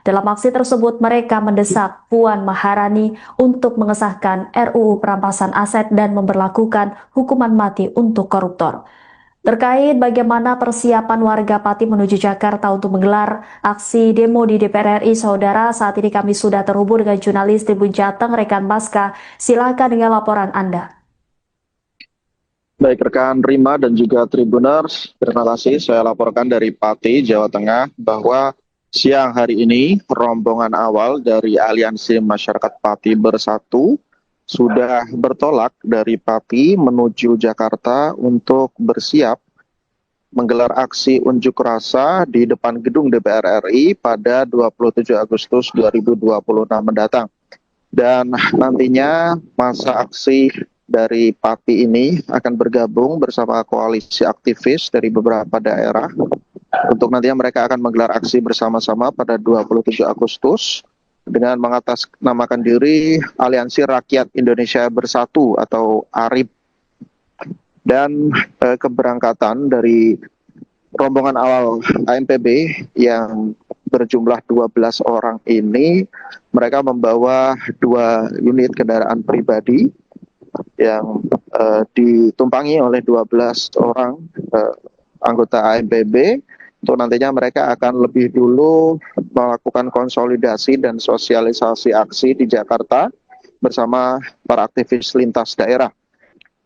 Dalam aksi tersebut, mereka mendesak Puan Maharani untuk mengesahkan RUU perampasan aset dan memberlakukan hukuman mati untuk koruptor. Terkait bagaimana persiapan warga Pati menuju Jakarta untuk menggelar aksi demo di DPR RI, Saudara, saat ini kami sudah terhubung dengan jurnalis Tribun Jateng, rekan Baska. Silakan dengan laporan Anda. Baik rekan Rima dan juga Tribuners, terima kasih. Saya laporkan dari Pati, Jawa Tengah, bahwa siang hari ini rombongan awal dari Aliansi Masyarakat Pati Bersatu sudah bertolak dari Pati menuju Jakarta untuk bersiap menggelar aksi unjuk rasa di depan gedung DPR RI pada 27 Agustus 2026 mendatang. Dan nantinya masa aksi dari Pati ini akan bergabung bersama koalisi aktivis dari beberapa daerah untuk nantinya mereka akan menggelar aksi bersama-sama pada 27 Agustus dengan mengatasnamakan diri Aliansi Rakyat Indonesia Bersatu atau ARIB. Dan keberangkatan dari rombongan awal AMPB yang berjumlah 12 orang ini, mereka membawa 2 unit kendaraan pribadi yang ditumpangi oleh 12 orang anggota AMPB. Untuk nantinya mereka akan lebih dulu melakukan konsolidasi dan sosialisasi aksi di Jakarta bersama para aktivis lintas daerah.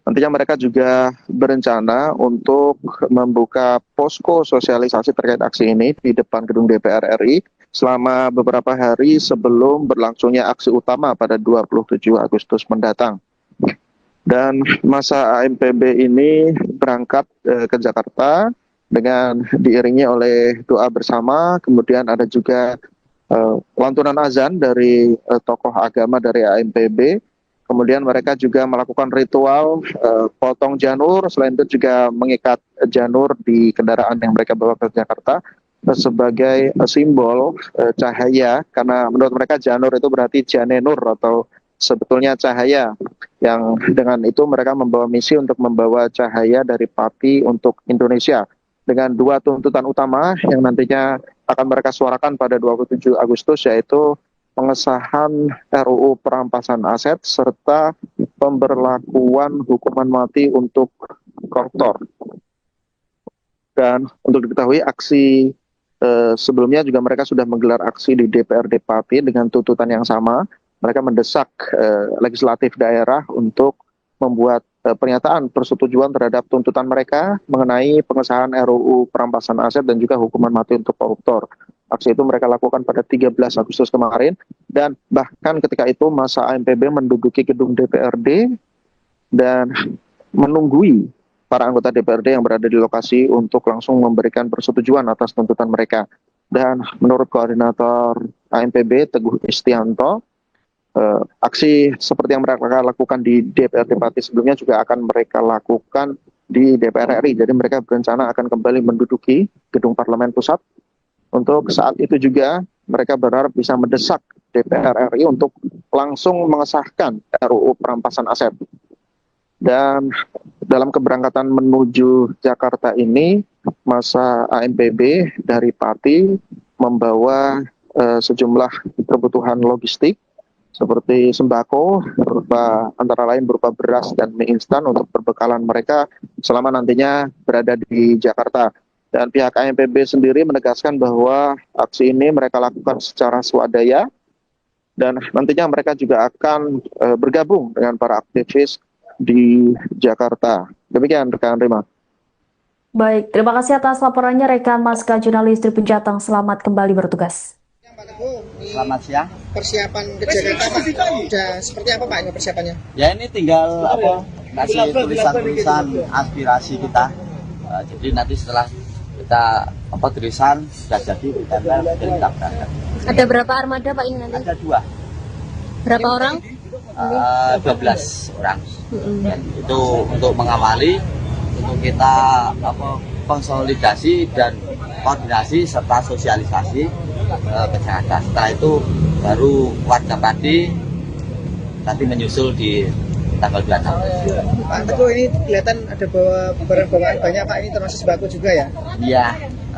Nantinya mereka juga berencana untuk membuka posko sosialisasi terkait aksi ini di depan gedung DPR RI selama beberapa hari sebelum berlangsungnya aksi utama pada 27 Agustus mendatang. Dan masa AMPB ini berangkat ke Jakarta dengan diiringi oleh doa bersama, kemudian ada juga lantunan azan dari tokoh agama dari AMPB. Kemudian mereka juga melakukan ritual potong janur, selain itu juga mengikat janur di kendaraan yang mereka bawa ke Jakarta sebagai simbol cahaya, karena menurut mereka janur itu berarti janenur atau sebetulnya cahaya, yang dengan itu mereka membawa misi untuk membawa cahaya dari Pati untuk Indonesia dengan 2 tuntutan utama yang nantinya akan mereka suarakan pada 27 Agustus, yaitu pengesahan RUU perampasan aset serta pemberlakuan hukuman mati untuk koruptor. Dan untuk diketahui aksi sebelumnya juga mereka sudah menggelar aksi di DPRD Pati dengan tuntutan yang sama. Mereka mendesak legislatif daerah untuk membuat pernyataan persetujuan terhadap tuntutan mereka mengenai pengesahan RUU perampasan aset dan juga hukuman mati untuk koruptor. Aksi itu mereka lakukan pada 13 Agustus kemarin, dan bahkan ketika itu masa AMPB menduduki gedung DPRD dan menunggui para anggota DPRD yang berada di lokasi untuk langsung memberikan persetujuan atas tuntutan mereka. Dan menurut koordinator AMPB Teguh Istianto, aksi seperti yang mereka lakukan di DPRD Pati sebelumnya juga akan mereka lakukan di DPR RI. Jadi mereka berencana akan kembali menduduki gedung Parlemen Pusat. Untuk saat itu juga mereka berharap bisa mendesak DPR RI untuk langsung mengesahkan RUU perampasan aset. Dan dalam keberangkatan menuju Jakarta ini, masa AMPB dari Pati membawa sejumlah kebutuhan logistik seperti sembako antara lain berupa beras dan mie instan untuk perbekalan mereka selama nantinya berada di Jakarta. Dan pihak AMPB sendiri menegaskan bahwa aksi ini mereka lakukan secara swadaya dan nantinya mereka juga akan bergabung dengan para aktivis di Jakarta. Demikian rekan Rima. Baik, terima kasih atas laporannya rekan Maska jurnalis Tribun Jateng. Selamat kembali bertugas. Selamat siang. Persiapan ke Jakarta Pak, sudah seperti apa Pak ini persiapannya? Ya ini tinggal kasih tulisan-tulisan aspirasi kita. Jadi nanti setelah kita tulisan sudah jadi ditempel dan kita berangkat. Ada berapa armada Pak ini nanti? Ada 2. Berapa orang? 12 orang. Dan itu untuk mengawali, untuk kita konsolidasi dan koordinasi serta sosialisasi ke Jakarta. Setelah itu baru warga Pati nanti menyusul di tanggal 26. Pak Teguh, ini kelihatan ada bawa barang bawaan banyak Pak, ini termasuk sembako juga ya? Iya.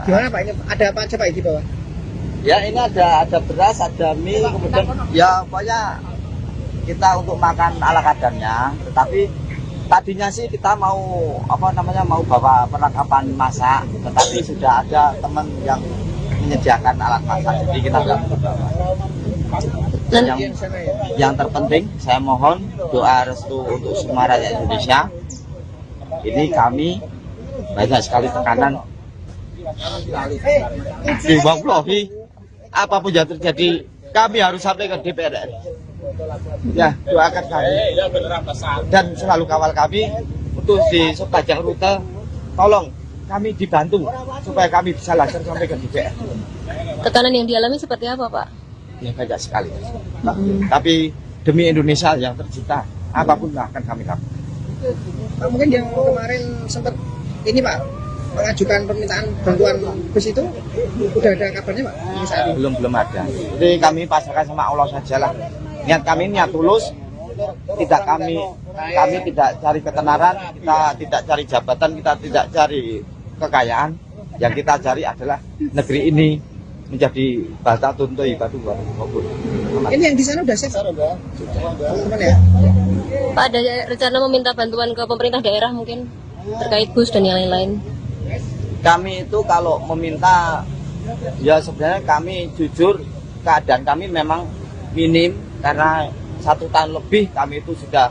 Gimana Pak, ini ada apa aja Pak di bawah? Ya ini ada beras, ada mie, kemudian ya pokoknya kita untuk makan ala kadarnya. Tetapi tadinya sih kita mau mau bawa perlengkapan masak, tetapi sudah ada teman yang menyediakan alat masak, jadi kita nggak perlu bawa. Dan yang terpenting saya mohon doa restu untuk semua rakyat Indonesia. Ini kami banyak sekali tekanan di Wallahi, apapun yang terjadi kami harus sampai ke DPR RI. Ya, doakan kami dan selalu kawal kami untuk di sepanjang rute. Tolong kami dibantu supaya kami bisa lancar sampai ke DPR. Tekanan yang dialami seperti apa, Pak? Ya banyak sekali. Tapi demi Indonesia yang tercinta, apapun akan kami lakukan. Pak, mungkin yang kemarin sempat ini Pak mengajukan permintaan bantuan bus itu udah ada kabarnya Pak? Saat ini? Belum ada. Jadi kami pasrahkan sama Allah sajalah. Niat kami niat tulus. Kami tidak cari ketenaran, kita tidak cari jabatan, kita tidak cari kekayaan. Yang kita cari adalah negeri ini menjadi bata tuntui batu maupun. Ini yang di sana udah safe? Sudah. Teman ya? Pak, ada rencana meminta bantuan ke pemerintah daerah mungkin terkait bus dan yang lain-lain? Kami itu kalau meminta, ya sebenarnya kami jujur keadaan kami memang minim karena 1 tahun lebih kami itu sudah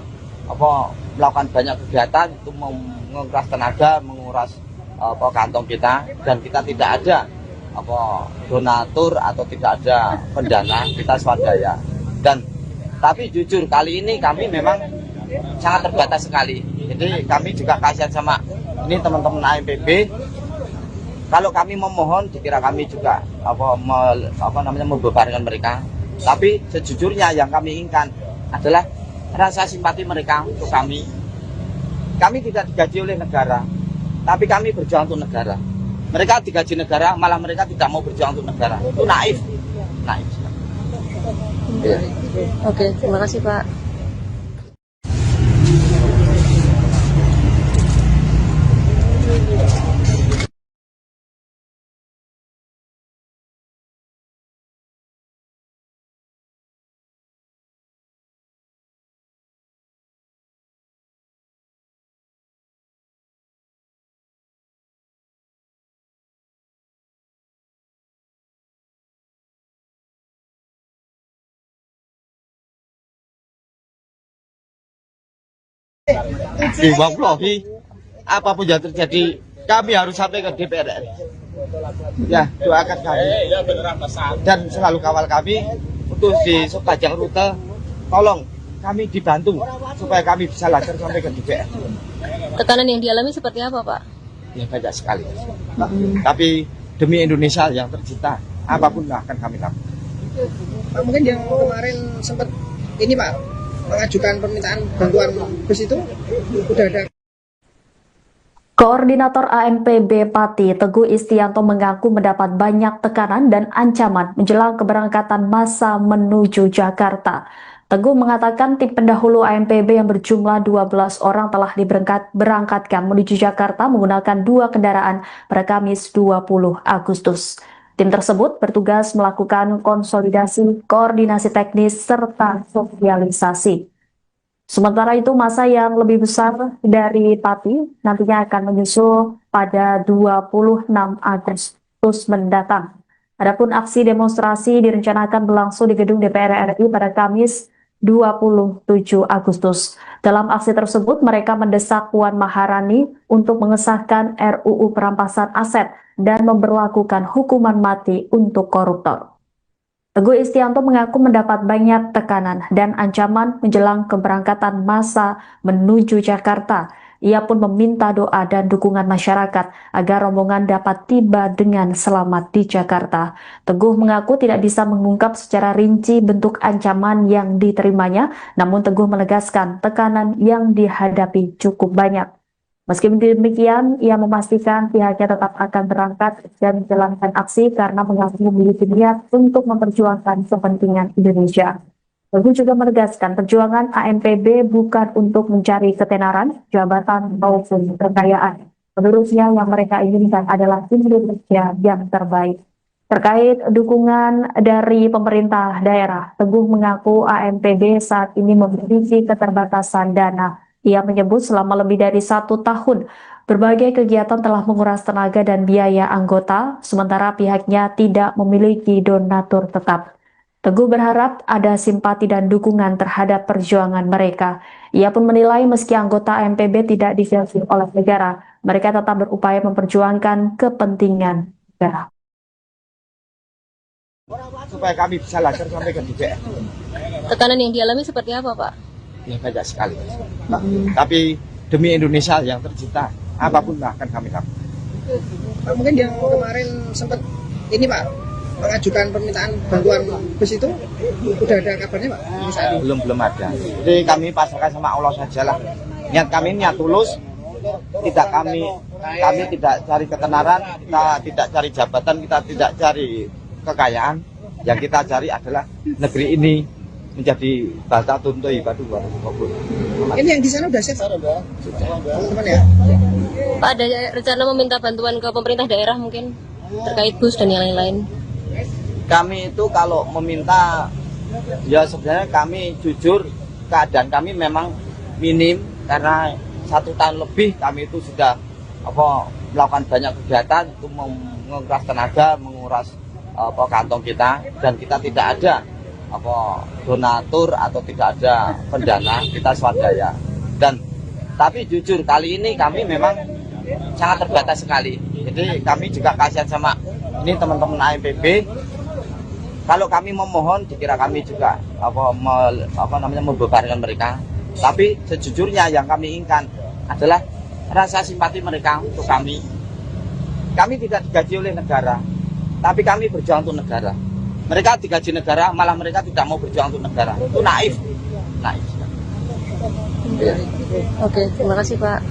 melakukan banyak kegiatan itu menguras tenaga, menguras kantong kita, dan kita tidak ada donatur atau tidak ada pendana, kita swadaya. Dan tapi jujur kali ini kami memang sangat terbatas sekali. Jadi kami juga kasihan sama ini teman-teman AMPB. Kalau kami memohon dikira kami juga membebankan mereka. Tapi sejujurnya yang kami inginkan adalah rasa simpati mereka untuk kami. Kami tidak digaji oleh negara, tapi kami berjuang untuk negara. Mereka digaji negara, malah mereka tidak mau berjuang untuk negara. Itu naif. Ya. Oke, terima kasih Pak. Di Wallahi, apapun yang terjadi kami harus sampai ke DPR RI. Ya, doakan kami dan selalu kawal kami untuk di sepanjang rute. Tolong kami dibantu supaya kami bisa lancar sampai ke DPR. Tekanan yang dialami seperti apa, Pak? Ya banyak sekali. Tapi demi Indonesia yang tercinta, apapun akan kami lakukan. Pak, mungkin yang kemarin sempat ini Pak mengajukan permintaan bantuan bus itu udah ada. Koordinator ANPB Pati Teguh Istianto mengaku mendapat banyak tekanan dan ancaman menjelang keberangkatan massa menuju Jakarta. Teguh mengatakan tim pendahulu ANPB yang berjumlah 12 orang telah diberangkatkan menuju Jakarta menggunakan 2 kendaraan pada Kamis 20 Agustus. Tim tersebut bertugas melakukan konsolidasi, koordinasi teknis, serta sosialisasi. Sementara itu, massa yang lebih besar dari Pati nantinya akan menyusul pada 26 Agustus mendatang. Adapun aksi demonstrasi direncanakan berlangsung di gedung DPR RI pada Kamis 27 Agustus. Dalam aksi tersebut, mereka mendesak Puan Maharani untuk mengesahkan RUU perampasan aset dan memberlakukan hukuman mati untuk koruptor. Teguh Istianto mengaku mendapat banyak tekanan dan ancaman menjelang keberangkatan massa menuju Jakarta. Ia pun meminta doa dan dukungan masyarakat agar rombongan dapat tiba dengan selamat di Jakarta. Teguh mengaku tidak bisa mengungkap secara rinci bentuk ancaman yang diterimanya, namun Teguh menegaskan tekanan yang dihadapi cukup banyak. Meski demikian, ia memastikan pihaknya tetap akan berangkat dan menjalankan aksi karena mengaku memiliki niat untuk memperjuangkan kepentingan Indonesia. Teguh juga menegaskan perjuangan ANPB bukan untuk mencari ketenaran, jabatan, maupun kekayaan. Menurutnya yang mereka inginkan adalah Indonesia yang terbaik. Terkait dukungan dari pemerintah daerah, Teguh mengaku AMPB saat ini memiliki keterbatasan dana. Ia menyebut selama lebih dari 1 tahun, berbagai kegiatan telah menguras tenaga dan biaya anggota, sementara pihaknya tidak memiliki donatur tetap. Teguh berharap ada simpati dan dukungan terhadap perjuangan mereka. Ia pun menilai meski anggota AMPB tidak difilter oleh negara, mereka tetap berupaya memperjuangkan kepentingan negara. Supaya kami bisa lancar sampai ke DPR. Tekanan yang dialami seperti apa, Pak? Ya banyak sekali. Tapi demi Indonesia yang tercinta, apapun akan kami lakukan. Pak, mungkin yang kemarin sempat ini Pak mengajukan permintaan bantuan bus itu udah ada kabarnya Pak? Ini saat ini. Belum ada. Jadi kami pasrahkan sama Allah saja lah. Niat kami niat tulus. Kami tidak cari ketenaran, kita tidak cari jabatan, kita tidak cari kekayaan. Yang kita cari adalah negeri ini menjadi baldatun thayyibatu wa rizqun. Ini yang di sana udah siap teman-teman ya? Pak, ada rencana meminta bantuan ke pemerintah daerah mungkin terkait bus dan yang lain-lain? Kami itu kalau meminta, ya sebenarnya kami jujur keadaan kami memang minim karena 1 tahun lebih kami itu sudah melakukan banyak kegiatan itu menguras tenaga, menguras kantong kita, dan kita tidak ada donatur atau tidak ada pendana, kita swadaya. Tapi jujur kali ini kami memang sangat terbatas sekali. Jadi kami juga kasihan sama ini teman-teman AMPB. Kalau kami memohon, dikira kami juga membebankan mereka. Tapi sejujurnya yang kami inginkan adalah rasa simpati mereka untuk kami. Kami tidak digaji oleh negara, tapi kami berjuang untuk negara. Mereka digaji negara, malah mereka tidak mau berjuang untuk negara. Itu naif. Oke, terima kasih Pak.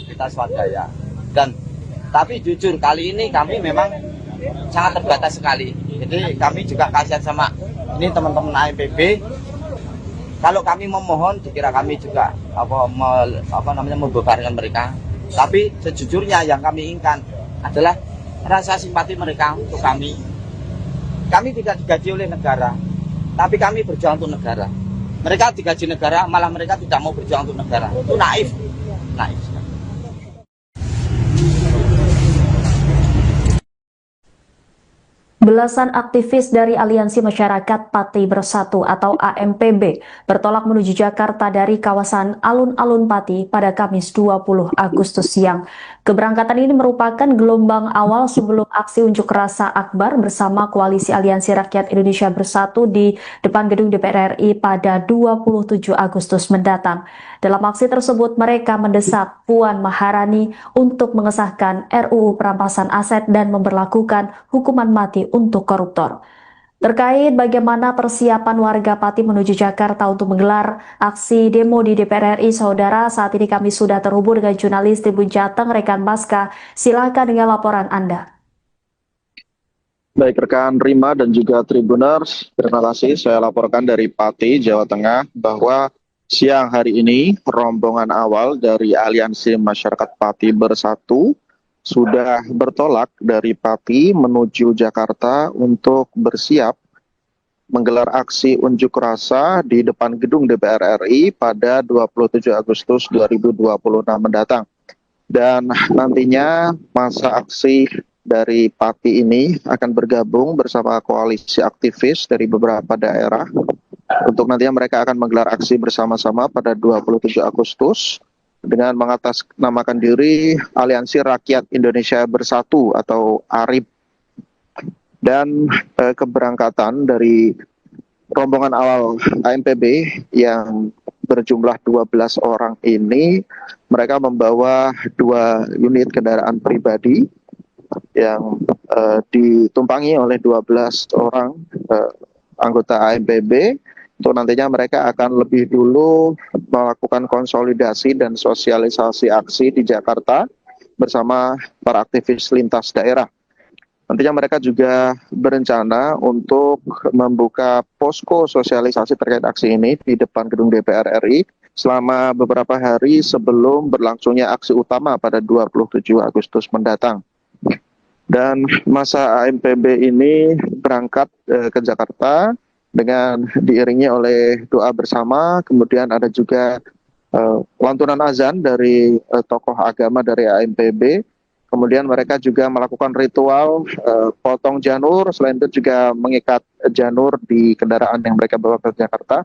Kita swadaya. Tapi jujur kali ini kami memang sangat terbatas sekali. Jadi kami juga kasihan sama ini teman-teman AMPB. Kalau kami memohon, dikira kami juga membebankan mereka. Tapi sejujurnya yang kami inginkan adalah rasa simpati mereka untuk kami. Kami tidak digaji oleh negara, tapi kami berjuang untuk negara. Mereka digaji negara, malah mereka tidak mau berjuang untuk negara. Itu naif. Belasan aktivis dari Aliansi Masyarakat Pati Bersatu atau AMPB bertolak menuju Jakarta dari kawasan Alun-Alun Pati pada Kamis 20 Agustus siang. Keberangkatan ini merupakan gelombang awal sebelum aksi unjuk rasa akbar bersama Koalisi Aliansi Rakyat Indonesia Bersatu di depan gedung DPR RI pada 27 Agustus mendatang. Dalam aksi tersebut, mereka mendesak Puan Maharani untuk mengesahkan RUU perampasan aset dan memberlakukan hukuman mati untuk koruptor. Terkait bagaimana persiapan warga Pati menuju Jakarta untuk menggelar aksi demo di DPR RI, saudara, saat ini kami sudah terhubung dengan jurnalis Tribun Jateng, rekan Baska. Silakan dengan laporan Anda. Baik rekan Rima dan juga Tribuners, terima kasih. Saya laporkan dari Pati, Jawa Tengah, bahwa siang hari ini rombongan awal dari Aliansi Masyarakat Pati Bersatu sudah bertolak dari Pati menuju Jakarta untuk bersiap menggelar aksi unjuk rasa di depan gedung DPR RI pada 27 Agustus 2026 mendatang. Dan nantinya masa aksi dari Pati ini akan bergabung bersama koalisi aktivis dari beberapa daerah untuk nantinya mereka akan menggelar aksi bersama-sama pada 27 Agustus dengan mengatasnamakan diri Aliansi Rakyat Indonesia Bersatu atau ARIB. Dan keberangkatan dari rombongan awal AMPB yang berjumlah 12 orang ini, mereka membawa 2 unit kendaraan pribadi yang ditumpangi oleh 12 orang anggota AMPB. Untuk nantinya mereka akan lebih dulu melakukan konsolidasi dan sosialisasi aksi di Jakarta bersama para aktivis lintas daerah. Nantinya mereka juga berencana untuk membuka posko sosialisasi terkait aksi ini di depan gedung DPR RI selama beberapa hari sebelum berlangsungnya aksi utama pada 27 Agustus mendatang. Dan masa AMPB ini berangkat ke Jakarta dengan diiringi oleh doa bersama, kemudian ada juga lantunan azan dari tokoh agama dari AMPB, kemudian mereka juga melakukan ritual potong janur, selain itu juga mengikat janur di kendaraan yang mereka bawa ke Jakarta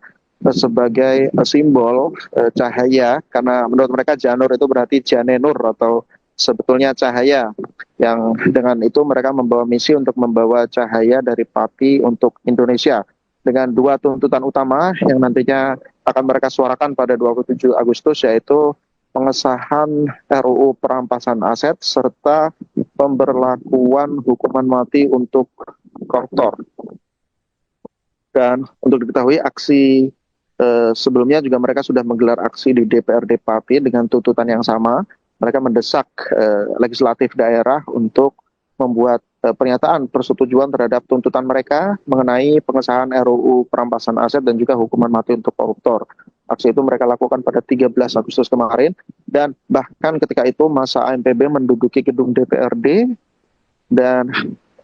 sebagai simbol cahaya, karena menurut mereka janur itu berarti janenur atau sebetulnya cahaya, yang dengan itu mereka membawa misi untuk membawa cahaya dari Pati untuk Indonesia, dengan 2 tuntutan utama yang nantinya akan mereka suarakan pada 27 Agustus, yaitu pengesahan RUU perampasan aset serta pemberlakuan hukuman mati untuk koruptor. Dan untuk diketahui aksi sebelumnya juga mereka sudah menggelar aksi di DPRD Pati dengan tuntutan yang sama. Mereka mendesak legislatif daerah untuk membuat pernyataan persetujuan terhadap tuntutan mereka mengenai pengesahan RUU perampasan aset dan juga hukuman mati untuk koruptor. Aksi itu mereka lakukan pada 13 Agustus kemarin, dan bahkan ketika itu masa AMPB menduduki gedung DPRD dan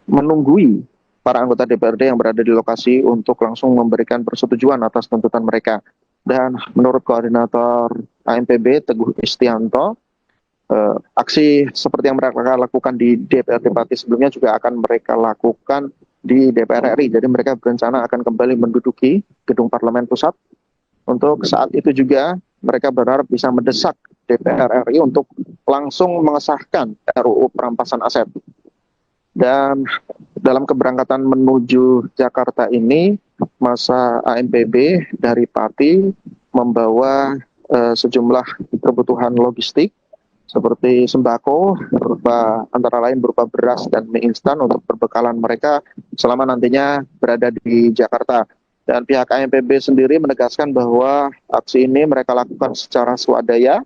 menunggui para anggota DPRD yang berada di lokasi untuk langsung memberikan persetujuan atas tuntutan mereka. Dan menurut koordinator AMPB Teguh Istianto, aksi seperti yang mereka lakukan di DPRD Pati sebelumnya juga akan mereka lakukan di DPR RI. Jadi mereka berencana akan kembali menduduki gedung Parlemen Pusat. Untuk saat itu juga mereka berharap bisa mendesak DPR RI untuk langsung mengesahkan RUU perampasan aset. Dan dalam keberangkatan menuju Jakarta ini, masa AMPB dari Pati membawa sejumlah kebutuhan logistik seperti sembako, antara lain berupa beras dan mie instan untuk perbekalan mereka selama nantinya berada di Jakarta. Dan pihak AMPB sendiri menegaskan bahwa aksi ini mereka lakukan secara swadaya,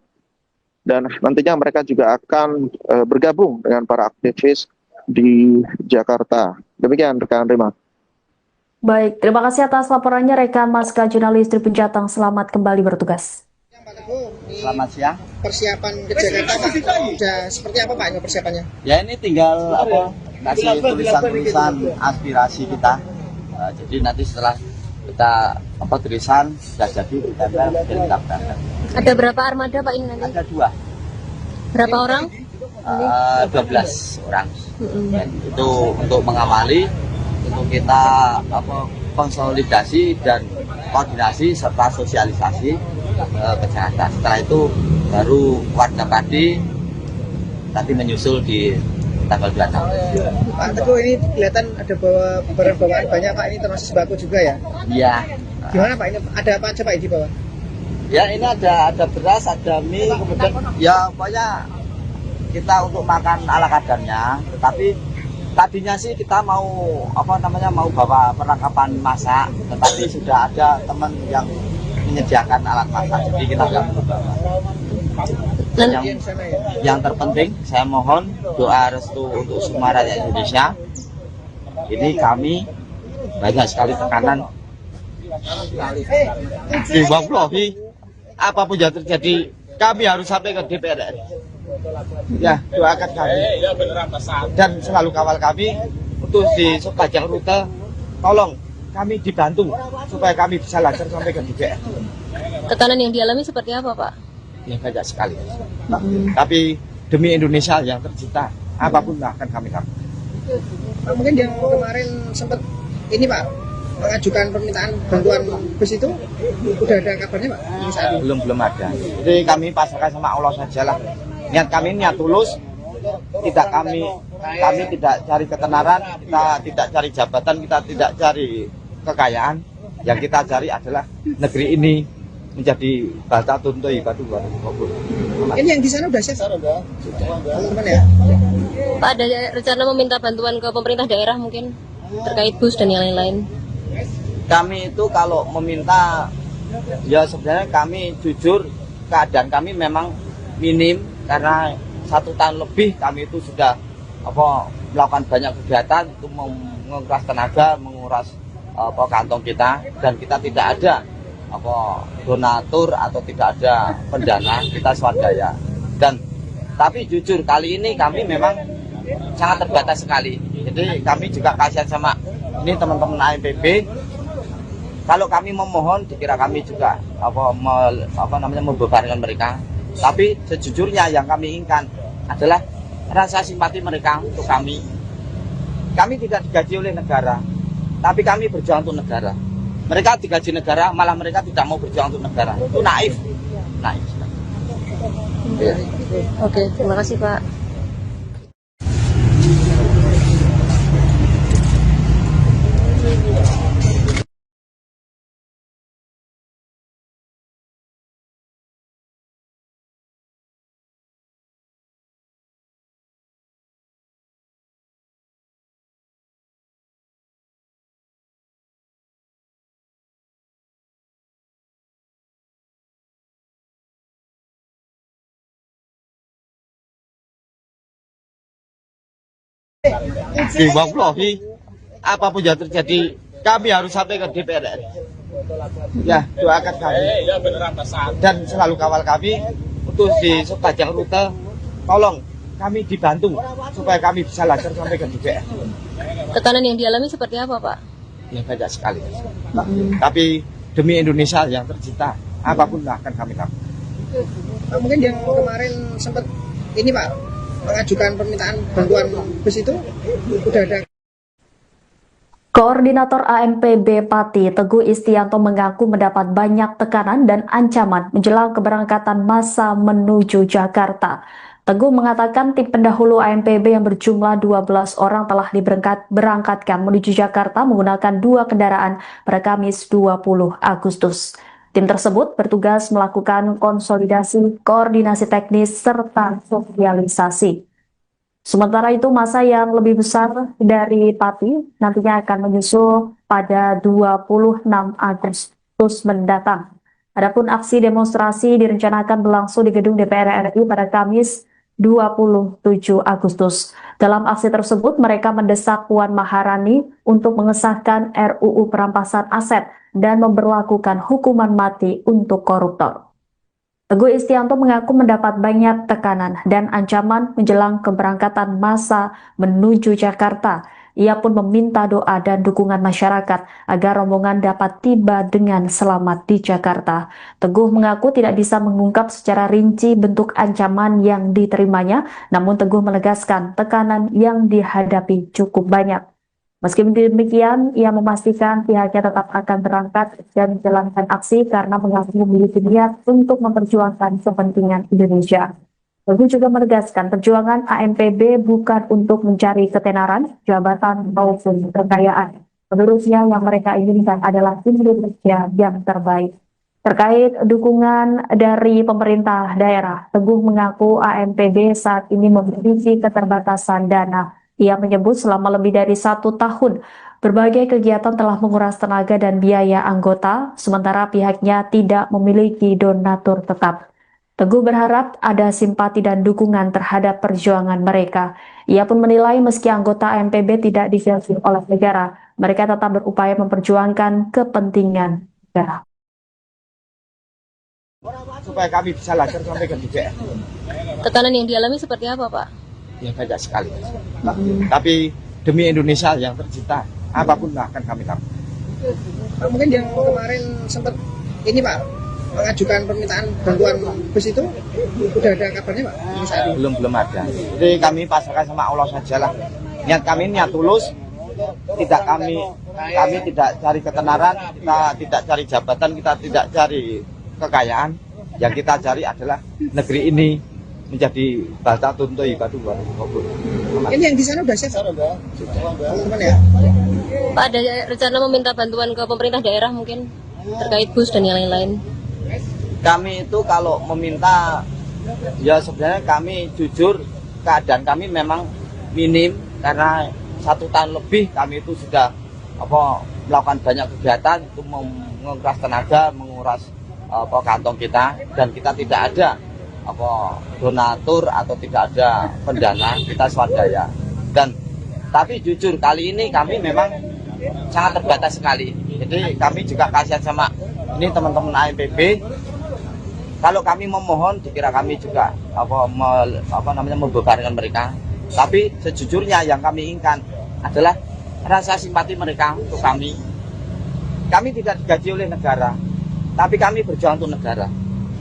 dan nantinya mereka juga akan bergabung dengan para aktivis di Jakarta. Demikian rekan Rima. Baik, terima kasih atas laporannya rekan Maska jurnalis Tribun Jateng. Selamat kembali bertugas. Selamat siang. Persiapan ke Jakarta Pak, sudah seperti apa Pak ini persiapannya? Ya ini tinggal kasih tulisan-tulisan aspirasi kita. Jadi nanti setelah kita tulisan sudah jadi ditempel dan kita berangkat. Ada berapa armada Pak ini nanti? Ada 2. Berapa orang? 12 orang. Dan itu untuk mengawali, untuk kita konsolidasi dan koordinasi serta sosialisasi ke Jakarta. Setelah itu baru warga Pati nanti menyusul di tanggal 26. Pak Teguh, ini kelihatan ada barang bawaan banyak Pak, ini termasuk sembako juga ya? Iya. Gimana Pak, ini ada apa aja Pak di bawah? Ya ini ada beras, ada mie, kemudian ya pokoknya kita untuk makan ala kadarnya. Tetapi tadinya sih kita mau mau bawa perlengkapan masak, tetapi sudah ada teman yang menyediakan alat masak, jadi kita nggak perlu bawa. Yang terpenting saya mohon doa restu untuk semua rakyat Indonesia. Ini kami banyak sekali tekanan diwawahi apapun yang terjadi kami harus sampai ke DPR RI. Ya, doakan kami dan selalu kawal kami untuk di sepanjang rute. Tolong kami dibantu supaya kami bisa lancar sampai ke DPR. Tekanan yang dialami seperti apa, Pak? Ya banyak sekali. Tapi demi Indonesia yang tercinta, apapun akan kami lakukan. Pak, mungkin yang kemarin sempat ini Pak mengajukan permintaan bantuan bus itu udah ada kabarnya Pak? Saat ini? Belum ada. Jadi kami pasrahkan sama Allah saja lah. Niat kami niat tulus. Tidak kami tidak cari ketenaran, kita tidak cari jabatan, kita tidak cari kekayaan. Yang kita cari adalah negeri ini menjadi baltatun thayyibatu wa qabul. Ini yang di sana udah siap teman-teman ya? Pak, ada rencana meminta bantuan ke pemerintah daerah mungkin terkait bus dan yang lain-lain? Kami itu kalau meminta, ya sebenarnya kami jujur keadaan kami memang minim karena 1 tahun lebih kami itu sudah melakukan banyak kegiatan itu menguras tenaga, menguras kantong kita, dan kita tidak ada donatur atau tidak ada pendana, kita swadaya. Dan tapi jujur kali ini kami memang sangat terbatas sekali. Jadi kami juga kasihan sama ini teman-teman AMPB. Kalau kami memohon dikira kami juga membebankan mereka. Tapi sejujurnya yang kami inginkan adalah rasa simpati mereka untuk kami. Kami tidak digaji oleh negara, tapi kami berjuang untuk negara. Mereka digaji negara, malah mereka tidak mau berjuang untuk negara. Itu naif. Oke, terima kasih Pak. Wallahi, apapun yang terjadi, kami harus sampai ke DPR RI. Ya, doakan kami dan selalu kawal kami untuk di sepanjang rute. Tolong kami dibantu supaya kami bisa lancar sampai ke DPR. Tekanan yang dialami seperti apa, Pak? Ya banyak sekali. Tapi demi Indonesia yang tercinta, apapun akan kami lakukan. Pak, mungkin yang kemarin sempat ini Pak mengajukan permintaan bantuan bus itu udah ada. Koordinator AMPB Pati Teguh Istianto mengaku mendapat banyak tekanan dan ancaman menjelang keberangkatan massa menuju Jakarta. Teguh mengatakan tim pendahulu AMPB yang berjumlah 12 orang telah diberangkatkan menuju Jakarta menggunakan 2 kendaraan pada Kamis 20 Agustus. Tim tersebut bertugas melakukan konsolidasi, koordinasi teknis, serta sosialisasi. Sementara itu, massa yang lebih besar dari Pati nantinya akan menyusul pada 26 Agustus mendatang. Adapun aksi demonstrasi direncanakan berlangsung di gedung DPR RI pada Kamis 27 Agustus. Dalam aksi tersebut, mereka mendesak Puan Maharani untuk mengesahkan RUU perampasan aset dan memberlakukan hukuman mati untuk koruptor. Teguh Istianto mengaku mendapat banyak tekanan dan ancaman menjelang keberangkatan massa menuju Jakarta. Ia pun meminta doa dan dukungan masyarakat agar rombongan dapat tiba dengan selamat di Jakarta. Teguh mengaku tidak bisa mengungkap secara rinci bentuk ancaman yang diterimanya, namun Teguh menegaskan tekanan yang dihadapi cukup banyak. Meski demikian, ia memastikan pihaknya tetap akan berangkat dan menjalankan aksi karena mengaku memiliki niat untuk memperjuangkan kepentingan Indonesia. Teguh juga menegaskan perjuangan AMPB bukan untuk mencari ketenaran, jabatan, maupun kekayaan. Menurutnya yang mereka inginkan adalah Indonesia yang terbaik. Terkait dukungan dari pemerintah daerah, Teguh mengaku AMPB saat ini memiliki keterbatasan dana. Ia menyebut selama lebih dari 1 tahun, berbagai kegiatan telah menguras tenaga dan biaya anggota, sementara pihaknya tidak memiliki donatur tetap. Teguh berharap ada simpati dan dukungan terhadap perjuangan mereka. Ia pun menilai meski anggota AMPB tidak digaji oleh negara, mereka tetap berupaya memperjuangkan kepentingan negara. supaya kami bisa lancar sampai ke DPR. Tekanan yang dialami seperti apa, Pak? Ya banyak sekali. Tapi demi Indonesia yang tercinta, apapun akan kami lakukan. Pak, mungkin yang kemarin sempat ini Pak mengajukan permintaan bantuan bus itu udah ada kabarnya Pak? Ini saat ini. Belum ada. Jadi kami pasrahkan sama Allah saja lah. Niat kami niat tulus. Tidak kami tidak cari ketenaran, kita tidak cari jabatan, kita tidak cari kekayaan. Yang kita cari adalah negeri ini menjadi bata tuntu ibadu baru. Ini yang di sana udah siap Pak? Teman ya? Pak, ada rencana meminta bantuan ke pemerintah daerah mungkin terkait bus dan yang lain-lain? Kami itu kalau meminta, ya sebenarnya kami jujur keadaan kami memang minim karena 1 tahun lebih kami itu sudah melakukan banyak kegiatan itu menguras tenaga, menguras kantong kita, dan kita tidak ada donatur atau tidak ada pendana, kita swadaya. Dan tapi jujur kali ini kami memang sangat terbatas sekali. Jadi kami juga kasihan sama ini teman-teman AMPB. Kalau kami memohon, dikira kami juga membebankan mereka. Tapi sejujurnya yang kami inginkan adalah rasa simpati mereka untuk kami. Kami tidak digaji oleh negara, tapi kami berjuang untuk negara.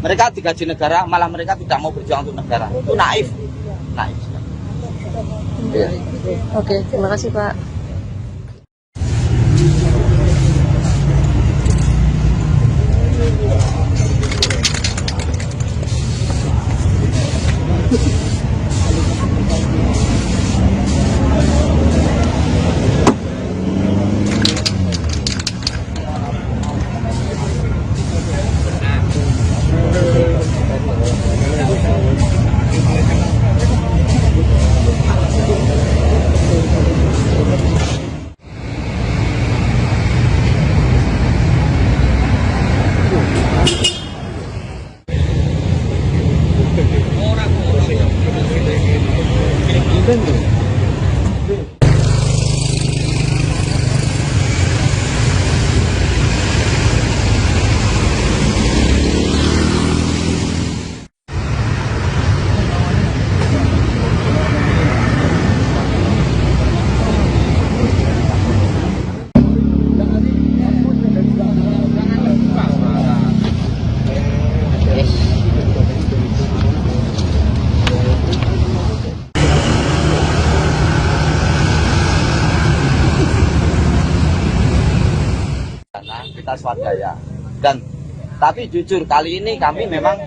Mereka digaji negara, malah mereka tidak mau berjuang untuk negara. Itu naif. Ya. Oke, terima kasih Pak. Kita swadaya. Dan tapi jujur kali ini kami memang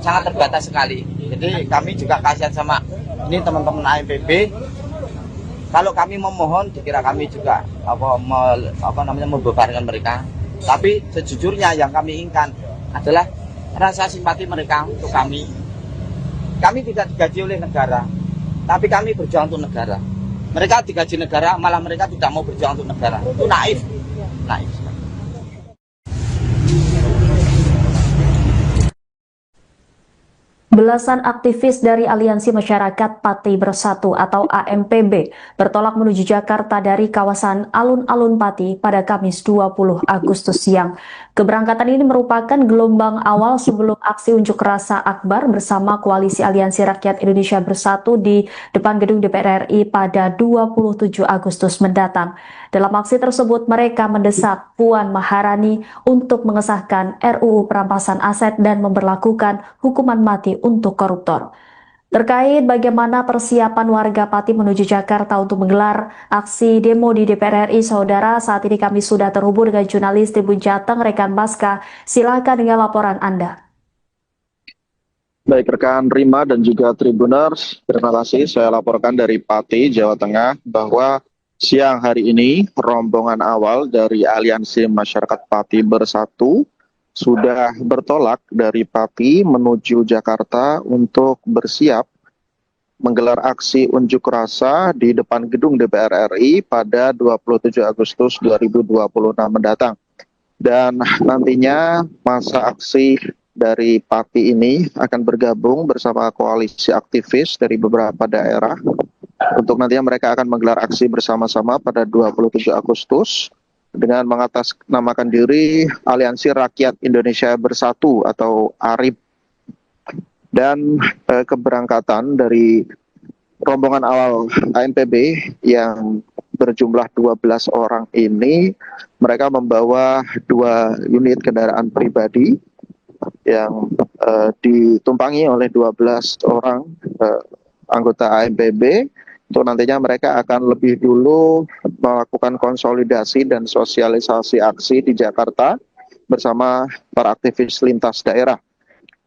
sangat terbatas sekali. Jadi kami juga kasihan sama ini teman-teman AMPB. Kalau kami memohon, dikira kami juga membebankan mereka. Tapi sejujurnya yang kami inginkan adalah rasa simpati mereka untuk kami. Kami tidak digaji oleh negara, tapi kami berjuang untuk negara. Mereka digaji negara, malah mereka tidak mau berjuang untuk negara. Itu naif. Belasan aktivis dari Aliansi Masyarakat Pati Bersatu atau AMPB bertolak menuju Jakarta dari kawasan Alun-Alun Pati pada Kamis 20 Agustus siang. Keberangkatan ini merupakan gelombang awal sebelum aksi unjuk rasa akbar bersama Koalisi Aliansi Rakyat Indonesia Bersatu di depan gedung DPR RI pada 27 Agustus mendatang. Dalam aksi tersebut, mereka mendesak Puan Maharani untuk mengesahkan RUU perampasan aset dan memberlakukan hukuman mati untuk koruptor. Terkait bagaimana persiapan warga Pati menuju Jakarta untuk menggelar aksi demo di DPR RI, saudara, saat ini kami sudah terhubung dengan jurnalis Tribun Jateng, rekan Baska. Silakan dengan laporan Anda. Baik rekan Rima dan juga Tribuners, terima kasih. Saya laporkan dari Pati, Jawa Tengah, bahwa siang hari ini rombongan awal dari Aliansi Masyarakat Pati Bersatu sudah bertolak dari Pati menuju Jakarta untuk bersiap menggelar aksi unjuk rasa di depan gedung DPR RI pada 27 Agustus 2026 mendatang. Dan nantinya masa aksi dari Pati ini akan bergabung bersama koalisi aktivis dari beberapa daerah untuk nantinya mereka akan menggelar aksi bersama-sama pada 27 Agustus dengan mengatasnamakan diri Aliansi Rakyat Indonesia Bersatu atau ARIB. Dan keberangkatan dari rombongan awal AMPB yang berjumlah 12 orang ini, mereka membawa 2 unit kendaraan pribadi yang ditumpangi oleh 12 orang anggota AMPB. Untuk nantinya mereka akan lebih dulu melakukan konsolidasi dan sosialisasi aksi di Jakarta bersama para aktivis lintas daerah.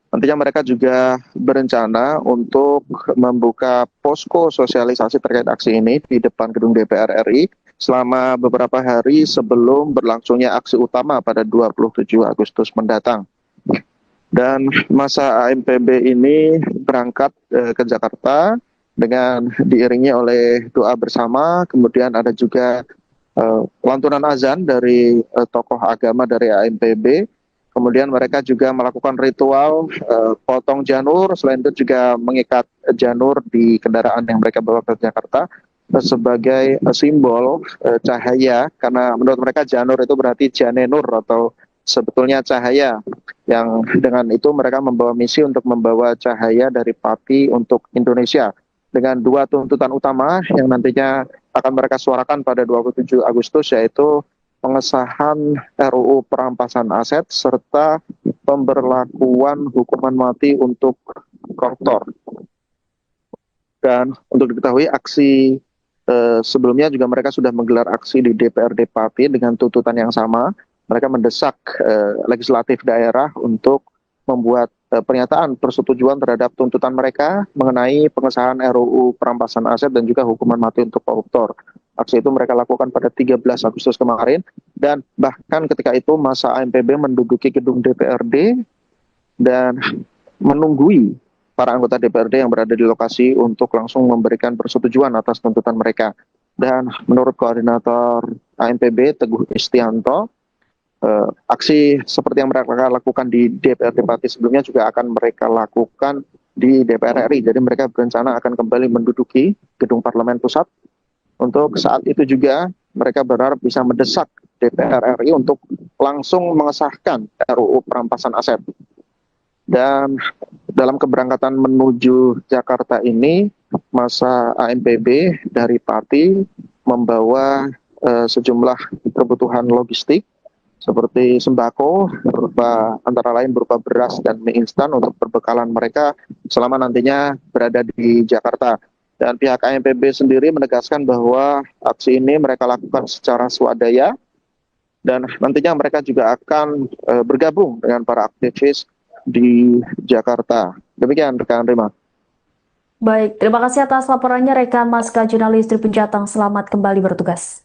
Nantinya mereka juga berencana untuk membuka posko sosialisasi terkait aksi ini di depan gedung DPR RI selama beberapa hari sebelum berlangsungnya aksi utama pada 27 Agustus mendatang. Dan masa AMPB ini berangkat ke Jakarta dengan diiringi oleh doa bersama, kemudian ada juga lantunan azan dari tokoh agama dari AMPB. Kemudian mereka juga melakukan ritual potong janur, selain itu juga mengikat janur di kendaraan yang mereka bawa ke Jakarta sebagai simbol cahaya, karena menurut mereka janur itu berarti janenur atau sebetulnya cahaya, yang dengan itu mereka membawa misi untuk membawa cahaya dari Pati untuk Indonesia dengan 2 tuntutan utama yang nantinya akan mereka suarakan pada 27 Agustus, yaitu pengesahan RUU perampasan aset serta pemberlakuan hukuman mati untuk koruptor. Dan untuk diketahui aksi sebelumnya juga mereka sudah menggelar aksi di DPRD Pati dengan tuntutan yang sama. Mereka mendesak legislatif daerah untuk membuat pernyataan persetujuan terhadap tuntutan mereka mengenai pengesahan RUU perampasan aset dan juga hukuman mati untuk koruptor. Aksi itu mereka lakukan pada 13 Agustus kemarin, dan bahkan ketika itu masa AMPB menduduki gedung DPRD dan menunggui para anggota DPRD yang berada di lokasi untuk langsung memberikan persetujuan atas tuntutan mereka. Dan menurut koordinator AMPB Teguh Istianto, aksi seperti yang mereka lakukan di DPRD Pati sebelumnya juga akan mereka lakukan di DPR RI. Jadi mereka berencana akan kembali menduduki gedung Parlemen Pusat. Untuk saat itu juga mereka berharap bisa mendesak DPR RI untuk langsung mengesahkan RUU perampasan aset. Dan dalam keberangkatan menuju Jakarta ini, masa AMPB dari Pati membawa sejumlah kebutuhan logistik seperti sembako antara lain berupa beras dan mie instan untuk perbekalan mereka selama nantinya berada di Jakarta. Dan pihak AMPB sendiri menegaskan bahwa aksi ini mereka lakukan secara swadaya dan nantinya mereka juga akan bergabung dengan para aktivis di Jakarta. Demikian rekan Rima. Baik, terima kasih atas laporannya rekan Maska jurnalis Tribun Jateng. Selamat kembali bertugas.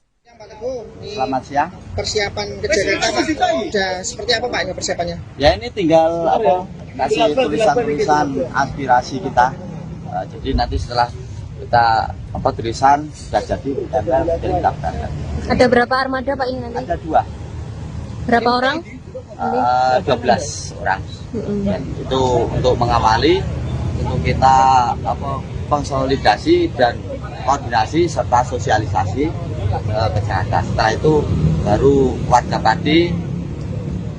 Selamat siang. Persiapan ke Jakarta Pak, sudah seperti apa Pak ini persiapannya? Ya ini tinggal kasih tulisan-tulisan aspirasi kita. Jadi nanti setelah kita tulisan sudah jadi dan kita daftarkan. Ada berapa armada Pak ini nanti? Ada 2. Berapa orang? 12 orang. Dan itu untuk mengawali, untuk kita konsolidasi dan koordinasi serta sosialisasi ke Jakarta. Setelah itu baru warga Pati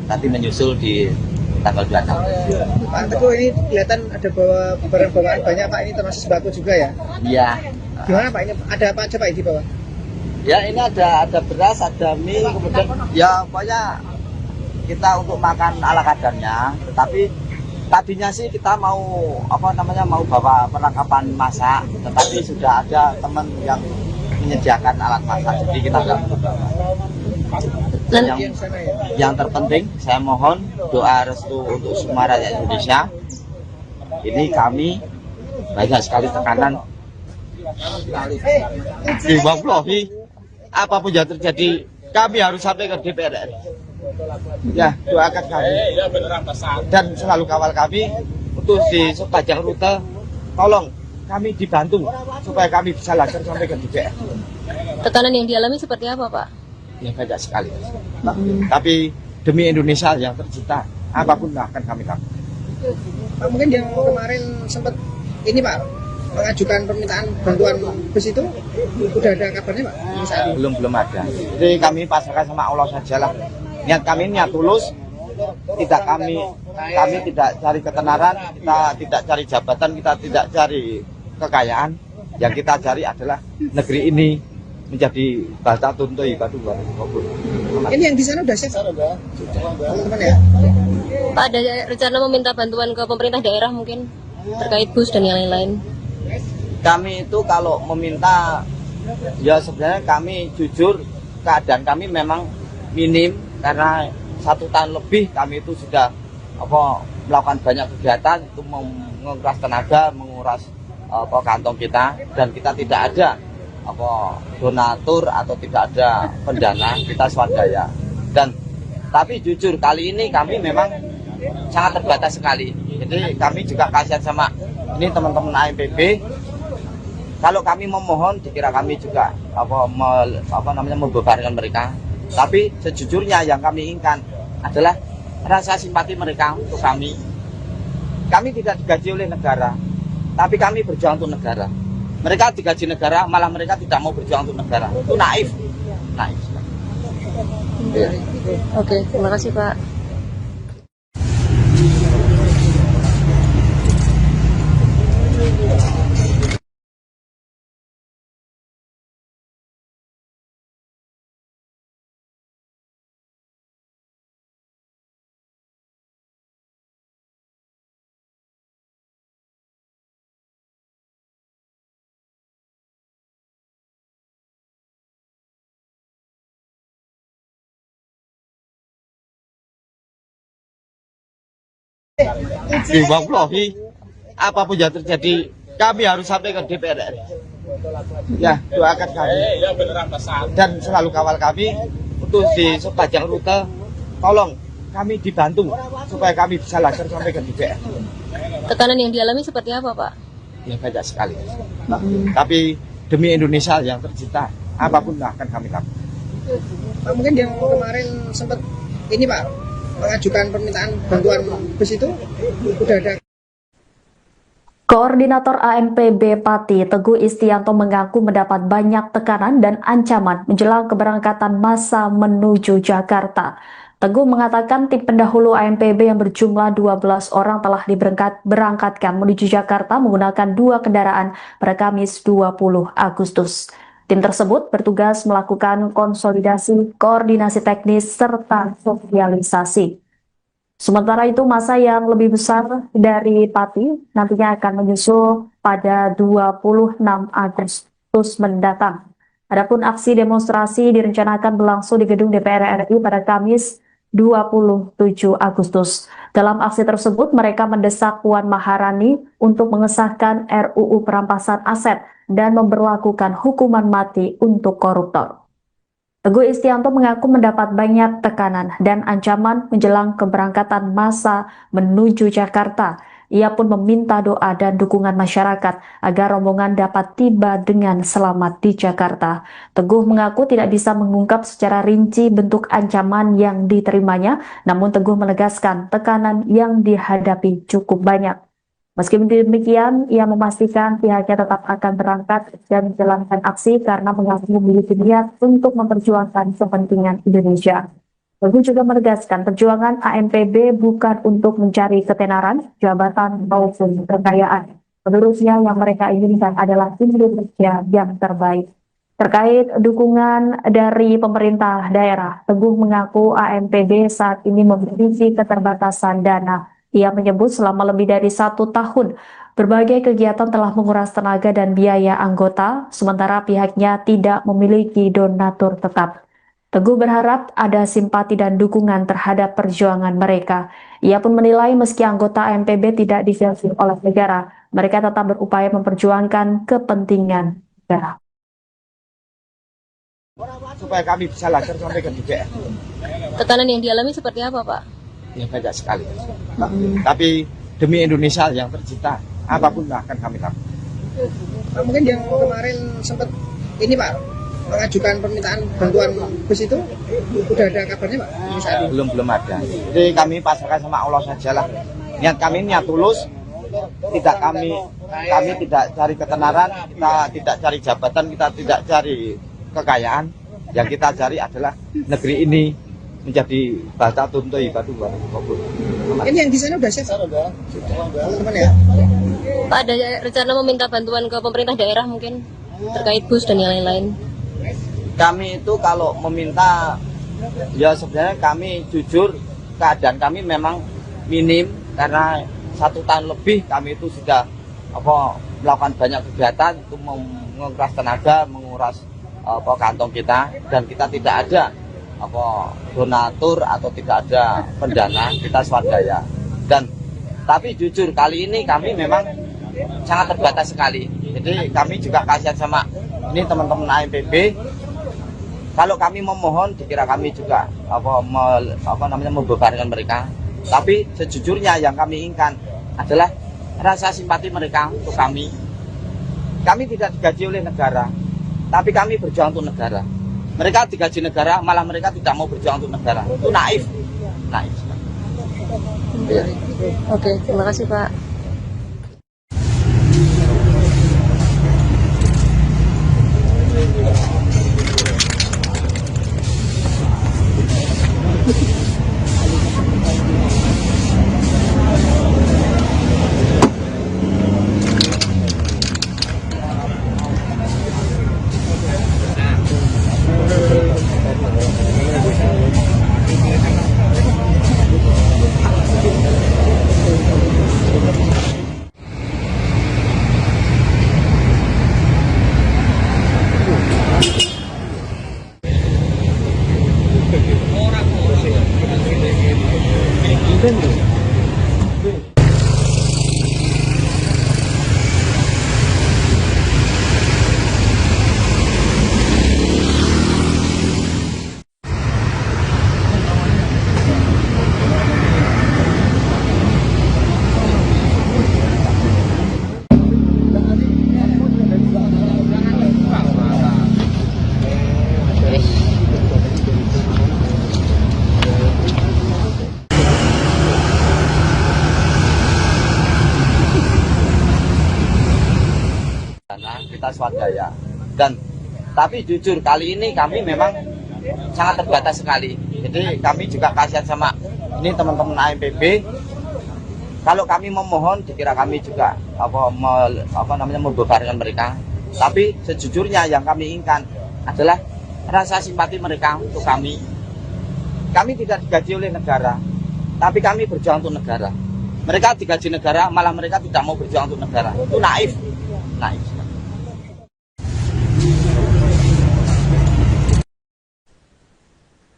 nanti menyusul di tanggal 26. Pak Teguh, ini kelihatan ada bawa barang bawaan banyak Pak, ini termasuk sembako juga ya? Iya. Gimana Pak, ini ada apa aja Pak di bawah? Ya ini ada beras, ada mie, kemudian ya pokoknya kita untuk makan ala kadarnya. Tetapi tadinya sih kita mau mau bawa perlengkapan masak, tetapi sudah ada teman yang menyediakan alat masak, jadi kita nggak perlu bawa. Yang terpenting saya mohon doa restu untuk semua rakyat Indonesia. Ini kami banyak sekali tekanan di Wallahi, apapun yang terjadi kami harus sampai ke DPR RI. Ya, doakan kami dan selalu kawal kami untuk di sepanjang rute. Tolong kami dibantu supaya kami bisa lancar sampai ke DPR. Tekanan yang dialami seperti apa Pak? Ya banyak sekali. Tapi demi Indonesia yang tercinta, apapun akan kami lakukan. Pak, mungkin yang kemarin sempat ini Pak, mengajukan permintaan bantuan bus itu udah ada kabarnya Pak? Saat ini? Belum ada. Jadi kami pasrahkan sama Allah saja lah. Niat kami niat tulus. Tidak kami tidak cari ketenaran, kita tidak cari jabatan, kita tidak cari kekayaan. Yang kita cari adalah negeri ini menjadi bata tuntu ibadu. Ini yang di sana udah siap? Sudah. Teman-teman ya? Pak, ada rencana meminta bantuan ke pemerintah daerah mungkin terkait bus dan yang lain-lain? Kami itu kalau meminta, ya sebenarnya kami jujur keadaan kami memang minim karena 1 tahun lebih kami itu sudah melakukan banyak kegiatan itu menguras tenaga, menguras kantong kita, dan kita tidak ada donatur atau tidak ada pendana, kita swadaya. Dan tapi jujur kali ini kami memang sangat terbatas sekali. Jadi kami juga kasihan sama ini teman-teman AMPB. Kalau kami memohon, dikira kami juga membebankan mereka. Tapi sejujurnya yang kami inginkan adalah rasa simpati mereka untuk kami. Kami tidak digaji oleh negara, tapi kami berjuang untuk negara. Mereka digaji negara, malah mereka tidak mau berjuang untuk negara. Itu naif. Ya. Oke, terima kasih Pak. Wallahi, apapun yang terjadi, kami harus sampai ke DPR RI. Ya, doakan kami dan selalu kawal kami untuk di sepanjang rute. Tolong kami dibantu supaya kami bisa lancar sampai ke DPR. Tekanan yang dialami seperti apa Pak? Ya banyak sekali. Tapi demi Indonesia yang tercinta, apapun akan kami lakukan. Pak, mungkin yang kemarin sempat ini Pak mengajukan permintaan bantuan bus itu udah ada. Koordinator AMPB Pati Teguh Istianto mengaku mendapat banyak tekanan dan ancaman menjelang keberangkatan massa menuju Jakarta. Teguh mengatakan tim pendahulu AMPB yang berjumlah 12 orang telah diberangkatkan menuju Jakarta menggunakan 2 kendaraan pada Kamis 20 Agustus. Tim tersebut bertugas melakukan konsolidasi, koordinasi teknis, serta sosialisasi. Sementara itu, massa yang lebih besar dari Pati nantinya akan menyusul pada 26 Agustus mendatang. Adapun aksi demonstrasi direncanakan berlangsung di gedung DPR RI pada Kamis 27 Agustus. Dalam aksi tersebut, mereka mendesak Puan Maharani untuk mengesahkan RUU perampasan aset dan memberlakukan hukuman mati untuk koruptor. Teguh Istianto mengaku mendapat banyak tekanan dan ancaman menjelang keberangkatan massa menuju Jakarta. Ia pun meminta doa dan dukungan masyarakat agar rombongan dapat tiba dengan selamat di Jakarta. Teguh mengaku tidak bisa mengungkap secara rinci bentuk ancaman yang diterimanya, namun Teguh menegaskan tekanan yang dihadapi cukup banyak. Meski demikian, ia memastikan pihaknya tetap akan berangkat dan menjalankan aksi karena mengaku memiliki niat untuk memperjuangkan kepentingan Indonesia. Teguh juga menegaskan perjuangan AMPB bukan untuk mencari ketenaran, jabatan, maupun kekayaan. Menurutnya yang mereka inginkan adalah Indonesia yang terbaik. Terkait dukungan dari pemerintah daerah, Teguh mengaku AMPB saat ini memiliki keterbatasan dana. Ia menyebut selama lebih dari 1 tahun, berbagai kegiatan telah menguras tenaga dan biaya anggota, sementara pihaknya tidak memiliki donatur tetap. Teguh berharap ada simpati dan dukungan terhadap perjuangan mereka. Ia pun menilai meski anggota AMPB tidak divelsi oleh negara, mereka tetap berupaya memperjuangkan kepentingan negara. Supaya kami bisa lancar sampai ke DPR. Tekanan yang dialami seperti apa Pak? Ya banyak sekali. Tapi demi Indonesia yang tercinta, apapun akan kami lakukan. Pak, mungkin yang kemarin sempat ini Pak mengajukan permintaan bantuan bus itu udah ada kabarnya Pak? Belum ada. Jadi kami pasrahkan sama Allah saja lah. Niat kami niat tulus. tidak kami tidak cari ketenaran, kita tidak cari jabatan, kita tidak cari kekayaan. Yang kita cari adalah negeri ini menjadi bata tuntui batu bara. Ini yang di sana udah siap? Sudah. Teman-teman ya? Pak, ada rencana meminta bantuan ke pemerintah daerah mungkin terkait bus dan yang lain-lain? Kami itu kalau meminta, ya sebenarnya kami jujur keadaan kami memang minim karena 1 tahun lebih kami itu sudah melakukan banyak kegiatan itu menguras tenaga, menguras kantong kita, dan kita tidak ada donatur atau tidak ada pendana, kita swadaya. Dan tapi jujur kali ini kami memang sangat terbatas sekali. Jadi kami juga kasihan sama ini teman-teman AMPB. Kalau kami memohon, dikira kami juga membebankan mereka. Tapi sejujurnya yang kami inginkan adalah rasa simpati mereka untuk kami. Kami tidak digaji oleh negara, tapi kami berjuang untuk negara. Mereka digaji negara, malah mereka tidak mau berjuang untuk negara. Itu naif. Naif. Oke, terima kasih Pak. Kita swadaya. Dan tapi jujur kali ini kami memang sangat terbatas sekali. Jadi kami juga kasihan sama ini teman-teman AMPB. Kalau kami memohon, dikira kami juga membebankan mereka. Tapi sejujurnya yang kami inginkan adalah rasa simpati mereka untuk kami. Kami tidak digaji oleh negara, tapi kami berjuang untuk negara. Mereka digaji negara, malah mereka tidak mau berjuang untuk negara. Itu naif. Naif.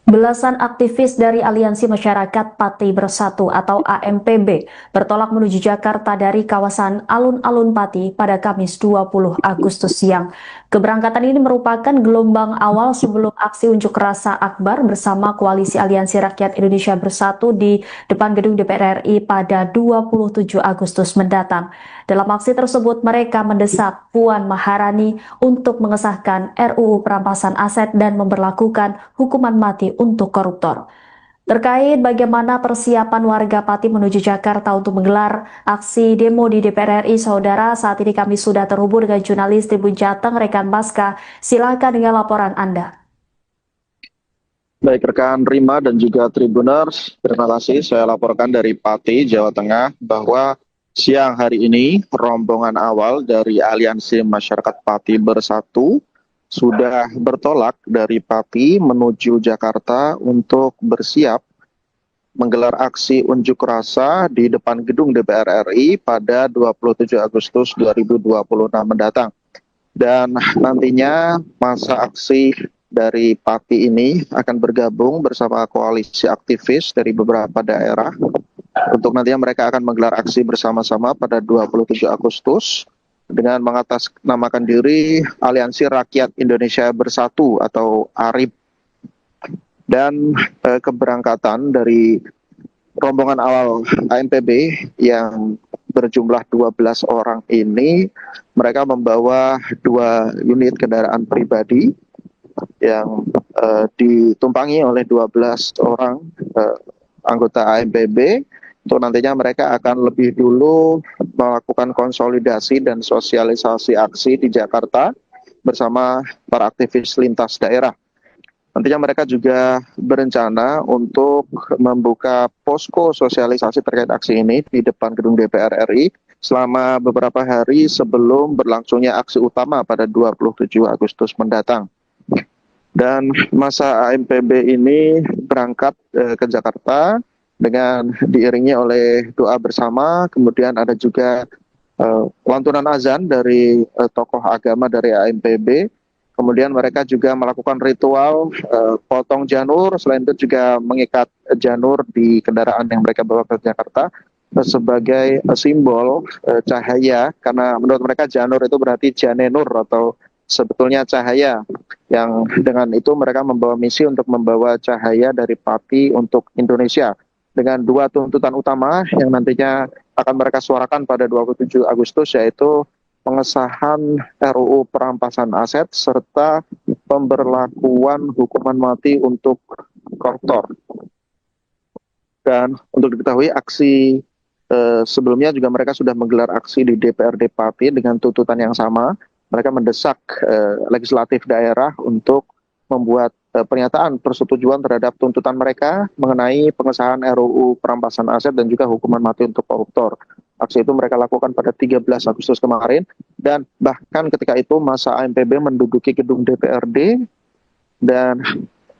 Belasan aktivis dari Aliansi Masyarakat Pati Bersatu atau AMPB bertolak menuju Jakarta dari kawasan Alun-Alun Pati pada Kamis 20 Agustus siang. Keberangkatan ini merupakan gelombang awal sebelum aksi unjuk rasa akbar bersama Koalisi Aliansi Rakyat Indonesia Bersatu di depan gedung DPR RI pada 27 Agustus mendatang. Dalam aksi tersebut, mereka mendesak Puan Maharani untuk mengesahkan RUU perampasan aset dan memberlakukan hukuman mati untuk koruptor. Terkait bagaimana persiapan warga Pati menuju Jakarta untuk menggelar aksi demo di DPR RI, saudara, saat ini kami sudah terhubung dengan jurnalis Tribun Jateng, rekan Baska. Silakan dengan laporan Anda. Baik rekan Rima dan juga Tribuners, terima kasih. Saya laporkan dari Pati, Jawa Tengah, bahwa siang hari ini rombongan awal dari Aliansi Masyarakat Pati Bersatu sudah bertolak dari Pati menuju Jakarta untuk bersiap menggelar aksi unjuk rasa di depan gedung DPR RI pada 27 Agustus 2026 mendatang. Dan nantinya masa aksi dari Pati ini akan bergabung bersama koalisi aktivis dari beberapa daerah untuk nantinya mereka akan menggelar aksi bersama-sama pada 27 Agustus dengan mengatasnamakan diri Aliansi Rakyat Indonesia Bersatu atau ARIB. Dan keberangkatan dari rombongan awal AMPB yang berjumlah 12 orang ini, mereka membawa 2 unit kendaraan pribadi yang ditumpangi oleh 12 orang anggota AMPB. Untuk nantinya mereka akan lebih dulu melakukan konsolidasi dan sosialisasi aksi di Jakarta bersama para aktivis lintas daerah. Nantinya mereka juga berencana untuk membuka posko sosialisasi terkait aksi ini di depan gedung DPR RI selama beberapa hari sebelum berlangsungnya aksi utama pada 27 Agustus mendatang. Dan masa AMPB ini berangkat ke Jakarta dengan diiringi oleh doa bersama, kemudian ada juga lantunan azan dari tokoh agama dari AMPB. Kemudian mereka juga melakukan ritual potong janur, selain itu juga mengikat janur di kendaraan yang mereka bawa ke Jakarta sebagai simbol cahaya, karena menurut mereka janur itu berarti janenur atau sebetulnya cahaya, yang dengan itu mereka membawa misi untuk membawa cahaya dari Pati untuk Indonesia dengan dua tuntutan utama yang nantinya akan mereka suarakan pada 27 Agustus, yaitu pengesahan RUU perampasan aset serta pemberlakuan hukuman mati untuk koruptor. Dan untuk diketahui aksi sebelumnya juga mereka sudah menggelar aksi di DPRD Pati dengan tuntutan yang sama. Mereka mendesak legislatif daerah untuk membuat pernyataan persetujuan terhadap tuntutan mereka mengenai pengesahan RUU perampasan aset dan juga hukuman mati untuk koruptor. Aksi itu mereka lakukan pada 13 Agustus kemarin, dan bahkan ketika itu masa AMPB menduduki gedung DPRD dan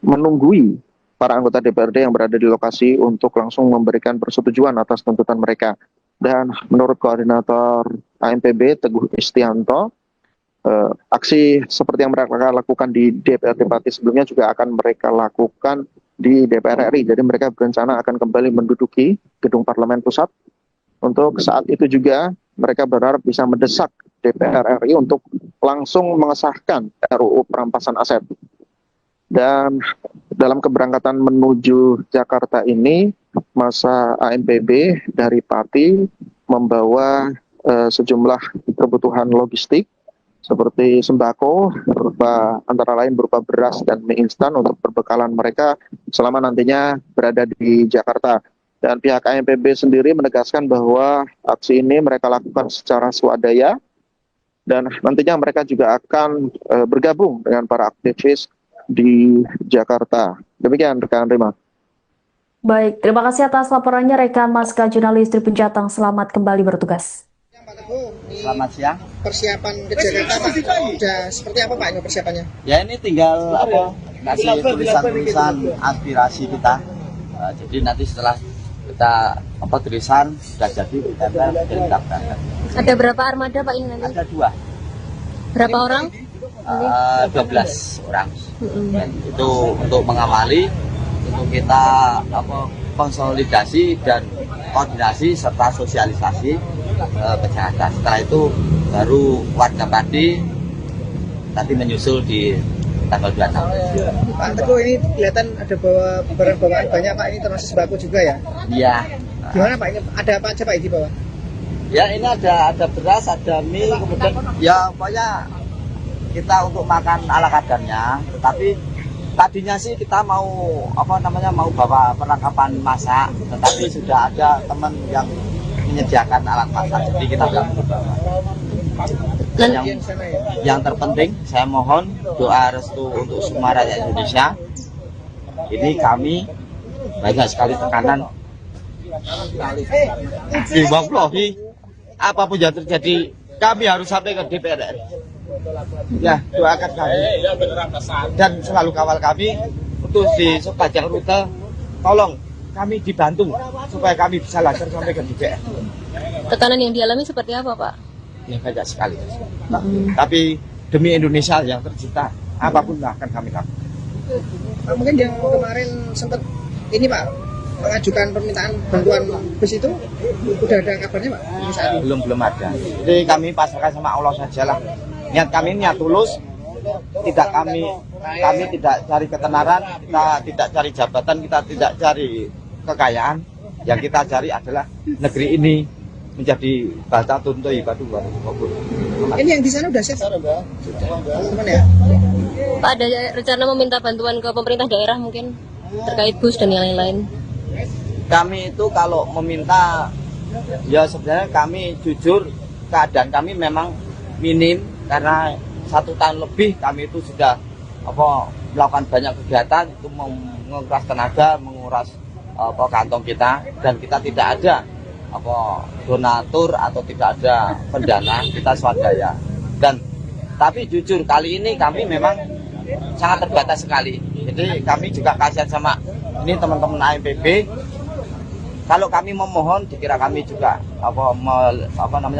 menunggui para anggota DPRD yang berada di lokasi untuk langsung memberikan persetujuan atas tuntutan mereka. Dan menurut koordinator AMPB Teguh Istianto, aksi seperti yang mereka lakukan di DPRD Pati sebelumnya juga akan mereka lakukan di DPR RI. Jadi mereka berencana akan kembali menduduki gedung Parlemen Pusat. Untuk saat itu juga mereka berharap bisa mendesak DPR RI untuk langsung mengesahkan RUU perampasan aset. Dan dalam keberangkatan menuju Jakarta ini, masa AMPB dari Pati membawa sejumlah kebutuhan logistik seperti sembako, antara lain berupa beras dan mie instan untuk perbekalan mereka selama nantinya berada di Jakarta. Dan pihak AMPB sendiri menegaskan bahwa aksi ini mereka lakukan secara swadaya, dan nantinya mereka juga akan bergabung dengan para aktivis di Jakarta. Demikian rekan Rima. Baik, terima kasih atas laporannya rekan Maska jurnalis Tribun Jateng. Selamat kembali bertugas. Pak Teguh, Selamat siang. persiapan ke Jakarta Pak, udah seperti apa Pak ini persiapannya? Ya ini tinggal kasih tulisan-tulisan aspirasi kita. Jadi nanti setelah kita tulisan sudah jadi kita daftar. Ada berapa armada Pak ini nanti? Ada 2. Berapa orang? 12 orang. Dan itu untuk mengawali, untuk kita konsolidasi dan koordinasi serta sosialisasi ke Jakarta. Setelah itu baru warga Pati nanti menyusul di tanggal 26. Pak Teguh, ini kelihatan ada bawa barang bawaan banyak Pak, ini termasuk sembako juga ya? Iya. Gimana Pak, ini ada apa aja Pak di bawah? Ya ini ada beras, ada mie, kemudian ya pokoknya kita untuk makan ala kadarnya. Tetapi tadinya sih kita mau mau bawa perlengkapan masak, tetapi sudah ada teman yang menyediakan alat masak, jadi kita nggak perlu bawa. Dan yang terpenting saya mohon doa restu untuk semua rakyat Indonesia. Ini kami banyak sekali tekanan. Wallahi, apapun yang terjadi kami harus sampai ke DPR RI. Ya, doakan kami dan selalu kawal kami untuk di sepanjang rute. Tolong kami dibantu supaya kami bisa lancar sampai ke DPR. Tekanan yang dialami seperti apa Pak? Ya banyak sekali. Tapi demi Indonesia yang tercinta, apapun akan kami lakukan. Pak, mungkin yang kemarin sempat ini Pak mengajukan permintaan bantuan bus itu udah ada kabarnya Pak? Belum ada. Jadi kami pasrahkan sama Allah sajalah. Niat kami niat tulus. Kami tidak cari ketenaran, kita tidak cari jabatan, kita tidak cari kekayaan. Yang kita cari adalah negeri ini menjadi bata tuntu ibadu warahmatullahi wabarakatuh. Ini yang di sana udah siap teman-teman ya? Pak, ada rencana meminta bantuan ke pemerintah daerah mungkin terkait bus dan yang lain-lain? Kami itu kalau meminta Ya sebenarnya kami jujur keadaan kami memang minim karena 1 tahun lebih kami itu sudah melakukan banyak kegiatan itu menguras tenaga, menguras kantong kita, dan kita tidak ada donatur atau tidak ada pendana, kita swadaya. Dan tapi jujur kali ini kami memang sangat terbatas sekali. Jadi kami juga kasihan sama ini teman-teman AMPB. Kalau kami memohon, dikira kami juga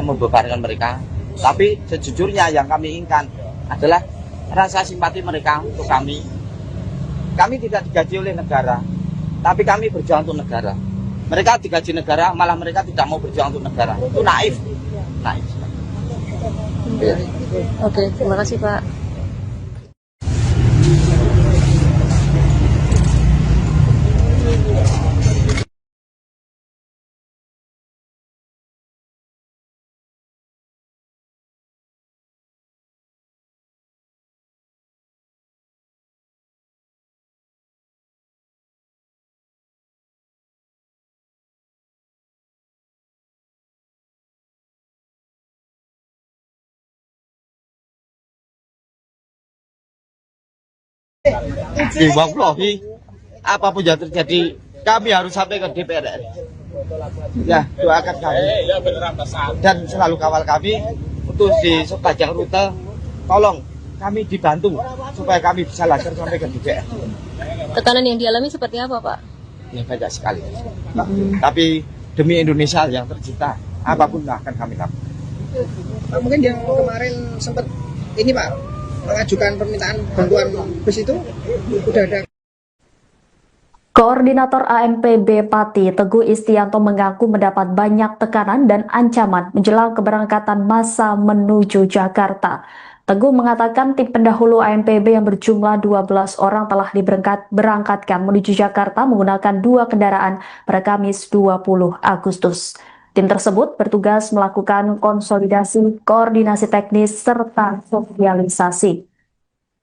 membebankan mereka. Tapi sejujurnya yang kami inginkan adalah rasa simpati mereka untuk kami. Kami tidak digaji oleh negara, tapi kami berjuang untuk negara. Mereka digaji negara, malah mereka tidak mau berjuang untuk negara. Itu naif. Naif. Oke, terima kasih Pak. Wallahi, apapun yang terjadi, kami harus sampai ke DPR RI. Ya, doakan kami dan selalu kawal kami untuk di sepanjang rute. Tolong kami dibantu supaya kami bisa lancar sampai ke DPR. Tekanan yang dialami seperti apa Pak? Ya banyak sekali. Tapi demi Indonesia yang tercinta, apapun akan kami lakukan. Pak, mungkin yang kemarin sempat ini Pak mengajukan permintaan bantuan bus itu udah ada. Koordinator AMPB Pati, Teguh Istianto mengaku mendapat banyak tekanan dan ancaman menjelang keberangkatan massa menuju Jakarta. Teguh mengatakan tim pendahulu AMPB yang berjumlah 12 orang telah diberangkatkan menuju Jakarta menggunakan 2 kendaraan pada Kamis 20 Agustus. Tim tersebut bertugas melakukan konsolidasi, koordinasi teknis, serta sosialisasi.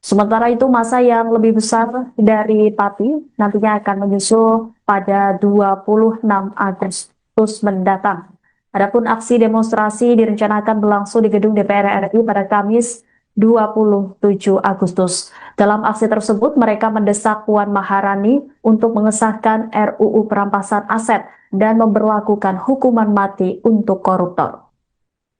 Sementara itu, massa yang lebih besar dari Pati nantinya akan menyusul pada 26 Agustus mendatang. Adapun aksi demonstrasi direncanakan berlangsung di gedung DPR RI pada Kamis 27 Agustus. Dalam aksi tersebut, mereka mendesak Puan Maharani untuk mengesahkan RUU perampasan aset dan memberlakukan hukuman mati untuk koruptor.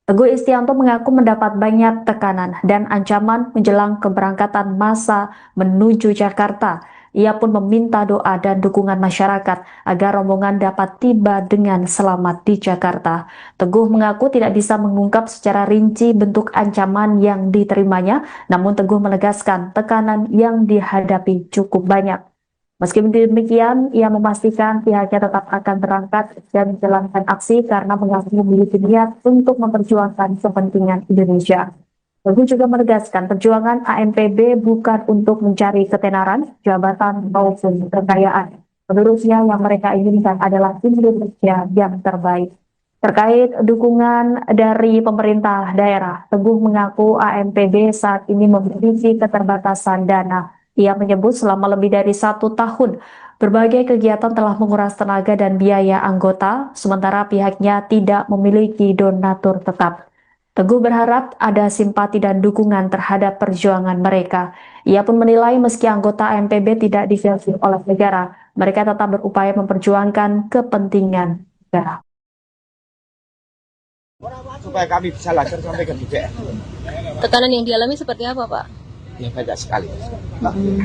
Teguh Istianto mengaku mendapat banyak tekanan dan ancaman menjelang keberangkatan massa menuju Jakarta. Ia pun meminta doa dan dukungan masyarakat agar rombongan dapat tiba dengan selamat di Jakarta. Teguh mengaku tidak bisa mengungkap secara rinci bentuk ancaman yang diterimanya, namun Teguh menegaskan tekanan yang dihadapi cukup banyak. Meski demikian, ia memastikan pihaknya tetap akan berangkat dan menjalankan aksi karena mengaku memiliki niat untuk memperjuangkan kepentingan Indonesia. Teguh juga menegaskan perjuangan AMPB bukan untuk mencari ketenaran, jabatan, maupun kekayaan. Menurutnya yang mereka inginkan adalah Indonesia yang terbaik. Terkait dukungan dari pemerintah daerah, Teguh mengaku AMPB saat ini memiliki keterbatasan dana. Ia menyebut selama lebih dari 1 tahun, berbagai kegiatan telah menguras tenaga dan biaya anggota, sementara pihaknya tidak memiliki donatur tetap. Teguh berharap ada simpati dan dukungan terhadap perjuangan mereka. Ia pun menilai meski anggota AMPB tidak difilter oleh negara, mereka tetap berupaya memperjuangkan kepentingan negara. Supaya kami bisa lancar sampai ke DPR. Tekanan yang dialami seperti apa Pak? Ya banyak sekali.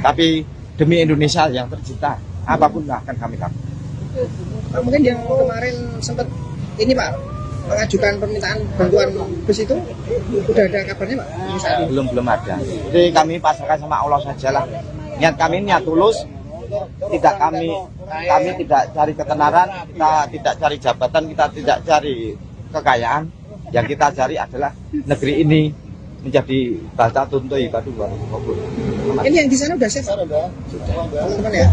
Tapi demi Indonesia yang tercinta, apapun akan kami lakukan. Pak, mungkin yang kemarin sempat ini Pak mengajukan permintaan bantuan bus itu udah ada kabarnya Pak? Belum ada. Jadi kami pasrahkan sama Allah saja lah. Niat kami niat tulus. Kami tidak cari ketenaran, kita tidak cari jabatan, kita tidak cari kekayaan. Yang kita cari adalah negeri ini menjadi bata tuntu ibadu baru. Ini yang di sana udah safe teman-teman ya?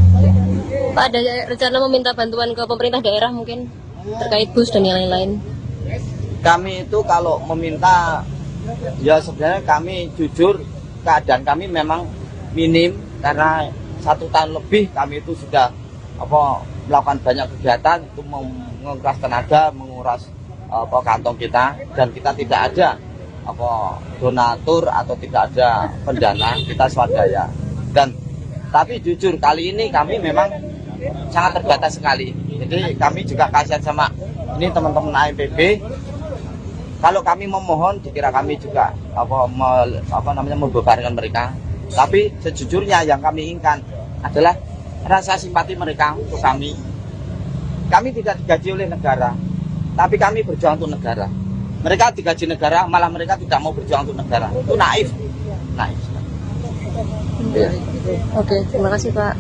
Pak, ada rencana meminta bantuan ke pemerintah daerah mungkin terkait bus dan yang lain-lain? Kami itu kalau meminta, ya sebenarnya kami jujur keadaan kami memang minim karena 1 tahun lebih kami itu sudah melakukan banyak kegiatan itu menguras tenaga, menguras menguras kantong kita, dan kita tidak ada donatur atau tidak ada pendana, kita swadaya. Dan tapi jujur kali ini kami memang sangat terbatas sekali. Jadi kami juga kasihan sama ini teman-teman AMPB. Kalau kami memohon dikira kami juga membebankan mereka. Tapi sejujurnya yang kami inginkan adalah rasa simpati mereka untuk kami. Kami tidak digaji oleh negara, tapi kami berjuang untuk negara. Mereka digaji negara, malah mereka tidak mau berjuang untuk negara. Itu naif. Naif. Ya. Oke, terima kasih Pak.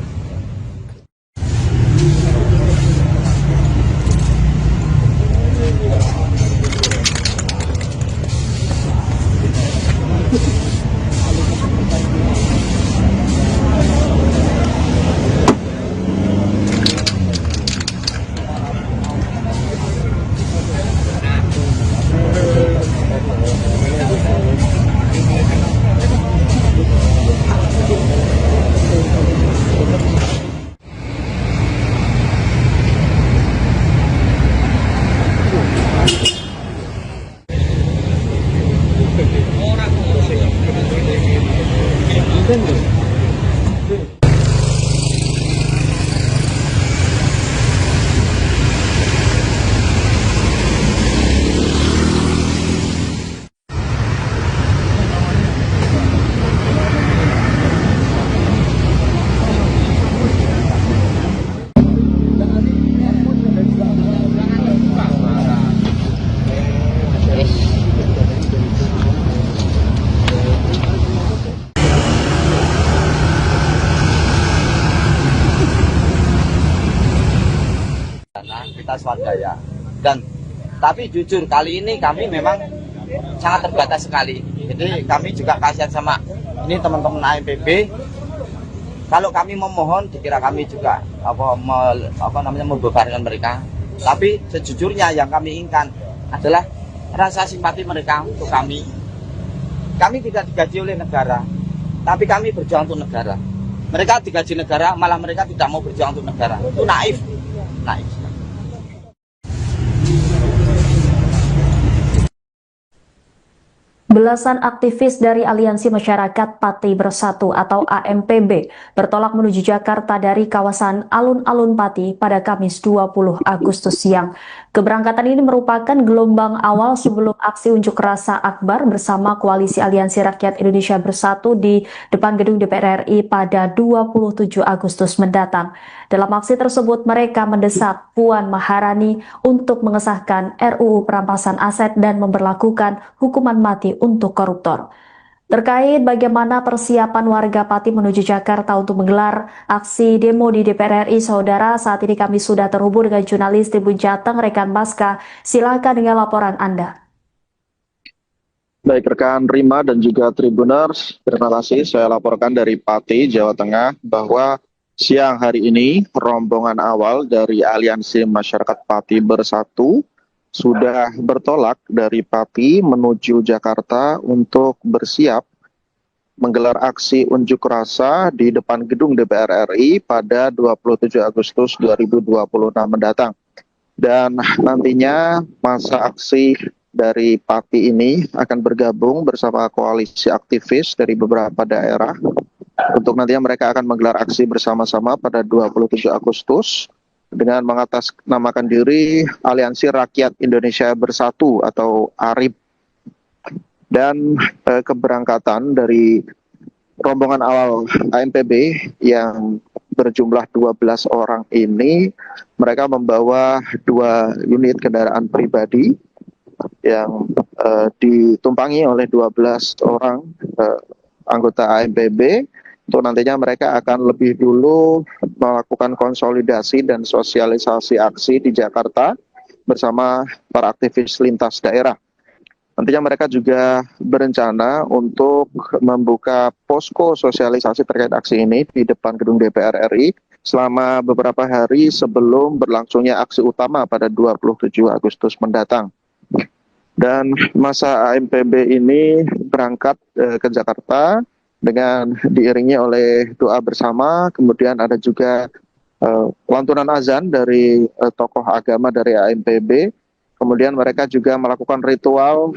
Kita swadaya. Dan tapi jujur kali ini kami memang sangat terbatas sekali. Jadi kami juga kasihan sama ini teman-teman AMPB. Kalau kami memohon dikira kami juga membebankan mereka. Tapi sejujurnya yang kami inginkan adalah rasa simpati mereka untuk kami. Kami tidak digaji oleh negara, tapi kami berjuang untuk negara. Mereka digaji negara, malah mereka tidak mau berjuang untuk negara. Itu naif. Naif. Belasan aktivis dari Aliansi Masyarakat Pati Bersatu atau AMPB bertolak menuju Jakarta dari kawasan Alun-Alun Pati pada Kamis 20 Agustus siang. Keberangkatan ini merupakan gelombang awal sebelum aksi unjuk rasa akbar bersama Koalisi Aliansi Rakyat Indonesia Bersatu di depan gedung DPR RI pada 27 Agustus mendatang. Dalam aksi tersebut, mereka mendesak Puan Maharani untuk mengesahkan RUU perampasan aset dan memberlakukan hukuman mati untuk koruptor. Terkait bagaimana persiapan warga Pati menuju Jakarta untuk menggelar aksi demo di DPR RI, saudara, saat ini kami sudah terhubung dengan jurnalis Tribun Jateng, rekan Baska. Silakan dengan laporan Anda. Baik rekan Rima dan juga Tribuners, terima kasih. Saya laporkan dari Pati, Jawa Tengah, bahwa siang hari ini rombongan awal dari Aliansi Masyarakat Pati Bersatu sudah bertolak dari Pati menuju Jakarta untuk bersiap menggelar aksi unjuk rasa di depan gedung DPR RI pada 27 Agustus 2026 mendatang. Dan nantinya masa aksi dari Pati ini akan bergabung bersama koalisi aktivis dari beberapa daerah untuk nantinya mereka akan menggelar aksi bersama-sama pada 27 Agustus dengan mengatasnamakan diri Aliansi Rakyat Indonesia Bersatu atau ARIB. Dan keberangkatan dari rombongan awal AMPB yang berjumlah 12 orang ini, mereka membawa 2 unit kendaraan pribadi yang ditumpangi oleh 12 orang anggota AMPB. Untuk nantinya mereka akan lebih dulu melakukan konsolidasi dan sosialisasi aksi di Jakarta bersama para aktivis lintas daerah. Nantinya mereka juga berencana untuk membuka posko sosialisasi terkait aksi ini di depan gedung DPR RI selama beberapa hari sebelum berlangsungnya aksi utama pada 27 Agustus mendatang. Dan masa AMPB ini berangkat ke Jakarta dengan diiringi oleh doa bersama, kemudian ada juga lantunan azan dari tokoh agama dari AMPB, Kemudian mereka juga melakukan ritual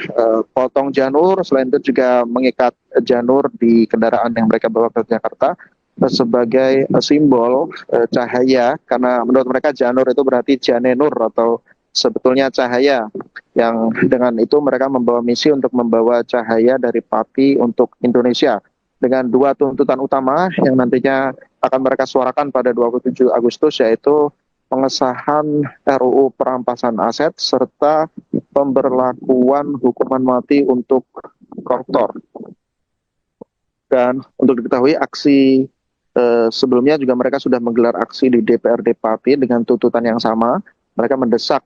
potong janur, selain itu juga mengikat janur di kendaraan yang mereka bawa ke Jakarta sebagai simbol cahaya, karena menurut mereka janur itu berarti janenur atau sebetulnya cahaya, yang dengan itu mereka membawa misi untuk membawa cahaya dari Pati untuk Indonesia dengan dua tuntutan utama yang nantinya akan mereka suarakan pada 27 Agustus, yaitu pengesahan RUU perampasan aset serta pemberlakuan hukuman mati untuk koruptor. Dan untuk diketahui, aksi sebelumnya juga mereka sudah menggelar aksi di DPRD Pati dengan tuntutan yang sama. Mereka mendesak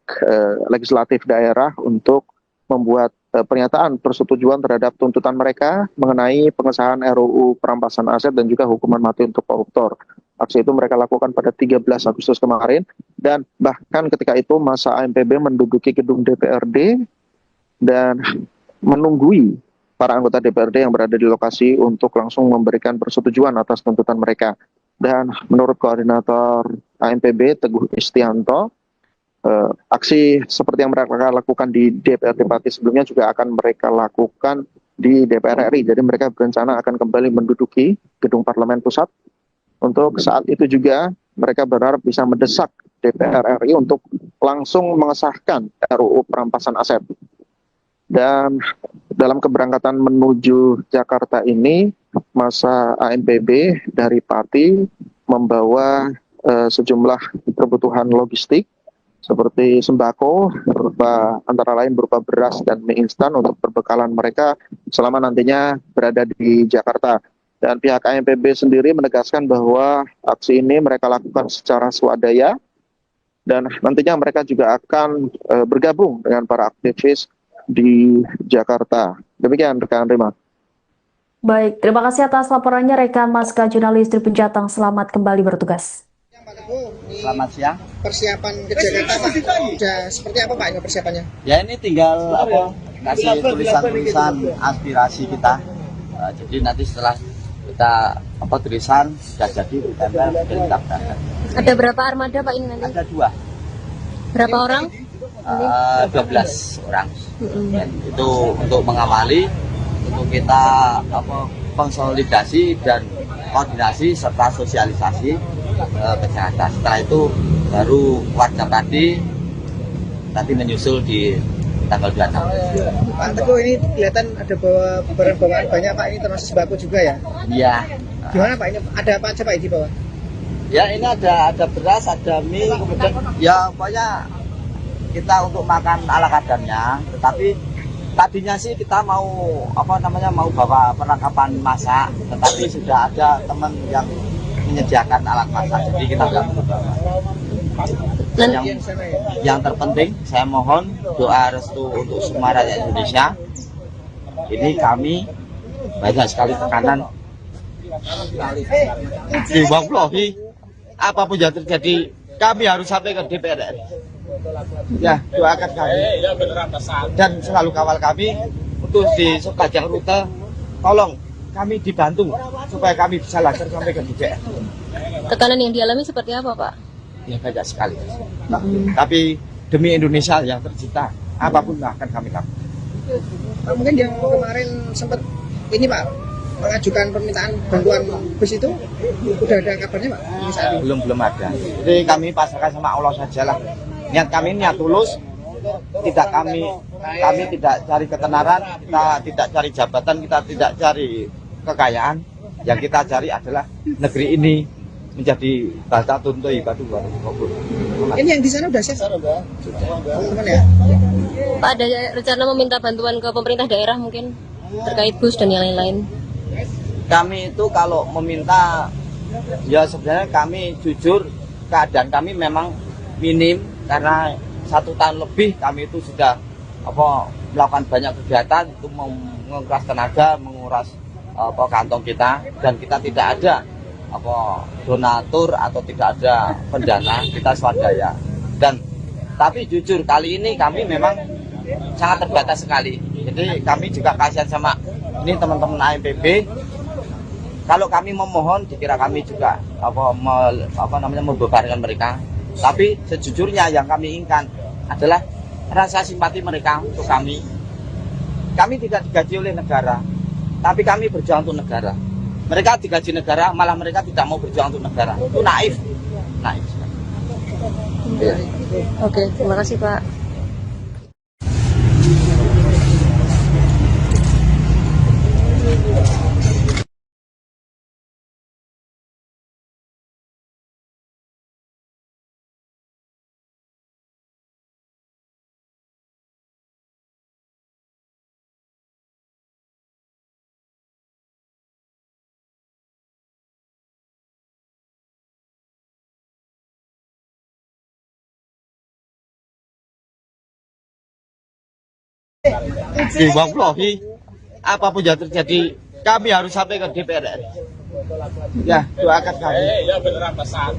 legislatif daerah untuk membuat pernyataan persetujuan terhadap tuntutan mereka mengenai pengesahan RUU perampasan aset dan juga hukuman mati untuk koruptor. Aksi itu mereka lakukan pada 13 Agustus kemarin, dan bahkan ketika itu masa AMPB menduduki gedung DPRD dan menunggui para anggota DPRD yang berada di lokasi untuk langsung memberikan persetujuan atas tuntutan mereka. Dan menurut koordinator AMPB Teguh Istianto, aksi seperti yang mereka lakukan di DPRD Pati sebelumnya juga akan mereka lakukan di DPR RI. Jadi mereka berencana akan kembali menduduki gedung Parlemen Pusat. Untuk saat itu juga mereka berharap bisa mendesak DPR RI untuk langsung mengesahkan RUU perampasan aset. Dan dalam keberangkatan menuju Jakarta ini, masa AMPB dari Pati membawa sejumlah kebutuhan logistik seperti sembako, antara lain berupa beras dan mie instan untuk perbekalan mereka selama nantinya berada di Jakarta. Dan pihak AMPB sendiri menegaskan bahwa aksi ini mereka lakukan secara swadaya, dan nantinya mereka juga akan bergabung dengan para aktivis di Jakarta. Demikian rekan Rima. Baik, terima kasih atas laporannya rekan Maska jurnalis Tribun Jateng. Selamat kembali bertugas. Selamat siang. Persiapan ke Jakarta Pak, sudah seperti apa Pak ini persiapannya? Ya ini tinggal kasih tulisan-tulisan aspirasi kita. Jadi nanti setelah kita tulisan sudah jadi ditempel dan kita berangkat. Ada berapa armada Pak ini nanti? Ada 2. Berapa orang? 12 orang. Dan itu untuk mengawali, untuk kita konsolidasi dan koordinasi serta sosialisasi ke Jakarta. Setelah itu baru warga Pati nanti menyusul di tanggal 26. Pak Teguh, ini kelihatan ada bawa barang bawaan banyak Pak, ini termasuk sembako juga ya? Iya. Gimana Pak, ini ada apa aja Pak di bawah? Ya ini ada beras, ada mie, kemudian ya pokoknya kita untuk makan ala kadarnya. Tetapi tadinya sih kita mau mau bawa perlengkapan masak, tetapi sudah ada teman yang menyediakan alat masak, jadi kita nggak perlu bawa. Yang terpenting saya mohon doa restu untuk semua rakyat Indonesia. Ini kami banyak sekali tekanan diwawahi, apapun yang terjadi kami harus sampai ke DPR. Ya, doakan kami dan selalu kawal kami untuk di sepanjang rute. Tolong kami dibantu supaya kami bisa lancar sampai ke DPR. Tekanan yang dialami seperti apa Pak? Ya banyak sekali. Tapi demi Indonesia yang tercinta, apapun akan kami lakukan. Pak, mungkin yang kemarin sempat ini Pak mengajukan permintaan bantuan bus itu, udah ada kabarnya Pak? Belum ada. Jadi kami pasrahkan sama Allah saja lah. Niat kami niat tulus, kami tidak cari ketenaran, kita tidak cari jabatan, kita tidak cari kekayaan. Yang kita cari adalah negeri ini menjadi bata tuntui batu baru. Ini yang di sana udah siap teman-teman ya? Pak, ada rencana meminta bantuan ke pemerintah daerah mungkin terkait bus dan yang lain-lain? Kami itu kalau meminta, ya sebenarnya kami jujur keadaan kami memang minim, karena 1 tahun lebih kami itu sudah melakukan banyak kegiatan itu menguras tenaga, menguras kantong kita, dan kita tidak ada donatur atau tidak ada pendana, kita swadaya. Dan tapi jujur kali ini kami memang sangat terbatas sekali. Jadi kami juga kasihan sama ini teman-teman AMPB. Kalau kami memohon dikira kami juga membebankan mereka. Tapi sejujurnya yang kami inginkan adalah rasa simpati mereka untuk kami. Kami tidak digaji oleh negara, tapi kami berjuang untuk negara. Mereka digaji negara, malah mereka tidak mau berjuang untuk negara. Itu naif. Naif. Oke, terima kasih Pak. Wallahi, apapun yang terjadi, kami harus sampai ke DPR RI. Ya, doakan kami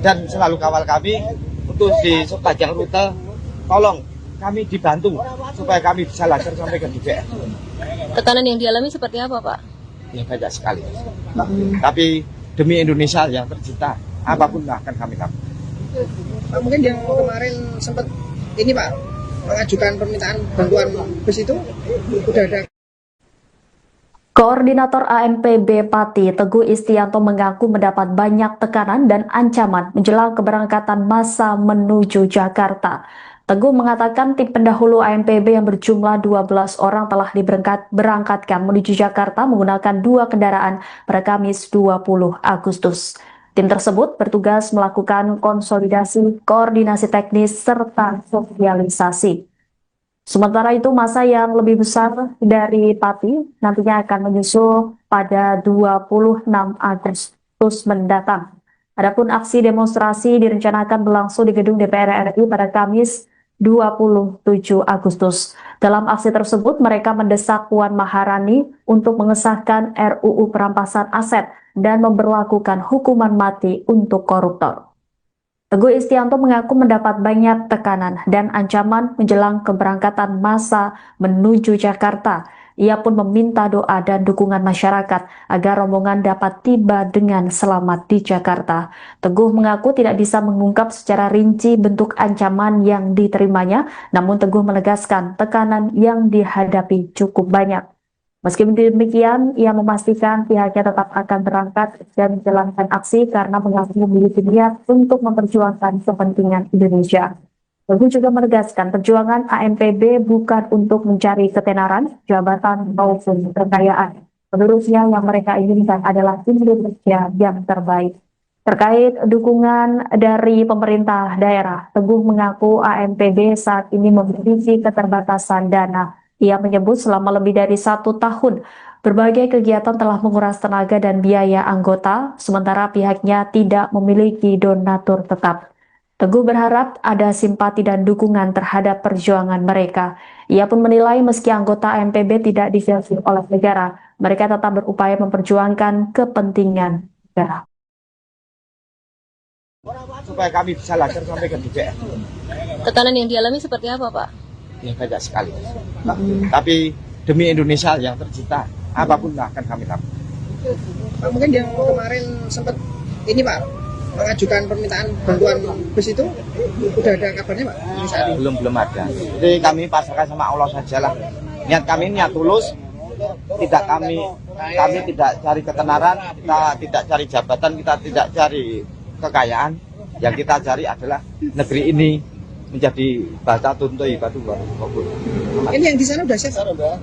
dan selalu kawal kami untuk di sepanjang rute. Tolong kami dibantu supaya kami bisa lancar sampai ke DPR. Tekanan yang dialami seperti apa Pak? Ya banyak sekali. Tapi demi Indonesia yang tercinta, apapun akan kami lakukan. Pak, mungkin yang kemarin sempat ini Pak mengajukan permintaan bantuan bus itu udah ada. Koordinator ANPB Pati Teguh Istianto mengaku mendapat banyak tekanan dan ancaman menjelang keberangkatan massa menuju Jakarta. Teguh mengatakan tim pendahulu ANPB yang berjumlah 12 orang telah diberangkatkan menuju Jakarta menggunakan 2 kendaraan pada Kamis 20 Agustus. Tim tersebut bertugas melakukan konsolidasi, koordinasi teknis, serta sosialisasi. Sementara itu, massa yang lebih besar dari Pati nantinya akan menyusul pada 26 Agustus mendatang. Adapun aksi demonstrasi direncanakan berlangsung di gedung DPR RI pada Kamis 27 Agustus. Dalam aksi tersebut, mereka mendesak Puan Maharani untuk mengesahkan RUU perampasan aset dan memberlakukan hukuman mati untuk koruptor. Teguh Istianto mengaku mendapat banyak tekanan dan ancaman menjelang keberangkatan massa menuju Jakarta. Ia pun meminta doa dan dukungan masyarakat agar rombongan dapat tiba dengan selamat di Jakarta. Teguh mengaku tidak bisa mengungkap secara rinci bentuk ancaman yang diterimanya, namun Teguh menegaskan tekanan yang dihadapi cukup banyak. Meski demikian, ia memastikan pihaknya tetap akan berangkat dan menjalankan aksi karena mengaku memiliki niat untuk memperjuangkan kepentingan Indonesia. Teguh juga menegaskan perjuangan ANPB bukan untuk mencari ketenaran, jabatan, maupun kekayaan. Menurutnya yang mereka inginkan adalah Indonesia yang terbaik. Terkait dukungan dari pemerintah daerah, Teguh mengaku ANPB saat ini memiliki keterbatasan dana. Ia menyebut selama lebih dari 1 tahun, berbagai kegiatan telah menguras tenaga dan biaya anggota, sementara pihaknya tidak memiliki donatur tetap. Teguh berharap ada simpati dan dukungan terhadap perjuangan mereka. Ia pun menilai meski anggota ANPB tidak digaji oleh negara, mereka tetap berupaya memperjuangkan kepentingan negara. Supaya kami bisa lancar sampai ke DPR. Tekanan yang dialami seperti apa Pak? Ya banyak sekali. Tapi demi Indonesia yang tercinta, apapun akan kami lakukan. Pak, mungkin yang kemarin sempat ini Pak mengajukan permintaan bantuan bus itu udah ada kabarnya Pak? Belum ada. Jadi kami pasrahkan sama Allah sajalah. Niat kami niat tulus. Kami tidak cari ketenaran, kita tidak cari jabatan, kita tidak cari kekayaan. Yang kita cari adalah negeri ini menjadi bata tuntui batu baru. Ini yang di sana udah siap? Sudah.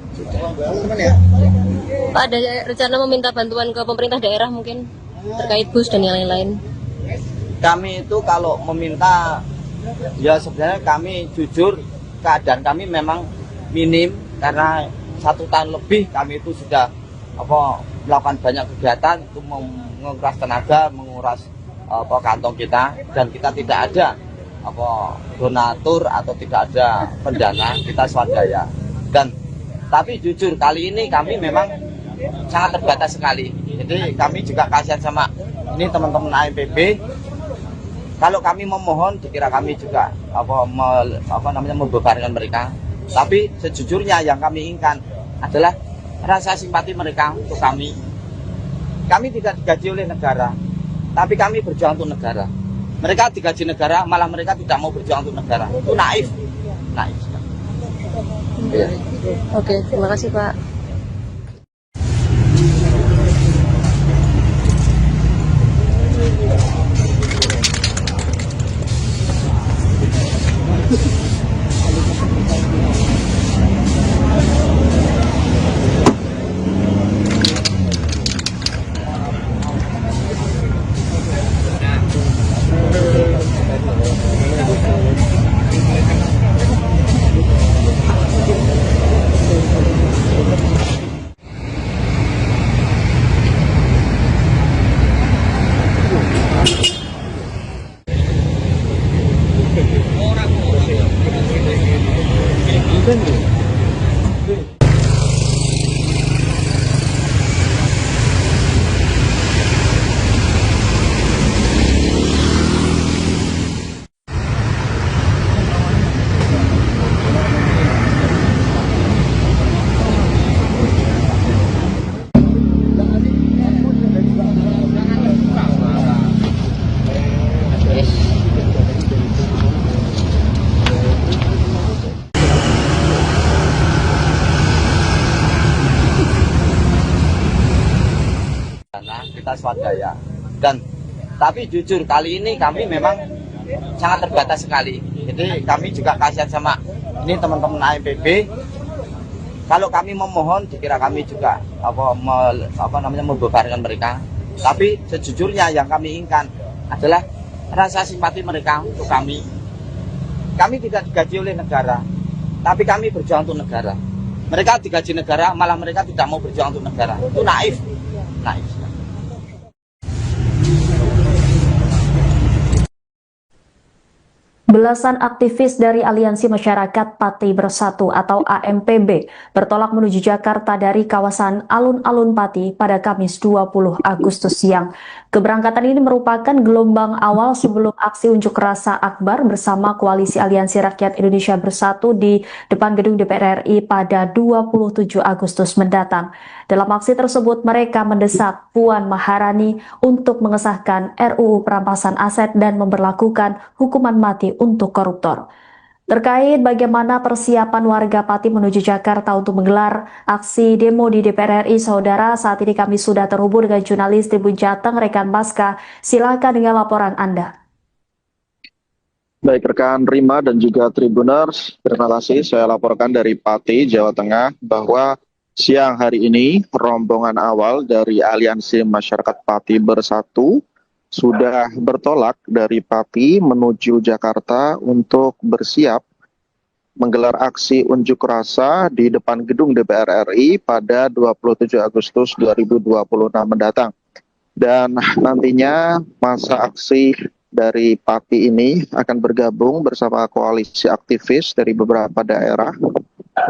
Teman ya? Pak, ada rencana meminta bantuan ke pemerintah daerah mungkin terkait bus dan yang lain-lain? Kami itu kalau meminta, ya sebenarnya kami jujur keadaan kami memang minim karena 1 tahun lebih kami itu sudah melakukan banyak kegiatan untuk menguras tenaga, menguras kantong kita, dan kita tidak ada donatur atau tidak ada pendana, kita swadaya. Tapi jujur kali ini kami memang sangat terbatas sekali. Jadi kami juga kasihan sama ini teman-teman ANPB. Kalau kami memohon, dikira kami juga membebankan mereka. Tapi sejujurnya yang kami inginkan adalah rasa simpati mereka untuk kami. Kami tidak digaji oleh negara, tapi kami berjuang untuk negara. Mereka digaji negara, malah mereka tidak mau berjuang untuk negara. Itu naif. Naif. Iya. Oke, terima kasih Pak. Karena kita swadaya. Dan tapi jujur kali ini kami memang sangat terbatas sekali. Jadi kami juga kasihan sama ini teman-teman AMPB. Kalau kami memohon dikira kami juga membebarkan mereka. Tapi sejujurnya yang kami inginkan adalah rasa simpati mereka untuk kami. Kami tidak digaji oleh negara, tapi kami berjuang untuk negara. Mereka digaji negara, malah mereka tidak mau berjuang untuk negara. Itu naif. Naif. Belasan aktivis dari Aliansi Masyarakat Pati Bersatu atau AMPB bertolak menuju Jakarta dari kawasan Alun-Alun Pati pada Kamis 20 Agustus siang. Keberangkatan ini merupakan gelombang awal sebelum aksi unjuk rasa akbar bersama Koalisi Aliansi Rakyat Indonesia Bersatu di depan gedung DPR RI pada 27 Agustus mendatang. Dalam aksi tersebut, mereka mendesak Puan Maharani untuk mengesahkan RUU perampasan aset dan memberlakukan hukuman mati untuk koruptor. Terkait bagaimana persiapan warga Pati menuju Jakarta untuk menggelar aksi demo di DPR RI, saudara, saat ini kami sudah terhubung dengan jurnalis Tribun Jateng, rekan Baska. Silakan dengan laporan Anda. Baik rekan Rima dan juga Tribuners, terima kasih. Saya laporkan dari Pati, Jawa Tengah, bahwa siang hari ini rombongan awal dari Aliansi Masyarakat Pati Bersatu sudah bertolak dari Pati menuju Jakarta untuk bersiap menggelar aksi unjuk rasa di depan gedung DPR RI pada 27 Agustus 2026 mendatang. Dan nantinya masa aksi dari Pati ini akan bergabung bersama koalisi aktivis dari beberapa daerah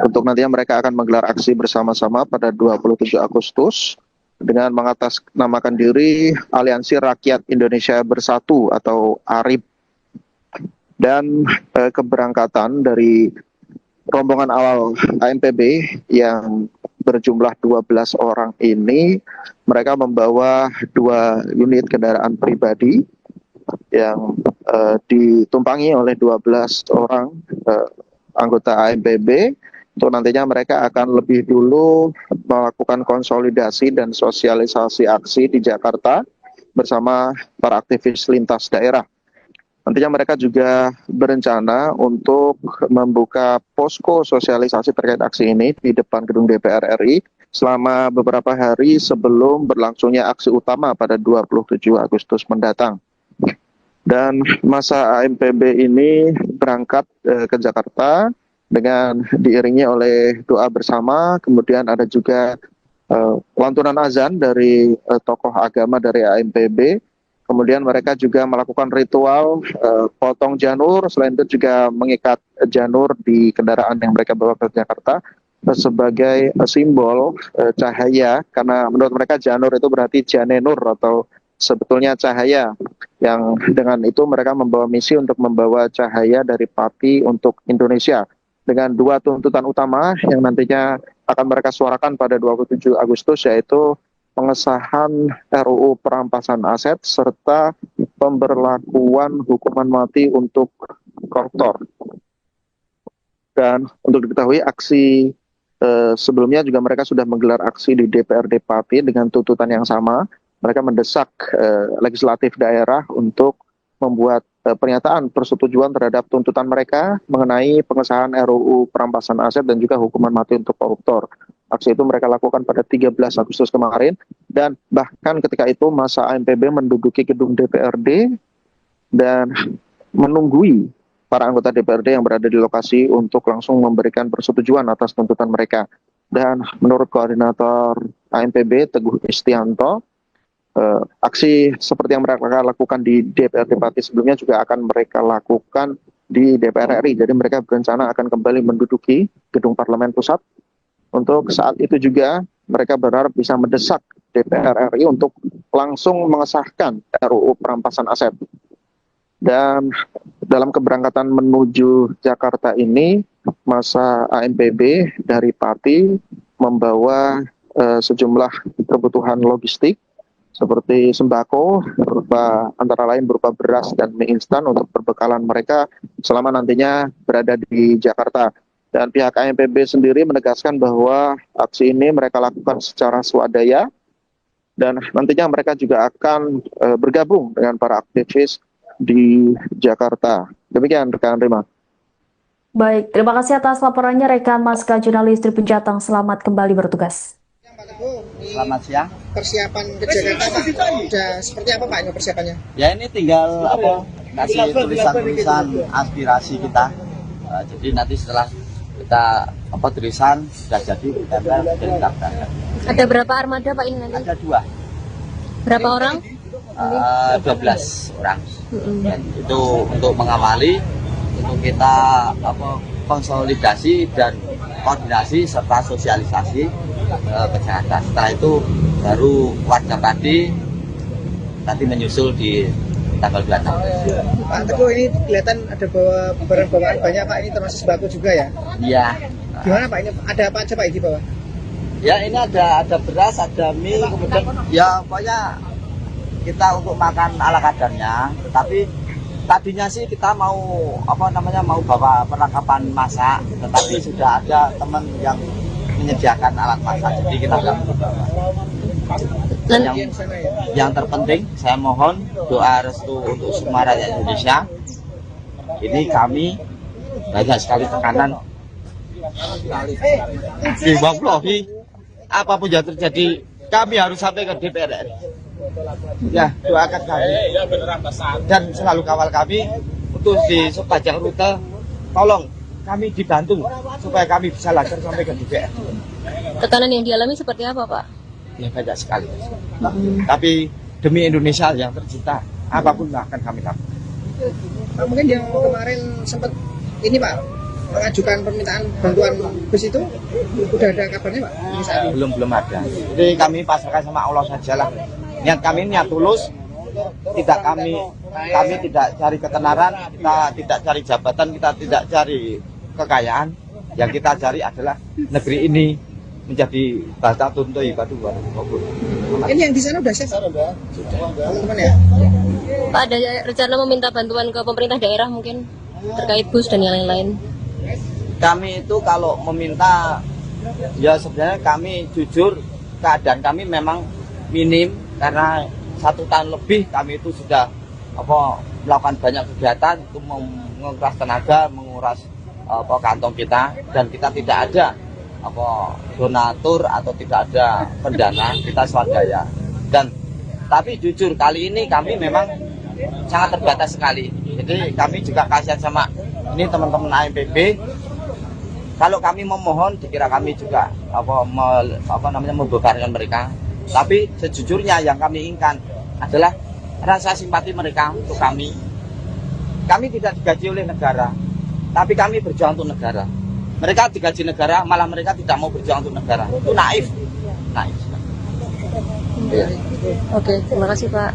untuk nantinya mereka akan menggelar aksi bersama-sama pada 27 Agustus dengan mengatasnamakan diri Aliansi Rakyat Indonesia Bersatu atau ARIB. Dan keberangkatan dari rombongan awal AMPB yang berjumlah 12 orang ini, mereka membawa 2 unit kendaraan pribadi yang ditumpangi oleh 12 orang anggota AMPB. Untuk nantinya mereka akan lebih dulu melakukan konsolidasi dan sosialisasi aksi di Jakarta bersama para aktivis lintas daerah. Nantinya mereka juga berencana untuk membuka posko sosialisasi terkait aksi ini di depan gedung DPR RI selama beberapa hari sebelum berlangsungnya aksi utama pada 27 Agustus mendatang. Dan masa AMPB ini berangkat ke Jakarta dengan diiringi oleh doa bersama, kemudian ada juga lantunan azan dari tokoh agama dari AMPB, kemudian mereka juga melakukan ritual potong janur, selain itu juga mengikat janur di kendaraan yang mereka bawa ke Jakarta sebagai simbol cahaya, karena menurut mereka janur itu berarti janenur atau sebetulnya cahaya, yang dengan itu mereka membawa misi untuk membawa cahaya dari Pati untuk Indonesia, dengan 2 tuntutan utama yang nantinya akan mereka suarakan pada 27 Agustus, yaitu pengesahan RUU perampasan aset serta pemberlakuan hukuman mati untuk koruptor. Dan untuk diketahui aksi sebelumnya juga mereka sudah menggelar aksi di DPRD Pati dengan tuntutan yang sama. Mereka mendesak legislatif daerah untuk membuat pernyataan persetujuan terhadap tuntutan mereka mengenai pengesahan RUU perampasan aset dan juga hukuman mati untuk koruptor. Aksi itu mereka lakukan pada 13 Agustus kemarin dan bahkan ketika itu masa AMPB menduduki gedung DPRD dan menunggui para anggota DPRD yang berada di lokasi untuk langsung memberikan persetujuan atas tuntutan mereka. Dan menurut koordinator AMPB Teguh Istianto, aksi seperti yang mereka lakukan di DPRD Pati sebelumnya juga akan mereka lakukan di DPR RI. Jadi mereka berencana akan kembali menduduki gedung Parlemen Pusat. Untuk saat itu juga mereka berharap bisa mendesak DPR RI untuk langsung mengesahkan RUU perampasan aset. Dan dalam keberangkatan menuju Jakarta ini, masa AMPB dari Pati membawa sejumlah kebutuhan logistik seperti sembako antara lain berupa beras dan mie instan untuk perbekalan mereka selama nantinya berada di Jakarta. Dan pihak AMPB sendiri menegaskan bahwa aksi ini mereka lakukan secara swadaya dan nantinya mereka juga akan bergabung dengan para aktivis di Jakarta. Demikian rekan Rima. Baik, terima kasih atas laporannya rekan Maska Jurnalis Tribun Jateng. Selamat kembali bertugas. Pak Teguh, ini Selamat siang. persiapan ke Jakarta Pak, udah seperti apa Pak ini persiapannya? Ya ini tinggal kasih tulisan-tulisan aspirasi kita. Jadi nanti setelah kita tulisan sudah jadi kita berangkat. Ada berapa armada Pak ini nanti? Ada 2. Berapa orang? 12 orang. Dan itu untuk mengawali, untuk kita konsolidasi dan koordinasi serta sosialisasi ke Jakarta. Setelah itu baru warga Pati nanti menyusul di tanggal 26. Pak Teguh, ini kelihatan ada bawa barang bawaan banyak Pak, ini termasuk sembako juga ya? Iya. Gimana Pak, ini ada apa aja Pak di bawah? Ya ini ada beras, ada mie, kemudian ya pokoknya kita untuk makan ala kadarnya. Tetapi tadinya sih kita mau mau bawa perlengkapan masak, tetapi sudah ada teman yang menyediakan alat masak, jadi kita nggak perlu bawa. Yang terpenting saya mohon doa restu untuk semua rakyat Indonesia. Ini kami banyak sekali tekanan di Wallahi, apapun yang terjadi kami harus sampai ke DPR RI. Ya, doakan kami dan selalu kawal kami untuk di sepanjang rute. Tolong kami dibantu supaya kami bisa lancar sampai ke DPR. Tekanan yang dialami seperti apa Pak? Ya banyak sekali. Tapi demi Indonesia yang tercinta, apapun akan kami lakukan. Pak, mungkin yang kemarin sempat ini Pak mengajukan permintaan bantuan bus itu udah ada kabarnya Pak? Ini saat ini. Belum ada. Jadi kami pasrahkan sama Allah sajalah. Niat kami niat tulus. Tidak kami tidak cari ketenaran, kita tidak cari jabatan, kita tidak cari kekayaan. Yang kita cari adalah negeri ini menjadi bata tuntu ibadu. Ini yang di sana udah siap Pak? Sudah. Teman-teman ya? Pak ada rencana meminta bantuan ke pemerintah daerah mungkin terkait bus dan yang lain-lain? Kami itu kalau meminta, ya sebenarnya kami jujur keadaan kami memang minim karena 1 tahun lebih kami itu sudah melakukan banyak kegiatan itu menguras tenaga, menguras kantong kita, dan kita tidak ada donatur atau tidak ada pendana, kita swadaya. Dan tapi jujur kali ini kami memang sangat terbatas sekali. Jadi kami juga kasihan sama ini teman-teman AMPB. Kalau kami memohon dikira kami juga membebankan mereka. Tapi sejujurnya yang kami inginkan adalah rasa simpati mereka untuk kami. Kami tidak digaji oleh negara, tapi kami berjuang untuk negara. Mereka digaji negara, malah mereka tidak mau berjuang untuk negara. Itu naif. Oke, terima kasih Pak.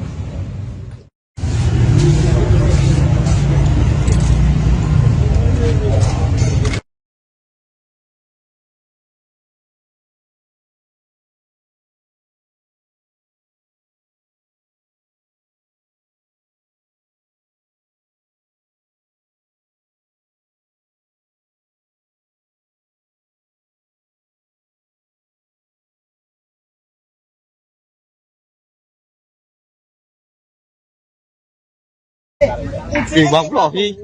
Wallahi,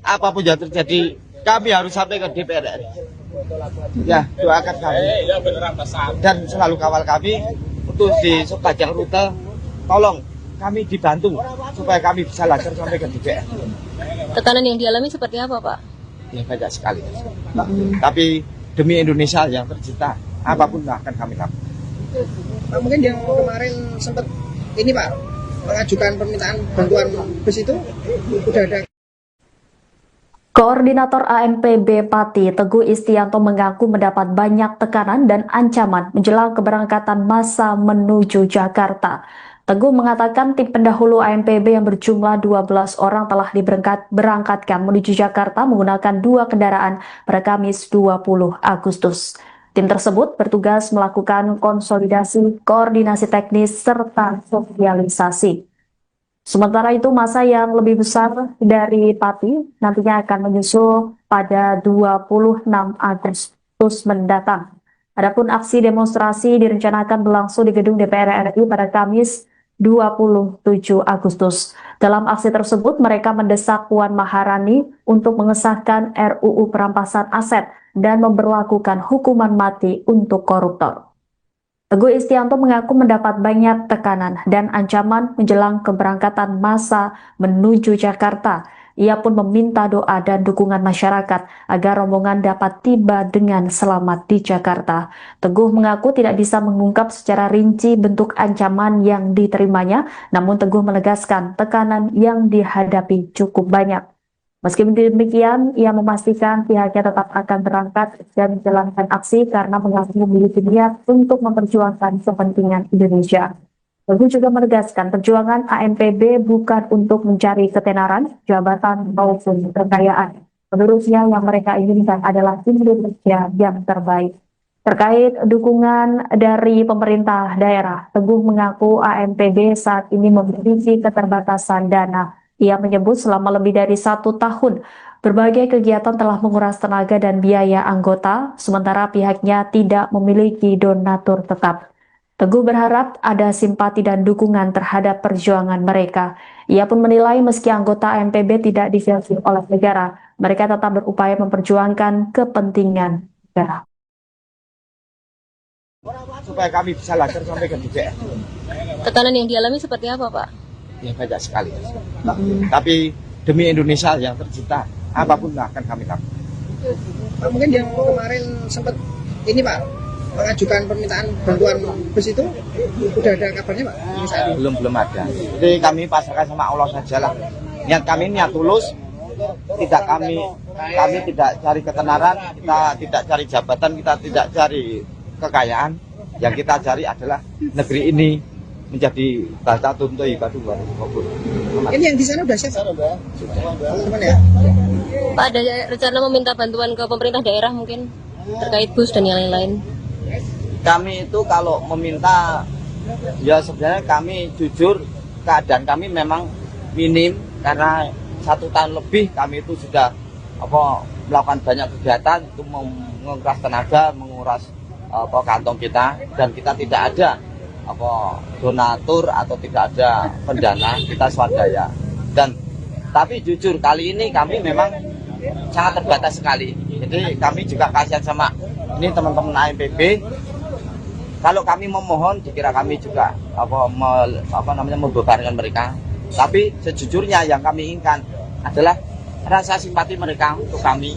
apapun yang terjadi, kami harus sampai ke DPR RI. Ya, doakan kami dan selalu kawal kami untuk di sepanjang rute. Tolong kami dibantu supaya kami bisa lancar sampai ke DPR. Tekanan yang dialami seperti apa, Pak? Ya banyak sekali. Tapi demi Indonesia yang tercinta, apapun akan kami lakukan. Pak, mungkin yang kemarin sempat ini Pak mengajukan permintaan bantuan bus itu udah ada. Koordinator ANPB Pati Teguh Istianto mengaku mendapat banyak tekanan dan ancaman menjelang keberangkatan massa menuju Jakarta. Teguh mengatakan tim pendahulu ANPB yang berjumlah 12 orang telah berangkatkan menuju Jakarta menggunakan 2 kendaraan pada Kamis 20 Agustus. Tim tersebut bertugas melakukan konsolidasi, koordinasi teknis, serta sosialisasi. Sementara itu, massa yang lebih besar dari Pati nantinya akan menyusul pada 26 Agustus mendatang. Adapun aksi demonstrasi direncanakan berlangsung di gedung DPR RI pada Kamis 27 Agustus. Dalam aksi tersebut, mereka mendesak Puan Maharani untuk mengesahkan RUU perampasan aset dan memberlakukan hukuman mati untuk koruptor. Teguh Istianto mengaku mendapat banyak tekanan dan ancaman menjelang keberangkatan massa menuju Jakarta. Ia pun meminta doa dan dukungan masyarakat agar rombongan dapat tiba dengan selamat di Jakarta. Teguh mengaku tidak bisa mengungkap secara rinci bentuk ancaman yang diterimanya, namun Teguh menegaskan tekanan yang dihadapi cukup banyak. Meski demikian, ia memastikan pihaknya tetap akan berangkat dan menjalankan aksi karena mengaku memiliki niat untuk memperjuangkan kepentingan Indonesia. Teguh juga menegaskan perjuangan ANPB bukan untuk mencari ketenaran, jabatan, maupun kekayaan. Menurutnya yang mereka inginkan adalah Indonesia yang terbaik. Terkait dukungan dari pemerintah daerah, Teguh mengaku ANPB saat ini memiliki keterbatasan dana. Ia menyebut selama lebih dari 1 tahun, berbagai kegiatan telah menguras tenaga dan biaya anggota, sementara pihaknya tidak memiliki donatur tetap. Teguh berharap ada simpati dan dukungan terhadap perjuangan mereka. Ia pun menilai meski anggota ANPB tidak divelsi oleh negara, mereka tetap berupaya memperjuangkan kepentingan negara. Supaya kami bisa lancar sampai ke DPR. Tekanan yang dialami seperti apa, Pak? Ya banyak sekali. Tapi demi Indonesia yang tercinta, apapun akan kami lakukan. Pak, mungkin yang kemarin sempat ini Pak mengajukan permintaan bantuan bus itu udah ada kabarnya Pak? Belum ada. Jadi kami pasrahkan sama Allah saja lah. Niat kami niat tulus. Kami tidak cari ketenaran, kita tidak cari jabatan, kita tidak cari kekayaan. Yang kita cari adalah negeri ini menjadi bata tuntu ibadah. Ini yang di sana udah siap teman-teman ya? Pak, ada rencana meminta bantuan ke pemerintah daerah mungkin terkait bus dan yang lain-lain? Kami itu kalau meminta, ya sebenarnya kami jujur keadaan kami memang minim karena 1 tahun lebih kami itu sudah melakukan banyak kegiatan itu menguras tenaga, menguras kantong kita, dan kita tidak ada donatur atau tidak ada pendana, kita swadaya. Tapi jujur kali ini kami memang sangat terbatas sekali. Jadi kami juga kasihan sama ini teman-teman ANPB. Kalau kami memohon, dikira kami juga membebankan mereka. Tapi sejujurnya yang kami inginkan adalah rasa simpati mereka untuk kami.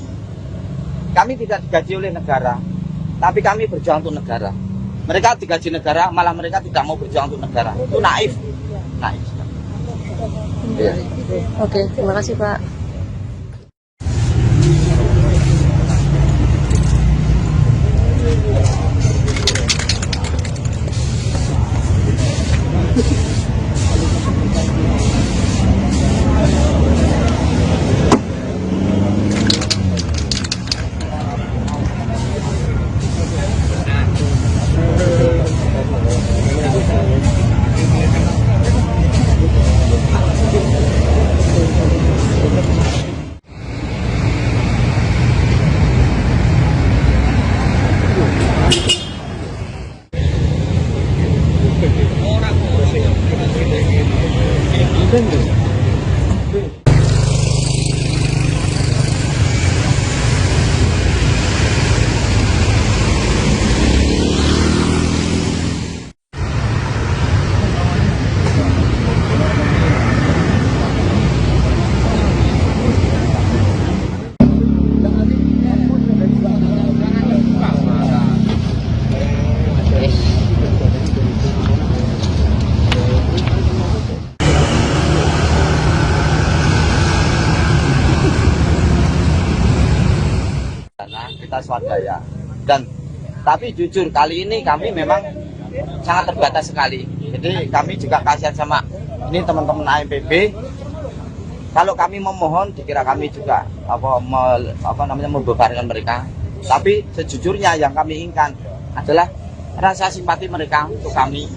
Kami tidak digaji oleh negara, tapi kami berjuang untuk negara. Mereka digaji negara, malah mereka tidak mau berjuang untuk negara. Itu naif. Ya. Oke, terima kasih Pak. Orang kita swadaya. Dan tapi jujur kali ini kami memang sangat terbatas sekali. Jadi kami juga kasihan sama ini teman-teman AMPB. Kalau kami memohon dikira kami juga membebankan mereka. Tapi sejujurnya yang kami inginkan adalah rasa simpati mereka untuk kami.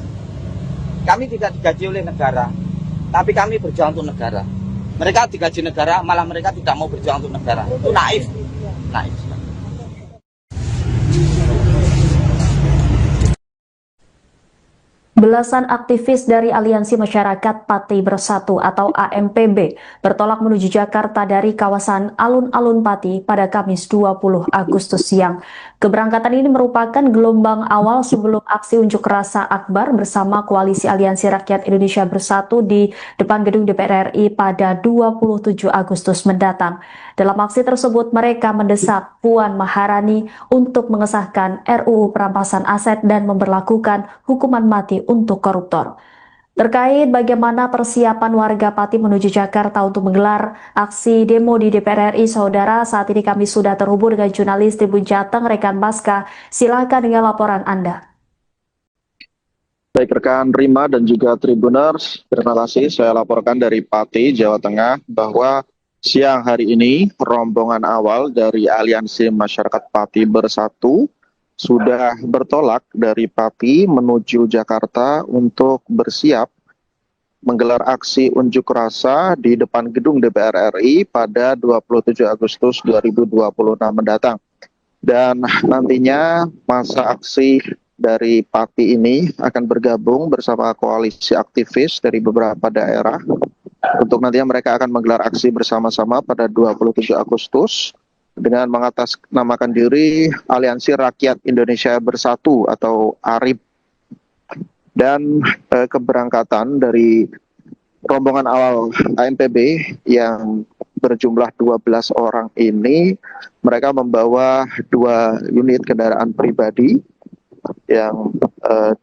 Kami tidak digaji oleh negara, tapi kami berjuang untuk negara. Mereka digaji negara, malah mereka tidak mau berjuang untuk negara. Itu naif. Naif. Belasan aktivis dari Aliansi Masyarakat Pati Bersatu atau AMPB bertolak menuju Jakarta dari kawasan Alun-Alun Pati pada Kamis 20 Agustus siang. Keberangkatan ini merupakan gelombang awal sebelum aksi unjuk rasa akbar bersama Koalisi Aliansi Rakyat Indonesia Bersatu di depan gedung DPR RI pada 27 Agustus mendatang. Dalam aksi tersebut, mereka mendesak Puan Maharani untuk mengesahkan RUU Perampasan Aset dan memberlakukan hukuman mati untuk koruptor. Terkait bagaimana persiapan warga Pati menuju Jakarta untuk menggelar aksi demo di DPR RI, saudara, saat ini kami sudah terhubung dengan jurnalis Tribun Jateng, rekan Baska. Silakan dengan laporan Anda. Baik rekan Rima dan juga Tribuners, terima kasih. Saya laporkan dari Pati, Jawa Tengah, bahwa siang hari ini rombongan awal dari Aliansi Masyarakat Pati Bersatu sudah bertolak dari Pati menuju Jakarta untuk bersiap menggelar aksi unjuk rasa di depan gedung DPR RI pada 27 Agustus 2026 mendatang. Dan nantinya masa aksi dari Pati ini akan bergabung bersama koalisi aktivis dari beberapa daerah untuk nantinya mereka akan menggelar aksi bersama-sama pada 27 Agustus dengan mengatasnamakan diri Aliansi Rakyat Indonesia Bersatu atau ARIB. Dan keberangkatan dari rombongan awal AMPB yang berjumlah 12 orang ini, mereka membawa 2 unit kendaraan pribadi yang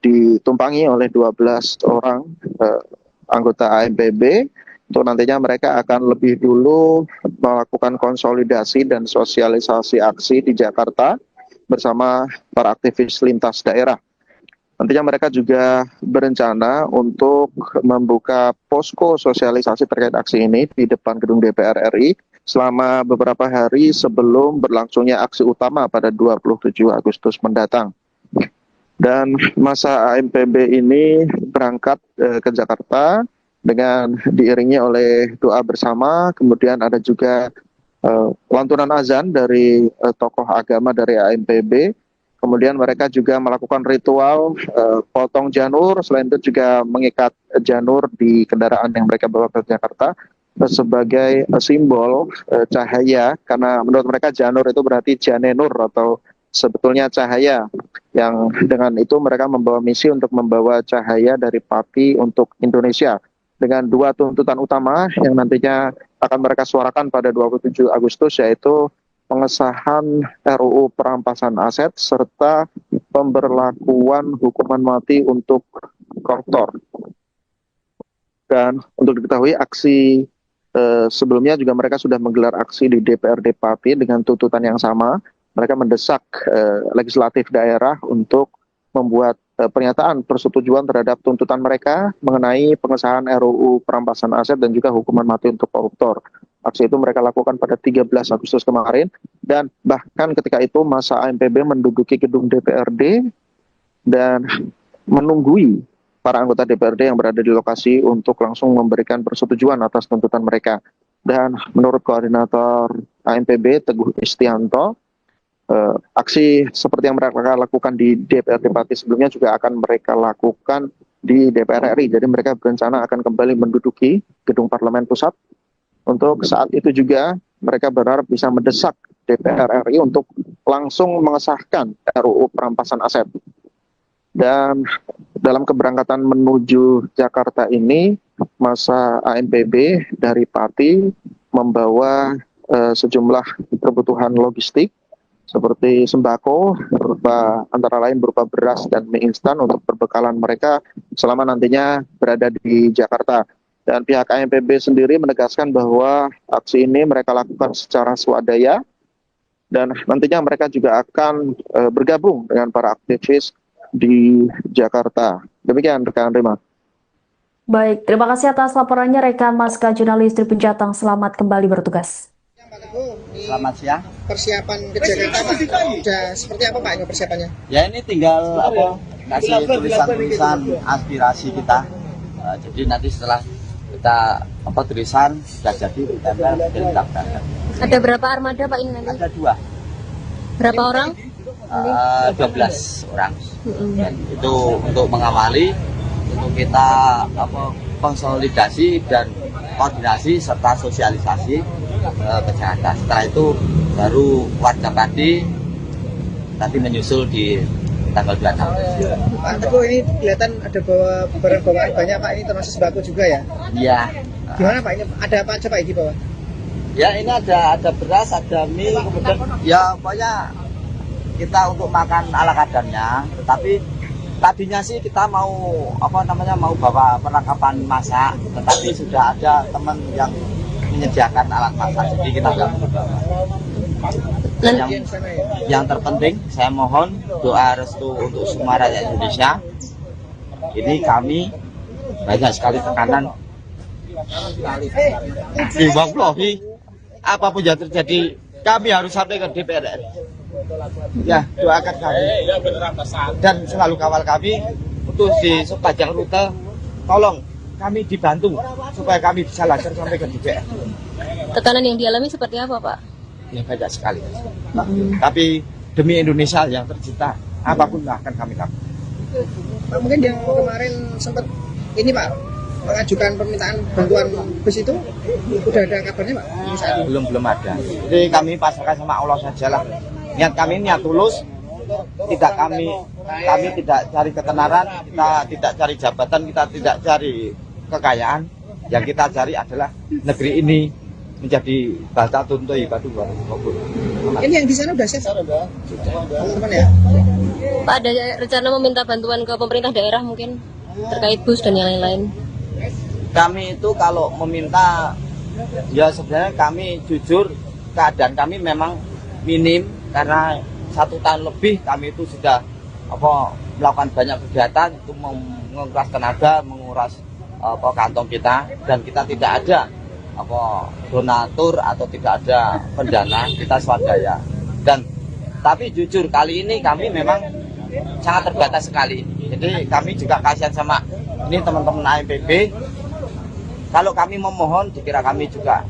ditumpangi oleh 12 orang anggota AMPB. Untuk nantinya mereka akan lebih dulu melakukan konsolidasi dan sosialisasi aksi di Jakarta bersama para aktivis lintas daerah. Nantinya mereka juga berencana untuk membuka posko sosialisasi terkait aksi ini di depan gedung DPR RI selama beberapa hari sebelum berlangsungnya aksi utama pada 27 Agustus mendatang. Dan masa AMPB ini berangkat ke Jakarta dengan diiringi oleh doa bersama, kemudian ada juga lantunan azan dari tokoh agama dari AMPB. Kemudian mereka juga melakukan ritual potong janur, selain itu juga mengikat janur di kendaraan yang mereka bawa ke Jakarta sebagai simbol cahaya, karena menurut mereka janur itu berarti janenur atau sebetulnya cahaya, yang dengan itu mereka membawa misi untuk membawa cahaya dari Pati untuk Indonesia dengan 2 tuntutan utama yang nantinya akan mereka suarakan pada 27 Agustus, yaitu pengesahan RUU Perampasan Aset serta pemberlakuan hukuman mati untuk koruptor. Dan untuk diketahui aksi sebelumnya juga mereka sudah menggelar aksi di DPRD Pati dengan tuntutan yang sama. Mereka mendesak legislatif daerah untuk membuat pernyataan persetujuan terhadap tuntutan mereka mengenai pengesahan RUU Perampasan Aset dan juga hukuman mati untuk koruptor. Aksi itu mereka lakukan pada 13 Agustus kemarin, dan bahkan ketika itu masa AMPB menduduki gedung DPRD dan menunggui para anggota DPRD yang berada di lokasi untuk langsung memberikan persetujuan atas tuntutan mereka. Dan menurut koordinator AMPB Teguh Istianto, aksi seperti yang mereka lakukan di DPRD Pati sebelumnya juga akan mereka lakukan di DPR RI. Jadi mereka berencana akan kembali menduduki gedung Parlemen Pusat. Untuk saat itu juga mereka berharap bisa mendesak DPR RI untuk langsung mengesahkan RUU Perampasan Aset. Dan dalam keberangkatan menuju Jakarta ini, masa AMPB dari Pati membawa sejumlah kebutuhan logistik seperti sembako, antara lain berupa beras dan mie instan untuk perbekalan mereka selama nantinya berada di Jakarta. Dan pihak AMPB sendiri menegaskan bahwa aksi ini mereka lakukan secara swadaya dan nantinya mereka juga akan bergabung dengan para aktivis di Jakarta. Demikian rekan Rima. Baik, terima kasih atas laporannya rekan Maska jurnalis Tribun Jateng. Selamat kembali bertugas. Pak Teguh, ini Selamat siang. persiapan ke Jakarta Pak, sudah seperti apa Pak ini persiapannya? Ya ini tinggal kasih tulisan-tulisan aspirasi kita. Jadi nanti setelah kita tulisan sudah jadi ditempel dan didaftarkan. Ada berapa armada Pak ini nanti? Ada 2, Berapa orang? 12 orang. Dan itu untuk mengawali, untuk kita konsolidasi dan koordinasi serta sosialisasi ke Jakarta. Setelah itu baru warga Pati nanti menyusul di tanggal 26. Pak Teguh, ini kelihatan ada bawa barang bawaan banyak Pak, ini termasuk sembako juga ya? Iya. Gimana Pak, ini ada apa aja Pak di bawah? Ya ini ada beras, ada mie, kemudian ya pokoknya kita untuk makan ala kadarnya. Tetapi tadinya sih kita mau mau bawa perlengkapan masak, tetapi sudah ada teman yang menyediakan alat masak, jadi kita nggak perlu bawa. Dan Bagian sana ya? yang terpenting saya mohon doa restu untuk semua rakyat Indonesia. Ini kami banyak sekali tekanan diwaklohi, apapun yang terjadi kami harus sampai ke DPR RI. Ya, doakan kami dan selalu kawal kami untuk di sepanjang rute. Tolong kami dibantu supaya kami bisa lancar sampai ke DPR. Tekanan yang dialami seperti apa Pak? Ya banyak sekali. Tapi demi Indonesia yang tercinta, apapun akan kami lakukan. Pak, mungkin yang kemarin sempat ini Pak, mengajukan permintaan bantuan bus itu, udah ada kabarnya Pak? Ini saat ini. Belum ada. Jadi kami pasrahkan sama Allah sajalah. Niat kami niat tulus. Kami tidak cari ketenaran, kita tidak cari jabatan, kita tidak cari kekayaan. Yang kita cari adalah negeri ini menjadi bata tuntu ibadu baru. Ini yang di sana udah siap teman-teman ya? Pak, ada rencana meminta bantuan ke pemerintah daerah mungkin terkait bus dan yang lain-lain? Kami itu kalau meminta, ya sebenarnya kami jujur keadaan kami memang minim karena 1 tahun lebih kami itu sudah melakukan banyak kegiatan itu menguras tenaga, menguras kantong kita, dan kita tidak ada donatur atau tidak ada pendana, kita swadaya. Dan tapi jujur kali ini kami memang sangat terbatas sekali. Jadi kami juga kasihan sama ini teman-teman AMPB. Kalau kami memohon dikira kami juga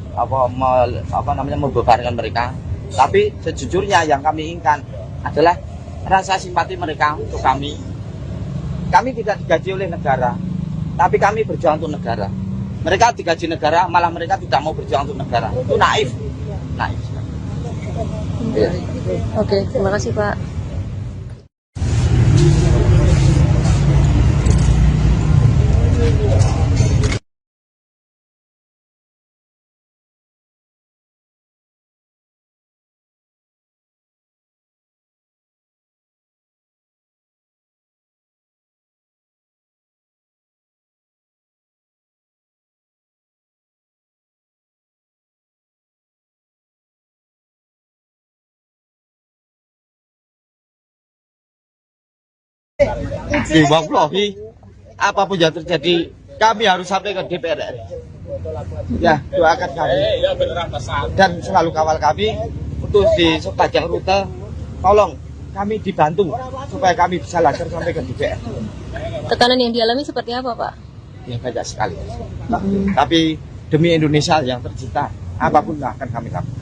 membebankan mereka. Tapi sejujurnya yang kami inginkan adalah rasa simpati mereka untuk kami. Kami tidak digaji oleh negara, tapi kami berjuang untuk negara. Mereka digaji negara, malah mereka tidak mau berjuang untuk negara. Itu naif. Ya. Oke, terima kasih Pak. Diwaklohi, apapun yang terjadi kami harus sampai ke DPR RI. Ya, doakan kami dan selalu kawal kami untuk di sepanjang rute. Tolong kami dibantu supaya kami bisa lancar sampai ke DPR. Tekanan yang dialami seperti apa Pak? Ya banyak sekali. Tapi demi Indonesia yang tercinta, apapun akan kami lakukan.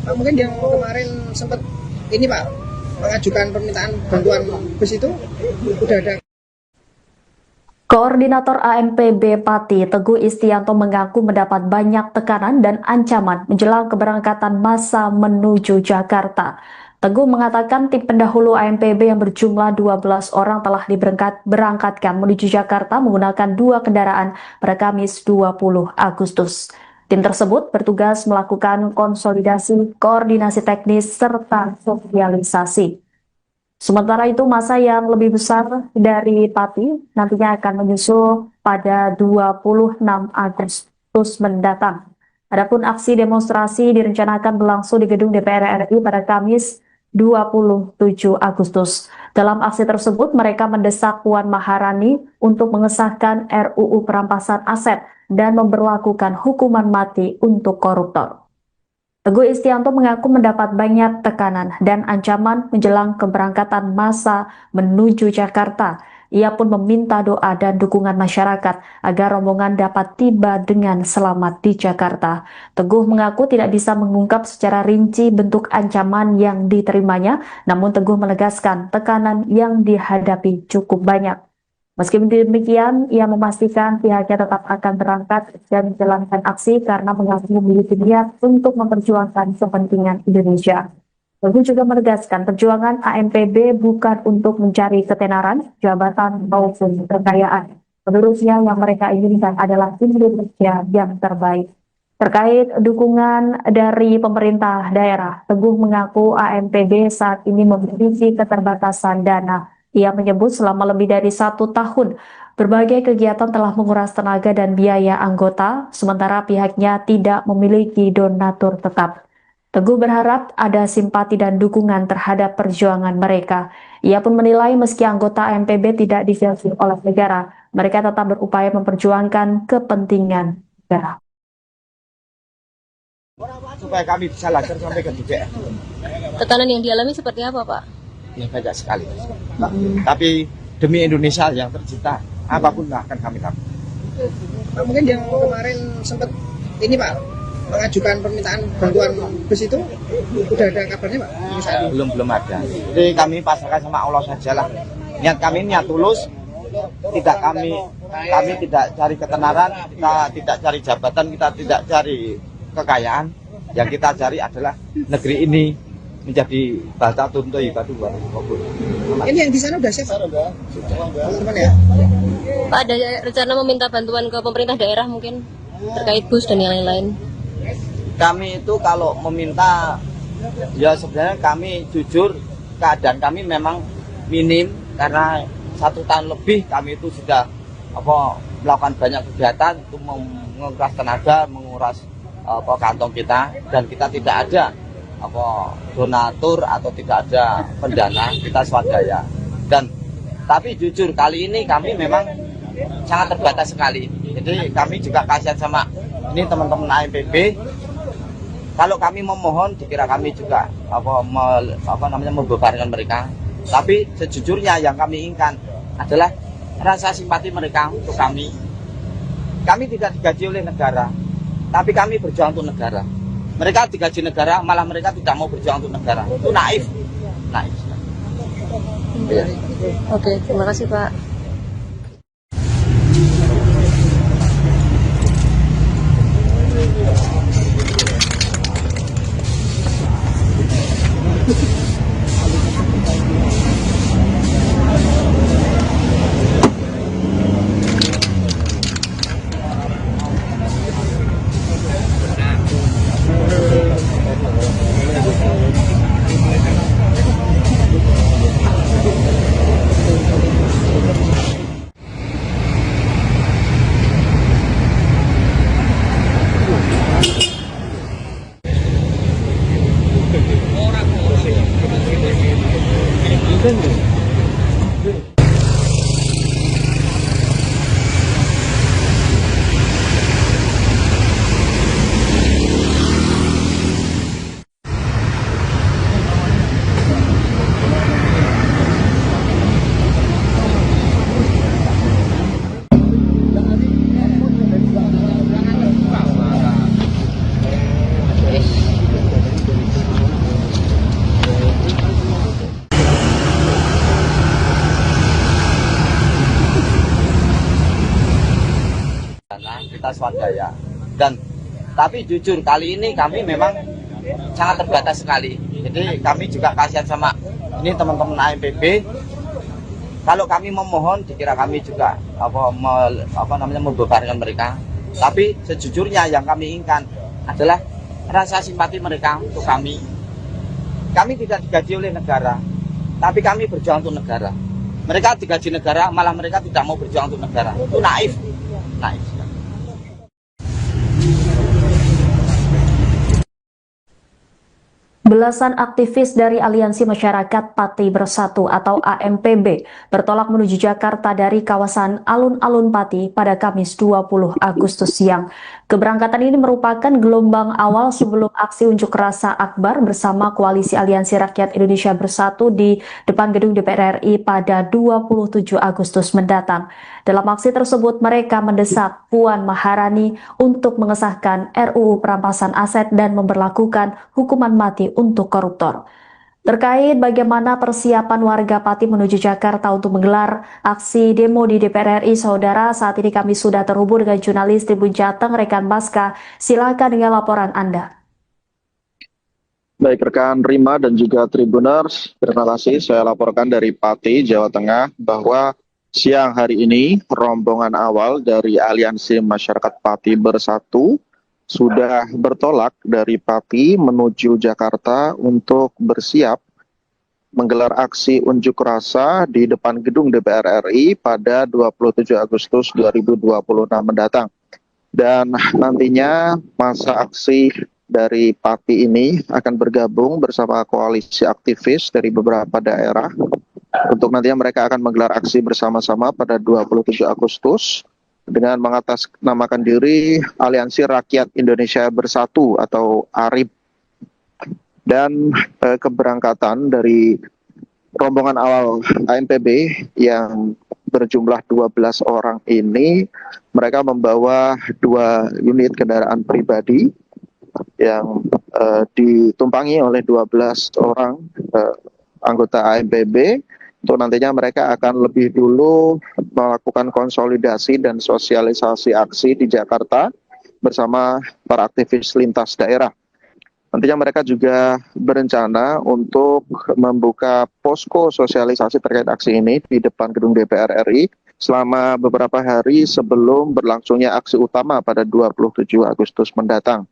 Pak, mungkin yang kemarin sempat ini Pak, mengajukan permintaan bantuan bus itu, udah ada. Koordinator AMPB Pati Teguh Istianto mengaku mendapat banyak tekanan dan ancaman menjelang keberangkatan massa menuju Jakarta. Teguh mengatakan tim pendahulu AMPB yang berjumlah 12 orang telah diberangkatkan menuju Jakarta menggunakan 2 kendaraan pada Kamis 20 Agustus. Tim tersebut bertugas melakukan konsolidasi, koordinasi teknis, serta sosialisasi. Sementara itu, massa yang lebih besar dari Pati nantinya akan menyusul pada 26 Agustus mendatang. Adapun aksi demonstrasi direncanakan berlangsung di gedung DPR RI pada Kamis 27 Agustus. Dalam aksi tersebut, mereka mendesak Puan Maharani untuk mengesahkan RUU perampasan aset dan memberlakukan hukuman mati untuk koruptor. Teguh Istianto mengaku mendapat banyak tekanan dan ancaman menjelang keberangkatan massa menuju Jakarta. Ia pun meminta doa dan dukungan masyarakat agar rombongan dapat tiba dengan selamat di Jakarta. Teguh mengaku tidak bisa mengungkap secara rinci bentuk ancaman yang diterimanya, namun Teguh menegaskan tekanan yang dihadapi cukup banyak. Meski demikian, ia memastikan pihaknya tetap akan berangkat dan menjalankan aksi karena mengaku memiliki niat untuk memperjuangkan kepentingan Indonesia. Teguh juga menegaskan perjuangan AMPB bukan untuk mencari ketenaran, jabatan, maupun kekayaan. Menurutnya yang mereka inginkan adalah Indonesia yang terbaik. Terkait dukungan dari pemerintah daerah, Teguh mengaku AMPB saat ini memiliki keterbatasan dana. Ia menyebut selama lebih dari 1 tahun, berbagai kegiatan telah menguras tenaga dan biaya anggota, sementara pihaknya tidak memiliki donatur tetap. Teguh berharap ada simpati dan dukungan terhadap perjuangan mereka. Ia pun menilai meski anggota AMPB tidak difilter oleh negara, mereka tetap berupaya memperjuangkan kepentingan negara. Supaya kami bisa lancar sampai ke DPR. Tekanan yang dialami seperti apa, Pak? Ya banyak sekali. Tapi demi Indonesia yang tercipta, apapun akan kami lakukan. Pak, mungkin yang kemarin sempat ini Pak mengajukan permintaan bantuan bus itu udah ada kabarnya Pak? Belum ada. Jadi kami pasrahkan sama Allah saja lah. Niat kami niat tulus. Kami tidak cari ketenaran, kita tidak cari jabatan, kita tidak cari kekayaan. Yang kita cari adalah negeri ini menjadi bahasa tuntu ibadu. Ini yang di sana udah siap teman-teman ya? Pak, ada rencana meminta bantuan ke pemerintah daerah mungkin terkait bus dan yang lain-lain? Kami itu kalau meminta, ya sebenarnya kami jujur keadaan kami memang minim karena 1 tahun lebih kami itu sudah melakukan banyak kegiatan itu menguras tenaga, menguras kantong kita, dan kita tidak ada donatur atau tidak ada pendana, kita swadaya. Tapi jujur kali ini kami memang sangat terbatas sekali. Jadi kami juga kasihan sama ini teman-teman AMPB. Kalau kami memohon, dikira kami juga membebankan mereka. Tapi sejujurnya yang kami inginkan adalah rasa simpati mereka untuk kami. Kami tidak digaji oleh negara, tapi kami berjuang untuk negara. Mereka digaji negara, malah mereka tidak mau berjuang untuk negara. Itu naif. Oke, terima kasih Pak. Kita swadaya. Tapi jujur kali ini kami memang sangat terbatas sekali. Jadi kami juga kasihan sama ini teman-teman AMPB. Kalau kami memohon, dikira kami juga membebankan mereka. Tapi sejujurnya yang kami inginkan adalah rasa simpati mereka untuk kami. Kami tidak digaji oleh negara, tapi kami berjuang untuk negara. Mereka digaji negara, malah mereka tidak mau berjuang untuk negara. Itu naif. Belasan aktivis dari Aliansi Masyarakat Pati Bersatu atau AMPB bertolak menuju Jakarta dari kawasan Alun-Alun Pati pada Kamis 20 Agustus siang. Keberangkatan ini merupakan gelombang awal sebelum aksi unjuk rasa akbar bersama Koalisi Aliansi Rakyat Indonesia Bersatu di depan gedung DPR RI pada 27 Agustus mendatang. Dalam aksi tersebut, mereka mendesak Puan Maharani untuk mengesahkan RUU Perampasan Aset dan memberlakukan hukuman mati untuk koruptor. Terkait bagaimana persiapan warga Pati menuju Jakarta untuk menggelar aksi demo di DPR RI, saudara, saat ini kami sudah terhubung dengan jurnalis Tribun Jateng, rekan Baska. Silakan dengan laporan Anda. Baik rekan Rima dan juga Tribuners, terima kasih. Saya laporkan dari Pati, Jawa Tengah, bahwa siang hari ini rombongan awal dari Aliansi Masyarakat Pati Bersatu sudah bertolak dari Pati menuju Jakarta untuk bersiap menggelar aksi unjuk rasa di depan gedung DPR RI pada 27 Agustus 2026 mendatang. Dan nantinya masa aksi dari Pati ini akan bergabung bersama koalisi aktivis dari beberapa daerah untuk nantinya mereka akan menggelar aksi bersama-sama pada 27 Agustus dengan mengatasnamakan diri Aliansi Rakyat Indonesia Bersatu atau ARIB. Dan keberangkatan dari rombongan awal AMPB yang berjumlah 12 orang ini, mereka membawa 2 unit kendaraan pribadi yang ditumpangi oleh 12 orang anggota AMPB. Untuk nantinya mereka akan lebih dulu melakukan konsolidasi dan sosialisasi aksi di Jakarta bersama para aktivis lintas daerah. Nantinya mereka juga berencana untuk membuka posko sosialisasi terkait aksi ini di depan gedung DPR RI selama beberapa hari sebelum berlangsungnya aksi utama pada 27 Agustus mendatang.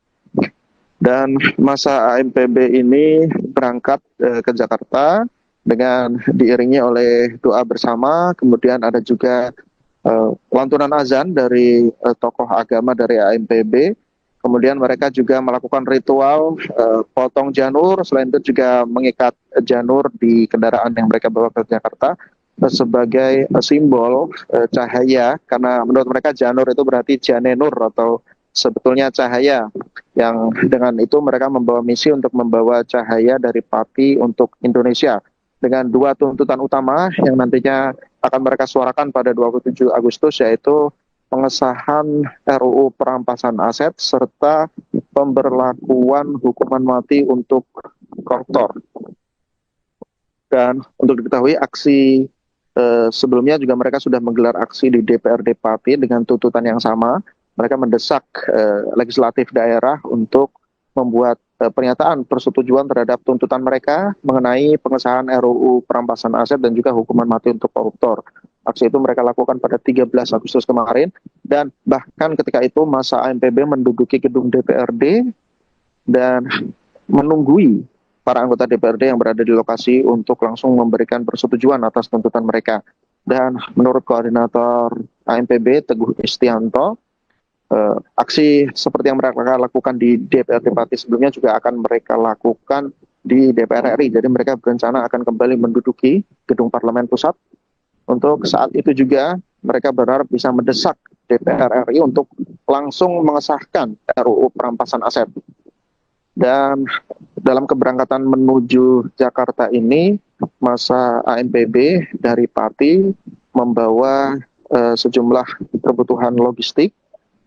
Dan masa AMPB ini berangkat ke Jakarta dengan diiringi oleh doa bersama, kemudian ada juga lantunan azan dari tokoh agama dari AMPB, kemudian mereka juga melakukan ritual potong janur, selain itu juga mengikat janur di kendaraan yang mereka bawa ke Jakarta sebagai simbol cahaya, karena menurut mereka janur itu berarti janenur atau sebetulnya cahaya, yang dengan itu mereka membawa misi untuk membawa cahaya dari Pati untuk Indonesia. Dengan 2 tuntutan utama yang nantinya akan mereka suarakan pada 27 Agustus, yaitu pengesahan RUU Perampasan Aset serta pemberlakuan hukuman mati untuk koruptor. Dan untuk diketahui, aksi sebelumnya juga mereka sudah menggelar aksi di DPRD Pati dengan tuntutan yang sama. Mereka mendesak legislatif daerah untuk membuat pernyataan persetujuan terhadap tuntutan mereka mengenai pengesahan RUU Perampasan Aset dan juga hukuman mati untuk koruptor. Aksi itu mereka lakukan pada 13 Agustus kemarin, dan bahkan ketika itu masa AMPB menduduki gedung DPRD dan menunggui para anggota DPRD yang berada di lokasi untuk langsung memberikan persetujuan atas tuntutan mereka. Dan menurut koordinator AMPB Teguh Istianto, aksi seperti yang mereka lakukan di DPRD Pati sebelumnya juga akan mereka lakukan di DPR RI. Jadi mereka berencana akan kembali menduduki gedung Parlemen Pusat. Untuk saat itu juga mereka berharap bisa mendesak DPR RI untuk langsung mengesahkan RUU Perampasan Aset. Dan dalam keberangkatan menuju Jakarta ini, masa AMPB dari Pati membawa sejumlah kebutuhan logistik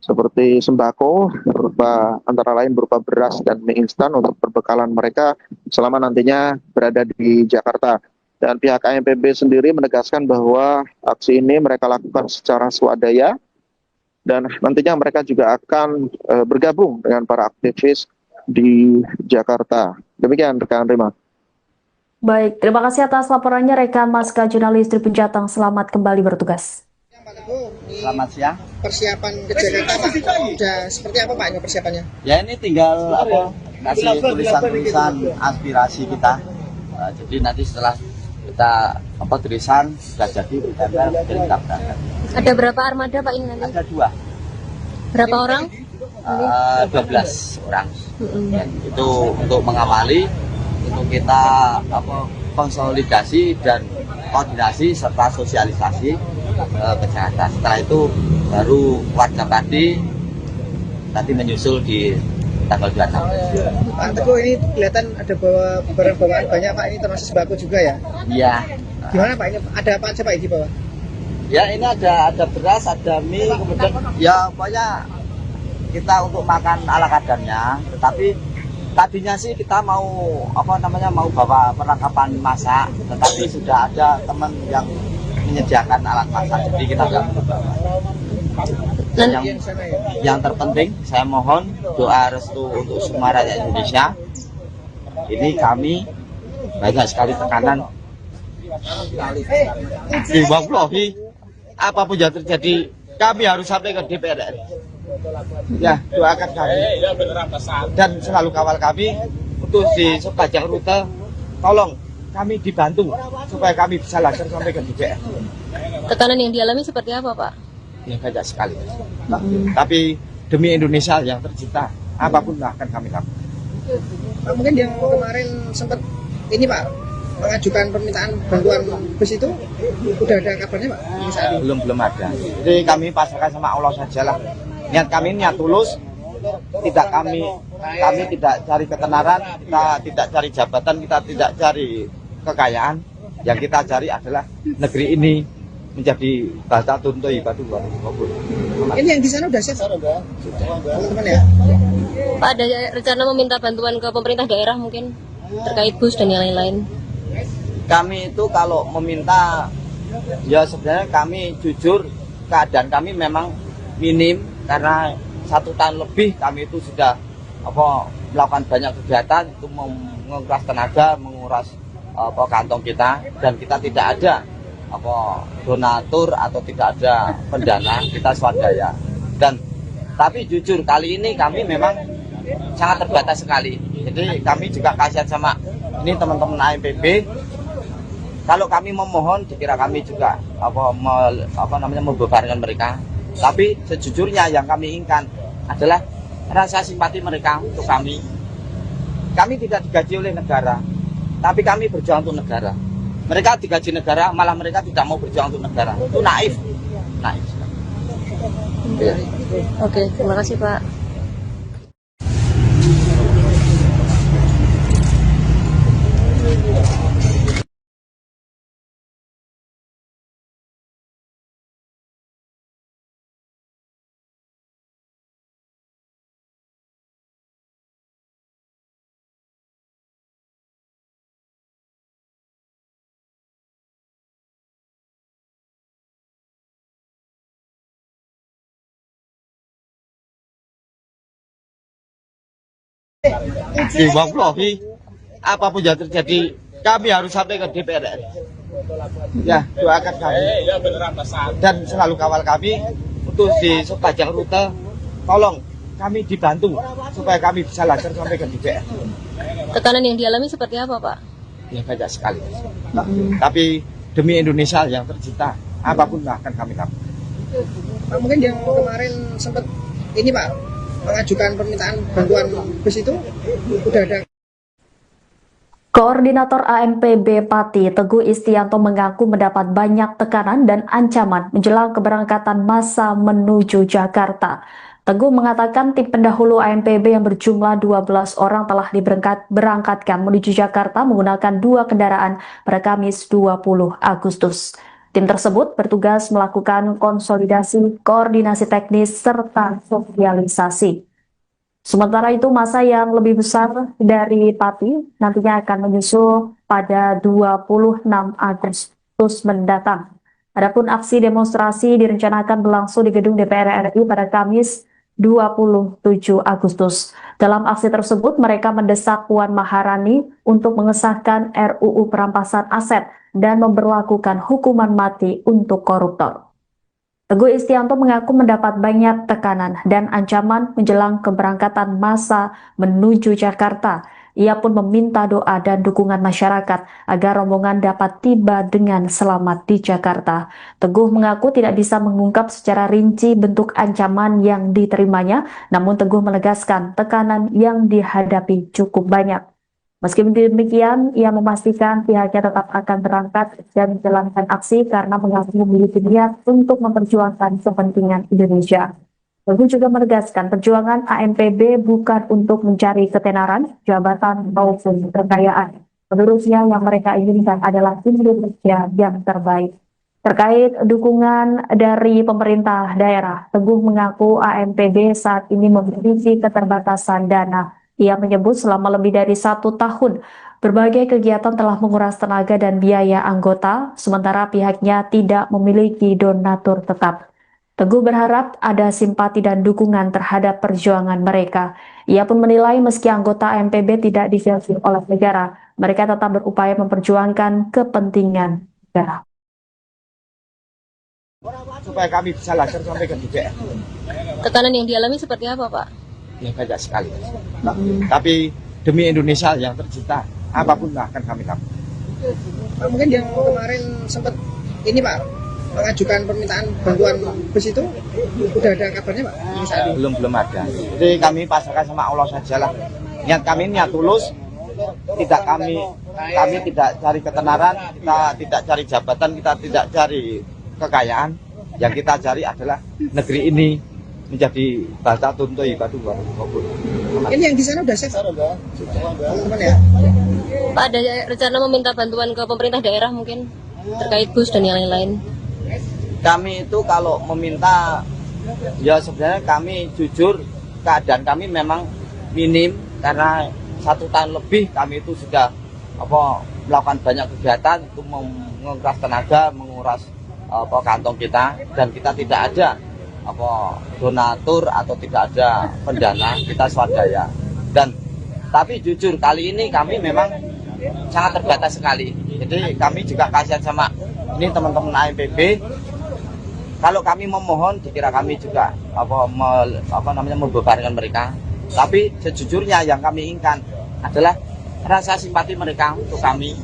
seperti sembako, antara lain berupa beras dan mie instan untuk perbekalan mereka selama nantinya berada di Jakarta. Dan pihak AMPB sendiri menegaskan bahwa aksi ini mereka lakukan secara swadaya, dan nantinya mereka juga akan bergabung dengan para aktivis di Jakarta. Demikian rekan Rima. Baik, terima kasih atas laporannya rekan Maska jurnalis Tribun Jateng. Selamat kembali bertugas. Selamat siang. Persiapan ke Jakarta Pak, sudah seperti apa Pak ini persiapannya? Ya ini tinggal kasih tulisan-tulisan aspirasi kita. Jadi nanti setelah kita tulisan sudah jadi kita berangkat. Ada berapa armada Pak ini nanti? Ada 2. Berapa orang? 12 orang. Itu untuk mengawali untuk kita konsolidasi dan koordinasi serta sosialisasi kesehatan. Setelah itu baru warga tadi menyusul di tanggal 26. Pak Teguh, ini kelihatan ada bawa barang bawaan banyak Pak, ini termasuk sembako juga ya? Iya. Gimana Pak, ini ada apa aja Pak di bawah? Ya ini ada beras, ada mie, kemudian ya pokoknya kita untuk makan ala kadarnya. Tetapi tadinya sih kita mau mau bawa perlengkapan masak, tetapi sudah ada teman yang menyediakan alat masak, jadi kita nggak perlu bawa. Dan yang terpenting saya mohon doa restu untuk semua rakyat Indonesia. Ini kami banyak sekali tekanan. Wallahi, apapun yang terjadi kami harus sampai ke DPR RI. Ya, doakan kami dan selalu kawal kami untuk di sepanjang rute. Tolong kami dibantu supaya kami bisa lancar sampai ke DPR. Tekanan yang dialami seperti apa, Pak? Ya banyak sekali. Tapi demi Indonesia yang tercinta, apapun akan kami lakukan. Pak, mungkin yang kemarin sempat ini Pak mengajukan permintaan bantuan bus itu udah ada kabarnya Pak? Belum ada. Jadi kami pasrahkan sama Allah sajalah. Niat kami niat tulus. Kami tidak cari ketenaran, kita tidak cari jabatan, kita tidak cari kekayaan. Yang kita cari adalah negeri ini menjadi bata tuntui batu wabur. Ini yang di sana udah siap teman-teman ya? Pak, ada rencana meminta bantuan ke pemerintah daerah mungkin terkait bus dan yang lain-lain? Kami itu kalau meminta, ya sebenarnya kami jujur keadaan kami memang minim karena 1 tahun lebih kami itu sudah melakukan banyak kegiatan itu menguras tenaga, menguras kantong kita, dan kita tidak ada donatur atau tidak ada pendana, kita swadaya. Dan tapi jujur kali ini kami memang sangat terbatas sekali. Jadi kami juga kasihan sama ini teman-teman AMPB. Kalau kami memohon, dikira kami juga membebankan mereka. Tapi sejujurnya yang kami inginkan adalah rasa simpati mereka untuk kami. Kami tidak digaji oleh negara, tapi kami berjuang untuk negara. Mereka digaji negara, malah mereka tidak mau berjuang untuk negara. Itu naif. Ya. Oke, terima kasih Pak. Wallahi, apapun yang terjadi kami harus sampai ke DPR RI. Ya, doakan kami dan selalu kawal kami untuk di sepanjang rute. Tolong kami dibantu supaya kami bisa lancar sampai ke DPR. Tekanan yang dialami seperti apa, Pak? Ya banyak sekali. Tapi demi Indonesia yang tercinta, apapun akan kami lakukan. Pak, mungkin yang kemarin sempat ini Pak mengajukan permintaan bantuan bus itu udah ada. Koordinator AMPB Pati Teguh Istianto mengaku mendapat banyak tekanan dan ancaman menjelang keberangkatan massa menuju Jakarta. Teguh mengatakan tim pendahulu AMPB yang berjumlah 12 orang telah diberangkatkan menuju Jakarta menggunakan 2 kendaraan pada Kamis 20 Agustus. Tim tersebut bertugas melakukan konsolidasi, koordinasi teknis, serta sosialisasi. Sementara itu, massa yang lebih besar dari Pati nantinya akan menyusul pada 26 Agustus mendatang. Adapun aksi demonstrasi direncanakan berlangsung di gedung DPR RI pada Kamis 27 Agustus. Dalam aksi tersebut, mereka mendesak Puan Maharani untuk mengesahkan RUU perampasan aset dan memberlakukan hukuman mati untuk koruptor. Teguh Istianto mengaku mendapat banyak tekanan dan ancaman menjelang keberangkatan massa menuju Jakarta. Ia pun meminta doa dan dukungan masyarakat agar rombongan dapat tiba dengan selamat di Jakarta. Teguh mengaku tidak bisa mengungkap secara rinci bentuk ancaman yang diterimanya, namun Teguh menegaskan tekanan yang dihadapi cukup banyak. Meski demikian, ia memastikan pihaknya tetap akan berangkat dan menjalankan aksi karena mengaku memiliki niat untuk memperjuangkan kepentingan Indonesia. Teguh juga menegaskan perjuangan AMPB bukan untuk mencari ketenaran, jabatan, maupun kekayaan. Menurutnya yang mereka inginkan adalah Indonesia yang terbaik. Terkait dukungan dari pemerintah daerah, Teguh mengaku AMPB saat ini memiliki keterbatasan dana. Ia menyebut selama lebih dari 1 tahun, berbagai kegiatan telah menguras tenaga dan biaya anggota, sementara pihaknya tidak memiliki donatur tetap. Teguh berharap ada simpati dan dukungan terhadap perjuangan mereka. Ia pun menilai meski anggota AMPB tidak difilter oleh negara, mereka tetap berupaya memperjuangkan kepentingan negara. Supaya kami bisa lancar sampai ke DPR. Tekanan yang dialami seperti apa, Pak? Ya banyak sekali. Tapi demi Indonesia yang tercinta, apapun akan kami lakukan. Pak, mungkin yang kemarin sempat ini Pak mengajukan permintaan bantuan bus itu udah ada kabarnya Pak? Saat ini? Belum ada. Jadi kami pasrahkan sama Allah saja lah. Niat kami niat tulus. Tidak kami tidak cari ketenaran, kita tidak cari jabatan, kita tidak cari kekayaan. Yang kita cari adalah negeri ini menjadi bata tuntu ibadu baru. Ini yang di sana udah set teman-teman ya? Pak, ada rencana meminta bantuan ke pemerintah daerah mungkin terkait bus dan yang lain-lain? Kami itu kalau meminta, ya sebenarnya kami jujur keadaan kami memang minim karena 1 tahun lebih kami itu sudah melakukan banyak kegiatan itu menguras tenaga, menguras kantong kita, dan kita tidak ada donatur atau tidak ada pendana, kita swadaya. Dan tapi jujur kali ini kami memang sangat terbatas sekali. Jadi kami juga kasihan sama ini teman-teman AMPB. Kalau kami memohon dikira kami juga membebankan mereka. Tapi sejujurnya yang kami inginkan adalah rasa simpati mereka untuk kami.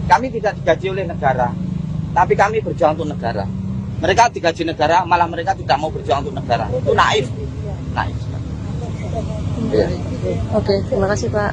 Kami tidak digaji oleh negara, tapi kami berjuang untuk negara. Mereka digaji negara, malah mereka tidak mau berjuang untuk negara. Itu naif. Ya. Oke, terima kasih Pak.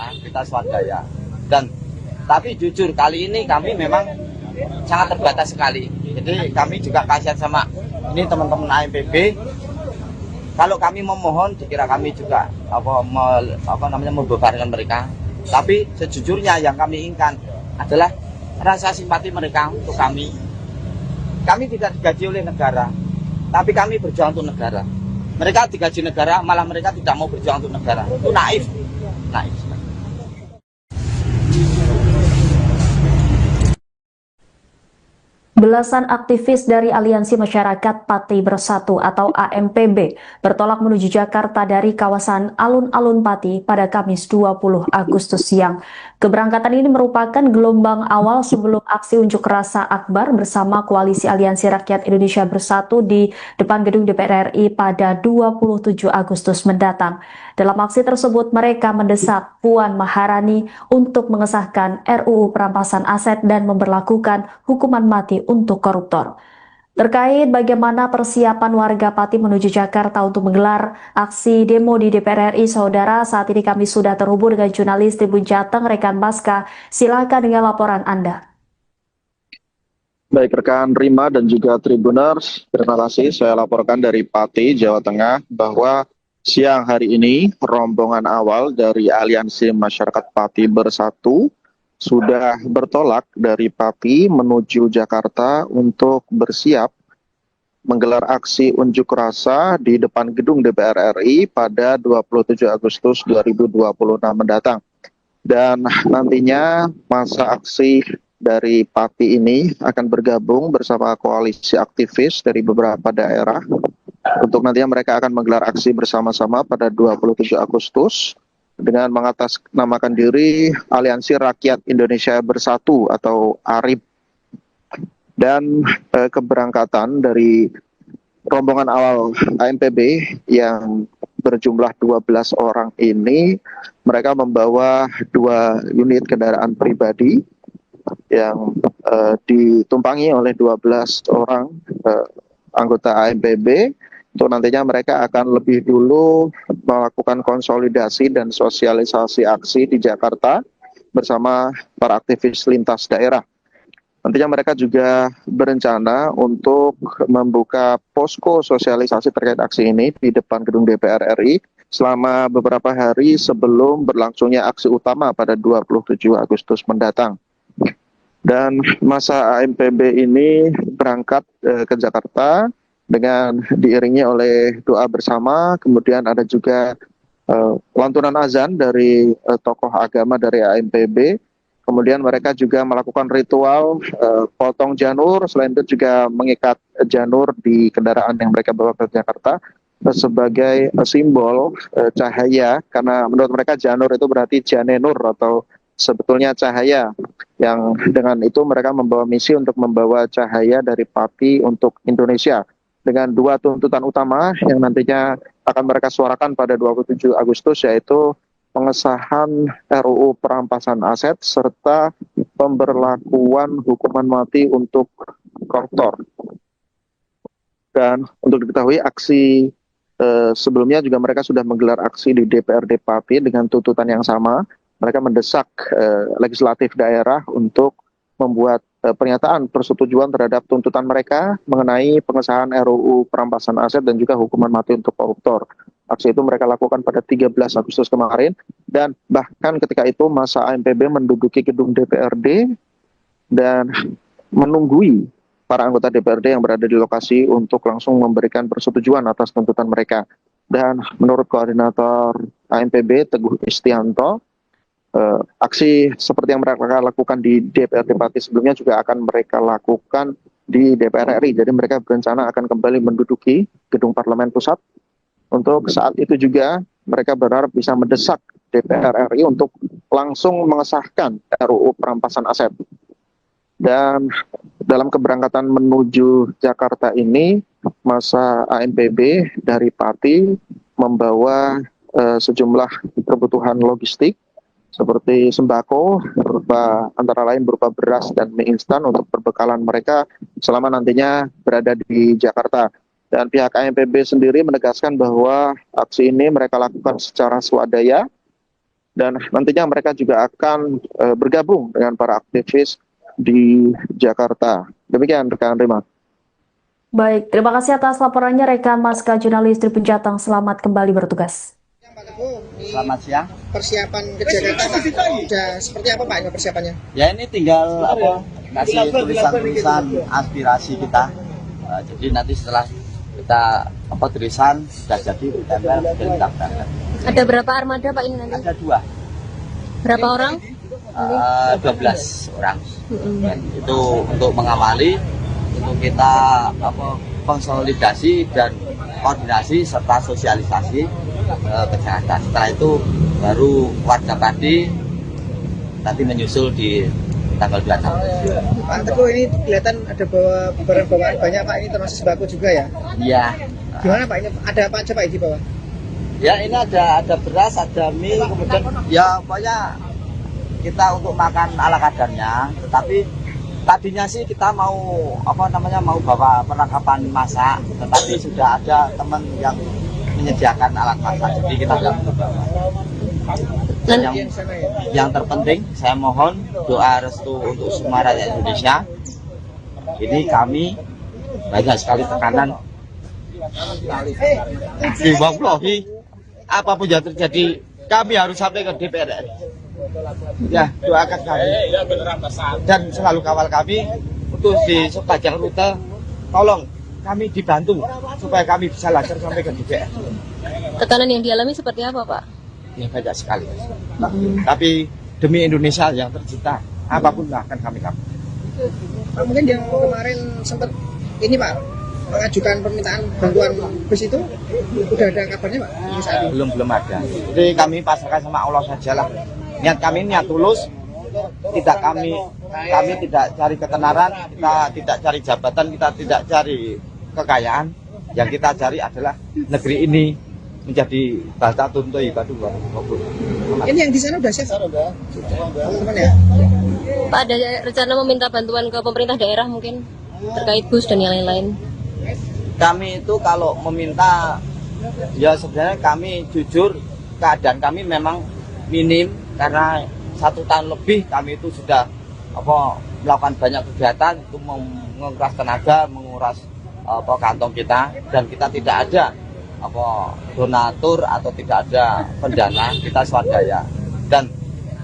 Kita swadaya. Dan tapi jujur kali ini kami memang sangat terbatas sekali. Jadi kami juga kasihan sama ini teman-teman AMPB. Kalau kami memohon dikira kami juga membebankan mereka. Tapi sejujurnya yang kami inginkan adalah rasa simpati mereka untuk kami. Kami tidak digaji oleh negara, tapi kami berjuang untuk negara. Mereka digaji negara, malah mereka tidak mau berjuang untuk negara. Itu naif. Belasan aktivis dari Aliansi Masyarakat Pati Bersatu atau AMPB bertolak menuju Jakarta dari kawasan Alun-Alun Pati pada Kamis 20 Agustus siang. Keberangkatan ini merupakan gelombang awal sebelum aksi unjuk rasa akbar bersama Koalisi Aliansi Rakyat Indonesia Bersatu di depan gedung DPR RI pada 27 Agustus mendatang. Dalam aksi tersebut, mereka mendesak Puan Maharani untuk mengesahkan RUU perampasan aset dan memberlakukan hukuman mati untuk koruptor. Terkait bagaimana persiapan warga Pati menuju Jakarta untuk menggelar aksi demo di DPR RI, Saudara, saat ini kami sudah terhubung dengan jurnalis Tribun Jateng, rekan Maska. Silakan dengan laporan Anda. Baik rekan Rima dan juga Tribuners, terima kasih. Saya laporkan dari Pati, Jawa Tengah, bahwa siang hari ini rombongan awal dari Aliansi Masyarakat Pati Bersatu sudah bertolak dari Pati menuju Jakarta untuk bersiap menggelar aksi unjuk rasa di depan gedung DPR RI pada 27 Agustus 2026 mendatang. Dan nantinya masa aksi dari Pati ini akan bergabung bersama koalisi aktivis dari beberapa daerah untuk nantinya mereka akan menggelar aksi bersama-sama pada 27 Agustus dengan mengatasnamakan diri Aliansi Rakyat Indonesia Bersatu atau ARIB. Dan keberangkatan dari rombongan awal AMPB yang berjumlah 12 orang ini, mereka membawa 2 unit kendaraan pribadi yang ditumpangi oleh 12 orang anggota AMPB. Untuk nantinya mereka akan lebih dulu melakukan konsolidasi dan sosialisasi aksi di Jakarta bersama para aktivis lintas daerah. Nantinya mereka juga berencana untuk membuka posko sosialisasi terkait aksi ini di depan gedung DPR RI selama beberapa hari sebelum berlangsungnya aksi utama pada 27 Agustus mendatang. Dan masa AMPB ini berangkat ke Jakarta dengan diiringi oleh doa bersama, kemudian ada juga lantunan azan dari tokoh agama dari AMPB. Kemudian mereka juga melakukan ritual potong janur, selain itu juga mengikat janur di kendaraan yang mereka bawa ke Jakarta sebagai simbol cahaya, karena menurut mereka janur itu berarti janenur atau sebetulnya cahaya, yang dengan itu mereka membawa misi untuk membawa cahaya dari Pati untuk Indonesia dengan 2 tuntutan utama yang nantinya akan mereka suarakan pada 27 Agustus, yaitu pengesahan RUU perampasan aset serta pemberlakuan hukuman mati untuk koruptor. Dan untuk diketahui aksi sebelumnya juga mereka sudah menggelar aksi di DPRD Pati dengan tuntutan yang sama. Mereka mendesak legislatif daerah untuk membuat pernyataan persetujuan terhadap tuntutan mereka mengenai pengesahan RUU perampasan aset dan juga hukuman mati untuk koruptor. Aksi itu mereka lakukan pada 13 Agustus kemarin, dan bahkan ketika itu masa AMPB menduduki gedung DPRD dan menunggui para anggota DPRD yang berada di lokasi untuk langsung memberikan persetujuan atas tuntutan mereka. Dan menurut koordinator AMPB Teguh Istianto, aksi seperti yang mereka lakukan di DPRD Pati sebelumnya juga akan mereka lakukan di DPR RI. Jadi mereka berencana akan kembali menduduki gedung Parlemen Pusat. Untuk saat itu juga mereka berharap bisa mendesak DPR RI untuk langsung mengesahkan RUU perampasan aset. Dan dalam keberangkatan menuju Jakarta ini, masa AMPB dari Pati membawa sejumlah kebutuhan logistik seperti sembako antara lain berupa beras dan mie instan untuk perbekalan mereka selama nantinya berada di Jakarta. Dan pihak AMPB sendiri menegaskan bahwa aksi ini mereka lakukan secara swadaya dan nantinya mereka juga akan bergabung dengan para aktivis di Jakarta. Demikian rekan Rima. Baik, terima kasih atas laporannya rekan Maska jurnalis Tribun Jateng. Selamat kembali bertugas. Selamat siang. Persiapan ke Jakarta Pak, sudah seperti apa Pak ini persiapannya? Ya ini tinggal kasih tulisan-tulisan aspirasi kita. Jadi nanti setelah kita tulisan sudah jadi ditempel dan kita berangkat. Ada berapa armada Pak ini nanti? Ada 2. Berapa orang? 12 orang. Dan itu untuk mengawali, untuk kita konsolidasi dan koordinasi serta sosialisasi ke Jakarta. Setelah itu baru warga Pati nanti menyusul di tanggal 26. Pak Teguh, ini kelihatan ada bawa barang bawaan banyak Pak, ini termasuk sembako juga ya? Iya. Gimana Pak, ini ada apa aja Pak di bawah? Ya ini ada beras, ada mie, kemudian ya pokoknya kita untuk makan ala kadarnya, tetapi Tadinya sih kita mau mau bawa perlengkapan masak, tetapi sudah ada teman yang menyediakan alat masak, jadi kita nggak perlu bawa. Dan yang terpenting saya mohon doa restu untuk semua rakyat Indonesia. Ini kami banyak sekali tekanan. Wallahi, apapun yang terjadi, kami harus sampai ke DPR RI. Ya, doakan kami dan selalu kawal kami untuk di sepanjang rute. Tolong kami dibantu supaya kami bisa lancar sampai ke DPR. Tekanan yang dialami seperti apa, Pak? Ya banyak sekali. Tapi demi Indonesia yang tercinta, apapun akan kami lakukan. Pak, mungkin yang kemarin sempat ini Pak mengajukan permintaan bantuan bus itu udah ada kabarnya Pak? Saat ini? Belum ada. Jadi kami pasrahkan sama Allah saja lah. Niat kami niat tulus. Kami tidak cari ketenaran, kita tidak cari jabatan, kita tidak cari kekayaan. Yang kita cari adalah negeri ini menjadi baldatun thayyibatun wa rahmatun. Ini yang di sana udah siap? Sudah. Teman-teman ya? Pak, ada rencana meminta bantuan ke pemerintah daerah mungkin terkait bus dan yang lain-lain? Kami itu kalau meminta, ya sebenarnya kami jujur keadaan kami memang minim karena 1 tahun lebih kami itu sudah melakukan banyak kegiatan itu menguras tenaga, menguras kantong kita, dan kita tidak ada donatur atau tidak ada pendana, kita swadaya. Dan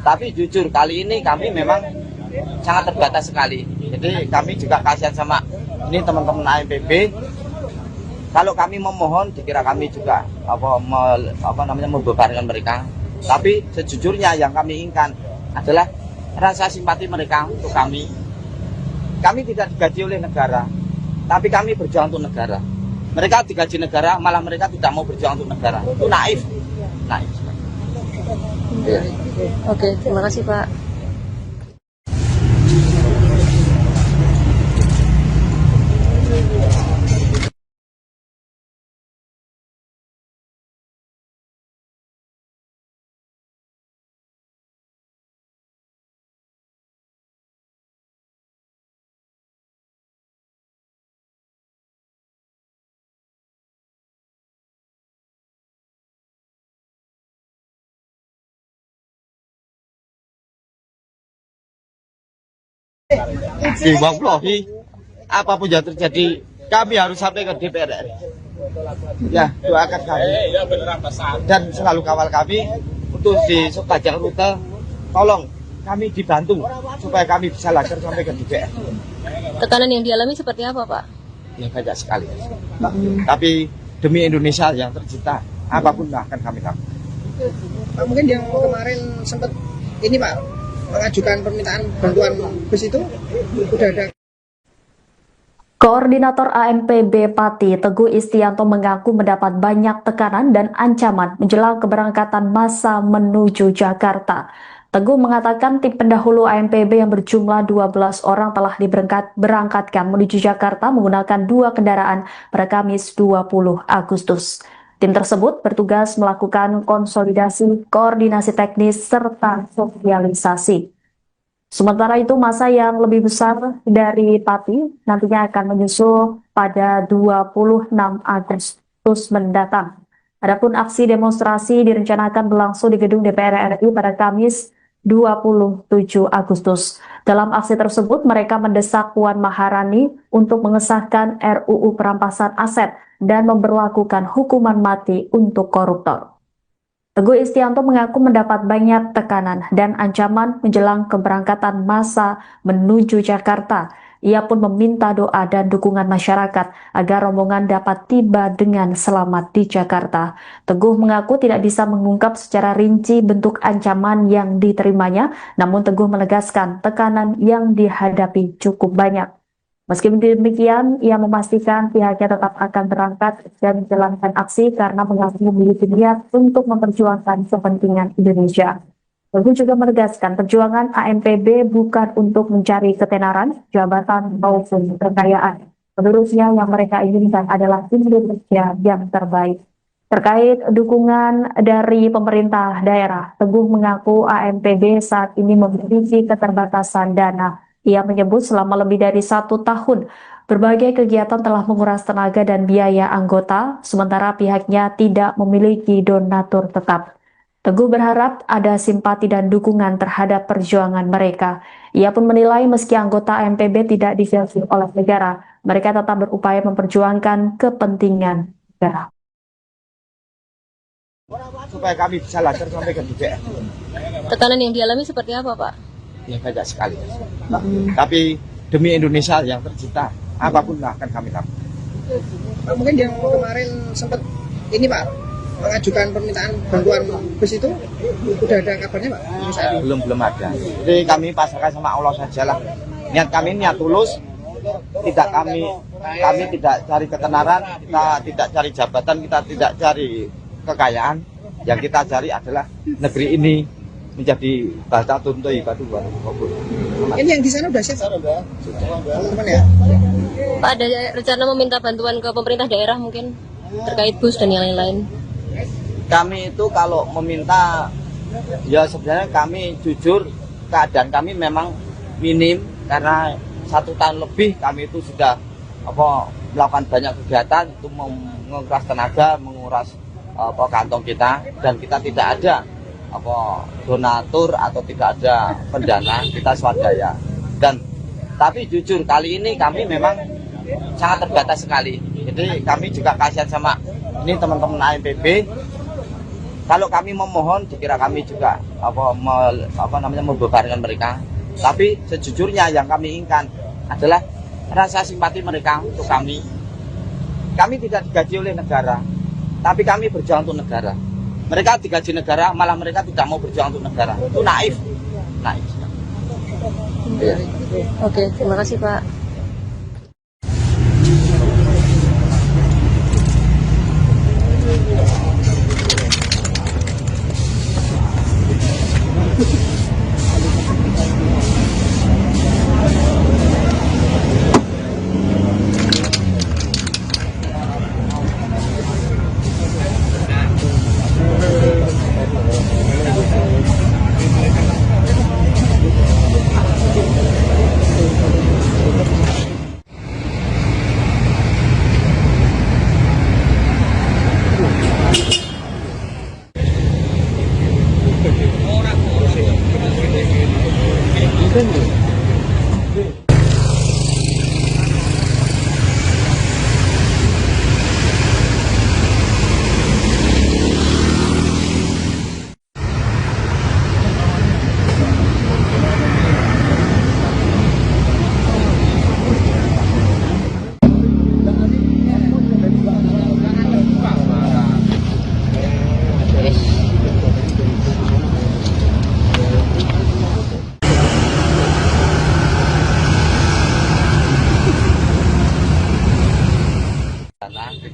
tapi jujur kali ini kami memang sangat terbatas sekali. Jadi kami juga kasihan sama ini teman-teman AMPB. Kalau kami memohon, dikira kami juga membebankan mereka. Tapi sejujurnya yang kami inginkan adalah rasa simpati mereka untuk kami. Kami tidak digaji oleh negara, tapi kami berjuang untuk negara. Mereka digaji negara, malah mereka tidak mau berjuang untuk negara. Itu naif. Naif. Ya. Oke, terima kasih Pak. Wallahi, apapun yang terjadi, kami harus sampai ke DPR RI. Ya, doakan kami dan selalu kawal kami untuk di sepanjang rute. Tolong kami dibantu supaya kami bisa lancar sampai ke DPR. Tekanan yang dialami seperti apa, Pak? Ya banyak sekali. Tapi demi Indonesia yang tercinta, apapun akan kami lakukan. Pak, mungkin yang kemarin sempat ini Pak mengajukan permintaan bantuan bus itu udah ada. Koordinator AMPB Pati Teguh Istianto mengaku mendapat banyak tekanan dan ancaman menjelang keberangkatan massa menuju Jakarta. Teguh mengatakan tim pendahulu AMPB yang berjumlah 12 orang telah diberangkatkan menuju Jakarta menggunakan 2 kendaraan pada Kamis 20 Agustus. Tim tersebut bertugas melakukan konsolidasi, koordinasi teknis, serta sosialisasi. Sementara itu, massa yang lebih besar dari Pati nantinya akan menyusul pada 26 Agustus mendatang. Adapun aksi demonstrasi direncanakan berlangsung di gedung DPR RI pada Kamis 27 Agustus. Dalam aksi tersebut, mereka mendesak Puan Maharani untuk mengesahkan RUU perampasan aset dan memberlakukan hukuman mati untuk koruptor. Teguh Istianto mengaku mendapat banyak tekanan dan ancaman menjelang keberangkatan massa menuju Jakarta. Ia pun meminta doa dan dukungan masyarakat agar rombongan dapat tiba dengan selamat di Jakarta. Teguh mengaku tidak bisa mengungkap secara rinci bentuk ancaman yang diterimanya, namun Teguh menegaskan tekanan yang dihadapi cukup banyak. Meski demikian, ia memastikan pihaknya tetap akan berangkat dan menjalankan aksi karena mengaku memiliki niat untuk memperjuangkan kepentingan Indonesia. Teguh juga menegaskan perjuangan AMPB bukan untuk mencari ketenaran, jabatan, maupun kekayaan. Menurutnya yang mereka inginkan adalah Indonesia yang terbaik. Terkait dukungan dari pemerintah daerah, Teguh mengaku AMPB saat ini memiliki keterbatasan dana Ia menyebut selama lebih dari 1 tahun, berbagai kegiatan telah menguras tenaga dan biaya anggota, sementara pihaknya tidak memiliki donatur tetap. Teguh berharap ada simpati dan dukungan terhadap perjuangan mereka. Ia pun menilai meski anggota AMPB tidak digaji oleh negara, mereka tetap berupaya memperjuangkan kepentingan negara. Supaya kami bisa lancar sampai ke DPR. Tekanan yang dialami seperti apa, Pak? Ya banyak sekali. Tapi demi Indonesia yang tercinta, apapun akan kami lakukan. Pak, mungkin yang kemarin sempat ini Pak mengajukan permintaan bantuan bus itu udah ada kabarnya Pak? Belum ada. Jadi kami pasrahkan sama Allah sajalah. Niat kami niat tulus. Kami tidak cari ketenaran, kita tidak cari jabatan, kita tidak cari kekayaan. Yang kita cari adalah negeri ini menjadi baldatun thayyibatun wa rizqun. Ini yang di sana udah siap teman-teman ya? Pak, ada rencana meminta bantuan ke pemerintah daerah mungkin terkait bus dan yang lain-lain? Kami itu kalau meminta, ya sebenarnya kami jujur keadaan kami memang minim karena 1 tahun lebih kami itu sudah melakukan banyak kegiatan itu menguras tenaga, menguras kantong kita, dan kita tidak ada donatur atau tidak ada pendana, kita swadaya. Tapi jujur kali ini kami memang sangat terbatas sekali. Jadi kami juga kasihan sama ini teman-teman AMPB. Kalau kami memohon, dikira kami juga membebankan mereka. Tapi sejujurnya yang kami inginkan adalah rasa simpati mereka untuk kami. Kami tidak digaji oleh negara, tapi kami berjuang untuk negara. Mereka digaji negara, malah mereka tidak mau berjuang untuk negara. Itu naif. Ya. Oke, terima kasih Pak.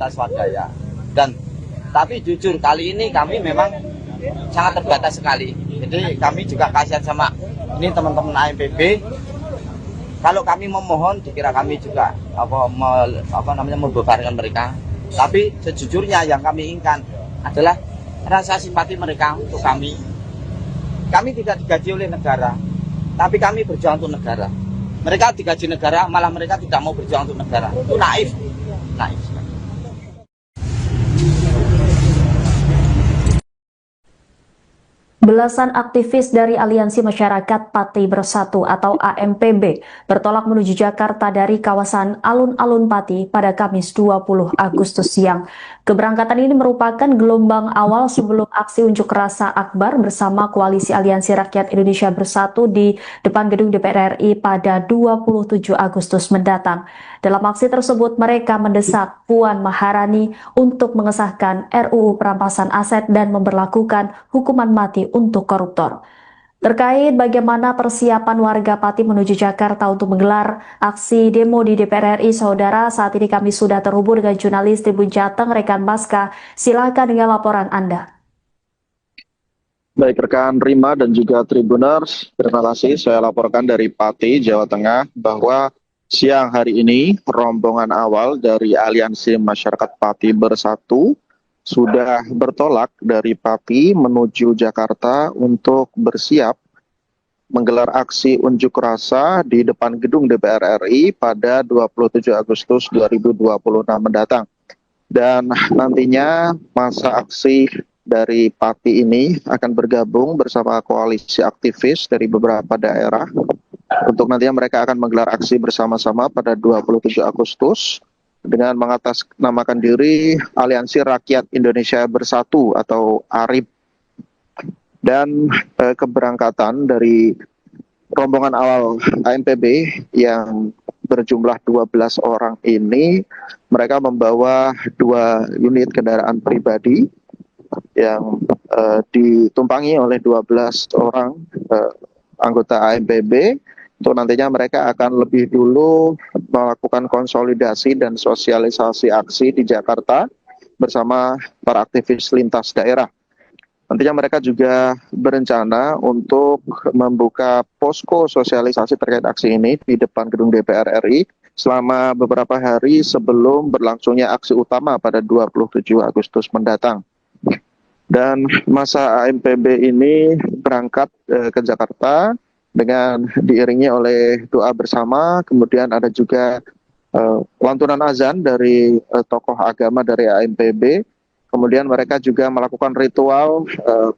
Kita swadaya. Tapi jujur kali ini kami memang sangat terbatas sekali. Jadi kami juga kasihan sama ini teman-teman AMPB. Kalau kami memohon, dikira kami juga membebankan mereka. Tapi sejujurnya yang kami inginkan adalah rasa simpati mereka untuk kami. Kami tidak digaji oleh negara, tapi kami berjuang untuk negara. Mereka digaji negara, malah mereka tidak mau berjuang untuk negara. Itu naif. Belasan aktivis dari Aliansi Masyarakat Pati Bersatu atau AMPB bertolak menuju Jakarta dari kawasan alun-alun Pati pada Kamis 20 Agustus siang. Keberangkatan ini merupakan gelombang awal sebelum aksi unjuk rasa akbar bersama Koalisi Aliansi Rakyat Indonesia Bersatu di depan gedung DPR RI pada 27 Agustus mendatang. Dalam aksi tersebut, mereka mendesak Puan Maharani untuk mengesahkan RUU Perampasan Aset dan memberlakukan hukuman mati untuk koruptor. Terkait bagaimana persiapan warga Pati menuju Jakarta untuk menggelar aksi demo di DPR RI, saudara, saat ini kami sudah terhubung dengan jurnalis Tribun Jateng, rekan Baska. Silakan dengan laporan Anda. Baik rekan Rima dan juga Tribuners, terima kasih. Saya laporkan dari Pati, Jawa Tengah, bahwa siang hari ini rombongan awal dari Aliansi Masyarakat Pati Bersatu sudah bertolak dari Pati menuju Jakarta untuk bersiap menggelar aksi unjuk rasa di depan gedung DPR RI pada 27 Agustus 2026 mendatang. Dan nantinya masa aksi dari Pati ini akan bergabung bersama koalisi aktivis dari beberapa daerah. Untuk nantinya mereka akan menggelar aksi bersama-sama pada 27 Agustus dengan mengatasnamakan diri Aliansi Rakyat Indonesia Bersatu atau ARIB. Dan keberangkatan dari rombongan awal AMPB yang berjumlah 12 orang ini, mereka membawa 2 unit kendaraan pribadi yang ditumpangi oleh 12 orang anggota AMPB. Untuk nantinya mereka akan lebih dulu melakukan konsolidasi dan sosialisasi aksi di Jakarta bersama para aktivis lintas daerah. Nantinya mereka juga berencana untuk membuka posko sosialisasi terkait aksi ini di depan gedung DPR RI selama beberapa hari sebelum berlangsungnya aksi utama pada 27 Agustus mendatang. Dan masa AMPB ini berangkat ke Jakarta dengan diiringi oleh doa bersama, kemudian ada juga lantunan azan dari tokoh agama dari AMPB. Kemudian mereka juga melakukan ritual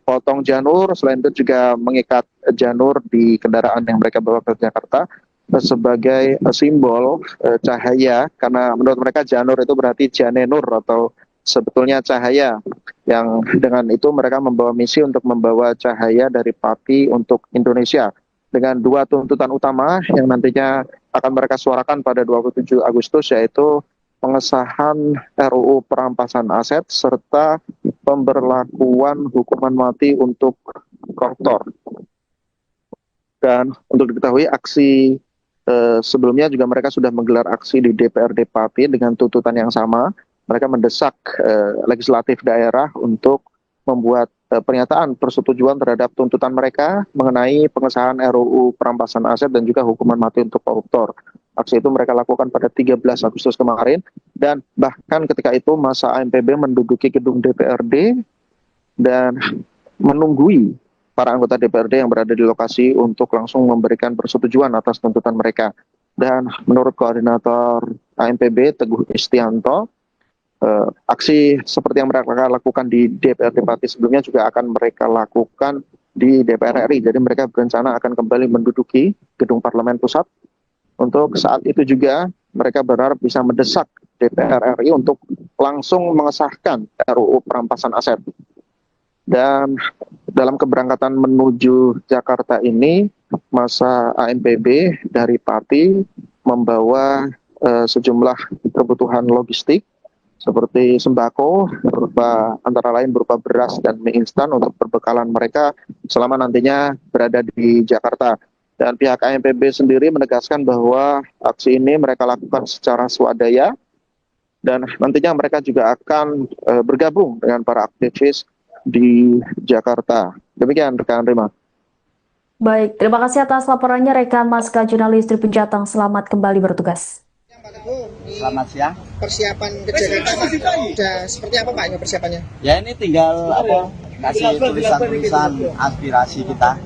potong janur, selain itu juga mengikat janur di kendaraan yang mereka bawa ke Jakarta sebagai simbol cahaya, karena menurut mereka janur itu berarti janenur atau sebetulnya cahaya, yang dengan itu mereka membawa misi untuk membawa cahaya dari Pati untuk Indonesia dengan 2 tuntutan utama yang nantinya akan mereka suarakan pada 27 Agustus, yaitu pengesahan RUU perampasan aset serta pemberlakuan hukuman mati untuk koruptor. Dan untuk diketahui aksi sebelumnya juga mereka sudah menggelar aksi di DPRD Pati dengan tuntutan yang sama. Mereka mendesak legislatif daerah untuk membuat pernyataan persetujuan terhadap tuntutan mereka mengenai pengesahan RUU perampasan aset dan juga hukuman mati untuk koruptor. Aksi itu mereka lakukan pada 13 Agustus kemarin, dan bahkan ketika itu masa AMPB menduduki gedung DPRD dan menunggui para anggota DPRD yang berada di lokasi untuk langsung memberikan persetujuan atas tuntutan mereka. Dan menurut koordinator AMPB Teguh Istianto, aksi seperti yang mereka lakukan di DPRD Pati sebelumnya juga akan mereka lakukan di DPR RI. Jadi mereka berencana akan kembali menduduki gedung Parlemen Pusat. Untuk saat itu juga mereka berharap bisa mendesak DPR RI untuk langsung mengesahkan RUU perampasan aset. Dan dalam keberangkatan menuju Jakarta ini, masa AMPB dari Pati membawa sejumlah kebutuhan logistik seperti sembako, antara lain berupa beras dan mie instan untuk perbekalan mereka selama nantinya berada di Jakarta. Dan pihak AMPB sendiri menegaskan bahwa aksi ini mereka lakukan secara swadaya, dan nantinya mereka juga akan bergabung dengan para aktivis di Jakarta. Demikian rekan Rima. Baik, terima kasih atas laporannya rekan Maska jurnalis Tribun Jateng. Selamat kembali bertugas. Selamat siang. Persiapan ke Jakarta Pak, sudah seperti apa Pak ini persiapannya? Ya ini tinggal kasih tulisan-tulisan aspirasi kita.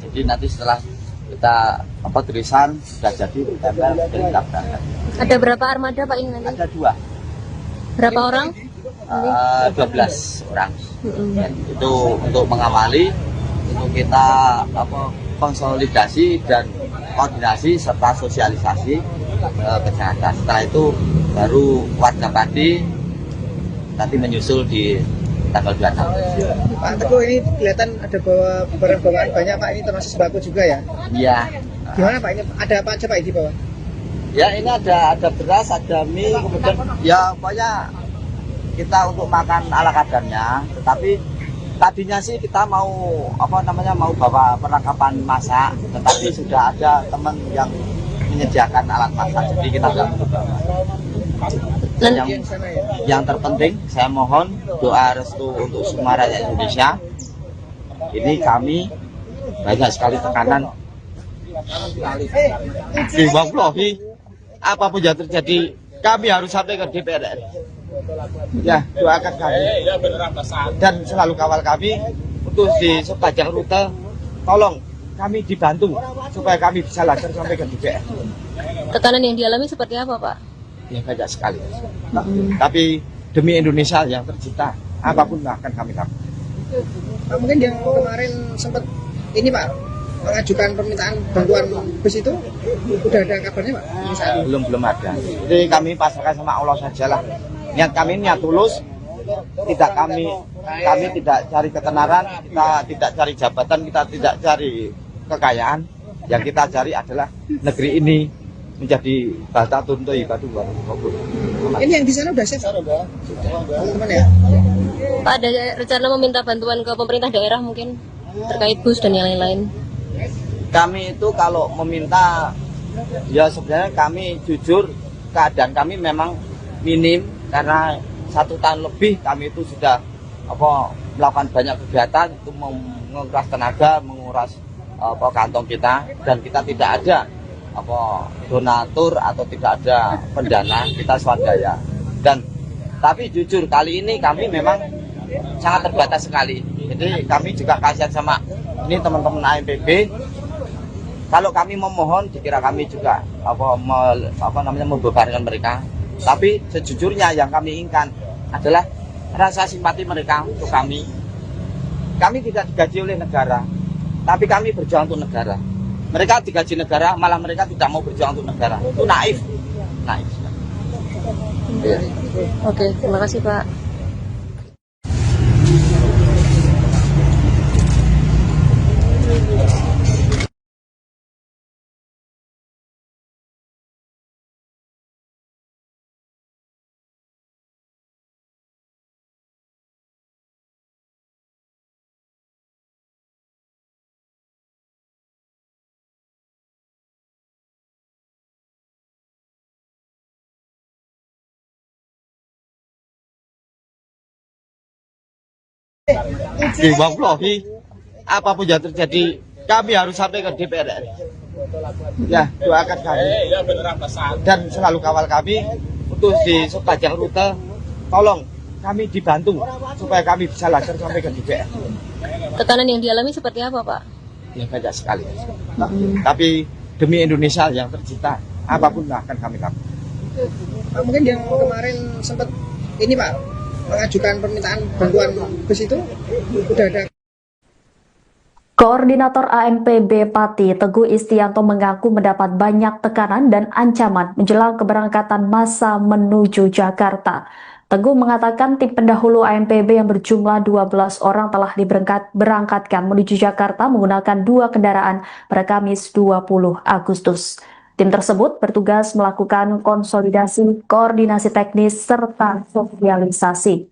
Jadi nanti setelah kita tulisan sudah jadi ditempel dan kita berangkat. Ada berapa armada Pak ini nanti? Ada 2. Berapa orang? 12 orang. Dan itu untuk mengawali, untuk kita konsolidasi dan koordinasi serta sosialisasi ke Jakarta. Setelah itu baru warga Pati nanti menyusul di tanggal 26. Pak Teguh, ini kelihatan ada bawa barang bawaan banyak Pak, ini termasuk sembako juga ya? Iya. Gimana Pak, ini ada apa aja Pak di bawah? Ya ini ada beras, ada mie, kemudian ya pokoknya kita untuk makan ala kadarnya. Tetapi tadinya sih kita mau mau bawa perlengkapan masak, tetapi sudah ada teman yang menyediakan alat masak, jadi kita nggak perlu bawa. Yang terpenting saya mohon doa restu untuk semua rakyat Indonesia. Ini kami banyak sekali tekanan. Wallahi, apapun yang terjadi kami harus sampai ke DPR. Ya, doakan kami dan selalu kawal kami untuk di sepanjang rute. Tolong kami dibantu supaya kami bisa lancar sampai ke DPR. Tekanan yang dialami seperti apa, Pak? Ya banyak sekali. Tapi demi Indonesia yang tercinta, apapun akan kami lakukan. Pak, mungkin yang kemarin sempat ini Pak mengajukan permintaan bantuan bus itu udah ada kabarnya Pak? Ini saat ini. Belum ada. Jadi kami pasrahkan sama Allah sajalah. Niat kami niat tulus. Tidak kami tidak cari ketenaran, kita tidak cari jabatan, kita tidak cari kekayaan. Yang kita cari adalah negeri ini menjadi baldatun thayyibatu wa rahmatun. Ini yang di sana udah siap Pak? Teman ya? Pak, ada rencana meminta bantuan ke pemerintah daerah mungkin terkait bus dan yang lain-lain? Kami itu kalau meminta, ya sebenarnya kami jujur keadaan kami memang minim karena 1 tahun lebih kami itu sudah melakukan banyak kegiatan itu menguras tenaga, menguras kantong kita, dan kita tidak ada donatur atau tidak ada pendana, kita swadaya. Dan tapi jujur kali ini kami memang sangat terbatas sekali. Jadi kami juga kasihan sama ini teman-teman ANPB. Kalau kami memohon, dikira kami juga membebankan mereka. Tapi sejujurnya yang kami inginkan adalah rasa simpati mereka untuk kami. Kami tidak digaji oleh negara, tapi kami berjuang untuk negara. Mereka digaji negara, malah mereka tidak mau berjuang untuk negara. Itu naif. Ya. Oke, terima kasih Pak. Wallahi, apapun yang terjadi, kami harus sampai ke DPR. Ya, doakan kami dan selalu kawal kami untuk di sepanjang rute. Tolong kami dibantu supaya kami bisa lancar sampai ke DPR. Tekanan yang dialami seperti apa, Pak? Ya banyak sekali. Tapi demi Indonesia yang tercinta, apapun akan kami lakukan. Pak, mungkin yang kemarin sempat ini Pak mengajukan permintaan bantuan bus itu udah ada. Koordinator ANPB Pati Teguh Istianto mengaku mendapat banyak tekanan dan ancaman menjelang keberangkatan massa menuju Jakarta. Teguh mengatakan tim pendahulu ANPB yang berjumlah 12 orang telah diberangkatkan menuju Jakarta menggunakan 2 kendaraan pada Kamis 20 Agustus. Tim tersebut bertugas melakukan konsolidasi, koordinasi teknis, serta sosialisasi.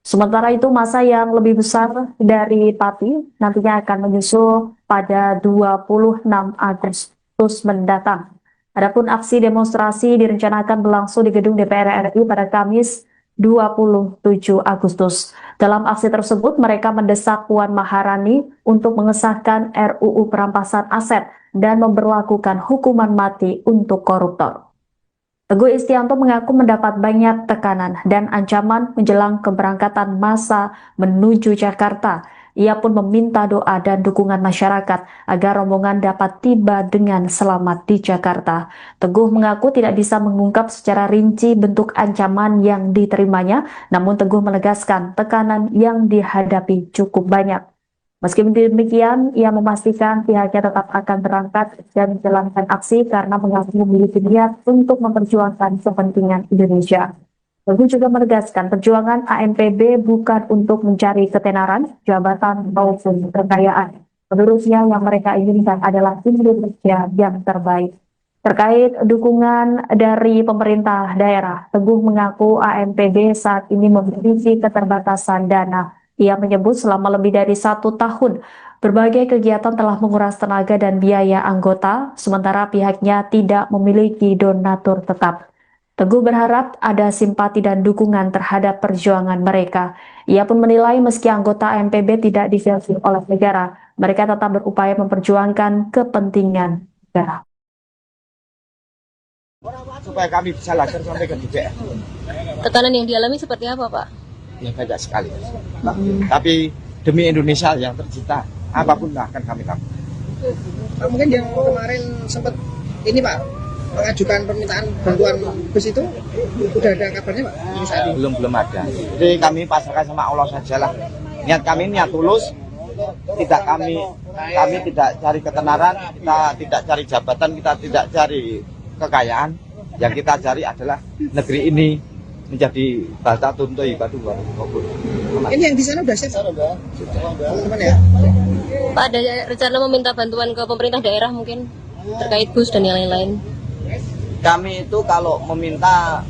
Sementara itu, massa yang lebih besar dari Pati nantinya akan menyusul pada 26 Agustus mendatang. Adapun aksi demonstrasi direncanakan berlangsung di gedung DPR RI pada Kamis 27 Agustus. Dalam aksi tersebut, mereka mendesak Puan Maharani untuk mengesahkan RUU perampasan aset dan memberlakukan hukuman mati untuk koruptor. Teguh Istianto mengaku mendapat banyak tekanan dan ancaman menjelang keberangkatan massa menuju Jakarta. Ia pun meminta doa dan dukungan masyarakat agar rombongan dapat tiba dengan selamat di Jakarta. Teguh mengaku tidak bisa mengungkap secara rinci bentuk ancaman yang diterimanya, namun Teguh menegaskan tekanan yang dihadapi cukup banyak. Meski demikian, ia memastikan pihaknya tetap akan berangkat dan menjalankan aksi karena mengaku memiliki niat untuk memperjuangkan kepentingan Indonesia. Teguh juga menegaskan perjuangan ANPB bukan untuk mencari ketenaran, jabatan, maupun kekayaan. Menurutnya yang mereka inginkan adalah Indonesia yang terbaik. Terkait dukungan dari pemerintah daerah, Teguh mengaku ANPB saat ini memiliki keterbatasan dana. Ia menyebut selama lebih dari 1 tahun, berbagai kegiatan telah menguras tenaga dan biaya anggota, sementara pihaknya tidak memiliki donatur tetap. Teguh berharap ada simpati dan dukungan terhadap perjuangan mereka. Ia pun menilai meski anggota ANPB tidak difilter oleh negara, mereka tetap berupaya memperjuangkan kepentingan negara. Supaya kami bisa lancar sampai ke DPR. Tekanan yang dialami seperti apa, Pak? Ya banyak sekali. Tapi demi Indonesia yang tercinta, apapun akan kami lakukan. Pak, mungkin yang kemarin sempat ini Pak mengajukan permintaan bantuan bus itu udah ada kabarnya Pak? Ini saat ini. Belum ada. Jadi kami pasrahkan sama Allah sajalah. Niat kami niat tulus. Kami tidak cari ketenaran, kita tidak cari jabatan, kita tidak cari kekayaan. Yang kita cari adalah negeri ini menjadi baldatun thayyibatun. Ini yang di sana udah siap teman-teman ya? Pak, ada rencana meminta bantuan ke pemerintah daerah mungkin terkait bus dan yang lain-lain? Kami itu kalau meminta,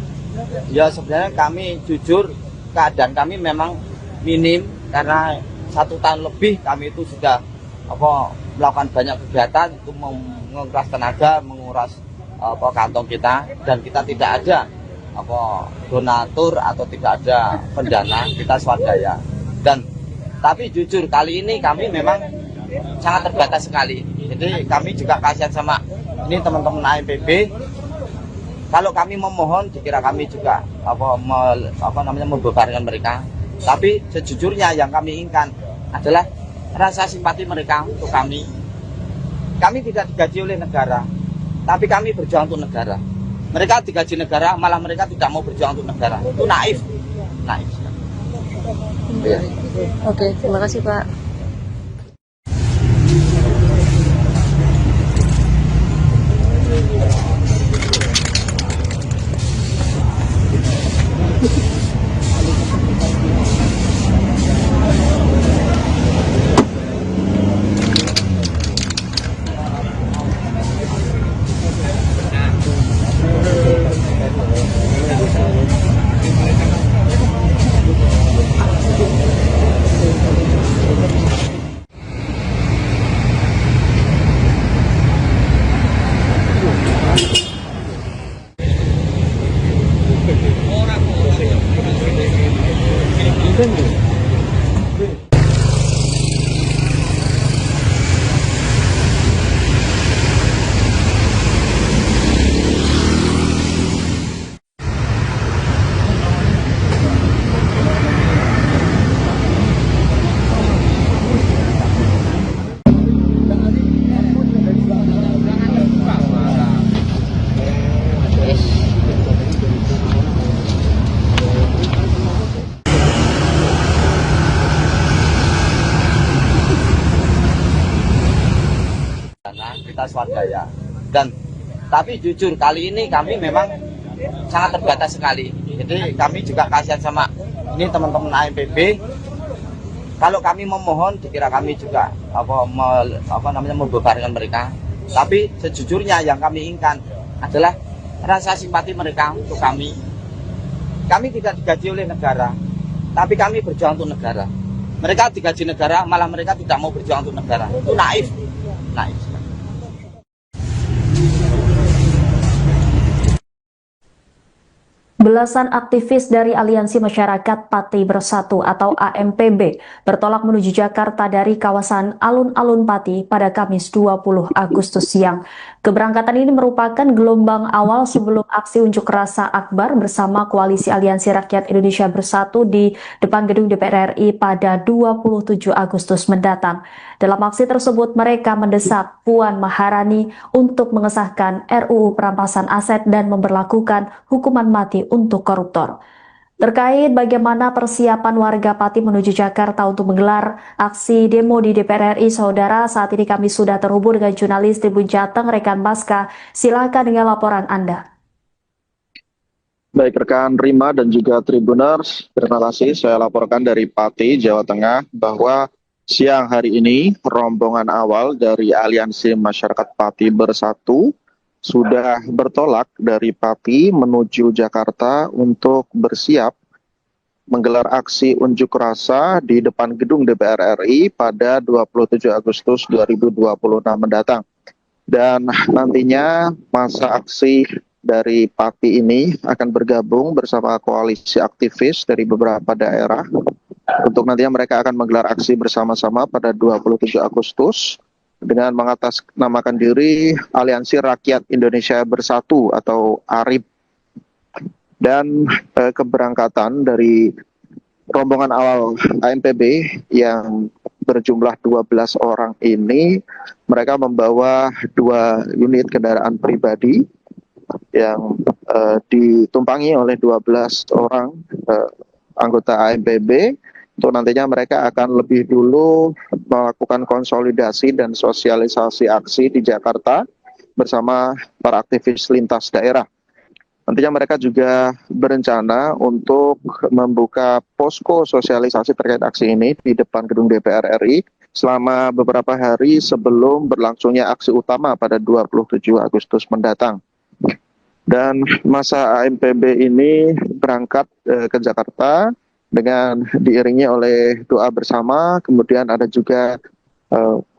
ya sebenarnya kami jujur keadaan kami memang minim karena 1 tahun lebih kami itu sudah melakukan banyak kegiatan itu menguras tenaga, menguras kantong kita, dan kita tidak ada donatur atau tidak ada pendana, kita swadaya. Tapi jujur kali ini kami memang sangat terbatas sekali. Jadi kami juga kasihan sama ini teman-teman AMPB. Kalau kami memohon dikira kami juga membebankan mereka. Tapi sejujurnya yang kami inginkan adalah rasa simpati mereka untuk kami. Kami tidak digaji oleh negara, tapi kami berjuang untuk negara. Mereka digaji negara, malah mereka tidak mau berjuang untuk negara. Itu naif. Ya. Oke, terima kasih Pak. Kita swadaya. Tapi jujur kali ini kami memang sangat terbatas sekali. Jadi kami juga kasihan sama ini teman-teman AMPB. Kalau kami memohon dikira kami juga membebankan mereka. Tapi sejujurnya yang kami inginkan adalah rasa simpati mereka untuk kami. Kami tidak digaji oleh negara, tapi kami berjuang untuk negara. Mereka digaji negara, malah mereka tidak mau berjuang untuk negara. Itu naif. Belasan aktivis dari Aliansi Masyarakat Pati Bersatu atau AMPB bertolak menuju Jakarta dari kawasan Alun-Alun Pati pada Kamis 20 Agustus siang. Keberangkatan ini merupakan gelombang awal sebelum aksi unjuk rasa akbar bersama Koalisi Aliansi Rakyat Indonesia Bersatu di depan gedung DPR RI pada 27 Agustus mendatang. Dalam aksi tersebut, mereka mendesak Puan Maharani untuk mengesahkan RUU perampasan aset dan memberlakukan hukuman mati untuk koruptor. Terkait bagaimana persiapan warga Pati menuju Jakarta untuk menggelar aksi demo di DPR RI, saudara, saat ini kami sudah terhubung dengan jurnalis Tribun Jateng, rekan Baska. Silakan dengan laporan Anda. Baik rekan Rima dan juga Tribuners, terima kasih. Saya laporkan dari Pati, Jawa Tengah, bahwa siang hari ini rombongan awal dari Aliansi Masyarakat Pati Bersatu sudah bertolak dari Pati menuju Jakarta untuk bersiap menggelar aksi unjuk rasa di depan gedung DPR RI pada 27 Agustus 2026 mendatang. Dan nantinya masa aksi dari Pati ini akan bergabung bersama koalisi aktivis dari beberapa daerah untuk nantinya mereka akan menggelar aksi bersama-sama pada 27 Agustus dengan mengatasnamakan diri Aliansi Rakyat Indonesia Bersatu atau ARIB. Dan keberangkatan dari rombongan awal AMPB yang berjumlah 12 orang ini, mereka membawa 2 unit kendaraan pribadi yang ditumpangi oleh 12 orang anggota AMPB. Untuk nantinya mereka akan lebih dulu melakukan konsolidasi dan sosialisasi aksi di Jakarta bersama para aktivis lintas daerah. Nantinya mereka juga berencana untuk membuka posko sosialisasi terkait aksi ini di depan gedung DPR RI selama beberapa hari sebelum berlangsungnya aksi utama pada 27 Agustus mendatang. Dan masa AMPB ini berangkat ke Jakarta dengan diiringi oleh doa bersama, kemudian ada juga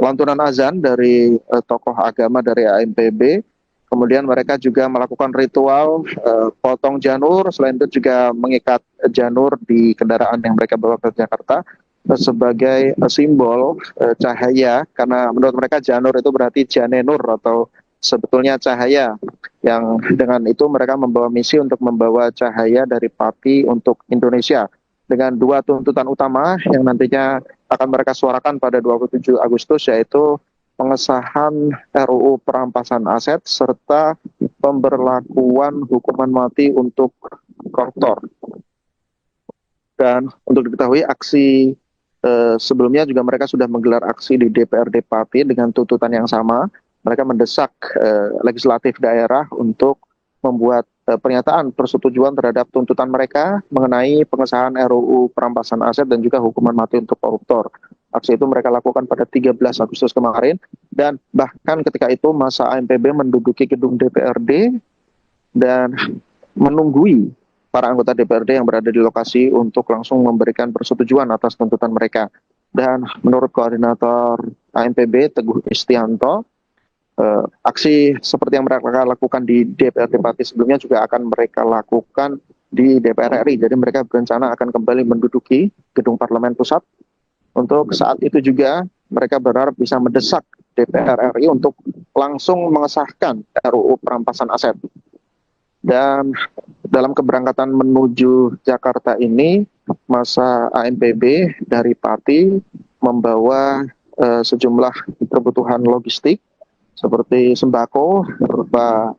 lantunan azan dari tokoh agama dari AMPB. Kemudian mereka juga melakukan ritual potong janur, selain itu juga mengikat janur di kendaraan yang mereka bawa ke Jakarta sebagai simbol cahaya, karena menurut mereka janur itu berarti janenur atau sebetulnya cahaya, yang dengan itu mereka membawa misi untuk membawa cahaya dari Pati untuk Indonesia, dengan 2 tuntutan utama yang nantinya akan mereka suarakan pada 27 Agustus, yaitu pengesahan RUU perampasan aset serta pemberlakuan hukuman mati untuk koruptor. Dan untuk diketahui, aksi sebelumnya juga mereka sudah menggelar aksi di DPRD Pati dengan tuntutan yang sama. Mereka mendesak legislatif daerah untuk membuat pernyataan persetujuan terhadap tuntutan mereka mengenai pengesahan RUU perampasan aset dan juga hukuman mati untuk koruptor. Aksi itu mereka lakukan pada 13 Agustus kemarin, dan bahkan ketika itu masa AMPB menduduki gedung DPRD dan menunggui para anggota DPRD yang berada di lokasi untuk langsung memberikan persetujuan atas tuntutan mereka. Dan menurut koordinator AMPB Teguh Istianto, aksi seperti yang mereka lakukan di DPRD Pati sebelumnya juga akan mereka lakukan di DPR RI. Jadi mereka berencana akan kembali menduduki gedung Parlemen Pusat. Untuk saat itu juga mereka berharap bisa mendesak DPR RI untuk langsung mengesahkan RUU perampasan aset. Dan dalam keberangkatan menuju Jakarta ini, masa AMPB dari Pati membawa sejumlah kebutuhan logistik seperti sembako,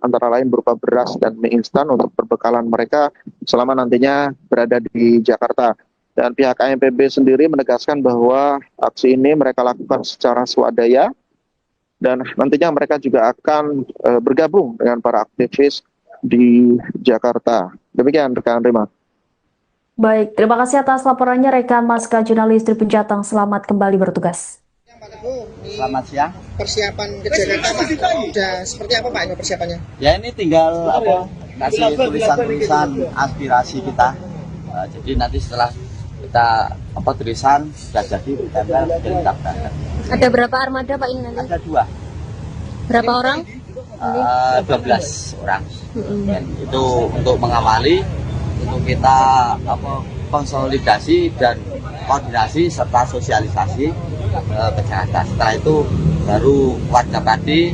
antara lain berupa beras dan mie instan untuk perbekalan mereka selama nantinya berada di Jakarta. Dan pihak AMPB sendiri menegaskan bahwa aksi ini mereka lakukan secara swadaya, dan nantinya mereka juga akan bergabung dengan para aktivis di Jakarta. Demikian rekan Rima. Baik, terima kasih atas laporannya rekan Maska jurnalis Tribun Jateng. Selamat kembali bertugas. Selamat siang. Persiapan ke Jakarta Pak, sudah seperti apa Pak ini persiapannya? Ya, ini tinggal kasih tulisan-tulisan aspirasi kita. Jadi nanti setelah kita tulisan sudah jadi ditempel dan didaftarkan. Ada berapa armada Pak ini nanti? Ada 2. Berapa orang? 12 orang. Dan itu untuk mengawali, untuk kita konsolidasi dan koordinasi serta sosialisasi ke Jakarta. Setelah itu baru warga Pati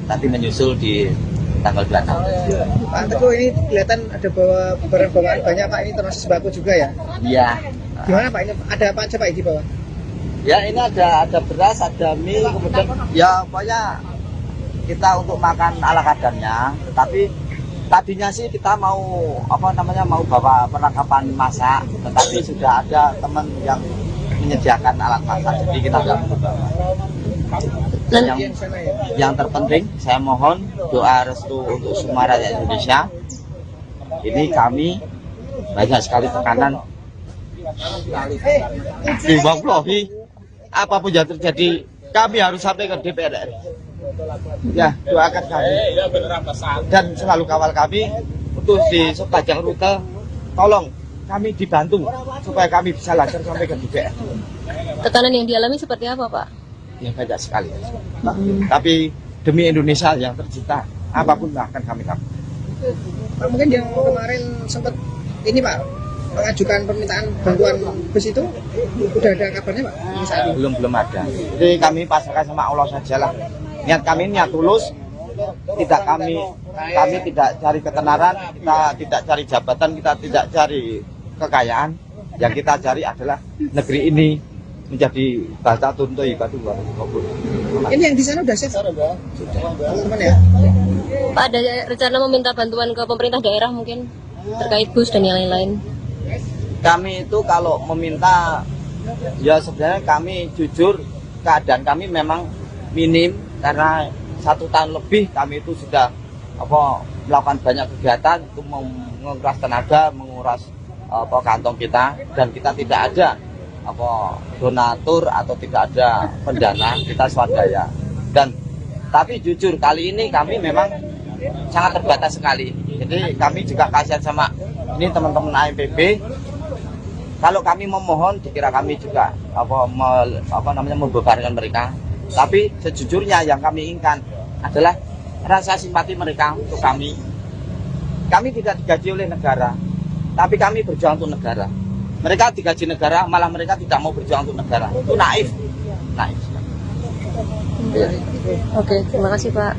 nanti menyusul di tanggal 26. Pak Teguh, ini kelihatan ada bawa barang bawaan banyak Pak, ini termasuk sembako juga ya? Iya. Gimana Pak, ini ada apa aja Pak di bawah? Ya, ini ada beras, ada mie, kemudian ya pokoknya kita untuk makan ala kadarnya. Tetapi tadinya sih kita mau mau bawa perlengkapan masak, tetapi sudah ada teman yang menyediakan alat masak, jadi kita nggak perlu bawa. Yang terpenting, saya mohon doa restu untuk semua rakyat Indonesia. Ini kami banyak sekali tekanan diwawahi, apapun yang terjadi kami harus sampai ke DPR RI. Ya, doakan kami dan selalu kawal kami untuk di sepanjang rute. Tolong kami dibantu supaya kami bisa lancar sampai ke DPR. Tekanan yang dialami seperti apa Pak? Ya, banyak sekali. Tapi demi Indonesia yang tercinta, apapun akan kami lakukan. Pak, mungkin yang kemarin sempat ini Pak mengajukan permintaan bantuan bus itu, udah ada kabarnya Pak? Belum ada. Jadi kami pasrahkan sama Allah sajalah. Niat kami niat tulus, kami tidak cari ketenaran, kita tidak cari jabatan, kita tidak cari kekayaan. Yang kita cari adalah negeri ini menjadi bahasa tunto ibadu kabur. Ini yang di sana udah siap teman-teman ya. Pak, ada rencana meminta bantuan ke pemerintah daerah mungkin terkait bus dan yang lain-lain. Kami itu kalau meminta, ya sebenarnya kami jujur keadaan kami memang minim karena 1 tahun lebih kami itu sudah melakukan banyak kegiatan itu menguras tenaga, menguras kantong kita, dan kita tidak ada donatur atau tidak ada pendana, kita swadaya. Dan tapi jujur kali ini kami memang sangat terbatas sekali. Jadi kami juga kasihan sama ini teman-teman AMPB. Kalau kami memohon dikira kami juga membebankan mereka. Tapi sejujurnya yang kami inginkan adalah rasa simpati mereka untuk kami. Kami tidak digaji oleh negara, tapi kami berjuang untuk negara. Mereka digaji negara, malah mereka tidak mau berjuang untuk negara. Itu naif. Oke, terima kasih Pak.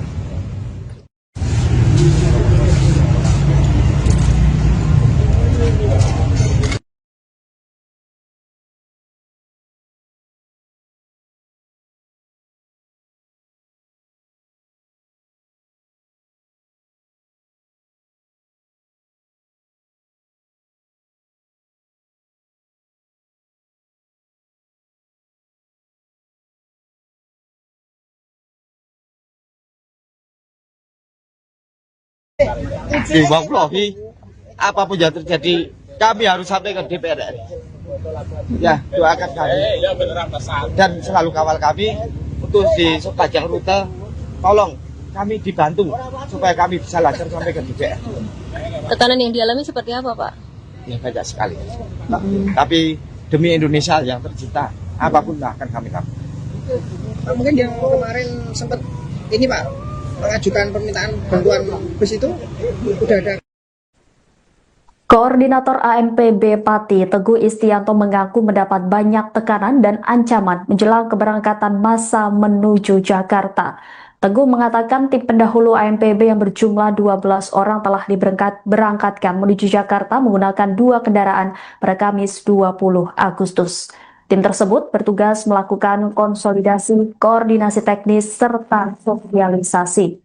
Wallahi, apapun yang terjadi, kami harus sampai ke DPR RI. Ya, doakan kami dan selalu kawal kami untuk di sepanjang rute. Tolong kami dibantu supaya kami bisa lancar sampai ke DPR. Tekanan yang dialami seperti apa, Pak? Ya banyak sekali. Tapi demi Indonesia yang tercinta, apapun akan kami lakukan. Pak, mungkin yang kemarin sempat ini Pak mengajukan permintaan bantuan bus itu udah ada. Koordinator AMPB Pati Teguh Istianto mengaku mendapat banyak tekanan dan ancaman menjelang keberangkatan massa menuju Jakarta. Teguh mengatakan tim pendahulu AMPB yang berjumlah 12 orang telah diberangkatkan menuju Jakarta menggunakan 2 kendaraan pada Kamis 20 Agustus. Tim tersebut bertugas melakukan konsolidasi, koordinasi teknis, serta sosialisasi.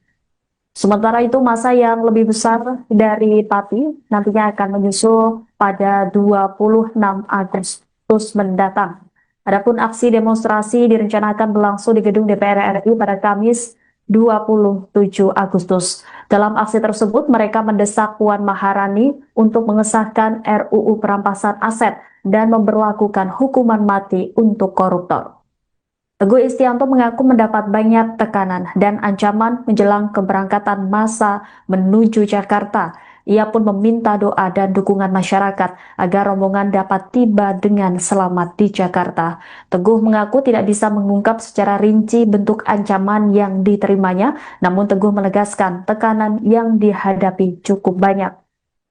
Sementara itu, massa yang lebih besar dari Pati nantinya akan menyusul pada 26 Agustus mendatang. Adapun aksi demonstrasi direncanakan berlangsung di gedung DPR RI pada Kamis 27 Agustus. Dalam aksi tersebut, mereka mendesak Puan Maharani untuk mengesahkan RUU perampasan aset dan memberlakukan hukuman mati untuk koruptor. Teguh Istianto mengaku mendapat banyak tekanan dan ancaman menjelang keberangkatan massa menuju Jakarta. Ia pun meminta doa dan dukungan masyarakat agar rombongan dapat tiba dengan selamat di Jakarta. Teguh mengaku tidak bisa mengungkap secara rinci bentuk ancaman yang diterimanya, namun Teguh menegaskan tekanan yang dihadapi cukup banyak.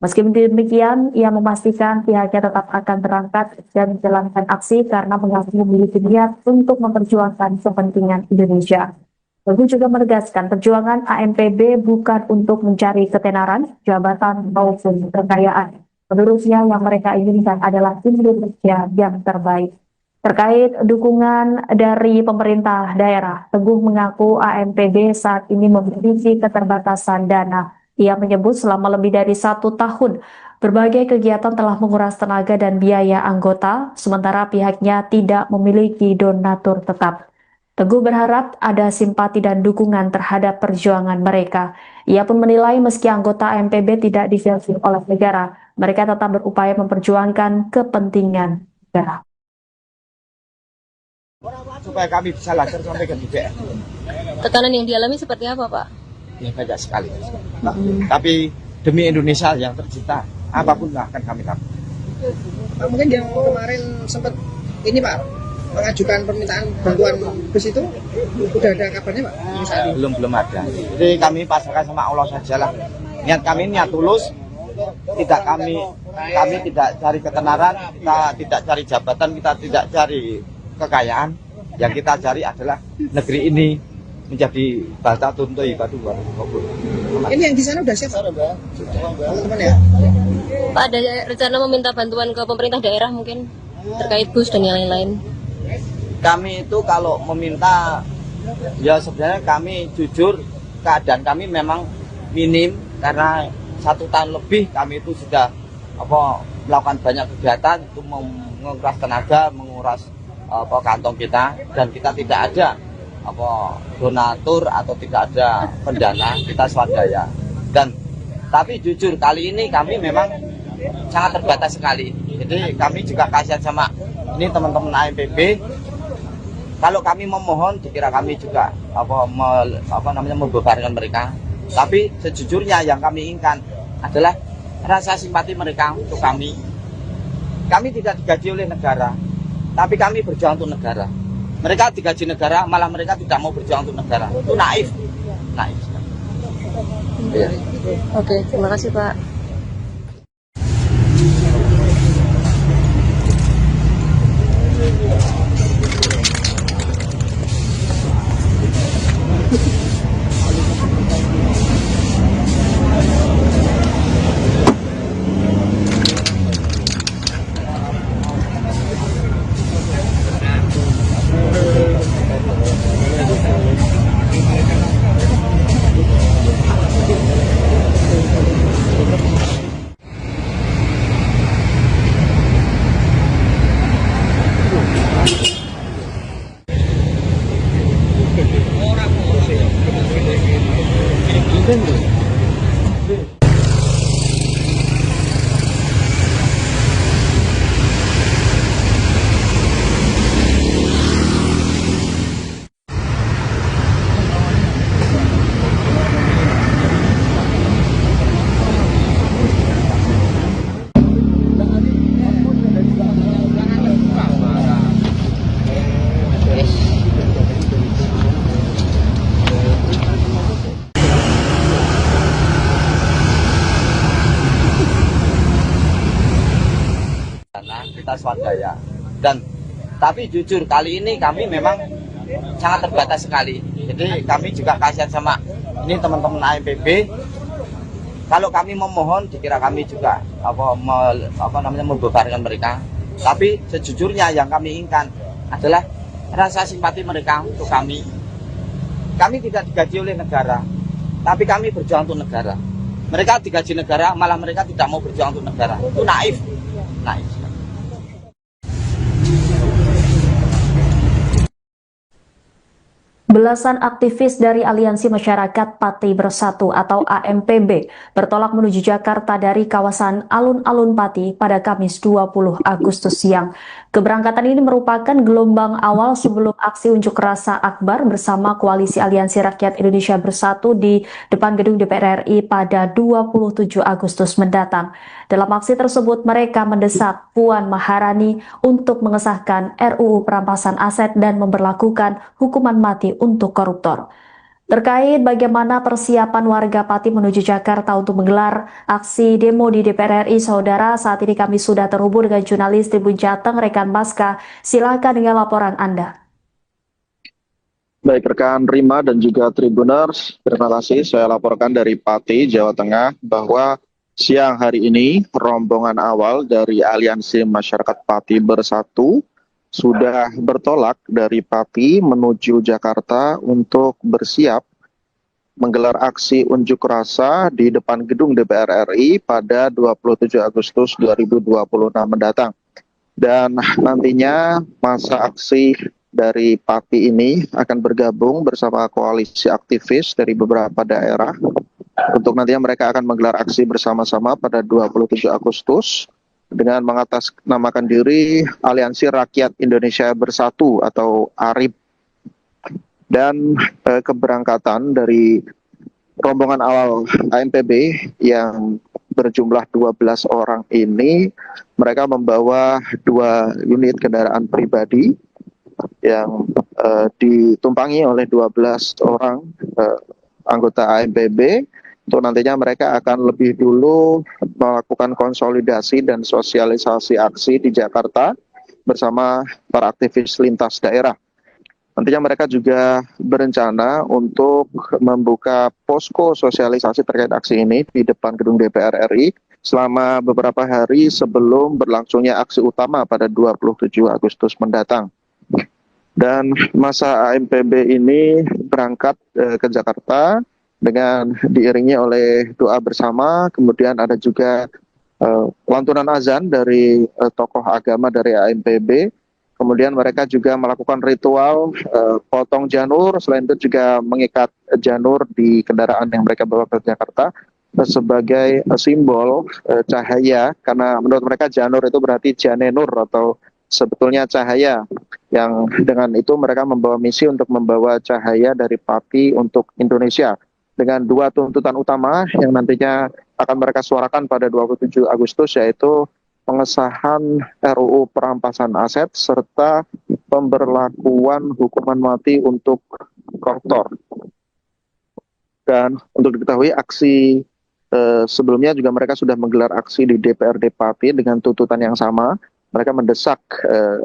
Meski demikian, ia memastikan pihaknya tetap akan berangkat dan menjalankan aksi karena mengaku memiliki niat untuk memperjuangkan kepentingan Indonesia. Teguh juga menegaskan perjuangan AMPB bukan untuk mencari ketenaran, jabatan, maupun kekayaan. Menurutnya yang mereka inginkan adalah Indonesia yang terbaik. Terkait dukungan dari pemerintah daerah, Teguh mengaku AMPB saat ini memiliki keterbatasan dana. Ia menyebut selama lebih dari 1 tahun, berbagai kegiatan telah menguras tenaga dan biaya anggota, sementara pihaknya tidak memiliki donatur tetap. Teguh berharap ada simpati dan dukungan terhadap perjuangan mereka. Ia pun menilai meski anggota AMPB tidak difilter oleh negara, mereka tetap berupaya memperjuangkan kepentingan negara. Supaya kami bisa lancar sampai ke DPR. Tekanan yang dialami seperti apa, Pak? Ya banyak sekali. Tapi demi Indonesia yang tercinta, apapun akan kami lakukan. Pak, mungkin yang kemarin sempat ini Pak mengajukan permintaan bantuan bus itu udah ada kabarnya Pak? Belum ada. Jadi kami pasrahkan sama Allah sajalah. Niat kami niat tulus. Kami tidak cari ketenaran, kita tidak cari jabatan, kita tidak cari kekayaan. Yang kita cari adalah negeri ini menjadi bahasa tunto ibadu. Ini yang di sana udah siap teman-teman ya. Pak, ada rencana meminta bantuan ke pemerintah daerah mungkin terkait bus dan yang lain-lain. Kami itu kalau meminta, ya sebenarnya kami jujur keadaan kami memang minim karena 1 tahun lebih kami itu sudah melakukan banyak kegiatan itu menguras tenaga, menguras kantong kita, dan kita tidak ada donatur atau tidak ada pendana, kita swadaya. Dan tapi jujur kali ini kami memang sangat terbatas sekali. Jadi kami juga kasihan sama ini teman-teman AMPB. Kalau kami memohon, dikira kami juga membebankan mereka. Tapi sejujurnya yang kami inginkan adalah rasa simpati mereka untuk kami. Kami tidak digaji oleh negara, tapi kami berjuang untuk negara. Mereka digaji negara, malah mereka tidak mau berjuang untuk negara. Itu naif. Ya. Oke, terima kasih Pak. Kita swadaya. Dan tapi jujur kali ini kami memang sangat terbatas sekali. Jadi kami juga kasihan sama ini teman-teman AMPB. Kalau kami memohon, dikira kami juga membebankan mereka. Tapi sejujurnya yang kami inginkan adalah rasa simpati mereka untuk kami. Kami tidak digaji oleh negara, tapi kami berjuang untuk negara. Mereka digaji negara, malah mereka tidak mau berjuang untuk negara. Itu naif. Belasan aktivis dari Aliansi Masyarakat Pati Bersatu atau AMPB bertolak menuju Jakarta dari kawasan Alun-Alun Pati pada Kamis 20 Agustus siang. Keberangkatan ini merupakan gelombang awal sebelum aksi unjuk rasa akbar bersama Koalisi Aliansi Rakyat Indonesia Bersatu di depan gedung DPR RI pada 27 Agustus mendatang. Dalam aksi tersebut, mereka mendesak Puan Maharani untuk mengesahkan RUU Perampasan Aset dan memberlakukan hukuman mati untuk koruptor. Terkait bagaimana persiapan warga Pati menuju Jakarta untuk menggelar aksi demo di DPR RI, saudara, saat ini kami sudah terhubung dengan jurnalis Tribun Jateng, rekan Baska. Silakan dengan laporan Anda. Baik rekan Rima dan juga Tribuners, terima kasih. Saya laporkan dari Pati, Jawa Tengah, bahwa siang hari ini rombongan awal dari Aliansi Masyarakat Pati Bersatu sudah bertolak dari Pati menuju Jakarta untuk bersiap menggelar aksi unjuk rasa di depan gedung DPR RI pada 27 Agustus 2026 mendatang. Dan nantinya masa aksi dari Pati ini akan bergabung bersama koalisi aktivis dari beberapa daerah untuk nantinya mereka akan menggelar aksi bersama-sama pada 27 Agustus dengan mengatasnamakan diri Aliansi Rakyat Indonesia Bersatu atau ARIB. Dan keberangkatan dari rombongan awal AMPB yang berjumlah 12 orang ini, mereka membawa 2 unit kendaraan pribadi yang ditumpangi oleh 12 orang anggota AMPB. Untuk nantinya mereka akan lebih dulu melakukan konsolidasi dan sosialisasi aksi di Jakarta bersama para aktivis lintas daerah. Nantinya mereka juga berencana untuk membuka posko sosialisasi terkait aksi ini di depan gedung DPR RI selama beberapa hari sebelum berlangsungnya aksi utama pada 27 Agustus mendatang. Dan masa AMPB ini berangkat ke Jakarta dengan diiringi oleh doa bersama, kemudian ada juga lantunan azan dari tokoh agama dari AMPB. Kemudian mereka juga melakukan ritual potong janur, selain itu juga mengikat janur di kendaraan yang mereka bawa ke Jakarta sebagai simbol cahaya, karena menurut mereka janur itu berarti janenur atau sebetulnya cahaya, yang dengan itu mereka membawa misi untuk membawa cahaya dari Pati untuk Indonesia dengan dua tuntutan utama yang nantinya akan mereka suarakan pada 27 Agustus, yaitu pengesahan RUU perampasan aset serta pemberlakuan hukuman mati untuk koruptor. Dan untuk diketahui, aksi sebelumnya juga mereka sudah menggelar aksi di DPRD Pati dengan tuntutan yang sama. Mereka mendesak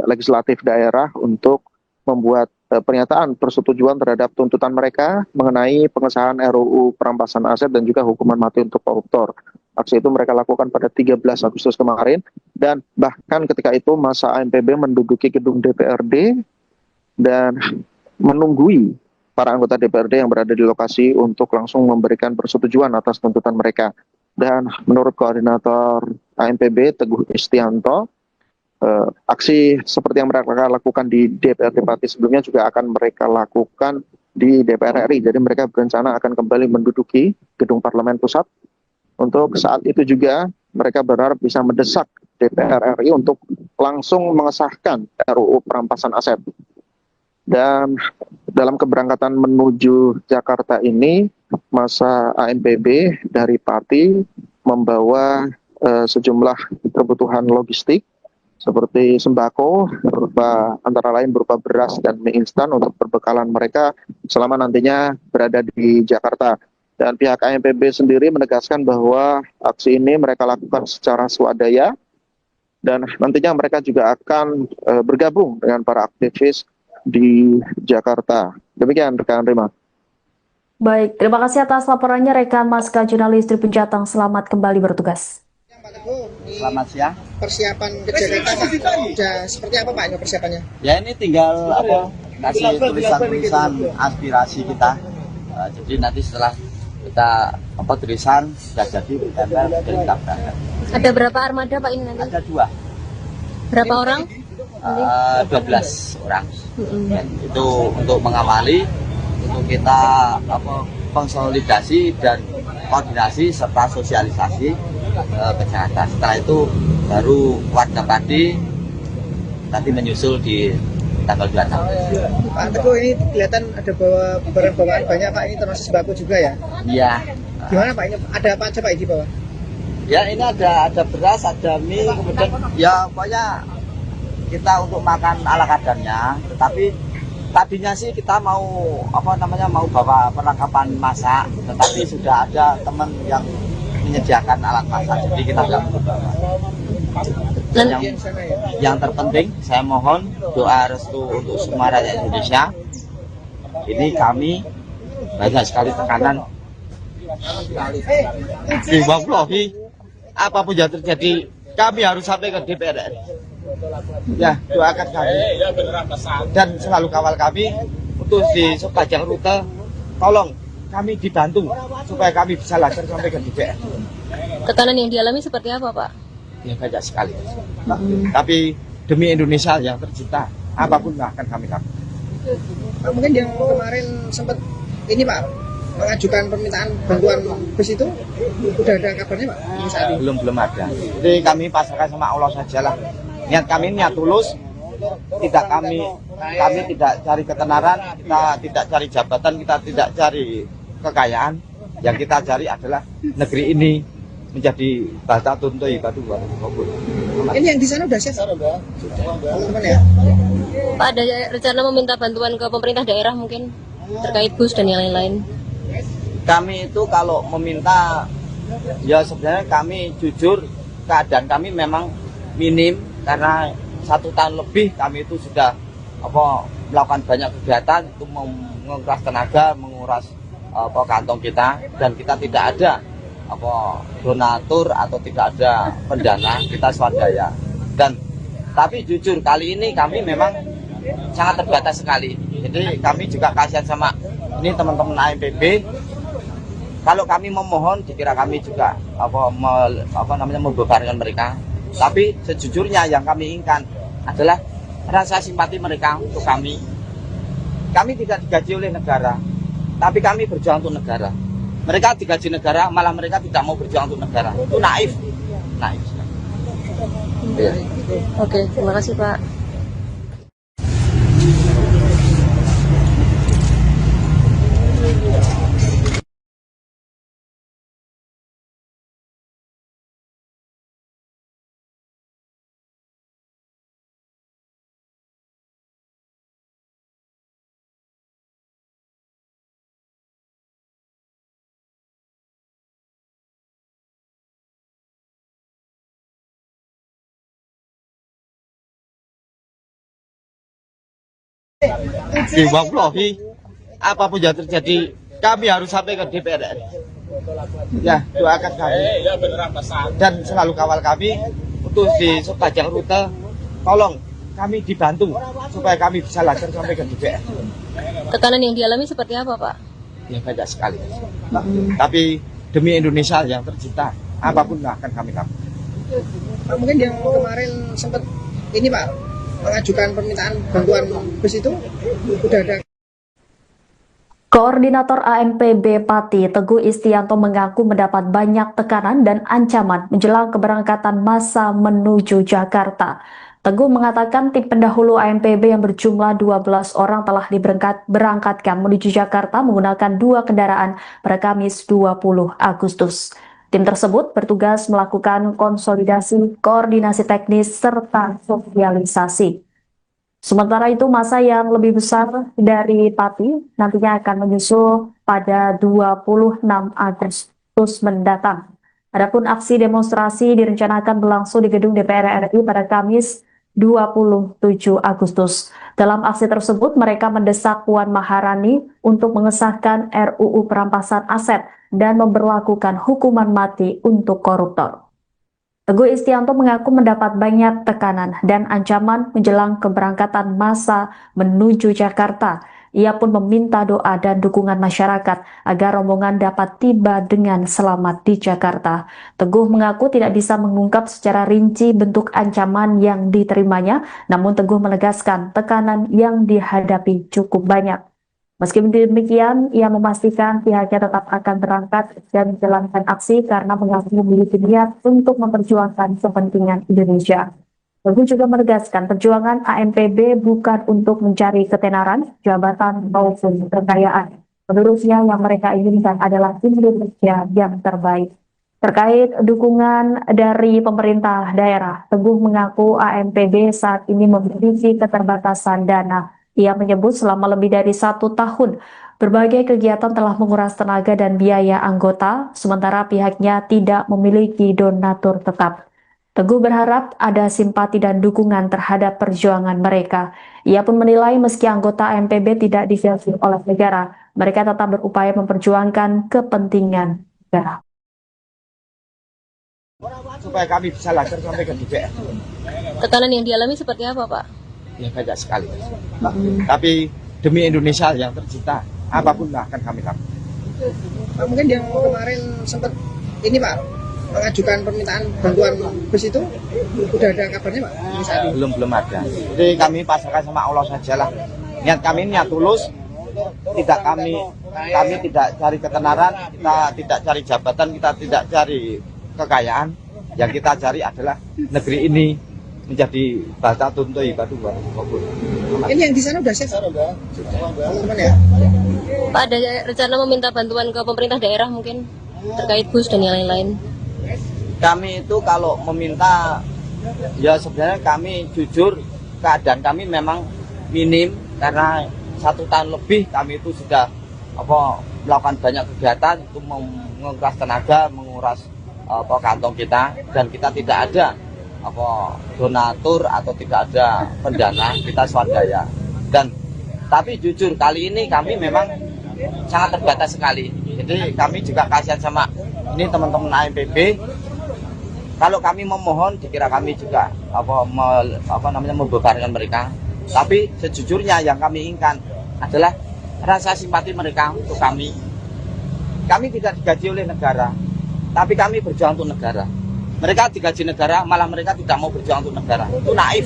legislatif daerah untuk membuat pernyataan persetujuan terhadap tuntutan mereka mengenai pengesahan RUU perampasan aset dan juga hukuman mati untuk koruptor. Aksi itu mereka lakukan pada 13 Agustus kemarin, dan bahkan ketika itu masa AMPB menduduki gedung DPRD dan menunggui para anggota DPRD yang berada di lokasi untuk langsung memberikan persetujuan atas tuntutan mereka. Dan menurut koordinator AMPB Teguh Istianto, aksi seperti yang mereka lakukan di DPRD Pati sebelumnya juga akan mereka lakukan di DPR RI. Jadi mereka berencana akan kembali menduduki gedung Parlemen Pusat. Untuk saat itu juga mereka berharap bisa mendesak DPR RI untuk langsung mengesahkan RUU perampasan aset. Dan dalam keberangkatan menuju Jakarta ini, masa AMPB dari Pati membawa sejumlah kebutuhan logistik seperti sembako, antara lain berupa beras dan mie instan untuk perbekalan mereka selama nantinya berada di Jakarta. Dan pihak AMPB sendiri menegaskan bahwa aksi ini mereka lakukan secara swadaya, dan nantinya mereka juga akan bergabung dengan para aktivis di Jakarta. Demikian rekan Rima. Baik, terima kasih atas laporannya rekan Maska jurnalis Tribun Jateng. Selamat kembali bertugas. Pak Teguh, Selamat siang. persiapan ke Jakarta Pak, sudah seperti apa Pak ini persiapannya? Ya ini tinggal kasih tulisan-tulisan aspirasi kita. Jadi nanti setelah kita tulisan sudah jadi ditempel dan kita berangkat. Ada berapa armada Pak ini nanti? Ada 2. Berapa orang? 12 orang. Dan itu untuk mengawali, untuk kita konsolidasi dan koordinasi serta sosialisasi ke Jakarta. Setelah itu baru warga Pati nanti menyusul di tanggal 26. Pak Teguh, ini kelihatan ada bawa barang bawaan banyak Pak, ini termasuk sembako juga ya? Iya. Gimana Pak, ini ada apa aja Pak di bawah? Ya ini ada beras, ada mie, kemudian ya pokoknya kita untuk makan ala kadarnya. Tetapi tadinya sih kita mau mau bawa perlengkapan masak, tetapi sudah ada teman yang menyediakan alat masak, jadi kita nggak perlu bawa. Dan yang terpenting, saya mohon doa restu untuk semua rakyat Indonesia. Ini kami banyak sekali tekanan. Wallahi, apapun yang terjadi, kami harus sampai ke DPR. Ya, doakan kami dan selalu kawal kami untuk di sepanjang rute. Tolong kami dibantu supaya kami bisa lancar sampai ke DPR. Tekanan yang dialami seperti apa Pak? Ya banyak sekali. Tapi demi Indonesia yang tercinta, apapun akan kami lakukan. Pak, mungkin yang kemarin sempat ini Pak mengajukan permintaan bantuan bus itu, udah ada kabarnya Pak? Saat ini? Belum ada. Jadi kami pasrahkan sama Allah sajalah. Niat kami niat tulus. Kami tidak cari ketenaran, kita tidak cari jabatan, kita tidak cari kekayaan. Yang kita cari adalah negeri ini menjadi batatun thayyibatu wa qabul. Ini yang di sana udah siap Pak? Teman-teman ya? Pak ada rencana meminta bantuan ke pemerintah daerah mungkin terkait bus dan yang lain-lain? Kami itu kalau meminta, ya sebenarnya kami jujur keadaan kami memang minim, karena 1 tahun lebih kami itu sudah melakukan banyak kegiatan itu menguras tenaga, menguras kantong kita, dan kita tidak ada donatur atau tidak ada pendana, kita swadaya. Dan tapi jujur kali ini kami memang sangat terbatas sekali. Jadi kami juga kasihan sama ini teman-teman AMPB. Kalau kami memohon, dikira kami juga membebankan mereka. Tapi sejujurnya yang kami inginkan adalah rasa simpati mereka untuk kami. Kami tidak digaji oleh negara, tapi kami berjuang untuk negara. Mereka digaji negara, malah mereka tidak mau berjuang untuk negara. Itu naif. Naif. Ya. Oke, terima kasih Pak. Wallahi, apapun yang terjadi, kami harus sampai ke DPR RI. Ya, doakan kami dan selalu kawal kami untuk di sepanjang rute. Tolong kami dibantu supaya kami bisa lancar sampai ke DPR. Tekanan yang dialami seperti apa Pak? Ya banyak sekali. Tapi demi Indonesia yang tercinta, apapun akan kami lakukan. Pak, mungkin yang kemarin sempat ini Pak mengajukan permintaan bantuan bus itu udah ada. Koordinator AMPB Pati Teguh Istianto mengaku mendapat banyak tekanan dan ancaman menjelang keberangkatan massa menuju Jakarta. Teguh mengatakan tim pendahulu AMPB yang berjumlah 12 orang telah diberangkatkan menuju Jakarta menggunakan 2 kendaraan pada Kamis 20 Agustus. Tim tersebut bertugas melakukan konsolidasi, koordinasi teknis, serta sosialisasi. Sementara itu, massa yang lebih besar dari Pati nantinya akan menyusul pada 26 Agustus mendatang. Adapun aksi demonstrasi direncanakan berlangsung di gedung DPR RI pada Kamis 27 Agustus. Dalam aksi tersebut, mereka mendesak Puan Maharani untuk mengesahkan RUU perampasan aset dan memberlakukan hukuman mati untuk koruptor. Teguh Istianto mengaku mendapat banyak tekanan dan ancaman menjelang keberangkatan massa menuju Jakarta. Ia pun meminta doa dan dukungan masyarakat agar rombongan dapat tiba dengan selamat di Jakarta. Teguh mengaku tidak bisa mengungkap secara rinci bentuk ancaman yang diterimanya, namun Teguh menegaskan tekanan yang dihadapi cukup banyak. Meski demikian, ia memastikan pihaknya tetap akan berangkat dan menjalankan aksi karena mengaku memiliki niat untuk memperjuangkan kepentingan Indonesia. Teguh juga menegaskan perjuangan AMPB bukan untuk mencari ketenaran, jabatan, maupun kekayaan. Menurutnya yang mereka inginkan adalah Indonesia yang terbaik. Terkait dukungan dari pemerintah daerah, Teguh mengaku AMPB saat ini memiliki keterbatasan dana. Ia menyebut selama lebih dari 1 tahun, berbagai kegiatan telah menguras tenaga dan biaya anggota, sementara pihaknya tidak memiliki donatur tetap. Teguh berharap ada simpati dan dukungan terhadap perjuangan mereka. Ia pun menilai meski anggota AMPB tidak divelsi oleh negara, mereka tetap berupaya memperjuangkan kepentingan negara. Supaya kami bisa lancar sampai ke DPR. Tekanan yang dialami seperti apa Pak? Ya banyak sekali. Tapi demi Indonesia yang tercinta, apapun akan kami lakukan. Pak, mungkin yang kemarin sempat ini Pak mengajukan permintaan bantuan bus itu udah ada kabarnya Pak? Belum ada. Jadi kami pasrahkan sama Allah sajalah. Niat kami niat tulus. Kami tidak cari ketenaran, kita tidak cari jabatan, kita tidak cari kekayaan. Yang kita cari adalah negeri ini menjadi bata tuntu ibadah. Ini yang di sana udah siap teman-teman ya? Pak, ada rencana meminta bantuan ke pemerintah daerah mungkin terkait bus dan yang lain-lain? Kami itu kalau meminta, ya sebenarnya kami jujur keadaan kami memang minim karena 1 tahun lebih kami itu sudah melakukan banyak kegiatan untuk menguras tenaga, menguras kantong kita, dan kita tidak ada donatur atau tidak ada pendana, kita swadaya. Tapi jujur kali ini kami memang sangat terbatas sekali. Jadi kami juga kasihan sama ini teman-teman AMPB. Kalau kami memohon, dikira kami juga membebankan mereka. Tapi sejujurnya yang kami inginkan adalah rasa simpati mereka untuk kami. Kami tidak digaji oleh negara, tapi kami berjuang untuk negara. Mereka digaji negara, malah mereka tidak mau berjuang untuk negara. Itu naif.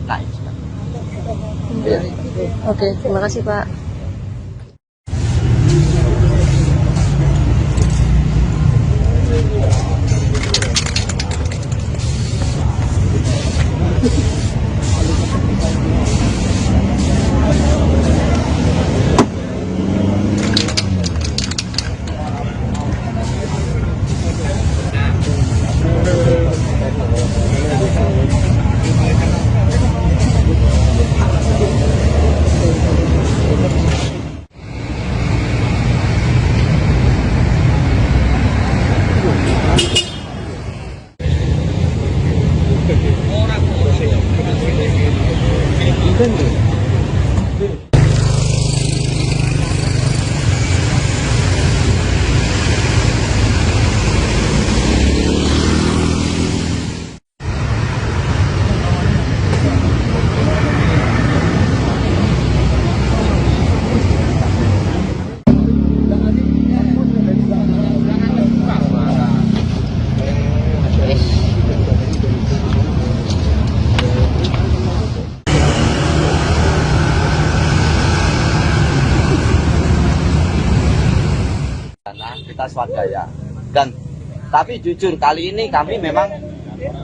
Naif. Ya. Oke, terima kasih Pak. Kita swadaya. Dan tapi jujur kali ini kami memang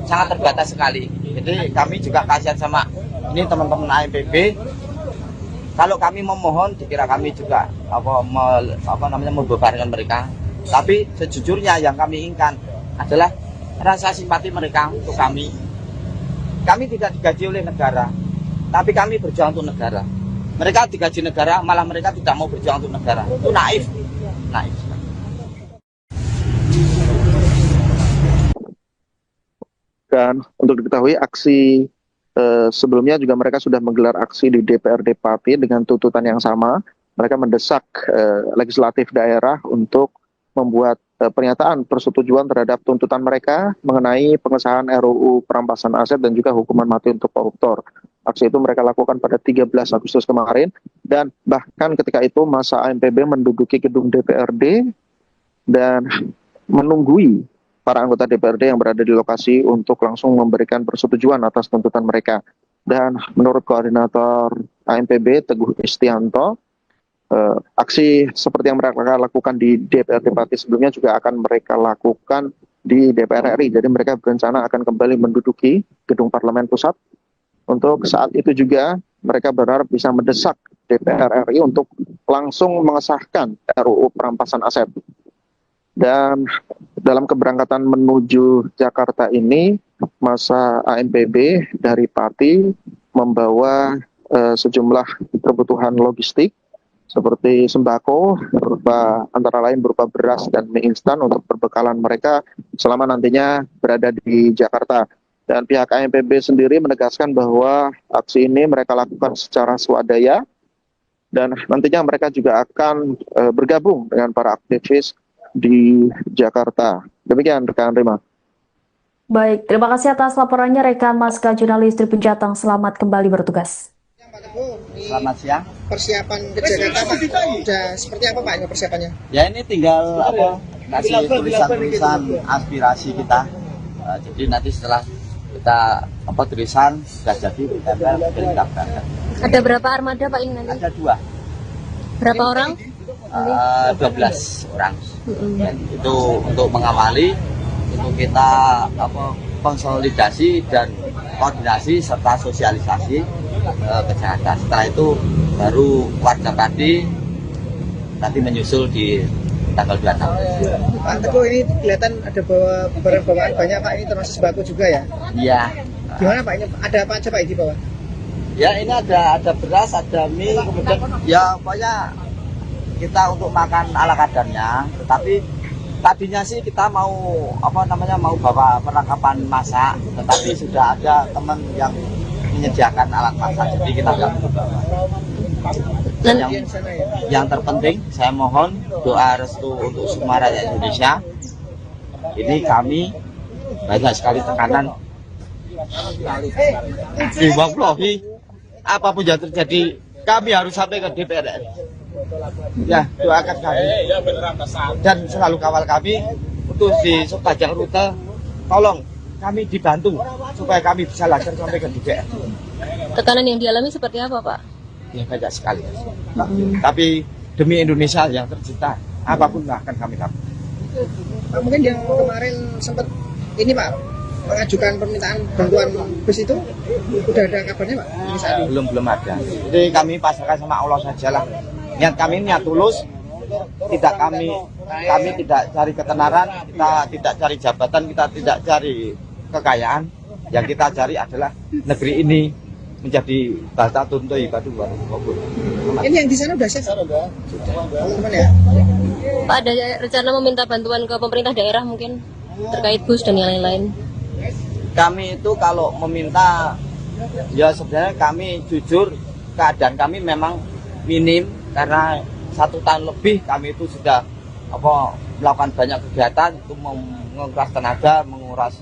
sangat terbatas sekali. Jadi kami juga kasihan sama ini teman-teman AMPB. Kalau kami memohon dikira kami juga membebankan mereka. Tapi sejujurnya yang kami inginkan adalah rasa simpati mereka untuk kami. Kami tidak digaji oleh negara, tapi kami berjuang untuk negara. Mereka digaji negara, malah mereka tidak mau berjuang untuk negara. Itu naif. Naif. Dan untuk diketahui aksi sebelumnya juga mereka sudah menggelar aksi di DPRD Pati dengan tuntutan yang sama. Mereka mendesak legislatif daerah untuk membuat pernyataan persetujuan terhadap tuntutan mereka mengenai pengesahan RUU perampasan aset dan juga hukuman mati untuk koruptor. Aksi itu mereka lakukan pada 13 Agustus kemarin dan bahkan ketika itu masa AMPB menduduki gedung DPRD dan menunggui para anggota DPRD yang berada di lokasi untuk langsung memberikan persetujuan atas tuntutan mereka. Dan menurut koordinator AMPB Teguh Istianto, aksi seperti yang mereka lakukan di DPRD Pati sebelumnya juga akan mereka lakukan di DPR RI. Jadi mereka berencana akan kembali menduduki gedung Parlemen Pusat. Untuk saat itu juga mereka berharap bisa mendesak DPR RI untuk langsung mengesahkan RUU perampasan aset. Dan dalam keberangkatan menuju Jakarta ini, masa AMPB dari Pati membawa sejumlah kebutuhan logistik seperti sembako, antara lain berupa beras dan mie instan untuk perbekalan mereka selama nantinya berada di Jakarta. Dan pihak AMPB sendiri menegaskan bahwa aksi ini mereka lakukan secara swadaya dan nantinya mereka juga akan bergabung dengan para aktivis di Jakarta. Demikian rekan Rima. Baik, terima kasih atas laporannya rekan Maska jurnalis Tribun Jateng. Selamat kembali bertugas. Selamat siang. Persiapan ke Jakarta Pak, sudah seperti apa Pak ini persiapannya? Ya ini tinggal kasih tulisan-tulisan aspirasi kita. Jadi nanti setelah kita tulisan sudah jadi kita berangkat. Ada berapa armada Pak ini nanti? Ada 2. Berapa orang? 12 orang. Dan itu untuk mengawali, itu kita konsolidasi dan koordinasi serta sosialisasi ke Jakarta. Setelah itu baru warga Pati nanti menyusul di tanggal 26. Pak Teguh, ini kelihatan ada barang bawaan banyak Pak, ini termasuk sembako juga ya? Iya. Gimana Pak, ini ada apa aja Pak di bawah? Ya ini ada beras, ada mie, kemudian ya pokoknya kita untuk makan ala kadarnya. Tetapi tadinya sih kita mau mau bawa perlengkapan masak, tetapi sudah ada teman yang menyediakan alat masak, jadi kita nggak perlu bawa. Dan yang terpenting saya mohon doa restu untuk semua rakyat Indonesia. Ini kami banyak sekali tekanan. apapun yang terjadi, kami harus sampai ke DPR RI. Ya, doakan kami dan selalu kawal kami untuk di sepanjang rute. Tolong kami dibantu supaya kami bisa lancar sampai ke DPR. Tekanan yang dialami seperti apa, Pak? Ya banyak sekali. Tapi demi Indonesia yang tercinta, apapun akan kami lakukan. Pak, mungkin yang kemarin sempat ini Pak mengajukan permintaan bantuan bus itu udah ada kabarnya Pak? Ini saat ini. Belum ada. Jadi kami pasrahkan sama Allah saja lah. Niat kami niat tulus. Kami tidak cari ketenaran, kita tidak cari jabatan, kita tidak cari kekayaan. Yang kita cari adalah negeri ini menjadi Baltatun Thayyibatu Warahmatullahi Wabarakatuh. Ini yang di sana udah siap? Sudah. Teman-teman ya. Pak, ada rencana meminta bantuan ke pemerintah daerah mungkin terkait bus dan yang lain-lain? Kami itu kalau meminta, ya sebenarnya kami jujur keadaan kami memang minim karena 1 tahun lebih kami itu sudah melakukan banyak kegiatan itu menguras tenaga, menguras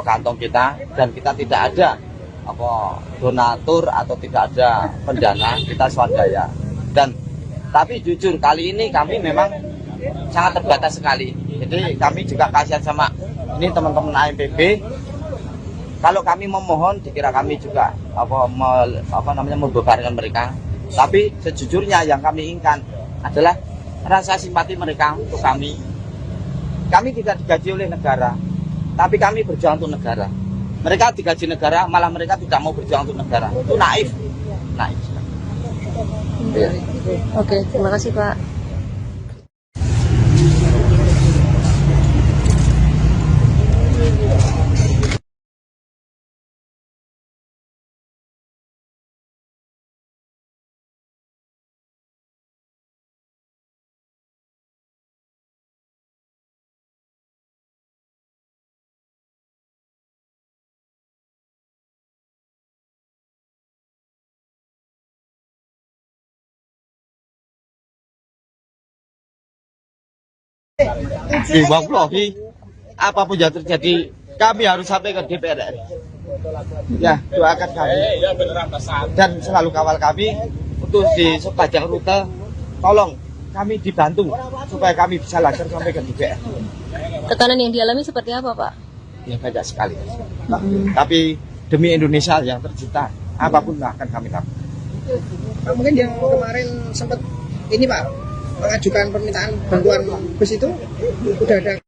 kantong kita, dan kita tidak ada donatur atau tidak ada pendana, kita swadaya. Tapi jujur kali ini kami memang sangat terbatas sekali. Jadi kami juga kasihan sama ini teman-teman AMPB. Kalau kami memohon, dikira kami juga membebankan mereka. Tapi sejujurnya yang kami inginkan adalah rasa simpati mereka untuk kami. Kami tidak digaji oleh negara, tapi kami berjuang untuk negara. Mereka digaji negara, malah mereka tidak mau berjuang untuk negara. Itu naif. Ya. Oke, terima kasih Pak. Wallahi, apapun yang terjadi, kami harus sampai ke DPR RI. Ya, doakan kami dan selalu kawal kami untuk di sepanjang rute. Tolong kami dibantu supaya kami bisa lancar sampai ke DPR. Tekanan yang dialami seperti apa, Pak? Ya banyak sekali. Tapi demi Indonesia yang tercinta, apapun akan kami lakukan. Pak, mungkin yang kemarin sempat ini Pak mengajukan permintaan bantuan bus itu udah ada.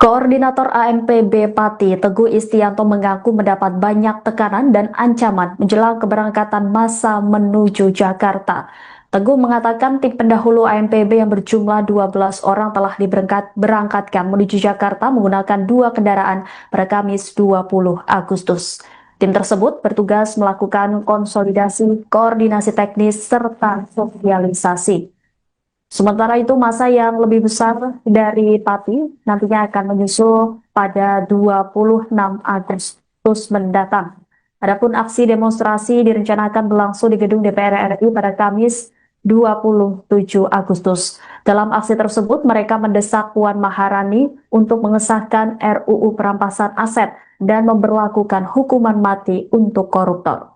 Koordinator AMPB Pati Teguh Istianto mengaku mendapat banyak tekanan dan ancaman menjelang keberangkatan massa menuju Jakarta. Teguh mengatakan tim pendahulu AMPB yang berjumlah 12 orang telah diberangkatkan menuju Jakarta menggunakan 2 kendaraan pada Kamis 20 Agustus. Tim tersebut bertugas melakukan konsolidasi, koordinasi teknis, serta sosialisasi. Sementara itu, massa yang lebih besar dari Pati nantinya akan menyusul pada 26 Agustus mendatang. Adapun aksi demonstrasi direncanakan berlangsung di gedung DPR RI pada Kamis 27 Agustus. Dalam aksi tersebut, mereka mendesak Puan Maharani untuk mengesahkan RUU perampasan aset dan memberlakukan hukuman mati untuk koruptor.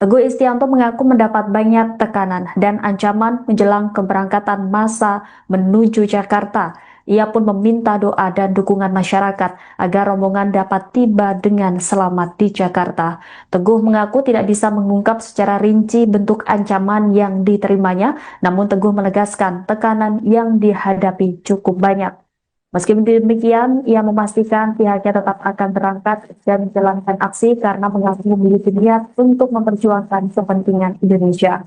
Teguh Istianto mengaku mendapat banyak tekanan dan ancaman menjelang keberangkatan massa menuju Jakarta. Ia pun meminta doa dan dukungan masyarakat agar rombongan dapat tiba dengan selamat di Jakarta. Teguh mengaku tidak bisa mengungkap secara rinci bentuk ancaman yang diterimanya, namun Teguh menegaskan tekanan yang dihadapi cukup banyak. Meski demikian, ia memastikan pihaknya tetap akan berangkat dan menjalankan aksi karena mengaku memiliki niat untuk memperjuangkan kepentingan Indonesia.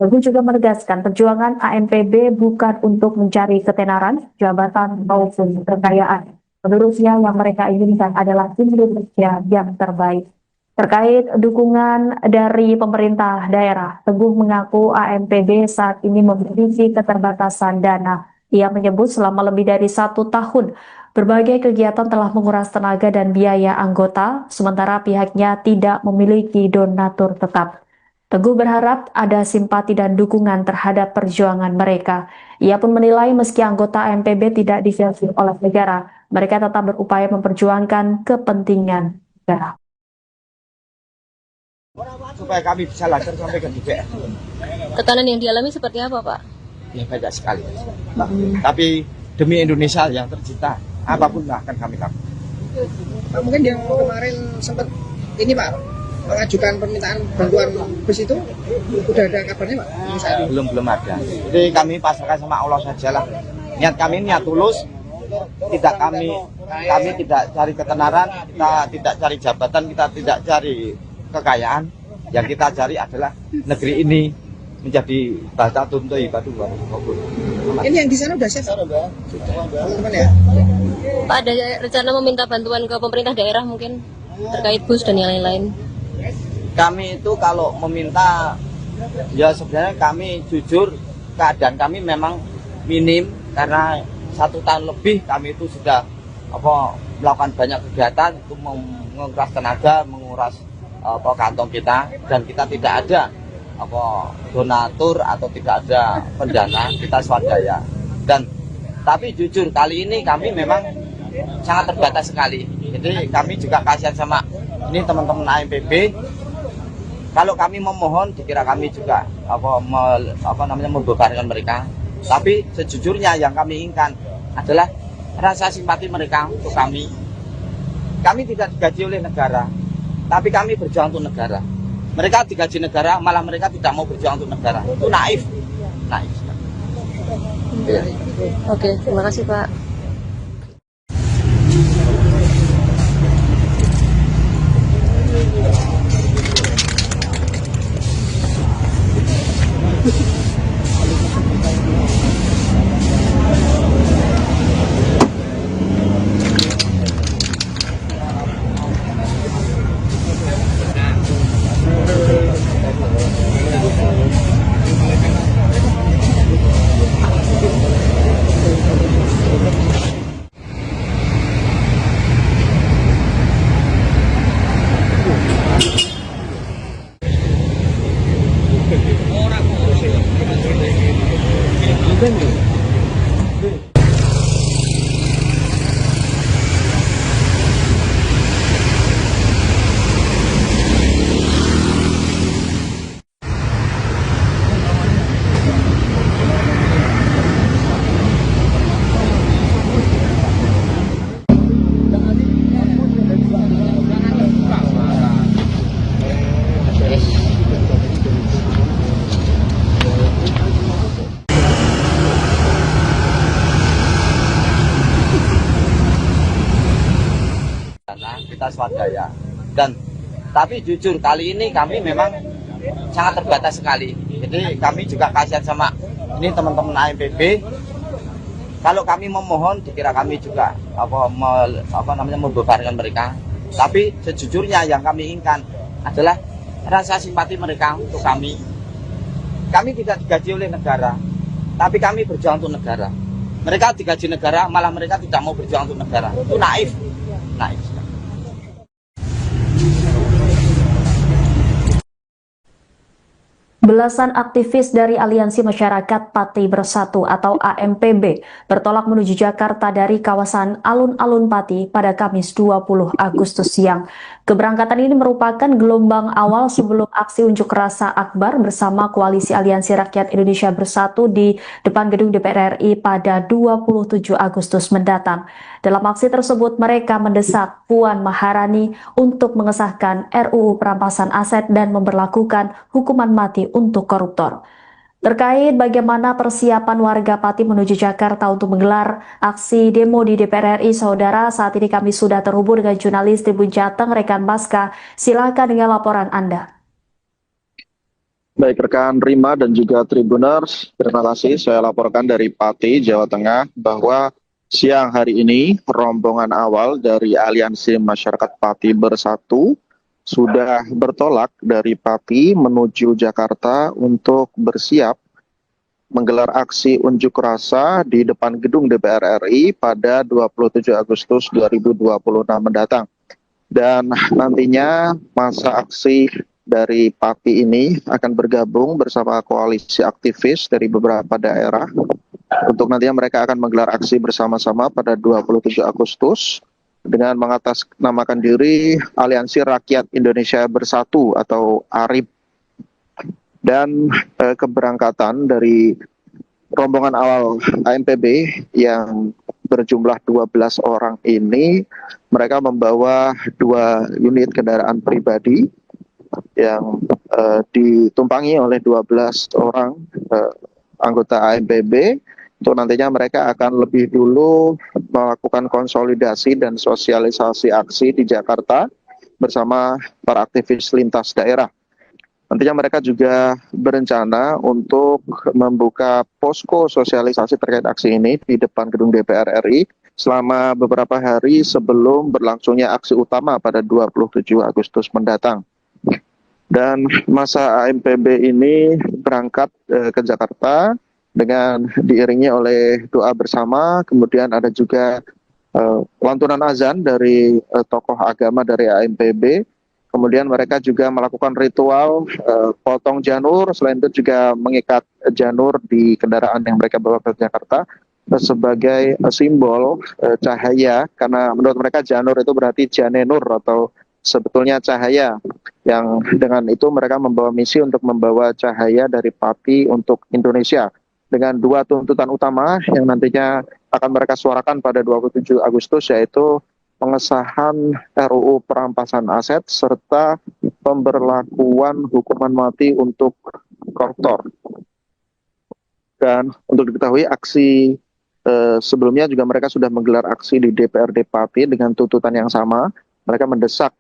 Teguh juga menegaskan perjuangan AMPB bukan untuk mencari ketenaran, jabatan, maupun kekayaan. Menurutnya yang mereka inginkan adalah Indonesia yang terbaik. Terkait dukungan dari pemerintah daerah, Teguh mengaku AMPB saat ini memiliki keterbatasan dana. Ia menyebut selama lebih dari 1 tahun, berbagai kegiatan telah menguras tenaga dan biaya anggota, sementara pihaknya tidak memiliki donatur tetap. Teguh berharap ada simpati dan dukungan terhadap perjuangan mereka. Ia pun menilai meski anggota AMPB tidak divelsi oleh negara, mereka tetap berupaya memperjuangkan kepentingan negara. supaya kami bisa lancar sampai ke DPR. Tekanan yang dialami seperti apa, Pak? Ya banyak sekali. Tapi demi Indonesia yang tercinta, apapun akan kami lakukan. Pak, mungkin yang kemarin sempat ini Pak mengajukan permintaan bantuan bus itu udah ada kabarnya Pak? Ini saat ini. Belum ada. Jadi kami pasrahkan sama Allah sajalah. Niat kami niat tulus. Tidak kami tidak cari ketenaran, kita tidak cari jabatan, kita tidak cari kekayaan. Yang kita cari adalah negeri ini menjadi baldatun thayyibatun wa rizqun. Ini yang di sana udah siap teman-teman ya? Pak, ada rencana meminta bantuan ke pemerintah daerah mungkin terkait bus dan yang lain-lain? Kami itu kalau meminta, ya sebenarnya kami jujur keadaan kami memang minim karena 1 tahun lebih kami itu sudah melakukan banyak kegiatan itu menguras tenaga, menguras kantong kita, dan kita tidak ada donatur atau tidak ada pendana, kita swadaya. Dan tapi jujur kali ini kami memang sangat terbatas sekali. Jadi kami juga kasihan sama ini teman-teman AMPB. Kalau kami memohon, dikira kami juga membebankan mereka. Tapi sejujurnya yang kami inginkan adalah rasa simpati mereka untuk kami. Kami tidak digaji oleh negara, tapi kami berjuang untuk negara. Mereka digaji negara, malah mereka tidak mau berjuang untuk negara. Itu naif. Naif. Ya. Oke, terima kasih Pak. Kita swadaya. Dan tapi jujur kali ini kami memang sangat terbatas sekali. Jadi kami juga kasihan sama ini teman-teman AMPB. Kalau kami memohon, dikira kami juga membebankan mereka. Tapi sejujurnya yang kami inginkan adalah rasa simpati mereka untuk kami. Kami tidak digaji oleh negara, tapi kami berjuang untuk negara. Mereka digaji negara, malah mereka tidak mau berjuang untuk negara. Itu naif. Naif. Belasan aktivis dari Aliansi Masyarakat Pati Bersatu atau AMPB bertolak menuju Jakarta dari kawasan Alun-Alun Pati pada Kamis 20 Agustus siang. Keberangkatan ini merupakan gelombang awal sebelum aksi unjuk rasa akbar bersama Koalisi Aliansi Rakyat Indonesia Bersatu di depan gedung DPR RI pada 27 Agustus mendatang. Dalam aksi tersebut, mereka mendesak Puan Maharani untuk mengesahkan RUU perampasan aset dan memberlakukan hukuman mati untuk koruptor. Terkait bagaimana persiapan warga Pati menuju Jakarta untuk menggelar aksi demo di DPR RI, saudara, saat ini kami sudah terhubung dengan jurnalis Tribun Jateng, rekan Baska. Silakan dengan laporan Anda. Baik rekan Rima dan juga Tribuners, terima kasih. Saya laporkan dari Pati, Jawa Tengah, bahwa siang hari ini rombongan awal dari Aliansi Masyarakat Pati Bersatu sudah bertolak dari Pati menuju Jakarta untuk bersiap menggelar aksi unjuk rasa di depan gedung DPR RI pada 27 Agustus 2026 mendatang. Dan nantinya masa aksi dari Pati ini akan bergabung bersama koalisi aktivis dari beberapa daerah untuk nantinya mereka akan menggelar aksi bersama-sama pada 27 Agustus dengan mengatasnamakan diri Aliansi Rakyat Indonesia Bersatu atau ARIB. Dan keberangkatan dari rombongan awal AMPB yang berjumlah 12 orang ini, mereka membawa 2 unit kendaraan pribadi yang ditumpangi oleh 12 orang anggota AMPB. Untuk nantinya mereka akan lebih dulu melakukan konsolidasi dan sosialisasi aksi di Jakarta bersama para aktivis lintas daerah. Nantinya mereka juga berencana untuk membuka posko sosialisasi terkait aksi ini di depan gedung DPR RI selama beberapa hari sebelum berlangsungnya aksi utama pada 27 Agustus mendatang. Dan masa AMPB ini berangkat ke Jakarta dengan diiringi oleh doa bersama, kemudian ada juga lantunan azan dari tokoh agama dari AMPB. Kemudian mereka juga melakukan ritual potong janur, selain itu juga mengikat janur di kendaraan yang mereka bawa ke Jakarta sebagai simbol cahaya, karena menurut mereka janur itu berarti janenur atau sebetulnya cahaya, yang dengan itu mereka membawa misi untuk membawa cahaya dari Pati untuk Indonesia dengan 2 tuntutan utama yang nantinya akan mereka suarakan pada 27 Agustus, yaitu pengesahan RUU perampasan aset serta pemberlakuan hukuman mati untuk koruptor. Dan untuk diketahui aksi sebelumnya juga mereka sudah menggelar aksi di DPRD Pati dengan tuntutan yang sama. Mereka mendesak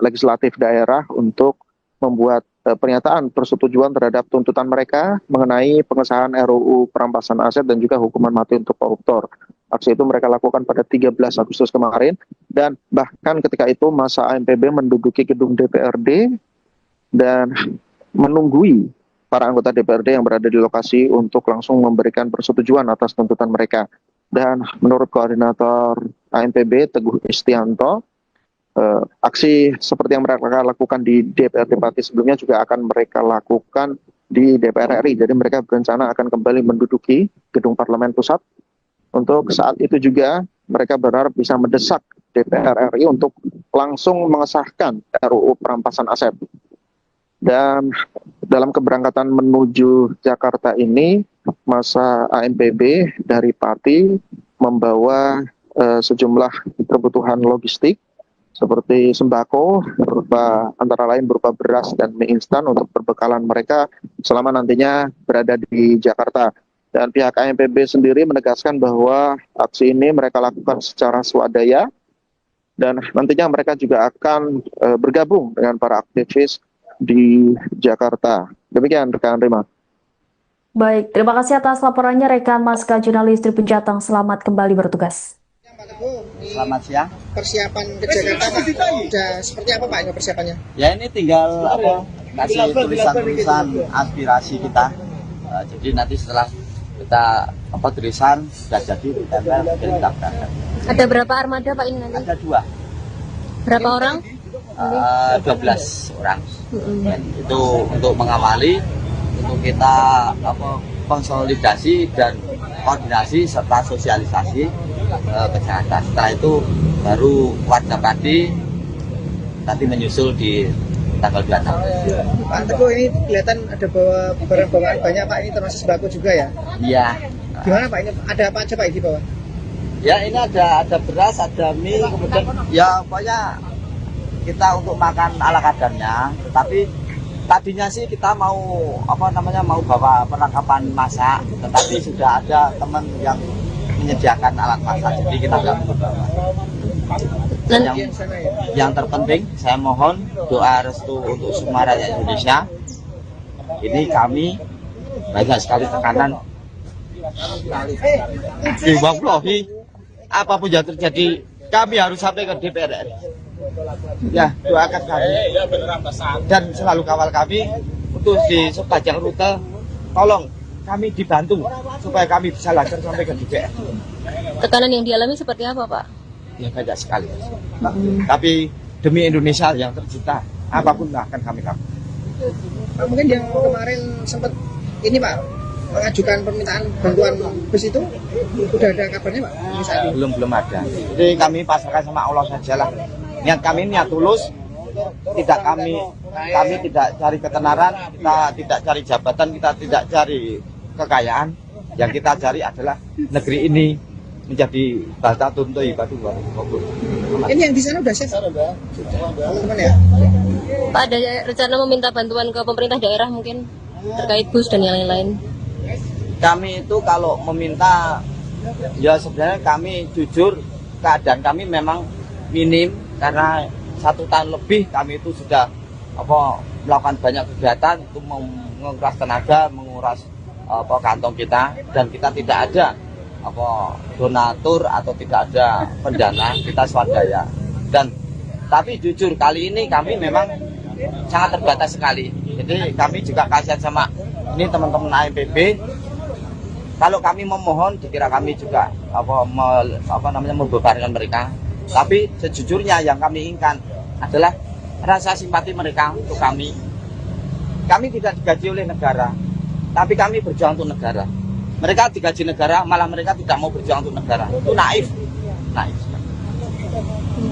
legislatif daerah untuk membuat pernyataan persetujuan terhadap tuntutan mereka mengenai pengesahan RUU perampasan aset dan juga hukuman mati untuk koruptor. Aksi itu mereka lakukan pada 13 Agustus kemarin, dan bahkan ketika itu masa AMPB menduduki gedung DPRD dan menunggui para anggota DPRD yang berada di lokasi untuk langsung memberikan persetujuan atas tuntutan mereka. Dan menurut koordinator AMPB Teguh Istianto, aksi seperti yang mereka lakukan di DPRD Pati sebelumnya juga akan mereka lakukan di DPR RI. Jadi mereka berencana akan kembali menduduki gedung Parlemen Pusat. Untuk saat itu juga mereka berharap bisa mendesak DPR RI untuk langsung mengesahkan RUU perampasan aset. Dan dalam keberangkatan menuju Jakarta ini, masa AMPB dari Pati membawa sejumlah kebutuhan logistik seperti sembako, antara lain berupa beras dan mie instan untuk perbekalan mereka selama nantinya berada di Jakarta. Dan pihak AMPB sendiri menegaskan bahwa aksi ini mereka lakukan secara swadaya, dan nantinya mereka juga akan bergabung dengan para aktivis di Jakarta. Demikian rekan Rima. Baik, terima kasih atas laporannya rekan Maska jurnalis Tribun Jateng. Selamat kembali bertugas. Selamat siang. Persiapan ke Jakarta Pak, sudah seperti apa Pak ini persiapannya? Ya ini tinggal kasih tulisan-tulisan aspirasi kita. Jadi nanti setelah kita tulisan sudah jadi ditempel dan kita berangkat. Ada berapa armada Pak ini nanti? Ada 2. Berapa orang? 12 orang. Dan itu untuk mengawali, untuk kita konsolidasi dan koordinasi serta sosialisasi ke Jakarta. Setelah itu baru warga Pati nanti menyusul di tanggal 26. Pak Teguh, ini kelihatan ada bawa barang bawaan banyak Pak, ini termasuk sembako juga ya? Iya. Gimana Pak, ini ada apa aja Pak di bawah? Ya ini ada beras, ada mie, kemudian ya pokoknya kita untuk makan ala kadarnya. Tapi tadinya sih kita mau mau bawa perlengkapan masak, tetapi sudah ada teman yang menyediakan alat masak, jadi kita nggak perlu bawa. Yang terpenting saya mohon doa restu untuk semua rakyat Indonesia. Ini kami banyak sekali tekanan. Wallahi, apapun yang terjadi kami harus sampai ke DPR RI. Ya, doakan kami dan selalu kawal kami untuk di sepanjang rute. Tolong kami dibantu supaya kami bisa lancar sampai ke DPR. Tekanan yang dialami seperti apa Pak? Ya banyak sekali. Tapi demi Indonesia yang tercinta, apapun akan kami lakukan. Pak, mungkin yang kemarin sempat ini Pak, mengajukan permintaan bantuan bus itu udah ada kabarnya Pak? Belum ada. Jadi kami pasrahkan sama Allah saja lah. Niat kami niat tulus, tidak kami tidak cari ketenaran, kita tidak cari jabatan, kita tidak cari kekayaan. Yang kita cari adalah negeri ini menjadi bata tuntu batu baru. Ini yang di sana udah siap teman-teman ya? Pak, ada rencana meminta bantuan ke pemerintah daerah mungkin terkait bus dan yang lain-lain? Kami itu kalau meminta, ya sebenarnya kami jujur keadaan kami memang minim karena 1 tahun lebih kami itu sudah melakukan banyak kegiatan itu menguras tenaga, menguras kantong kita, dan kita tidak ada donatur atau tidak ada pendana, kita swadaya. Dan tapi jujur kali ini kami memang sangat terbatas sekali. Jadi kami juga kasihan sama ini teman-teman AMPB. Kalau kami memohon, dikira kami juga membebankan mereka. Tapi sejujurnya yang kami inginkan adalah rasa simpati mereka untuk kami. Kami tidak digaji oleh negara, tapi kami berjuang untuk negara. Mereka digaji negara, malah mereka tidak mau berjuang untuk negara. Itu naif.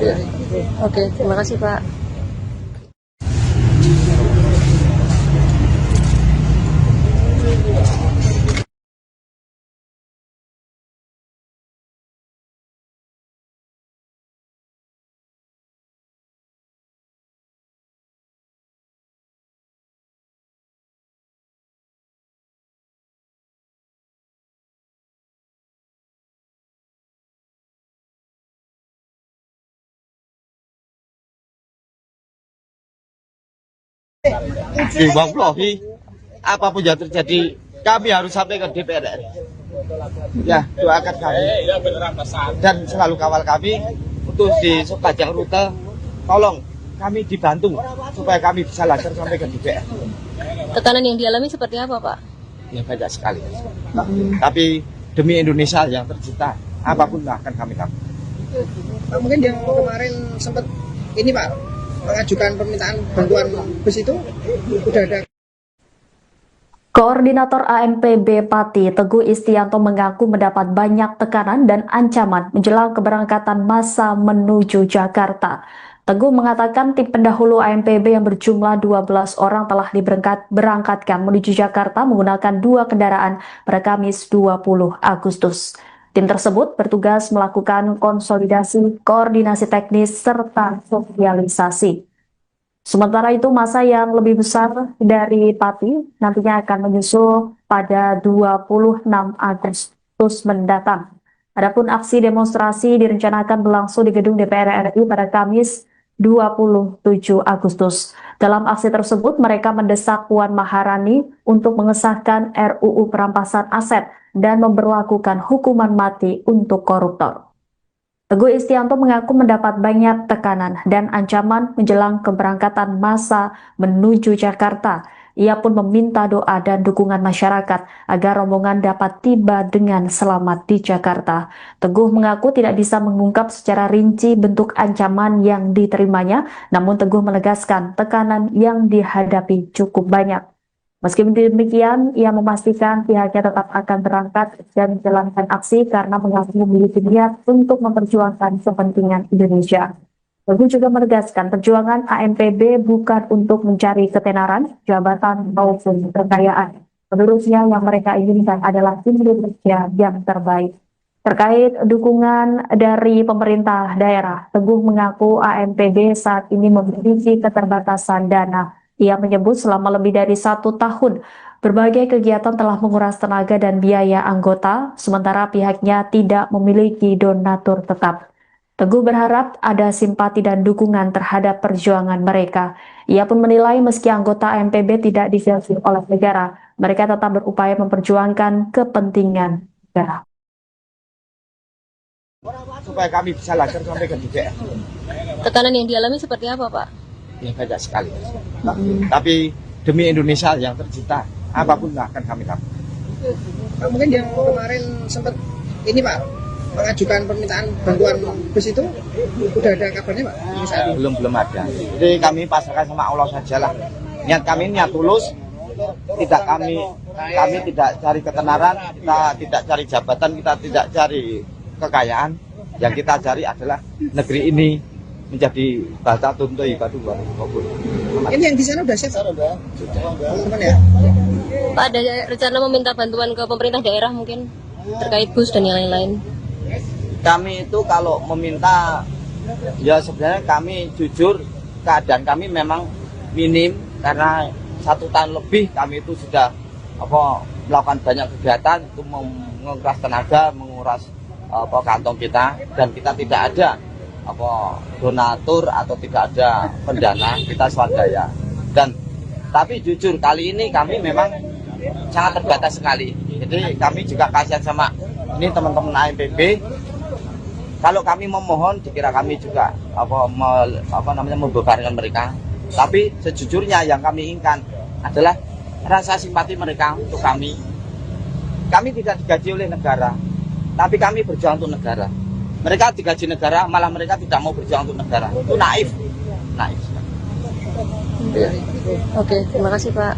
Ya. Oke, terima kasih Pak. Wallahi, apapun yang terjadi, kami harus sampai ke DPR RI. Ya, doakan kami dan selalu kawal kami untuk di sepanjang rute. Tolong kami dibantu supaya kami bisa lancar sampai ke DPR. Tekanan yang dialami seperti apa Pak? Ya banyak sekali. Tapi demi Indonesia yang tercinta, apapun akan kami lakukan. Pak, mungkin yang kemarin sempat ini Pak mengajukan permintaan bantuan bus itu udah ada. Koordinator AMPB Pati Teguh Istianto mengaku mendapat banyak tekanan dan ancaman menjelang keberangkatan massa menuju Jakarta. Teguh mengatakan tim pendahulu AMPB yang berjumlah 12 orang telah diberangkatkan menuju Jakarta menggunakan 2 kendaraan pada Kamis 20 Agustus. Tim tersebut bertugas melakukan konsolidasi, koordinasi teknis, serta sosialisasi. Sementara itu, massa yang lebih besar dari Pati nantinya akan menyusul pada 26 Agustus mendatang. Adapun aksi demonstrasi direncanakan berlangsung di gedung DPR RI pada Kamis 27 Agustus. Dalam aksi tersebut, mereka mendesak Puan Maharani untuk mengesahkan RUU perampasan aset dan memberlakukan hukuman mati untuk koruptor. Teguh Istianto mengaku mendapat banyak tekanan dan ancaman menjelang keberangkatan massa menuju Jakarta. Ia pun meminta doa dan dukungan masyarakat agar rombongan dapat tiba dengan selamat di Jakarta. Teguh mengaku tidak bisa mengungkap secara rinci bentuk ancaman yang diterimanya, namun Teguh menegaskan tekanan yang dihadapi cukup banyak. Meski demikian, ia memastikan pihaknya tetap akan berangkat dan menjalankan aksi karena mengaku memiliki niat untuk memperjuangkan kepentingan Indonesia. Teguh juga menegaskan perjuangan AMPB bukan untuk mencari ketenaran, jabatan, maupun kekayaan. Menurutnya yang mereka inginkan adalah Indonesia yang terbaik. Terkait dukungan dari pemerintah daerah, Teguh mengaku AMPB saat ini memiliki keterbatasan dana. Ia menyebut selama lebih dari 1 tahun, berbagai kegiatan telah menguras tenaga dan biaya anggota, sementara pihaknya tidak memiliki donatur tetap. Teguh berharap ada simpati dan dukungan terhadap perjuangan mereka. Ia pun menilai meski anggota AMPB tidak digaji oleh negara, mereka tetap berupaya memperjuangkan kepentingan negara. Supaya kami bisa lancar sampai ke DPR. Tekanan yang dialami seperti apa Pak? Ya banyak sekali. Tapi demi Indonesia yang tercinta, apapun akan kami lakukan. Pak, mungkin yang kemarin sempat ini Pak mengajukan permintaan bantuan bus itu udah ada kabarnya Pak? Belum ada. Jadi kami pasrahkan sama Allah saja lah. Niat kami niat tulus, tidak kami tidak cari ketenaran, kita tidak cari jabatan, kita tidak cari kekayaan. Yang kita cari adalah negeri ini menjadi bata tuntu ibadu kabul. Ini yang di sana udah siap, teman-teman ya. Pak, ada rencana meminta bantuan ke pemerintah daerah mungkin terkait bus dan yang lain-lain? Kami itu kalau meminta, ya sebenarnya kami jujur keadaan kami memang minim karena 1 tahun lebih kami itu sudah melakukan banyak kegiatan itu menguras tenaga, menguras kantong kita, dan kita tidak ada donatur atau tidak ada pendana, kita swadaya. Dan tapi jujur kali ini kami memang sangat terbatas sekali. Jadi kami juga kasihan sama ini teman-teman AMPB. Kalau kami memohon dikira kami juga membebankan mereka. Tapi sejujurnya yang kami inginkan adalah rasa simpati mereka untuk kami. Kami tidak digaji oleh negara, tapi kami berjuang untuk negara. Mereka digaji negara, malah mereka tidak mau berjuang untuk negara. Itu naif. Oke, terima kasih Pak.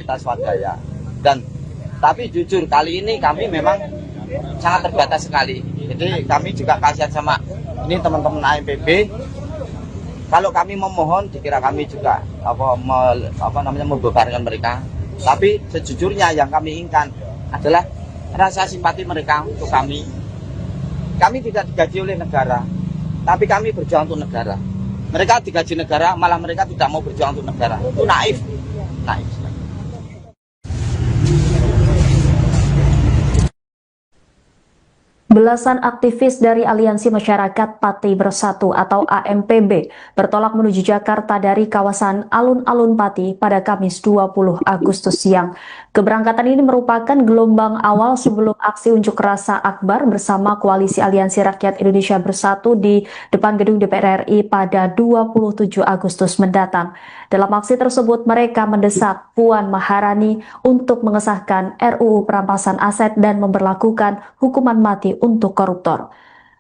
Kita swadaya. Dan tapi jujur kali ini kami memang sangat terbatas sekali. Jadi kami juga kasihan sama ini teman-teman AMPB. Kalau kami memohon dikira kami juga membebankan mereka. Tapi sejujurnya yang kami inginkan adalah rasa simpati mereka untuk kami. Kami tidak digaji oleh negara, tapi kami berjuang untuk negara. Mereka digaji negara, malah mereka tidak mau berjuang untuk negara. Itu naif. Belasan aktivis dari Aliansi Masyarakat Pati Bersatu atau AMPB bertolak menuju Jakarta dari kawasan Alun-Alun Pati pada Kamis 20 Agustus siang. Keberangkatan ini merupakan gelombang awal sebelum aksi unjuk rasa akbar bersama Koalisi Aliansi Rakyat Indonesia Bersatu di depan gedung DPR RI pada 27 Agustus mendatang. Dalam aksi tersebut, mereka mendesak Puan Maharani untuk mengesahkan RUU perampasan aset dan memberlakukan hukuman mati untuk koruptor.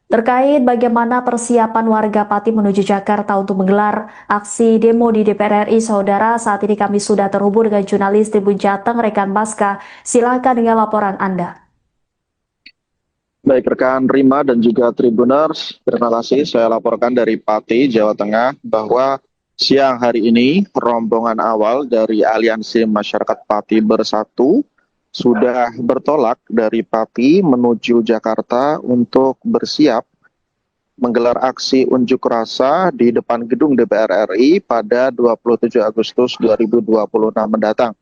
Terkait bagaimana persiapan warga Pati menuju Jakarta untuk menggelar aksi demo di DPR RI, saudara, saat ini kami sudah terhubung dengan jurnalis Tribun Jateng, rekan Baska. Silakan dengan laporan Anda. Baik rekan Rima dan juga Tribuners, terima kasih. Saya laporkan dari Pati, Jawa Tengah, bahwa siang hari ini rombongan awal dari Aliansi Masyarakat Pati Bersatu sudah bertolak dari Pati menuju Jakarta untuk bersiap menggelar aksi unjuk rasa di depan gedung DPR RI pada 27 Agustus 2026 mendatang.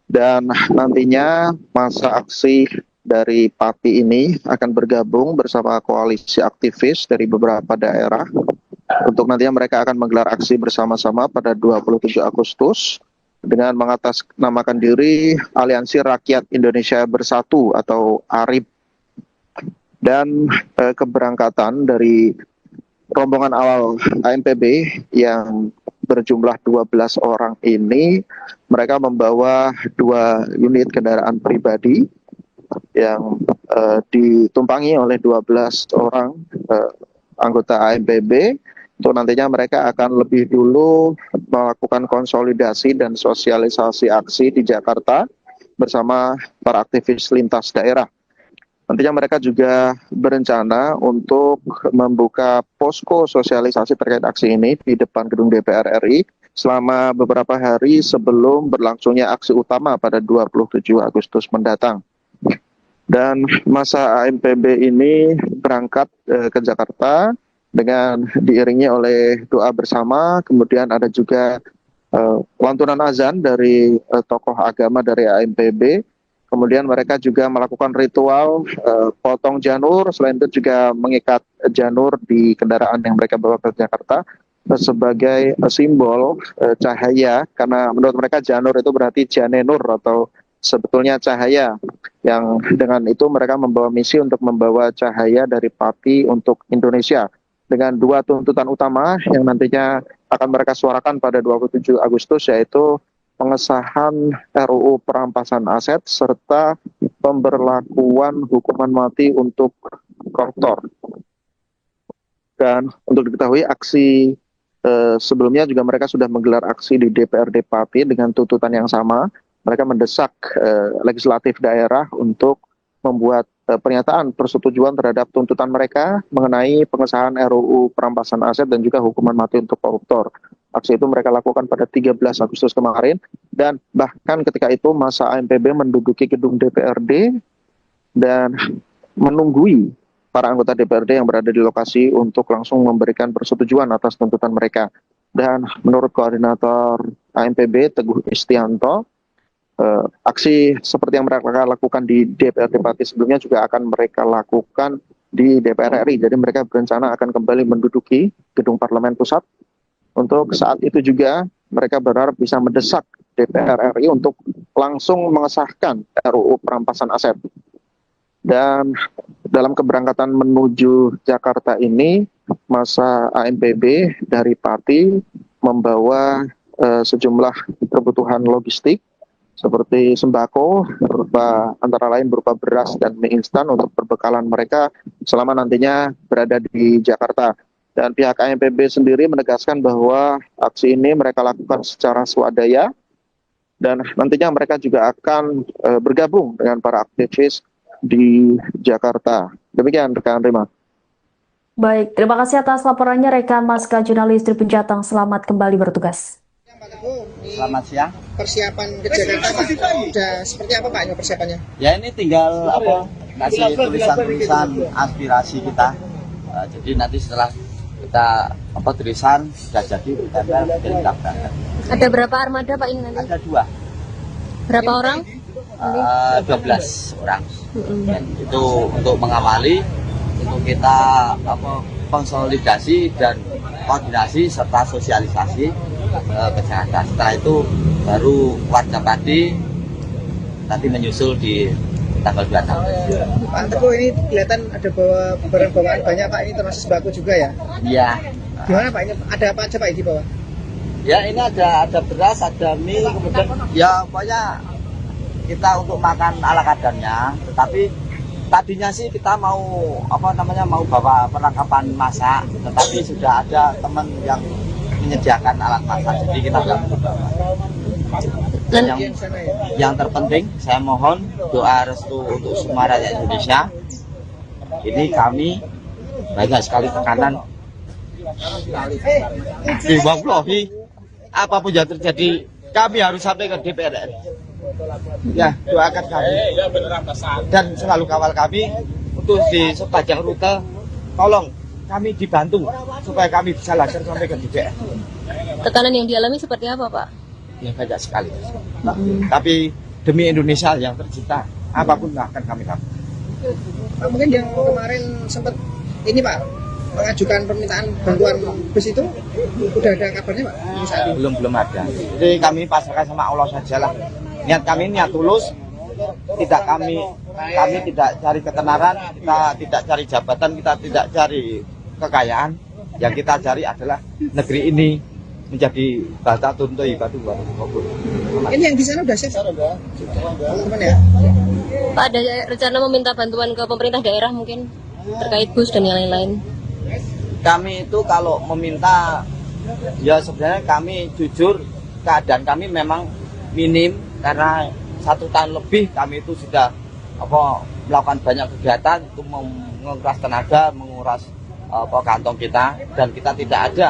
Dan nantinya masa aksi dari Pati ini akan bergabung bersama koalisi aktivis dari beberapa daerah untuk nantinya mereka akan menggelar aksi bersama-sama pada 27 Agustus dengan mengatasnamakan diri Aliansi Rakyat Indonesia Bersatu atau ARIB. Dan keberangkatan dari rombongan awal AMPB yang berjumlah 12 orang ini, mereka membawa 2 unit kendaraan pribadi yang ditumpangi oleh 12 orang anggota AMPB Untuk nantinya mereka akan lebih dulu melakukan konsolidasi dan sosialisasi aksi di Jakarta bersama para aktivis lintas daerah. Nantinya mereka juga berencana untuk membuka posko sosialisasi terkait aksi ini di depan gedung DPR RI selama beberapa hari sebelum berlangsungnya aksi utama pada 27 Agustus mendatang. Dan masa AMPB ini berangkat ke Jakarta dengan diiringi oleh doa bersama, kemudian ada juga lantunan azan dari tokoh agama dari AMPB. Kemudian mereka juga melakukan ritual potong janur, selain itu juga mengikat janur di kendaraan yang mereka bawa ke Jakarta sebagai simbol cahaya, karena menurut mereka janur itu berarti janenur atau sebetulnya cahaya, yang dengan itu mereka membawa misi untuk membawa cahaya dari Pati untuk Indonesia dengan dua tuntutan utama yang nantinya akan mereka suarakan pada 27 Agustus, yaitu pengesahan RUU perampasan aset serta pemberlakuan hukuman mati untuk koruptor. Dan untuk diketahui aksi sebelumnya juga mereka sudah menggelar aksi di DPRD Pati dengan tuntutan yang sama. Mereka mendesak legislatif daerah untuk membuat pernyataan persetujuan terhadap tuntutan mereka mengenai pengesahan RUU perampasan aset dan juga hukuman mati untuk koruptor. Aksi itu mereka lakukan pada 13 Agustus kemarin, dan bahkan ketika itu masa AMPB menduduki gedung DPRD dan menunggui para anggota DPRD yang berada di lokasi untuk langsung memberikan persetujuan atas tuntutan mereka. Dan menurut koordinator AMPB Teguh Istianto, aksi seperti yang mereka lakukan di DPRD Pati sebelumnya juga akan mereka lakukan di DPR RI. Jadi mereka berencana akan kembali menduduki gedung Parlemen Pusat. Untuk saat itu juga mereka berharap bisa mendesak DPR RI untuk langsung mengesahkan RUU perampasan aset. Dan dalam keberangkatan menuju Jakarta ini, masa AMPB dari Pati membawa sejumlah kebutuhan logistik seperti sembako, antara lain berupa beras dan mie instan untuk perbekalan mereka selama nantinya berada di Jakarta. Dan pihak AMPB sendiri menegaskan bahwa aksi ini mereka lakukan secara swadaya, dan nantinya mereka juga akan bergabung dengan para aktivis di Jakarta. Demikian rekan Rima. Baik, terima kasih atas laporannya rekan Maska jurnalis Tribun Jateng. Selamat kembali bertugas. Pak Teguh, Selamat siang. persiapan ke Jakarta Pak, udah seperti apa Pak ini persiapannya? Ya ini tinggal kasih tulisan-tulisan aspirasi kita. Jadi nanti setelah kita tulisan sudah jadi kita berangkat. Ada berapa armada Pak ini nanti? Ada 2. Berapa orang? 12 orang. Dan itu untuk mengawali, untuk kita konsolidasi dan koordinasi serta sosialisasi ke Jakarta. Setelah itu baru warga Pati nanti menyusul di tanggal 26. Pak Teguh, ini kelihatan ada bawa barang bawaan banyak Pak, ini termasuk sembako juga ya? Iya. Gimana Pak, ini ada apa aja Pak di bawah? Ya ini ada beras, ada mie, kemudian ya pokoknya kita untuk makan ala kadarnya. Tetapi tadinya sih kita mau mau bawa perlengkapan masak, tetapi sudah ada teman yang menyediakan alat masak, jadi kita nggak perlu bawa. Dan yang terpenting saya mohon doa restu untuk semua rakyat Indonesia. Ini kami banyak sekali tekanan. Wallahi, apapun yang terjadi kami harus sampai ke DPR. Ya, doakan kami dan selalu kawal kami untuk di sepanjang rute. Tolong kami dibantu supaya kami bisa lancar sampai ke DPR. Tekanan yang dialami seperti apa Pak? Ya banyak sekali. Tapi demi Indonesia yang tercinta, apapun akan kami lakukan. Pak, mungkin yang kemarin sempat ini Pak mengajukan permintaan bantuan bus itu udah ada kabarnya Pak? Belum ada. Jadi kami pasrahkan sama Allah sajalah. Niat kami niat tulus. Kami tidak cari ketenaran, kita tidak cari jabatan, kita tidak cari kekayaan. Yang kita cari adalah negeri ini menjadi batatun thayyibatu wa qabul. Ini yang di sana udah siap teman-teman ya? Pak, ada rencana meminta bantuan ke pemerintah daerah mungkin terkait bus dan yang lain-lain? Kami itu kalau meminta, ya sebenarnya kami jujur keadaan kami memang minim karena 1 tahun lebih kami itu sudah melakukan banyak kegiatan itu menguras tenaga, menguras kantong kita, dan kita tidak ada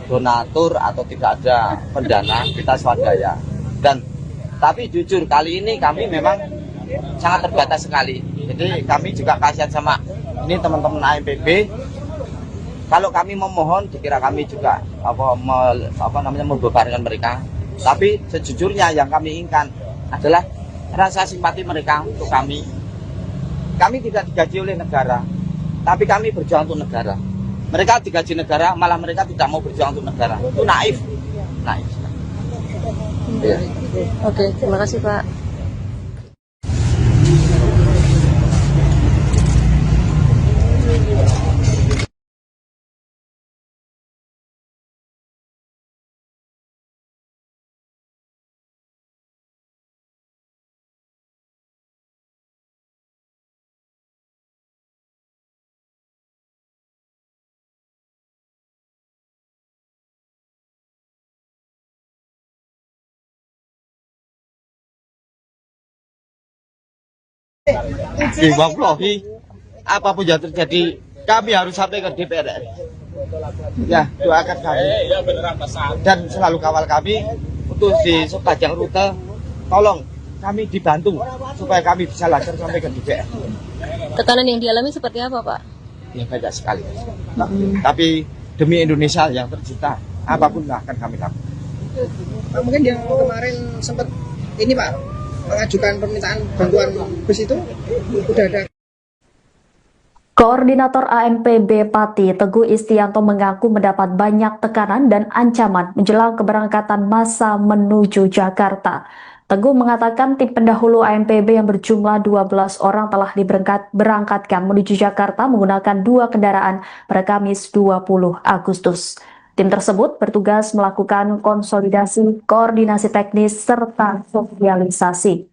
donatur atau tidak ada pendana, kita swadaya. Tapi jujur kali ini kami memang sangat terbatas sekali. Jadi kami juga kasihan sama ini teman-teman AMPB. Kalau kami memohon, dikira kami juga membebankan mereka. Tapi sejujurnya yang kami inginkan adalah rasa simpati mereka untuk kami. Kami tidak digaji oleh negara, tapi kami berjuang untuk negara. Mereka digaji negara, malah mereka tidak mau berjuang untuk negara. Itu naif. Ya. Oke, terima kasih Pak. Wallahi, apapun yang terjadi, kami harus sampai ke DPR. Ya, doakan kami. Dan selalu kawal kami untuk di sepanjang rute. Tolong kami dibantu supaya kami bisa lancar sampai ke DPR. Tekanan yang dialami seperti apa, Pak? Ya banyak sekali. Tapi demi Indonesia yang tercinta, apapun akan kami lakukan. Pak, mungkin yang kemarin sempat ini Pak mengajukan permintaan bantuan bus itu udah ada. Koordinator AMPB Pati Teguh Istianto mengaku mendapat banyak tekanan dan ancaman menjelang keberangkatan massa menuju Jakarta. Teguh mengatakan tim pendahulu AMPB yang berjumlah 12 orang telah diberangkatkan menuju Jakarta menggunakan 2 kendaraan pada Kamis 20 Agustus. Tim tersebut bertugas melakukan konsolidasi, koordinasi teknis, serta sosialisasi.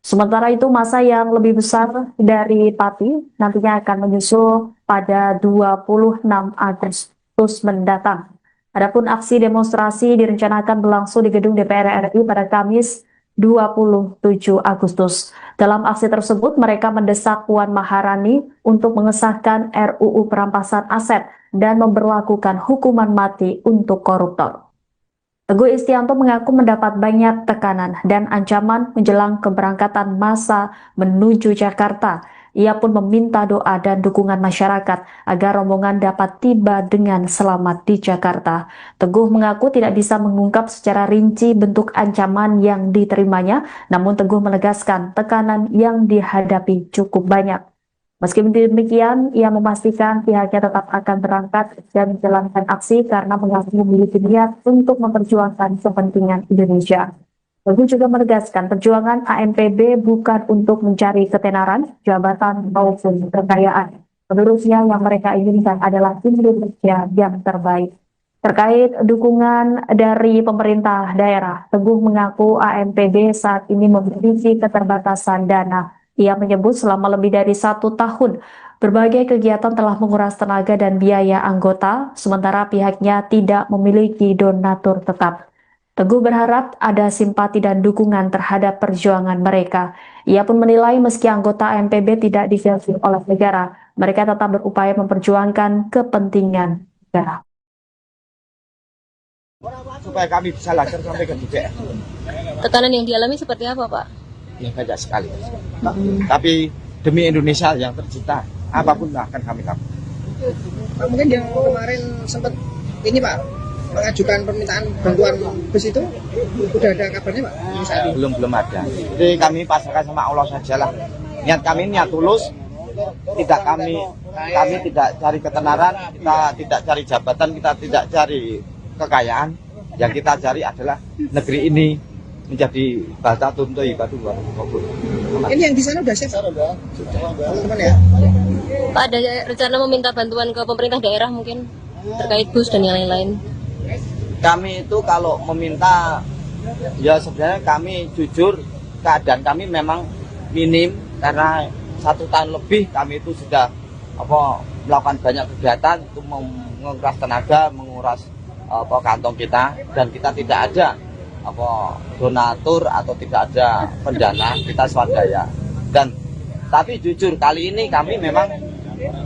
Sementara itu, massa yang lebih besar dari Pati nantinya akan menyusul pada 26 Agustus mendatang. Adapun aksi demonstrasi direncanakan berlangsung di gedung DPR RI pada Kamis 27 Agustus. Dalam aksi tersebut, mereka mendesak Puan Maharani untuk mengesahkan RUU perampasan aset dan memberlakukan hukuman mati untuk koruptor. Teguh Istianto mengaku mendapat banyak tekanan dan ancaman menjelang keberangkatan massa menuju Jakarta. Ia pun meminta doa dan dukungan masyarakat agar rombongan dapat tiba dengan selamat di Jakarta. Teguh mengaku tidak bisa mengungkap secara rinci bentuk ancaman yang diterimanya, namun Teguh menegaskan tekanan yang dihadapi cukup banyak. Meski demikian, ia memastikan pihaknya tetap akan berangkat dan menjalankan aksi karena mengaku memiliki niat untuk memperjuangkan kepentingan Indonesia. Teguh juga menegaskan perjuangan AMPB bukan untuk mencari ketenaran, jabatan, maupun kekayaan. Menurutnya yang mereka inginkan adalah Indonesia yang terbaik. Terkait dukungan dari pemerintah daerah, Teguh mengaku AMPB saat ini memiliki keterbatasan dana. Ia menyebut selama lebih dari 1 tahun, berbagai kegiatan telah menguras tenaga dan biaya anggota, sementara pihaknya tidak memiliki donatur tetap. Teguh berharap ada simpati dan dukungan terhadap perjuangan mereka. Ia pun menilai meski anggota AMPB tidak digaji oleh negara, mereka tetap berupaya memperjuangkan kepentingan negara. Supaya kami bisa lancar sampai ke DPR. Tekanan yang dialami seperti apa, Pak? Ya banyak sekali. Tapi demi Indonesia yang tercinta, apapun akan kami lakukan. Pak, mungkin yang kemarin sempat ini Pak mengajukan permintaan bantuan bus itu udah ada kabarnya Pak? Belum ada. Jadi kami pasrahkan sama Allah sajalah. Niat kami niat tulus. Kami tidak cari ketenaran, kita tidak cari jabatan, kita tidak cari kekayaan. Yang kita cari adalah negeri ini menjadi baldatun thayyibatun wa ghafur. Ini yang di sana udah siap? Sudah. Teman-teman ya. Pak, ada rencana meminta bantuan ke pemerintah daerah mungkin terkait bus dan yang lain-lain? Kami itu kalau meminta, ya sebenarnya kami jujur keadaan kami memang minim karena 1 tahun lebih kami itu sudah melakukan banyak kegiatan itu menguras tenaga, menguras kantong kita, dan kita tidak ada donatur atau tidak ada pendana, kita swadaya. Dan tapi jujur kali ini kami memang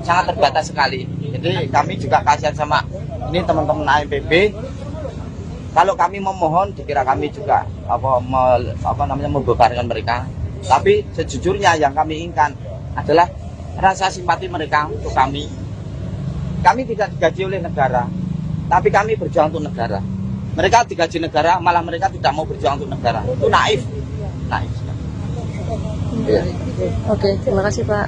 sangat terbatas sekali. Jadi kami juga kasihan sama ini teman-teman AMPB. Kalau kami memohon, dikira kami juga membebankan mereka. Tapi sejujurnya yang kami inginkan adalah rasa simpati mereka untuk kami. Kami tidak digaji oleh negara, tapi kami berjuang untuk negara. Mereka digaji negara, malah mereka tidak mau berjuang untuk negara. Itu naif. Ya. Oke, terima kasih Pak.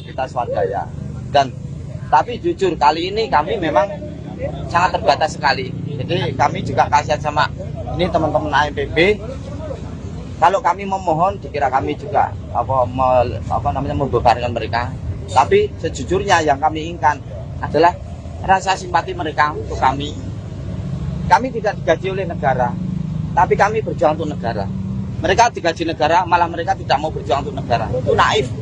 Kita swadaya. Dan tapi jujur kali ini kami memang sangat terbatas sekali. Jadi kami juga kasihan sama ini teman-teman AMPB. Kalau kami memohon, dikira kami juga membebankan mereka. Tapi sejujurnya yang kami inginkan adalah rasa simpati mereka untuk kami. Kami tidak digaji oleh negara, tapi kami berjuang untuk negara. Mereka digaji negara, malah mereka tidak mau berjuang untuk negara. Itu naif.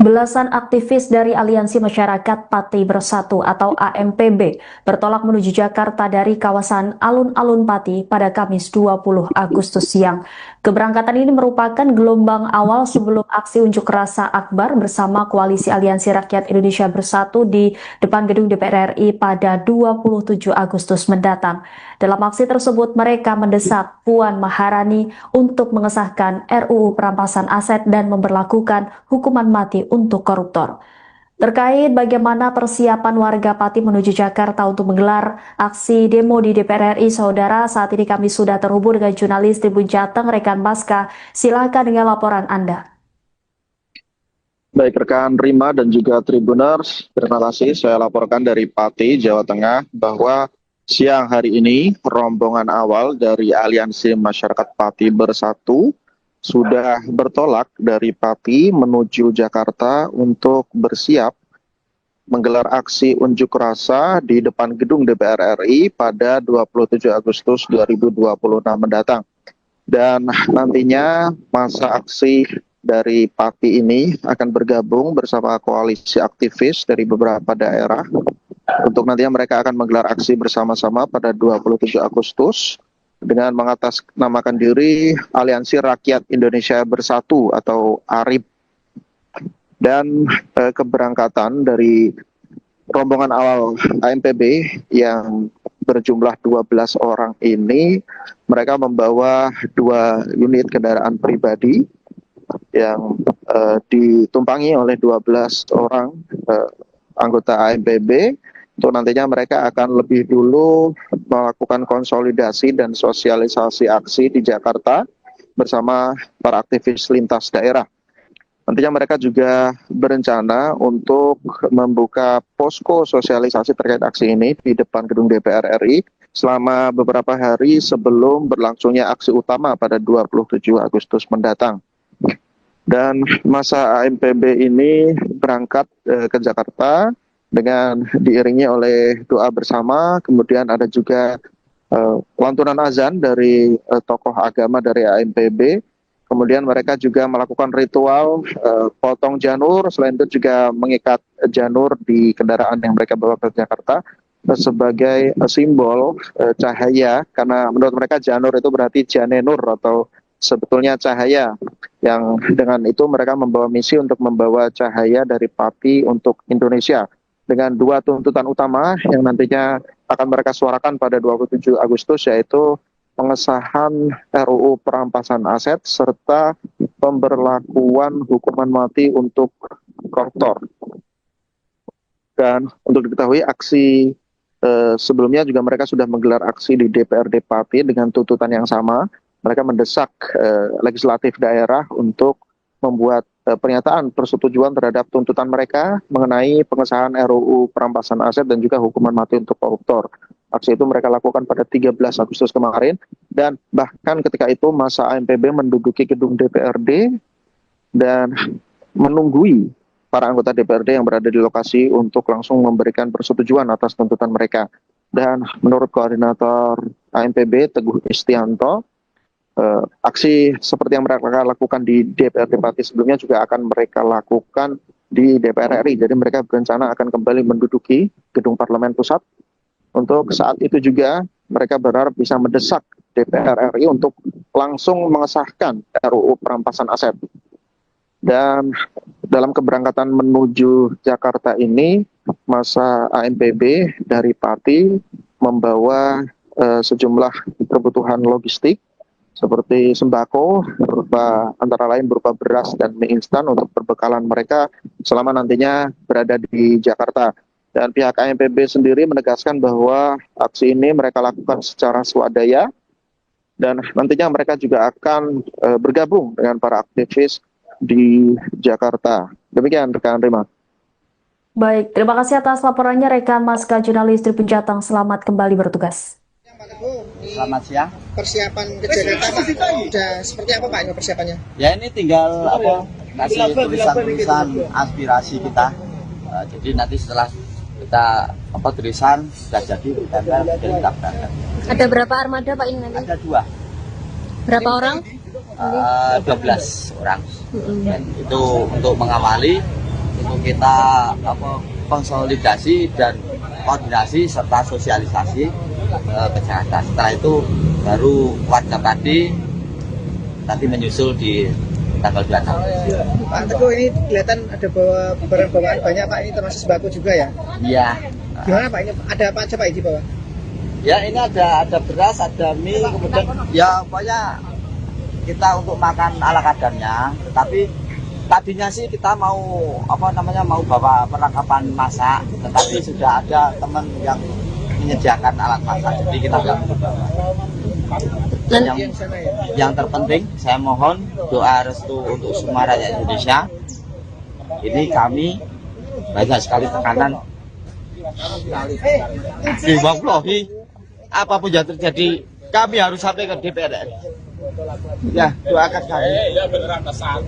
Belasan aktivis dari Aliansi Masyarakat Pati Bersatu atau AMPB bertolak menuju Jakarta dari kawasan Alun-Alun Pati pada Kamis 20 Agustus siang. Keberangkatan ini merupakan gelombang awal sebelum aksi unjuk rasa akbar bersama Koalisi Aliansi Rakyat Indonesia Bersatu di depan gedung DPR RI pada 27 Agustus mendatang. Dalam aksi tersebut, mereka mendesak Puan Maharani untuk mengesahkan RUU perampasan aset dan memberlakukan hukuman mati untuk koruptor. Terkait bagaimana persiapan warga Pati menuju Jakarta untuk menggelar aksi demo di DPR RI, saudara, saat ini kami sudah terhubung dengan jurnalis Tribun Jateng, rekan Baska. Silakan dengan laporan Anda. Baik rekan Rima dan juga Tribuners, terima kasih. Saya laporkan dari Pati, Jawa Tengah, bahwa siang hari ini rombongan awal dari Aliansi Masyarakat Pati Bersatu sudah bertolak dari Pati menuju Jakarta untuk bersiap menggelar aksi unjuk rasa di depan gedung DPR RI pada 27 Agustus 2026 mendatang. Dan nantinya masa aksi dari Pati ini akan bergabung bersama koalisi aktivis dari beberapa daerah. Untuk nantinya mereka akan menggelar aksi bersama-sama pada 27 Agustus dengan mengatasnamakan diri Aliansi Rakyat Indonesia Bersatu atau ARIB. Dan keberangkatan dari rombongan awal AMPB yang berjumlah 12 orang ini, mereka membawa 2 unit kendaraan pribadi yang ditumpangi oleh 12 orang anggota AMPB. Untuk nantinya mereka akan lebih dulu melakukan konsolidasi dan sosialisasi aksi di Jakarta bersama para aktivis lintas daerah. Nantinya mereka juga berencana untuk membuka posko sosialisasi terkait aksi ini di depan gedung DPR RI selama beberapa hari sebelum berlangsungnya aksi utama pada 27 Agustus mendatang. Dan masa AMPB ini berangkat ke Jakarta dengan diiringi oleh doa bersama, kemudian ada juga lantunan azan dari tokoh agama dari AMPB. Kemudian mereka juga melakukan ritual potong janur, selain itu juga mengikat janur di kendaraan yang mereka bawa ke Jakarta sebagai simbol cahaya, karena menurut mereka janur itu berarti janenur atau sebetulnya cahaya, yang dengan itu mereka membawa misi untuk membawa cahaya dari Pati untuk Indonesia dengan dua tuntutan utama yang nantinya akan mereka suarakan pada 27 Agustus, yaitu pengesahan RUU perampasan aset serta pemberlakuan hukuman mati untuk koruptor. Dan untuk diketahui aksi sebelumnya juga mereka sudah menggelar aksi di DPRD Pati dengan tuntutan yang sama. Mereka mendesak legislatif daerah untuk membuat pernyataan persetujuan terhadap tuntutan mereka mengenai pengesahan RUU perampasan aset dan juga hukuman mati untuk koruptor. Aksi itu mereka lakukan pada 13 Agustus kemarin, dan bahkan ketika itu masa AMPB menduduki gedung DPRD dan menunggui para anggota DPRD yang berada di lokasi untuk langsung memberikan persetujuan atas tuntutan mereka. Dan menurut koordinator AMPB Teguh Istianto, aksi seperti yang mereka lakukan di DPRD Pati sebelumnya juga akan mereka lakukan di DPR RI. Jadi mereka berencana akan kembali menduduki gedung Parlemen Pusat. Untuk saat itu juga mereka berharap bisa mendesak DPR RI untuk langsung mengesahkan RUU perampasan aset. Dan dalam keberangkatan menuju Jakarta ini, masa AMPB dari Pati membawa sejumlah kebutuhan logistik seperti sembako antara lain berupa beras dan mie instan untuk perbekalan mereka selama nantinya berada di Jakarta. Dan pihak AMPB sendiri menegaskan bahwa aksi ini mereka lakukan secara swadaya dan nantinya mereka juga akan bergabung dengan para aktivis di Jakarta. Demikian rekan Rima. Baik, terima kasih atas laporannya rekan Maska jurnalis Tribun Jateng. Selamat kembali bertugas. Selamat siang. Persiapan ke Jakarta Pak, udah seperti apa Pak ini persiapannya? Ya ini tinggal kasih tulisan-tulisan aspirasi kita. Jadi nanti setelah kita tulisan sudah jadi kita berangkat. Ada berapa armada Pak ini nanti? Ada 2. Berapa orang? 12 orang. Dan itu untuk mengawali, untuk kita konsolidasi dan koordinasi serta sosialisasi ke Jakarta. Setelah itu baru warga Pati nanti menyusul di tanggal 26. Pak Teguh, ini kelihatan ada bawa barang bawaan banyak Pak, ini termasuk sembako juga ya? Iya. Gimana Pak, ini ada apa aja Pak di bawah? Ya ini ada beras, ada mie, kemudian ya pokoknya kita untuk makan ala kadarnya. Tetapi tadinya sih kita mau mau bawa perlengkapan masak, tetapi sudah ada teman yang menyediakan alat masak, jadi kita nggak perlu bawa. Dan yang terpenting saya mohon doa restu untuk semua rakyat Indonesia. Ini kami banyak sekali tekanan. Wallahi, apapun yang terjadi kami harus sampai ke DPR. Ya, doakan kami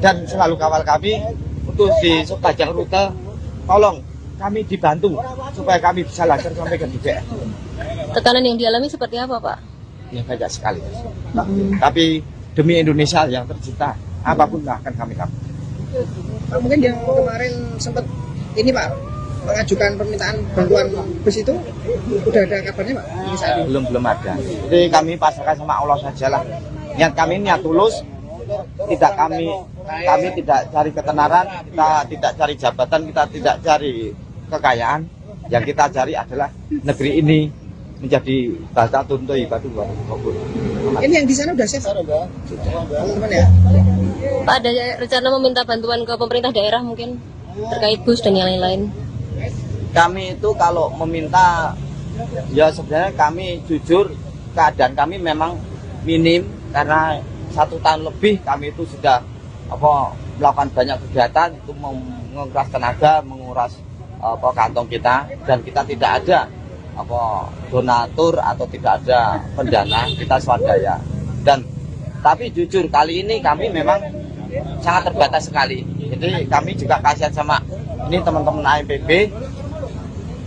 dan selalu kawal kami untuk di sepanjang rute. Tolong kami dibantu supaya kami bisa lancar sampai ke DPR. Tekanan yang dialami seperti apa Pak? Ya banyak sekali. Tapi demi Indonesia yang tercinta, apapun akan kami lakukan. Pak, mungkin yang kemarin sempat ini Pak mengajukan permintaan bantuan bus itu udah ada kabarnya Pak? Belum ada. Jadi kami pasrahkan sama Allah sajalah. Niat kami niat tulus. Kami tidak cari ketenaran, kita tidak cari jabatan, kita tidak cari kekayaan. Yang kita cari adalah negeri ini menjadi bata tuntu ibadu. Ini yang di sana udah safe teman-teman ya? Pak, ada rencana meminta bantuan ke pemerintah daerah mungkin terkait bus dan yang lain-lain? Kami itu kalau meminta, ya sebenarnya kami jujur keadaan kami memang minim karena 1 tahun lebih kami itu sudah melakukan banyak kegiatan itu menguras tenaga, menguras kantong kita, dan kita tidak ada donatur atau tidak ada pendana, kita swadaya. Dan tapi jujur kali ini kami memang sangat terbatas sekali. Jadi kami juga kasihan sama ini teman-teman AMPB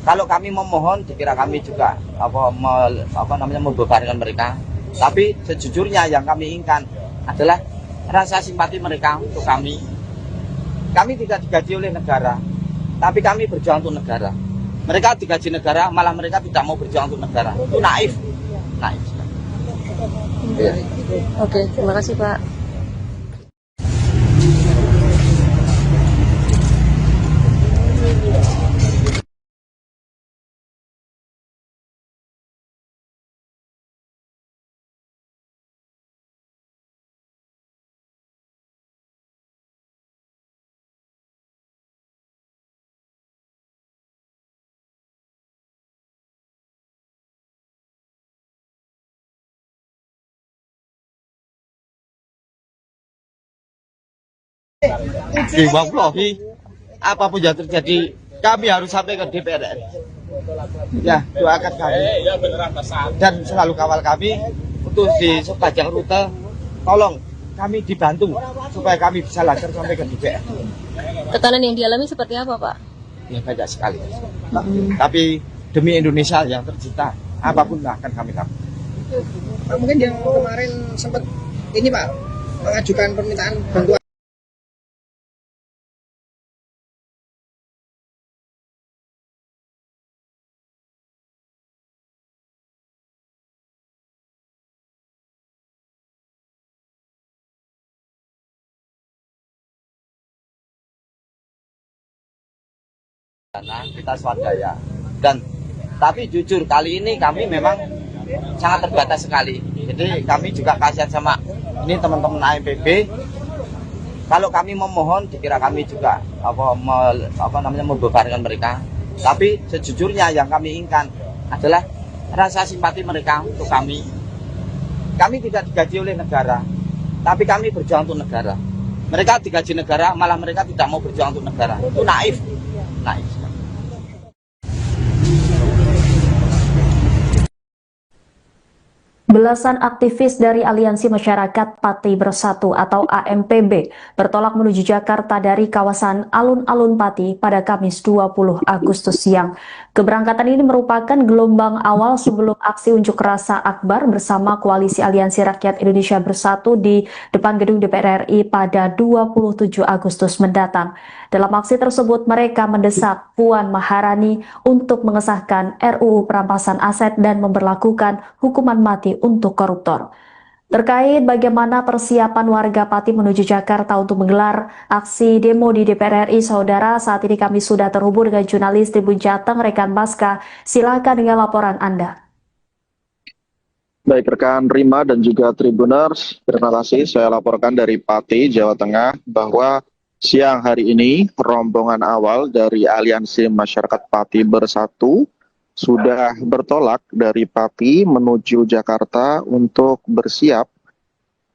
Kalau kami memohon, dikira kami juga membebankan mereka. Tapi sejujurnya yang kami inginkan adalah rasa simpati mereka untuk kami. Kami tidak digaji oleh negara, tapi kami berjuang untuk negara. Mereka digaji negara, malah mereka tidak mau berjuang untuk negara. Itu naif. Naif. Ya. Oke, terima kasih Pak. Wallahi, apapun yang terjadi, kami harus sampai ke DPR RI. Ya, doakan kami dan selalu kawal kami untuk di sepanjang rute. Tolong kami dibantu supaya kami bisa lancar sampai ke DPR. Tekanan yang dialami seperti apa Pak? Ya banyak sekali. Tapi demi Indonesia yang tercinta, apapun akan kami lakukan. Pak, mungkin yang kemarin sempat ini Pak mengajukan permintaan bantuan. Kita swadaya dan tapi jujur kali ini kami memang sangat terbatas sekali. Jadi kami juga kasihan sama ini teman-teman AMPB. Kalau kami memohon, dikira kami juga membebankan mereka. Tapi sejujurnya yang kami inginkan adalah rasa simpati mereka untuk kami. Kami tidak digaji oleh negara, tapi kami berjuang untuk negara. Mereka digaji negara, malah mereka tidak mau berjuang untuk negara. Itu naif. Naif. Belasan aktivis dari Aliansi Masyarakat Pati Bersatu atau AMPB bertolak menuju Jakarta dari kawasan Alun-Alun Pati pada Kamis 20 Agustus siang. Keberangkatan ini merupakan gelombang awal sebelum aksi unjuk rasa akbar bersama Koalisi Aliansi Rakyat Indonesia Bersatu di depan gedung DPR RI pada 27 Agustus mendatang. Dalam aksi tersebut, mereka mendesak Puan Maharani untuk mengesahkan RUU perampasan aset dan memberlakukan hukuman mati untuk koruptor. Terkait bagaimana persiapan warga Pati menuju Jakarta untuk menggelar aksi demo di DPR RI, saudara, saat ini kami sudah terhubung dengan jurnalis Tribun Jateng, rekan Baska. Silakan dengan laporan Anda. Baik rekan Rima dan juga Tribuners, terima kasih. Saya laporkan dari Pati, Jawa Tengah, bahwa siang hari ini rombongan awal dari Aliansi Masyarakat Pati Bersatu sudah bertolak dari Pati menuju Jakarta untuk bersiap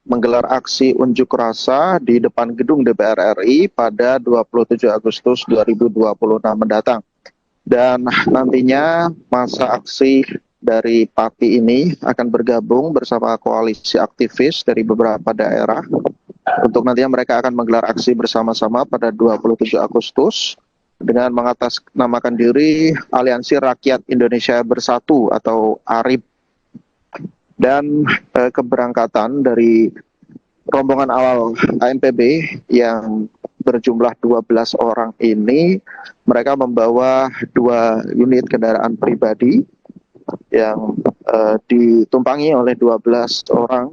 menggelar aksi unjuk rasa di depan gedung DPR RI pada 27 Agustus 2026 mendatang. Dan nantinya masa aksi dari Pati ini akan bergabung bersama koalisi aktivis dari beberapa daerah untuk nantinya mereka akan menggelar aksi bersama-sama pada 27 Agustus dengan mengatasnamakan diri Aliansi Rakyat Indonesia Bersatu atau ARIB. Dan keberangkatan dari rombongan awal AMPB yang berjumlah 12 orang ini, mereka membawa 2 unit kendaraan pribadi yang ditumpangi oleh 12 orang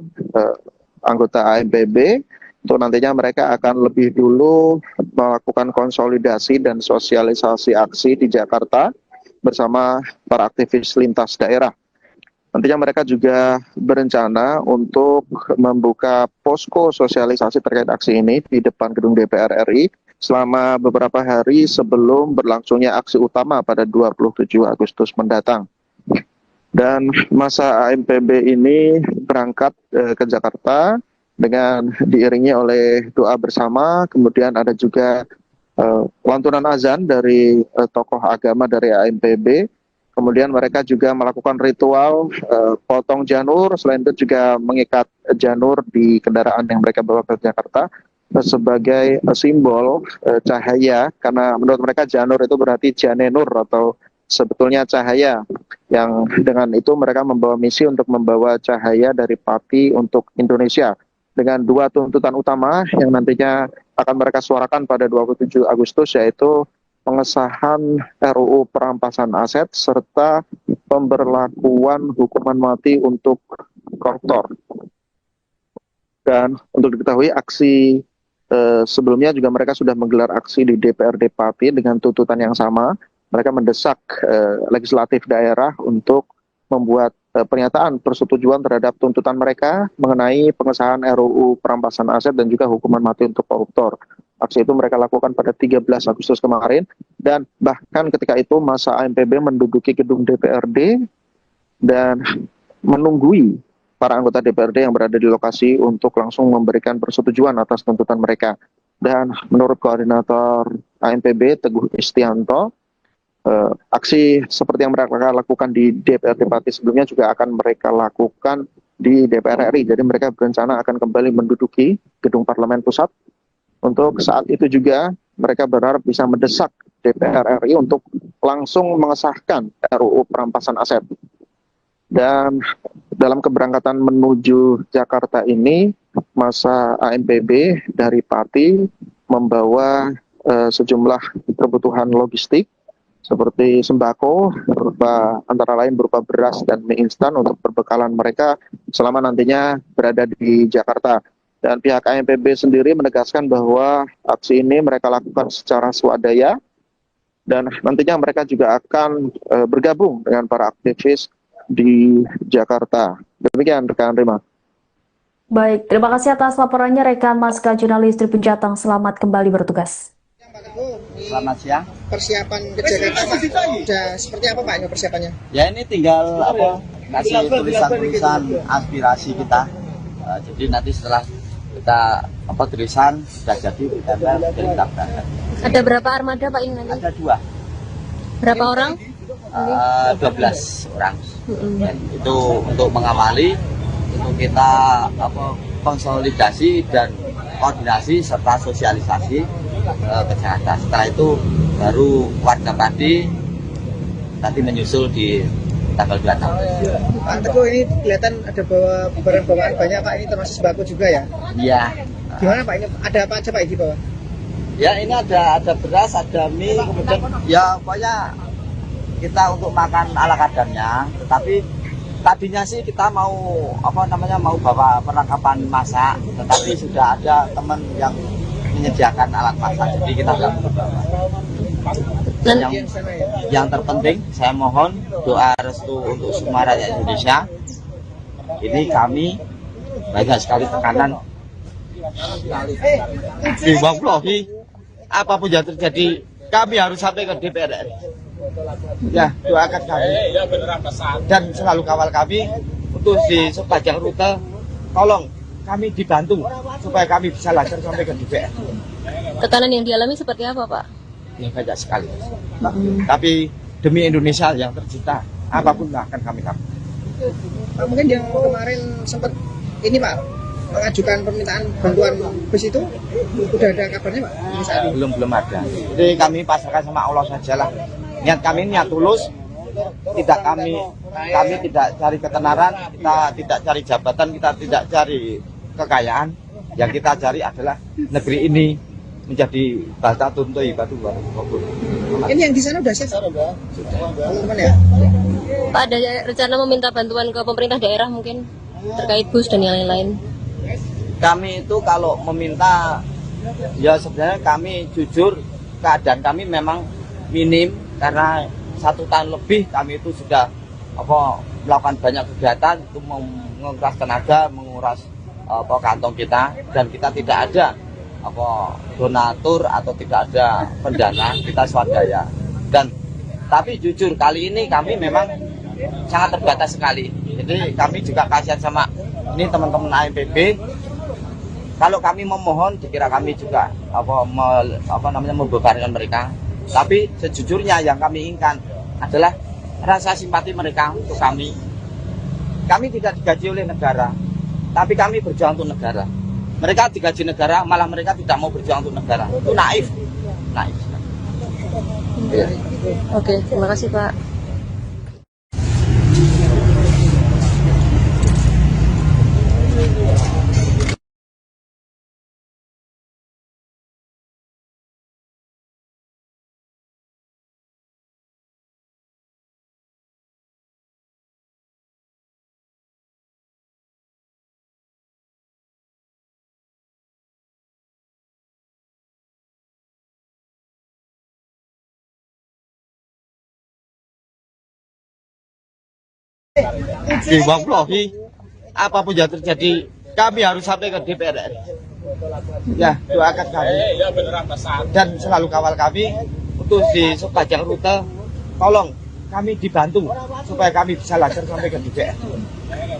anggota AMPB. Untuk nantinya mereka akan lebih dulu melakukan konsolidasi dan sosialisasi aksi di Jakarta bersama para aktivis lintas daerah. Nantinya mereka juga berencana untuk membuka posko sosialisasi terkait aksi ini di depan gedung DPR RI selama beberapa hari sebelum berlangsungnya aksi utama pada 27 Agustus mendatang. Dan masa AMPB ini berangkat ke Jakarta dengan diiringi oleh doa bersama, kemudian ada juga lantunan azan dari tokoh agama dari AMPB, kemudian mereka juga melakukan ritual potong janur, selain itu juga mengikat janur di kendaraan yang mereka bawa ke Jakarta sebagai simbol cahaya, karena menurut mereka janur itu berarti janenur atau sebetulnya cahaya, yang dengan itu mereka membawa misi untuk membawa cahaya dari Pati untuk Indonesia dengan dua tuntutan utama yang nantinya akan mereka suarakan pada 27 Agustus, yaitu pengesahan RUU perampasan aset serta pemberlakuan hukuman mati untuk koruptor. Dan untuk diketahui, aksi sebelumnya juga mereka sudah menggelar aksi di DPRD Pati dengan tuntutan yang sama. Mereka mendesak legislatif daerah untuk membuat pernyataan persetujuan terhadap tuntutan mereka mengenai pengesahan RUU perampasan aset dan juga hukuman mati untuk koruptor. Aksi itu mereka lakukan pada 13 Agustus kemarin, dan bahkan ketika itu masa AMPB menduduki gedung DPRD dan menunggui para anggota DPRD yang berada di lokasi untuk langsung memberikan persetujuan atas tuntutan mereka. Dan menurut koordinator AMPB Teguh Istianto, aksi seperti yang mereka lakukan di DPRD Pati sebelumnya juga akan mereka lakukan di DPR RI. Jadi mereka berencana akan kembali menduduki gedung Parlemen Pusat. Untuk saat itu juga mereka berharap bisa mendesak DPR RI untuk langsung mengesahkan RUU perampasan aset. Dan dalam keberangkatan menuju Jakarta ini, masa AMPB dari Pati membawa sejumlah kebutuhan logistik seperti sembako, antara lain berupa beras dan mie instan untuk perbekalan mereka selama nantinya berada di Jakarta. Dan pihak AMPB sendiri menegaskan bahwa aksi ini mereka lakukan secara swadaya, dan nantinya mereka juga akan bergabung dengan para aktivis di Jakarta. Demikian rekan Rima. Baik, terima kasih atas laporannya rekan Maska jurnalis Tribun Jateng. Selamat kembali bertugas. Pak Teguh, Selamat siang. persiapan ke Jakarta Pak, udah seperti apa Pak ini persiapannya? Ya, ini tinggal kasih tulisan-tulisan aspirasi kita. Jadi nanti setelah kita tulisan sudah jadi, kita berangkat. Ada berapa armada Pak ini nanti? Ada 2. Berapa orang? 12 orang. Dan itu untuk mengawali, untuk kita konsolidasi dan koordinasi serta sosialisasi ke Jakarta. Setelah itu baru warga Pati nanti menyusul di tanggal 26. Pak Teguh, ini kelihatan ada bawa barang bawaan banyak Pak, ini termasuk sembako juga ya? Iya. Gimana Pak, ini ada apa aja Pak di bawah? Ya, ini ada beras, ada mie, kemudian ya pokoknya kita untuk makan ala kadarnya. Tetapi tadinya sih kita mau mau bawa perlengkapan masak, tetapi sudah ada teman yang menyediakan alat masak, jadi kita nggak perlu bawa. Dan yang terpenting, saya mohon doa restu untuk semua rakyat Indonesia. Ini kami banyak sekali tekanan. Wallahi, apapun yang terjadi, kami harus sampai ke DPR RI. Ya, doakan kami dan selalu kawal kami untuk di sepanjang rute. Tolong kami dibantu supaya kami bisa lancar sampai ke DPR. Tekanan yang dialami seperti apa Pak? Ini banyak sekali. Tapi demi Indonesia yang tercinta, apapun akan kami lakukan. Pak, mungkin yang kemarin sempat ini Pak mengajukan permintaan bantuan bus itu, udah ada kabarnya Pak? Ini saat ini? Belum ada. Jadi kami pasrahkan sama Allah sajalah. Niat kami niat tulus. Tidak kami tidak cari ketenaran, kita tidak cari jabatan, kita tidak cari kekayaan. Yang kita cari adalah negeri ini menjadi baldatun thayyibatun wa rizqun. Ini yang di sana udah siap Pak? Teman-teman ya? Pak, ada rencana meminta bantuan ke pemerintah daerah mungkin terkait bus dan yang lain-lain? Kami itu kalau meminta, ya sebenarnya kami jujur keadaan kami memang minim, karena 1 tahun lebih kami itu sudah melakukan banyak kegiatan itu menguras tenaga, menguras kantong kita, dan kita tidak ada donatur atau tidak ada pendana, kita swadaya. Dan tapi jujur kali ini kami memang sangat terbatas sekali. Jadi kami juga kasihan sama ini teman-teman AMPB. Kalau kami memohon, dikira kami juga membebankan mereka. Tapi sejujurnya yang kami inginkan adalah rasa simpati mereka untuk kami. Kami tidak digaji oleh negara, tapi kami berjuang untuk negara. Mereka digaji negara, malah mereka tidak mau berjuang untuk negara. Itu naif. Iya. Oke, terima kasih Pak. Diwaklohi apapun yang terjadi kami harus sampai ke DPR RI. Ya, doakan kami dan selalu kawal kami untuk di sepanjang rute. Tolong kami dibantu supaya kami bisa lancar sampai ke DPR.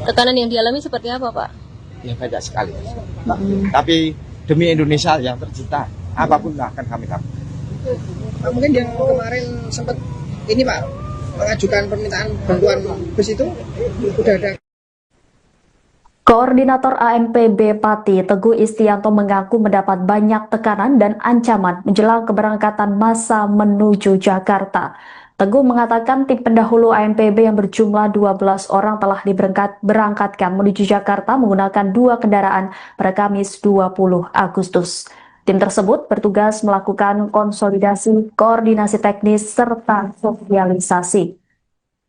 Tekanan yang dialami seperti apa Pak? Ya banyak sekali. Tapi demi Indonesia yang tercinta, apapun akan kami lakukan. Pak, mungkin yang kemarin sempat ini Pak mengajukan permintaan bantuan bus itu udah ada. Koordinator AMPB Pati Teguh Istianto mengaku mendapat banyak tekanan dan ancaman menjelang keberangkatan massa menuju Jakarta. Teguh mengatakan tim pendahulu AMPB yang berjumlah 12 orang telah diberangkatkan menuju Jakarta menggunakan 2 kendaraan pada Kamis 20 Agustus. Tim tersebut bertugas melakukan konsolidasi, koordinasi teknis, serta sosialisasi.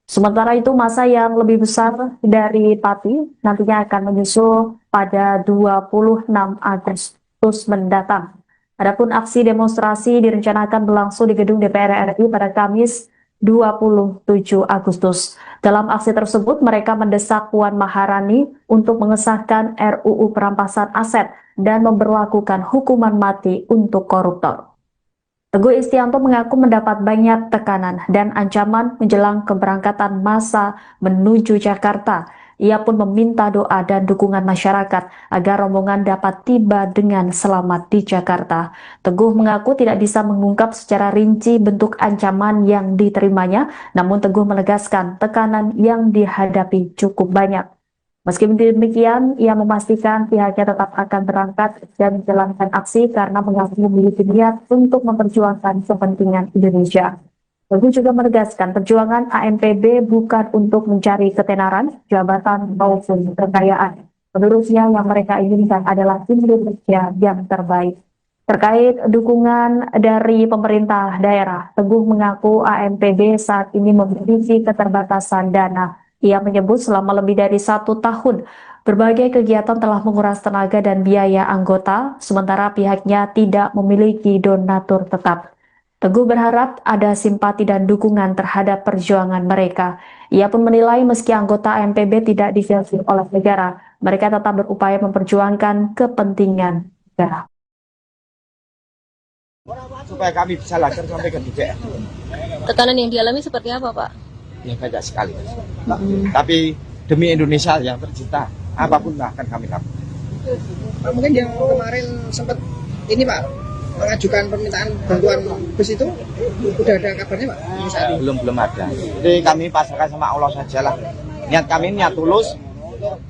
Sementara itu, massa yang lebih besar dari Pati nantinya akan menyusul pada 26 Agustus mendatang. Adapun aksi demonstrasi direncanakan berlangsung di gedung DPR RI pada Kamis 27 Agustus. Dalam aksi tersebut, mereka mendesak Puan Maharani untuk mengesahkan RUU perampasan aset dan memberlakukan hukuman mati untuk koruptor. Teguh Istianto mengaku mendapat banyak tekanan dan ancaman menjelang keberangkatan massa menuju Jakarta. Ia pun meminta doa dan dukungan masyarakat agar rombongan dapat tiba dengan selamat di Jakarta. Teguh mengaku tidak bisa mengungkap secara rinci bentuk ancaman yang diterimanya, namun Teguh menegaskan tekanan yang dihadapi cukup banyak. Meski demikian, ia memastikan pihaknya tetap akan berangkat dan menjalankan aksi karena mengaku memiliki niat untuk memperjuangkan kepentingan Indonesia. Teguh juga menegaskan perjuangan AMPB bukan untuk mencari ketenaran, jabatan, maupun kekayaan. Menurutnya yang mereka inginkan adalah Indonesia yang terbaik. Terkait dukungan dari pemerintah daerah, Teguh mengaku AMPB saat ini memiliki keterbatasan dana. Ia menyebut selama lebih dari 1 tahun, berbagai kegiatan telah menguras tenaga dan biaya anggota, sementara pihaknya tidak memiliki donatur tetap. Teguh berharap ada simpati dan dukungan terhadap perjuangan mereka. Ia pun menilai meski anggota AMPB tidak difilter oleh negara, mereka tetap berupaya memperjuangkan kepentingan negara. Supaya kami bisa lancar sampai ke DPR. Tekanan yang dialami seperti apa Pak? Ya banyak sekali. Tapi demi Indonesia yang tercinta, apapun akan kami lakukan. Pak, mungkin yang kemarin sempat ini Pak mengajukan permintaan bantuan bus itu udah ada kabarnya Pak? Belum ada. Jadi kami pasrahkan sama Allah sajalah. Niat kami niat tulus.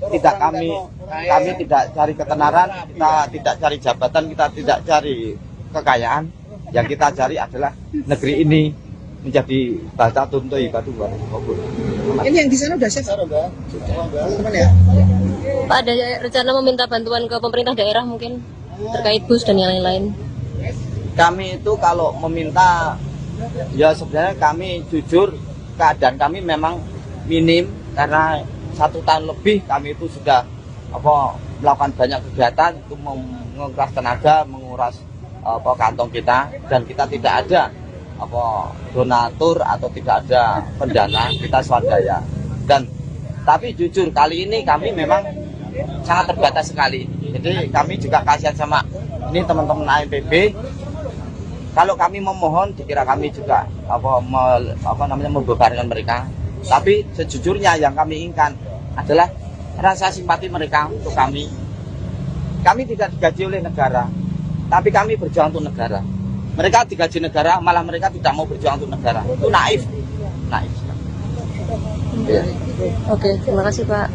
Kami tidak cari ketenaran, kita tidak cari jabatan, kita tidak cari kekayaan. Yang kita cari adalah negeri ini menjadi bata tuntui batu buat kabur. Ini yang di sana udah siap teman-teman ya? Pak, ada rencana meminta bantuan ke pemerintah daerah mungkin terkait bus dan yang lain-lain? Kami itu kalau meminta, ya sebenarnya kami jujur keadaan kami memang minim karena 1 tahun lebih kami itu sudah melakukan banyak kegiatan itu menguras tenaga, menguras kantong kita, dan kita tidak ada donatur atau tidak ada pendana, kita swadaya. Tapi jujur kali ini kami memang sangat terbatas sekali. Jadi kami juga kasihan sama ini teman-teman AMPB. Kalau kami memohon dikira kami juga membebankan mereka. Tapi sejujurnya yang kami inginkan adalah rasa simpati mereka untuk kami. Kami tidak digaji oleh negara, tapi kami berjuang untuk negara. Mereka digaji negara, malah mereka tidak mau berjuang untuk negara. Itu naif. Ya. Oke, terima kasih Pak.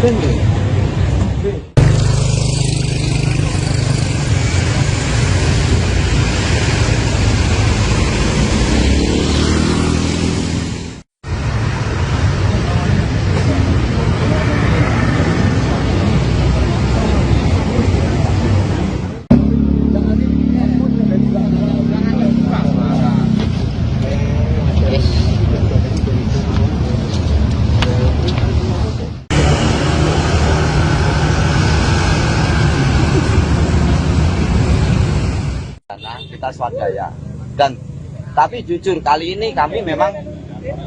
Karena kita swadaya. Dan tapi jujur kali ini kami memang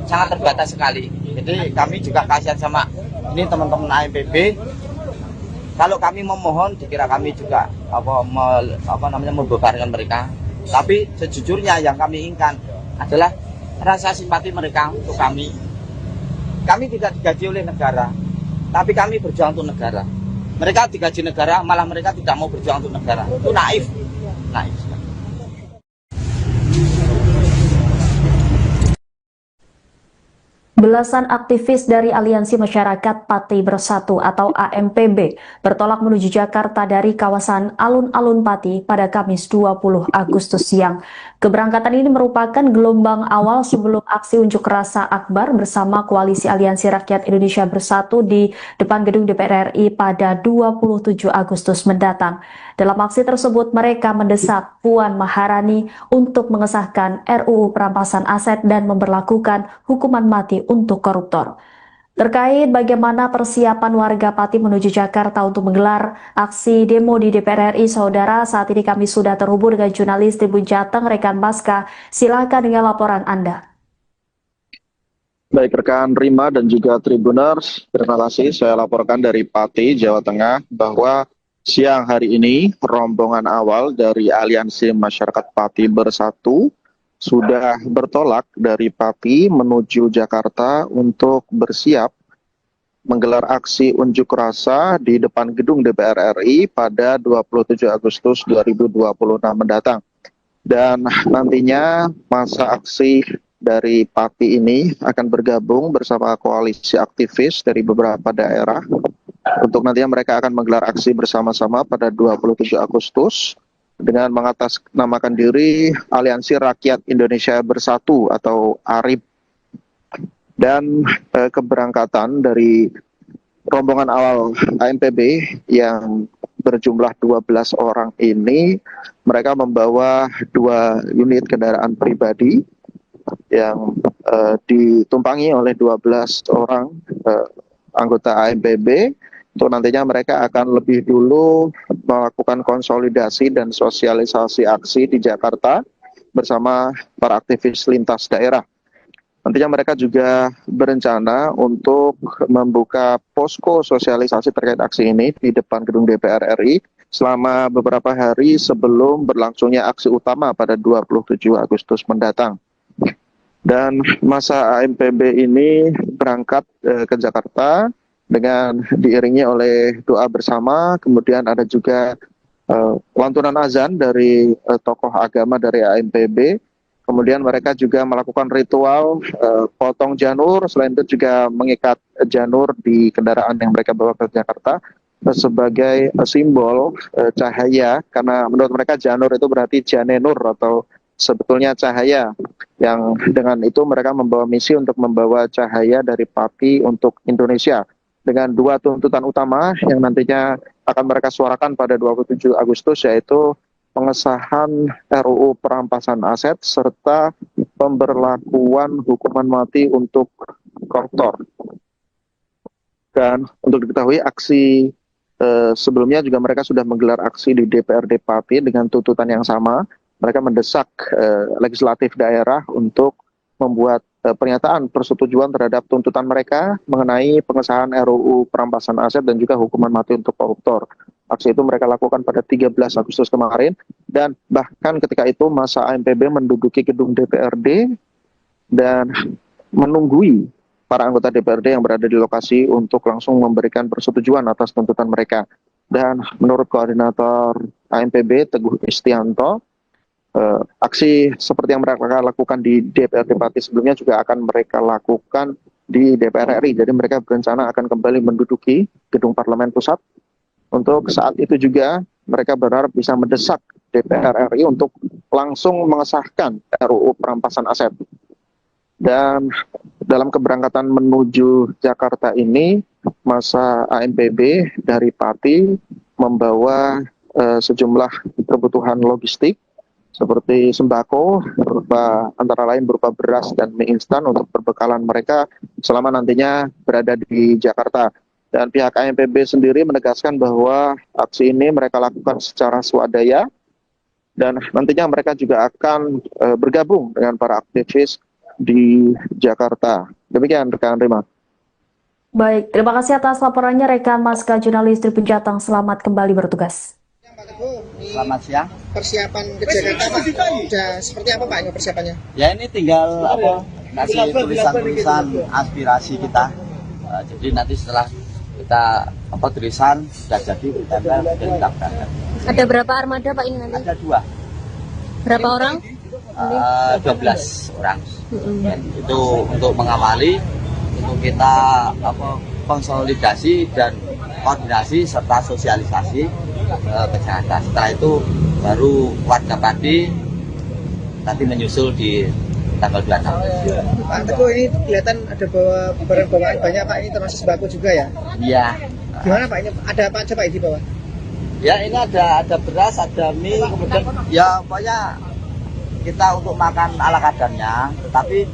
sangat terbatas sekali. Jadi kami juga kasihan sama ini teman-teman AMPB. Kalau kami memohon, dikira kami juga membebankan mereka. Tapi sejujurnya yang kami inginkan adalah rasa simpati mereka untuk kami. Kami tidak digaji oleh negara, tapi kami berjuang untuk negara. Mereka digaji negara, malah mereka tidak mau berjuang untuk negara. Itu naif, naif. Belasan aktivis dari Aliansi Masyarakat Pati Bersatu atau AMPB bertolak menuju Jakarta dari kawasan Alun-Alun Pati pada Kamis 20 Agustus siang. Keberangkatan ini merupakan gelombang awal sebelum aksi unjuk rasa akbar bersama Koalisi Aliansi Rakyat Indonesia Bersatu di depan gedung DPR RI pada 27 Agustus mendatang. Dalam aksi tersebut, mereka mendesak Puan Maharani untuk mengesahkan RUU perampasan aset dan memberlakukan hukuman mati untuk koruptor. Terkait bagaimana persiapan warga Pati menuju Jakarta untuk menggelar aksi demo di DPR RI, saudara, saat ini kami sudah terhubung dengan jurnalis Tribun Jateng, rekan Baska. Silakan dengan laporan Anda. Baik rekan Rima dan juga Tribuners, terima kasih. Saya laporkan dari Pati, Jawa Tengah, bahwa siang hari ini rombongan awal dari Aliansi Masyarakat Pati Bersatu sudah bertolak dari Pati menuju Jakarta untuk bersiap menggelar aksi unjuk rasa di depan gedung DPR RI pada 27 Agustus 2026 mendatang. Dan nantinya masa aksi dari Pati ini akan bergabung bersama koalisi aktivis dari beberapa daerah untuk nantinya mereka akan menggelar aksi bersama-sama pada 27 Agustus dengan mengatasnamakan diri Aliansi Rakyat Indonesia Bersatu atau ARIB. Dan keberangkatan dari rombongan awal AMPB yang berjumlah 12 orang ini, mereka membawa 2 unit kendaraan pribadi yang ditumpangi oleh 12 orang anggota AMPB. Untuk nantinya mereka akan lebih dulu melakukan konsolidasi dan sosialisasi aksi di Jakarta bersama para aktivis lintas daerah. Nantinya mereka juga berencana untuk membuka posko sosialisasi terkait aksi ini di depan gedung DPR RI selama beberapa hari sebelum berlangsungnya aksi utama pada 27 Agustus mendatang. Dan masa AMPB ini berangkat ke Jakarta dengan diiringi oleh doa bersama, kemudian ada juga lantunan azan dari tokoh agama dari AMPB, kemudian mereka juga melakukan ritual potong janur, selain itu juga mengikat janur di kendaraan yang mereka bawa ke Jakarta sebagai simbol cahaya, karena menurut mereka janur itu berarti janenur atau sebetulnya cahaya, yang dengan itu mereka membawa misi untuk membawa cahaya dari Pati untuk Indonesia. Dengan 2 tuntutan utama yang nantinya akan mereka suarakan pada 27 Agustus, yaitu pengesahan RUU perampasan aset serta pemberlakuan hukuman mati untuk koruptor. Dan untuk diketahui, aksi sebelumnya juga mereka sudah menggelar aksi di DPRD Pati dengan tuntutan yang sama. Mereka mendesak legislatif daerah untuk membuat pernyataan persetujuan terhadap tuntutan mereka mengenai pengesahan RUU perampasan aset dan juga hukuman mati untuk koruptor. Aksi itu mereka lakukan pada 13 Agustus kemarin, dan bahkan ketika itu masa AMPB menduduki gedung DPRD dan menunggui para anggota DPRD yang berada di lokasi untuk langsung memberikan persetujuan atas tuntutan mereka. Dan menurut koordinator AMPB Teguh Istianto, aksi seperti yang mereka lakukan di DPRD Pati sebelumnya juga akan mereka lakukan di DPR RI. Jadi mereka berencana akan kembali menduduki gedung parlemen pusat. Untuk saat itu juga mereka berharap bisa mendesak DPR RI untuk langsung mengesahkan RUU perampasan aset. Dan dalam keberangkatan menuju Jakarta ini, masa ANPB dari Pati membawa sejumlah kebutuhan logistik seperti sembako, antara lain berupa beras dan mie instan untuk perbekalan mereka selama nantinya berada di Jakarta. Dan pihak ANPB sendiri menegaskan bahwa aksi ini mereka lakukan secara swadaya dan nantinya mereka juga akan bergabung dengan para aktivis di Jakarta. Demikian rekan Rima. Baik, terima kasih atas laporannya rekan Maska jurnalis Tribun Jateng. Selamat kembali bertugas. Pak Teguh, ini Selamat siang. persiapan ke Jakarta Pak, udah seperti apa Pak ini persiapannya? Ya ini tinggal kasih tulisan-tulisan aspirasi kita. Jadi nanti setelah kita tulisan sudah jadi ditempel dan kita berangkat. Ada berapa armada Pak ini nanti? Ada 2. Berapa orang? 12 orang. Dan itu untuk mengawali, untuk kita konsolidasi dan koordinasi serta sosialisasi ke Jakarta. Setelah itu baru warga Pati nanti menyusul di tanggal 26. Pak Teguh, ini kelihatan ada bawa barang bawaan banyak Pak, ini termasuk sembako juga ya? Iya. Gimana Pak, ini ada apa aja Pak di bawah? Ya ini ada beras, ada mie, kemudian ya pokoknya kita untuk makan ala kadarnya. Tapi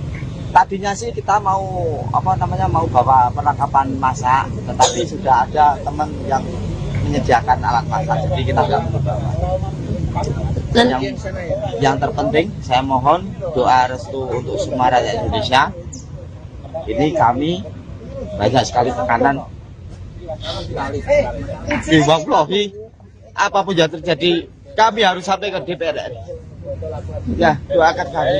tadinya sih kita mau mau bawa perlengkapan masak, tetapi sudah ada teman yang menyediakan alat masak, jadi kita nggak perlu bawa. Dan Di sana ya? yang terpenting saya mohon doa restu untuk semua rakyat Indonesia. Ini kami banyak sekali tekanan. Wallahi, apapun yang terjadi kami harus sampai ke DPR RI. Ya, doakan kami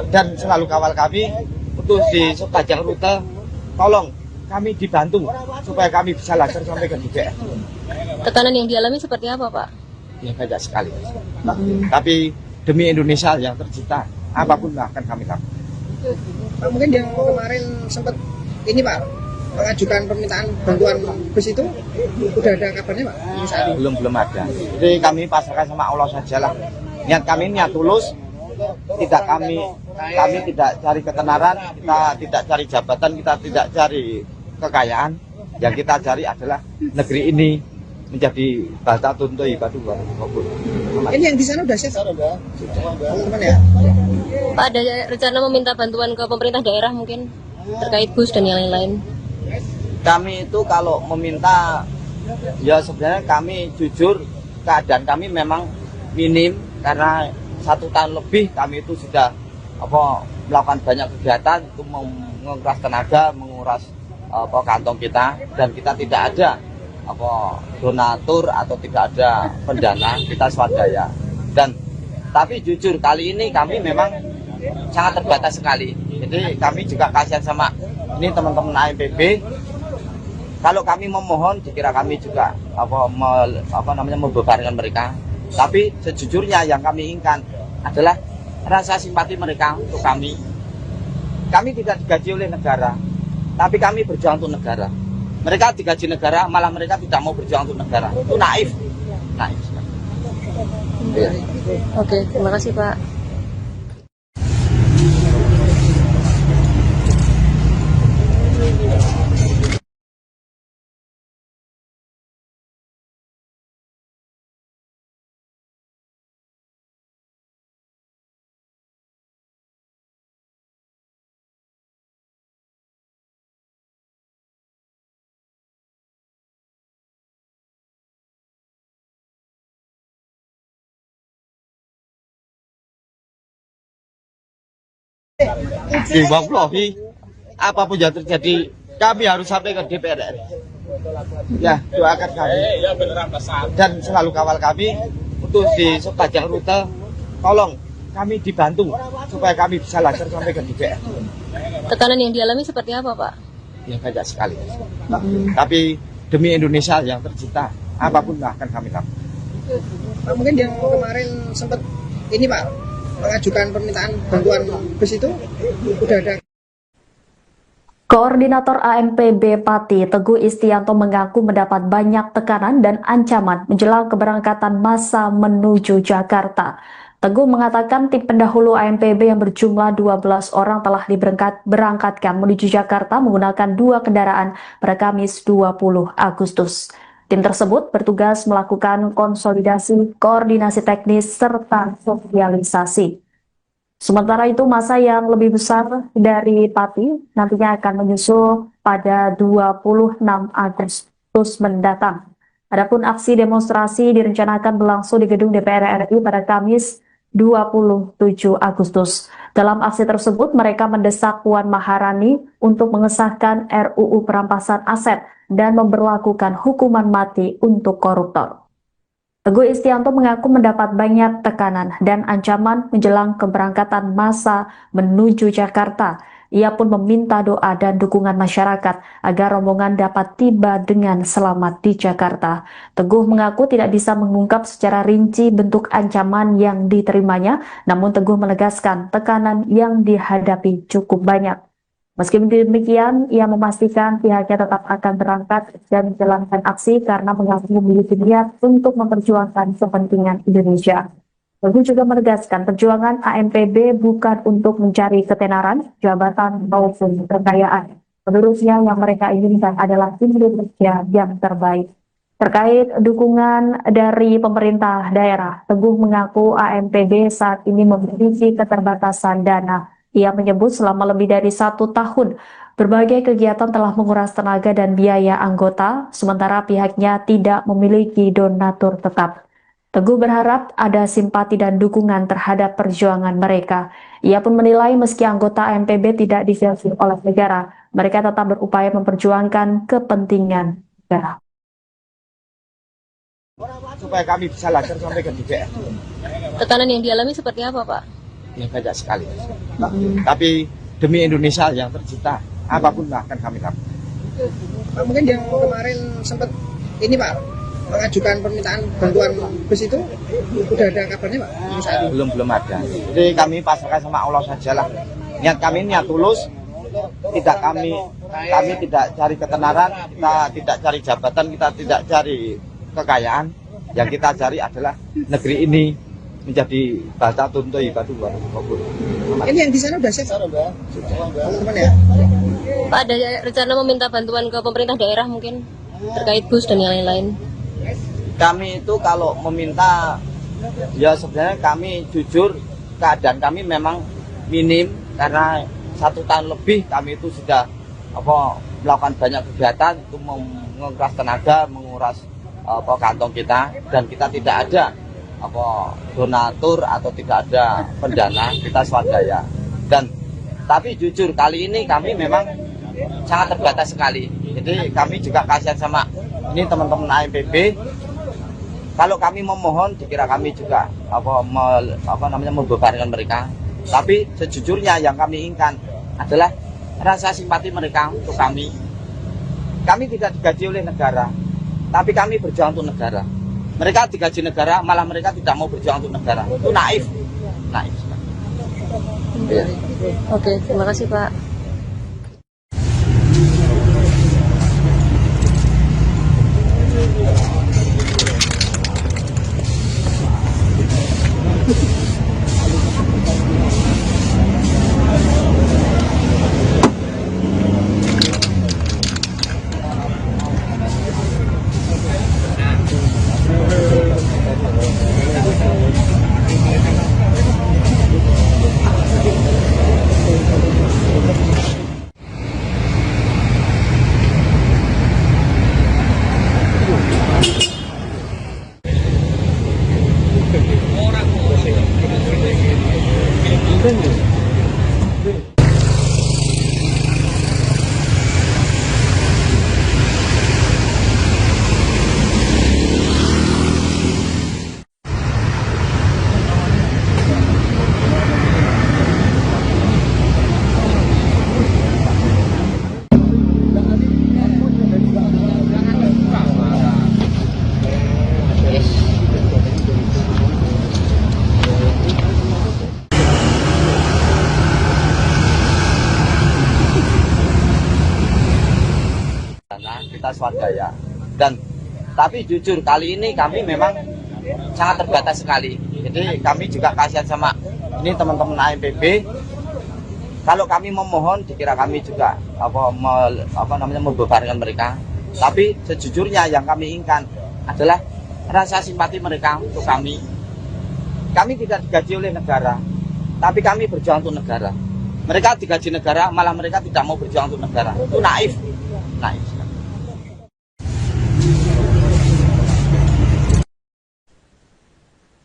dan selalu kawal kami untuk di sepanjang rute. Tolong kami dibantu supaya kami bisa lancar sampai ke DPR. Tekanan yang dialami seperti apa Pak? Ya banyak sekali. Tapi demi Indonesia yang tercinta, apapun akan kami lakukan. Pak, mungkin yang kemarin sempat ini Pak, mengajukan permintaan bantuan bus itu, udah ada kabarnya Pak? Ini saat ini. Belum ada. Jadi kami pasrahkan sama Allah sajalah. Niat kami niat tulus. Kami tidak cari ketenaran, kita tidak cari jabatan, kita tidak cari kekayaan. Yang kita cari adalah negeri ini menjadi bata tuntu ibadu wabur. Ini yang di sana udah siap teman-teman ya? Pak, ada rencana meminta bantuan ke pemerintah daerah mungkin terkait bus dan yang lain-lain? Kami itu kalau meminta, ya sebenarnya kami jujur keadaan kami memang minim karena 1 tahun lebih kami itu sudah melakukan banyak kegiatan itu menguras tenaga, menguras kantong kita, dan kita tidak ada donatur atau tidak ada pendana, kita swadaya. Dan tapi jujur kali ini kami memang sangat terbatas sekali. Jadi kami juga kasihan sama ini teman-teman ANPB. Kalau kami memohon, dikira kami juga membebankan mereka. Tapi sejujurnya yang kami inginkan adalah rasa simpati mereka untuk kami. Kami tidak digaji oleh negara, tapi kami berjuang untuk negara. Mereka digaji negara, malah mereka tidak mau berjuang untuk negara. Itu naif. Naif. Ya. Oke, terima kasih Pak. Wallahi, apapun yang terjadi, kami harus sampai ke DPR RI. Ya, doakan kami dan selalu kawal kami untuk di sepanjang rute. Tolong kami dibantu supaya kami bisa lancar sampai ke DPR. Tekanan yang dialami seperti apa Pak? Ya banyak sekali. Tapi demi Indonesia yang tercinta, apapun akan kami lakukan. Pak, mungkin yang kemarin sempat ini Pak, mengajukan permintaan bantuan bus itu, udah ada Koordinator AMPB Pati Teguh Istianto mengaku mendapat banyak tekanan dan ancaman menjelang keberangkatan massa menuju Jakarta. Teguh mengatakan tim pendahulu AMPB yang berjumlah 12 orang telah diberangkatkan menuju Jakarta menggunakan 2 kendaraan pada Kamis 20 Agustus. Tim tersebut bertugas melakukan konsolidasi, koordinasi teknis, serta sosialisasi. Sementara itu, massa yang lebih besar dari Pati nantinya akan menyusul pada 26 Agustus mendatang. Adapun aksi demonstrasi direncanakan berlangsung di gedung DPR RI pada Kamis 27 Agustus. Dalam aksi tersebut, mereka mendesak Puan Maharani untuk mengesahkan RUU perampasan aset dan memberlakukan hukuman mati untuk koruptor. Teguh Istianto mengaku mendapat banyak tekanan dan ancaman menjelang keberangkatan massa menuju Jakarta. Ia pun meminta doa dan dukungan masyarakat agar rombongan dapat tiba dengan selamat di Jakarta. Teguh mengaku tidak bisa mengungkap secara rinci bentuk ancaman yang diterimanya, namun Teguh menegaskan tekanan yang dihadapi cukup banyak. Meski demikian, ia memastikan pihaknya tetap akan berangkat dan menjalankan aksi karena mengaku memiliki niat untuk memperjuangkan kepentingan Indonesia. Teguh juga menegaskan perjuangan AMPB bukan untuk mencari ketenaran, jabatan, maupun kekayaan. Menurutnya yang mereka inginkan adalah Indonesia yang terbaik. Terkait dukungan dari pemerintah daerah, Teguh mengaku AMPB saat ini memiliki keterbatasan dana. Ia menyebut selama lebih dari 1 tahun, berbagai kegiatan telah menguras tenaga dan biaya anggota, sementara pihaknya tidak memiliki donatur tetap. Teguh berharap ada simpati dan dukungan terhadap perjuangan mereka. Ia pun menilai meski anggota AMPB tidak difilter oleh negara, mereka tetap berupaya memperjuangkan kepentingan negara. Supaya kami bisa lancar sampai ke DPR. Tekanan yang dialami seperti apa, Pak? Ya banyak sekali. Tapi demi Indonesia yang tercinta, apapun akan kami lakukan. Pak, mungkin yang kemarin sempat ini Pak mengajukan permintaan bantuan bus itu udah ada kabarnya Pak? Belum ada. Jadi kami pasrahkan sama Allah sajalah. Niat kami niat tulus. Kami tidak cari ketenaran, kita tidak cari jabatan, kita tidak cari kekayaan. Yang kita cari adalah negeri ini menjadi bata tuntui batu kabur. Ini yang di sana udah siap teman-teman ya? Pak, ada rencana meminta bantuan ke pemerintah daerah mungkin terkait bus dan yang lain-lain? Kami itu kalau meminta, ya sebenarnya kami jujur keadaan kami memang minim karena 1 tahun lebih kami itu sudah melakukan banyak kegiatan itu menguras tenaga, menguras kantong kita, dan kita tidak ada donatur atau tidak ada pendana, kita swadaya. Tapi jujur kali ini kami memang sangat terbatas sekali. Jadi kami juga kasihan sama ini teman-teman AMPB. Kalau kami memohon dikira kami juga membebankan mereka. Tapi sejujurnya yang kami inginkan adalah rasa simpati mereka untuk kami. Kami tidak digaji oleh negara, tapi kami berjuang untuk negara. Mereka digaji negara, malah mereka tidak mau berjuang untuk negara. Itu naif. Ya. Oke, terima kasih Pak. kita swadaya. Dan tapi jujur kali ini kami memang sangat terbatas sekali. Jadi kami juga kasihan sama ini teman-teman AMPB. Kalau kami memohon dikira kami juga membebankan mereka. Tapi sejujurnya yang kami inginkan adalah rasa simpati mereka untuk kami. Kami tidak digaji oleh negara, tapi kami berjuang untuk negara. Mereka digaji negara, malah mereka tidak mau berjuang untuk negara. Itu naif. Naif.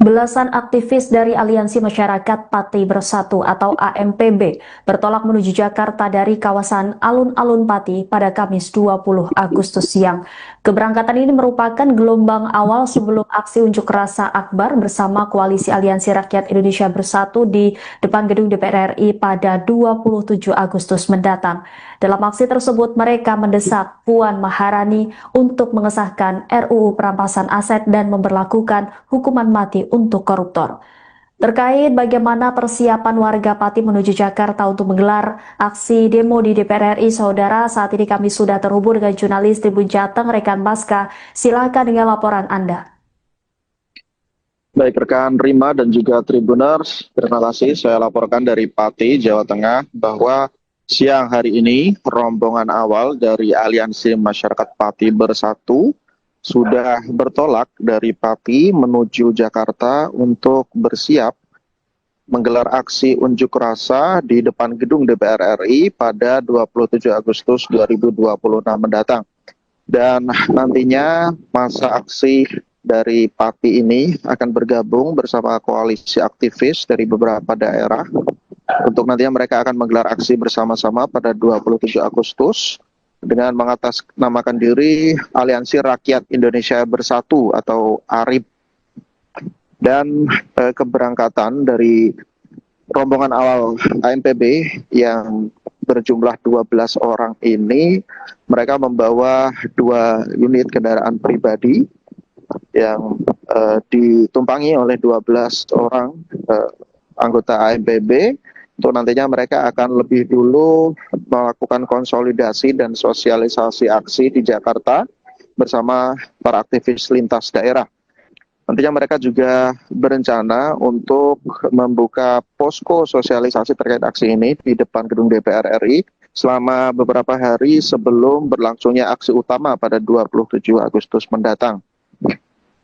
Belasan aktivis dari Aliansi Masyarakat Pati Bersatu atau AMPB bertolak menuju Jakarta dari kawasan Alun-Alun Pati pada Kamis 20 Agustus siang. Keberangkatan ini merupakan gelombang awal sebelum aksi unjuk rasa akbar bersama Koalisi Aliansi Rakyat Indonesia Bersatu di depan gedung DPR RI pada 27 Agustus mendatang. Dalam aksi tersebut, mereka mendesak Puan Maharani untuk mengesahkan RUU Perampasan Aset dan memberlakukan hukuman mati untuk koruptor. Terkait bagaimana persiapan warga Pati menuju Jakarta untuk menggelar aksi demo di DPR RI, saudara, saat ini kami sudah terhubung dengan jurnalis Tribun Jateng, rekan Baska. Silakan dengan laporan Anda. Baik rekan Rima dan juga Tribuners, terima kasih. Saya laporkan dari Pati, Jawa Tengah, bahwa siang hari ini rombongan awal dari Aliansi Masyarakat Pati Bersatu sudah bertolak dari Pati menuju Jakarta untuk bersiap menggelar aksi unjuk rasa di depan gedung DPR RI pada 27 Agustus 2026 mendatang. Dan nantinya masa aksi dari Pati ini akan bergabung bersama koalisi aktivis dari beberapa daerah untuk nantinya mereka akan menggelar aksi bersama-sama pada 27 Agustus dengan mengatasnamakan diri Aliansi Rakyat Indonesia Bersatu atau ARIB. Dan keberangkatan dari rombongan awal AMPB yang berjumlah 12 orang ini, mereka membawa 2 unit kendaraan pribadi yang ditumpangi oleh 12 orang anggota AMPB. Untuk nantinya mereka akan lebih dulu melakukan konsolidasi dan sosialisasi aksi di Jakarta bersama para aktivis lintas daerah. Nantinya mereka juga berencana untuk membuka posko sosialisasi terkait aksi ini di depan gedung DPR RI selama beberapa hari sebelum berlangsungnya aksi utama pada 27 Agustus mendatang.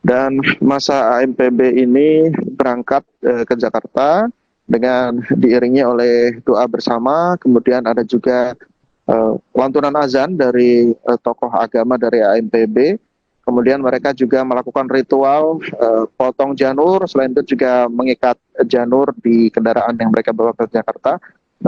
Dan masa AMPB ini berangkat ke Jakarta dengan diiringi oleh doa bersama, kemudian ada juga lantunan azan dari tokoh agama dari AMPB, kemudian mereka juga melakukan ritual potong janur, selain itu juga mengikat janur di kendaraan yang mereka bawa ke Jakarta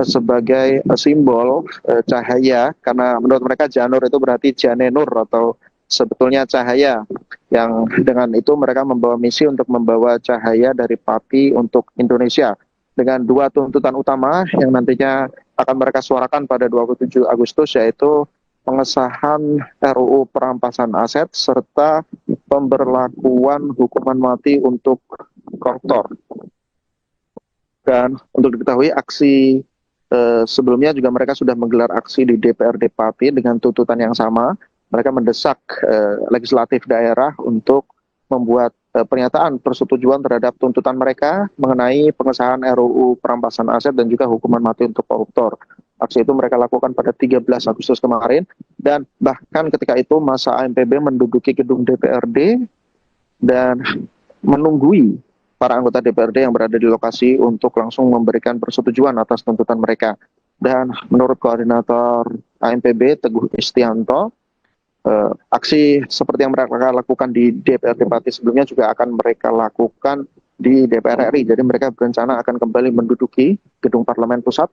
sebagai simbol cahaya, karena menurut mereka janur itu berarti janenur atau sebetulnya cahaya, yang dengan itu mereka membawa misi untuk membawa cahaya dari Pati untuk Indonesia. Dengan 2 tuntutan utama yang nantinya akan mereka suarakan pada 27 Agustus, yaitu pengesahan RUU Perampasan Aset serta pemberlakuan hukuman mati untuk koruptor. Dan untuk diketahui aksi sebelumnya juga mereka sudah menggelar aksi di DPRD Pati dengan tuntutan yang sama. Mereka mendesak legislatif daerah untuk membuat pernyataan persetujuan terhadap tuntutan mereka mengenai pengesahan RUU Perampasan Aset dan juga hukuman mati untuk koruptor. Aksi itu mereka lakukan pada 13 Agustus kemarin, dan bahkan ketika itu masa AMPB menduduki gedung DPRD dan menunggui para anggota DPRD yang berada di lokasi untuk langsung memberikan persetujuan atas tuntutan mereka. Dan menurut koordinator AMPB Teguh Istianto, aksi seperti yang mereka lakukan di DPRD Pati sebelumnya juga akan mereka lakukan di DPR RI. Jadi mereka berencana akan kembali menduduki gedung Parlemen Pusat.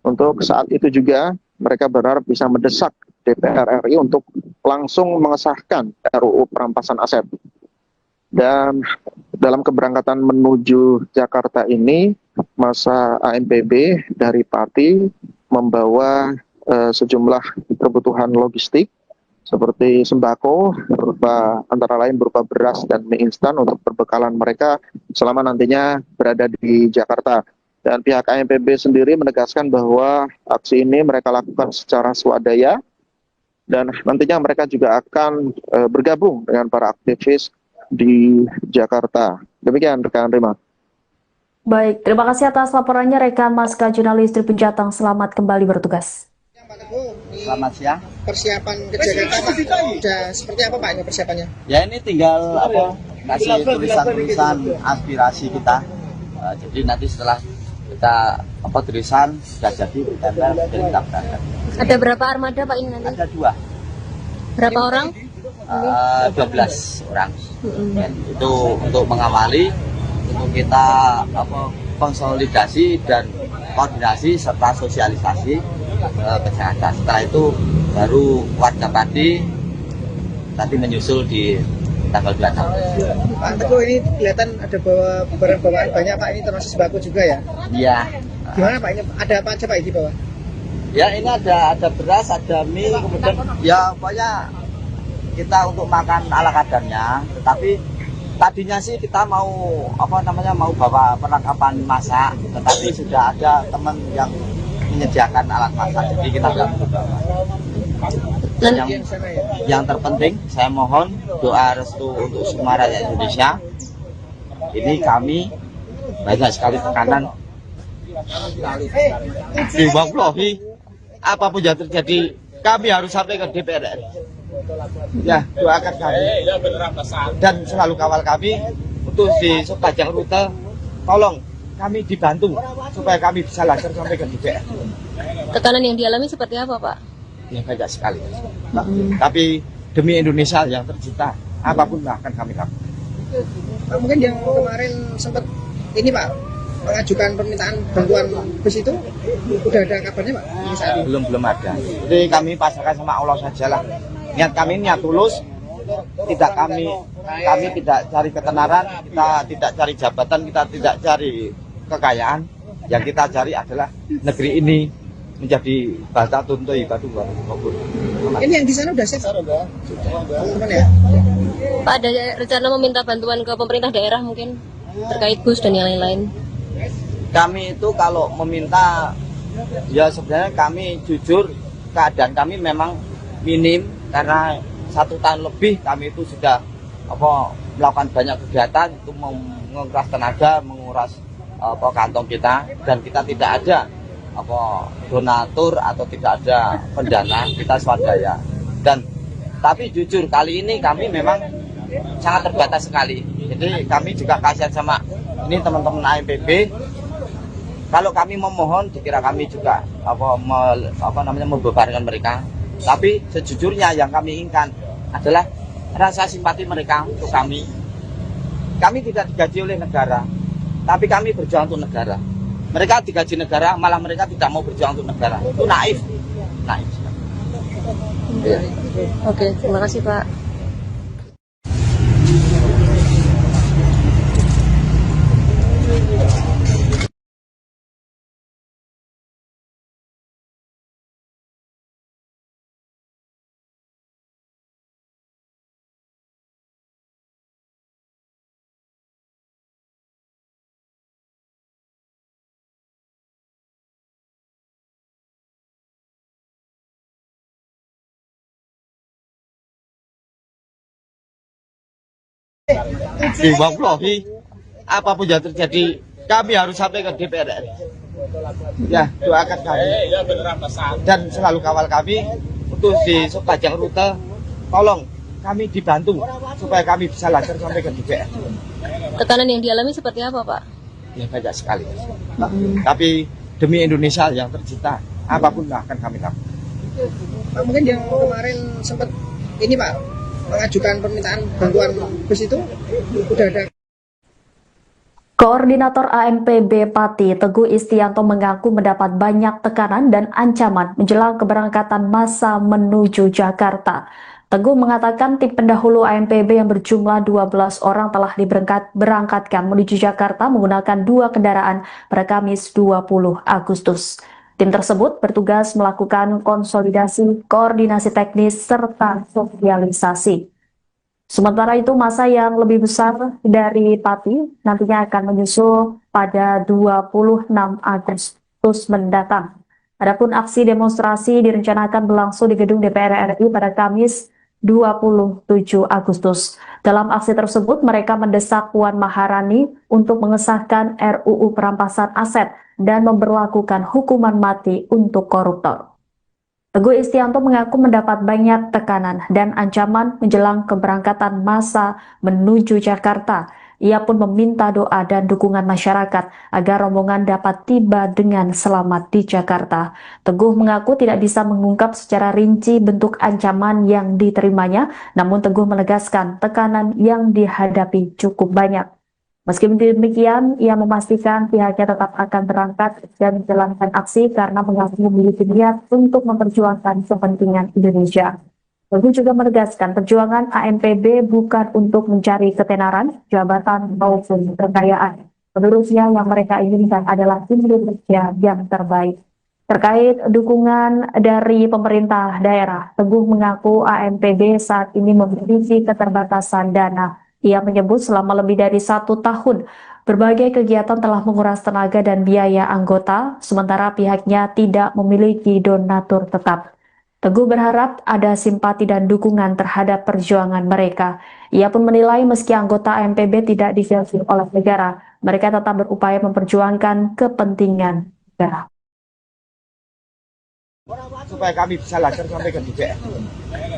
Untuk saat itu juga mereka berharap bisa mendesak DPR RI untuk langsung mengesahkan RUU Perampasan Aset. Dan dalam keberangkatan menuju Jakarta ini, masa AMPB dari Pati membawa sejumlah kebutuhan logistik seperti sembako, antara lain berupa beras dan mie instan untuk perbekalan mereka selama nantinya berada di Jakarta. Dan pihak AMPB sendiri menegaskan bahwa aksi ini mereka lakukan secara swadaya dan nantinya mereka juga akan bergabung dengan para aktivis di Jakarta. Demikian rekan Rima. Baik, terima kasih atas laporannya rekan Maska Jurnalis Tribun Jateng. Selamat kembali bertugas. Pak Teguh, ini Selamat siang. persiapan ke Jakarta Pak, udah seperti apa Pak ini persiapannya? Ya ini tinggal kasih tulisan-tulisan aspirasi kita. Jadi nanti setelah kita tulisan sudah jadi ditempel dan kita berangkat. Ada berapa armada Pak ini nanti? Ada 2, Berapa orang? 12 orang. Dan itu untuk mengawali, untuk kita konsolidasi dan koordinasi serta sosialisasi ke Jakarta. Setelah itu baru warga Pati nanti menyusul di tanggal 26. Pak Teguh, ini kelihatan ada bawa barang bawaan banyak Pak, ini termasuk sembako juga ya? Iya. Gimana Pak, ini ada apa aja Pak di bawah? Ya ini ada beras, ada mie, kemudian ya pokoknya kita untuk makan ala kadarnya. Tetapi tadinya sih kita mau mau bawa perlengkapan masak, tetapi sudah ada teman yang menyediakan alat masak, jadi kita nggak perlu bawa. Dan Di sana ya? yang terpenting saya mohon doa restu untuk semua rakyat Indonesia. Ini kami banyak sekali tekanan. Wallahi, apapun yang terjadi, kami harus sampai ke DPR RI. Ya, doakan kami dan selalu kawal kami untuk di sepanjang rute. Tolong kami dibantu supaya kami bisa lancar sampai ke DPR. Tekanan yang dialami seperti apa Pak? Ya banyak sekali. Tapi demi Indonesia yang tercinta, apapun akan kami lakukan. Pak, mungkin yang kemarin sempat ini Pak, mengajukan permintaan bantuan bus itu, udah ada kabarnya Pak? Ini saat ini? Belum ada. Jadi kami pasrahkan sama Allah saja lah. Niat kami niat tulus. Kami tidak cari ketenaran, kita tidak cari jabatan, kita tidak cari kekayaan. Yang kita cari adalah negeri ini menjadi bata tuntui batu batu. Ini yang di sana udah siap teman-teman ya? Pak, ada rencana meminta bantuan ke pemerintah daerah mungkin terkait bus dan yang lain-lain? Kami itu kalau meminta, ya sebenarnya kami jujur keadaan kami memang minim karena 1 tahun lebih kami itu sudah melakukan banyak kegiatan itu menguras tenaga, menguras kantong kita, dan kita tidak ada donatur atau tidak ada pendana, kita swadaya. Dan tapi jujur kali ini kami memang sangat terbatas sekali. Jadi kami juga kasihan sama ini teman-teman AMPB. Kalau kami memohon dikira kami juga membebankan mereka. Tapi sejujurnya yang kami inginkan adalah rasa simpati mereka untuk kami. Kami tidak digaji oleh negara, tapi kami berjuang untuk negara. Mereka digaji negara, malah mereka tidak mau berjuang untuk negara. Itu naif. Ya. Oke, terima kasih Pak. Wallahi, apapun yang terjadi, kami harus sampai ke DPR RI. Ya, doakan kami dan selalu kawal kami untuk di sepanjang rute. Tolong kami dibantu supaya kami bisa lancar sampai ke DPR. Tekanan yang dialami seperti apa Pak? Ya banyak sekali. Tapi demi Indonesia yang tercinta, apapun akan kami lakukan. Pak, mungkin yang kemarin sempat ini Pak, mengajukan permintaan bantuan bus itu, udah ada. Koordinator AMPB Pati Teguh Istianto mengaku mendapat banyak tekanan dan ancaman menjelang keberangkatan massa menuju Jakarta. Teguh mengatakan tim pendahulu AMPB yang berjumlah 12 orang telah diberangkatkan menuju Jakarta menggunakan 2 kendaraan pada Kamis 20 Agustus. Tim tersebut bertugas melakukan konsolidasi, koordinasi teknis, serta sosialisasi. Sementara itu, massa yang lebih besar dari Pati nantinya akan menyusul pada 26 Agustus mendatang. Adapun aksi demonstrasi direncanakan berlangsung di gedung DPR RI pada Kamis 27 Agustus. Dalam aksi tersebut, mereka mendesak Puan Maharani untuk mengesahkan RUU perampasan aset dan memberlakukan hukuman mati untuk koruptor. Teguh Istianto mengaku mendapat banyak tekanan dan ancaman menjelang keberangkatan massa menuju Jakarta. Ia pun meminta doa dan dukungan masyarakat agar rombongan dapat tiba dengan selamat di Jakarta. Teguh mengaku tidak bisa mengungkap secara rinci bentuk ancaman yang diterimanya, namun Teguh menegaskan tekanan yang dihadapi cukup banyak. Meski demikian, ia memastikan pihaknya tetap akan berangkat dan menjalankan aksi karena mengaku memiliki niat untuk memperjuangkan kepentingan Indonesia. Teguh juga menegaskan perjuangan AMPB bukan untuk mencari ketenaran, jabatan, maupun kekayaan. Menurutnya yang mereka inginkan adalah Indonesia yang terbaik. Terkait dukungan dari pemerintah daerah, Teguh mengaku AMPB saat ini memiliki keterbatasan dana. Ia menyebut selama lebih dari 1 tahun, berbagai kegiatan telah menguras tenaga dan biaya anggota, sementara pihaknya tidak memiliki donatur tetap. Teguh berharap ada simpati dan dukungan terhadap perjuangan mereka. Ia pun menilai meski anggota AMPB tidak digaji oleh negara, mereka tetap berupaya memperjuangkan kepentingan negara. Supaya kami bisa lancar sampai ke DPR.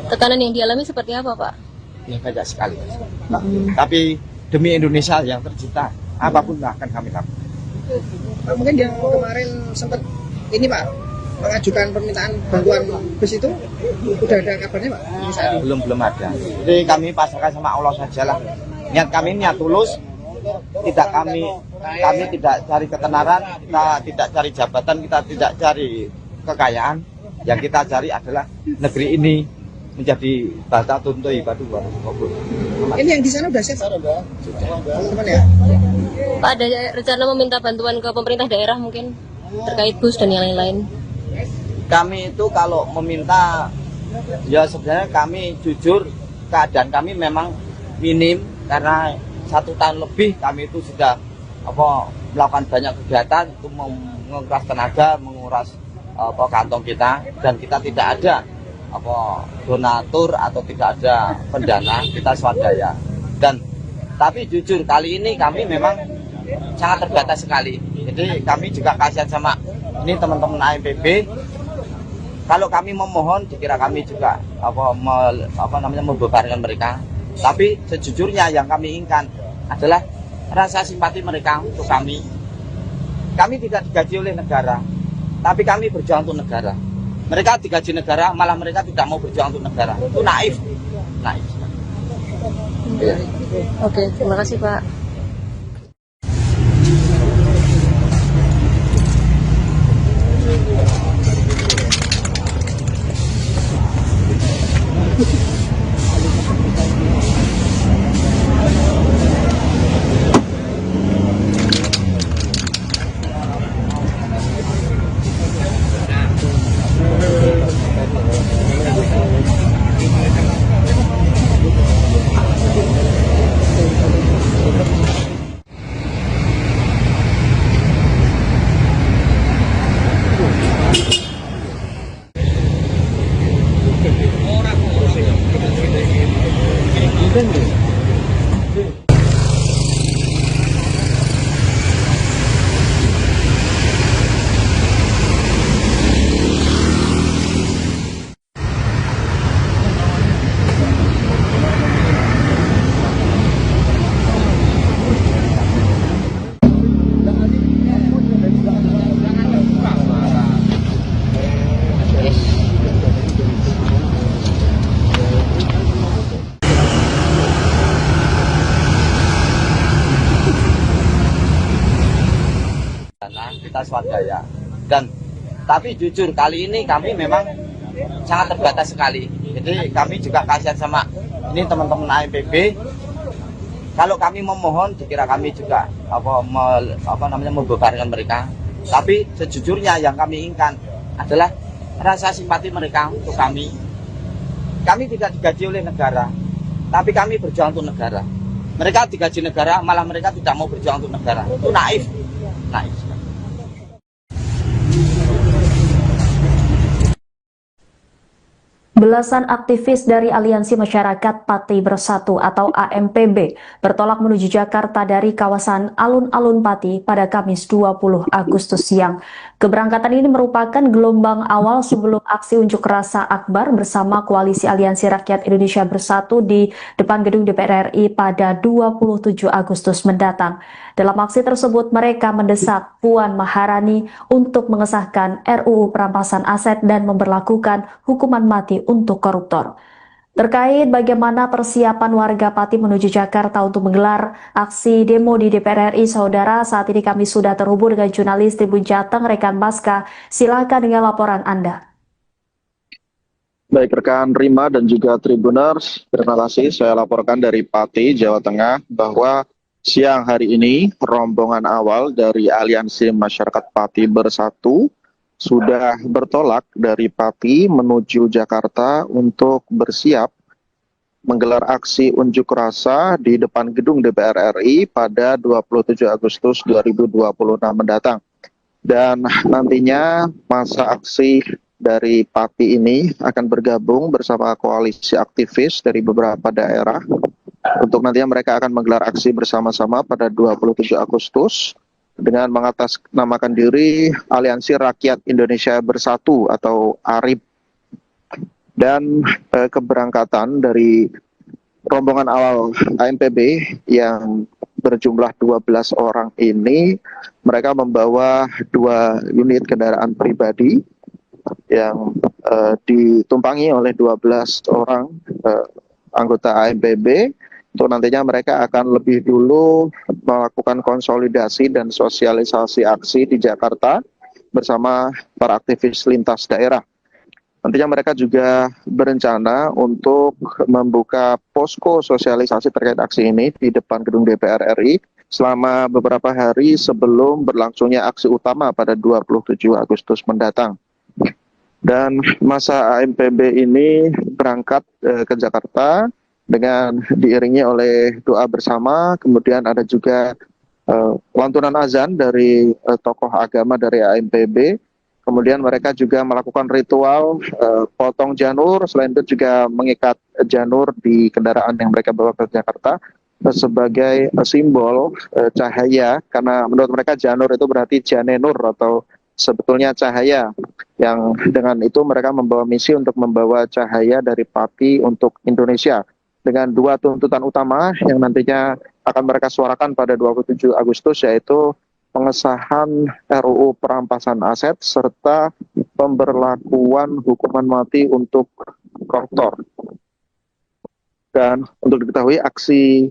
Tekanan yang dialami seperti apa, Pak? Ya banyak sekali. Tapi demi Indonesia yang tercinta, apapun akan kami lakukan. Pak, mungkin yang kemarin sempat ini Pak mengajukan permintaan bantuan bus itu udah ada kabarnya Pak? Belum ada. Jadi kami pasrahkan sama Allah sajalah. Niat kami niat tulus. Kami tidak cari ketenaran, kita tidak cari jabatan, kita tidak cari kekayaan. Yang kita cari adalah negeri ini menjadi bata tuntu ibadu warahmatullahi. Ini yang di sana udah siap teman-teman ya? Pak, ada rencana meminta bantuan ke pemerintah daerah mungkin terkait bus dan yang lain-lain? Kami itu kalau meminta, ya sebenarnya kami jujur keadaan kami memang minim karena 1 tahun lebih kami itu sudah melakukan banyak kegiatan untuk menguras tenaga, menguras kantong kita, dan kita tidak ada donatur atau tidak ada pendana, kita swadaya. Tapi jujur kali ini kami memang sangat terbatas sekali. Jadi kami juga kasihan sama ini teman-teman AMPB. Kalau kami memohon, dikira kami juga membebankan mereka. Tapi sejujurnya yang kami inginkan adalah rasa simpati mereka untuk kami. Kami tidak digaji oleh negara, tapi kami berjuang untuk negara. Mereka digaji negara, malah mereka tidak mau berjuang untuk negara. Itu naif. Ya. Oke, terima kasih Pak. Kita swadaya. Tapi jujur kali ini kami memang sangat terbatas sekali. Jadi kami juga kasihan sama ini teman-teman AMPB. Kalau kami memohon, dikira kami juga membebankan mereka. Tapi sejujurnya yang kami inginkan adalah rasa simpati mereka untuk kami. Kami tidak digaji oleh negara, tapi kami berjuang untuk negara. Mereka digaji negara, malah mereka tidak mau berjuang untuk negara. Itu naif. Belasan aktivis dari Aliansi Masyarakat Pati Bersatu atau AMPB bertolak menuju Jakarta dari kawasan alun-alun Pati pada Kamis 20 Agustus siang. Keberangkatan ini merupakan gelombang awal sebelum aksi unjuk rasa akbar bersama Koalisi Aliansi Rakyat Indonesia Bersatu di depan gedung DPR RI pada 27 Agustus mendatang. Dalam aksi tersebut, mereka mendesak Puan Maharani untuk mengesahkan RUU Perampasan Aset dan memberlakukan hukuman mati untuk koruptor. Terkait bagaimana persiapan warga Pati menuju Jakarta untuk menggelar aksi demo di DPR RI, saudara, saat ini kami sudah terhubung dengan jurnalis Tribun Jateng, rekan Maska. Silakan dengan laporan Anda. Baik rekan Rima dan juga Tribuners, terima kasih. Saya laporkan dari Pati, Jawa Tengah, bahwa siang hari ini rombongan awal dari Aliansi Masyarakat Pati Bersatu sudah bertolak dari Pati menuju Jakarta untuk bersiap menggelar aksi unjuk rasa di depan gedung DPR RI pada 27 Agustus 2026 mendatang. Dan nantinya masa aksi dari Pati ini akan bergabung bersama koalisi aktivis dari beberapa daerah untuk nantinya mereka akan menggelar aksi bersama-sama pada 27 Agustus dengan mengatasnamakan diri Aliansi Rakyat Indonesia Bersatu atau ARIB. Dan keberangkatan dari rombongan awal AMPB yang berjumlah 12 orang ini, mereka membawa 2 unit kendaraan pribadi yang ditumpangi oleh 12 orang anggota AMPB. Untuk nantinya mereka akan lebih dulu melakukan konsolidasi dan sosialisasi aksi di Jakarta bersama para aktivis lintas daerah. Nantinya mereka juga berencana untuk membuka posko sosialisasi terkait aksi ini di depan gedung DPR RI selama beberapa hari sebelum berlangsungnya aksi utama pada 27 Agustus mendatang. Dan masa AMPB ini berangkat ke Jakarta dengan diiringi oleh doa bersama, kemudian ada juga lantunan azan dari tokoh agama dari AMPB. Kemudian mereka juga melakukan ritual potong janur, selain itu juga mengikat janur di kendaraan yang mereka bawa ke Jakarta sebagai simbol cahaya, karena menurut mereka janur itu berarti janenur atau sebetulnya cahaya, yang dengan itu mereka membawa misi untuk membawa cahaya dari Pati untuk Indonesia dengan 2 tuntutan utama yang nantinya akan mereka suarakan pada 27 Agustus, yaitu pengesahan RUU Perampasan Aset serta pemberlakuan hukuman mati untuk koruptor. Dan untuk diketahui aksi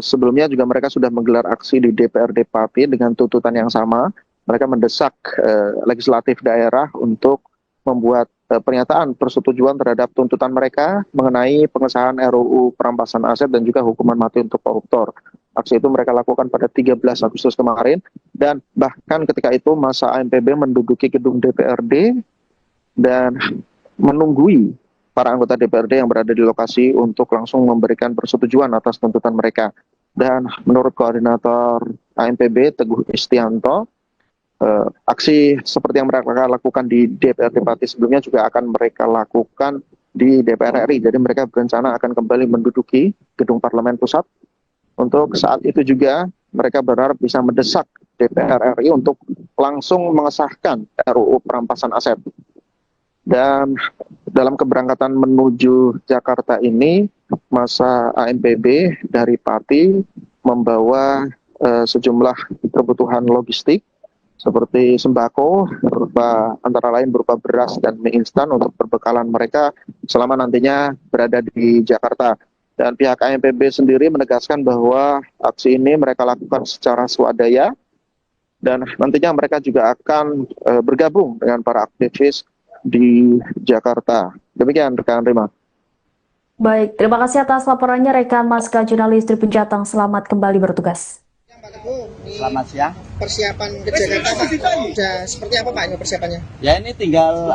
sebelumnya juga mereka sudah menggelar aksi di DPRD Pati dengan tuntutan yang sama. Mereka mendesak legislatif daerah untuk membuat pernyataan persetujuan terhadap tuntutan mereka mengenai pengesahan RUU Perampasan Aset dan juga hukuman mati untuk koruptor. Aksi itu mereka lakukan pada 13 Agustus kemarin, dan bahkan ketika itu masa AMPB menduduki gedung DPRD dan menunggui para anggota DPRD yang berada di lokasi untuk langsung memberikan persetujuan atas tuntutan mereka. Dan menurut koordinator AMPB Teguh Istianto, aksi seperti yang mereka lakukan di DPRD Pati sebelumnya juga akan mereka lakukan di DPR RI. Jadi mereka berencana akan kembali menduduki gedung Parlemen Pusat. Untuk saat itu juga mereka berharap bisa mendesak DPR RI untuk langsung mengesahkan RUU Perampasan Aset. Dan dalam keberangkatan menuju Jakarta ini, masa AMPB dari Pati membawa sejumlah kebutuhan logistik seperti sembako, antara lain berupa beras dan mie instan untuk perbekalan mereka selama nantinya berada di Jakarta. Dan pihak AMPB sendiri menegaskan bahwa aksi ini mereka lakukan secara swadaya, dan nantinya mereka juga akan bergabung dengan para aktivis di Jakarta. Demikian rekan Rima. Baik, terima kasih atas laporannya rekan Maska jurnalis Tribun Jateng. Selamat kembali bertugas. Selamat siang. Persiapan ke Jakarta Pak, sudah seperti apa Pak ini persiapannya? Ya ini tinggal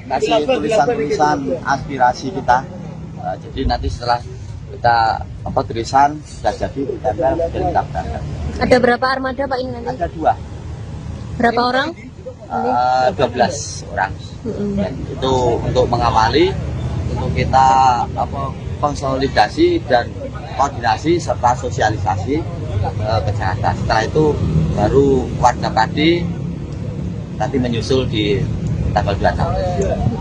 kasih tulisan-tulisan aspirasi kita. Jadi nanti setelah kita tulisan sudah jadi ditempel dan kita berangkat. Ada berapa armada Pak ini nanti? Ada 2. Berapa orang? 12 orang. Dan itu untuk mengawali untuk kita konsolidasi dan koordinasi serta sosialisasi ke Jakarta. Setelah itu baru warga Pati nanti menyusul di tanggal 26.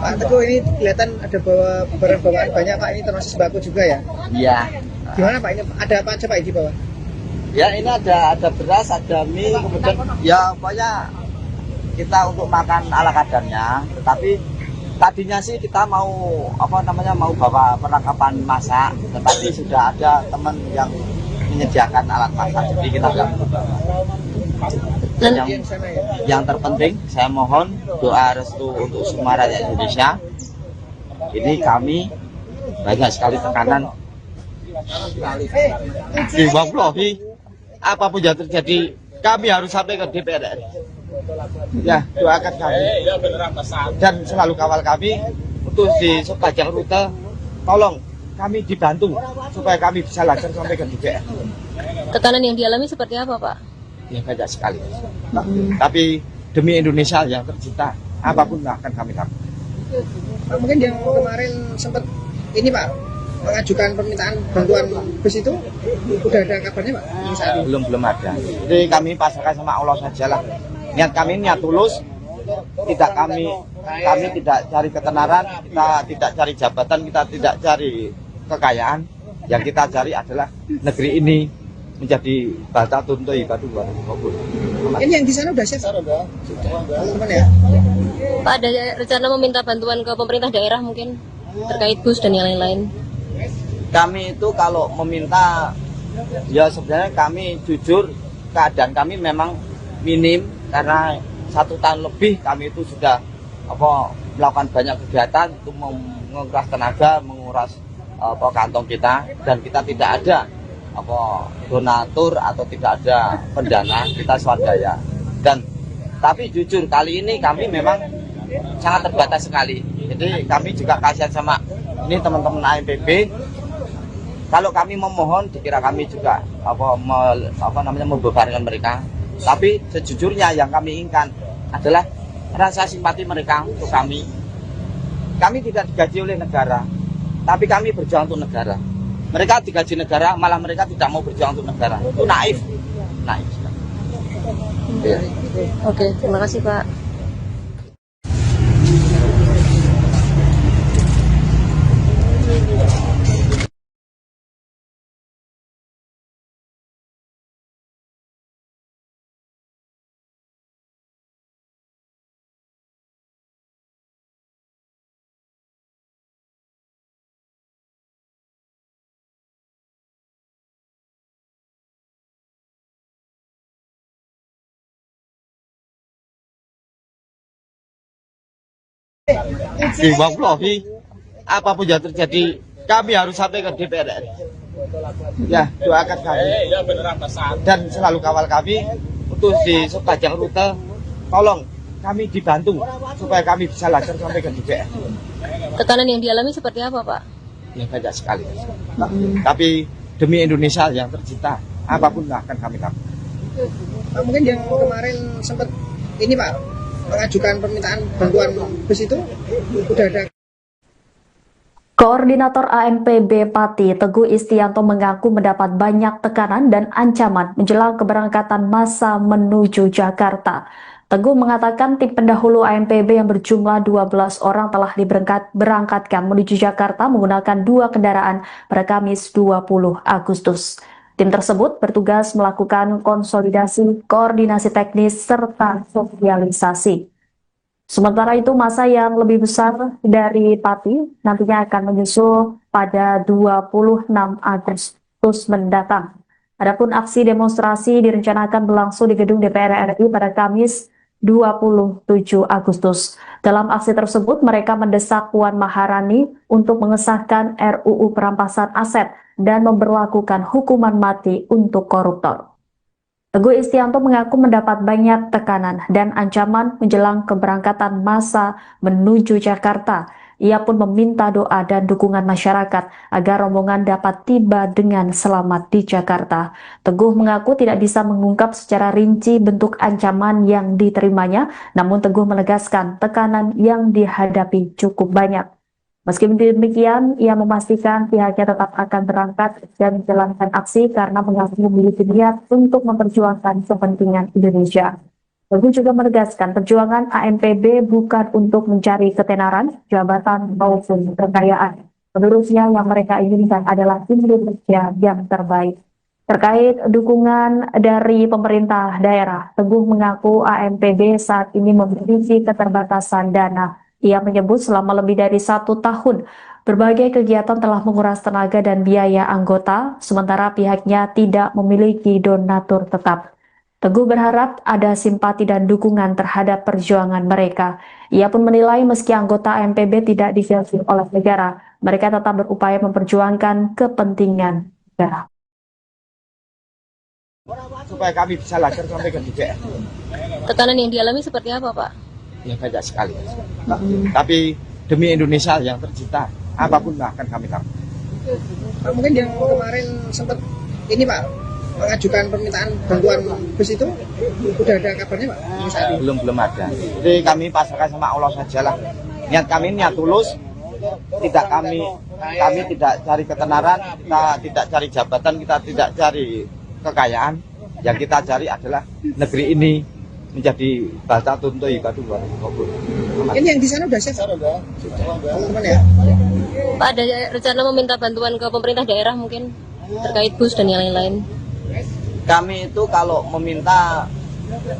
Pak Teguh, ini kelihatan ada bawa barang bawaan banyak Pak, ini termasuk sembako juga ya? Iya. Gimana Pak, ini ada apa aja Pak di bawah? Ya ini ada beras, ada mie, kemudian ya pokoknya kita untuk makan ala kadarnya. Tetapi tadinya sih kita mau mau bawa perlengkapan masak, tetapi sudah ada teman yang menyediakan alat masak, jadi kita nggak perlu bawa. Dan Di sana ya? yang terpenting saya mohon doa restu untuk semua rakyat Indonesia. Ini kami banyak sekali tekanan di Wallahi, apapun yang terjadi kami harus sampai ke DPR RI. Ya, doakan kami dan selalu kawal kami untuk di sepanjang rute. Tolong kami dibantu supaya kami bisa lancar sampai ke DPR. Tekanan yang dialami seperti apa, Pak? Ya banyak sekali. Tapi demi Indonesia yang tercinta, apapun akan kami lakukan. Pak, mungkin yang kemarin sempat ini Pak, mengajukan permintaan bantuan bus itu, udah ada kabarnya Pak? Saat ini? Belum ada. Jadi kami pasrahkan sama Allah sajalah. Niat kami niat tulus. Tidak kami tidak cari ketenaran, kita tidak cari jabatan, kita tidak cari kekayaan. Yang kita cari adalah negeri ini menjadi bata tuntu ibadu wabul. Ini yang di sana udah siap? Sudah. Teman ya? Pak, ada rencana meminta bantuan ke pemerintah daerah mungkin terkait bus dan yang lain-lain? Kami itu kalau meminta, ya sebenarnya kami jujur keadaan kami memang minim karena 1 tahun lebih kami itu sudah melakukan banyak kegiatan untuk menguras tenaga, menguras kantong kita, dan kita tidak ada donatur atau tidak ada pendana, kita swadaya. Dan tapi jujur kali ini kami memang sangat terbatas sekali. Jadi kami juga kasihan sama ini teman-teman AMPB. Kalau kami memohon dikira kami juga membebankan mereka. Tapi sejujurnya yang kami inginkan adalah rasa simpati mereka untuk kami. Kami tidak digaji oleh negara, tapi kami berjuang untuk negara. Mereka digaji negara, malah mereka tidak mau berjuang untuk negara. Itu naif. Ya. Oke, terima kasih Pak. Di Wallahi, apapun yang terjadi kami harus sampai ke DPR RI. Ya, doakan kami dan selalu kawal kami untuk di sepanjang rute. Tolong kami dibantu supaya kami bisa lancar sampai ke DPR. Tekanan yang dialami seperti apa, Pak? Ya banyak sekali. Tapi demi Indonesia yang tercinta, apapun akan kami lakukan. Pak, mungkin yang kemarin sempat ini Pak, mengajukan permintaan bantuan bus itu, udah ada. Koordinator ANPB Pati, Teguh Istianto mengaku mendapat banyak tekanan dan ancaman menjelang keberangkatan massa menuju Jakarta. Teguh mengatakan tim pendahulu ANPB yang berjumlah 12 orang telah diberangkatkan menuju Jakarta menggunakan 2 kendaraan pada Kamis 20 Agustus. Tim tersebut bertugas melakukan konsolidasi, koordinasi teknis, serta sosialisasi. Sementara itu, massa yang lebih besar dari Pati nantinya akan menyusul pada 26 Agustus mendatang. Adapun aksi demonstrasi direncanakan berlangsung di gedung DPR RI pada Kamis 27 Agustus. Dalam aksi tersebut, mereka mendesak Puan Maharani untuk mengesahkan RUU perampasan aset dan memberlakukan hukuman mati untuk koruptor. Teguh Istianto mengaku mendapat banyak tekanan dan ancaman menjelang keberangkatan massa menuju Jakarta. Ia pun meminta doa dan dukungan masyarakat agar rombongan dapat tiba dengan selamat di Jakarta. Teguh mengaku tidak bisa mengungkap secara rinci bentuk ancaman yang diterimanya, namun Teguh menegaskan tekanan yang dihadapi cukup banyak. Meski demikian, ia memastikan pihaknya tetap akan berangkat dan menjalankan aksi karena mengaku memiliki niat untuk memperjuangkan kepentingan Indonesia. Teguh juga menegaskan perjuangan ANPB bukan untuk mencari ketenaran, jabatan, maupun kekayaan. Menurutnya yang mereka inginkan adalah Indonesia yang terbaik. Terkait dukungan dari pemerintah daerah, Teguh mengaku ANPB saat ini memiliki keterbatasan dana. Ia menyebut selama lebih dari 1 tahun, berbagai kegiatan telah menguras tenaga dan biaya anggota, sementara pihaknya tidak memiliki donatur tetap. Teguh berharap ada simpati dan dukungan terhadap perjuangan mereka. Ia pun menilai meski anggota ANPB tidak digaji oleh negara, mereka tetap berupaya memperjuangkan kepentingan negara. Supaya kami bisa lancar sampai ke DPR. Tekanan yang dialami seperti apa, Pak? Ya banyak sekali. Tapi demi Indonesia yang tercinta, apapun akan kami lakukan. Pak, mungkin yang kemarin sempat ini Pak mengajukan permintaan bantuan bus itu udah ada kabarnya Pak? Belum ada. Jadi kami pasrahkan sama Allah sajalah. Niat kami niat tulus. Kami tidak cari ketenaran, kita tidak cari jabatan, kita tidak cari kekayaan. Yang kita cari adalah negeri ini menjadi bahasa tuntuh kedua. Ini yang di sana udah siap teman-teman ya? Pak, ada rencana meminta bantuan ke pemerintah daerah mungkin terkait bus dan yang lain-lain? Kami itu kalau meminta,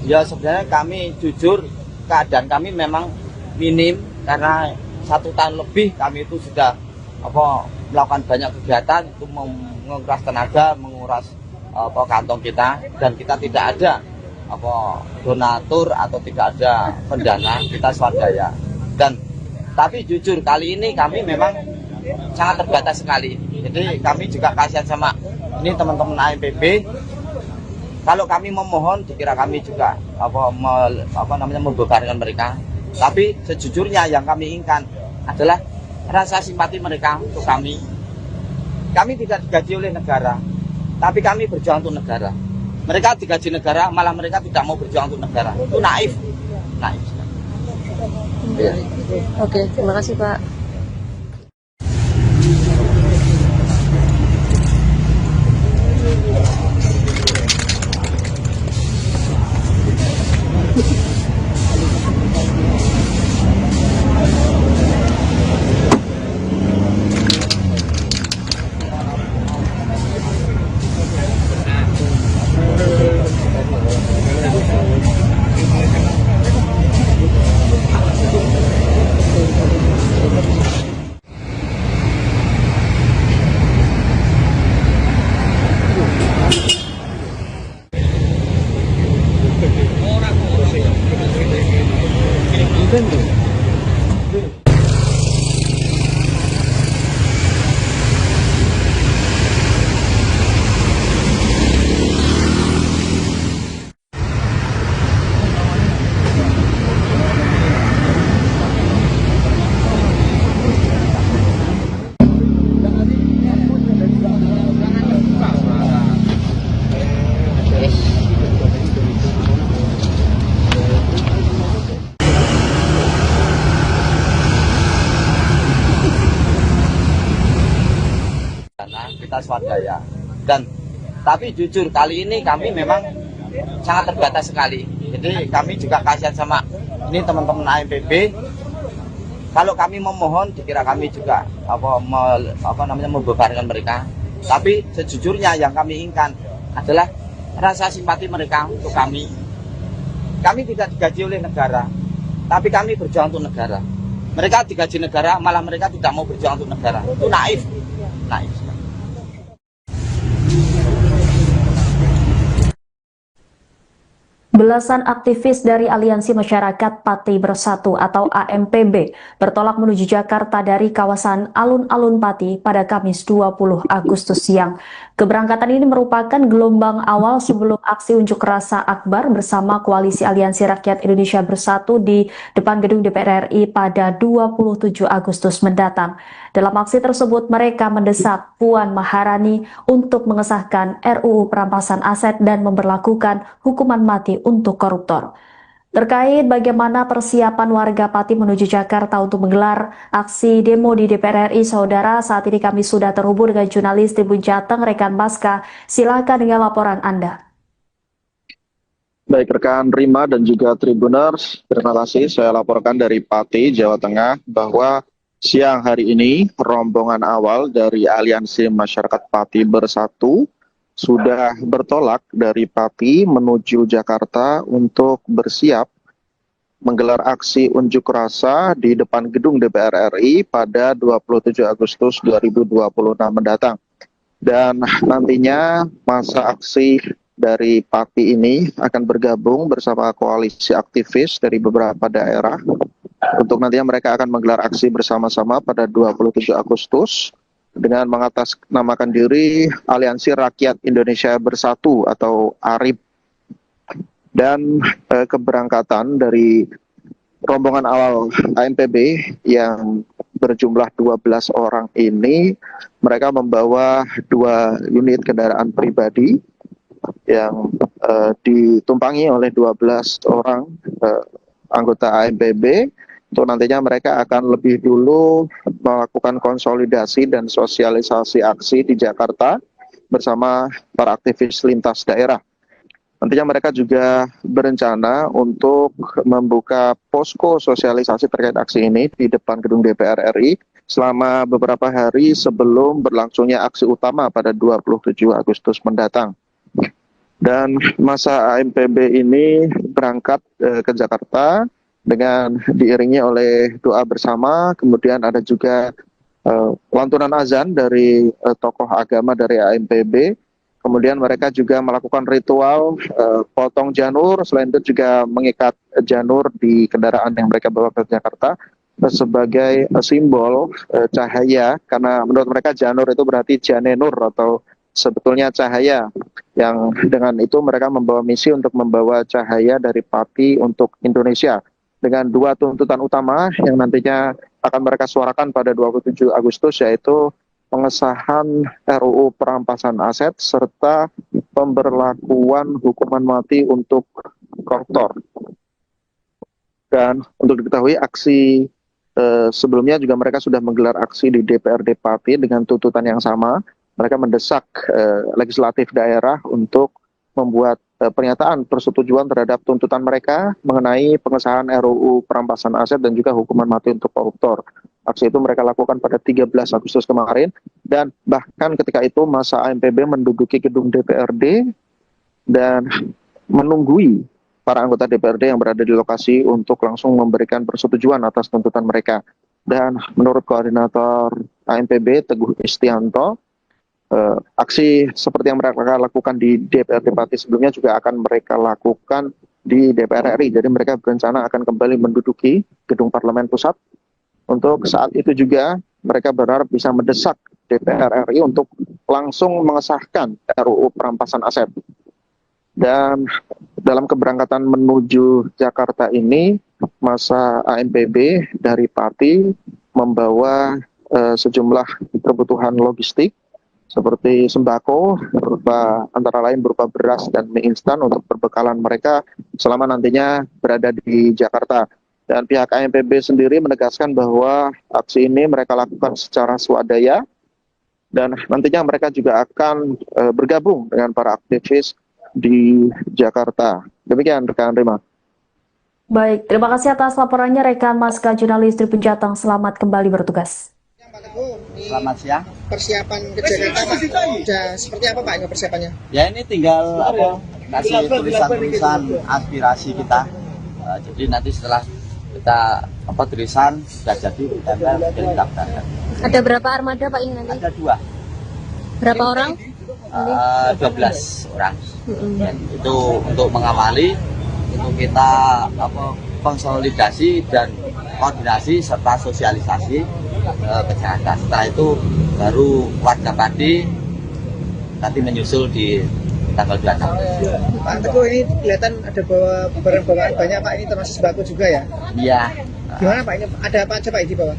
ya sebenarnya kami jujur keadaan kami memang minim karena 1 tahun lebih kami itu sudah melakukan banyak kegiatan itu menguras tenaga, menguras kantong kita, dan kita tidak ada donatur atau tidak ada pendana, kita swadaya. Tapi jujur kali ini kami memang sangat terbatas sekali. Jadi kami juga kasihan sama ini teman-teman ANPB. Kalau kami memohon, dikira kami juga membebankan mereka. Tapi sejujurnya yang kami inginkan adalah rasa simpati mereka untuk kami. Kami tidak digaji oleh negara, tapi kami berjuang untuk negara. Mereka digaji negara, malah mereka tidak mau berjuang untuk negara. Itu naif. Oke, terima kasih Pak. Kita swadaya. Tapi jujur kali ini kami memang sangat terbatas sekali. Jadi kami juga kasihan sama ini teman-teman ANPB. Kalau kami memohon, dikira kami juga membebankan mereka. Tapi sejujurnya yang kami inginkan adalah rasa simpati mereka untuk kami. Kami tidak digaji oleh negara, tapi kami berjuang untuk negara. Mereka digaji negara, malah mereka tidak mau berjuang untuk negara. Itu naif. Belasan aktivis dari Aliansi Masyarakat Pati Bersatu atau AMPB bertolak menuju Jakarta dari kawasan Alun-Alun Pati pada Kamis 20 Agustus siang. Keberangkatan ini merupakan gelombang awal sebelum aksi unjuk rasa akbar bersama Koalisi Aliansi Rakyat Indonesia Bersatu di depan gedung DPR RI pada 27 Agustus mendatang. Dalam aksi tersebut, mereka mendesak Puan Maharani untuk mengesahkan RUU perampasan aset dan memberlakukan hukuman mati untuk koruptor. Terkait bagaimana persiapan warga Pati menuju Jakarta untuk menggelar aksi demo di DPR RI, saudara, saat ini kami sudah terhubung dengan jurnalis Tribun Jateng, rekan Maska. Silakan dengan laporan Anda. Baik rekan Rima dan juga Tribuners, terima kasih. Saya laporkan dari Pati, Jawa Tengah, bahwa siang hari ini rombongan awal dari Aliansi Masyarakat Pati Bersatu sudah bertolak dari Pati menuju Jakarta untuk bersiap menggelar aksi unjuk rasa di depan gedung DPR RI pada 27 Agustus 2026 mendatang. Dan nantinya masa aksi dari Pati ini akan bergabung bersama koalisi aktivis dari beberapa daerah untuk nantinya mereka akan menggelar aksi bersama-sama pada 27 Agustus dengan mengatasnamakan diri Aliansi Rakyat Indonesia Bersatu atau ARIB. Dan keberangkatan dari rombongan awal ANPB yang berjumlah 12 orang ini, mereka membawa 2 unit kendaraan pribadi yang ditumpangi oleh 12 orang anggota ANPB. Untuk nantinya mereka akan lebih dulu melakukan konsolidasi dan sosialisasi aksi di Jakarta bersama para aktivis lintas daerah. Nantinya mereka juga berencana untuk membuka posko sosialisasi terkait aksi ini di depan gedung DPR RI selama beberapa hari sebelum berlangsungnya aksi utama pada 27 Agustus mendatang. Dan masa ANPB ini berangkat ke Jakarta dengan diiringi oleh doa bersama, kemudian ada juga lantunan azan dari tokoh agama dari ANPB, kemudian mereka juga melakukan ritual potong janur, selain itu juga mengikat janur di kendaraan yang mereka bawa ke Jakarta sebagai simbol cahaya, karena menurut mereka janur itu berarti janenur atau sebetulnya cahaya, yang dengan itu mereka membawa misi untuk membawa cahaya dari Pati untuk Indonesia, dengan 2 tuntutan utama yang nantinya akan mereka suarakan pada 27 Agustus, yaitu pengesahan RUU perampasan aset serta pemberlakuan hukuman mati untuk koruptor. Dan untuk diketahui aksi sebelumnya juga mereka sudah menggelar aksi di DPRD Pati dengan tuntutan yang sama. Mereka mendesak legislatif daerah untuk membuat pernyataan persetujuan terhadap tuntutan mereka mengenai pengesahan RUU perampasan aset dan juga hukuman mati untuk koruptor. Aksi itu mereka lakukan pada 13 Agustus kemarin, dan bahkan ketika itu masa ANPB menduduki gedung DPRD dan menunggui para anggota DPRD yang berada di lokasi untuk langsung memberikan persetujuan atas tuntutan mereka. Dan menurut koordinator ANPB Teguh Istianto, aksi seperti yang mereka lakukan di DPRD Pati sebelumnya juga akan mereka lakukan di DPR RI. Jadi mereka berencana akan kembali menduduki gedung Parlemen Pusat. Untuk saat itu juga mereka berharap bisa mendesak DPR RI untuk langsung mengesahkan RUU perampasan aset. Dan dalam keberangkatan menuju Jakarta ini, masa ANPB dari Pati membawa sejumlah kebutuhan logistik seperti sembako, antara lain berupa beras dan mie instan untuk perbekalan mereka selama nantinya berada di Jakarta. Dan pihak ANPB sendiri menegaskan bahwa aksi ini mereka lakukan secara swadaya, dan nantinya mereka juga akan bergabung dengan para aktivis di Jakarta. Demikian rekan Rima. Baik, terima kasih atas laporannya rekan Maska jurnalis Tribun Jateng. Selamat kembali bertugas. Selamat siang. Persiapan ke Jakarta Pak, sudah seperti apa Pak ini persiapannya? Ya ini tinggal kasih tulisan-tulisan aspirasi kita. Jadi nanti setelah kita tulisan sudah jadi ditempel dan didaftarkan. Ada berapa armada Pak ini nanti? Ada 2. Berapa orang? 12 orang. Dan itu untuk mengawali, untuk kita konsolidasi dan koordinasi serta sosialisasi ke Jakarta. Setelah itu baru warga Pati nanti menyusul di tanggal 26. Pak Teguh, ini kelihatan ada bawa barang bawaan banyak Pak, ini termasuk sembako juga ya? Iya. Gimana Pak, ini ada apa aja Pak di bawah?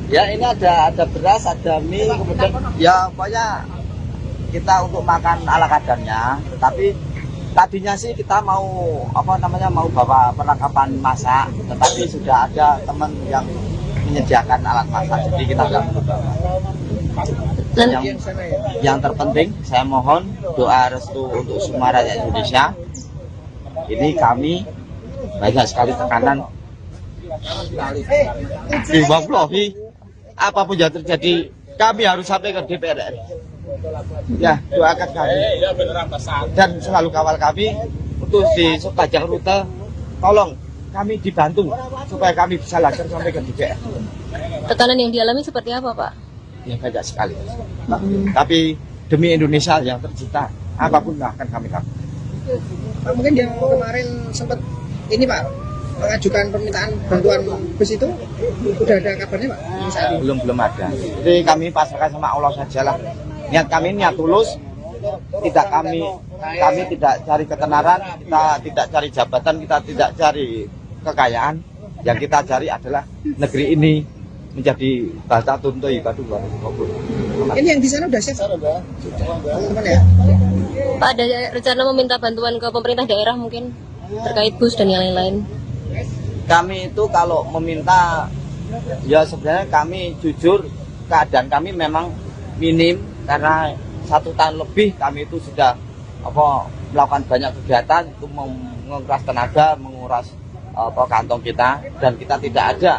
Ya ini ada beras, ada mie, kemudian ya pokoknya kita untuk makan ala kadarnya, tapi Tadinya sih kita mau mau bawa perlengkapan masak, tetapi sudah ada teman yang menyediakan alat masak, jadi kita nggak perlu bawa. Dan Yang, yang terpenting saya mohon doa restu untuk semua rakyat Indonesia. Ini kami banyak sekali tekanan. Wallahi, apapun yang terjadi, kami harus sampai ke DPR RI. Ya, doakan kami dan selalu kawal kami untuk di sepanjang rute. Tolong kami dibantu supaya kami bisa lancar sampai ke DPR. tekanan yang dialami seperti apa, Pak? Ya banyak sekali. Tapi demi Indonesia yang tercinta, apapun akan kami lakukan. Pak, mungkin yang kemarin sempat ini Pak mengajukan permintaan bantuan bus itu udah ada kabarnya Pak? Saat ini? Belum ada. Jadi kami pasrahkan sama Allah sajalah. Niat kami niat tulus. Kami tidak cari ketenaran, kita tidak cari jabatan, kita tidak cari kekayaan. Yang kita cari adalah negeri ini menjadi bahasa tuntu ibadu. Ini yang di sana udah siap teman-teman ya? Pak, ada rencana meminta bantuan ke pemerintah daerah mungkin terkait bus dan yang lain-lain? Kami itu kalau meminta, ya sebenarnya kami jujur keadaan kami memang minim karena 1 tahun lebih kami itu sudah melakukan banyak kegiatan itu menguras tenaga, menguras kantong kita, dan kita tidak ada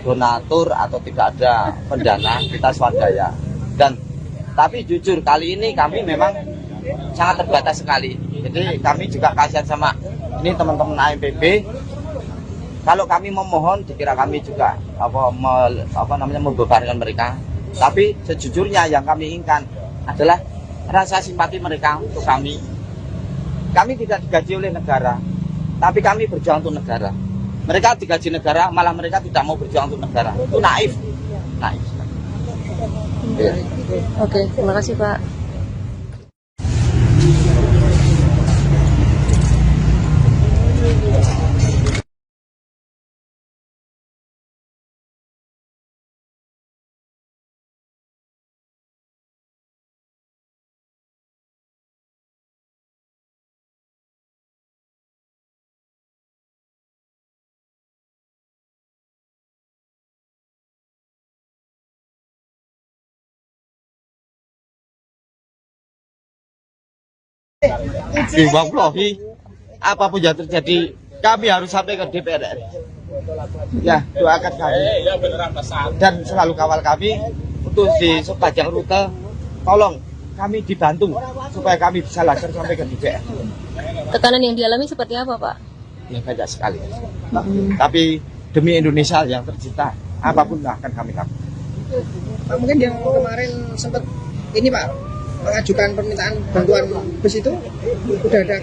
donatur atau tidak ada pendana, kita swadaya. Dan tapi jujur kali ini kami memang sangat terbatas sekali. Jadi kami juga kasihan sama ini teman-teman AMPB. Kalau kami memohon, dikira kami juga membebankan mereka. Tapi sejujurnya yang kami inginkan adalah rasa simpati mereka untuk kami. Kami tidak digaji oleh negara, tapi kami berjuang untuk negara. Mereka digaji negara, malah mereka tidak mau berjuang untuk negara. Itu naif. Naif. Oke, terima kasih, Pak. Wallahi, apapun yang terjadi, kami harus sampai ke DPR RI. Ya, doakan kami dan selalu kawal kami untuk di sepanjang rute. Tolong kami dibantu supaya kami bisa lancar sampai ke DPR. Tekanan yang dialami seperti apa, Pak? Ya banyak sekali. Tapi demi Indonesia yang tercinta, apapun akan kami lakukan. Pak, mungkin yang kemarin sempat ini Pak mengajukan permintaan bantuan bus itu udah ada.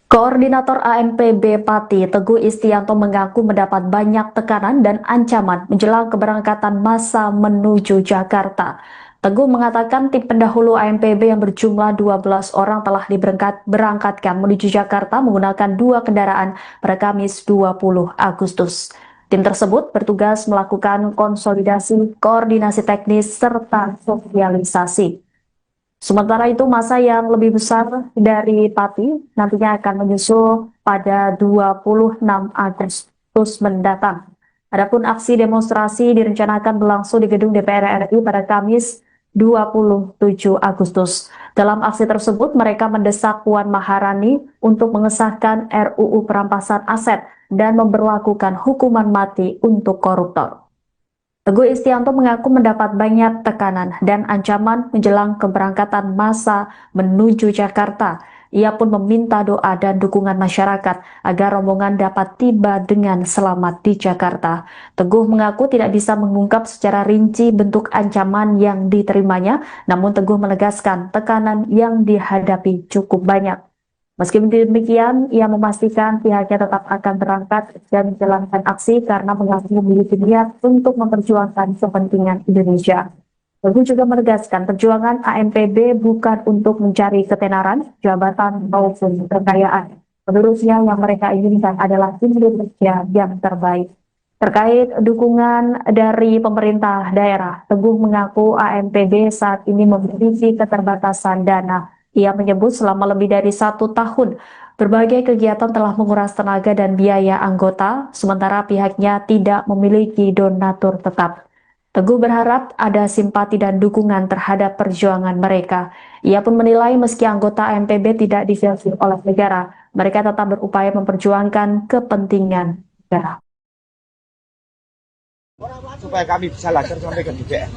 Koordinator ANPB Pati, Teguh Istianto mengaku mendapat banyak tekanan dan ancaman menjelang keberangkatan massa menuju Jakarta. Teguh mengatakan tim pendahulu ANPB yang berjumlah 12 orang telah diberangkatkan menuju Jakarta menggunakan 2 kendaraan pada Kamis 20 Agustus. Tim tersebut bertugas melakukan konsolidasi, koordinasi teknis, serta sosialisasi. Sementara itu, massa yang lebih besar dari Pati nantinya akan menyusul pada 26 Agustus mendatang. Adapun aksi demonstrasi direncanakan berlangsung di gedung DPR RI pada Kamis 27 Agustus. Dalam aksi tersebut, mereka mendesak Puan Maharani untuk mengesahkan RUU perampasan aset dan memberlakukan hukuman mati untuk koruptor. Teguh Istianto mengaku mendapat banyak tekanan dan ancaman menjelang keberangkatan massa menuju Jakarta. Ia pun meminta doa dan dukungan masyarakat agar rombongan dapat tiba dengan selamat di Jakarta. Teguh mengaku tidak bisa mengungkap secara rinci bentuk ancaman yang diterimanya, namun Teguh menegaskan tekanan yang dihadapi cukup banyak. Meski demikian, ia memastikan pihaknya tetap akan berangkat dan menjalankan aksi karena mengaku memiliki niat untuk memperjuangkan kepentingan Indonesia. Teguh juga menegaskan perjuangan ANPB bukan untuk mencari ketenaran, jabatan, maupun kekayaan. Menurutnya yang mereka inginkan adalah Indonesia yang terbaik. Terkait dukungan dari pemerintah daerah, Teguh mengaku ANPB saat ini memiliki keterbatasan dana Ia menyebut selama lebih dari 1 tahun, berbagai kegiatan telah menguras tenaga dan biaya anggota, sementara pihaknya tidak memiliki donatur tetap. Teguh berharap ada simpati dan dukungan terhadap perjuangan mereka. Ia pun menilai meski anggota AMPB tidak difilter oleh negara, mereka tetap berupaya memperjuangkan kepentingan negara. Supaya kami bisa lancar sampai ke DPR.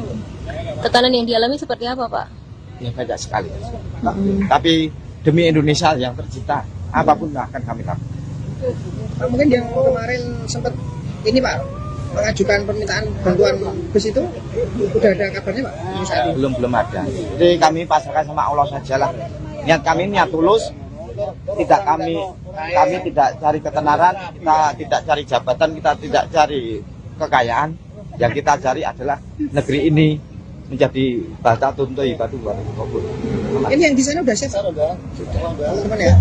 Tekanan yang dialami seperti apa, Pak? Ya banyak sekali. Tapi demi Indonesia yang tercipta, apapun akan kami lakukan. Pak, mungkin yang kemarin sempat ini Pak mengajukan permintaan bantuan bus itu udah ada kabarnya Pak? Saat ini? Belum ada. Jadi kami pasrahkan sama Allah sajalah. Niat kami niat tulus. Tidak kami tidak cari ketenaran, kita tidak cari jabatan, kita tidak cari kekayaan. Yang kita cari adalah negeri ini menjadi bata tuntui batu batu kubur. Ini yang di sana udah siap Pak? Sudah. Teman ya?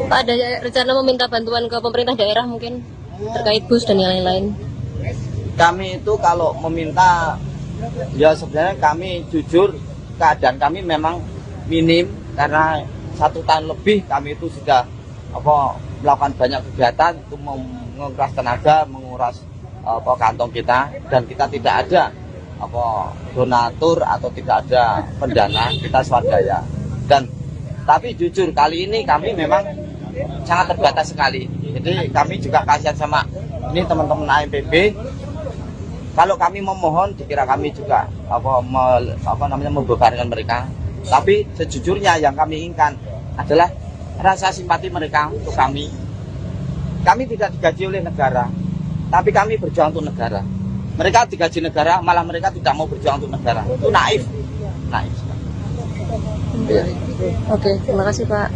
Pak, ada rencana meminta bantuan ke pemerintah daerah mungkin terkait bus dan yang lain-lain? Kami itu kalau meminta, ya sebenarnya kami jujur keadaan kami memang minim karena 1 tahun lebih kami itu sudah melakukan banyak kegiatan itu menguras tenaga, menguras kantong kita, dan kita tidak ada donatur atau tidak ada pendana, kita swadaya. Dan tapi jujur kali ini kami memang sangat terbatas sekali. Jadi kami juga kasihan sama ini teman-teman AMPB. Kalau kami memohon dikira kami juga membebankan mereka. Tapi sejujurnya yang kami inginkan adalah rasa simpati mereka untuk kami. Kami tidak digaji oleh negara, tapi kami berjuang untuk negara. Mereka digaji negara, malah mereka tidak mau berjuang untuk negara. Itu naif. Naif. Oke, terima kasih Pak.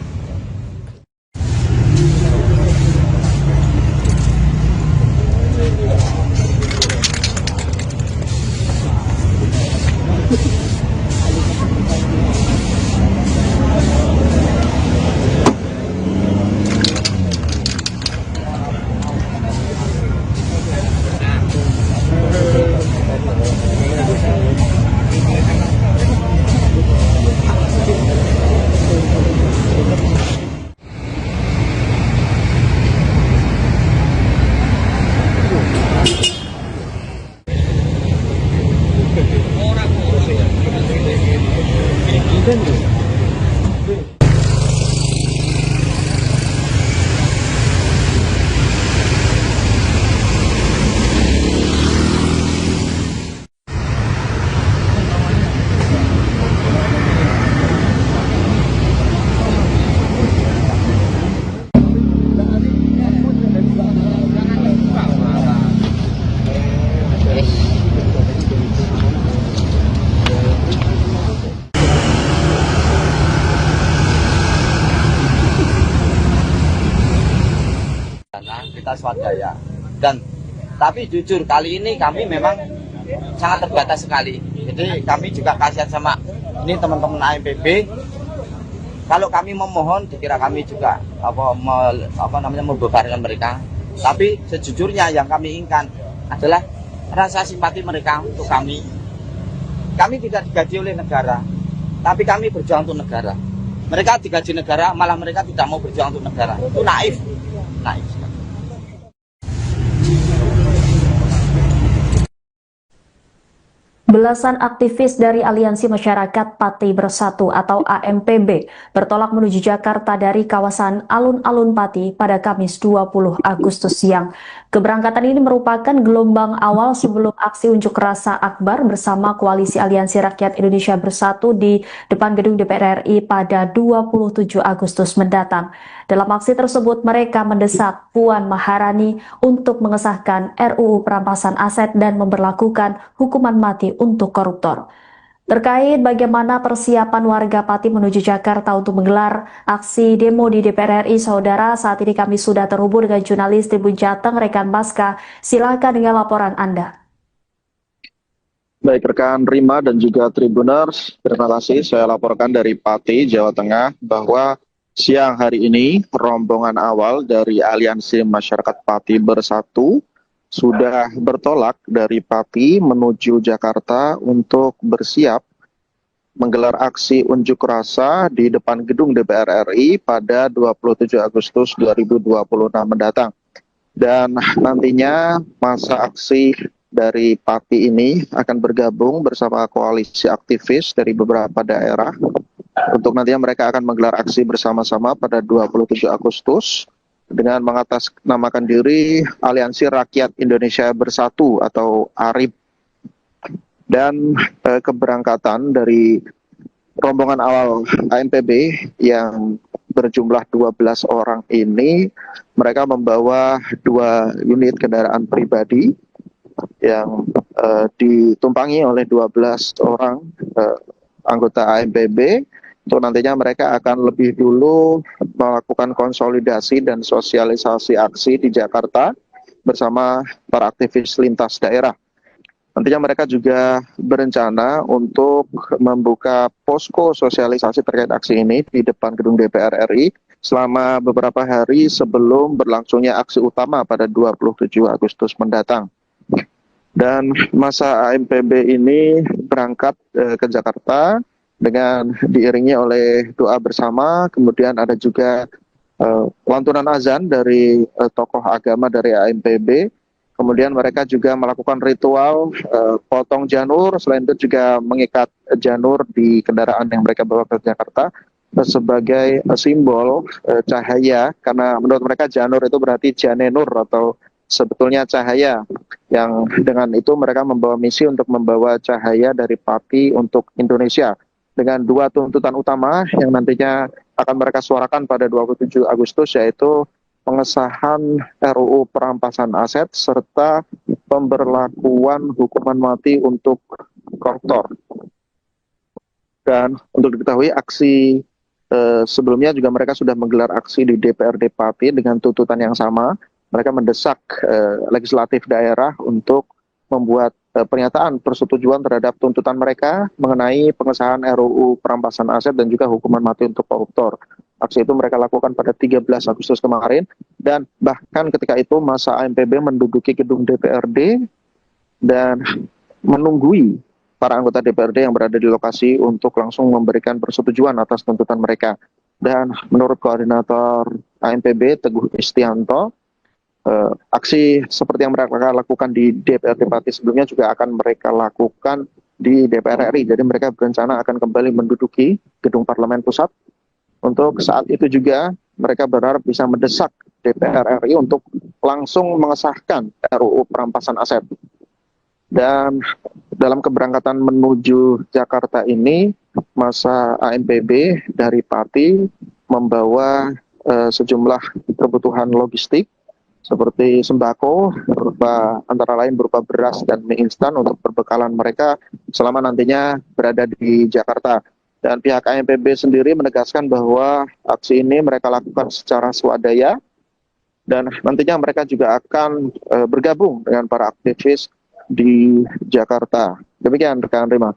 Kita swadaya. Dan tapi jujur kali ini kami memang sangat terbatas sekali. Jadi kami juga kasihan sama ini teman-teman AMPB. Kalau kami memohon dikira kami juga membebankan mereka. Tapi sejujurnya yang kami inginkan adalah rasa simpati mereka untuk kami. Kami tidak digaji oleh negara, tapi kami berjuang untuk negara. Mereka digaji negara, malah mereka tidak mau berjuang untuk negara. Itu naif. Naif. Belasan aktivis dari Aliansi Masyarakat Pati Bersatu atau AMPB bertolak menuju Jakarta dari kawasan Alun-Alun Pati pada Kamis 20 Agustus siang. Keberangkatan ini merupakan gelombang awal sebelum aksi unjuk rasa akbar bersama Koalisi Aliansi Rakyat Indonesia Bersatu di depan gedung DPR RI pada 27 Agustus mendatang. Dalam aksi tersebut, mereka mendesak Puan Maharani untuk mengesahkan RUU Perampasan Aset dan memberlakukan hukuman mati untuk koruptor. Terkait bagaimana persiapan warga Pati menuju Jakarta untuk menggelar aksi demo di DPR RI, saudara, saat ini kami sudah terhubung dengan jurnalis Tribun Jateng, rekan Baska. Silakan dengan laporan Anda. Baik rekan Rima dan juga Tribuners, terima kasih. Saya laporkan dari Pati, Jawa Tengah, bahwa siang hari ini rombongan awal dari Aliansi Masyarakat Pati Bersatu sudah bertolak dari Pati menuju Jakarta untuk bersiap menggelar aksi unjuk rasa di depan gedung DPR RI pada 27 Agustus 2026 mendatang. Dan nantinya masa aksi dari Pati ini akan bergabung bersama koalisi aktivis dari beberapa daerah. Untuk nantinya mereka akan menggelar aksi bersama-sama pada 27 Agustus dengan mengatasnamakan diri Aliansi Rakyat Indonesia Bersatu atau ARIB. Dan keberangkatan dari rombongan awal ANPB yang berjumlah 12 orang ini, mereka membawa 2 unit kendaraan pribadi yang ditumpangi oleh 12 orang anggota ANPB. Untuk nantinya mereka akan lebih dulu melakukan konsolidasi dan sosialisasi aksi di Jakarta bersama para aktivis lintas daerah. Nantinya mereka juga berencana untuk membuka posko sosialisasi terkait aksi ini di depan gedung DPR RI selama beberapa hari sebelum berlangsungnya aksi utama pada 27 Agustus mendatang. Dan masa ANPB ini berangkat ke Jakarta dengan diiringi oleh doa bersama, kemudian ada juga lantunan azan dari tokoh agama dari ANPB. Kemudian mereka juga melakukan ritual potong janur, selain itu juga mengikat janur di kendaraan yang mereka bawa ke Jakarta sebagai simbol cahaya, karena menurut mereka janur itu berarti janenur atau sebetulnya cahaya, yang dengan itu mereka membawa misi untuk membawa cahaya dari Pati untuk Indonesia dengan 2 tuntutan utama yang nantinya akan mereka suarakan pada 27 Agustus, yaitu pengesahan RUU perampasan aset serta pemberlakuan hukuman mati untuk koruptor. Dan untuk diketahui aksi sebelumnya juga mereka sudah menggelar aksi di DPRD Pati dengan tuntutan yang sama. Mereka mendesak legislatif daerah untuk membuat pernyataan persetujuan terhadap tuntutan mereka mengenai pengesahan RUU perampasan aset dan juga hukuman mati untuk koruptor. Aksi itu mereka lakukan pada 13 Agustus kemarin, dan bahkan ketika itu masa ANPB menduduki gedung DPRD dan menunggui para anggota DPRD yang berada di lokasi untuk langsung memberikan persetujuan atas tuntutan mereka. Dan menurut koordinator ANPB Teguh Istianto, aksi seperti yang mereka lakukan di DPRD Pati sebelumnya juga akan mereka lakukan di DPR RI. Jadi mereka berencana akan kembali menduduki gedung Parlemen Pusat. Untuk saat itu juga mereka berharap bisa mendesak DPR RI untuk langsung mengesahkan RUU perampasan aset. Dan dalam keberangkatan menuju Jakarta ini, masa ANPB dari Pati membawa sejumlah kebutuhan logistik seperti sembako antara lain berupa beras dan mie instan untuk perbekalan mereka selama nantinya berada di Jakarta. Dan pihak ANPB sendiri menegaskan bahwa aksi ini mereka lakukan secara swadaya dan nantinya mereka juga akan bergabung dengan para aktivis di Jakarta. Demikian rekan Rima.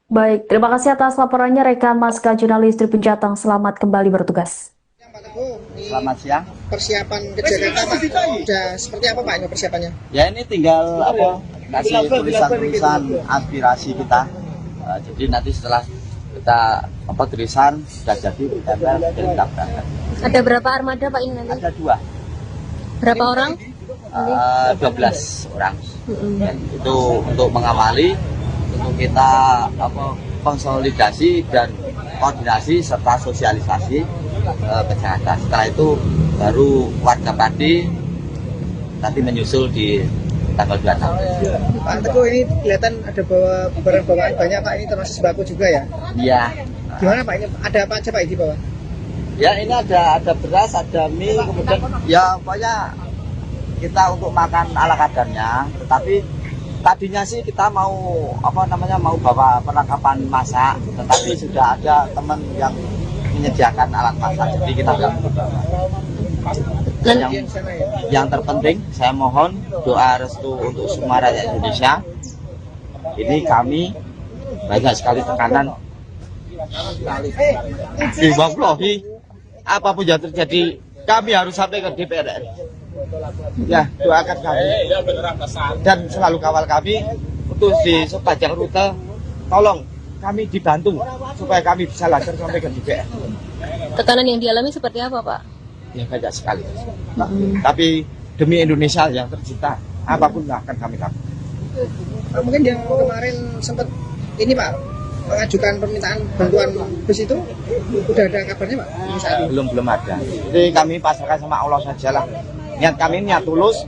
Baik, terima kasih atas laporannya rekan Maska jurnalis Tribun Jateng. Selamat kembali bertugas. Selamat siang. Persiapan ke Jakarta Pak, sudah seperti apa Pak ini persiapannya? Ya ini tinggal kasih tulisan-tulisan aspirasi kita. Jadi nanti setelah kita tulisan sudah jadi kita berangkat. Ada berapa armada Pak ini nanti? Ada 2. Berapa orang? 12 orang. Dan itu untuk mengawali, untuk kita konsolidasi dan koordinasi serta sosialisasi ke Jakarta. Setelah itu baru warga Pati nanti menyusul di tanggal 26. Pak Teguh, ini kelihatan ada bawa barang bawaan banyak Pak, ini termasuk sembako juga ya? Iya. Gimana Pak, ini ada apa aja Pak di bawah? Ya ini ada beras, ada mie, kemudian ya pokoknya kita untuk makan ala kadarnya. Tetapi tadinya sih kita mau mau bawa perlengkapan masak, tetapi sudah ada teman yang menyediakan alat masak, jadi kita nggak perlu bawa. Yang terpenting saya mohon doa restu untuk semua rakyat Indonesia. Ini kami banyak sekali tekanan. Wallahi apapun yang terjadi kami harus sampai ke DPR. Ya, doakan kami dan selalu kawal kami untuk di sepanjang rute. Tolong kami dibantu supaya kami bisa lancar sampai ke DPR. Tekanan yang dialami seperti apa, Pak? Ya banyak sekali. Tapi demi Indonesia yang tercinta, apapun akan kami lakukan. Pak, mungkin yang kemarin sempat ini Pak mengajukan permintaan bantuan bus itu udah ada kabarnya Pak? Saat ini? Belum ada. Jadi kami pasrahkan sama Allah sajalah. Niat kami niat tulus.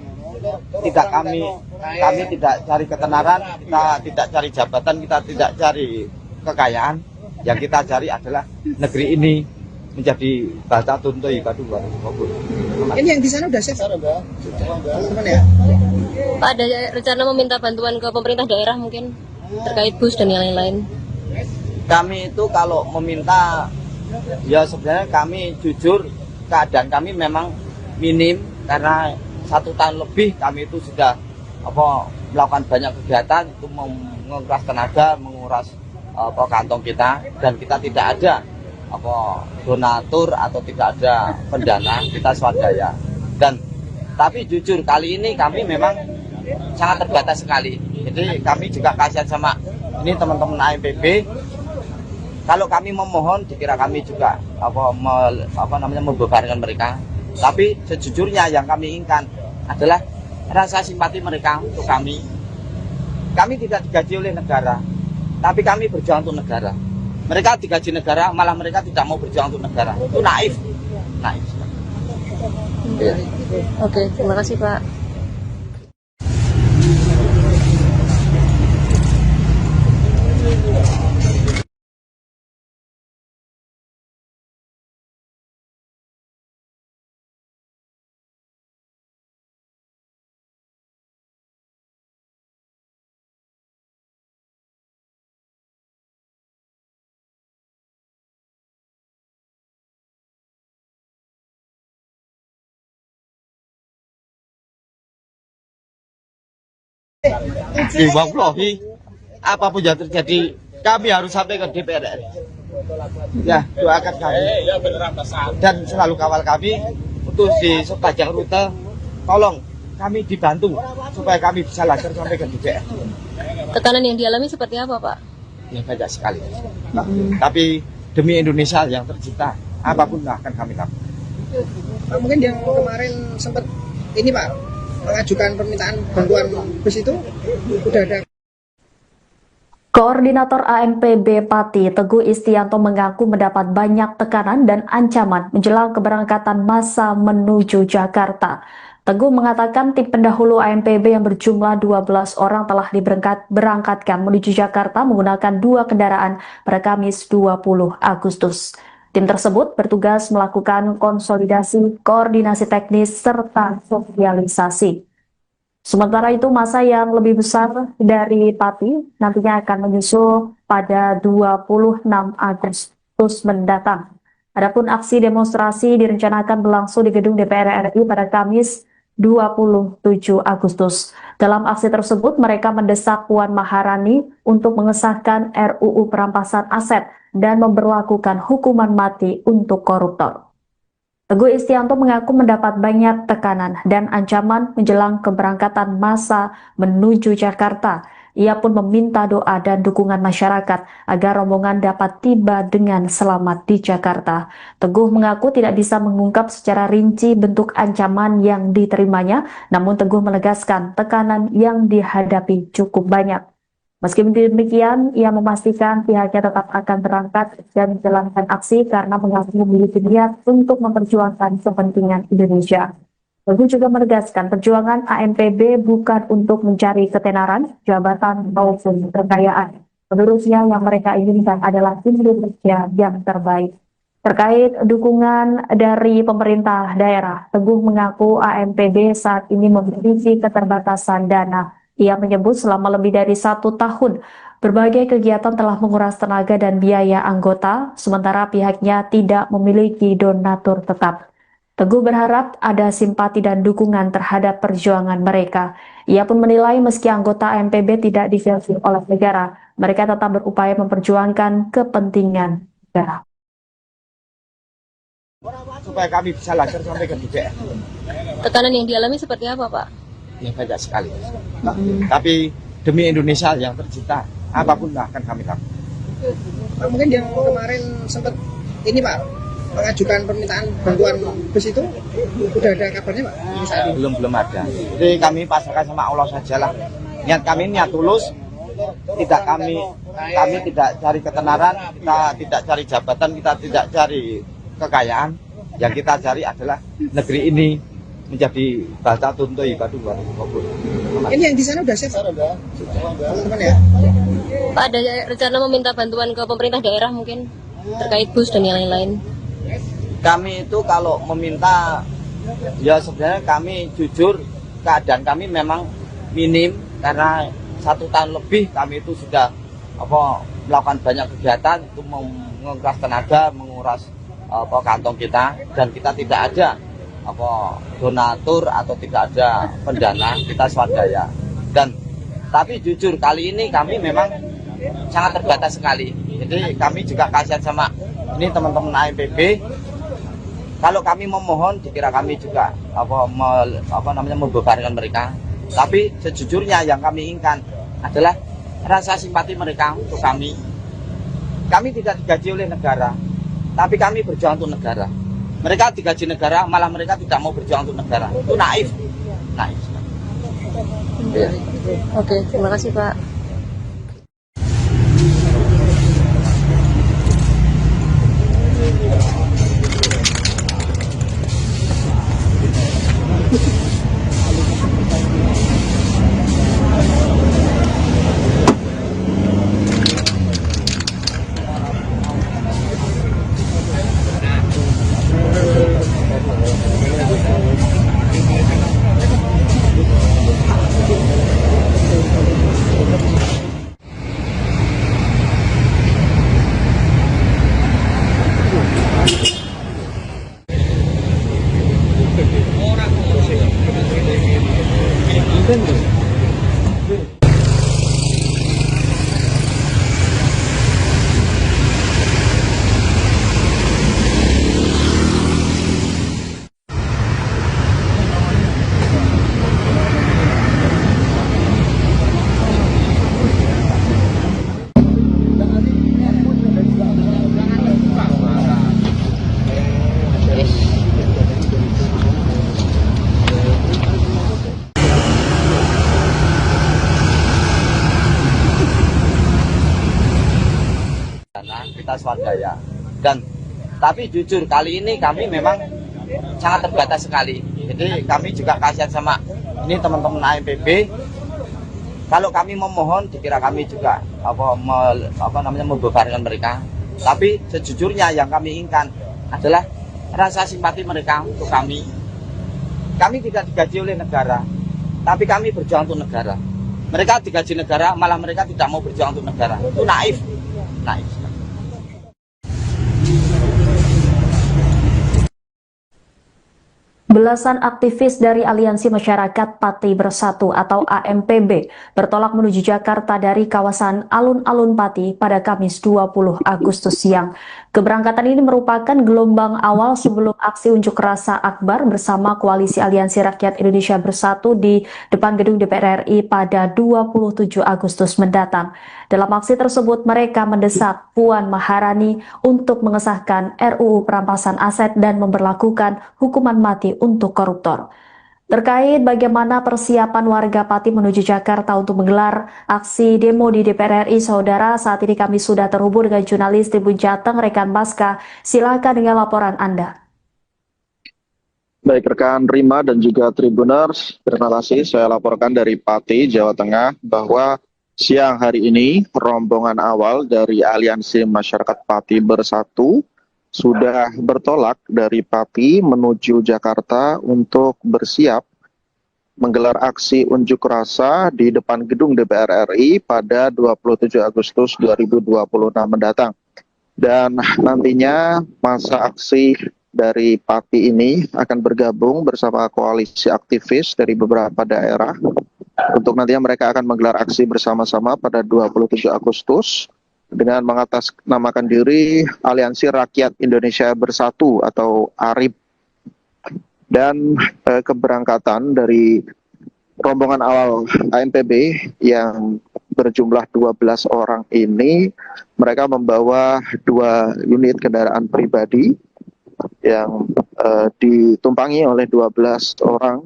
Tidak kami tidak cari ketenaran, kita tidak cari jabatan, kita tidak cari kekayaan. Yang kita cari adalah negeri ini menjadi batatun thayyibatu wa rizqun. Ini yang di sana udah safe teman-teman ya? Pak, ada rencana meminta bantuan ke pemerintah daerah mungkin terkait bus dan yang lain-lain? Kami itu kalau meminta, ya sebenarnya kami jujur keadaan kami memang minim karena 1 tahun lebih kami itu sudah melakukan banyak kegiatan itu menguras tenaga, menguras kantong kita, dan kita tidak ada donatur atau tidak ada pendana, kita swadaya. Dan tapi jujur kali ini kami memang sangat terbatas sekali. Jadi kami juga kasihan sama ini teman-teman AMPB. Kalau kami memohon dikira kami juga membebankan mereka. Tapi sejujurnya yang kami inginkan adalah rasa simpati mereka untuk kami. Kami tidak digaji oleh negara, tapi kami berjuang untuk negara. Mereka digaji negara, malah mereka tidak mau berjuang untuk negara. Itu naif. Ya. Oke, terima kasih Pak. Wallahi, apapun yang terjadi, kami harus sampai ke DPR RI. Ya, doakan kami dan selalu kawal kami untuk di sepanjang rute. Tolong kami dibantu supaya kami bisa lancar sampai ke DPR. Tekanan yang dialami seperti apa, Pak? Ya banyak sekali. Tapi demi Indonesia yang tercinta, apapun akan kami lakukan. Pak, mungkin yang kemarin sempat ini Pak mengajukan permintaan bantuan bus itu udah ada. Koordinator AMPB Pati Teguh Istianto mengaku mendapat banyak tekanan dan ancaman menjelang keberangkatan massa menuju Jakarta. Teguh mengatakan tim pendahulu AMPB yang berjumlah 12 orang telah diberangkatkan menuju Jakarta menggunakan 2 kendaraan pada Kamis 20 Agustus. Tim tersebut bertugas melakukan konsolidasi, koordinasi teknis, serta sosialisasi. Sementara itu, massa yang lebih besar dari Pati nantinya akan menyusul pada 26 Agustus mendatang. Adapun aksi demonstrasi direncanakan berlangsung di gedung DPR RI pada Kamis 27 Agustus. Dalam aksi tersebut, mereka mendesak Puan Maharani untuk mengesahkan RUU perampasan aset dan memberlakukan hukuman mati untuk koruptor. Teguh Istianto mengaku mendapat banyak tekanan dan ancaman menjelang keberangkatan massa menuju Jakarta. Ia pun meminta doa dan dukungan masyarakat agar rombongan dapat tiba dengan selamat di Jakarta. Teguh mengaku tidak bisa mengungkap secara rinci bentuk ancaman yang diterimanya, namun Teguh menegaskan tekanan yang dihadapi cukup banyak. Meski demikian, ia memastikan pihaknya tetap akan berangkat dan menjalankan aksi karena mengaku memiliki niat untuk memperjuangkan kepentingan Indonesia. Teguh juga menegaskan perjuangan AMPB bukan untuk mencari ketenaran, jabatan, maupun kekayaan. Menurutnya yang mereka inginkan adalah Indonesia yang terbaik. Terkait dukungan dari pemerintah daerah, Teguh mengaku AMPB saat ini memiliki keterbatasan dana. Ia menyebut selama lebih dari 1 tahun, berbagai kegiatan telah menguras tenaga dan biaya anggota, sementara pihaknya tidak memiliki donatur tetap. Teguh berharap ada simpati dan dukungan terhadap perjuangan mereka. Ia pun menilai meski anggota AMPB tidak digaji oleh negara, mereka tetap berupaya memperjuangkan kepentingan negara. Supaya kami bisa lancar sampai ke DPR. Tekanan yang dialami seperti apa, Pak? Ya banyak sekali. Tapi demi Indonesia yang tercinta, apapun akan kami lakukan. Pak, mungkin yang kemarin sempat ini Pak mengajukan permintaan bantuan bus itu udah ada kabarnya Pak? Belum ada. Jadi kami pasrahkan sama Allah sajalah. Niat kami niat tulus. Kami tidak cari ketenaran, kita tidak cari jabatan, kita tidak cari kekayaan. Yang kita cari adalah negeri ini menjadi balta tuntu ibadah kabul. Ini yang di sana udah siap teman-teman ya? Pak, ada rencana meminta bantuan ke pemerintah daerah mungkin terkait bus dan yang lain-lain. Kami itu kalau meminta, ya sebenarnya kami jujur keadaan kami memang minim karena 1 tahun lebih kami itu sudah melakukan banyak kegiatan itu menguras tenaga, menguras kantong kita, dan kita tidak ada donatur atau tidak ada pendana, kita swadaya. Tapi jujur kali ini kami memang sangat terbatas sekali. Jadi kami juga kasihan sama ini teman-teman AMPB. Kalau kami memohon, dikira kami juga membebankan mereka. Tapi sejujurnya yang kami inginkan adalah rasa simpati mereka untuk kami. Kami tidak digaji oleh negara, tapi kami berjuang untuk negara. Mereka digaji negara, malah mereka tidak mau berjuang untuk negara. Itu naif. Ya. Oke, terima kasih Pak. Kita swadaya. Tapi jujur kali ini kami memang sangat terbatas sekali. Jadi kami juga kasihan sama ini teman-teman AMPB. Kalau kami memohon, dikira kami juga membebankan mereka. Tapi sejujurnya yang kami inginkan adalah rasa simpati mereka untuk kami. Kami tidak digaji oleh negara, tapi kami berjuang untuk negara. Mereka digaji negara, malah mereka tidak mau berjuang untuk negara. Itu naif. Belasan aktivis dari Aliansi Masyarakat Pati Bersatu atau AMPB bertolak menuju Jakarta dari kawasan Alun-Alun Pati pada Kamis 20 Agustus siang. Keberangkatan ini merupakan gelombang awal sebelum aksi unjuk rasa akbar bersama Koalisi Aliansi Rakyat Indonesia Bersatu di depan gedung DPR RI pada 27 Agustus mendatang. Dalam aksi tersebut, mereka mendesak Puan Maharani untuk mengesahkan RUU Perampasan Aset dan memberlakukan hukuman mati untuk koruptor. Terkait bagaimana persiapan warga Pati menuju Jakarta untuk menggelar aksi demo di DPR RI, saudara, saat ini kami sudah terhubung dengan jurnalis Tribun Jateng, rekan Baska. Silakan dengan laporan Anda. Baik rekan Rima dan juga Tribuners, terima kasih. Saya laporkan dari Pati, Jawa Tengah, bahwa siang hari ini rombongan awal dari Aliansi Masyarakat Pati Bersatu sudah bertolak dari Pati menuju Jakarta untuk bersiap menggelar aksi unjuk rasa di depan gedung DPR RI pada 27 Agustus 2026 mendatang. Dan nantinya masa aksi dari Pati ini akan bergabung bersama koalisi aktivis dari beberapa daerah untuk nantinya mereka akan menggelar aksi bersama-sama pada 27 Agustus dengan mengatasnamakan diri Aliansi Rakyat Indonesia Bersatu atau ARIB. Dan keberangkatan dari rombongan awal AMPB yang berjumlah 12 orang ini mereka membawa 2 unit kendaraan pribadi yang ditumpangi oleh 12 orang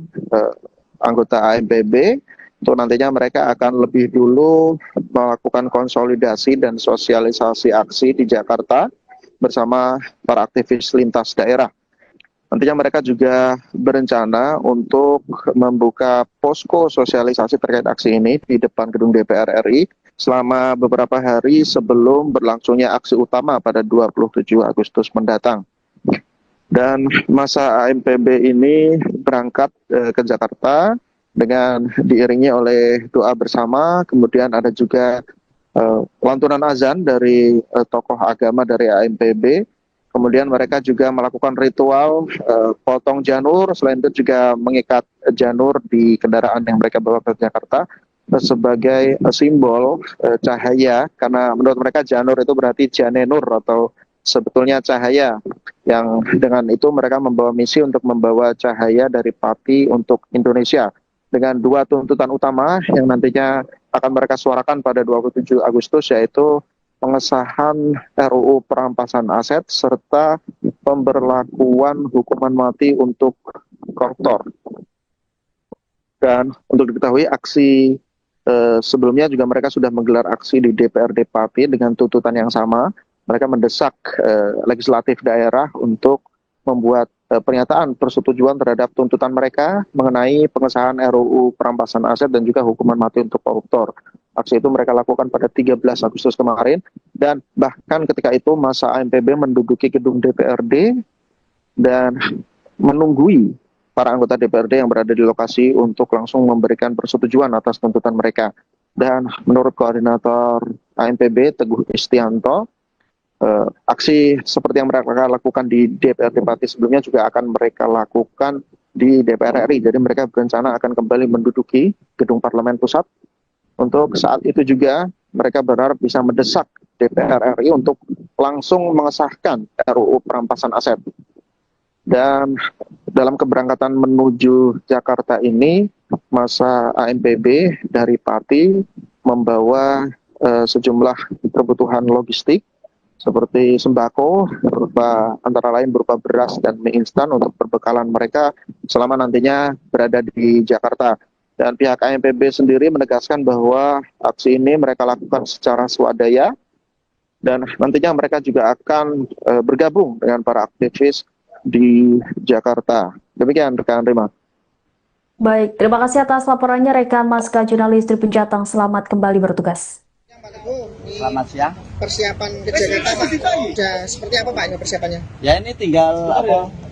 anggota AMPB. Untuk nantinya mereka akan lebih dulu melakukan konsolidasi dan sosialisasi aksi di Jakarta bersama para aktivis lintas daerah. Nantinya mereka juga berencana untuk membuka posko sosialisasi terkait aksi ini di depan gedung DPR RI selama beberapa hari sebelum berlangsungnya aksi utama pada 27 Agustus mendatang. Dan masa AMPB ini berangkat ke Jakarta dengan diiringi oleh doa bersama, kemudian ada juga lantunan azan dari tokoh agama dari AMPB. Kemudian mereka juga melakukan ritual potong janur, selain itu juga mengikat janur di kendaraan yang mereka bawa ke Jakarta sebagai simbol cahaya, karena menurut mereka janur itu berarti janenur atau sebetulnya cahaya, yang dengan itu mereka membawa misi untuk membawa cahaya dari Pati untuk Indonesia, dengan 2 tuntutan utama yang nantinya akan mereka suarakan pada 27 Agustus, yaitu pengesahan RUU perampasan aset serta pemberlakuan hukuman mati untuk koruptor. Dan untuk diketahui, aksi sebelumnya juga mereka sudah menggelar aksi di DPRD Pati dengan tuntutan yang sama. Mereka mendesak legislatif daerah untuk membuat pernyataan persetujuan terhadap tuntutan mereka mengenai pengesahan RUU perampasan aset dan juga hukuman mati untuk koruptor. Aksi itu mereka lakukan pada 13 Agustus kemarin, dan bahkan ketika itu masa AMPB menduduki gedung DPRD dan menunggui para anggota DPRD yang berada di lokasi untuk langsung memberikan persetujuan atas tuntutan mereka. Dan menurut koordinator AMPB Teguh Istianto, aksi seperti yang mereka lakukan di DPRD Pati sebelumnya juga akan mereka lakukan di DPR RI. Jadi mereka berencana akan kembali menduduki gedung Parlemen Pusat. Untuk saat itu juga mereka berharap bisa mendesak DPR RI untuk langsung mengesahkan RUU perampasan aset. Dan dalam keberangkatan menuju Jakarta ini, masa AMPB dari Pati membawa sejumlah kebutuhan logistik seperti sembako, antara lain berupa beras dan mie instan untuk perbekalan mereka selama nantinya berada di Jakarta. Dan pihak AMPB sendiri menegaskan bahwa aksi ini mereka lakukan secara swadaya, dan nantinya mereka juga akan bergabung dengan para aktivis di Jakarta. Demikian rekan Rima. Baik, terima kasih atas laporannya rekan Maska jurnalis Tribun Jateng. Selamat kembali bertugas. Selamat siang. Persiapan ke Jakarta Pak, sudah seperti apa Pak ini persiapannya? Ya ini tinggal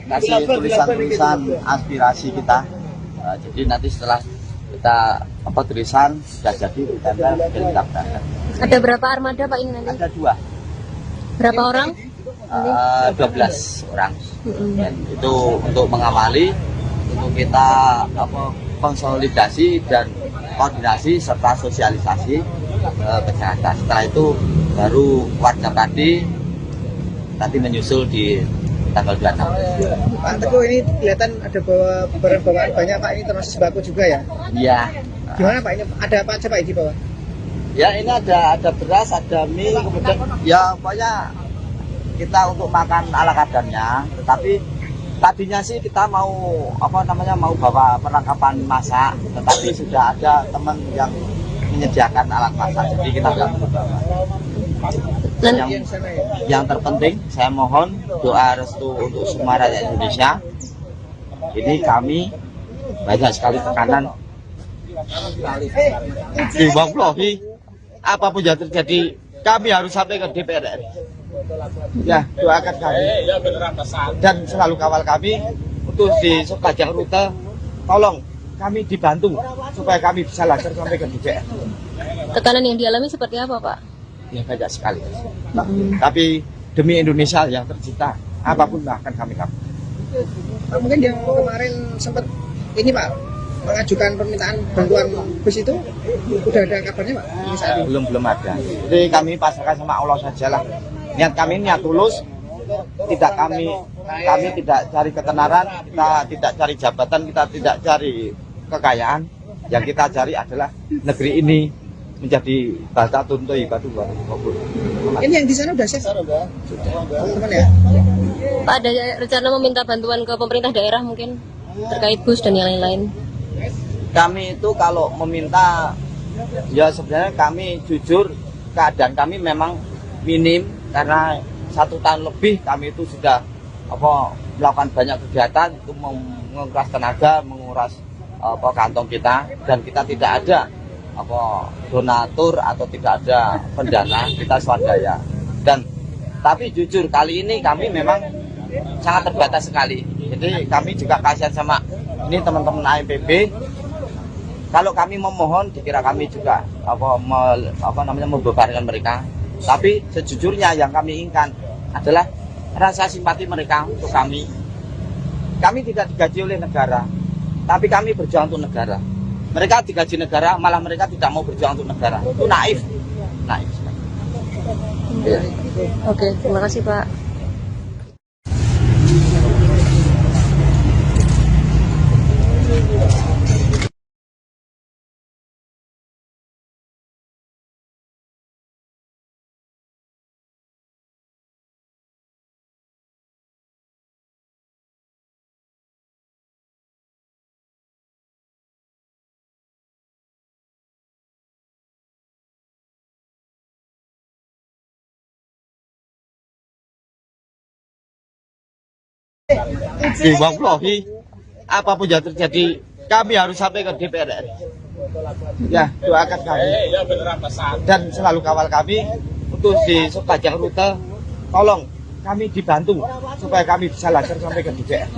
kasih tulisan-tulisan aspirasi kita. Jadi nanti setelah kita tulisan sudah jadi kita berangkat. Ada berapa armada Pak ini nanti? Ada 2. Berapa orang? 12 orang. Dan itu untuk mengawali, untuk kita konsolidasi dan koordinasi serta sosialisasi ke Jakarta. Setelah itu baru warga Pati nanti menyusul di tanggal 26. Pak Teguh, ini kelihatan ada barang bawaan banyak Pak, ini termasuk sembako juga ya? Iya. Gimana Pak, ini ada apa aja Pak di bawah? Ya ini ada beras, ada mie, kemudian ya pokoknya kita untuk makan ala kadarnya. Tetapi tadinya sih kita mau mau bawa perlengkapan masak, tetapi sudah ada teman yang menyediakan alat masak, jadi kita nggak perlu bawa. Yang terpenting saya mohon doa restu untuk semua rakyat Indonesia. Ini kami banyak sekali tekanan diwawahi, apapun yang terjadi kami harus sampai ke DPR RI. Ya, doakan kami dan selalu kawal kami untuk di sepanjang rute. Tolong kami dibantu supaya kami bisa lancar sampai ke DPR. Tekanan yang dialami seperti apa Pak? Ya banyak sekali. Tapi demi Indonesia yang tercinta, apapun akan kami lakukan. Mungkin yang kemarin sempat ini Pak mengajukan permintaan bantuan bus itu udah ada kabarnya Pak? Belum ada. Jadi kami pasrahkan sama Allah sajalah. Niat kami niat tulus. Kami tidak cari ketenaran, kita tidak cari jabatan, kita tidak cari kekayaan. Yang kita cari adalah negeri ini menjadi bata tunto ibadu baru. Ini yang di sana udah siap teman-teman ya. Pak, ada rencana meminta bantuan ke pemerintah daerah mungkin terkait bus dan yang lain-lain? Kami itu kalau meminta, ya sebenarnya kami jujur keadaan kami memang minim karena 1 tahun lebih kami itu sudah melakukan banyak kegiatan itu menguras tenaga, menguras kantong kita, dan kita tidak ada donatur atau tidak ada pendana, kita swadaya. Dan tapi jujur kali ini kami memang sangat terbatas sekali. Jadi kami juga kasihan sama ini teman-teman AMPB. Kalau kami memohon dikira kami juga membebankan mereka. Tapi sejujurnya yang kami inginkan adalah rasa simpati mereka untuk kami. Kami tidak digaji oleh negara, tapi kami berjuang untuk negara. Mereka digaji negara, malah mereka tidak mau berjuang untuk negara. Itu naif. Ya. Oke, terima kasih Pak. Wallahi, apapun yang terjadi, kami harus sampai ke DPR RI. Ya, doakan kami dan selalu kawal kami untuk di sepanjang rute. Tolong kami dibantu supaya kami bisa lancar sampai ke DPR.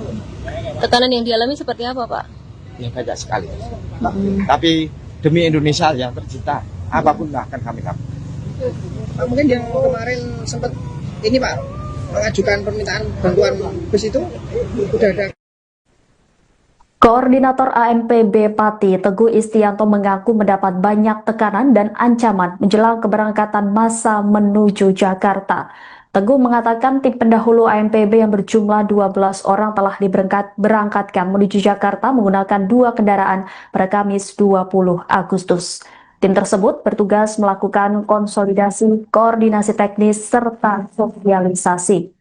Tekanan yang dialami seperti apa, Pak? Ya banyak sekali. Tapi demi Indonesia yang tercinta, apapun akan kami lakukan. Pak, mungkin yang kemarin sempat ini Pak mengajukan permintaan bantuan bus itu udah ada. Koordinator AMPB Pati, Teguh Istianto mengaku mendapat banyak tekanan dan ancaman menjelang keberangkatan massa menuju Jakarta. Teguh mengatakan tim pendahulu AMPB yang berjumlah 12 orang telah diberangkatkan menuju Jakarta menggunakan 2 kendaraan pada Kamis 20 Agustus. Tim tersebut bertugas melakukan konsolidasi, koordinasi teknis, serta sosialisasi.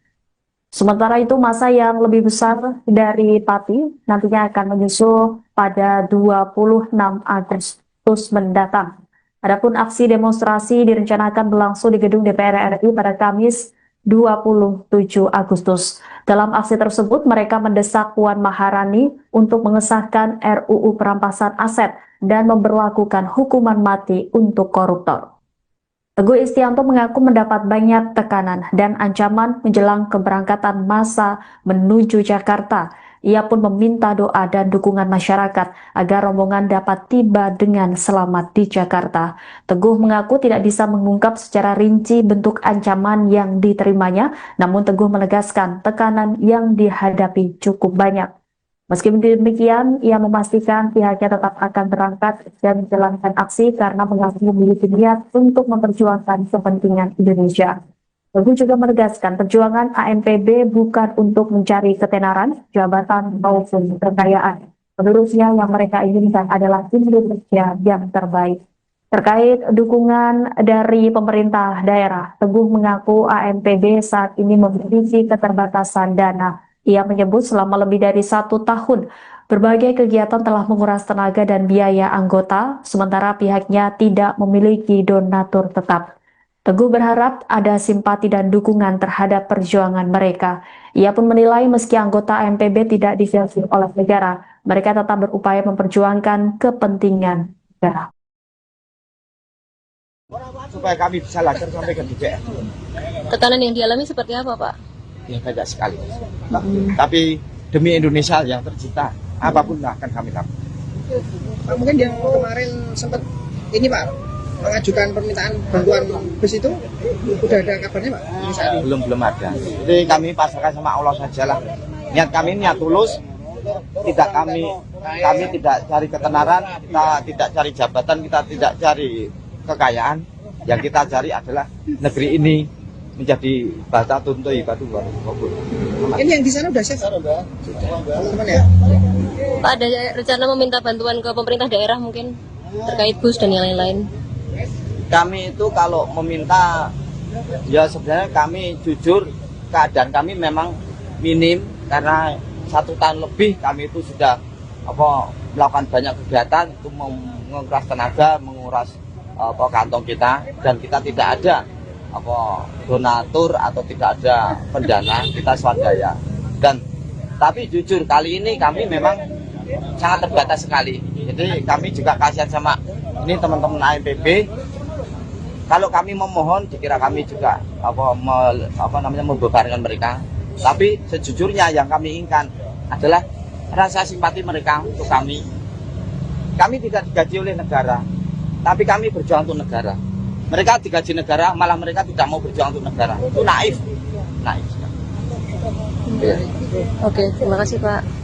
Sementara itu, massa yang lebih besar dari Pati nantinya akan menyusul pada 26 Agustus mendatang. Adapun aksi demonstrasi direncanakan berlangsung di gedung DPR RI pada Kamis 27 Agustus. Dalam aksi tersebut, mereka mendesak Puan Maharani untuk mengesahkan RUU perampasan aset dan memberlakukan hukuman mati untuk koruptor. Teguh Istianto mengaku mendapat banyak tekanan dan ancaman menjelang keberangkatan massa menuju Jakarta. Ia pun meminta doa dan dukungan masyarakat agar rombongan dapat tiba dengan selamat di Jakarta. Teguh mengaku tidak bisa mengungkap secara rinci bentuk ancaman yang diterimanya, namun Teguh menegaskan tekanan yang dihadapi cukup banyak. Meski demikian, ia memastikan pihaknya tetap akan berangkat dan menjalankan aksi karena mengaku memiliki niat untuk memperjuangkan kepentingan Indonesia. Teguh juga menegaskan perjuangan AMPB bukan untuk mencari ketenaran, jabatan, maupun kekayaan. Menurutnya yang mereka inginkan adalah Indonesia yang terbaik. Terkait dukungan dari pemerintah daerah, Teguh mengaku AMPB saat ini memiliki keterbatasan dana. Ia menyebut selama lebih dari 1 tahun, berbagai kegiatan telah menguras tenaga dan biaya anggota, sementara pihaknya tidak memiliki donatur tetap. Teguh berharap ada simpati dan dukungan terhadap perjuangan mereka. Ia pun menilai meski anggota AMPB tidak difilter oleh negara, mereka tetap berupaya memperjuangkan kepentingan negara. Supaya kami bisa lancar sampai ke DPR. Tekanan yang dialami seperti apa, Pak? Ya banyak sekali. Tapi demi Indonesia yang tercinta, apapun akan kami lakukan. Pak, mungkin yang kemarin sempat ini Pak mengajukan permintaan bantuan bus itu udah ada kabarnya Pak? Belum ada. Jadi kami pasrahkan sama Allah sajalah. Niat kami niat tulus. Kami tidak cari ketenaran, kita tidak cari jabatan, kita tidak cari kekayaan. Yang kita cari adalah negeri ini menjadi bata tunto ibadu baru. Ini yang di sana udah siap teman-teman ya. Pak, ada rencana meminta bantuan ke pemerintah daerah mungkin terkait bus dan yang lain-lain? Kami itu kalau meminta, ya sebenarnya kami jujur keadaan kami memang minim karena 1 tahun lebih kami itu sudah melakukan banyak kegiatan itu menguras tenaga, menguras kantong kita, dan kita tidak ada donatur atau tidak ada pendana, kita swadaya. Dan tapi jujur kali ini kami memang sangat terbatas sekali. Jadi kami juga kasihan sama ini teman-teman AMPB. Kalau kami memohon, dikira kami juga membebankan mereka. Tapi sejujurnya yang kami inginkan adalah rasa simpati mereka untuk kami. Kami tidak digaji oleh negara, tapi kami berjuang untuk negara. Mereka digaji negara, malah mereka tidak mau berjuang untuk negara. Itu naif, naif. Ya. Oke, terima kasih Pak.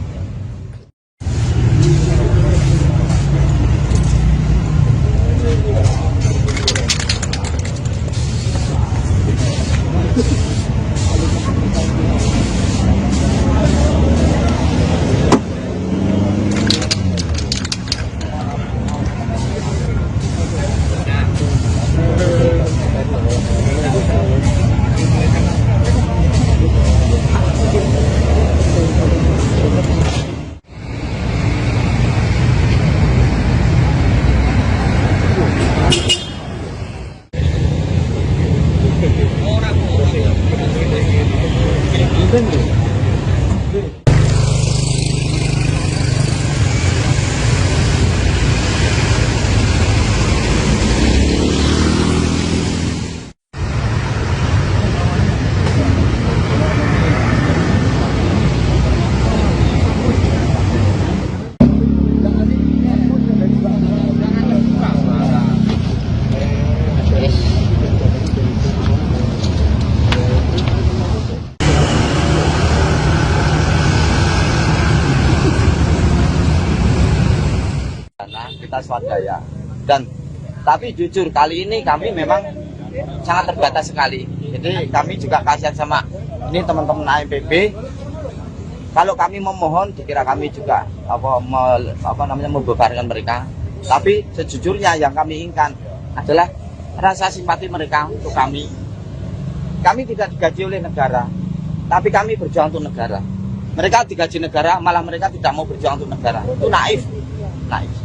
Kita swadaya. Dan tapi jujur kali ini kami memang sangat terbatas sekali. Jadi kami juga kasihan sama ini teman-teman AMPB. Kalau kami memohon, dikira kami juga membebankan mereka. Tapi sejujurnya yang kami inginkan adalah rasa simpati mereka untuk kami. Kami tidak digaji oleh negara, tapi kami berjuang untuk negara. Mereka digaji negara, malah mereka tidak mau berjuang untuk negara. Itu naif, naif.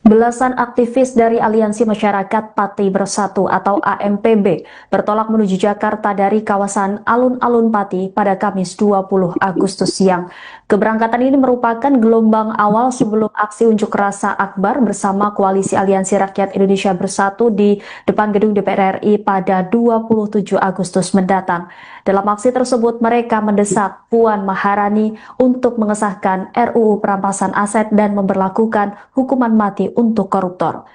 Belasan aktivis dari Aliansi Masyarakat Pati Bersatu atau AMPB bertolak menuju Jakarta dari kawasan Alun-Alun Pati pada Kamis 20 Agustus siang. Keberangkatan ini merupakan gelombang awal sebelum aksi unjuk rasa akbar bersama Koalisi Aliansi Rakyat Indonesia Bersatu di depan gedung DPR RI pada 27 Agustus mendatang. Dalam aksi tersebut, mereka mendesak Puan Maharani untuk mengesahkan RUU perampasan aset dan memberlakukan hukuman mati untuk koruptor.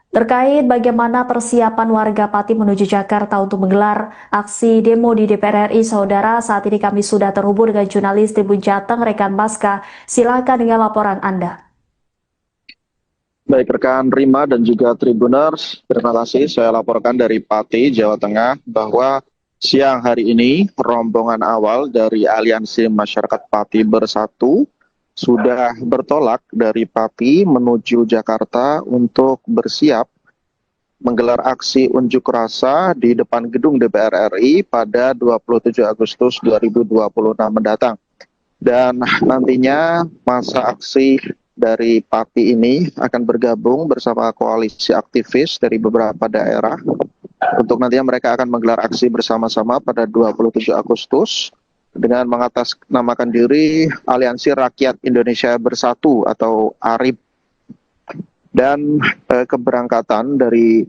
Terkait bagaimana persiapan warga Pati menuju Jakarta untuk menggelar aksi demo di DPR RI, saudara, saat ini kami sudah terhubung dengan jurnalis Tribun Jateng, rekan Baska. Silakan dengan laporan Anda. Baik rekan Rima dan juga Tribuners, terima kasih. Saya laporkan dari Pati, Jawa Tengah, bahwa siang hari ini rombongan awal dari Aliansi Masyarakat Pati Bersatu sudah bertolak dari Pati menuju Jakarta untuk bersiap menggelar aksi unjuk rasa di depan gedung DPR RI pada 27 Agustus 2026 mendatang. Dan nantinya masa aksi dari Pati ini akan bergabung bersama koalisi aktivis dari beberapa daerah untuk nantinya mereka akan menggelar aksi bersama-sama pada 27 Agustus dengan mengatasnamakan diri Aliansi Rakyat Indonesia Bersatu atau ARIB. Dan keberangkatan dari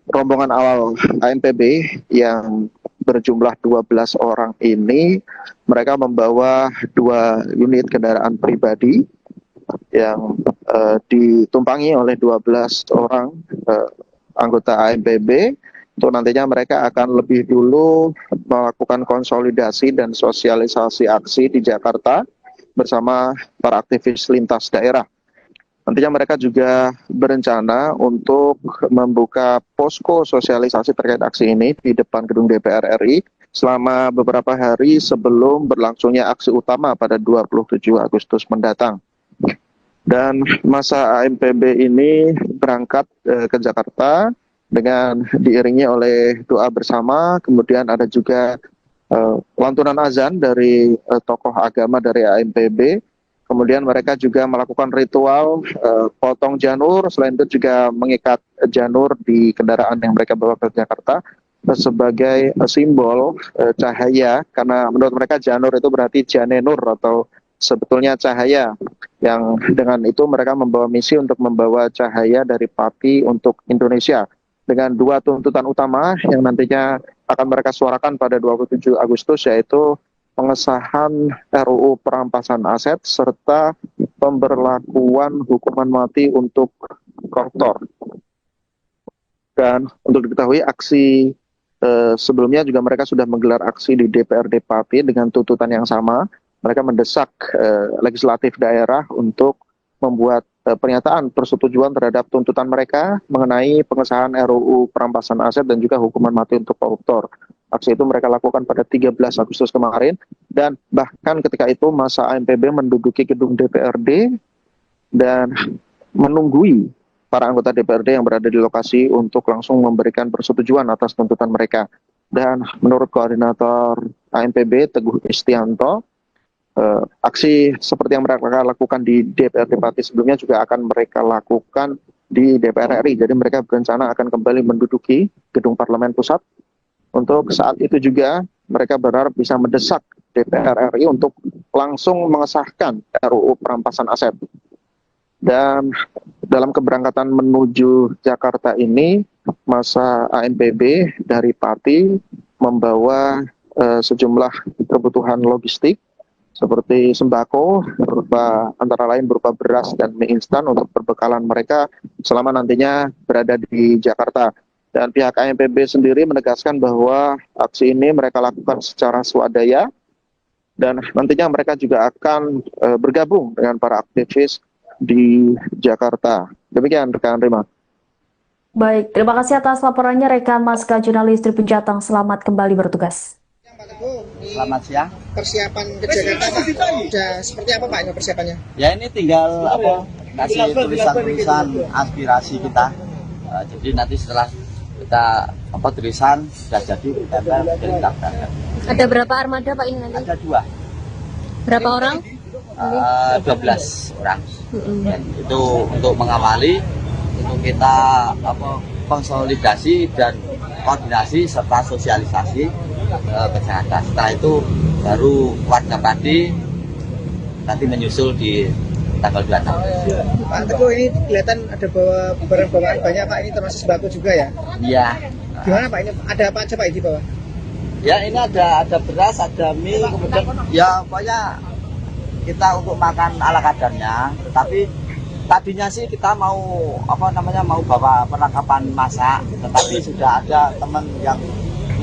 rombongan awal AMPB yang berjumlah 12 orang ini, mereka membawa 2 unit kendaraan pribadi yang ditumpangi oleh 12 orang anggota AMPB. Untuk nantinya mereka akan lebih dulu melakukan konsolidasi dan sosialisasi aksi di Jakarta bersama para aktivis lintas daerah. Nantinya mereka juga berencana untuk membuka posko sosialisasi terkait aksi ini di depan gedung DPR RI selama beberapa hari sebelum berlangsungnya aksi utama pada 27 Agustus mendatang. Dan masa AMPB ini berangkat ke Jakarta dengan diiringi oleh doa bersama, kemudian ada juga lantunan azan dari tokoh agama dari AMPB. Kemudian mereka juga melakukan ritual potong janur, selain itu juga mengikat janur di kendaraan yang mereka bawa ke Jakarta sebagai simbol cahaya, karena menurut mereka janur itu berarti janenur atau sebetulnya cahaya, yang dengan itu mereka membawa misi untuk membawa cahaya dari Pati untuk Indonesia dengan dua tuntutan utama yang nantinya akan mereka suarakan pada 27 Agustus, yaitu pengesahan RUU perampasan aset serta pemberlakuan hukuman mati untuk koruptor. Dan untuk diketahui, aksi sebelumnya juga mereka sudah menggelar aksi di DPRD Pati dengan tuntutan yang sama. Mereka mendesak legislatif daerah untuk membuat pernyataan persetujuan terhadap tuntutan mereka mengenai pengesahan RUU perampasan aset dan juga hukuman mati untuk koruptor. Aksi itu mereka lakukan pada 13 Agustus kemarin, dan bahkan ketika itu masa AMPB menduduki gedung DPRD dan menunggui para anggota DPRD yang berada di lokasi untuk langsung memberikan persetujuan atas tuntutan mereka. Dan menurut koordinator AMPB Teguh Istianto, aksi seperti yang mereka lakukan di DPRD Pati sebelumnya juga akan mereka lakukan di DPR RI. Jadi mereka berencana akan kembali menduduki gedung Parlemen Pusat. Untuk saat itu juga mereka berharap bisa mendesak DPR RI untuk langsung mengesahkan RUU perampasan aset. Dan dalam keberangkatan menuju Jakarta ini, masa AMPB dari Pati membawa sejumlah kebutuhan logistik seperti sembako, antara lain berupa beras dan mie instan untuk perbekalan mereka selama nantinya berada di Jakarta. Dan pihak AMPB sendiri menegaskan bahwa aksi ini mereka lakukan secara swadaya, dan nantinya mereka juga akan bergabung dengan para aktivis di Jakarta. Demikian rekan Rima. Baik, terima kasih atas laporannya rekan Maska jurnalis Tribun Jateng. Selamat kembali bertugas. Pak Teguh, Selamat siang. persiapan ke Jakarta Pak, udah seperti apa Pak ini persiapannya? Ya ini tinggal kasih tulisan-tulisan aspirasi kita. Jadi nanti setelah kita tulisan sudah jadi ditempel dan didaftarkan. Ada berapa armada Pak ini nanti? Ada 2. Berapa orang? 12 orang. Dan itu untuk mengawali, untuk kita konsolidasi dan koordinasi serta sosialisasi ke Jakarta. Setelah itu baru warga Pati nanti menyusul di tanggal 26. Pak Teguh, ini kelihatan ada bawa barang bawaan banyak Pak, ini termasuk sembako juga ya? Iya. Gimana Pak, ini ada apa aja Pak di bawah? Ya ini ada beras, ada mie, kemudian ya pokoknya kita untuk makan ala kadarnya. Tapi tadinya sih kita mau mau bawa perlengkapan masak, tetapi sudah ada teman yang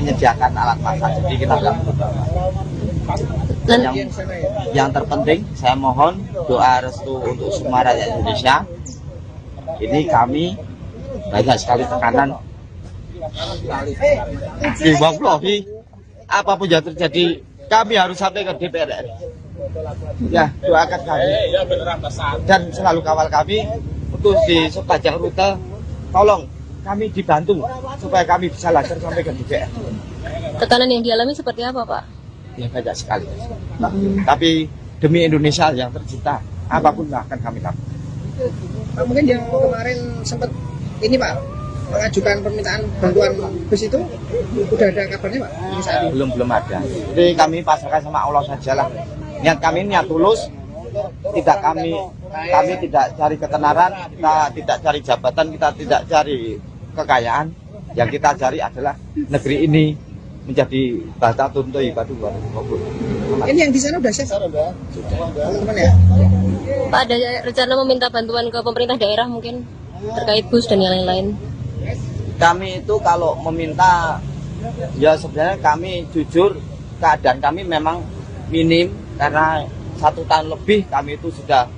menyediakan alat masak, jadi kita nggak perlu bawa. Yang terpenting saya mohon doa restu untuk semua rakyat Indonesia. Ini kami banyak sekali tekanan. Wallahi, apapun yang terjadi kami harus sampai ke DPR RI. Ya, doakan kami dan selalu kawal kami untuk di sepanjang rute. Tolong kami dibantu supaya kami bisa lancar sampai ke DPR. Tekanan yang dialami seperti apa Pak? Ya banyak sekali. Tapi demi Indonesia yang tercinta, apapun akan kami lakukan. Pak, mungkin yang kemarin sempat ini Pak mengajukan permintaan bantuan bus itu udah ada kabarnya Pak? Ini saat ini. Belum ada. Jadi kami pasrahkan sama Allah sajalah. Niat kami niat tulus. Kami tidak cari ketenaran, kita tidak cari jabatan, kita tidak cari kekayaan. Yang kita cari adalah negeri ini menjadi bata tuntui batu baru. Ini yang di sana udah siap teman-teman ya? Pak, ada rencana meminta bantuan ke pemerintah daerah mungkin terkait bus dan yang lain-lain? Kami itu kalau meminta, ya sebenarnya kami jujur keadaan kami memang minim, karena 1 tahun lebih kami itu sudah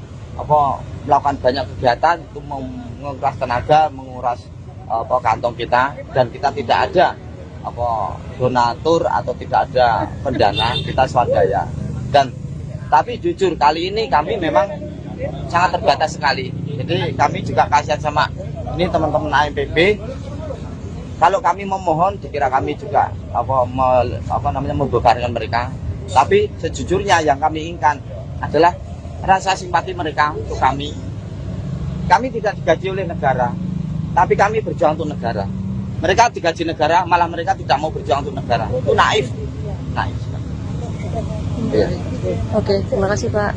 melakukan banyak kegiatan itu menguras tenaga, menguras kantong kita, dan kita tidak ada donatur atau tidak ada pendana, kita swadaya. Dan tapi jujur kali ini kami memang sangat terbatas sekali. Jadi kami juga kasihan sama ini teman-teman AMPB. Kalau kami memohon, dikira kami juga membebankan mereka. Tapi sejujurnya yang kami inginkan adalah rasa simpati mereka untuk kami. Kami tidak digaji oleh negara, tapi kami berjuang untuk negara. Mereka digaji negara, malah mereka tidak mau berjuang untuk negara. Itu naif. Naif. Ya. Oke, terima kasih Pak.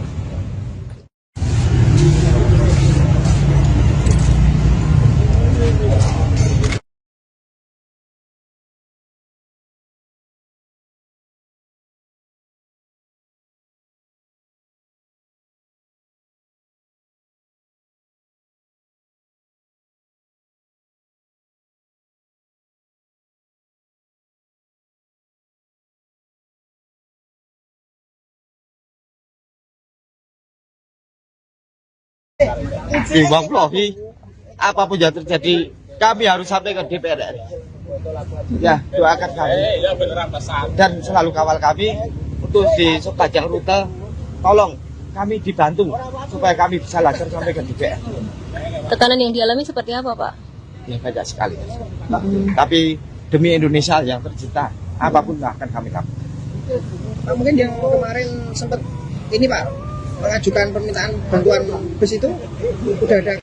Wallahi, apapun yang terjadi, kami harus sampai ke DPR RI. Ya, doakan kami dan selalu kawal kami untuk di sepanjang rute. Tolong kami dibantu supaya kami bisa lancar sampai ke DPR. Tekanan yang dialami seperti apa Pak? Ya banyak sekali. Tapi demi Indonesia yang tercinta, apapun akan kami lakukan. Pak, mungkin yang kemarin sempat ini Pak mengajukan permintaan bantuan bus itu udah ada.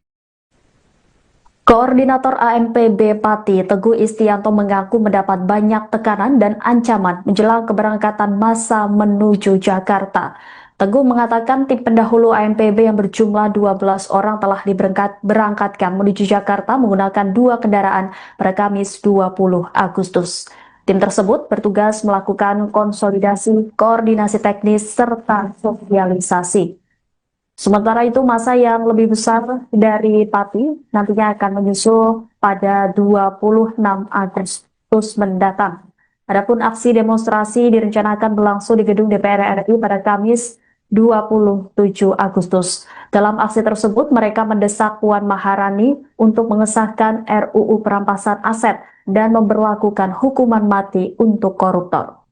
Koordinator AMPB Pati, Teguh Istianto mengaku mendapat banyak tekanan dan ancaman menjelang keberangkatan massa menuju Jakarta. Teguh mengatakan tim pendahulu AMPB yang berjumlah 12 orang telah diberangkatkan menuju Jakarta menggunakan 2 kendaraan pada Kamis 20 Agustus. Tim tersebut bertugas melakukan konsolidasi, koordinasi teknis, serta sosialisasi. Sementara itu, massa yang lebih besar dari Pati nantinya akan menyusul pada 26 Agustus mendatang. Adapun aksi demonstrasi direncanakan berlangsung di gedung DPR RI pada Kamis 27 Agustus. Dalam aksi tersebut, mereka mendesak Puan Maharani untuk mengesahkan RUU perampasan aset dan memberlakukan hukuman mati untuk koruptor.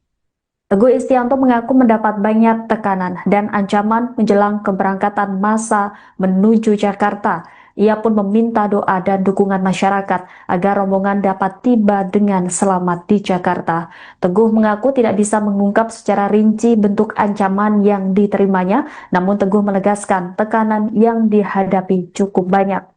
Teguh Istianto mengaku mendapat banyak tekanan dan ancaman menjelang keberangkatan massa menuju Jakarta. Ia pun meminta doa dan dukungan masyarakat agar rombongan dapat tiba dengan selamat di Jakarta. Teguh mengaku tidak bisa mengungkap secara rinci bentuk ancaman yang diterimanya, namun Teguh menegaskan tekanan yang dihadapi cukup banyak.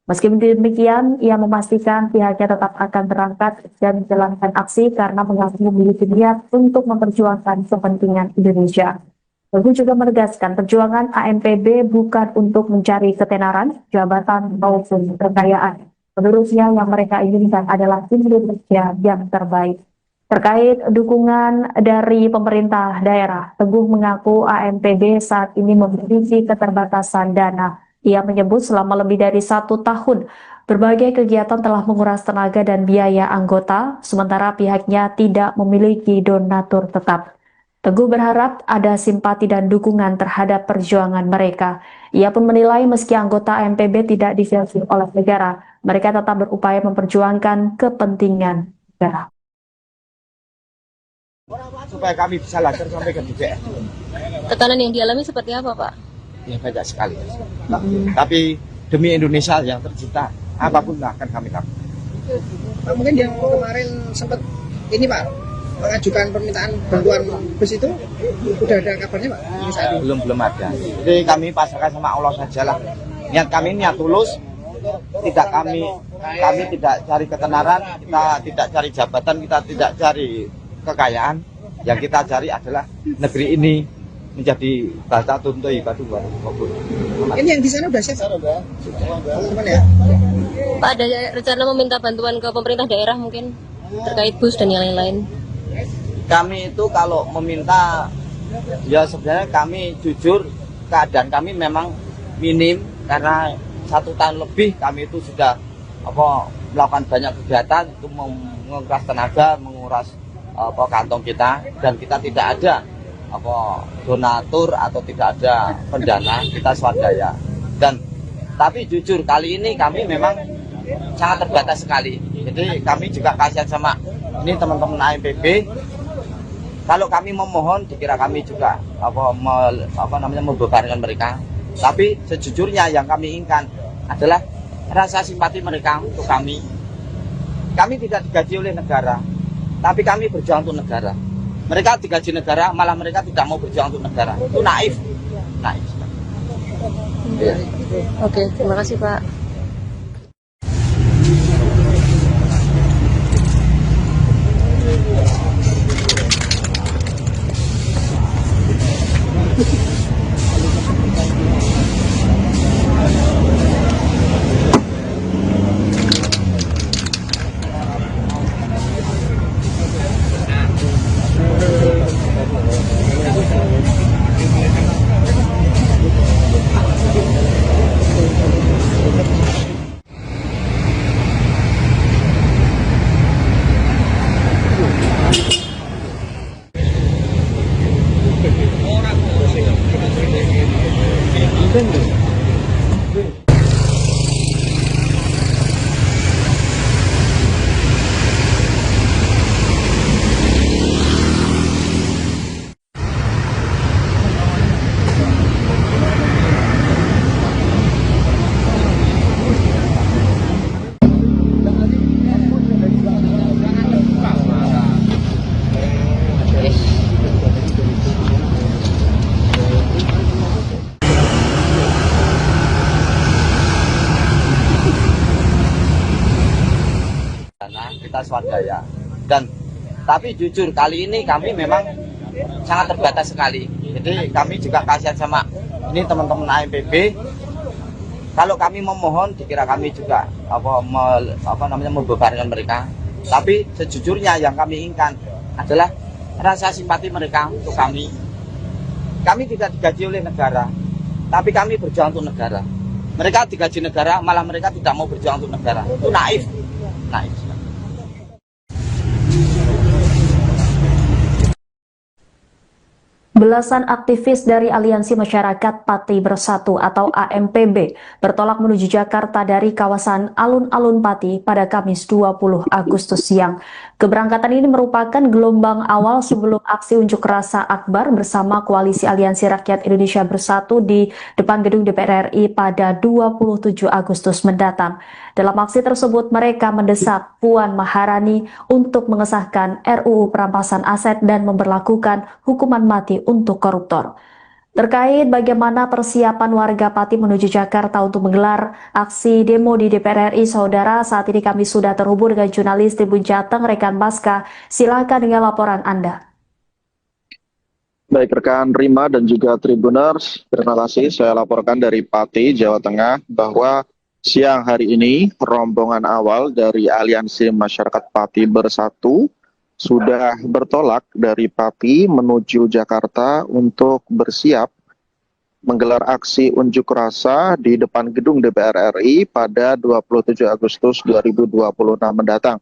Meski demikian, ia memastikan pihaknya tetap akan berangkat dan menjalankan aksi karena mengaku memiliki niat untuk memperjuangkan kepentingan Indonesia. Teguh juga menegaskan perjuangan AMPB bukan untuk mencari ketenaran, jabatan, maupun kekayaan. Menurutnya yang mereka inginkan adalah Indonesia yang terbaik. Terkait dukungan dari pemerintah daerah, Teguh mengaku AMPB saat ini memiliki keterbatasan dana. Ia menyebut selama lebih dari 1 tahun, berbagai kegiatan telah menguras tenaga dan biaya anggota, sementara pihaknya tidak memiliki donatur tetap. Teguh berharap ada simpati dan dukungan terhadap perjuangan mereka. Ia pun menilai meski anggota AMPB tidak difilter oleh negara, mereka tetap berupaya memperjuangkan kepentingan negara. Supaya kami bisa lancar sampai ke DPR. Tekanan yang dialami seperti apa Pak? Ya banyak sekali. Tapi demi Indonesia yang tercinta, apapun akan kami lakukan. Pak, mungkin yang kemarin sempat ini Pak mengajukan permintaan bantuan bus itu udah ada kabarnya Pak? Belum ada. Jadi kami pasrahkan sama Allah sajalah. Niat kami niat tulus. Kami tidak cari ketenaran, kita tidak cari jabatan, kita tidak cari kekayaan. Yang kita cari adalah negeri ini menjadi bahasa tuntu ibadah baru. Ini yang di sana udah siap teman-teman ya? Pak, ada rencana meminta bantuan ke pemerintah daerah mungkin terkait bus dan yang lain-lain? Kami itu kalau meminta, ya sebenarnya kami jujur keadaan kami memang minim karena 1 tahun lebih kami itu sudah melakukan banyak kegiatan itu menguras tenaga, menguras kantong kita, dan kita tidak ada donatur atau tidak ada pendana, kita swadaya. Dan tapi jujur kali ini kami memang sangat terbatas sekali. Jadi kami juga kasihan sama ini teman-teman AMPB. Kalau kami memohon, dikira kami juga membebankan mereka. Tapi sejujurnya yang kami inginkan adalah rasa simpati mereka untuk kami. Kami tidak digaji oleh negara, tapi kami berjuang untuk negara. Mereka digaji negara, malah mereka tidak mau berjuang untuk negara. Itu naif. Naif. Ya. Oke, terima kasih Pak. Kita swadaya. Dan tapi jujur kali ini kami memang sangat terbatas sekali. Jadi kami juga kasihan sama ini teman-teman AMPB. Kalau kami memohon dikira kami juga membebankan mereka. Tapi sejujurnya yang kami inginkan adalah rasa simpati mereka untuk kami. Kami tidak digaji oleh negara, tapi kami berjuang untuk negara. Mereka digaji negara, malah mereka tidak mau berjuang untuk negara. Itu naif. Naif. Belasan aktivis dari Aliansi Masyarakat Pati Bersatu atau AMPB bertolak menuju Jakarta dari kawasan Alun-Alun Pati pada Kamis 20 Agustus siang. Keberangkatan ini merupakan gelombang awal sebelum aksi unjuk rasa akbar bersama Koalisi Aliansi Rakyat Indonesia Bersatu di depan gedung DPR RI pada 27 Agustus mendatang. Dalam aksi tersebut, mereka mendesak Puan Maharani untuk mengesahkan RUU Perampasan Aset dan memberlakukan hukuman mati untuk koruptor. Terkait bagaimana persiapan warga Pati menuju Jakarta untuk menggelar aksi demo di DPR RI, saudara, saat ini kami sudah terhubung dengan jurnalis Tribun Jateng, rekan Baska. Silakan dengan laporan Anda. Baik rekan Rima dan juga Tribuners, terima kasih. Saya laporkan dari Pati, Jawa Tengah, bahwa siang hari ini rombongan awal dari Aliansi Masyarakat Pati Bersatu sudah bertolak dari Pati menuju Jakarta untuk bersiap menggelar aksi unjuk rasa di depan gedung DPR RI pada 27 Agustus 2026 mendatang.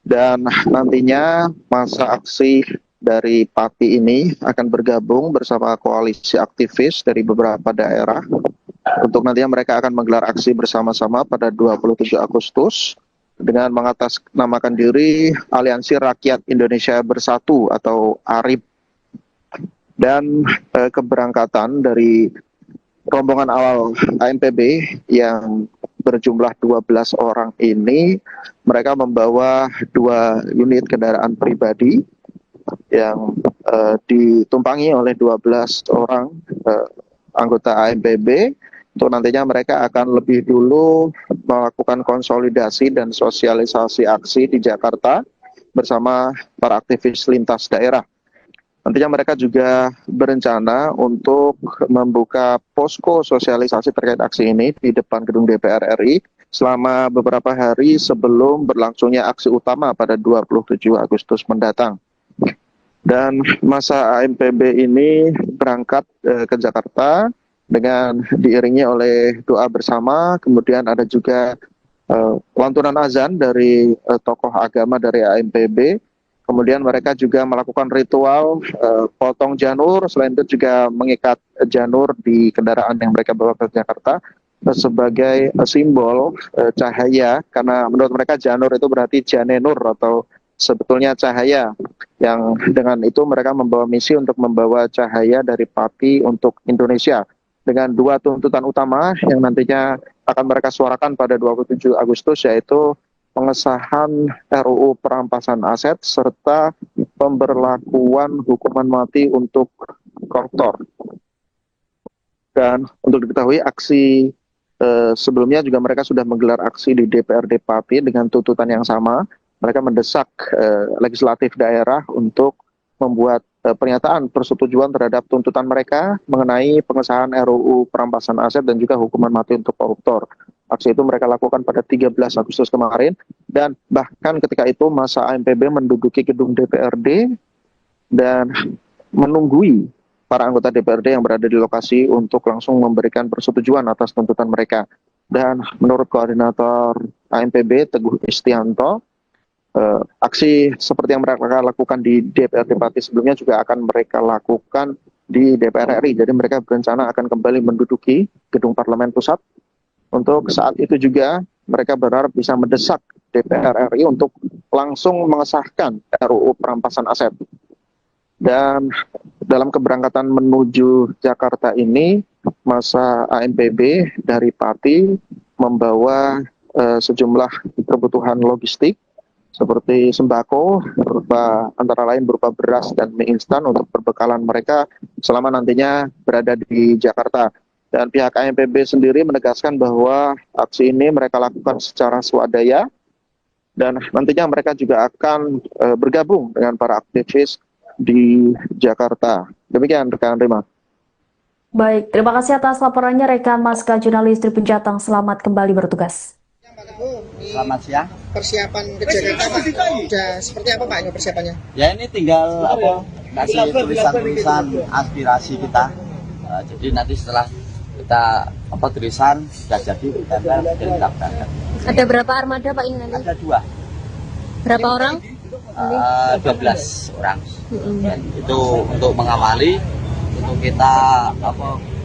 Dan nantinya masa aksi dari Pati ini akan bergabung bersama koalisi aktivis dari beberapa daerah. Untuk nantinya mereka akan menggelar aksi bersama-sama pada 27 Agustus dengan mengatasnamakan diri Aliansi Rakyat Indonesia Bersatu atau ARIB. Dan keberangkatan dari rombongan awal AMPB yang berjumlah 12 orang ini, mereka membawa 2 unit kendaraan pribadi yang ditumpangi oleh 12 orang anggota AMPB. Untuk nantinya mereka akan lebih dulu melakukan konsolidasi dan sosialisasi aksi di Jakarta bersama para aktivis lintas daerah. Nantinya mereka juga berencana untuk membuka posko sosialisasi terkait aksi ini di depan gedung DPR RI selama beberapa hari sebelum berlangsungnya aksi utama pada 27 Agustus mendatang. Dan masa AMPB ini berangkat ke Jakarta dengan diiringi oleh doa bersama, kemudian ada juga lantunan azan dari tokoh agama dari AMPB. Kemudian mereka juga melakukan ritual potong janur, selain itu juga mengikat janur di kendaraan yang mereka bawa ke Jakarta sebagai simbol cahaya, karena menurut mereka janur itu berarti janenur atau sebetulnya cahaya, yang dengan itu mereka membawa misi untuk membawa cahaya dari Pati untuk Indonesia. dengan dua tuntutan utama yang nantinya akan mereka suarakan pada 27 Agustus, yaitu pengesahan RUU perampasan aset serta pemberlakuan hukuman mati untuk koruptor. Dan untuk diketahui, aksi sebelumnya juga mereka sudah menggelar aksi di DPRD Pati dengan tuntutan yang sama. Mereka mendesak legislatif daerah untuk membuat pernyataan persetujuan terhadap tuntutan mereka mengenai pengesahan RUU perampasan aset dan juga hukuman mati untuk koruptor. Aksi itu mereka lakukan pada 13 Agustus kemarin, dan bahkan ketika itu masa AMPB menduduki gedung DPRD dan menunggui para anggota DPRD yang berada di lokasi untuk langsung memberikan persetujuan atas tuntutan mereka. Dan menurut koordinator AMPB Teguh Istianto, aksi seperti yang mereka lakukan di DPRD Pati sebelumnya juga akan mereka lakukan di DPR RI. Jadi mereka berencana akan kembali menduduki gedung Parlemen Pusat. Untuk saat itu juga mereka berharap bisa mendesak DPR RI untuk langsung mengesahkan RUU perampasan aset. Dan dalam keberangkatan menuju Jakarta ini, masa AMPB dari Pati membawa sejumlah kebutuhan logistik seperti sembako, antara lain berupa beras dan mie instan untuk perbekalan mereka selama nantinya berada di Jakarta. Dan pihak AMPB sendiri menegaskan bahwa aksi ini mereka lakukan secara swadaya, dan nantinya mereka juga akan bergabung dengan para aktivis di Jakarta. Demikian rekan Rima. Baik, terima kasih atas laporannya rekan Maska jurnalis Tribun Jateng. Selamat kembali bertugas. Selamat siang. Persiapan ke Jakarta Pak, sudah seperti apa Pak ini persiapannya? Ya ini tinggal kasih tulisan-tulisan aspirasi kita. Jadi nanti setelah kita tulisan sudah jadi kita berangkat. Ada berapa armada Pak ini nanti? Ada 2. Berapa orang? 12 orang. Dan itu untuk mengawali, untuk kita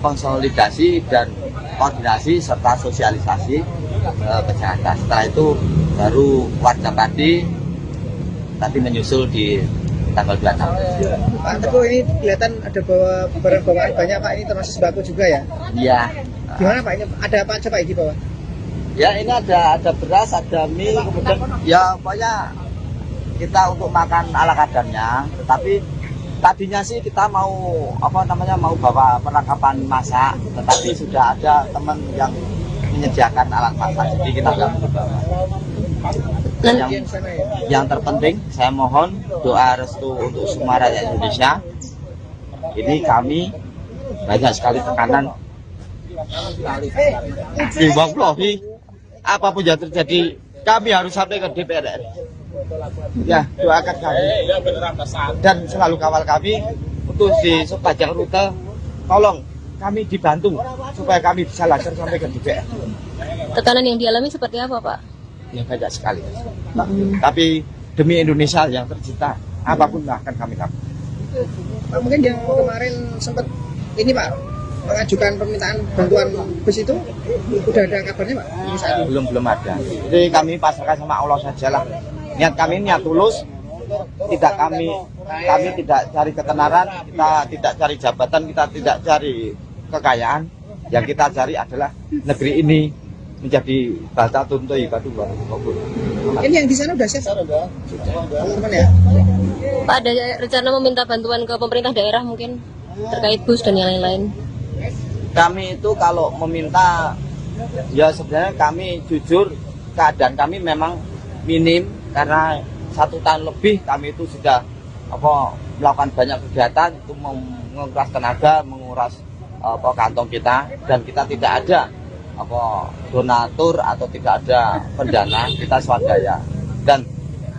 konsolidasi dan koordinasi serta sosialisasi ke Jakarta. Setelah itu baru warga Pati nanti menyusul di tanggal 26. Pak Teguh, ini kelihatan ada bawa barang bawaan banyak Pak, ini termasuk sembako juga ya? Iya. Gimana Pak, ini ada apa aja Pak di bawah? Ya ini ada beras, ada mie, kemudian ya pokoknya kita untuk makan ala kadarnya. Tetapi tadinya sih kita mau mau bawa perlengkapan masak, tetapi sudah ada teman yang menyediakan alat masak, jadi kita nggak mau bawa. Yang terpenting saya mohon doa restu untuk semua rakyat Indonesia. Ini kami banyak sekali tekanan. Wallahi, apapun yang terjadi kami harus sampai ke DPR. Ya, doakan kami dan selalu kawal kami untuk di sepanjang rute. Tolong kami dibantu supaya kami bisa lancar sampai ke DPR. Tekanan yang dialami seperti apa Pak? Ya banyak sekali. Tapi demi Indonesia yang tercinta, apapun akan kami lakukan. Pak, mungkin yang kemarin sempat ini Pak mengajukan permintaan bantuan bus itu udah ada kabarnya Pak? Belum ada. Jadi kami pasrahkan sama Allah sajalah. Niat kami niat tulus, kami tidak cari ketenaran, kita tidak cari jabatan, kita tidak cari kekayaan. Yang kita cari adalah negeri ini menjadi bata tuntu ibadu baru. Ini yang di sana udah siap? Sudah. Teman-teman ya? Pak, ada rencana meminta bantuan ke pemerintah daerah mungkin terkait bus dan yang lain-lain? Kami itu kalau meminta, ya sebenarnya kami jujur keadaan kami memang minim, karena 1 tahun lebih kami itu sudah melakukan banyak kegiatan itu menguras tenaga, menguras kantong kita, dan kita tidak ada donatur atau tidak ada pendana, kita swadaya. Dan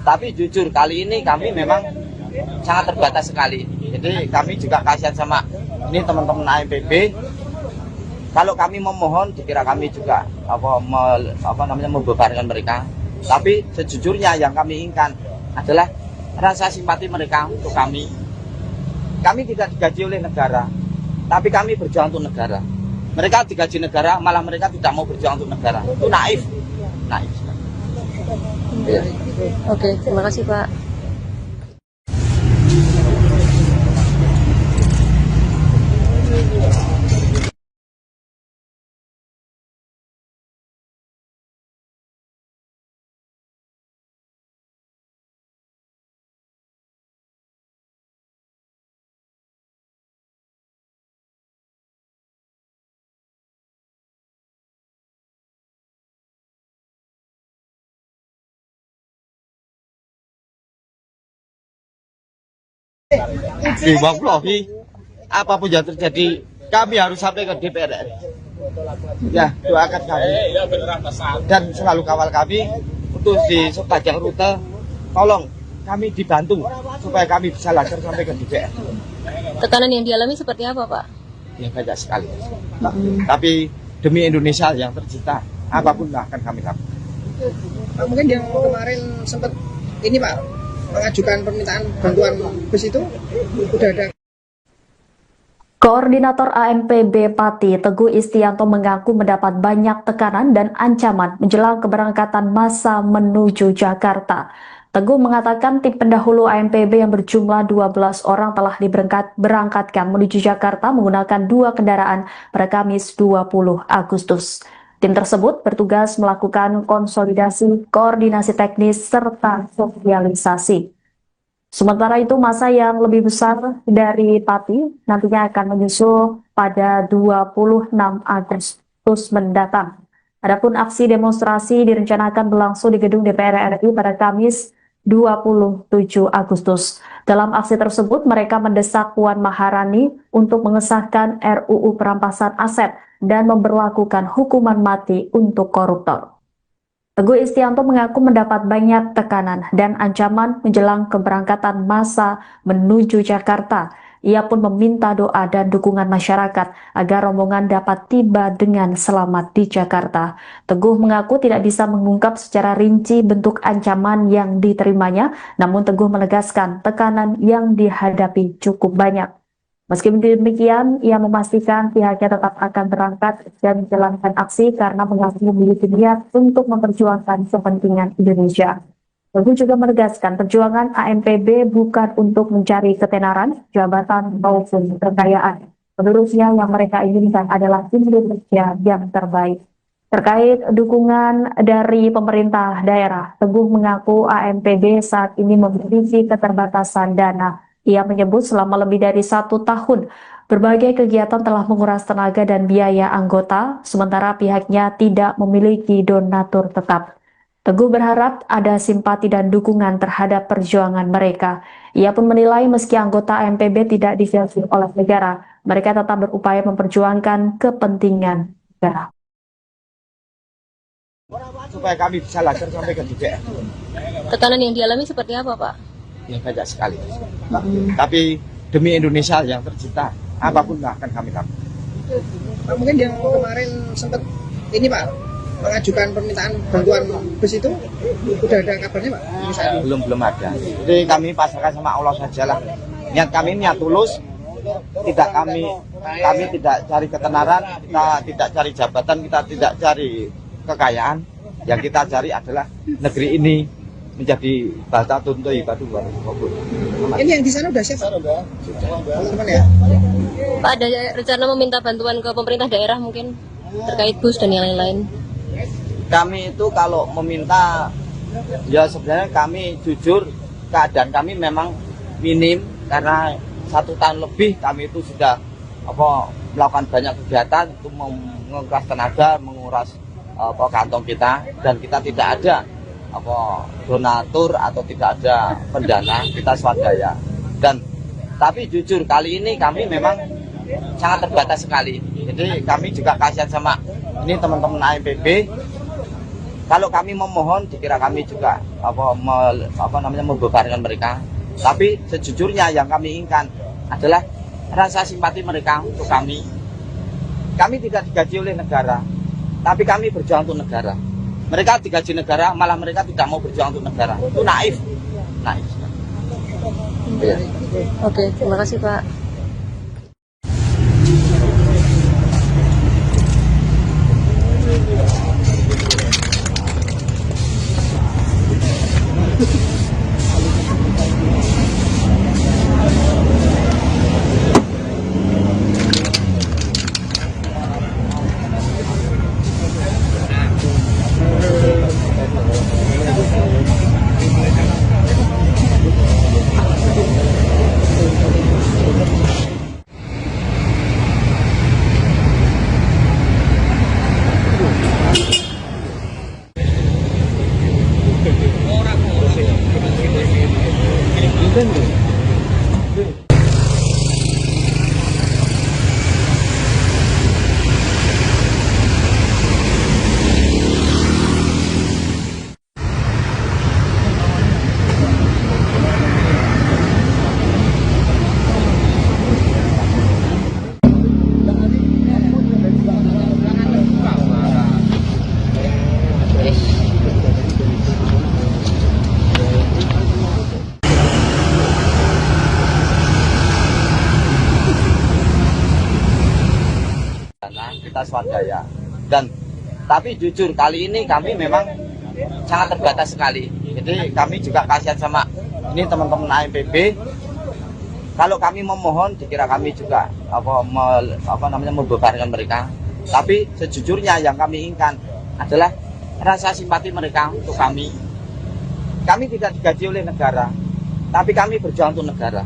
tapi jujur kali ini kami memang sangat terbatas sekali. Jadi kami juga kasihan sama ini teman-teman AMPB. Kalau kami memohon, dikira kami juga membebankan mereka. Tapi sejujurnya yang kami inginkan adalah rasa simpati mereka untuk kami. Kami tidak digaji oleh negara, tapi kami berjuang untuk negara. Mereka digaji negara, malah mereka tidak mau berjuang untuk negara. Itu naif. Oke, terima kasih Pak. Wallahi, apapun yang terjadi, kami harus sampai ke DPR RI. Ya, doakan kami dan selalu kawal kami untuk di sepanjang rute. Tolong kami dibantu supaya kami bisa lancar sampai ke DPR. Tekanan yang dialami seperti apa, Pak? Ya banyak sekali. Tapi demi Indonesia yang tercinta, apapun akan kami lakukan. Pak, mungkin yang kemarin sempat ini Pak mengajukan permintaan bantuan bus itu udah ada. Koordinator AMPB Pati, Teguh Istianto mengaku mendapat banyak tekanan dan ancaman menjelang keberangkatan massa menuju Jakarta. Teguh mengatakan tim pendahulu AMPB yang berjumlah 12 orang telah diberangkatkan menuju Jakarta menggunakan 2 kendaraan pada Kamis 20 Agustus. Tim tersebut bertugas melakukan konsolidasi, koordinasi teknis, serta sosialisasi. Sementara itu, massa yang lebih besar dari Pati nantinya akan menyusul pada 26 Agustus mendatang. Adapun aksi demonstrasi direncanakan berlangsung di gedung DPR RI pada Kamis 27 Agustus. Dalam aksi tersebut, mereka mendesak Puan Maharani untuk mengesahkan RUU perampasan aset dan memberlakukan hukuman mati untuk koruptor. Teguh Istianto mengaku mendapat banyak tekanan dan ancaman menjelang keberangkatan massa menuju Jakarta. Ia pun meminta doa dan dukungan masyarakat agar rombongan dapat tiba dengan selamat di Jakarta. Teguh mengaku tidak bisa mengungkap secara rinci bentuk ancaman yang diterimanya, namun Teguh menegaskan tekanan yang dihadapi cukup banyak. Meski demikian, ia memastikan pihaknya tetap akan berangkat dan menjalankan aksi karena mengaku memiliki niat untuk memperjuangkan kepentingan Indonesia. Teguh juga menegaskan perjuangan AMPB bukan untuk mencari ketenaran, jabatan, maupun kekayaan. Menurutnya yang mereka inginkan adalah Indonesia yang terbaik. Terkait dukungan dari pemerintah daerah, Teguh mengaku AMPB saat ini memiliki keterbatasan dana. Ia menyebut selama lebih dari 1 tahun, berbagai kegiatan telah menguras tenaga dan biaya anggota, sementara pihaknya tidak memiliki donatur tetap. Teguh berharap ada simpati dan dukungan terhadap perjuangan mereka. Ia pun menilai meski anggota AMPB tidak difilter oleh negara, mereka tetap berupaya memperjuangkan kepentingan negara. Supaya kami bisa lancar sampai ke DPR. Tekanan yang dialami seperti apa, Pak? Ya banyak sekali. Tapi demi Indonesia yang tercinta, apapun akan kami lakukan. Pak, mungkin yang kemarin sempat ini Pak mengajukan permintaan bantuan bus itu udah ada kabarnya Pak? Belum ada. Jadi kami pasrahkan sama Allah sajalah. Niat kami niat tulus. Kami tidak cari ketenaran, kita tidak cari jabatan, kita tidak cari kekayaan. Yang kita cari adalah negeri ini menjadi bata tuntu ibadu wabun. Ini yang di sana udah siap Pak? Teman-teman ya? Pak, ada rencana meminta bantuan ke pemerintah daerah mungkin terkait bus dan yang lain-lain? Kami itu kalau meminta, ya sebenarnya kami jujur keadaan kami memang minim karena 1 tahun lebih kami itu sudah melakukan banyak kegiatan untuk menguras tenaga, menguras kantong kita, dan kita tidak ada donatur atau tidak ada pendana, kita swadaya. Tapi jujur kali ini kami memang sangat terbatas sekali. Jadi kami juga kasihan sama ini teman-teman AMPB. Kalau kami memohon, dikira kami juga membebankan mereka. Tapi sejujurnya yang kami inginkan adalah rasa simpati mereka untuk kami. Kami tidak digaji oleh negara, tapi kami berjuang untuk negara. Mereka digaji negara, malah mereka tidak mau berjuang untuk negara. Itu naif. Ya. Oke, terima kasih Pak. swadaya. Dan tapi jujur kali ini kami memang sangat terbatas sekali. Jadi kami juga kasihan sama ini teman-teman AMPB. Kalau kami memohon, dikira kami juga membebankan mereka. Tapi sejujurnya yang kami inginkan adalah rasa simpati mereka untuk kami. Kami tidak digaji oleh negara, tapi kami berjuang untuk negara.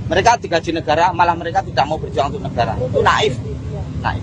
Mereka digaji negara, malah mereka tidak mau berjuang untuk negara. Itu naif, naif.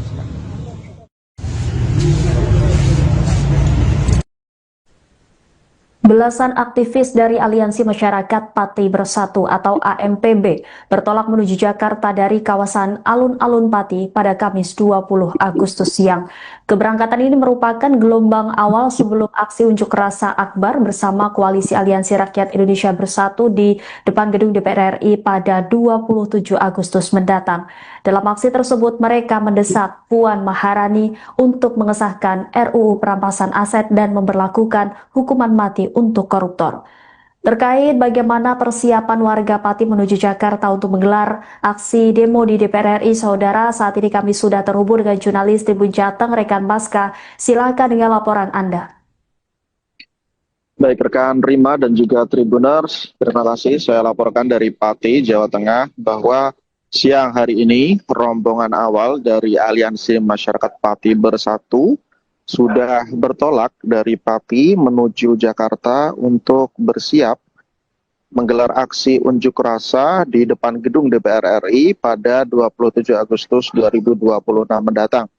Belasan aktivis dari Aliansi Masyarakat Pati Bersatu atau AMPB bertolak menuju Jakarta dari kawasan Alun-Alun Pati pada Kamis 20 Agustus siang. Keberangkatan ini merupakan gelombang awal sebelum aksi unjuk rasa akbar bersama Koalisi Aliansi Rakyat Indonesia Bersatu di depan gedung DPR RI pada 27 Agustus mendatang. Dalam aksi tersebut, mereka mendesak Puan Maharani untuk mengesahkan RUU Perampasan Aset dan memberlakukan hukuman mati untuk koruptor. Terkait bagaimana persiapan warga Pati menuju Jakarta untuk menggelar aksi demo di DPR RI, saudara, saat ini kami sudah terhubung dengan jurnalis Tribun Jateng, rekan Baska. Silakan dengan laporan Anda. Baik rekan Rima dan juga Tribuners, terima kasih. Saya laporkan dari Pati, Jawa Tengah, bahwa siang hari ini rombongan awal dari Aliansi Masyarakat Pati Bersatu sudah bertolak dari Pati menuju Jakarta untuk bersiap menggelar aksi unjuk rasa di depan gedung DPR RI pada 27 Agustus 2026 mendatang.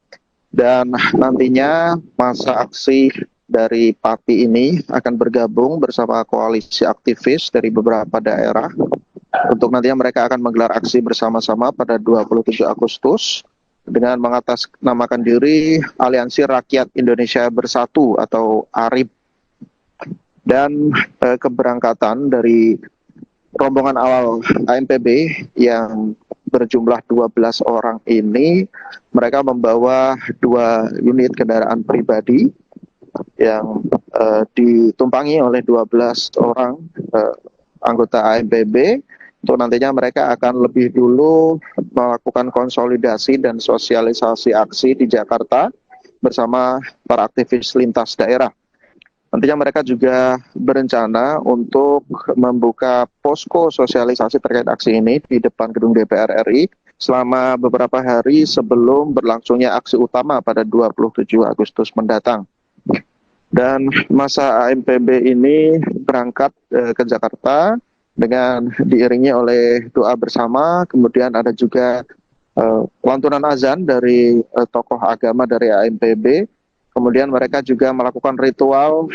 Dan nantinya masa aksi dari Pati ini akan bergabung bersama koalisi aktivis dari beberapa daerah untuk nantinya mereka akan menggelar aksi bersama-sama pada 27 Agustus dengan mengatasnamakan diri Aliansi Rakyat Indonesia Bersatu atau ARIB. Dan keberangkatan dari rombongan awal AMPB yang berjumlah 12 orang ini, mereka membawa 2 unit kendaraan pribadi yang ditumpangi oleh 12 orang anggota AMPB. Untuk nantinya mereka akan lebih dulu melakukan konsolidasi dan sosialisasi aksi di Jakarta bersama para aktivis lintas daerah. Nantinya mereka juga berencana untuk membuka posko sosialisasi terkait aksi ini di depan gedung DPR RI selama beberapa hari sebelum berlangsungnya aksi utama pada 27 Agustus mendatang. Dan masa AMPB ini berangkat ke Jakarta dengan diiringi oleh doa bersama, kemudian ada juga lantunan azan dari tokoh agama dari AMPB, kemudian mereka juga melakukan ritual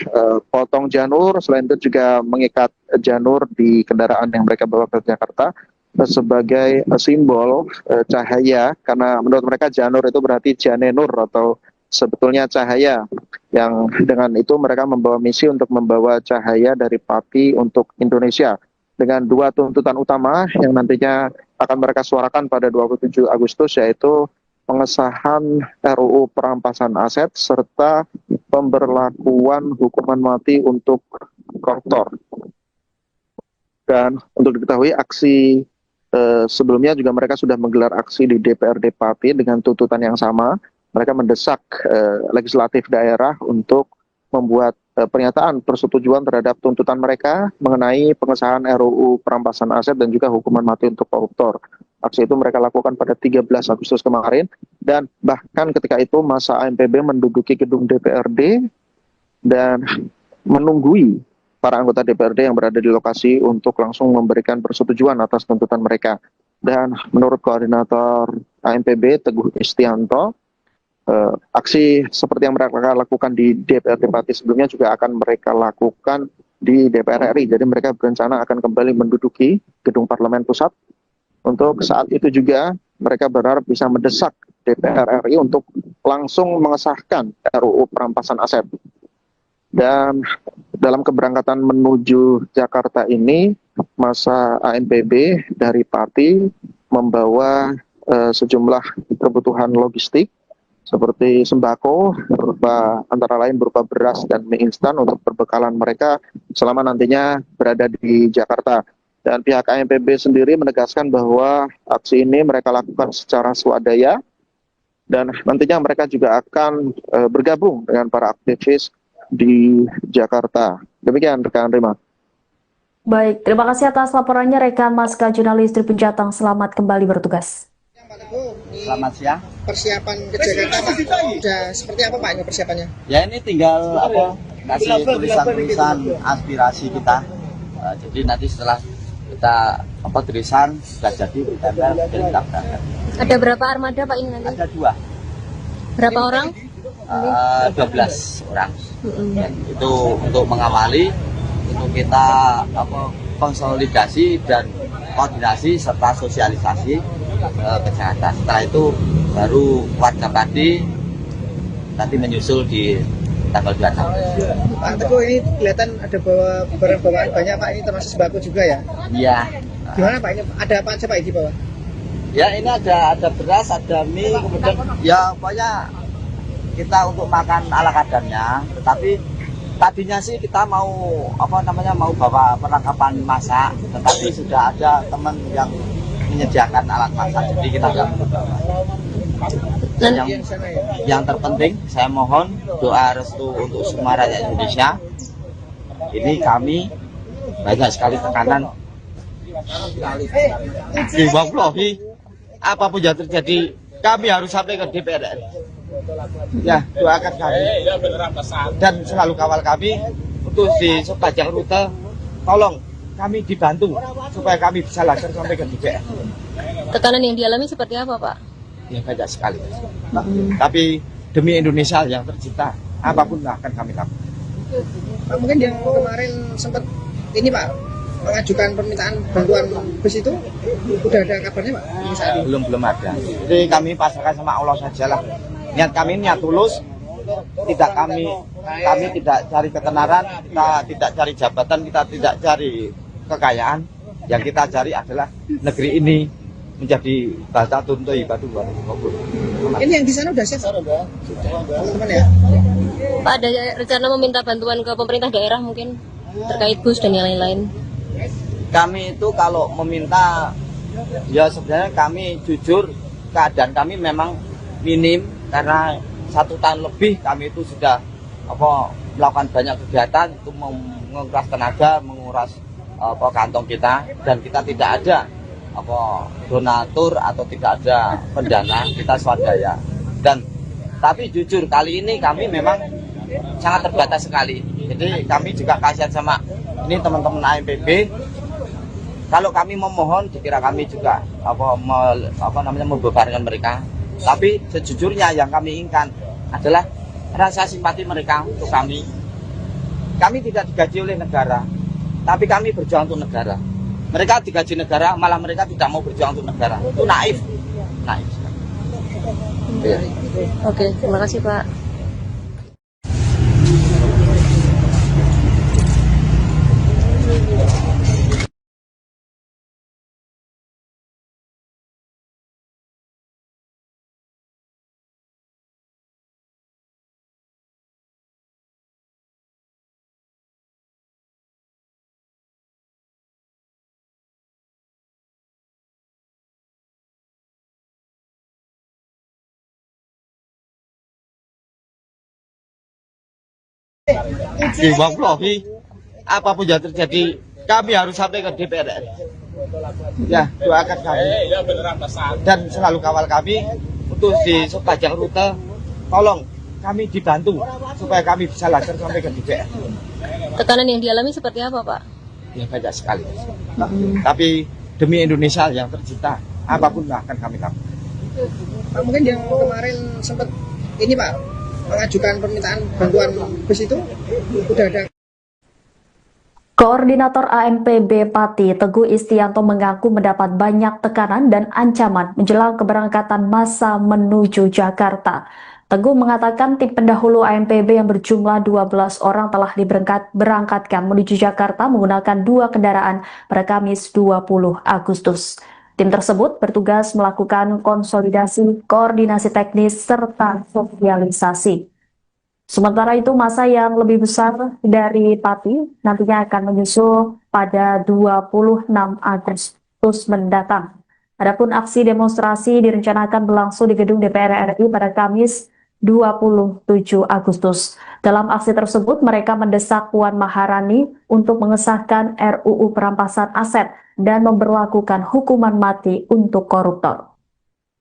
potong janur, selain itu juga mengikat janur di kendaraan yang mereka bawa ke Jakarta sebagai simbol cahaya, karena menurut mereka janur itu berarti janenur atau sebetulnya cahaya, yang dengan itu mereka membawa misi untuk membawa cahaya dari Pati untuk Indonesia, dengan 2 tuntutan utama yang nantinya akan mereka suarakan pada 27 Agustus, yaitu pengesahan RUU Perampasan Aset serta pemberlakuan hukuman mati untuk koruptor. Dan untuk diketahui, aksi sebelumnya juga mereka sudah menggelar aksi di DPRD Pati dengan tuntutan yang sama. Mereka mendesak legislatif daerah untuk membuat pernyataan persetujuan terhadap tuntutan mereka mengenai pengesahan RUU Perampasan Aset dan juga hukuman mati untuk koruptor. Aksi itu mereka lakukan pada 13 Agustus kemarin, dan bahkan ketika itu masa AMPB menduduki gedung DPRD dan menunggui para anggota DPRD yang berada di lokasi untuk langsung memberikan persetujuan atas tuntutan mereka. Dan menurut koordinator AMPB Teguh Istianto, aksi seperti yang mereka lakukan di DPRD Pati sebelumnya juga akan mereka lakukan di DPR RI. Jadi mereka berencana akan kembali menduduki gedung Parlemen Pusat. Untuk saat itu juga mereka berharap bisa mendesak DPR RI untuk langsung mengesahkan RUU Perampasan Aset. Dan dalam keberangkatan menuju Jakarta ini, masa AMPB dari Pati membawa sejumlah kebutuhan logistik seperti sembako, antara lain berupa beras dan mie instan untuk perbekalan mereka selama nantinya berada di Jakarta. Dan pihak AMPB sendiri menegaskan bahwa aksi ini mereka lakukan secara swadaya dan nantinya mereka juga akan bergabung dengan para aktivis di Jakarta. Demikian rekan Rima. Baik, terima kasih atas laporannya rekan Maska jurnalis Tribun Jateng. Selamat kembali bertugas. Pak Teguh, ini Selamat siang. persiapan ke Jakarta Pak, sudah seperti apa Pak ini persiapannya? Ya ini tinggal kasih tulisan-tulisan aspirasi kita. Jadi nanti setelah kita tulisan sudah jadi ditempel dan kita berangkat. Ada berapa armada Pak ini nanti? Ada 2, Berapa orang? 12 orang. Dan itu untuk mengawali, untuk kita konsolidasi dan koordinasi serta sosialisasi ke Jakarta. Setelah itu baru warga Pati nanti menyusul di tanggal 26. Pak Teguh, ini kelihatan ada bawa barang bawaan banyak Pak, ini termasuk sembako juga ya? Iya. Gimana Pak, ini ada apa aja Pak di bawah? Ya ini ada beras, ada mie, kemudian ya pokoknya kita untuk makan ala kadarnya. Tetapi tadinya sih kita mau mau bawa perlengkapan masak, tetapi sudah ada teman yang menyediakan alat masak, jadi kita nggak perlu bawa. Dan Di sana ya? yang terpenting saya mohon doa restu untuk semua rakyat Indonesia. Ini kami banyak sekali tekanan. Wallahi, apapun yang terjadi kami harus sampai ke DPR RI. Ya, doakan kami dan selalu kawal kami untuk di sepanjang rute. Tolong kami dibantu supaya kami bisa lancar sampai ke DPR. Tekanan yang dialami seperti apa Pak? Ya banyak sekali. Tapi demi Indonesia yang tercinta, apapun akan kami lakukan. Pak, mungkin yang kemarin sempat ini Pak, mengajukan permintaan bantuan bus itu, udah ada kabarnya Pak? Ini saat ini. Belum ada. Jadi kami pasrahkan sama Allah sajalah. Niat kami niat tulus. Tidak kami tidak cari ketenaran, kita tidak cari jabatan, kita tidak cari kekayaan. Yang kita cari adalah negeri ini menjadi baldatun thayyibatun wa rizqun. Ini yang di sana udah siap? Sudah. Teman-teman ya? Pak ada rencana meminta bantuan ke pemerintah daerah mungkin terkait bus dan yang lain-lain? Kami itu kalau meminta, ya sebenarnya kami jujur keadaan kami memang minim karena 1 tahun lebih kami itu sudah melakukan banyak kegiatan itu menguras tenaga, menguras kantong kita, dan kita tidak ada donatur atau tidak ada pendana, kita swadaya. Dan tapi jujur kali ini kami memang sangat terbatas sekali. Jadi kami juga kasihan sama ini teman-teman AMPB. Kalau kami memohon, dikira kami juga membebankan mereka. Tapi sejujurnya yang kami inginkan adalah rasa simpati mereka untuk kami. Kami tidak digaji oleh negara, tapi kami berjuang untuk negara. Mereka digaji negara, malah mereka tidak mau berjuang untuk negara. Itu naif. Ya. Oke, terima kasih Pak. Wallahi, apapun yang terjadi kami harus sampai ke DPR RI. Ya, doakan kami dan selalu kawal kami untuk di sepanjang rute. Tolong kami dibantu supaya kami bisa lancar sampai ke DPR. Tekanan yang dialami seperti apa Pak? Ya banyak sekali. Tapi demi Indonesia yang tercinta, apapun akan kami lakukan. Pak, mungkin yang kemarin sempat ini Pak, mengajukan permintaan bantuan bus itu, udah ada. Koordinator AMPB Pati Teguh Istianto mengaku mendapat banyak tekanan dan ancaman menjelang keberangkatan massa menuju Jakarta. Teguh mengatakan tim pendahulu AMPB yang berjumlah 12 orang telah diberangkatkan menuju Jakarta menggunakan 2 kendaraan pada Kamis 20 Agustus. Tim tersebut bertugas melakukan konsolidasi, koordinasi teknis, serta sosialisasi. Sementara itu, massa yang lebih besar dari Pati nantinya akan menyusul pada 26 Agustus mendatang. Adapun aksi demonstrasi direncanakan berlangsung di gedung DPR RI pada Kamis 27 Agustus. Dalam aksi tersebut, mereka mendesak Puan Maharani untuk mengesahkan RUU perampasan aset dan memberlakukan hukuman mati untuk koruptor.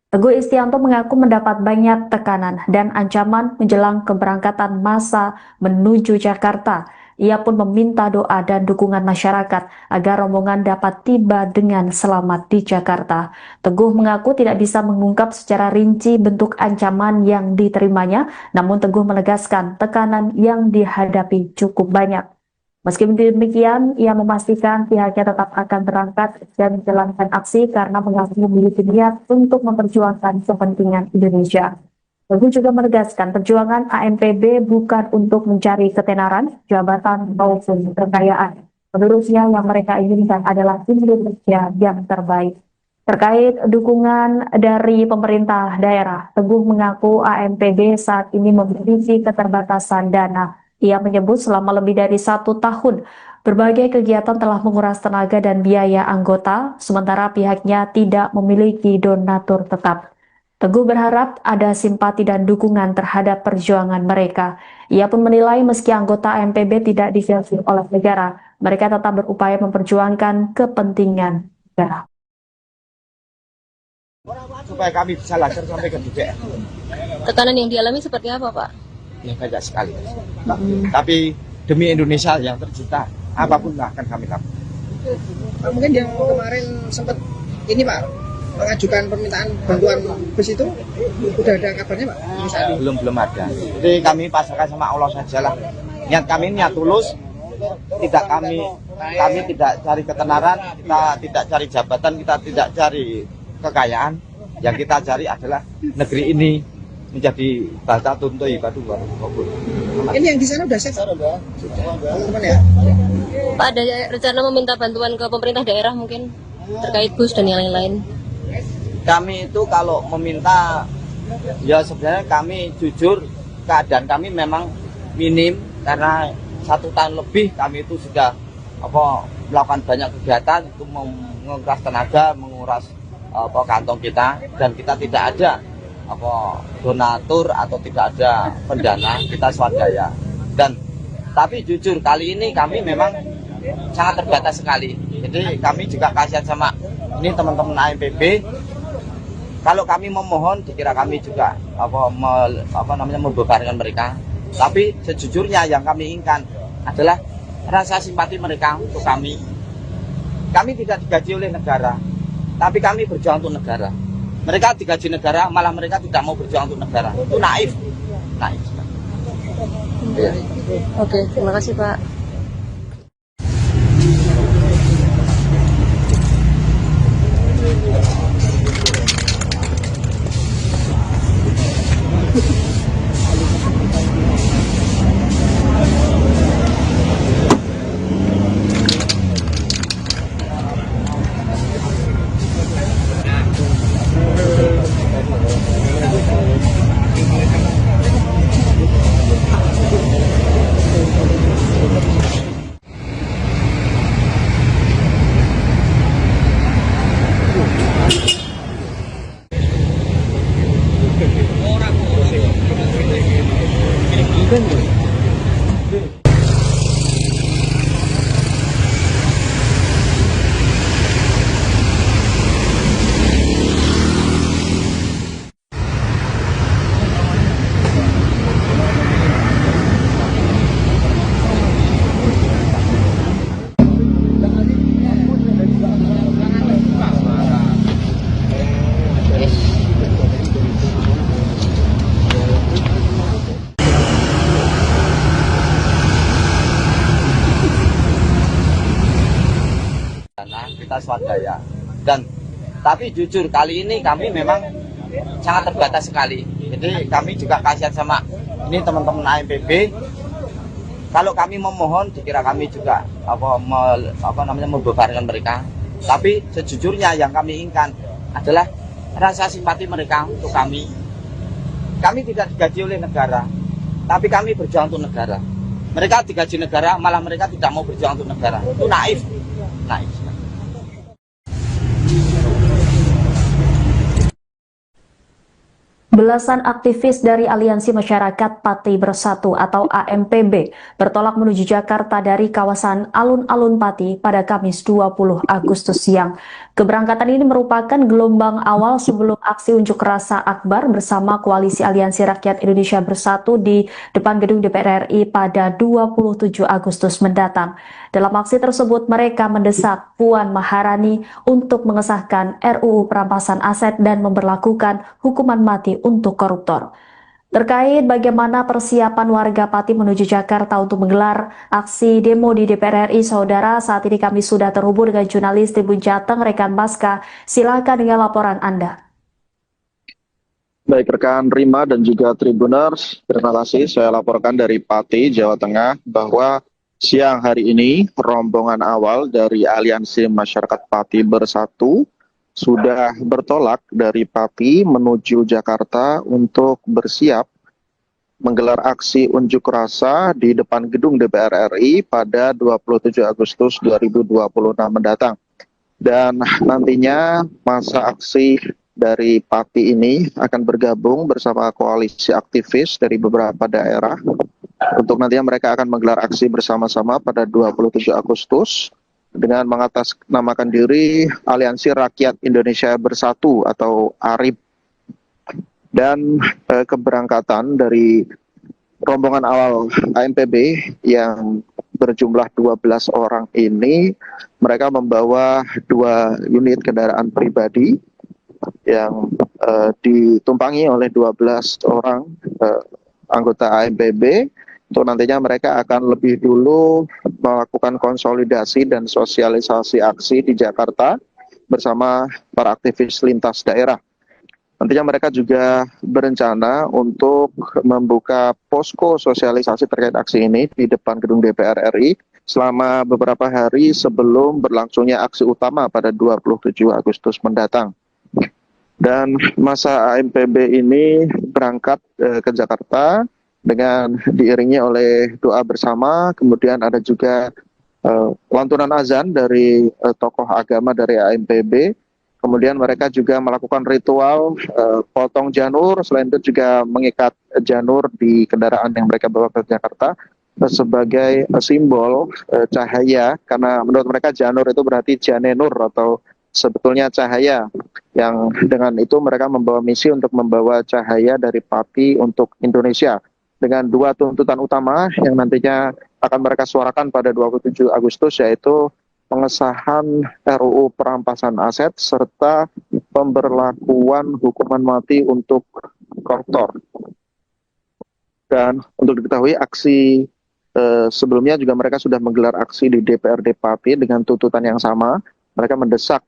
Teguh Istianto mengaku mendapat banyak tekanan dan ancaman menjelang keberangkatan massa menuju Jakarta. Ia pun meminta doa dan dukungan masyarakat agar rombongan dapat tiba dengan selamat di Jakarta. Teguh mengaku tidak bisa mengungkap secara rinci bentuk ancaman yang diterimanya, namun Teguh menegaskan tekanan yang dihadapi cukup banyak. Meski demikian, ia memastikan pihaknya tetap akan berangkat dan menjalankan aksi karena mengaku memiliki niat untuk memperjuangkan kepentingan Indonesia. Teguh juga menegaskan perjuangan AMPB bukan untuk mencari ketenaran, jabatan, maupun kekayaan. Menurutnya yang mereka inginkan adalah Indonesia yang terbaik. Terkait dukungan dari pemerintah daerah, Teguh mengaku AMPB saat ini memiliki keterbatasan dana. Ia menyebut selama lebih dari 1 tahun, berbagai kegiatan telah menguras tenaga dan biaya anggota, sementara pihaknya tidak memiliki donatur tetap. Teguh berharap ada simpati dan dukungan terhadap perjuangan mereka. Ia pun menilai meski anggota AMPB tidak difilter oleh negara, mereka tetap berupaya memperjuangkan kepentingan negara. Supaya kami bisa lancar sampai ke DPR. Tekanan yang dialami seperti apa, Pak? Ya banyak sekali. Tapi demi Indonesia yang tercinta, apapun akan kami lakukan. Pak, mungkin yang kemarin sempat ini Pak mengajukan permintaan bantuan bus itu udah ada kabarnya Pak? Belum ada. Jadi kami pasrahkan sama Allah saja lah. Niat kami niat tulus. Kami tidak cari ketenaran, kita tidak cari jabatan, kita tidak cari kekayaan. Yang kita cari adalah negeri ini menjadi bata tuntui batu kabur. Ini yang di sana udah set teman-teman ya? Pak, ada rencana meminta bantuan ke pemerintah daerah mungkin terkait bus dan yang lain-lain? Kami itu kalau meminta, ya sebenarnya kami jujur keadaan kami memang minim karena 1 tahun lebih kami itu sudah melakukan banyak kegiatan itu menguras tenaga, menguras kantong kita, dan kita tidak ada donatur atau tidak ada pendana, kita swadaya. Tapi jujur kali ini kami memang sangat terbatas sekali. Jadi kami juga kasihan sama ini teman-teman AMPB. Kalau kami memohon dikira kami juga membebankan mereka. Tapi sejujurnya yang kami inginkan adalah rasa simpati mereka untuk kami. Kami tidak digaji oleh negara, tapi kami berjuang untuk negara. Mereka digaji negara, malah mereka tidak mau berjuang untuk negara. Itu naif. Oke, terima kasih Pak. Kita swadaya. Tapi jujur kali ini kami memang sangat terbatas sekali. Jadi kami juga kasihan sama ini teman-teman AMPB. Kalau kami memohon dikira kami juga membebankan mereka. Tapi sejujurnya yang kami inginkan adalah rasa simpati mereka untuk kami. Kami tidak digaji oleh negara, tapi kami berjuang untuk negara. Mereka digaji negara, malah mereka tidak mau berjuang untuk negara. Itu naif. Belasan aktivis dari Aliansi Masyarakat Pati Bersatu atau AMPB bertolak menuju Jakarta dari kawasan Alun-Alun Pati pada Kamis 20 Agustus siang. Keberangkatan ini merupakan gelombang awal sebelum aksi unjuk rasa akbar bersama Koalisi Aliansi Rakyat Indonesia Bersatu di depan gedung DPR RI pada 27 Agustus mendatang. Dalam aksi tersebut, mereka mendesak Puan Maharani untuk mengesahkan RUU Perampasan Aset dan memberlakukan hukuman mati untuk koruptor. Terkait bagaimana persiapan warga Pati menuju Jakarta untuk menggelar aksi demo di DPR RI, saudara, saat ini kami sudah terhubung dengan jurnalis Tribun Jateng, rekan Baska. Silakan dengan laporan Anda. Baik rekan Rima dan juga Tribuners, terima kasih. Saya laporkan dari Pati, Jawa Tengah, bahwa siang hari ini rombongan awal dari Aliansi Masyarakat Pati Bersatu sudah bertolak dari Pati menuju Jakarta untuk bersiap menggelar aksi unjuk rasa di depan gedung DPR RI pada 27 Agustus 2026 mendatang. Dan nantinya masa aksi dari Pati ini akan bergabung bersama koalisi aktivis dari beberapa daerah untuk nantinya mereka akan menggelar aksi bersama-sama pada 27 Agustus dengan mengatasnamakan diri Aliansi Rakyat Indonesia Bersatu atau ARIB. Dan keberangkatan dari rombongan awal AMPB yang berjumlah 12 orang ini, mereka membawa 2 unit kendaraan pribadi yang ditumpangi oleh 12 orang anggota AMPB. Untuk nantinya mereka akan lebih dulu melakukan konsolidasi dan sosialisasi aksi di Jakarta bersama para aktivis lintas daerah. Nantinya mereka juga berencana untuk membuka posko sosialisasi terkait aksi ini di depan gedung DPR RI selama beberapa hari sebelum berlangsungnya aksi utama pada 27 Agustus mendatang. Dan masa AMPB ini berangkat ke Jakarta dengan diiringi oleh doa bersama, kemudian ada juga lantunan azan dari tokoh agama dari AMPB, kemudian mereka juga melakukan ritual potong janur, selain itu juga mengikat janur di kendaraan yang mereka bawa ke Jakarta sebagai simbol cahaya, karena menurut mereka janur itu berarti janenur atau sebetulnya cahaya, yang dengan itu mereka membawa misi untuk membawa cahaya dari Pati untuk Indonesia, dengan 2 tuntutan utama yang nantinya akan mereka suarakan pada 27 Agustus, yaitu pengesahan RUU Perampasan Aset serta pemberlakuan hukuman mati untuk koruptor. Dan untuk diketahui, aksi sebelumnya juga mereka sudah menggelar aksi di DPRD Pati dengan tuntutan yang sama. Mereka mendesak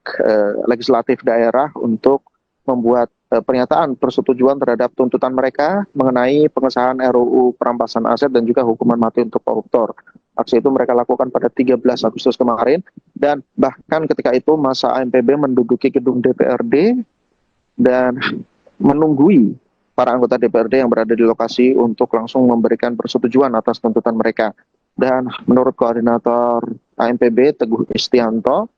legislatif daerah untuk membuat pernyataan persetujuan terhadap tuntutan mereka mengenai pengesahan RUU Perampasan Aset dan juga hukuman mati untuk koruptor. Aksi itu mereka lakukan pada 13 Agustus kemarin, dan bahkan ketika itu masa AMPB menduduki gedung DPRD dan menunggui para anggota DPRD yang berada di lokasi untuk langsung memberikan persetujuan atas tuntutan mereka. Dan menurut koordinator AMPB Teguh Istianto,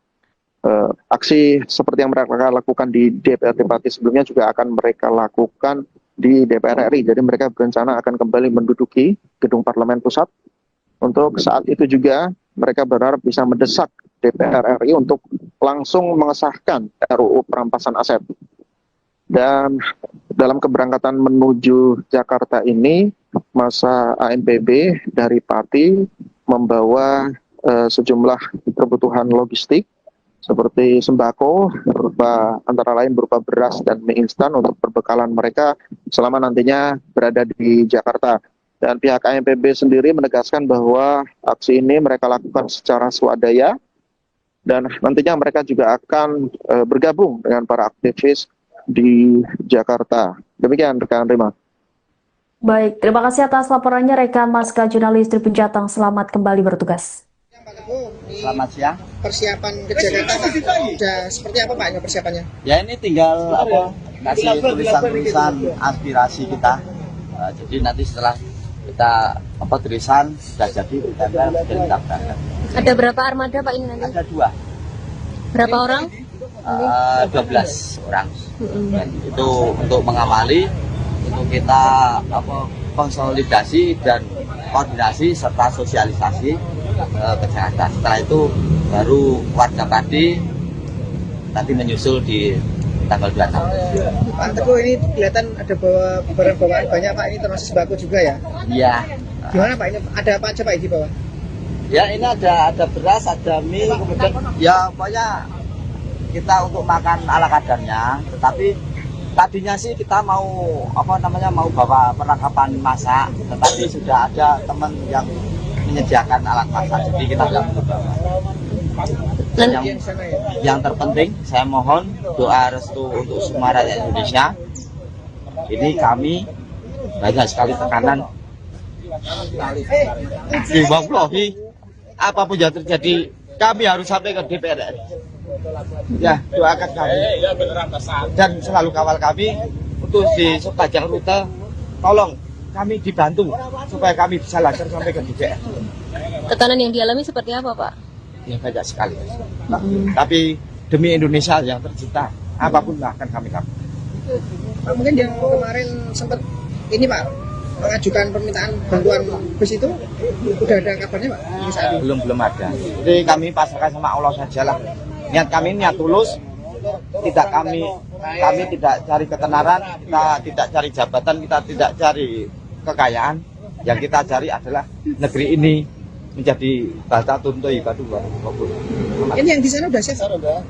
aksi seperti yang mereka lakukan di DPRD Pati sebelumnya juga akan mereka lakukan di DPR RI. Jadi mereka berencana akan kembali menduduki gedung Parlemen Pusat. Untuk saat itu juga mereka berharap bisa mendesak DPR RI untuk langsung mengesahkan RUU Perampasan Aset. Dan dalam keberangkatan menuju Jakarta ini, masa AMPB dari Pati membawa sejumlah kebutuhan logistik seperti sembako, antara lain berupa beras dan mie instan untuk perbekalan mereka selama nantinya berada di Jakarta. Dan pihak AMPB sendiri menegaskan bahwa aksi ini mereka lakukan secara swadaya, dan nantinya mereka juga akan bergabung dengan para aktivis di Jakarta. Demikian rekan Rima. Baik, terima kasih atas laporannya rekan Maska jurnalis Tribun Jateng. Selamat kembali bertugas. Selamat siang. Persiapan ke Jakarta Pak, udah seperti apa Pak ini persiapannya? Ya ini tinggal kasih tulisan-tulisan aspirasi kita. Jadi nanti setelah kita tulisan sudah jadi kita berangkat. Ada berapa armada Pak ini nanti? Ada 2. Berapa orang? 12 orang. Dan itu untuk mengamali untuk kita konsolidasi dan koordinasi serta sosialisasi ke Jakarta. Setelah itu baru warga Pati nanti menyusul di tanggal 26. Pak Teguh, ini kelihatan ada bawa barang bawaan banyak Pak, ini termasuk sembako juga ya? Iya. Gimana Pak, ini ada apa aja Pak di bawah? Ya ini ada beras, ada mie, kemudian ya pokoknya kita untuk makan ala kadarnya. Tetapi tadinya sih kita mau mau bawa perlengkapan masak, tetapi sudah ada teman yang menyediakan alat masak, jadi kita nggak perlu bawa. Yang terpenting saya mohon doa restu untuk semua rakyat Indonesia. Ini kami banyak sekali tekanan. Apapun yang terjadi, kami harus sampai ke DPR. Ya, doakan kami dan selalu kawal kami untuk di sepanjang rute. Tolong kami dibantu supaya kami bisa lancar sampai ke DPR. Tekanan yang dialami seperti apa, Pak? Ya banyak sekali. Tapi demi Indonesia yang tercinta, apapun akan kami lakukan. Pak, mungkin yang kemarin sempat ini Pak mengajukan permintaan bantuan bus itu udah ada kabarnya Pak? Belum ada. Jadi kami pasrahkan sama Allah saja lah. Niat kami niat tulus. Kami tidak cari ketenaran, kita tidak cari jabatan, kita tidak cari kekayaan. Yang kita cari adalah negeri ini menjadi bata tuntu ibadu. Ini yang di sana udah siap? Sudah.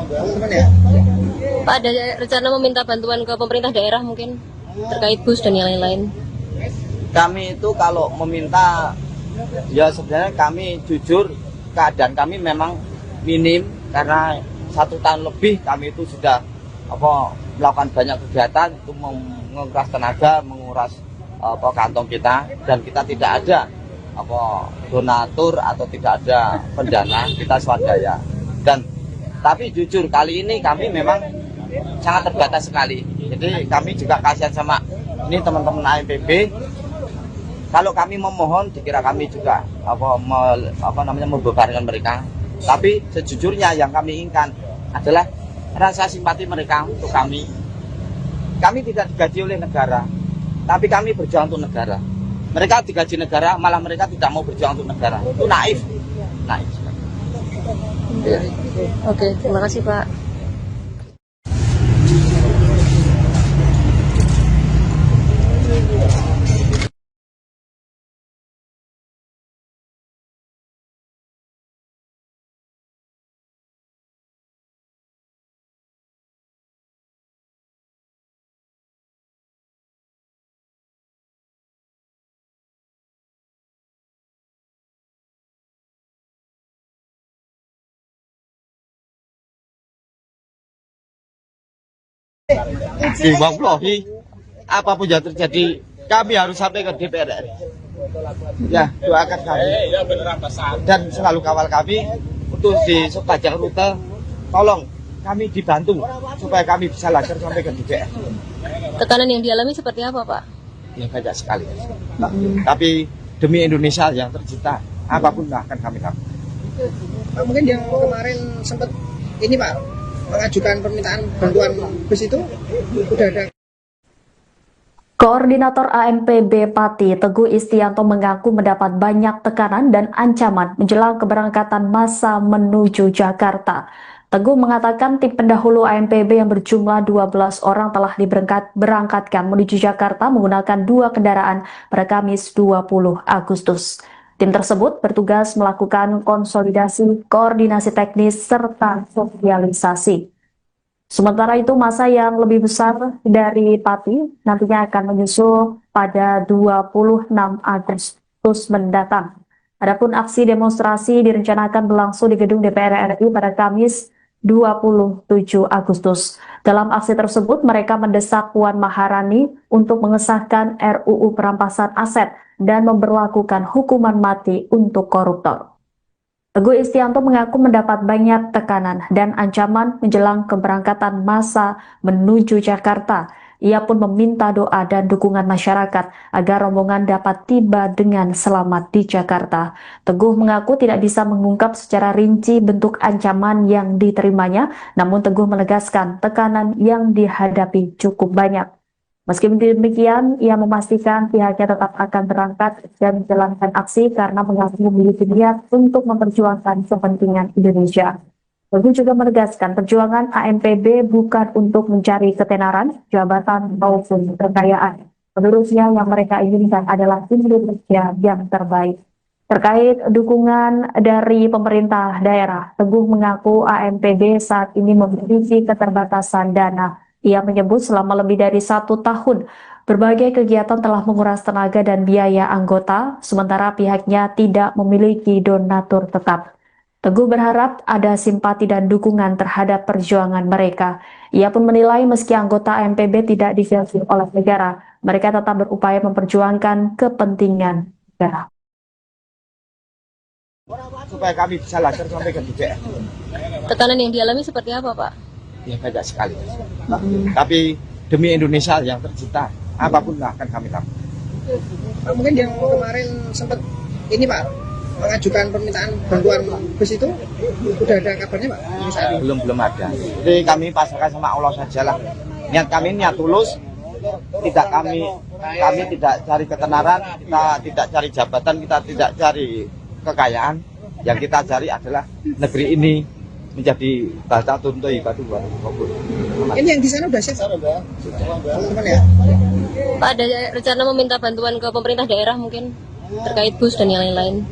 Teman ya? Pak, ada rencana meminta bantuan ke pemerintah daerah mungkin terkait bus dan yang lain-lain? Kami itu kalau meminta, ya sebenarnya kami jujur keadaan kami memang minim karena 1 tahun lebih kami itu sudah melakukan banyak kegiatan itu menguras tenaga, menguras kantong kita, dan kita tidak ada donatur atau tidak ada pendana, kita swadaya. Tapi jujur kali ini kami memang sangat terbatas sekali. Jadi kami juga kasihan sama ini teman-teman AMPB. Kalau kami memohon, dikira kami juga membebankan mereka. Tapi sejujurnya yang kami inginkan adalah rasa simpati mereka untuk kami. Kami tidak digaji oleh negara, tapi kami berjuang untuk negara. Mereka digaji negara, malah mereka tidak mau berjuang untuk negara. Itu naif. Oke, terima kasih Pak. Apapun yang terjadi, kami harus sampai ke DPR. Ya, doakan kami dan selalu kawal kami untuk di sepanjang rute. Tolong kami dibantu supaya kami bisa lancar sampai ke DPR. Tekanan yang dialami seperti apa, Pak? Ya banyak sekali. Tapi demi Indonesia yang tercinta, apapun akan kami lakukan. Pak, mungkin yang kemarin sempat ini Pak mengajukan permintaan bantuan bus itu udah ada. Koordinator AMPB Pati Teguh Istianto mengaku mendapat banyak tekanan dan ancaman menjelang keberangkatan massa menuju Jakarta. Teguh mengatakan tim pendahulu AMPB yang berjumlah 12 orang telah diberangkatkan menuju Jakarta menggunakan 2 kendaraan pada Kamis 20 Agustus. Tim tersebut bertugas melakukan konsolidasi, koordinasi teknis, serta sosialisasi. Sementara itu, massa yang lebih besar dari Pati nantinya akan menyusul pada 26 Agustus mendatang. Adapun aksi demonstrasi direncanakan berlangsung di gedung DPR RI pada Kamis 27 Agustus. Dalam aksi tersebut, mereka mendesak Puan Maharani untuk mengesahkan RUU perampasan aset dan memberlakukan hukuman mati untuk koruptor. Teguh Istianto mengaku mendapat banyak tekanan dan ancaman menjelang keberangkatan massa menuju Jakarta. Ia pun meminta doa dan dukungan masyarakat agar rombongan dapat tiba dengan selamat di Jakarta. Teguh mengaku tidak bisa mengungkap secara rinci bentuk ancaman yang diterimanya, namun Teguh menegaskan tekanan yang dihadapi cukup banyak. Meski demikian, ia memastikan pihaknya tetap akan berangkat dan menjalankan aksi karena mengaku memiliki niat untuk memperjuangkan kepentingan Indonesia. Teguh juga menegaskan perjuangan ANPB bukan untuk mencari ketenaran, jabatan, maupun kekayaan. Menurutnya yang mereka inginkan adalah Indonesia yang terbaik. Terkait dukungan dari pemerintah daerah, Teguh mengaku ANPB saat ini memiliki keterbatasan dana. Ia menyebut selama lebih dari 1 tahun, berbagai kegiatan telah menguras tenaga dan biaya anggota, sementara pihaknya tidak memiliki donatur tetap. Teguh berharap ada simpati dan dukungan terhadap perjuangan mereka. Ia pun menilai meski anggota ANPB tidak difilter oleh negara, mereka tetap berupaya memperjuangkan kepentingan negara. Supaya kami bisa lancar sampai ke DPR. Tekanan yang dialami seperti apa, Pak? Ya banyak sekali. Tapi demi Indonesia yang tercinta, apapun akan kami lakukan. Pak, mungkin yang kemarin sempat ini Pak mengajukan permintaan bantuan bus itu udah ada kabarnya Pak? Ini saat ini. Belum ada. Jadi kami pasrahkan sama Allah saja lah. Niat kami niat tulus. Tidak kami tidak cari ketenaran, kita tidak cari jabatan, kita tidak cari kekayaan. Yang kita cari adalah negeri ini menjadi bata tuntu ibadu baru. Ini yang di sana udah siap teman-teman ya? Pak, ada rencana meminta bantuan ke pemerintah daerah mungkin terkait bus dan yang lain-lain?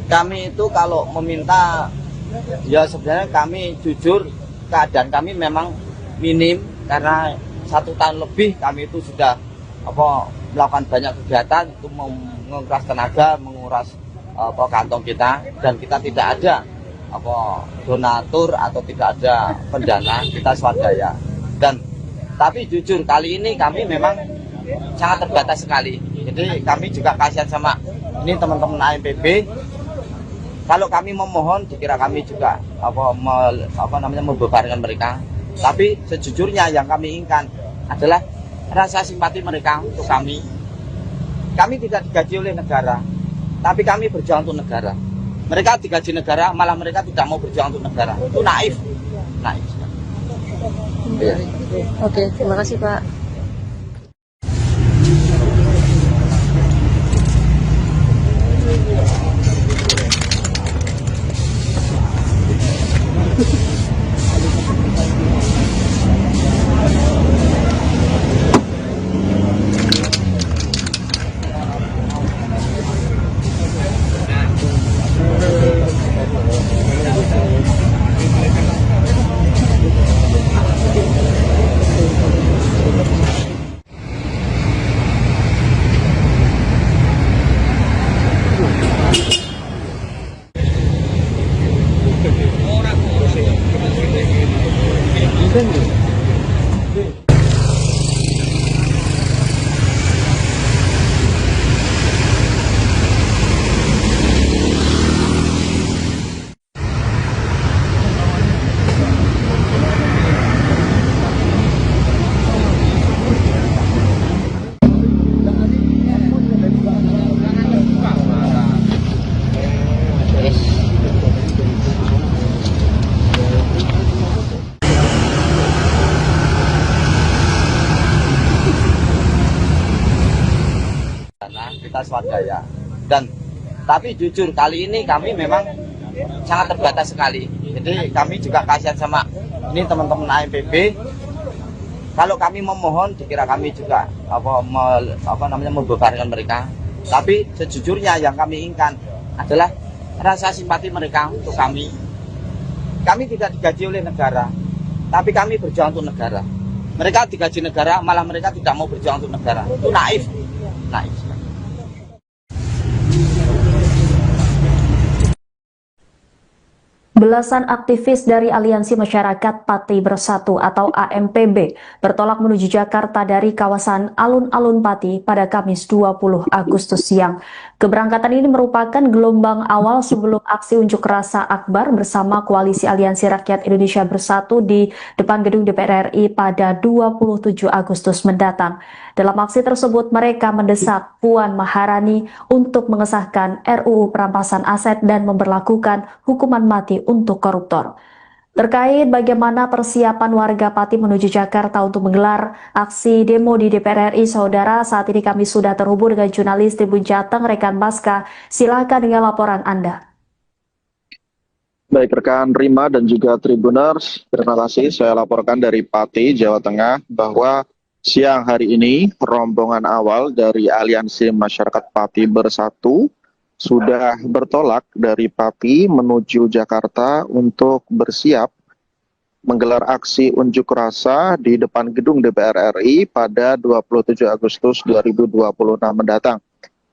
Kami itu kalau meminta, ya sebenarnya kami jujur keadaan kami memang minim karena 1 tahun lebih kami itu sudah melakukan banyak kegiatan itu menguras tenaga, menguras kantong kita, dan kita tidak ada donatur atau tidak ada pendana, kita swadaya. Dan tapi jujur kali ini kami memang sangat terbatas sekali. Jadi kami juga kasihan sama ini teman-teman ANPB. Kalau kami memohon dikira kami juga membebankan mereka. Tapi sejujurnya yang kami inginkan adalah rasa simpati mereka untuk kami. Kami tidak digaji oleh negara, tapi kami berjuang untuk negara. Mereka digaji negara, malah mereka tidak mau berjuang untuk negara. Itu naif. Ya. Oke, terima kasih Pak. Kita swadaya. Dan tapi jujur kali ini kami memang sangat terbatas sekali. Jadi kami juga kasihan sama ini teman-teman ANPB. Kalau kami memohon dikira kami juga membebankan mereka. Tapi sejujurnya yang kami inginkan adalah rasa simpati mereka untuk kami. Kami tidak digaji oleh negara, tapi kami berjuang untuk negara. Mereka digaji negara, malah mereka tidak mau berjuang untuk negara. Itu naif. Belasan aktivis dari Aliansi Masyarakat Pati Bersatu atau AMPB bertolak menuju Jakarta dari kawasan Alun-Alun Pati pada Kamis 20 Agustus siang. Keberangkatan ini merupakan gelombang awal sebelum aksi unjuk rasa akbar bersama Koalisi Aliansi Rakyat Indonesia Bersatu di depan gedung DPR RI pada 27 Agustus mendatang. Dalam aksi tersebut, mereka mendesak Puan Maharani untuk mengesahkan RUU perampasan aset dan memberlakukan hukuman mati untuk koruptor. Terkait bagaimana persiapan warga Pati menuju Jakarta untuk menggelar aksi demo di DPR RI, Saudara, saat ini kami sudah terhubung dengan jurnalis Tribun Jateng, rekan Maska. Silakan dengan laporan Anda. Baik rekan Rima dan juga Tribuners, terima kasih. Saya laporkan dari Pati, Jawa Tengah, bahwa siang hari ini rombongan awal dari Aliansi Masyarakat Pati Bersatu sudah bertolak dari Pati menuju Jakarta untuk bersiap menggelar aksi unjuk rasa di depan gedung DPR RI pada 27 Agustus 2026 mendatang.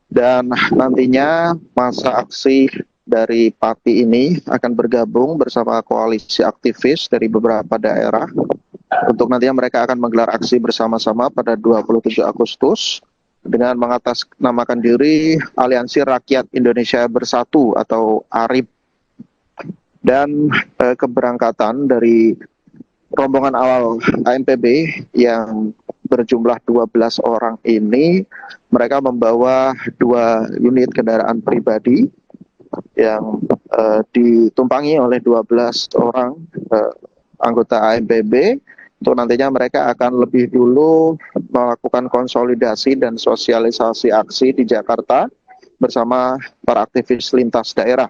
Dan nantinya masa aksi dari Pati ini akan bergabung bersama koalisi aktivis dari beberapa daerah untuk nantinya mereka akan menggelar aksi bersama-sama pada 27 Agustus dengan mengatasnamakan diri Aliansi Rakyat Indonesia Bersatu atau ARIB. Dan keberangkatan dari rombongan awal AMPB yang berjumlah 12 orang ini, mereka membawa 2 unit kendaraan pribadi yang ditumpangi oleh 12 orang anggota AMPB. Untuk nantinya mereka akan lebih dulu melakukan konsolidasi dan sosialisasi aksi di Jakarta bersama para aktivis lintas daerah.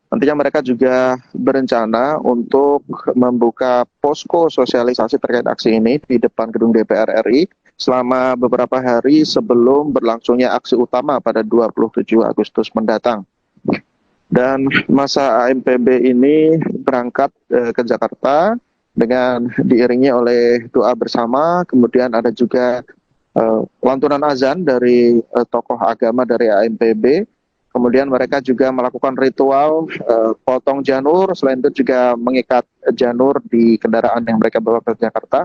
Nantinya mereka juga berencana untuk membuka posko sosialisasi terkait aksi ini di depan gedung DPR RI selama beberapa hari sebelum berlangsungnya aksi utama pada 27 Agustus mendatang. Dan masa AMPB ini berangkat ke Jakarta dengan diiringi oleh doa bersama, kemudian ada juga lantunan azan dari tokoh agama dari AMPB. Kemudian mereka juga melakukan ritual potong janur, selain itu juga mengikat janur di kendaraan yang mereka bawa ke Jakarta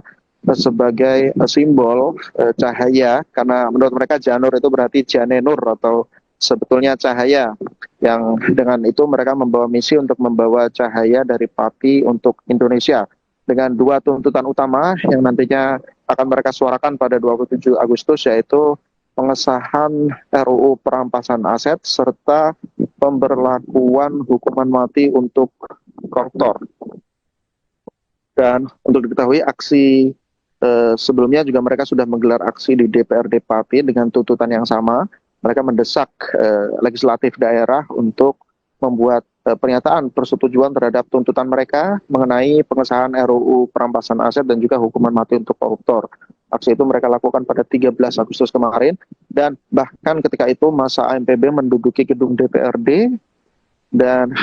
sebagai simbol cahaya, karena menurut mereka janur itu berarti janenur atau sebetulnya cahaya, yang dengan itu mereka membawa misi untuk membawa cahaya dari Pati untuk Indonesia dengan 2 tuntutan utama yang nantinya akan mereka suarakan pada 27 Agustus, yaitu pengesahan RUU perampasan aset serta pemberlakuan hukuman mati untuk koruptor. Dan untuk diketahui aksi sebelumnya juga mereka sudah menggelar aksi di DPRD Pati dengan tuntutan yang sama. Mereka mendesak legislatif daerah untuk membuat pernyataan persetujuan terhadap tuntutan mereka mengenai pengesahan RUU perampasan aset dan juga hukuman mati untuk koruptor. Aksi itu mereka lakukan pada 13 Agustus kemarin, dan bahkan ketika itu masa AMPB menduduki gedung DPRD dan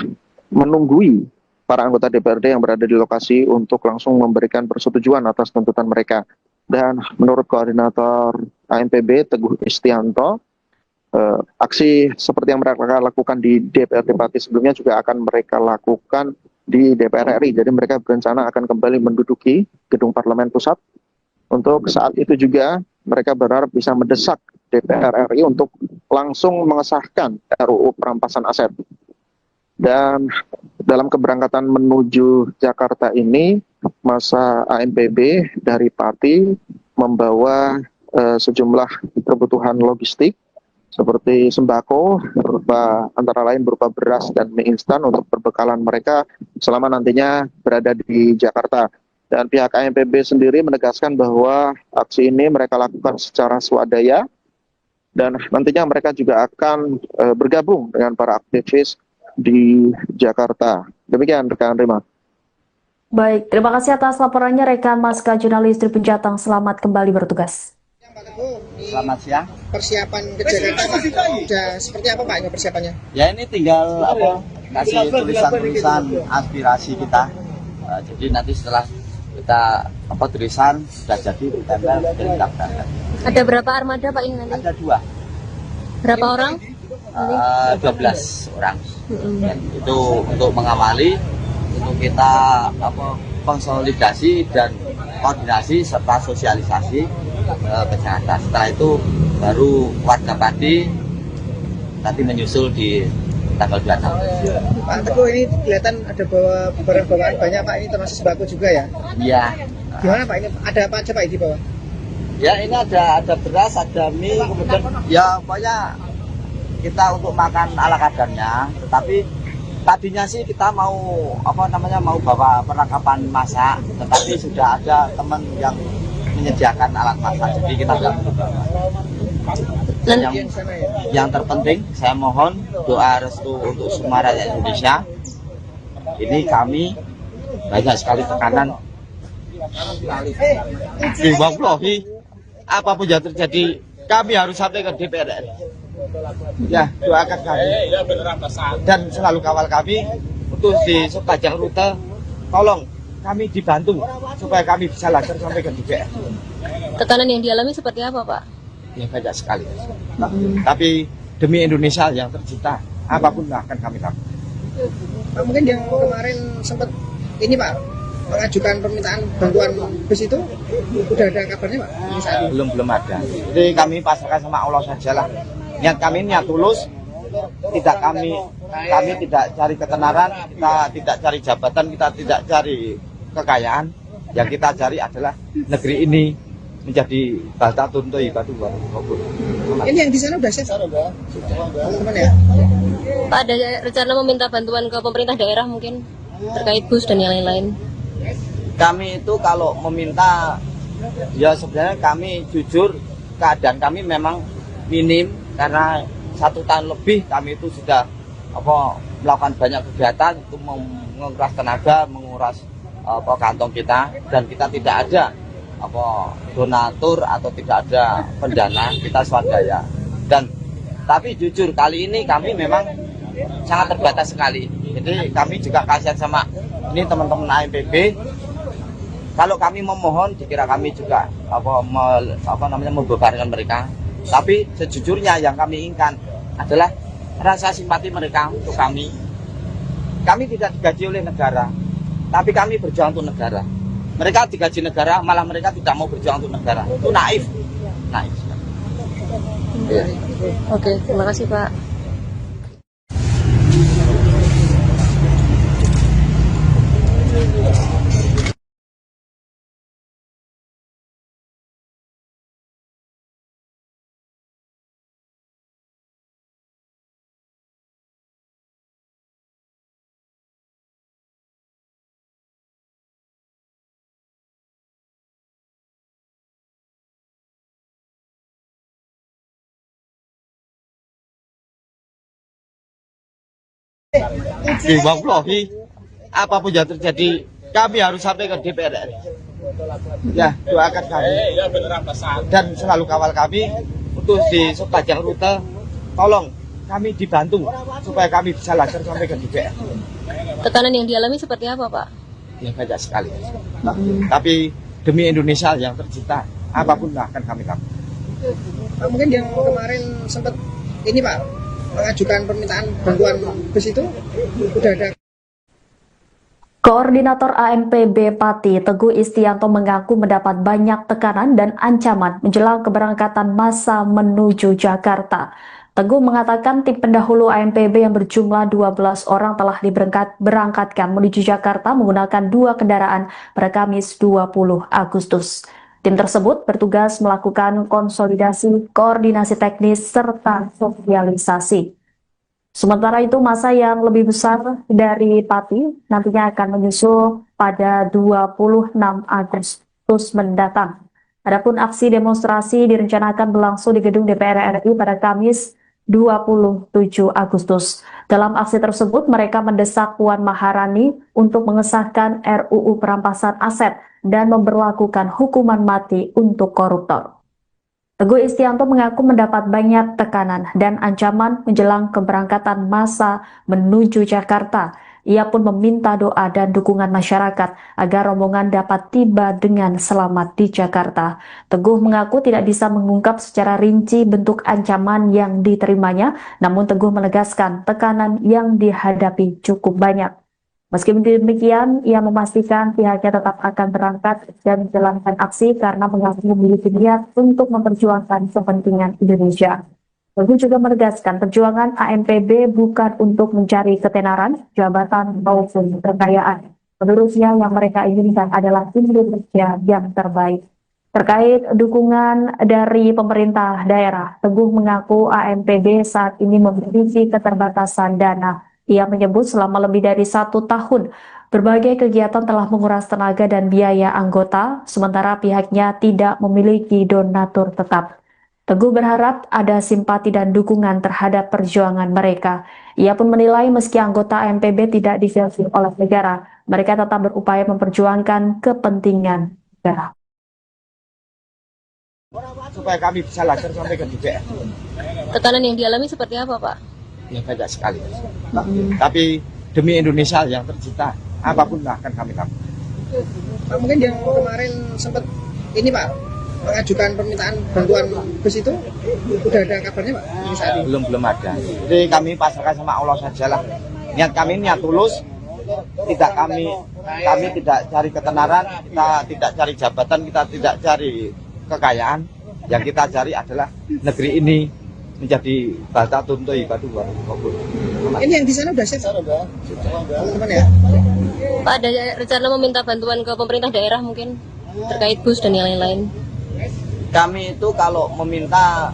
menunggui para anggota DPRD yang berada di lokasi untuk langsung memberikan persetujuan atas tuntutan mereka. Dan menurut koordinator AMPB Teguh Istianto, aksi seperti yang mereka lakukan di DPRD Pati sebelumnya juga akan mereka lakukan di DPR RI. Jadi mereka berencana akan kembali menduduki gedung Parlemen Pusat. Untuk saat itu juga mereka berharap bisa mendesak DPR RI untuk langsung mengesahkan RUU perampasan aset. Dan dalam keberangkatan menuju Jakarta ini, masa AMPB dari Pati membawa sejumlah kebutuhan logistik seperti sembako antara lain berupa beras dan mie instan untuk perbekalan mereka selama nantinya berada di Jakarta. Dan pihak AMPB sendiri menegaskan bahwa aksi ini mereka lakukan secara swadaya dan nantinya mereka juga akan bergabung dengan para aktivis di Jakarta. Demikian rekan Rima. Baik, terima kasih atas laporannya rekan Maska jurnalis Tribun Jateng. Selamat kembali bertugas. Selamat siang. Persiapan ke Jakarta Pak, sudah seperti apa Pak ini persiapannya? Ya ini tinggal kasih tulisan-tulisan aspirasi kita. Jadi nanti setelah kita tulisan sudah jadi ditempel dan kita berangkat. Ada berapa armada Pak ini nanti? Ada 2. Berapa orang? 12 orang. Dan itu untuk mengawali, untuk kita konsolidasi dan koordinasi serta sosialisasi ke Jakarta. Setelah itu baru warga Pati nanti menyusul di tanggal 26. Pak Teguh, ini kelihatan ada bawa barang bawaan banyak Pak, ini termasuk sembako juga ya? Iya. Gimana Pak, ini ada apa aja Pak di bawah? Ya ini ada beras, ada mie, kemudian ya pokoknya kita untuk makan ala kadarnya, tetapi Tadinya sih kita mau mau bawa perlengkapan masak, tetapi sudah ada teman yang menyediakan alat masak, jadi kita nggak perlu bawa. Dan yang terpenting, saya mohon doa restu untuk semua rakyat Indonesia. Ini kami banyak sekali tekanan. Wallahi, apapun yang terjadi, kami harus sampai ke DPR RI. Ya, doakan kami dan selalu kawal kami untuk di sepanjang rute. Tolong kami dibantu supaya kami bisa lancar sampai ke DPR. Tekanan yang dialami seperti apa, Pak? Ya banyak sekali. Tapi demi Indonesia yang tercinta, apapun akan kami lakukan. Pak, mungkin yang kemarin sempat ini Pak mengajukan permintaan bantuan bus itu udah ada kabarnya Pak? Belum ada. Jadi kami pasrahkan sama Allah sajalah. Niat kami niat tulus, kami tidak cari ketenaran, kita tidak cari jabatan, kita tidak cari kekayaan. Yang kita cari adalah negeri ini menjadi baldatun thayyibatun wa ghafur. Ini yang di sana udah siap teman-teman ya? Pak, ada rencana meminta bantuan ke pemerintah daerah mungkin terkait bus dan yang lain-lain? Kami itu kalau meminta, ya sebenarnya kami jujur keadaan kami memang minim karena 1 tahun lebih kami itu sudah melakukan banyak kegiatan itu menguras tenaga, menguras kantong kita, dan kita tidak ada donatur atau tidak ada pendana, kita swadaya. Tapi jujur kali ini kami memang sangat terbatas sekali. Jadi kami juga kasihan sama ini teman-teman AMPB. Kalau kami memohon dikira kami juga membebankan mereka. Tapi sejujurnya yang kami inginkan adalah rasa simpati mereka untuk kami. Kami tidak digaji oleh negara, tapi kami berjuang untuk negara. Mereka digaji negara, malah mereka tidak mau berjuang untuk negara. Itu naif. Ya. Oke, terima kasih Pak. Wallahi, apapun yang terjadi, kami harus sampai ke DPR RI. Ya, doakan kami dan selalu kawal kami untuk di sepanjang rute. Tolong kami dibantu supaya kami bisa lancar sampai ke DPR. Tekanan yang dialami seperti apa, Pak? Ya banyak sekali. Tapi demi Indonesia yang tercinta, apapun akan kami lakukan. Pak, mungkin yang kemarin sempat ini Pak mengajukan permintaan bantuan bus itu udah ada. Koordinator AMPB Pati Teguh Istianto mengaku mendapat banyak tekanan dan ancaman menjelang keberangkatan massa menuju Jakarta. Teguh mengatakan tim pendahulu AMPB yang berjumlah 12 orang telah diberangkatkan menuju Jakarta menggunakan 2 kendaraan pada Kamis 20 Agustus. Tim tersebut bertugas melakukan konsolidasi, koordinasi teknis, serta sosialisasi. Sementara itu, massa yang lebih besar dari Pati nantinya akan menyusul pada 26 Agustus mendatang. Adapun aksi demonstrasi direncanakan berlangsung di gedung DPR RI pada Kamis 27 Agustus. Dalam aksi tersebut, mereka mendesak Puan Maharani untuk mengesahkan RUU perampasan aset dan memberlakukan hukuman mati untuk koruptor. Teguh Istianto mengaku mendapat banyak tekanan dan ancaman menjelang keberangkatan massa menuju Jakarta. Ia pun meminta doa dan dukungan masyarakat agar rombongan dapat tiba dengan selamat di Jakarta. Teguh mengaku tidak bisa mengungkap secara rinci bentuk ancaman yang diterimanya, namun Teguh menegaskan tekanan yang dihadapi cukup banyak. Meski demikian, ia memastikan pihaknya tetap akan berangkat dan menjalankan aksi karena mengaku memiliki niat untuk memperjuangkan kepentingan Indonesia. Teguh juga menegaskan perjuangan AMPB bukan untuk mencari ketenaran, jabatan, maupun kekayaan. Menurutnya yang mereka inginkan adalah Indonesia yang terbaik. Terkait dukungan dari pemerintah daerah, Teguh mengaku AMPB saat ini memiliki keterbatasan dana Ia menyebut selama lebih dari 1 tahun, berbagai kegiatan telah menguras tenaga dan biaya anggota, sementara pihaknya tidak memiliki donatur tetap. Teguh berharap ada simpati dan dukungan terhadap perjuangan mereka. Ia pun menilai meski anggota AMPB tidak difilter oleh negara, mereka tetap berupaya memperjuangkan kepentingan negara. Supaya kami bisa lancar sampai ke DPR. Tekanan yang dialami seperti apa, Pak? Ya banyak sekali. Tapi demi Indonesia yang tercipta, apapun akan kami lakukan. Pak, mungkin yang kemarin sempat ini Pak mengajukan permintaan bantuan bus itu udah ada kabarnya Pak? Saat ini? Belum ada. Jadi kami pasrahkan sama Allah sajalah. Niat kami niat tulus. Kami tidak cari ketenaran, kita tidak cari jabatan, kita tidak cari kekayaan. Yang kita cari adalah negeri ini menjadi bata tuntu ibadu warahmatullahi wabarakatuh. Ini yang di sana udah siap teman-teman ya? Pak, ada rencana meminta bantuan ke pemerintah daerah mungkin terkait bus dan yang lain-lain? Kami itu kalau meminta,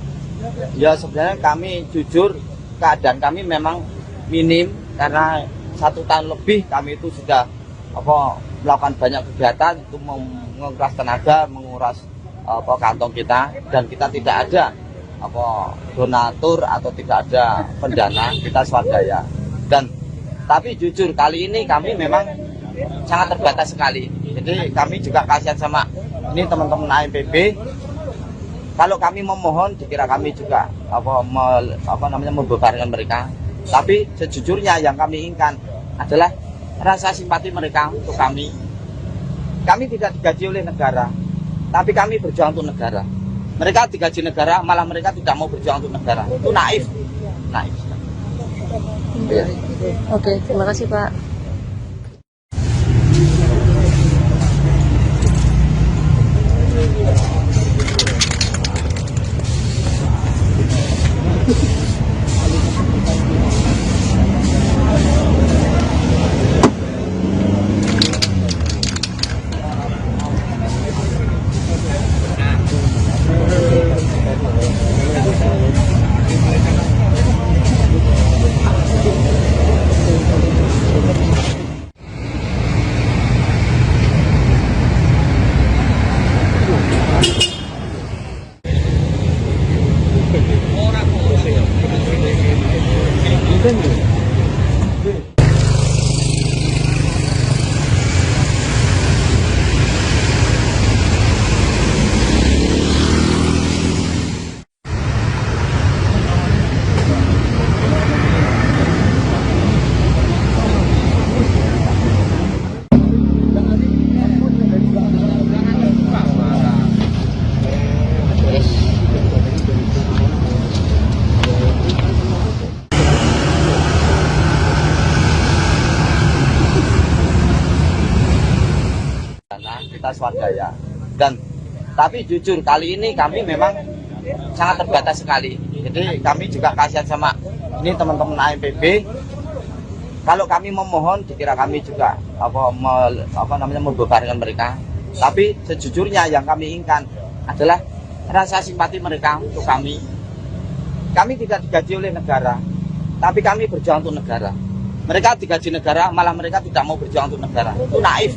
ya sebenarnya kami jujur keadaan kami memang minim karena 1 tahun lebih kami itu sudah melakukan banyak kegiatan itu menguras tenaga, menguras kantong kita, dan kita tidak ada donatur atau tidak ada pendana, kita swadaya. Tapi jujur kali ini kami memang sangat terbatas sekali. Jadi kami juga kasihan sama ini teman-teman AMPB. Kalau kami memohon, dikira kami juga membebankan mereka. Tapi sejujurnya yang kami inginkan adalah rasa simpati mereka untuk kami. Kami tidak digaji oleh negara, tapi kami berjuang untuk negara. Mereka digaji negara, malah mereka tidak mau berjuang untuk negara. Itu naif. Ya. Oke, terima kasih Pak. Kita swadaya. Tapi jujur kali ini kami memang sangat terbatas sekali. Jadi kami juga kasihan sama ini teman-teman AMPB. Kalau kami memohon, dikira kami juga membebankan mereka. Tapi sejujurnya yang kami inginkan adalah rasa simpati mereka untuk kami. Kami tidak digaji oleh negara, tapi kami berjuang untuk negara. Mereka digaji negara, malah mereka tidak mau berjuang untuk negara. Itu naif.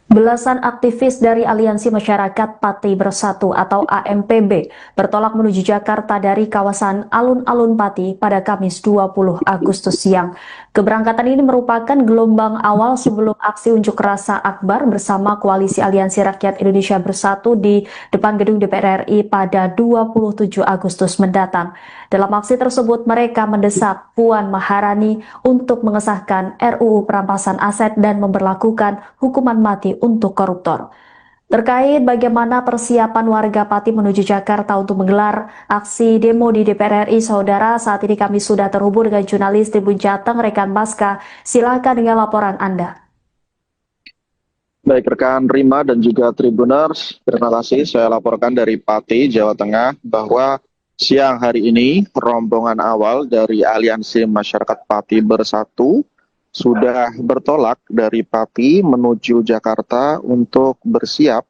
Belasan aktivis dari Aliansi Masyarakat Pati Bersatu atau AMPB bertolak menuju Jakarta dari kawasan Alun-Alun Pati pada Kamis 20 Agustus siang. Keberangkatan ini merupakan gelombang awal sebelum aksi unjuk rasa akbar bersama Koalisi Aliansi Rakyat Indonesia Bersatu di depan gedung DPR RI pada 27 Agustus mendatang. Dalam aksi tersebut, mereka mendesak Puan Maharani untuk mengesahkan RUU perampasan aset dan memberlakukan hukuman mati untuk koruptor. Terkait bagaimana persiapan warga Pati menuju Jakarta untuk menggelar aksi demo di DPR RI, saudara, saat ini kami sudah terhubung dengan jurnalis Tribun Jateng, rekan Maska. Silakan dengan laporan Anda. Baik rekan Rima dan juga Tribuners, terima kasih. Saya laporkan dari Pati, Jawa Tengah, bahwa siang hari ini rombongan awal dari Aliansi Masyarakat Pati Bersatu sudah bertolak dari Pati menuju Jakarta untuk bersiap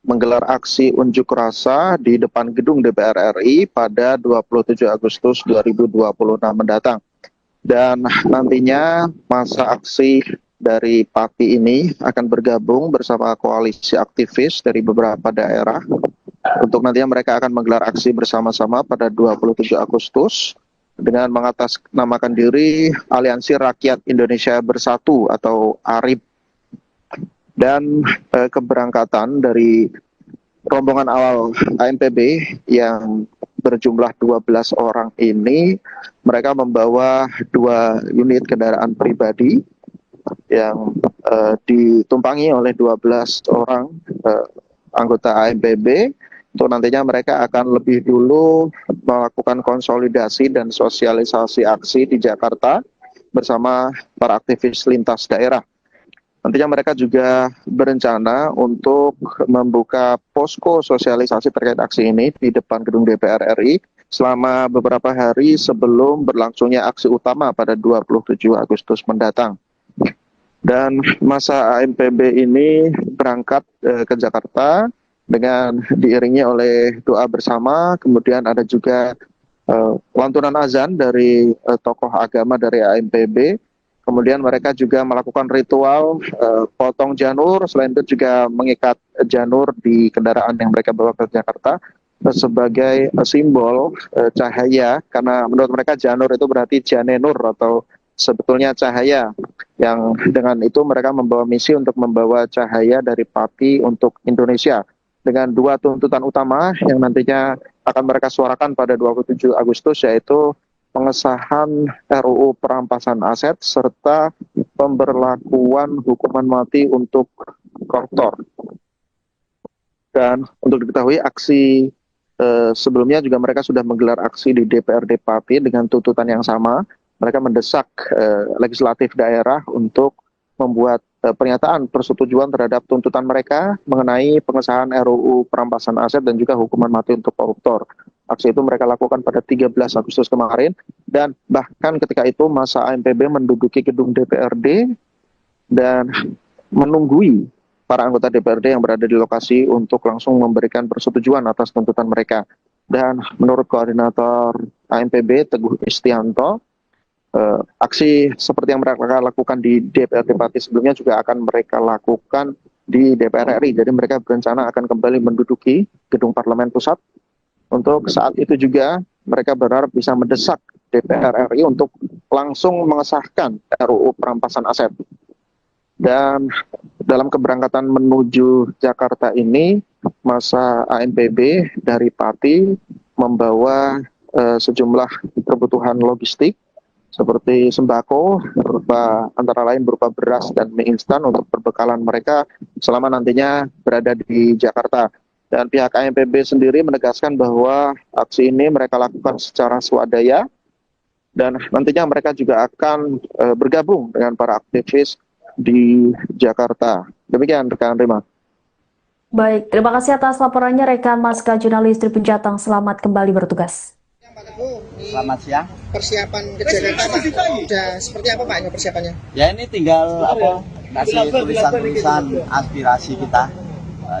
menggelar aksi unjuk rasa di depan gedung DPR RI pada 27 Agustus 2026 mendatang. Dan nantinya masa aksi dari Pati ini akan bergabung bersama koalisi aktivis dari beberapa daerah. Untuk nantinya mereka akan menggelar aksi bersama-sama pada 27 Agustus dengan mengatasnamakan diri Aliansi Rakyat Indonesia Bersatu atau ARIB. Dan keberangkatan dari rombongan awal ANPB yang berjumlah 12 orang ini, mereka membawa 2 unit kendaraan pribadi yang ditumpangi oleh 12 orang anggota ANPB. Untuk nantinya mereka akan lebih dulu melakukan konsolidasi dan sosialisasi aksi di Jakarta bersama para aktivis lintas daerah. Nantinya mereka juga berencana untuk membuka posko sosialisasi terkait aksi ini di depan gedung DPR RI selama beberapa hari sebelum berlangsungnya aksi utama pada 27 Agustus mendatang. Dan masa ANPB ini berangkat ke Jakarta dengan diiringi oleh doa bersama, kemudian ada juga lantunan azan dari tokoh agama dari ANPB. Kemudian mereka juga melakukan ritual potong janur, selain itu juga mengikat janur di kendaraan yang mereka bawa ke Jakarta sebagai simbol cahaya, karena menurut mereka janur itu berarti janenur atau sebetulnya cahaya, yang dengan itu mereka membawa misi untuk membawa cahaya dari Pati untuk Indonesia dengan 2 tuntutan utama yang nantinya akan mereka suarakan pada 27 Agustus, yaitu pengesahan RUU perampasan aset serta pemberlakuan hukuman mati untuk koruptor. Dan untuk diketahui aksi sebelumnya juga mereka sudah menggelar aksi di DPRD Pati dengan tuntutan yang sama. Mereka mendesak legislatif daerah untuk membuat pernyataan persetujuan terhadap tuntutan mereka mengenai pengesahan RUU perampasan aset dan juga hukuman mati untuk koruptor. Aksi itu mereka lakukan pada 13 Agustus kemarin, dan bahkan ketika itu masa ANPB menduduki gedung DPRD dan menunggui para anggota DPRD yang berada di lokasi untuk langsung memberikan persetujuan atas tuntutan mereka. Dan menurut koordinator ANPB Teguh Istianto, aksi seperti yang mereka lakukan di DPRD Pati sebelumnya juga akan mereka lakukan di DPR RI. Jadi mereka berencana akan kembali menduduki gedung Parlemen Pusat. Untuk saat itu juga mereka berharap bisa mendesak DPR RI untuk langsung mengesahkan RUU perampasan aset. Dan dalam keberangkatan menuju Jakarta ini, masa ANPB dari Pati membawa sejumlah kebutuhan logistik seperti sembako, antara lain berupa beras dan mie instan untuk perbekalan mereka selama nantinya berada di Jakarta. Dan pihak ANPB sendiri menegaskan bahwa aksi ini mereka lakukan secara swadaya, dan nantinya mereka juga akan bergabung dengan para aktivis di Jakarta. Demikian rekan Rima. Baik, terima kasih atas laporannya rekan Maska jurnalis Tribun Jateng. Selamat kembali bertugas. Selamat siang. Persiapan ke Jakarta Pak, sudah seperti apa Pak ini persiapannya? Ya ini tinggal kasih tulisan-tulisan aspirasi kita.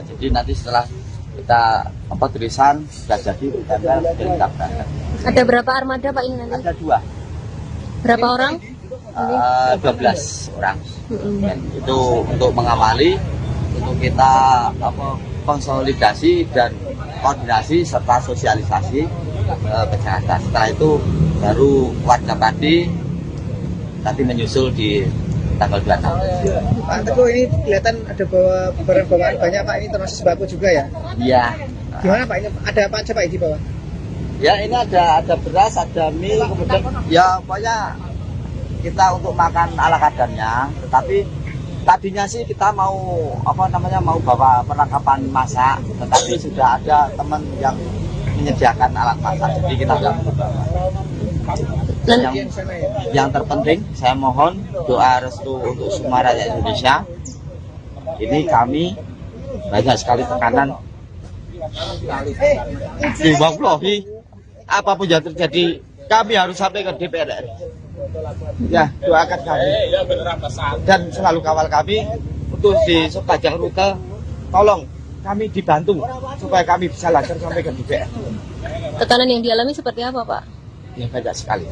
Jadi nanti setelah kita tulisan sudah jadi kita berangkat. Ada berapa armada Pak ini nanti? Ada 2. Berapa orang? 12 orang. Dan itu untuk mengawali, untuk kita konsolidasi dan koordinasi serta sosialisasi ke Jakarta. Setelah itu baru warga Pati nanti menyusul di tanggal 26. Pak Teguh, ini kelihatan ada bawa barang bawaan banyak Pak, ini termasuk sembako juga ya? Iya. Gimana Pak, ini ada apa aja Pak di bawah? Ya ini ada beras, ada mie, kemudian ya pokoknya kita untuk makan ala kadarnya. Tetapi tadinya sih kita mau mau bawa perlengkapan masak, tetapi sudah ada teman yang menyediakan alat masak, jadi kita nggak perlu bawa. Yang terpenting saya mohon doa restu untuk semua rakyat Indonesia. Ini kami banyak sekali tekanan. Wallahi, apapun yang terjadi kami harus sampai ke DPR. Ya, doakan kami dan selalu kawal kami untuk di sepanjang rute. Tolong kami dibantu supaya kami bisa lancar sampai ke DPR. Tekanan yang dialami seperti apa, Pak? Ya banyak sekali.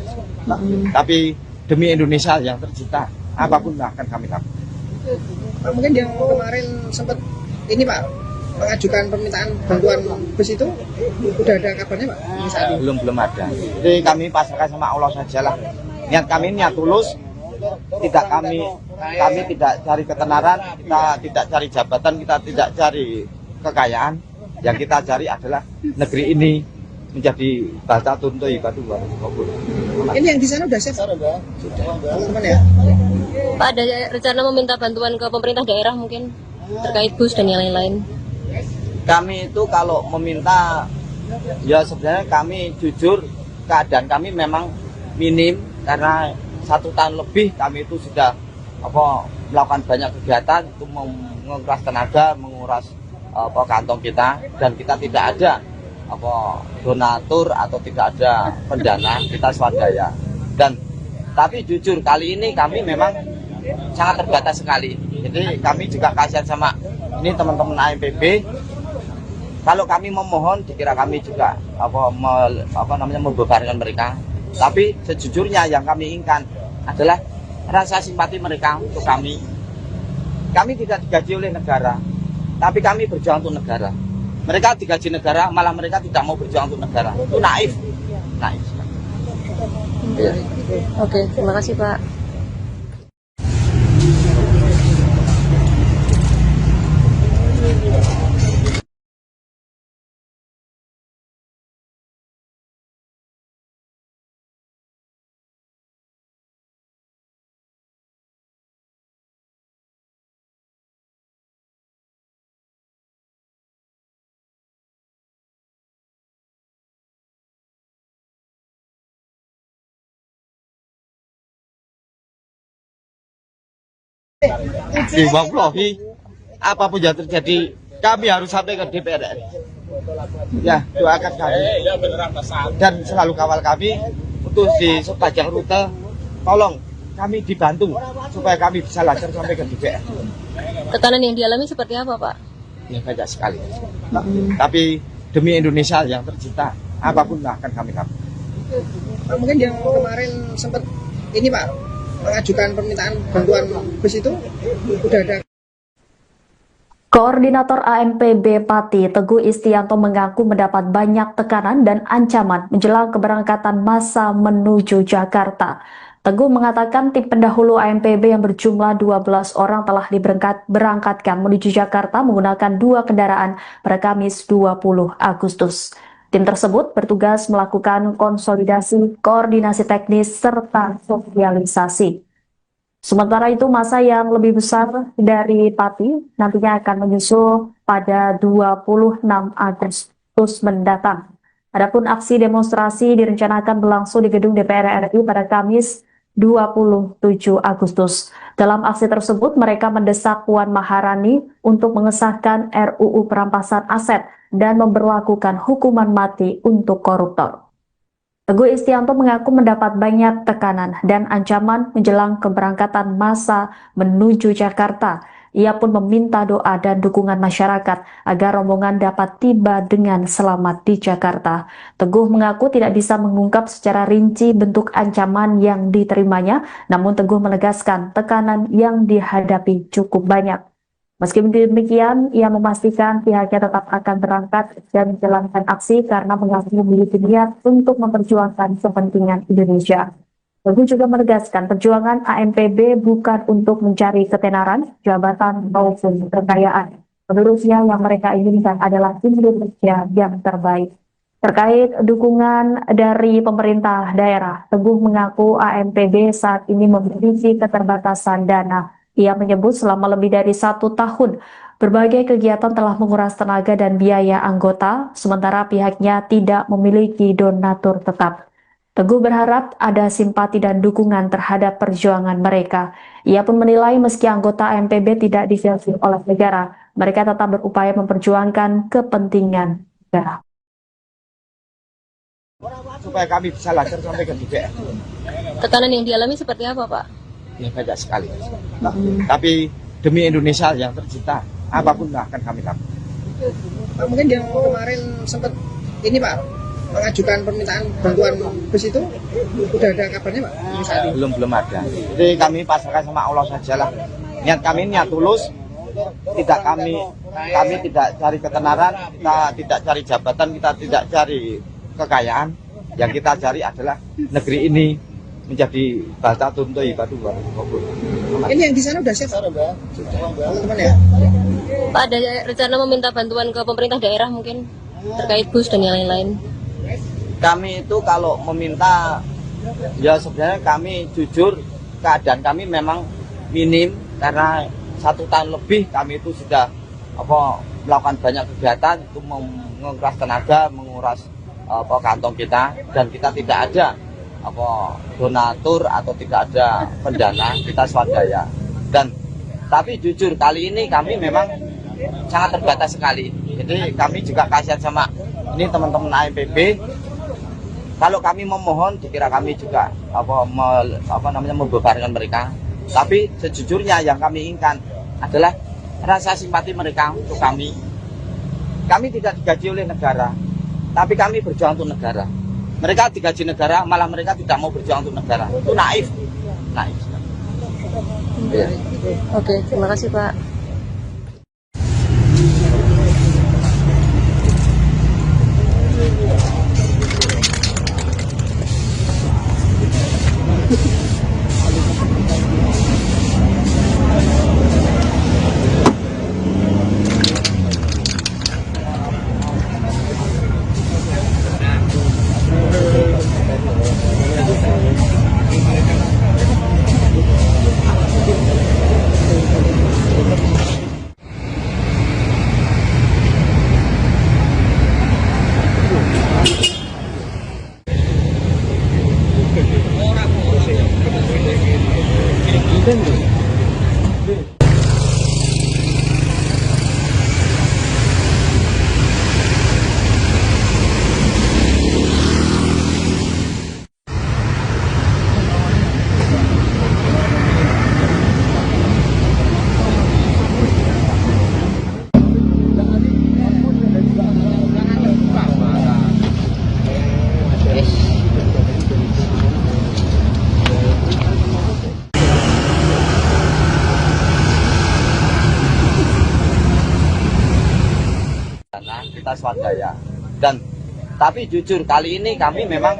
Tapi demi Indonesia yang tercinta, apapun akan kami lakukan. Pak, mungkin yang kemarin sempat ini Pak mengajukan permintaan bantuan bus itu udah ada kabarnya Pak? Ini saat ini. Belum ada. Jadi kami pasrahkan sama Allah sajalah. Niat kami niat tulus. Tidak kami tidak cari ketenaran, kita tidak cari jabatan, kita tidak cari kekayaan. Yang kita cari adalah negeri ini menjadi bata tuntu ibadu warahmatullahi wabarakatuh. Ini yang di sana udah siap? Sudah. Teman-teman ya? Pak, ada rencana meminta bantuan ke pemerintah daerah mungkin terkait bus dan yang lain-lain? Kami itu kalau meminta, ya sebenarnya kami jujur keadaan kami memang minim karena 1 tahun lebih kami itu sudah melakukan banyak kegiatan itu menguras tenaga, menguras kantong kita, dan kita tidak ada donatur atau tidak ada pendana, kita swadaya. Dan tapi jujur kali ini kami memang sangat terbatas sekali. Jadi kami juga kasihan sama ini teman-teman AMPB. Kalau kami memohon dikira kami juga membebankan mereka. Tapi sejujurnya yang kami inginkan adalah rasa simpati mereka untuk kami. Kami tidak digaji oleh negara, tapi kami berjuang untuk negara. Mereka digaji negara, malah mereka tidak mau berjuang untuk negara. Itu naif. Naif. Oke, terima kasih Pak. Wallahi, apapun yang terjadi, kami harus sampai ke DPR. Ya, doakan kami dan selalu kawal kami untuk di sepanjang rute. Tolong kami dibantu supaya kami bisa lancar sampai ke DPR. Tekanan yang dialami seperti apa, Pak? Ya banyak sekali. Tapi demi Indonesia yang tercinta, apapun akan kami lakukan. Pak, mungkin yang kemarin sempat ini Pak mengajukan permintaan bantuan bus itu udah ada. Koordinator ANPB Pati Teguh Istianto mengaku mendapat banyak tekanan dan ancaman menjelang keberangkatan massa menuju Jakarta. Teguh mengatakan tim pendahulu ANPB yang berjumlah 12 orang telah diberangkatkan menuju Jakarta menggunakan 2 kendaraan pada Kamis 20 Agustus. Tim tersebut bertugas melakukan konsolidasi, koordinasi teknis, serta sosialisasi. Sementara itu, massa yang lebih besar dari Pati nantinya akan menyusul pada 26 Agustus mendatang. Adapun aksi demonstrasi direncanakan berlangsung di gedung DPR RI pada Kamis 27 Agustus. Dalam aksi tersebut, mereka mendesak Puan Maharani untuk mengesahkan RUU perampasan aset dan memberlakukan hukuman mati untuk koruptor. Teguh Istianto mengaku mendapat banyak tekanan dan ancaman menjelang keberangkatan massa menuju Jakarta. Ia pun meminta doa dan dukungan masyarakat agar rombongan dapat tiba dengan selamat di Jakarta. Teguh mengaku tidak bisa mengungkap secara rinci bentuk ancaman yang diterimanya, namun Teguh menegaskan tekanan yang dihadapi cukup banyak. Meski demikian, ia memastikan pihaknya tetap akan berangkat dan menjalankan aksi karena mengaku memiliki niat untuk memperjuangkan kepentingan Indonesia. Teguh juga menegaskan perjuangan ANPB bukan untuk mencari ketenaran, jabatan, maupun kekayaan. Menurutnya yang mereka inginkan adalah Indonesia yang terbaik. Terkait dukungan dari pemerintah daerah, Teguh mengaku ANPB saat ini memiliki keterbatasan dana. Ia menyebut selama lebih dari 1 tahun, berbagai kegiatan telah menguras tenaga dan biaya anggota, sementara pihaknya tidak memiliki donatur tetap. Teguh berharap ada simpati dan dukungan terhadap perjuangan mereka. Ia pun menilai meski anggota ANPB tidak difilter oleh negara, mereka tetap berupaya memperjuangkan kepentingan negara. Supaya kami bisa lancar sampai ke DPR. Tekanan yang dialami seperti apa, Pak? Ya banyak sekali. Tapi demi Indonesia yang tercinta, apapun akan kami lakukan. Pak, mungkin yang kemarin sempat ini Pak mengajukan permintaan bantuan bus itu udah ada kabarnya Pak? Ini saat ini. Belum ada. Jadi kami pasrahkan sama Allah saja lah. Niat kami niat tulus. Kami tidak cari ketenaran, kita tidak cari jabatan, kita tidak cari kekayaan. Yang kita cari adalah negeri ini menjadi bata tuntu ibadu. Ini yang di sana udah siap teman-teman ya? Pak, ada rencana meminta bantuan ke pemerintah daerah mungkin terkait bus dan yang lain-lain. Kami itu kalau meminta, ya sebenarnya kami jujur keadaan kami memang minim karena 1 tahun lebih kami itu sudah melakukan banyak kegiatan itu menguras tenaga, menguras kantong kita, dan kita tidak ada donatur atau tidak ada pendana, kita swadaya. Dan tapi jujur kali ini kami memang sangat terbatas sekali. Jadi kami juga kasihan sama ini teman-teman AMPB. Kalau kami memohon, dikira kami juga membebankan mereka. Tapi sejujurnya yang kami inginkan adalah rasa simpati mereka untuk kami. Kami tidak digaji oleh negara, tapi kami berjuang untuk negara. Mereka digaji negara, malah mereka tidak mau berjuang untuk negara. Itu naif. Ya. Oke, terima kasih Pak. Kita swadaya. Dan tapi jujur kali ini kami memang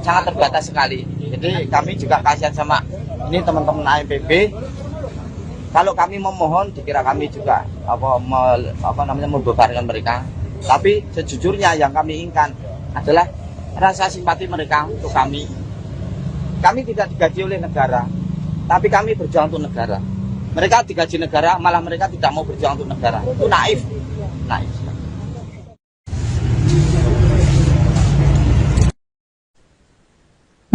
sangat terbatas sekali. Jadi kami juga kasihan sama ini teman-teman AMPB. Kalau kami memohon, dikira kami juga membebankan mereka. Tapi sejujurnya yang kami inginkan adalah rasa simpati mereka untuk kami. Kami tidak digaji oleh negara, tapi kami berjuang untuk negara. Mereka digaji negara, malah mereka tidak mau berjuang untuk negara. Itu naif.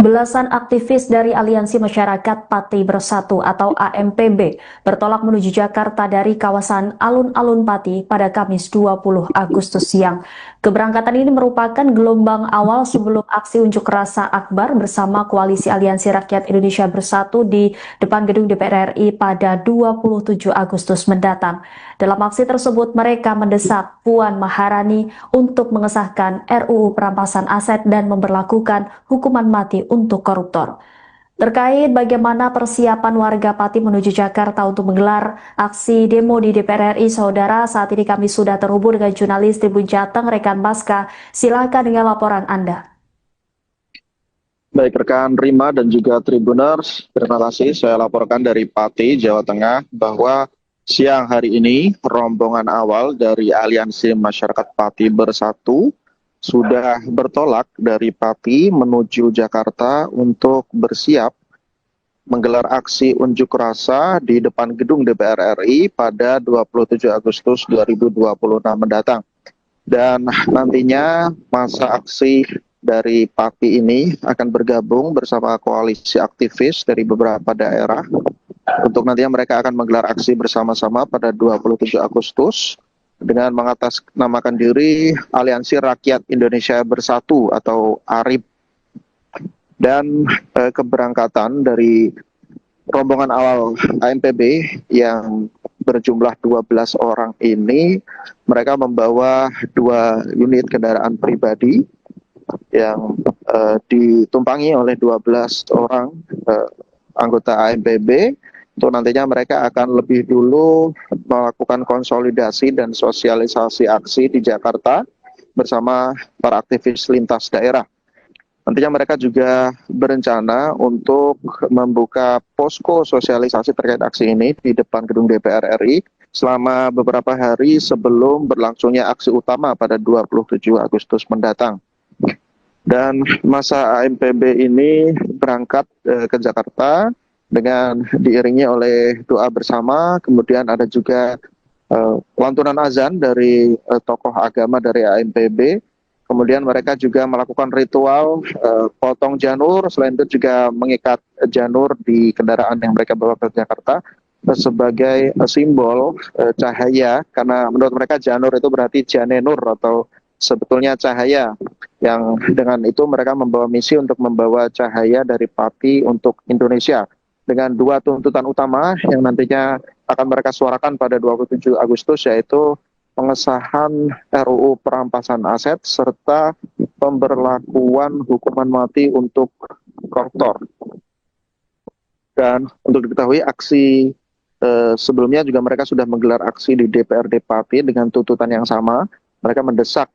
Belasan aktivis dari Aliansi Masyarakat Pati Bersatu atau AMPB bertolak menuju Jakarta dari kawasan Alun-Alun Pati pada Kamis 20 Agustus siang. Keberangkatan ini merupakan gelombang awal sebelum aksi unjuk rasa akbar bersama Koalisi Aliansi Rakyat Indonesia Bersatu di depan gedung DPR RI pada 27 Agustus mendatang. Dalam aksi tersebut, mereka mendesak Puan Maharani untuk mengesahkan RUU perampasan aset dan memberlakukan hukuman mati untuk koruptor. Terkait bagaimana persiapan warga Pati menuju Jakarta untuk menggelar aksi demo di DPR RI, saudara, saat ini kami sudah terhubung dengan jurnalis Tribun Jateng, rekan Baska. Silakan dengan laporan Anda. Baik rekan Rima dan juga Tribuners, terima kasih. Saya laporkan dari Pati, Jawa Tengah, bahwa siang hari ini rombongan awal dari Aliansi Masyarakat Pati Bersatu sudah bertolak dari Pati menuju Jakarta untuk bersiap menggelar aksi unjuk rasa di depan gedung DPR RI pada 27 Agustus 2026 mendatang. Dan nantinya masa aksi dari Pati ini akan bergabung bersama koalisi aktivis dari beberapa daerah. Untuk nantinya mereka akan menggelar aksi bersama-sama pada 27 Agustus dengan mengatasnamakan diri Aliansi Rakyat Indonesia Bersatu atau ARIB. Dan keberangkatan dari rombongan awal AMPB yang berjumlah 12 orang ini mereka membawa 2 unit kendaraan pribadi yang ditumpangi oleh 12 orang anggota AMPB. Untuk nantinya mereka akan lebih dulu melakukan konsolidasi dan sosialisasi aksi di Jakarta bersama para aktivis lintas daerah. Nantinya mereka juga berencana untuk membuka posko sosialisasi terkait aksi ini di depan gedung DPR RI selama beberapa hari sebelum berlangsungnya aksi utama pada 27 Agustus mendatang. Dan masa AMPB ini berangkat ke Jakarta dengan diiringi oleh doa bersama, kemudian ada juga lantunan azan dari tokoh agama dari AMPB. Kemudian mereka juga melakukan ritual potong janur, selain itu juga mengikat janur di kendaraan yang mereka bawa ke Jakarta sebagai simbol cahaya, karena menurut mereka janur itu berarti janenur atau sebetulnya cahaya, yang dengan itu mereka membawa misi untuk membawa cahaya dari Pati untuk Indonesia dengan 2 tuntutan utama yang nantinya akan mereka suarakan pada 27 Agustus, yaitu pengesahan RUU perampasan aset serta pemberlakuan hukuman mati untuk koruptor. Dan untuk diketahui aksi sebelumnya juga mereka sudah menggelar aksi di DPRD Pati dengan tuntutan yang sama. Mereka mendesak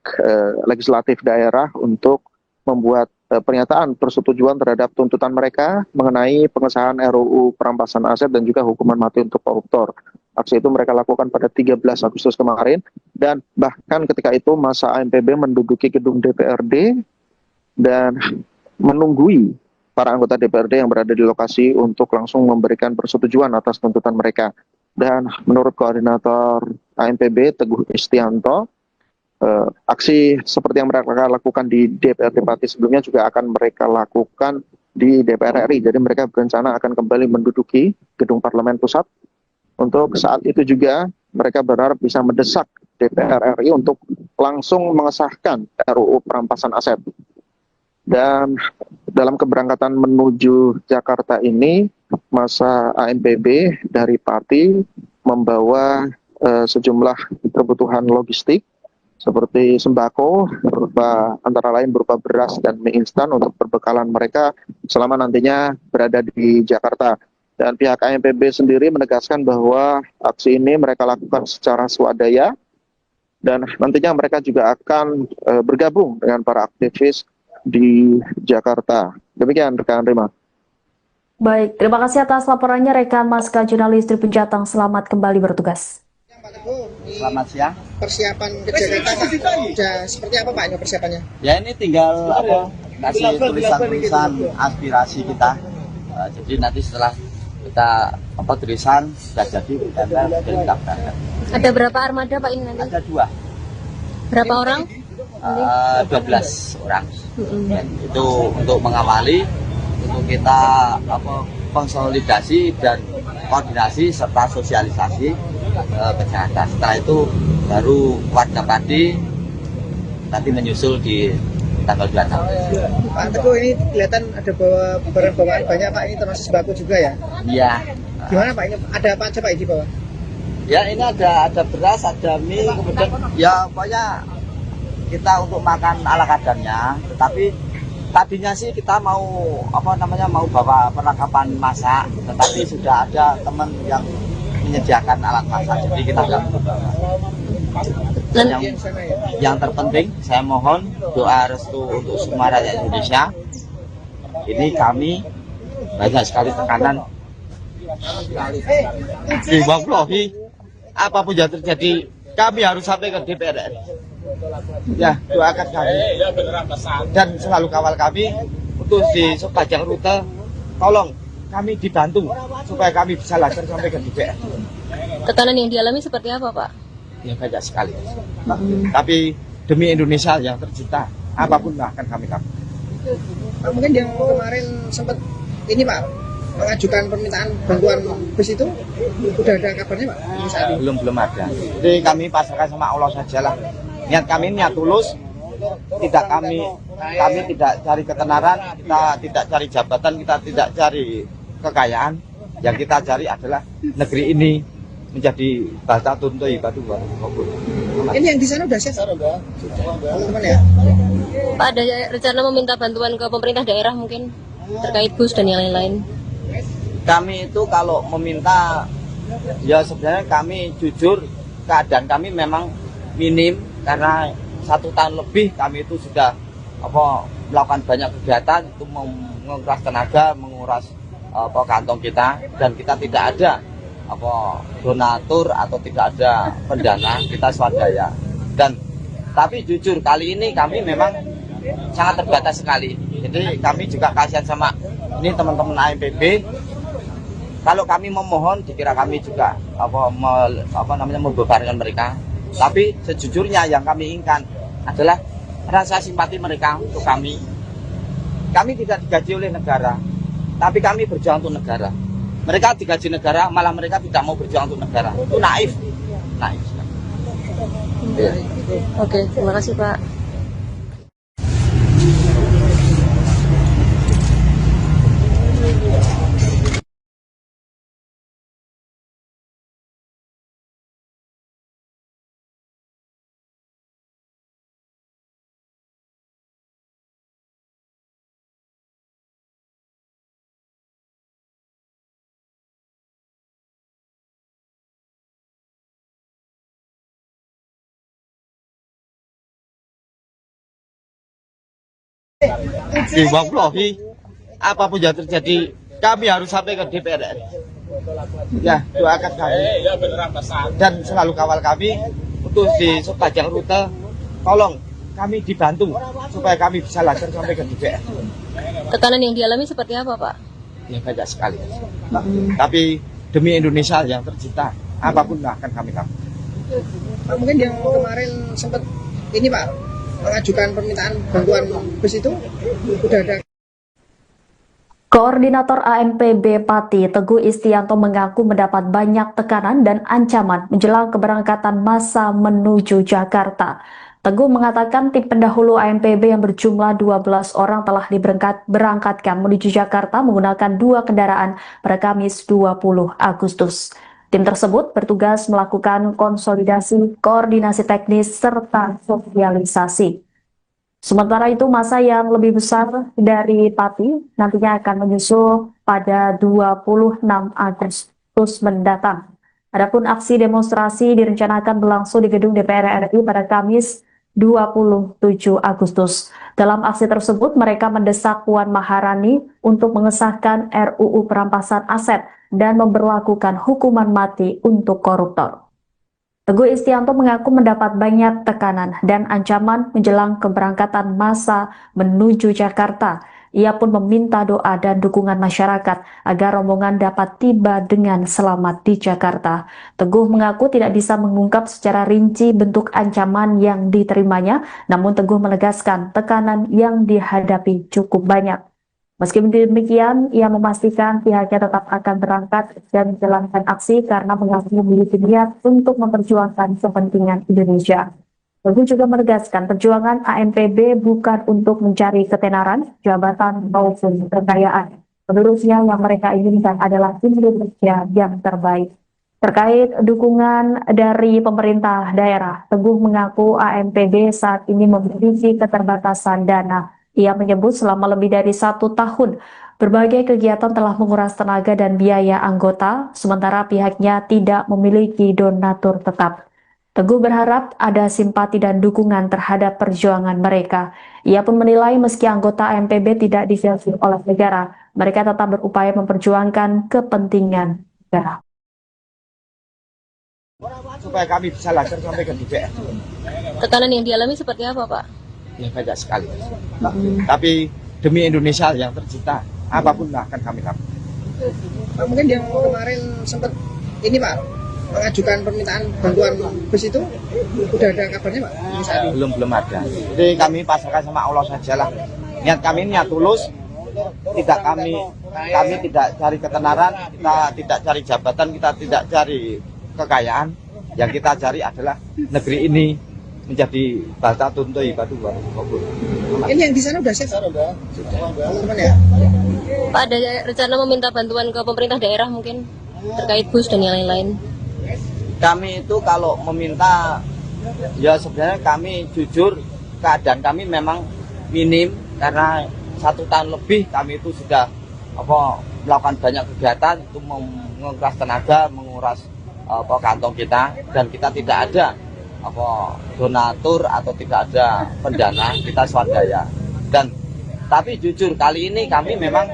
legislatif daerah untuk membuat pernyataan persetujuan terhadap tuntutan mereka mengenai pengesahan RUU perampasan aset dan juga hukuman mati untuk koruptor. Aksi itu mereka lakukan pada 13 Agustus kemarin, dan bahkan ketika itu masa AMPB menduduki gedung DPRD dan menunggui para anggota DPRD yang berada di lokasi untuk langsung memberikan persetujuan atas tuntutan mereka. Dan menurut koordinator AMPB Teguh Istianto, aksi seperti yang mereka lakukan di DPRD Pati sebelumnya juga akan mereka lakukan di DPR RI. Jadi mereka berencana akan kembali menduduki gedung Parlemen Pusat. Untuk saat itu juga mereka berharap bisa mendesak DPR RI untuk langsung mengesahkan RUU perampasan aset. Dan dalam keberangkatan menuju Jakarta ini, masa AMPB dari Pati membawa sejumlah kebutuhan logistik seperti sembako, antara lain berupa beras dan mie instan untuk perbekalan mereka selama nantinya berada di Jakarta. Dan pihak AMPB sendiri menegaskan bahwa aksi ini mereka lakukan secara swadaya, dan nantinya mereka juga akan bergabung dengan para aktivis di Jakarta. Demikian rekan Rima. Baik, terima kasih atas laporannya rekan Maska jurnalis Tribun Jateng. Selamat kembali bertugas. Pak Teguh, Selamat siang. persiapan ke Jakarta Pak, udah seperti apa Pak ini persiapannya? Ya ini tinggal kasih tulisan-tulisan aspirasi kita. Jadi nanti setelah kita tulisan sudah jadi kita berangkat. Ada berapa armada Pak ini nanti? Ada 2. Berapa orang? 12 orang. Dan itu untuk mengawali, untuk kita konsolidasi dan koordinasi serta sosialisasi ke Jakarta. Setelah itu baru warga Pati nanti menyusul di tanggal 26. Pak Teguh, ini kelihatan ada bawa barang bawaan banyak Pak, ini termasuk sembako juga ya? Iya. Gimana Pak, ini ada apa aja Pak di bawah? Ya ini ada beras, ada mie, kemudian ya pokoknya kita untuk makan ala kadarnya. Tetapi tadinya sih kita mau mau bawa perlengkapan masak, tetapi sudah ada teman yang menyediakan alat masak, jadi kita nggak perlu bawa. Dan yang terpenting saya mohon doa restu untuk semua rakyat Indonesia. Ini kami banyak sekali tekanan. Wallahi, apapun yang terjadi kami harus sampai ke DPR. Ya, doakan kami dan selalu kawal kami untuk di sepanjang rute. Tolong kami dibantu supaya kami bisa lancar sampai ke DPR. Tekanan yang dialami seperti apa Pak? Ya banyak sekali. Tapi demi Indonesia yang tercinta, apapun akan kami lakukan. Pak, mungkin yang kemarin sempat ini Pak mengajukan permintaan bantuan bus itu udah ada kabarnya Pak? Saat ini? Belum ada. Jadi kami pasrahkan sama Allah sajalah. Niat kami niat tulus. Kami tidak cari ketenaran, kita tidak cari jabatan, kita tidak cari kekayaan. Yang kita cari adalah negeri ini menjadi bahasa tuntui batu maupun. Ini yang di sana udah siap teman-teman ya. Pak, ada rencana meminta bantuan ke pemerintah daerah mungkin terkait bus dan yang lain-lain. Kami itu kalau meminta, ya sebenarnya kami jujur keadaan kami memang minim karena 1 tahun lebih kami itu sudah melakukan banyak kegiatan itu menguras tenaga, menguras kantong kita, dan kita tidak ada donatur atau tidak ada pendana, kita swadaya. Tapi jujur kali ini kami memang sangat terbatas sekali. Jadi kami juga kasihan sama ini teman-teman AMPB. Kalau kami memohon dikira kami juga membebankan mereka. Tapi sejujurnya yang kami inginkan adalah rasa simpati mereka untuk kami. Kami tidak digaji oleh negara, tapi kami berjuang untuk negara. Mereka digaji negara, malah mereka tidak mau berjuang untuk negara. Itu naif. Oke, terima kasih Pak. Wallahi, apapun yang terjadi, kami harus sampai ke DPR RI. Ya, doakan kami dan selalu kawal kami untuk di sepanjang rute. Tolong kami dibantu supaya kami bisa lancar sampai ke DPR. Tekanan yang dialami seperti apa, Pak? Ya banyak sekali. Tapi demi Indonesia yang tercinta, apapun akan kami lakukan. Pak, mungkin yang kemarin sempat ini Pak mengajukan permintaan bantuan bus itu udah ada. Koordinator ANPB Pati Teguh Istianto mengaku mendapat banyak tekanan dan ancaman menjelang keberangkatan massa menuju Jakarta. Teguh mengatakan tim pendahulu ANPB yang berjumlah 12 orang telah diberangkatkan menuju Jakarta menggunakan 2 kendaraan pada Kamis 20 Agustus. Tim tersebut bertugas melakukan konsolidasi, koordinasi teknis, serta sosialisasi. Sementara itu, massa yang lebih besar dari Pati nantinya akan menyusul pada 26 Agustus mendatang. Adapun aksi demonstrasi direncanakan berlangsung di gedung DPR RI pada Kamis 27 Agustus. Dalam aksi tersebut, mereka mendesak Puan Maharani untuk mengesahkan RUU perampasan aset dan memberlakukan hukuman mati untuk koruptor. Teguh Istianto mengaku mendapat banyak tekanan dan ancaman menjelang keberangkatan massa menuju Jakarta. Ia pun meminta doa dan dukungan masyarakat agar rombongan dapat tiba dengan selamat di Jakarta. Teguh mengaku tidak bisa mengungkap secara rinci bentuk ancaman yang diterimanya, namun Teguh menegaskan tekanan yang dihadapi cukup banyak. Meski demikian, ia memastikan pihaknya tetap akan berangkat dan menjalankan aksi karena mengaku memiliki niat untuk memperjuangkan kepentingan Indonesia. Teguh juga menegaskan perjuangan ANPB bukan untuk mencari ketenaran, jabatan, maupun kekayaan. Menurutnya yang mereka inginkan adalah Indonesia yang terbaik. Terkait dukungan dari pemerintah daerah, Teguh mengaku ANPB saat ini memiliki keterbatasan dana. Ia menyebut selama lebih dari 1 tahun, berbagai kegiatan telah menguras tenaga dan biaya anggota, sementara pihaknya tidak memiliki donatur tetap. Teguh berharap ada simpati dan dukungan terhadap perjuangan mereka. Ia pun menilai meski anggota ANPB tidak divelsi oleh negara, mereka tetap berupaya memperjuangkan kepentingan negara. Supaya kami bisa lancar sampai ke DPR. Tekanan yang dialami seperti apa, Pak? Ya banyak sekali. Tapi demi Indonesia yang tercinta, apapun akan kami lakukan. Pak, mungkin yang kemarin sempat ini Pak mengajukan permintaan bantuan bus itu udah ada kabarnya Pak? Belum ada. Jadi kami pasrahkan sama Allah sajalah. Niat kami niat tulus. Kami tidak cari ketenaran, kita tidak cari jabatan, kita tidak cari kekayaan. Yang kita cari adalah negeri ini menjadi bata tuntui batu maupun. Ini yang di sana udah siap teman-teman ya. Pak, ada rencana meminta bantuan ke pemerintah daerah mungkin terkait bus dan yang lain-lain. Kami itu kalau meminta, ya sebenarnya kami jujur keadaan kami memang minim karena 1 tahun lebih kami itu sudah melakukan banyak kegiatan itu menguras tenaga, menguras kantong kita, dan kita tidak ada donatur atau tidak ada pendana, kita swadaya. Dan tapi jujur kali ini kami memang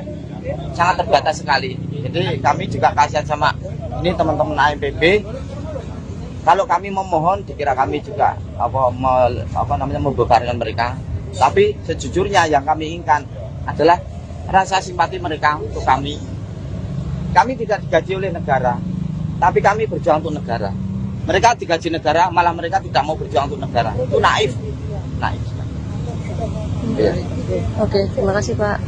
sangat terbatas sekali. Jadi kami juga kasihan sama ini teman-teman AMPB. Kalau kami memohon, dikira kami juga membebankan mereka. Tapi sejujurnya yang kami inginkan adalah rasa simpati mereka untuk kami. Kami tidak digaji oleh negara, tapi kami berjuang untuk negara. Mereka digaji negara, malah mereka tidak mau berjuang untuk negara. Itu naif. Ya. Oke, terima kasih Pak.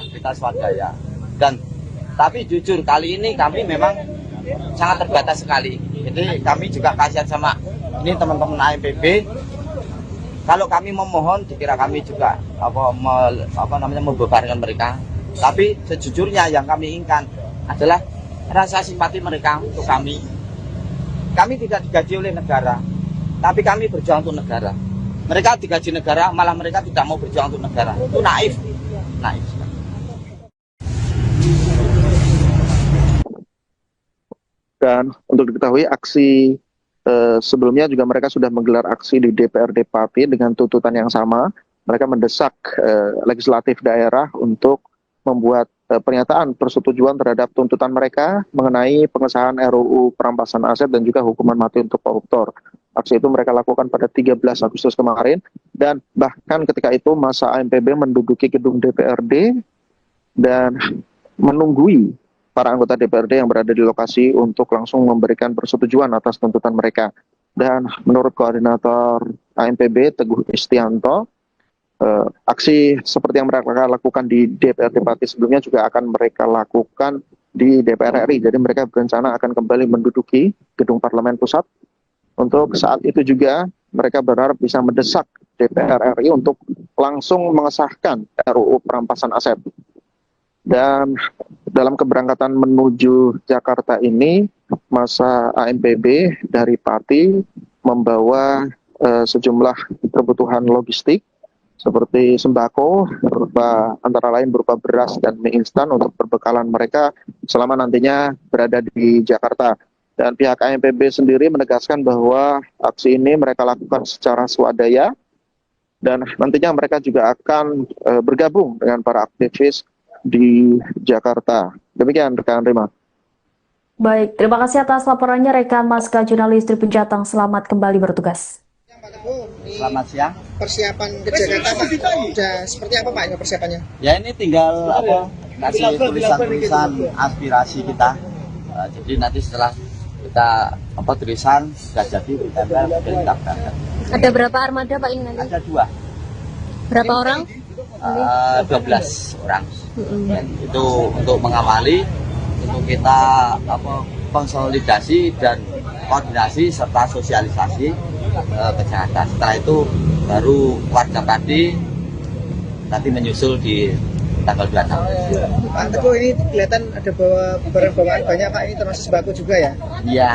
Kita swadaya. Dan tapi jujur kali ini kami memang sangat terbatas sekali. Jadi kami juga kasihan sama ini teman-teman AMPB. Kalau kami memohon, dikira kami juga membebankan mereka. Tapi sejujurnya yang kami inginkan adalah rasa simpati mereka untuk kami. Kami tidak digaji oleh negara, tapi kami berjuang untuk negara. Mereka digaji negara, malah mereka tidak mau berjuang untuk negara. Itu naif. Dan untuk diketahui aksi sebelumnya juga mereka sudah menggelar aksi di DPRD Pati dengan tuntutan yang sama. Mereka mendesak legislatif daerah untuk membuat pernyataan persetujuan terhadap tuntutan mereka mengenai pengesahan RUU perampasan aset dan juga hukuman mati untuk koruptor. Aksi itu mereka lakukan pada 13 Agustus kemarin, dan bahkan ketika itu masa AMPB menduduki gedung DPRD dan menunggui para anggota DPRD yang berada di lokasi untuk langsung memberikan persetujuan atas tuntutan mereka. Dan menurut koordinator AMPB Teguh Istianto, aksi seperti yang mereka lakukan di DPRD Pati sebelumnya juga akan mereka lakukan di DPR RI. Jadi mereka berencana akan kembali menduduki gedung Parlemen Pusat. Untuk saat itu juga mereka berharap bisa mendesak DPR RI untuk langsung mengesahkan RUU perampasan aset. Dan dalam keberangkatan menuju Jakarta ini, masa AMPB dari Pati membawa sejumlah kebutuhan logistik seperti sembako, antara lain berupa beras dan mie instan untuk perbekalan mereka selama nantinya berada di Jakarta. Dan pihak AMPB sendiri menegaskan bahwa aksi ini mereka lakukan secara swadaya, dan nantinya mereka juga akan bergabung dengan para aktivis di Jakarta. Demikian rekan Rima. Baik, terima kasih atas laporannya rekan Maska jurnalis Tribun Jateng. Selamat kembali bertugas. Selamat siang. Persiapan ke Jakarta Pak, sudah seperti apa Pak ini persiapannya? Ya ini tinggal kasih tulisan-tulisan aspirasi kita. Jadi nanti setelah kita tulisan sudah jadi ditempel dan kita berangkat. Ada berapa armada Pak ini nanti? Ada 2. Berapa orang? 12 orang. Dan itu untuk mengawali, untuk kita konsolidasi dan koordinasi serta sosialisasi ke Jakarta. Setelah itu baru warga Pati nanti menyusul di tanggal 26. Pak Teguh, ini kelihatan ada bawa barang bawaan banyak Pak, ini termasuk sembako juga ya? Iya.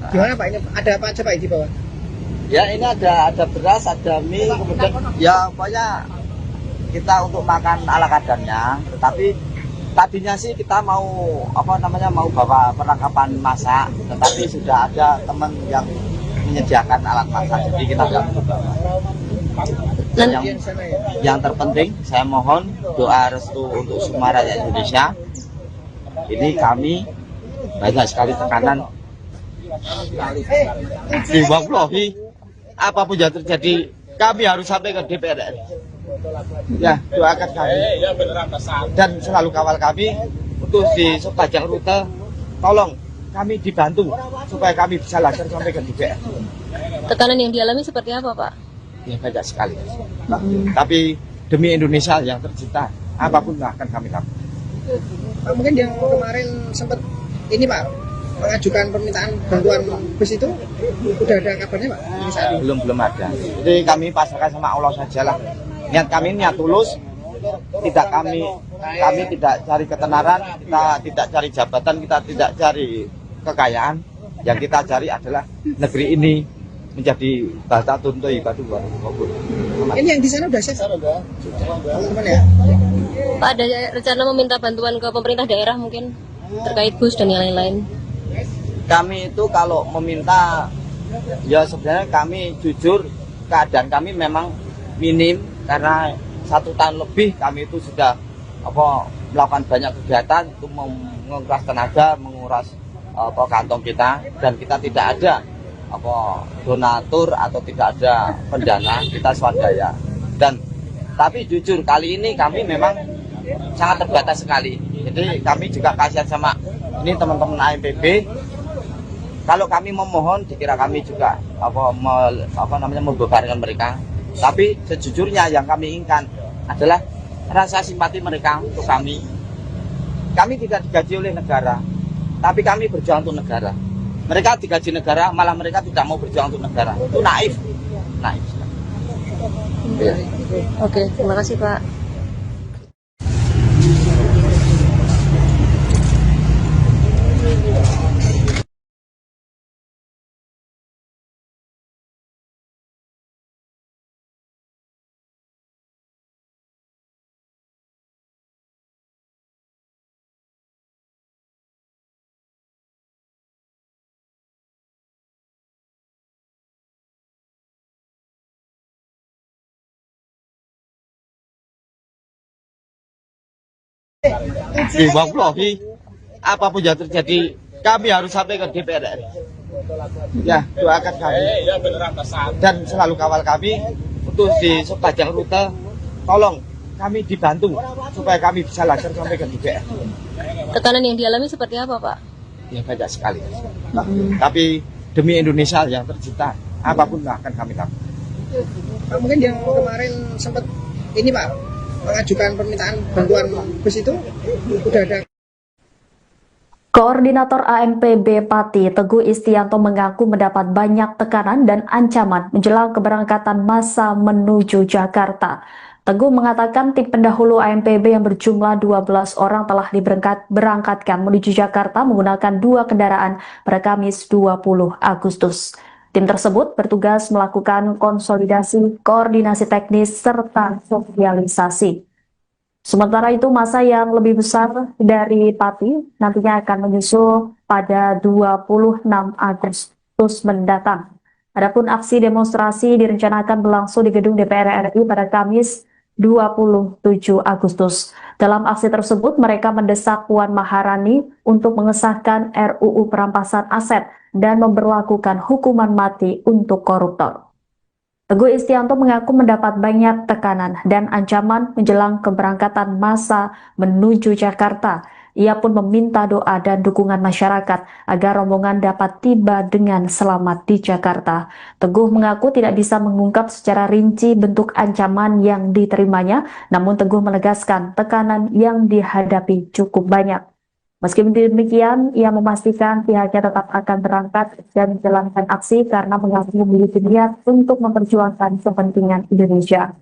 Gimana Pak, ini ada apa aja Pak di bawah? Ya ini ada beras, ada mie, kemudian ya pokoknya kita untuk makan ala kadarnya. Tetapi tadinya sih kita mau mau bawa perlengkapan masak, tetapi sudah ada teman yang menyediakan alat masak, jadi kita nggak perlu bawa. Dan yang terpenting saya mohon doa restu untuk semua rakyat Indonesia. Ini kami banyak sekali tekanan. Wallahi, apapun yang terjadi kami harus sampai ke DPR RI. Ya, doakan kami dan selalu kawal kami untuk di sepanjang rute. Tolong kami dibantu supaya kami bisa lancar sampai ke DPR. Tekanan yang dialami seperti apa, Pak? Ya banyak sekali. Tapi demi Indonesia yang tercinta, apapun akan kami lakukan. Pak, mungkin yang kemarin sempat ini Pak mengajukan permintaan bantuan bus itu udah ada kabarnya Pak? Ini saat ini. Belum ada. Jadi kami pasrahkan sama Allah sajalah. Niat kami niat tulus. Kami tidak cari ketenaran, kita tidak cari jabatan, kita tidak cari kekayaan. Yang kita cari adalah negeri ini menjadi bahtatun thayyibatu wa qabul. Ini yang di sana udah siap teman-teman ya? Pak, ada rencana meminta bantuan ke pemerintah daerah mungkin terkait bus dan yang lain-lain? Kami itu kalau meminta, ya sebenarnya kami jujur keadaan kami memang minim karena 1 tahun lebih kami itu sudah melakukan banyak kegiatan itu menguras tenaga, menguras kantong kita, dan kita tidak ada donatur atau tidak ada pendana, kita swadaya. Dan tapi jujur kali ini kami memang sangat terbatas sekali. Jadi kami juga kasihan sama ini teman-teman AMPB. Kalau kami memohon dikira kami juga membebankan mereka. Tapi sejujurnya yang kami inginkan adalah rasa simpati mereka untuk kami. Kami tidak digaji oleh negara, tapi kami berjuang untuk negara. Mereka digaji negara, malah mereka tidak mau berjuang untuk negara. Itu naif. Naif. Ya. Oke, terima kasih Pak. Wallahi, apapun yang terjadi kami harus sampai ke DPR RI. Ya, doakan kami dan selalu kawal kami untuk di sepanjang rute. Tolong kami dibantu supaya kami bisa lancar sampai ke DPR. Tekanan yang dialami seperti apa, Pak? Ya banyak sekali. Tapi demi Indonesia yang tercinta, apapun akan kami lakukan. Pak, mungkin yang kemarin sempat ini Pak mengajukan permintaan bantuan bus itu udah ada. Koordinator AMPB Pati Teguh Istianto mengaku mendapat banyak tekanan dan ancaman menjelang keberangkatan massa menuju Jakarta. Teguh mengatakan tim pendahulu AMPB yang berjumlah 12 orang telah diberangkatkan menuju Jakarta menggunakan 2 kendaraan pada Kamis 20 Agustus. Tim tersebut bertugas melakukan konsolidasi, koordinasi teknis, serta sosialisasi. Sementara itu, massa yang lebih besar dari Pati nantinya akan menyusul pada 26 Agustus mendatang. Adapun aksi demonstrasi direncanakan berlangsung di gedung DPR RI pada Kamis 27 Agustus. Dalam aksi tersebut, mereka mendesak Puan Maharani untuk mengesahkan RUU perampasan aset dan memberlakukan hukuman mati untuk koruptor. Teguh Istianto mengaku mendapat banyak tekanan dan ancaman menjelang keberangkatan massa menuju Jakarta. Ia pun meminta doa dan dukungan masyarakat agar rombongan dapat tiba dengan selamat di Jakarta. Teguh mengaku tidak bisa mengungkap secara rinci bentuk ancaman yang diterimanya, namun Teguh menegaskan tekanan yang dihadapi cukup banyak. Meski demikian, ia memastikan pihaknya tetap akan berangkat dan menjalankan aksi karena mengaku memiliki niat untuk memperjuangkan kepentingan Indonesia.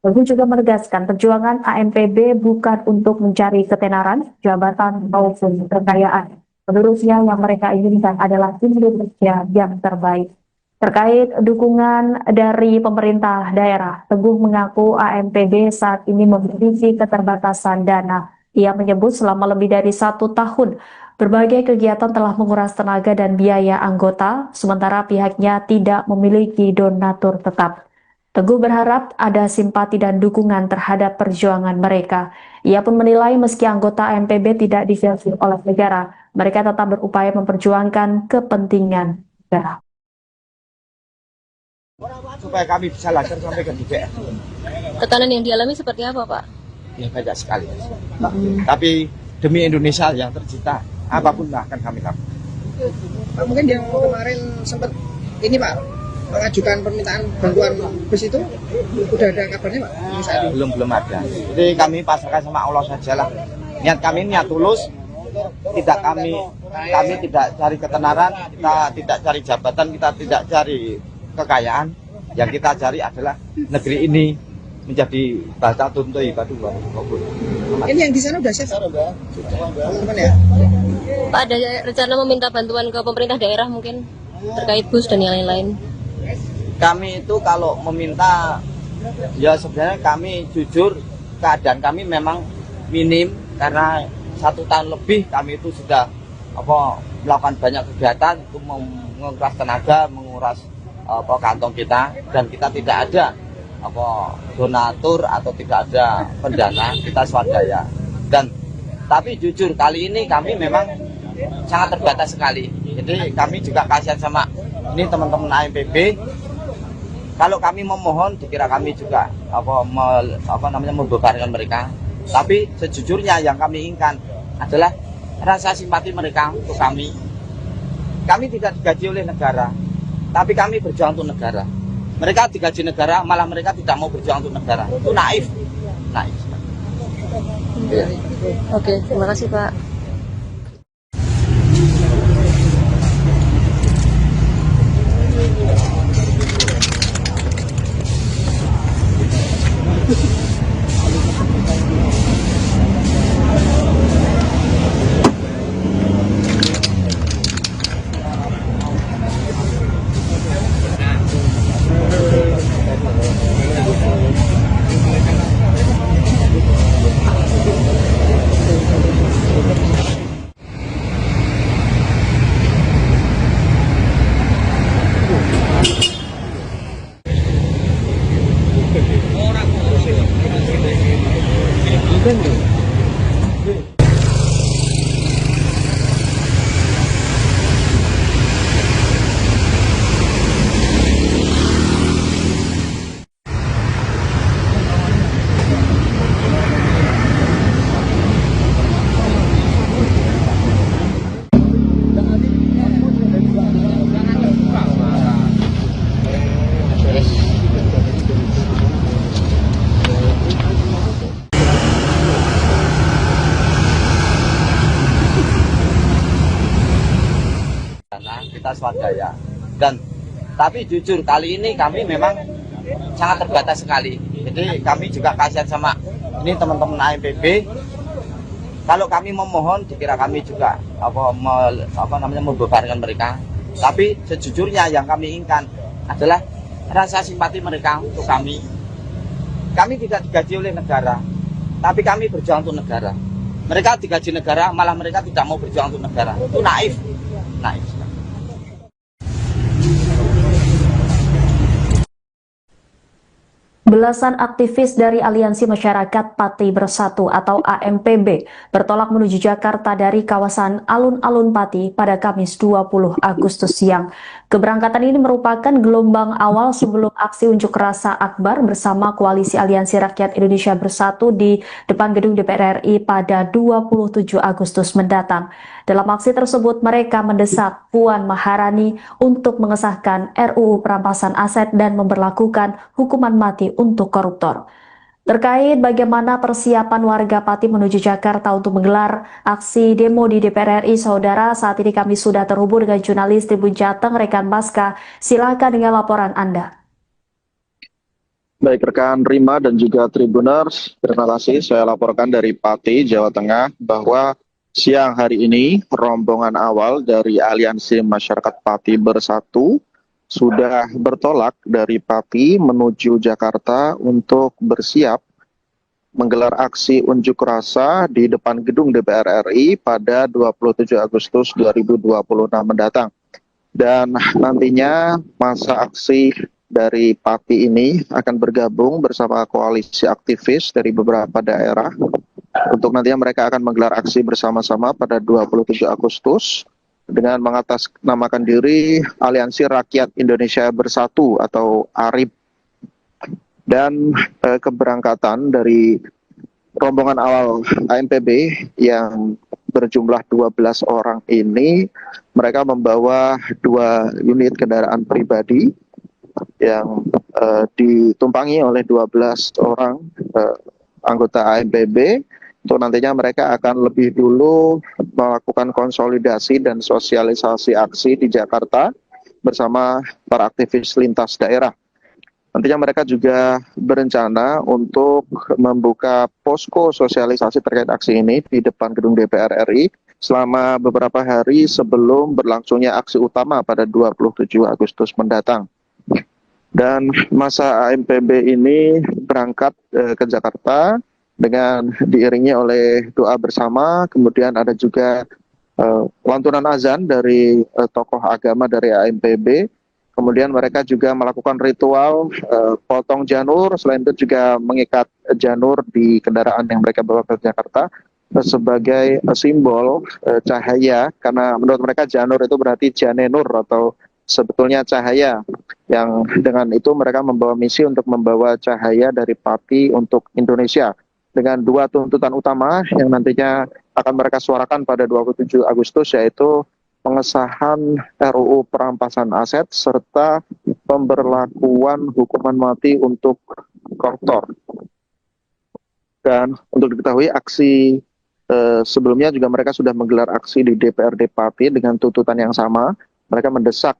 Teguh juga menegaskan perjuangan AMPB bukan untuk mencari ketenaran, jabatan, maupun kekayaan. Menurutnya yang mereka inginkan adalah Indonesia yang terbaik. Terkait dukungan dari pemerintah daerah, Teguh mengaku AMPB saat ini memiliki keterbatasan dana. Ia menyebut selama lebih dari 1 tahun, berbagai kegiatan telah menguras tenaga dan biaya anggota, sementara pihaknya tidak memiliki donatur tetap. Teguh berharap ada simpati dan dukungan terhadap perjuangan mereka. Ia pun menilai meski anggota AMPB tidak divelsi oleh negara, mereka tetap berupaya memperjuangkan kepentingan negara. Supaya kami bisa lancar sampai ke DPR. Tekanan yang dialami seperti apa, Pak? Ya banyak sekali. Tapi demi Indonesia yang tercipta, apapun akan kami lakukan. Pak, mungkin yang kemarin sempat ini Pak mengajukan permintaan bantuan bus itu udah ada kabarnya Pak? Saat ini? Belum ada. Jadi kami pasrahkan sama Allah sajalah. Niat kami niat tulus. Tidak kami tidak cari ketenaran, kita tidak cari jabatan, kita tidak cari kekayaan. Yang kita cari adalah negeri ini menjadi bata tuntu ibadu. Ini yang di sana udah siap teman-teman ya? Pak, ada rencana meminta bantuan ke pemerintah daerah mungkin terkait bus dan yang lain-lain? Kami itu kalau meminta, ya sebenarnya kami jujur keadaan kami memang minim karena 1 tahun lebih kami itu sudah melakukan banyak kegiatan untuk menguras tenaga, menguras kantong kita, dan kita tidak ada donatur atau tidak ada pendana, kita swadaya. Dan tapi jujur kali ini kami memang sangat terbatas sekali. Jadi kami juga kasihan sama ini teman-teman AMPB. Kalau kami memohon, dikira kami juga membebankan mereka. Tapi sejujurnya yang kami inginkan adalah rasa simpati mereka untuk kami. Kami tidak digaji oleh negara, tapi kami berjuang untuk negara. Mereka digaji negara, malah mereka tidak mau berjuang untuk negara. Itu naif. Ya. Oke, terima kasih Pak. Kita swadaya. Dan tapi jujur kali ini kami memang sangat terbatas sekali. Jadi kami juga kasihan sama ini teman-teman AMPB. Kalau kami memohon, dikira kami juga membebankan mereka. Tapi sejujurnya yang kami inginkan adalah rasa simpati mereka untuk kami. Kami tidak digaji oleh negara, tapi kami berjuang untuk negara. Mereka digaji negara, malah mereka tidak mau berjuang untuk negara. Itu naif. Belasan aktivis dari Aliansi Masyarakat Pati Bersatu atau AMPB bertolak menuju Jakarta dari kawasan Alun-Alun Pati pada Kamis 20 Agustus siang. Keberangkatan ini merupakan gelombang awal sebelum aksi unjuk rasa akbar bersama Koalisi Aliansi Rakyat Indonesia Bersatu di depan gedung DPR RI pada 27 Agustus mendatang. Dalam aksi tersebut, mereka mendesak Puan Maharani untuk mengesahkan RUU perampasan aset dan memberlakukan hukuman mati untuk koruptor. Terkait bagaimana persiapan warga Pati menuju Jakarta untuk menggelar aksi demo di DPR RI, saudara, saat ini kami sudah terhubung dengan jurnalis Tribun Jateng, rekan Baska. Silakan dengan laporan Anda. Baik rekan Rima dan juga Tribuners, terima kasih. Saya laporkan dari Pati, Jawa Tengah, bahwa siang hari ini rombongan awal dari Aliansi Masyarakat Pati Bersatu sudah bertolak dari Pati menuju Jakarta untuk bersiap menggelar aksi unjuk rasa di depan gedung DPR RI pada 27 Agustus 2026 mendatang. Dan nantinya masa aksi dari Pati ini akan bergabung bersama koalisi aktivis dari beberapa daerah untuk nantinya mereka akan menggelar aksi bersama-sama pada 27 Agustus dengan mengatasnamakan diri Aliansi Rakyat Indonesia Bersatu atau ARIB. Dan keberangkatan dari rombongan awal AMPB yang berjumlah 12 orang ini, mereka membawa 2 unit kendaraan pribadi yang ditumpangi oleh 12 orang anggota AMPB. Untuk nantinya mereka akan lebih dulu melakukan konsolidasi dan sosialisasi aksi di Jakarta bersama para aktivis lintas daerah. Nantinya mereka juga berencana untuk membuka posko sosialisasi terkait aksi ini di depan gedung DPR RI selama beberapa hari sebelum berlangsungnya aksi utama pada 27 Agustus mendatang. Dan masa AMPB ini berangkat ke Jakarta dengan diiringi oleh doa bersama, kemudian ada juga lantunan azan dari tokoh agama dari AMPB. Kemudian mereka juga melakukan ritual potong janur, selain itu juga mengikat janur di kendaraan yang mereka bawa ke Jakarta sebagai simbol cahaya, karena menurut mereka janur itu berarti janenur atau sebetulnya cahaya, yang dengan itu mereka membawa misi untuk membawa cahaya dari Pati untuk Indonesia dengan 2 tuntutan utama yang nantinya akan mereka suarakan pada 27 Agustus, yaitu pengesahan RUU perampasan aset serta pemberlakuan hukuman mati untuk koruptor. Dan untuk diketahui aksi sebelumnya juga mereka sudah menggelar aksi di DPRD Pati dengan tuntutan yang sama. Mereka mendesak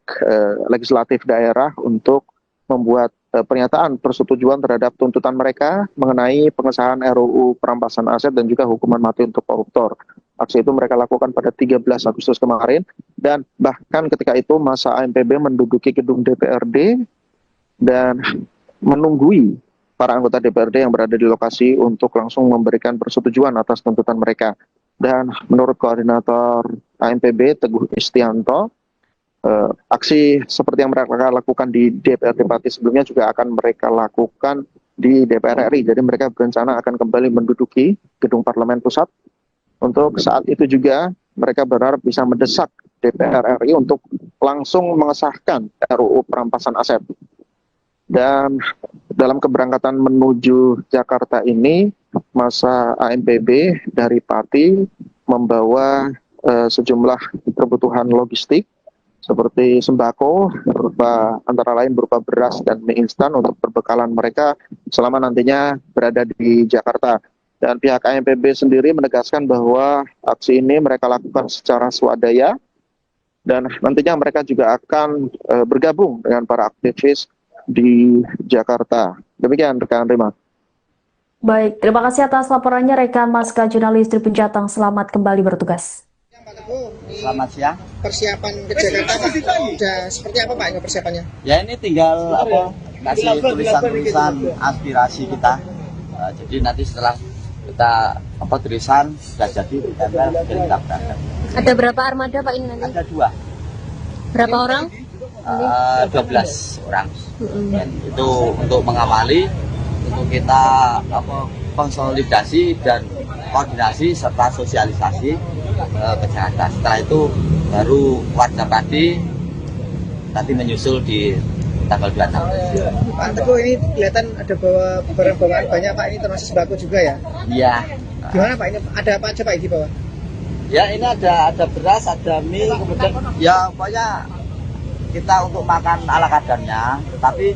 legislatif daerah untuk membuat pernyataan persetujuan terhadap tuntutan mereka mengenai pengesahan RUU perampasan aset dan juga hukuman mati untuk koruptor. Aksi itu mereka lakukan pada 13 Agustus kemarin, dan bahkan ketika itu masa AMPB menduduki gedung DPRD dan menunggui para anggota DPRD yang berada di lokasi untuk langsung memberikan persetujuan atas tuntutan mereka. Dan menurut koordinator AMPB Teguh Istianto, aksi seperti yang mereka lakukan di DPRD Pati sebelumnya juga akan mereka lakukan di DPR RI. Jadi mereka berencana akan kembali menduduki gedung Parlemen Pusat. Untuk saat itu juga mereka berharap bisa mendesak DPR RI untuk langsung mengesahkan RUU perampasan aset. Dan dalam keberangkatan menuju Jakarta ini, masa AMPB dari Pati membawa sejumlah kebutuhan logistik seperti sembako, antara lain berupa beras dan mie instan untuk perbekalan mereka selama nantinya berada di Jakarta. Dan pihak AMPB sendiri menegaskan bahwa aksi ini mereka lakukan secara swadaya dan nantinya mereka juga akan bergabung dengan para aktivis di Jakarta. Demikian rekan Rima. Baik, terima kasih atas laporannya rekan Maska jurnalis Tribun Jateng. Selamat kembali bertugas. Selamat siang. Persiapan ke Jakarta Pak, sudah seperti apa Pak ini persiapannya? Ya ini tinggal kasih tulisan-tulisan aspirasi kita. Jadi nanti setelah kita tulisan sudah jadi ditempel dan kita berangkat. Ada berapa armada Pak ini nanti? Ada 2. Berapa orang? 12 orang. Dan itu untuk mengawali, untuk kita konsolidasi dan koordinasi serta sosialisasi ke Jakarta. Setelah itu baru warga Pati nanti menyusul di tanggal 26. Pak Teguh, ini kelihatan ada bawa barang bawaan banyak Pak, ini termasuk sembako juga ya? Iya. Gimana Pak, ini ada apa aja Pak di bawah? Ya ini ada beras, ada mie, kemudian ya pokoknya kita untuk makan ala kadarnya. Tapi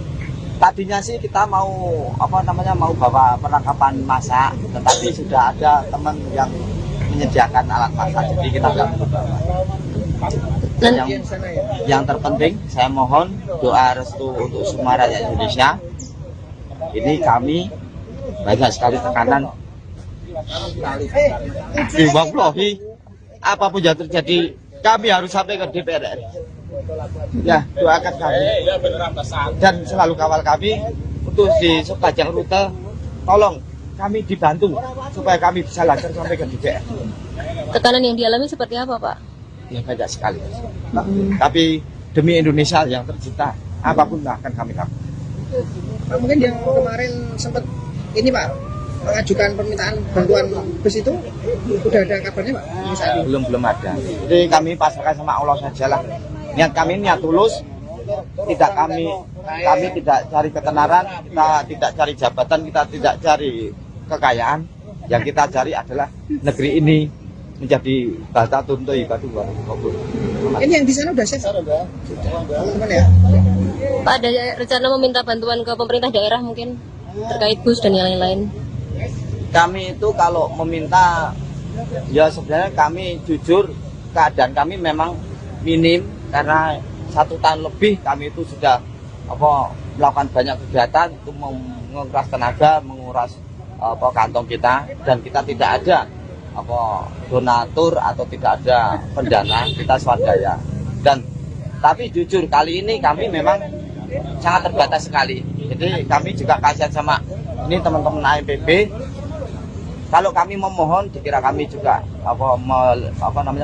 tadinya sih kita mau mau bawa perlengkapan masak, tetapi sudah ada teman yang menyediakan alat masak, jadi kita nggak perlu bawa. Dan yang terpenting saya mohon doa restu untuk semua rakyat Indonesia ini kami banyak sekali tekanan. Wallahi, apapun yang terjadi, kami harus sampai ke DPR RI. Ya, doakan kami dan selalu kawal kami untuk di sepanjang rute. Tolong kami dibantu supaya kami bisa lancar sampai ke DPR. Tekanan yang dialami seperti apa, Pak? Ya banyak sekali. Tapi demi Indonesia yang tercinta, apapun akan kami lakukan. Pak, mungkin yang kemarin sempat ini Pak mengajukan permintaan bantuan bus itu udah ada kabarnya Pak? Belum ada. Jadi kami pasrahkan sama Allah sajalah. Niat kami niat tulus. Kami tidak cari ketenaran, kita tidak cari jabatan, kita tidak cari kekayaan. Yang kita cari adalah negeri ini menjadi baldatun thayyibatun wa rizqun. Ini yang di sana udah safe? Sudah. Teman-teman ya? Pak, ada rencana meminta bantuan ke pemerintah daerah mungkin terkait bus dan yang lain-lain? Kami itu kalau meminta, ya sebenarnya kami jujur keadaan kami memang minim karena 1 tahun lebih kami itu sudah melakukan banyak kegiatan itu menguras tenaga, menguras kantong kita, dan kita tidak ada donatur atau tidak ada pendana, kita swadaya. Dan tapi jujur kali ini kami memang sangat terbatas sekali. Jadi kami juga kasihan sama ini teman-teman AMPB. Kalau kami memohon, dikira kami juga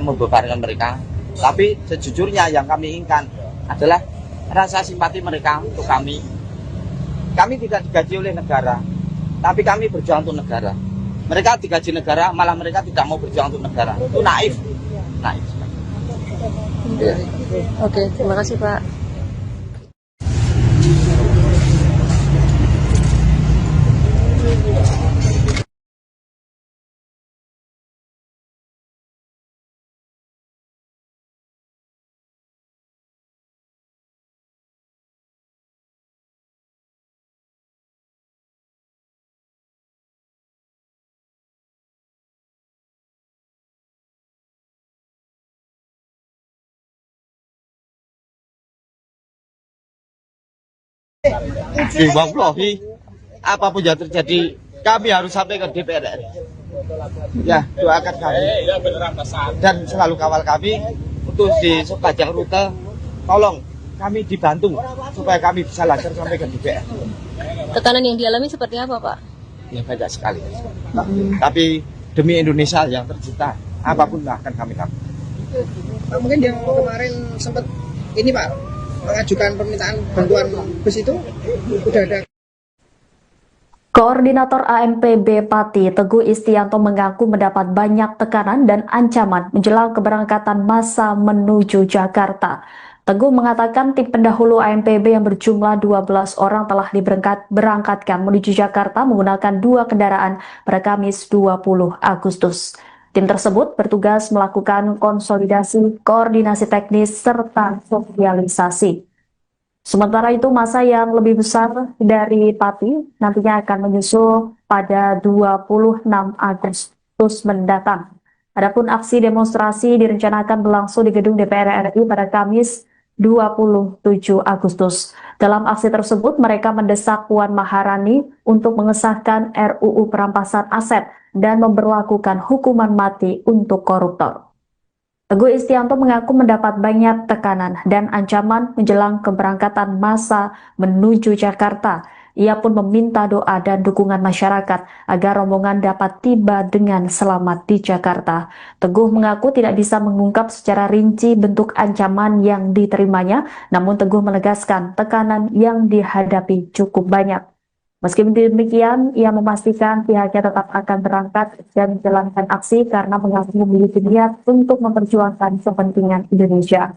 membebankan mereka. Tapi sejujurnya yang kami inginkan adalah rasa simpati mereka untuk kami. Kami tidak digaji oleh negara, tapi kami berjuang untuk negara. Mereka digaji negara, malah mereka tidak mau berjuang untuk negara. Itu naif. Ya. Oke, terima kasih Pak. Wallahi, apapun yang terjadi, kami harus sampai ke DPR RI. Ya, doakan kami dan selalu kawal kami untuk di sepanjang rute. Tolong kami dibantu supaya kami bisa lancar sampai ke DPR. Tekanan yang dialami seperti apa, Pak? Ya banyak sekali. Tapi demi Indonesia yang tercinta, apapun akan kami lakukan. Pak, mungkin yang kemarin sempat ini Pak mengajukan permintaan bantuan bus itu udah ada. Koordinator AMPB Pati Teguh Istianto mengaku mendapat banyak tekanan dan ancaman menjelang keberangkatan massa menuju Jakarta. Teguh mengatakan tim pendahulu AMPB yang berjumlah 12 orang telah diberangkatkan menuju Jakarta menggunakan 2 kendaraan pada Kamis 20 Agustus. Tim tersebut bertugas melakukan konsolidasi, koordinasi teknis, serta sosialisasi. Sementara itu, massa yang lebih besar dari Pati nantinya akan menyusul pada 26 Agustus mendatang. Adapun aksi demonstrasi direncanakan berlangsung di gedung DPR RI pada Kamis 27 Agustus. Dalam aksi tersebut, mereka mendesak Puan Maharani untuk mengesahkan RUU perampasan aset dan memberlakukan hukuman mati untuk koruptor. Teguh Istianto mengaku mendapat banyak tekanan dan ancaman menjelang keberangkatan massa menuju Jakarta. Ia pun meminta doa dan dukungan masyarakat agar rombongan dapat tiba dengan selamat di Jakarta. Teguh mengaku tidak bisa mengungkap secara rinci bentuk ancaman yang diterimanya, namun Teguh menegaskan tekanan yang dihadapi cukup banyak. Meski demikian, ia memastikan pihaknya tetap akan berangkat dan menjalankan aksi karena mengaku memiliki niat untuk memperjuangkan kepentingan Indonesia.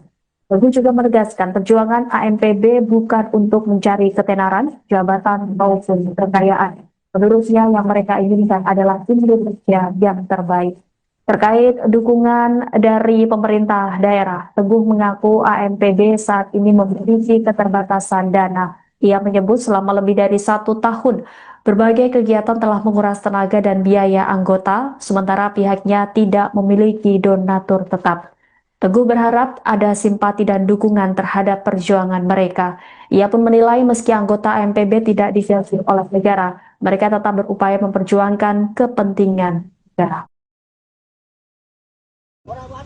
Teguh juga menegaskan perjuangan AMPB bukan untuk mencari ketenaran, jabatan, maupun kekayaan. Menurutnya yang mereka inginkan adalah Indonesia yang terbaik. Terkait dukungan dari pemerintah daerah, Teguh mengaku AMPB saat ini memiliki keterbatasan dana. Ia menyebut selama lebih dari 1 tahun, berbagai kegiatan telah menguras tenaga dan biaya anggota, sementara pihaknya tidak memiliki donatur tetap. Teguh berharap ada simpati dan dukungan terhadap perjuangan mereka. Ia pun menilai meski anggota AMPB tidak difilter oleh negara, mereka tetap berupaya memperjuangkan kepentingan negara.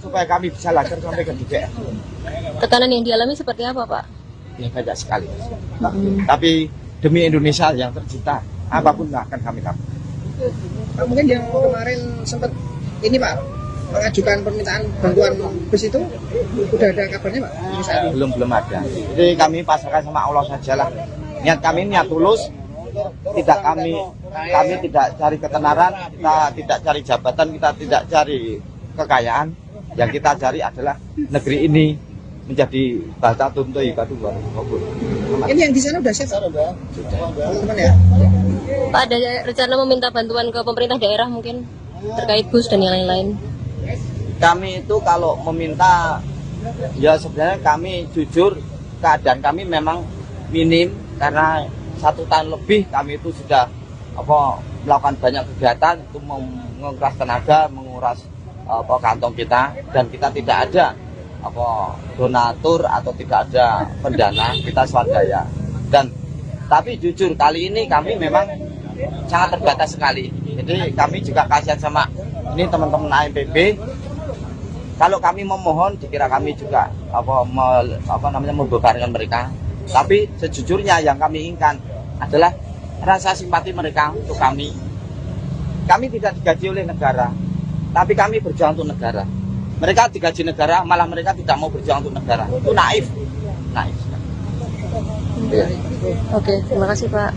Supaya kami bisa lancar sampai ke DPR. Tekanan yang dialami seperti apa, Pak? Ya banyak sekali. Tapi demi Indonesia yang tercinta, apapun akan kami lakukan. Pak, mungkin yang kemarin sempat ini Pak mengajukan permintaan bantuan bus itu udah ada kabarnya Pak? Belum ada. Jadi kami pasrahkan sama Allah sajalah. Niat kami niat tulus. Kami tidak cari ketenaran, kita tidak cari jabatan, kita tidak cari kekayaan. Yang kita cari adalah negeri ini menjadi bata tuntui kedua. Ini yang di sana udah siap teman-teman ya? Pak, ada rencana meminta bantuan ke pemerintah daerah mungkin terkait bus dan yang lain-lain? Kami itu kalau meminta, ya sebenarnya kami jujur keadaan kami memang minim karena 1 tahun lebih kami itu sudah melakukan banyak kegiatan itu menguras tenaga, menguras kantong kita, dan kita tidak ada donatur atau tidak ada pendana, kita swadaya. Tapi jujur kali ini kami memang sangat terbatas sekali. Jadi kami juga kasihan sama ini teman-teman AMPB. Kalau kami memohon, dikira kami juga membebankan mereka. Tapi sejujurnya yang kami inginkan adalah rasa simpati mereka untuk kami. Kami tidak digaji oleh negara, tapi kami berjuang untuk negara. Mereka digaji negara, malah mereka tidak mau berjuang untuk negara. Itu naif. Oke, terima kasih Pak.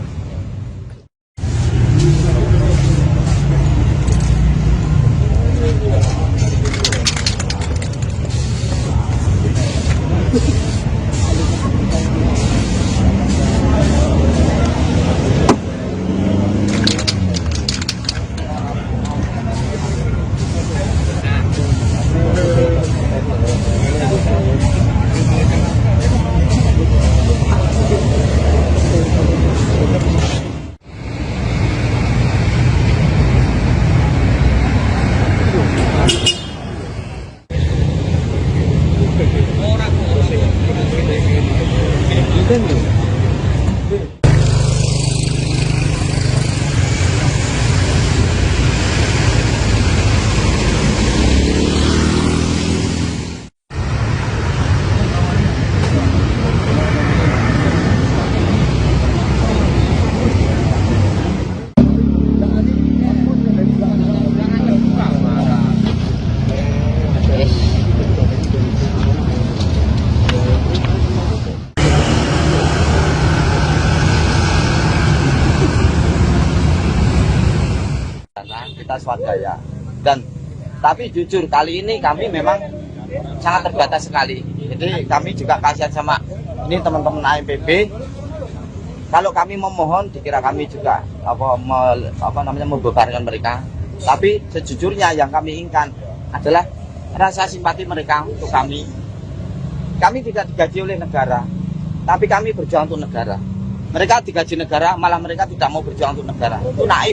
Kita swadaya. Tapi jujur kali ini kami memang sangat terbatas sekali. Jadi kami juga kasihan sama ini teman-teman AMPB. Kalau kami memohon, dikira kami juga membebankan mereka. Tapi sejujurnya yang kami inginkan adalah rasa simpati mereka untuk kami. Kami tidak digaji oleh negara, tapi kami berjuang untuk negara. Mereka digaji negara, malah mereka tidak mau berjuang untuk negara. Itu naif.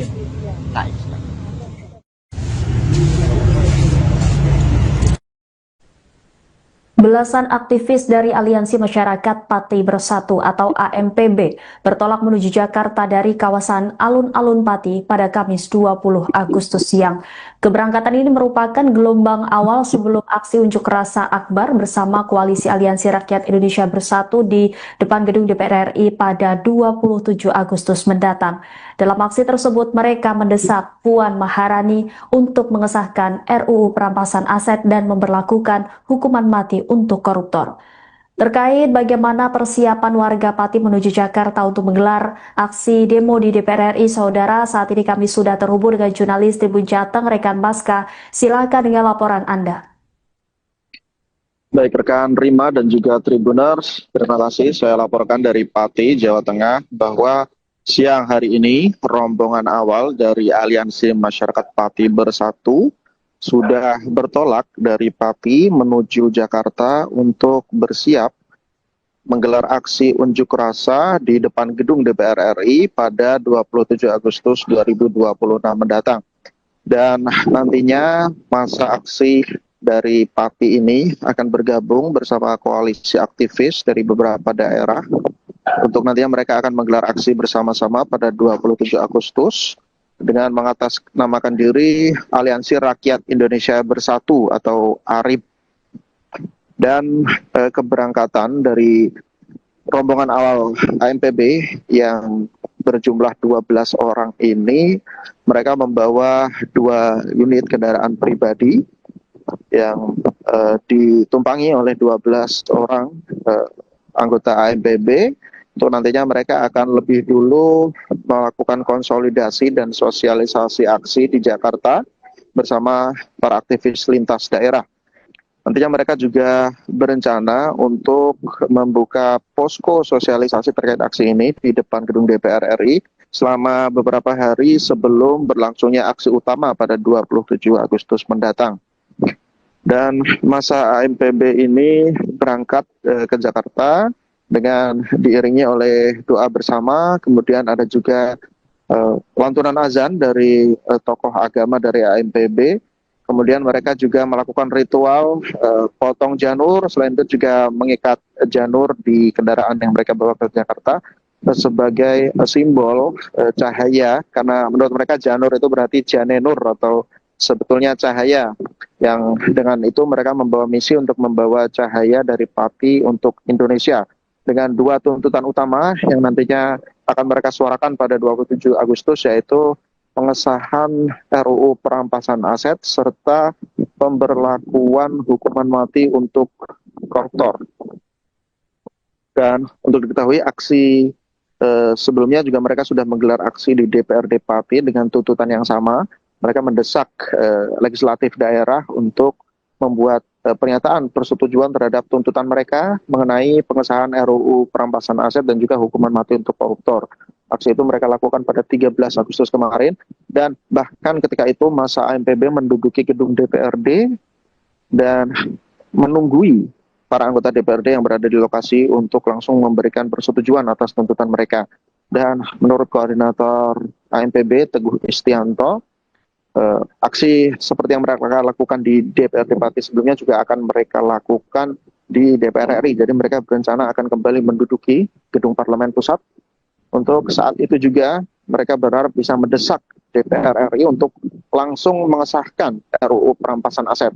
Belasan aktivis dari Aliansi Masyarakat Pati Bersatu atau AMPB bertolak menuju Jakarta dari kawasan Alun-Alun Pati pada Kamis 20 Agustus siang. Keberangkatan ini merupakan gelombang awal sebelum aksi unjuk rasa akbar bersama Koalisi Aliansi Rakyat Indonesia Bersatu di depan gedung DPR RI pada 27 Agustus mendatang. Dalam aksi tersebut, mereka mendesak Puan Maharani untuk mengesahkan RUU perampasan aset dan memberlakukan hukuman mati untuk koruptor. Terkait bagaimana persiapan warga Pati menuju Jakarta untuk menggelar aksi demo di DPR RI, saudara, saat ini kami sudah terhubung dengan jurnalis Tribun Jateng, rekan Maska. Silakan dengan laporan Anda. Baik rekan Rima dan juga Tribuners, terima kasih. Saya laporkan dari Pati, Jawa Tengah, bahwa siang hari ini rombongan awal dari Aliansi Masyarakat Pati Bersatu sudah bertolak dari Pati menuju Jakarta untuk bersiap menggelar aksi unjuk rasa di depan gedung DPR RI pada 27 Agustus 2026 mendatang. Dan nantinya masa aksi dari Pati ini akan bergabung bersama koalisi aktivis dari beberapa daerah untuk nantinya mereka akan menggelar aksi bersama-sama pada 27 Agustus dengan mengatasnamakan diri Aliansi Rakyat Indonesia Bersatu atau ARIB. Dan keberangkatan dari rombongan awal AMPB yang berjumlah 12 orang ini, mereka membawa 2 unit kendaraan pribadi yang ditumpangi oleh 12 orang anggota AMPB. Untuk nantinya mereka akan lebih dulu melakukan konsolidasi dan sosialisasi aksi di Jakarta bersama para aktivis lintas daerah. Nantinya mereka juga berencana untuk membuka posko sosialisasi terkait aksi ini di depan gedung DPR RI selama beberapa hari sebelum berlangsungnya aksi utama pada 27 Agustus mendatang. Dan masa AMPB ini berangkat ke Jakarta dengan diiringi oleh doa bersama, kemudian ada juga lantunan azan dari tokoh agama dari AMPB. Kemudian mereka juga melakukan ritual potong janur, selain itu juga mengikat janur di kendaraan yang mereka bawa ke Jakarta sebagai simbol cahaya, karena menurut mereka janur itu berarti janenur atau sebetulnya cahaya, yang dengan itu mereka membawa misi untuk membawa cahaya dari Pati untuk Indonesia dengan 2 tuntutan utama yang nantinya akan mereka suarakan pada 27 Agustus, yaitu pengesahan RUU perampasan aset serta pemberlakuan hukuman mati untuk koruptor. Dan untuk diketahui aksi sebelumnya juga mereka sudah menggelar aksi di DPRD Pati dengan tuntutan yang sama. Mereka mendesak legislatif daerah untuk membuat pernyataan persetujuan terhadap tuntutan mereka mengenai pengesahan RUU perampasan aset dan juga hukuman mati untuk koruptor. Aksi itu mereka lakukan pada 13 Agustus kemarin, dan bahkan ketika itu masa AMPB menduduki gedung DPRD dan menunggui para anggota DPRD yang berada di lokasi untuk langsung memberikan persetujuan atas tuntutan mereka. Dan menurut koordinator AMPB Teguh Istianto, aksi seperti yang mereka lakukan di DPRD Pati sebelumnya juga akan mereka lakukan di DPR RI. Jadi mereka berencana akan kembali menduduki gedung Parlemen Pusat. Untuk saat itu juga mereka berharap bisa mendesak DPR RI untuk langsung mengesahkan RUU perampasan aset.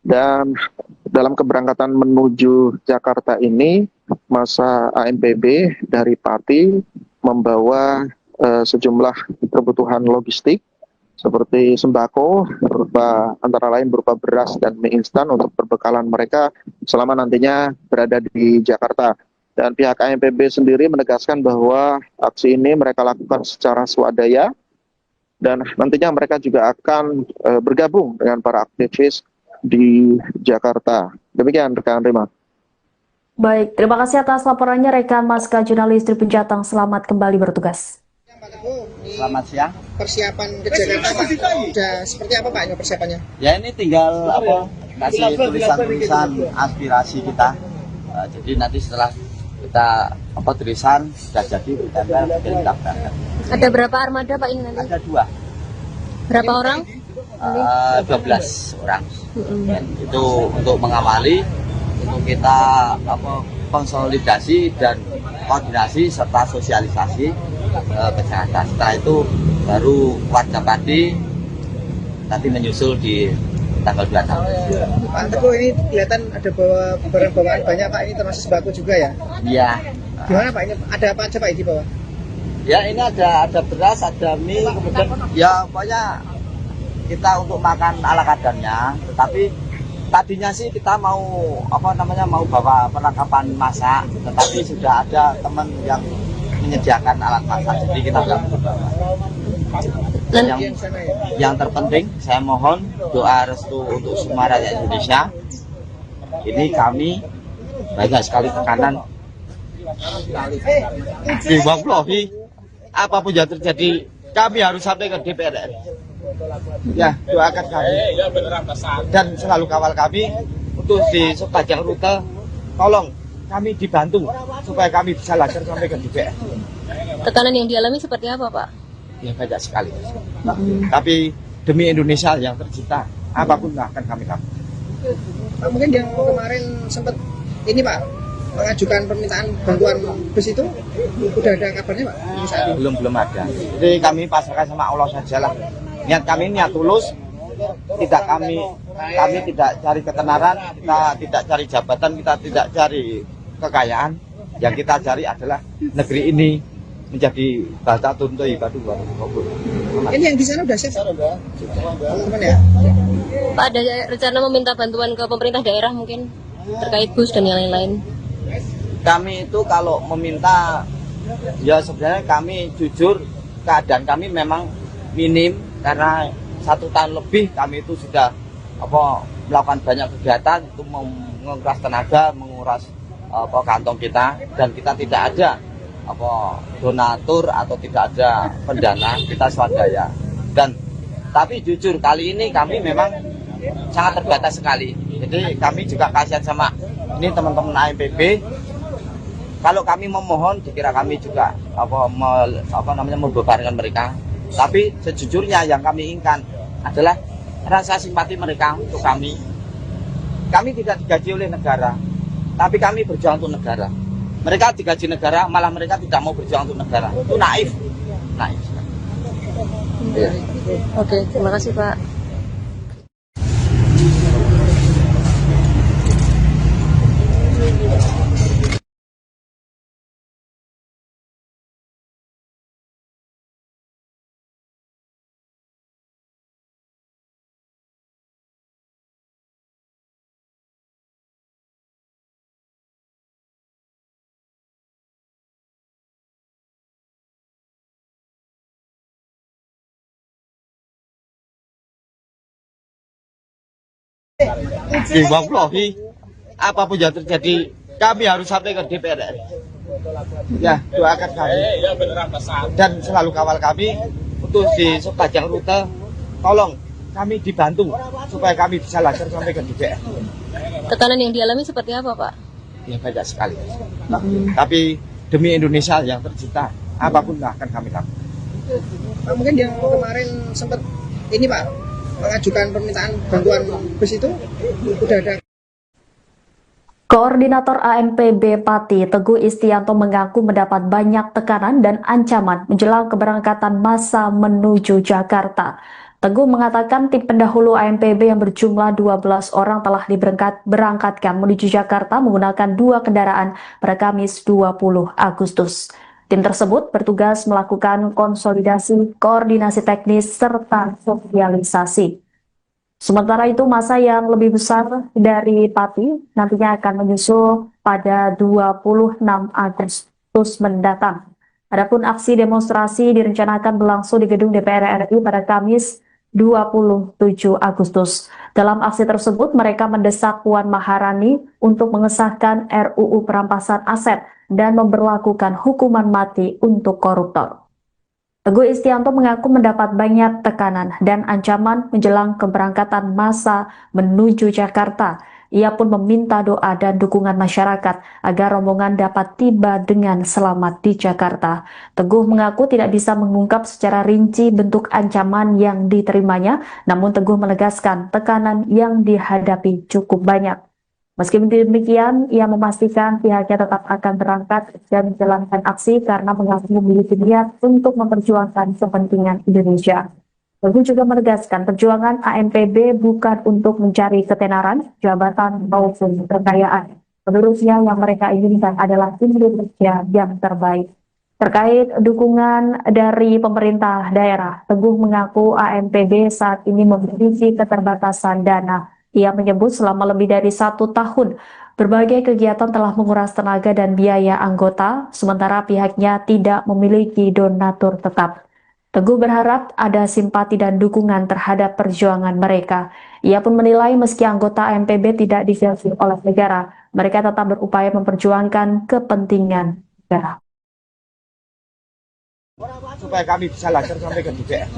Dan dalam keberangkatan menuju Jakarta ini, masa AMPB dari Pati membawa sejumlah kebutuhan logistik seperti sembako, antara lain berupa beras dan mie instan untuk perbekalan mereka selama nantinya berada di Jakarta. Dan pihak AMPB sendiri menegaskan bahwa aksi ini mereka lakukan secara swadaya, dan nantinya mereka juga akan bergabung dengan para aktivis di Jakarta. Demikian rekan Rima. Baik, terima kasih atas laporannya rekan Maska jurnalis Tribun Jateng. Selamat kembali bertugas. Selamat siang. Persiapan ke Jakarta Pak, sudah seperti apa Pak ini persiapannya? Ya ini tinggal kasih tulisan-tulisan aspirasi kita. Jadi nanti setelah kita tulisan sudah jadi kita berangkat. Ada berapa armada Pak ini nanti? Ada 2. Berapa orang? 12 orang. Dan itu untuk mengawali, untuk kita konsolidasi dan koordinasi serta sosialisasi ke Jakarta. Setelah itu baru warga Pati nanti menyusul di tanggal 26. Pak Teguh, ini kelihatan ada bawa barang bawaan banyak Pak, ini termasuk sembako juga ya? Iya. Gimana Pak, ini ada apa aja Pak di bawah? Ya ini ada beras, ada mie, kemudian ya pokoknya kita untuk makan ala kadarnya. Tetapi tadinya sih kita mau mau bawa perlengkapan masak, tetapi sudah ada teman yang menyediakan alat masak, jadi kita nggak perlu bawa. Yang terpenting saya mohon doa restu untuk semua rakyat Indonesia. Ini kami banyak sekali tekanan. Wallahi, apapun yang terjadi kami harus sampai ke DPR. Ya, doakan kami dan selalu kawal kami untuk di sepanjang rute. Tolong kami dibantu supaya kami bisa lancar sampai ke DPR. Tekanan yang dialami seperti apa Pak? Ya banyak sekali. Tapi demi Indonesia yang tercinta, apapun akan kami lakukan. Pak, mungkin yang kemarin sempat ini Pak mengajukan permintaan bantuan bus itu udah ada kabarnya Pak? Saat ini? Belum ada. Jadi kami pasrahkan sama Allah sajalah. Niat kami niat tulus. Tidak kami tidak cari ketenaran, kita tidak cari jabatan, kita tidak cari kekayaan. Yang kita cari adalah negeri ini menjadi baldatun thayyibatun. Ini yang di sana udah siap teman-teman ya? Pak, ada rencana meminta bantuan ke pemerintah daerah mungkin terkait bus dan yang lain-lain? Kami itu kalau meminta, ya sebenarnya kami jujur keadaan kami memang minim karena 1 tahun lebih kami itu sudah melakukan banyak kegiatan itu menguras tenaga, menguras kantong kita, dan kita tidak ada donatur atau tidak ada pendana, kita swadaya. Dan tapi jujur kali ini kami memang sangat terbatas sekali. Jadi kami juga kasihan sama ini teman-teman AMPB. Kalau kami memohon, dikira kami juga membebankan mereka. Tapi sejujurnya yang kami inginkan adalah rasa simpati mereka untuk kami. Kami tidak digaji oleh negara, tapi kami berjuang untuk negara. Mereka digaji negara, malah mereka tidak mau berjuang untuk negara. Itu naif. Ya. Oke, terima kasih Pak. Wallahi, apapun yang terjadi, kami harus sampai ke DPR RI. Ya, doakan kami dan selalu kawal kami untuk di sepanjang rute. Tolong kami dibantu supaya kami bisa lancar sampai ke DPR. Tekanan yang dialami seperti apa Pak? Ya banyak sekali. Tapi demi Indonesia yang tercinta, apapun akan kami lakukan. Pak, mungkin yang kemarin sempat ini Pak mengajukan permintaan bantuan bus itu udah ada. Koordinator ANPB Pati Teguh Istianto mengaku mendapat banyak tekanan dan ancaman menjelang keberangkatan massa menuju Jakarta. Teguh mengatakan tim pendahulu ANPB yang berjumlah 12 orang telah diberangkatkan menuju Jakarta menggunakan 2 kendaraan pada Kamis 20 Agustus. Tim tersebut bertugas melakukan konsolidasi, koordinasi teknis, serta sosialisasi. Sementara itu, massa yang lebih besar dari Pati nantinya akan menyusul pada 26 Agustus mendatang. Adapun aksi demonstrasi direncanakan berlangsung di gedung DPR RI pada Kamis 27 Agustus. Dalam aksi tersebut, mereka mendesak Puan Maharani untuk mengesahkan RUU perampasan aset dan memberlakukan hukuman mati untuk koruptor. Teguh Istianto mengaku mendapat banyak tekanan dan ancaman menjelang keberangkatan massa menuju Jakarta. Ia pun meminta doa dan dukungan masyarakat agar rombongan dapat tiba dengan selamat di Jakarta. Teguh mengaku tidak bisa mengungkap secara rinci bentuk ancaman yang diterimanya, namun Teguh menegaskan tekanan yang dihadapi cukup banyak. Meski demikian, ia memastikan pihaknya tetap akan berangkat dan menjalankan aksi karena mengaku memiliki niat untuk memperjuangkan kepentingan Indonesia. Teguh juga menegaskan perjuangan ANPB bukan untuk mencari ketenaran, jabatan, maupun kekayaan. Menurutnya yang mereka inginkan adalah Indonesia yang terbaik. Terkait dukungan dari pemerintah daerah, Teguh mengaku ANPB saat ini memiliki keterbatasan dana. Ia menyebut selama lebih dari 1 tahun, berbagai kegiatan telah menguras tenaga dan biaya anggota, sementara pihaknya tidak memiliki donatur tetap. Teguh berharap ada simpati dan dukungan terhadap perjuangan mereka. Ia pun menilai meski anggota ANPB tidak digaji oleh negara, mereka tetap berupaya memperjuangkan kepentingan negara. Supaya kami bisa lancar sampai ke DPR.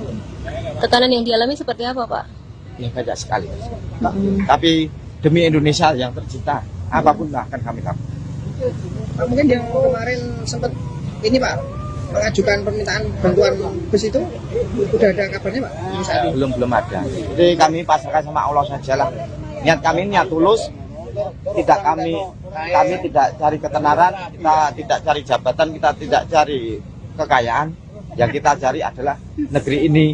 Tekanan yang dialami seperti apa Pak? Ya banyak sekali. Tapi demi Indonesia yang tercinta, apapun akan kami lakukan. Pak, mungkin yang kemarin sempat ini Pak mengajukan permintaan bantuan bus itu udah ada kabarnya Pak? Saat ini? Belum ada. Jadi kami pasrahkan sama Allah sajalah. Niat kami niat tulus, tidak kami tidak cari ketenaran, kita tidak cari jabatan, kita tidak cari kekayaan. Yang kita cari adalah negeri ini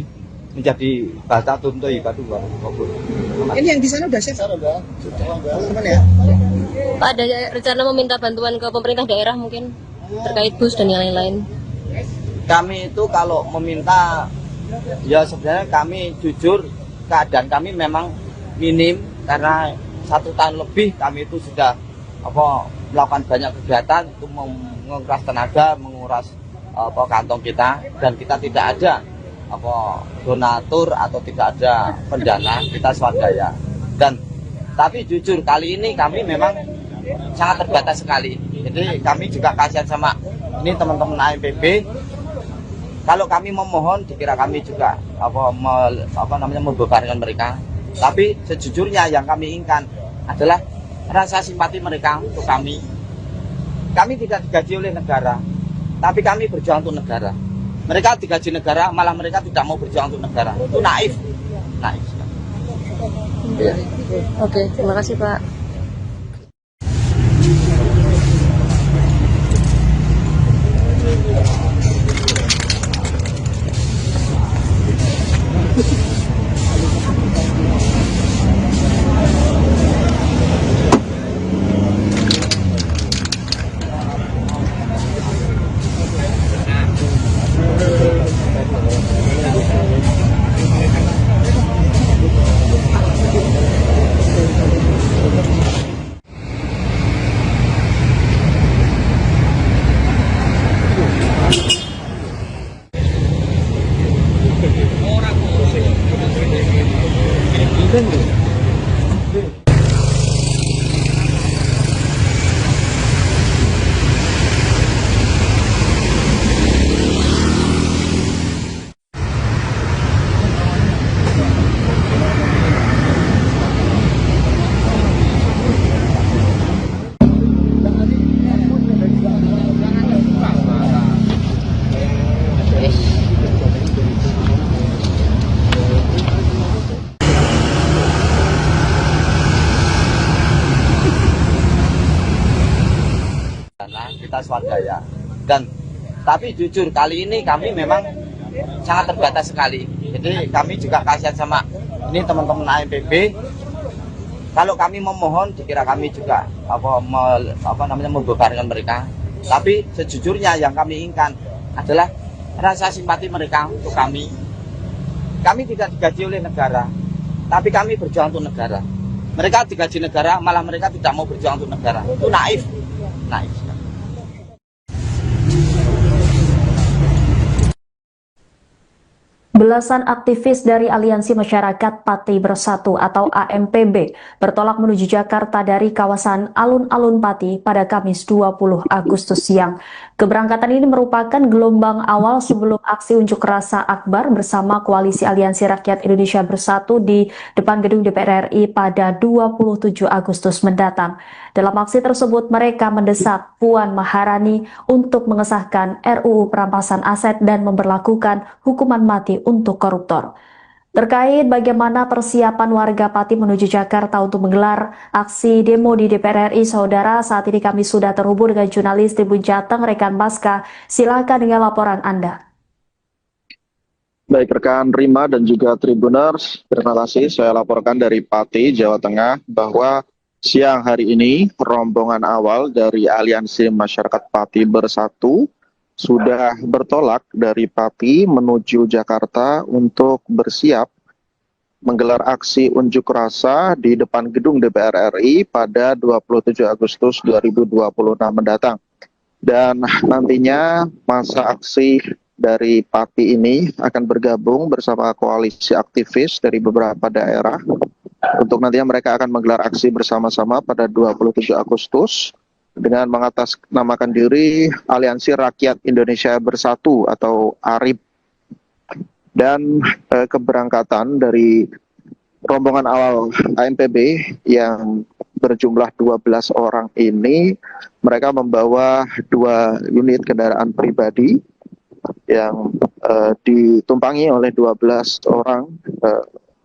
menjadi bata tuntui batu baru. Ini yang di sana udah siap? Sudah. Teman-teman ya? Pak, ada rencana meminta bantuan ke pemerintah daerah mungkin terkait bus dan yang lain-lain? Kami itu kalau meminta, ya sebenarnya kami jujur keadaan kami memang minim karena 1 tahun lebih kami itu sudah melakukan banyak kegiatan itu menguras tenaga, menguras kantong kita, dan kita tidak ada donatur atau tidak ada pendana, kita swadaya. Dan tapi jujur kali ini kami memang sangat terbatas sekali. Jadi kami juga kasihan sama ini teman-teman AMPB. Kalau kami memohon dikira kami juga membebankan mereka. Tapi sejujurnya yang kami inginkan adalah rasa simpati mereka untuk kami. Kami tidak digaji oleh negara, tapi kami berjuang untuk negara. Mereka digaji negara, malah mereka tidak mau berjuang untuk negara. Itu naif. Naif. Ya. Oke, terima kasih Pak. Kita swadaya. Dan tapi jujur kali ini kami memang sangat terbatas sekali. Jadi kami juga kasihan sama ini teman-teman AMPB. Kalau kami memohon dikira kami juga membebankan mereka. Tapi sejujurnya yang kami inginkan adalah rasa simpati mereka untuk kami. Kami tidak digaji oleh negara, tapi kami berjuang untuk negara. Mereka digaji negara, malah mereka tidak mau berjuang untuk negara. Itu naif. Naif. Belasan aktivis dari Aliansi Masyarakat Pati Bersatu atau AMPB bertolak menuju Jakarta dari kawasan Alun-Alun Pati pada Kamis 20 Agustus siang. Keberangkatan ini merupakan gelombang awal sebelum aksi unjuk rasa akbar bersama Koalisi Aliansi Rakyat Indonesia Bersatu di depan gedung DPR RI pada 27 Agustus mendatang. Dalam aksi tersebut, mereka mendesak Puan Maharani untuk mengesahkan RUU Perampasan Aset dan memberlakukan hukuman mati untuk koruptor. Terkait bagaimana persiapan warga Pati menuju Jakarta untuk menggelar aksi demo di DPR RI, saudara, saat ini kami sudah terhubung dengan jurnalis Tribun Jateng, rekan Baska. Silakan dengan laporan Anda. Baik rekan Rima dan juga Tribuners, terima kasih. Saya laporkan dari Pati, Jawa Tengah, bahwa siang hari ini rombongan awal dari Aliansi Masyarakat Pati Bersatu sudah bertolak dari Pati menuju Jakarta untuk bersiap menggelar aksi unjuk rasa di depan gedung DPR RI pada 27 Agustus 2026 mendatang. Dan nantinya masa aksi dari Pati ini akan bergabung bersama koalisi aktivis dari beberapa daerah. Untuk nantinya mereka akan menggelar aksi bersama-sama pada 27 Agustus dengan mengatasnamakan diri Aliansi Rakyat Indonesia Bersatu atau ARIB. Dan keberangkatan dari rombongan awal AMPB yang berjumlah 12 orang ini, mereka membawa 2 unit kendaraan pribadi yang ditumpangi oleh 12 orang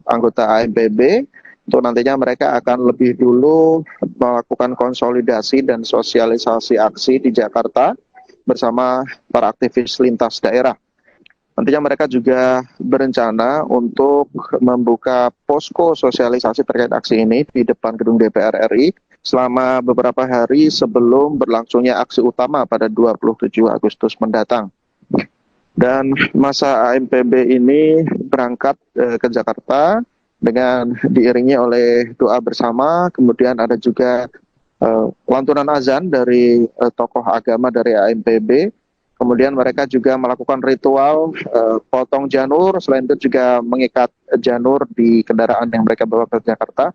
anggota AMPB Untuk nantinya mereka akan lebih dulu melakukan konsolidasi dan sosialisasi aksi di Jakarta bersama para aktivis lintas daerah. Nantinya mereka juga berencana untuk membuka posko sosialisasi terkait aksi ini di depan gedung DPR RI selama beberapa hari sebelum berlangsungnya aksi utama pada 27 Agustus mendatang. Dan masa AMPB ini berangkat ke Jakarta dengan diiringi oleh doa bersama, kemudian ada juga lantunan azan dari tokoh agama dari AMPB. Kemudian mereka juga melakukan ritual potong janur, selain itu juga mengikat janur di kendaraan yang mereka bawa ke Jakarta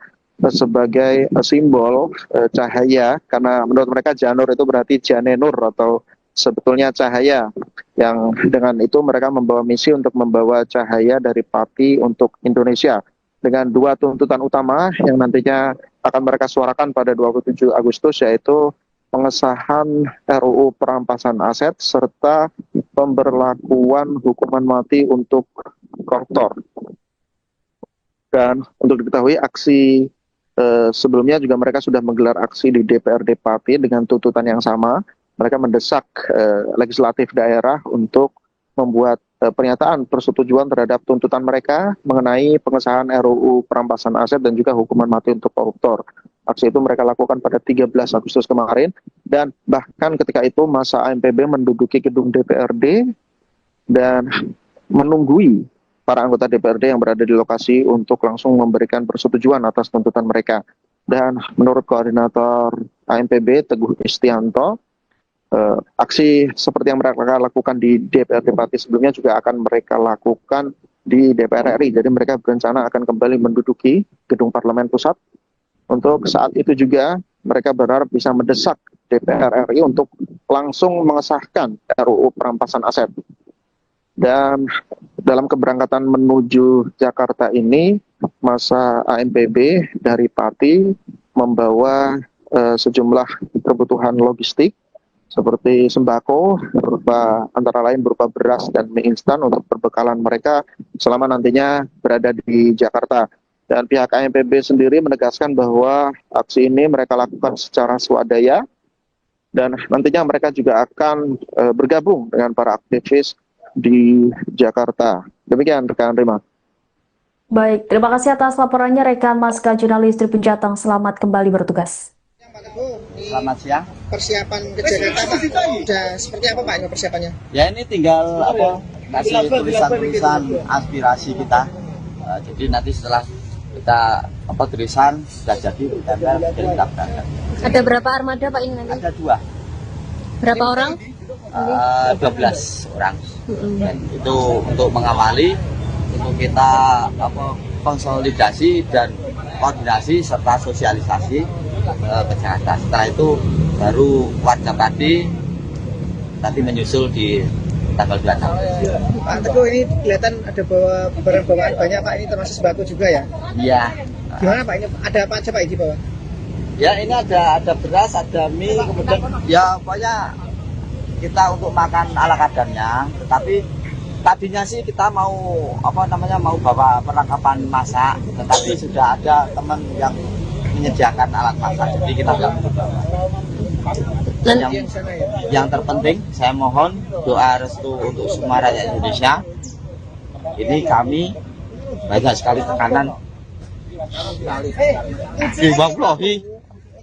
sebagai simbol cahaya, karena menurut mereka janur itu berarti janenur atau sebetulnya cahaya, yang dengan itu mereka membawa misi untuk membawa cahaya dari Pati untuk Indonesia dengan dua tuntutan utama yang nantinya akan mereka suarakan pada 27 Agustus, yaitu pengesahan RUU perampasan aset serta pemberlakuan hukuman mati untuk koruptor. Dan untuk diketahui aksi sebelumnya juga mereka sudah menggelar aksi di DPRD Pati dengan tuntutan yang sama. Mereka mendesak legislatif daerah untuk membuat pernyataan persetujuan terhadap tuntutan mereka mengenai pengesahan RUU perampasan aset dan juga hukuman mati untuk koruptor. Aksi itu mereka lakukan pada 13 Agustus kemarin, dan bahkan ketika itu masa AMPB menduduki gedung DPRD dan menunggui para anggota DPRD yang berada di lokasi untuk langsung memberikan persetujuan atas tuntutan mereka. Dan menurut koordinator AMPB Teguh Istianto, aksi seperti yang mereka lakukan di DPRD Pati sebelumnya juga akan mereka lakukan di DPR RI. Jadi mereka berencana akan kembali menduduki gedung Parlemen Pusat. Untuk saat itu juga mereka berharap bisa mendesak DPR RI untuk langsung mengesahkan RUU perampasan aset. Dan dalam keberangkatan menuju Jakarta ini, masa AMPB dari Pati membawa sejumlah kebutuhan logistik seperti sembako antara lain berupa beras dan mie instan untuk perbekalan mereka selama nantinya berada di Jakarta. Dan pihak AMPB sendiri menegaskan bahwa aksi ini mereka lakukan secara swadaya dan nantinya mereka juga akan bergabung dengan para aktivis di Jakarta. Demikian rekan Rima. Baik, terima kasih atas laporannya rekan Maska jurnalis Tribun Jateng. Selamat kembali bertugas. Selamat siang. Persiapan ke Jakarta Pak, udah seperti apa Pak ini persiapannya? Ya ini tinggal kasih tulisan-tulisan aspirasi kita. Jadi nanti setelah kita tulisan sudah jadi ditempel kita berangkat. Ada berapa armada Pak ini nanti? Ada 2. Berapa orang? 12 orang. Dan itu untuk mengawali, untuk kita konsolidasi dan koordinasi serta sosialisasi ke Jakarta. Setelah itu baru warga Pati nanti menyusul di tanggal 26. Pak Teguh, ini kelihatan ada bawa barang bawaan banyak Pak, ini termasuk sembako juga ya? Iya. Gimana Pak, ini ada apa aja Pak ini di bawah? Ya ini ada beras, ada mie, kemudian ya pokoknya kita untuk makan ala kadarnya. Tetapi tadinya sih kita mau mau bawa perlengkapan masak, tetapi sudah ada teman yang menyediakan alat masak, jadi kita nggak perlu bawa. Dan yang terpenting saya mohon doa restu untuk semua rakyat Indonesia. Ini kami banyak sekali tekanan. Wallahi,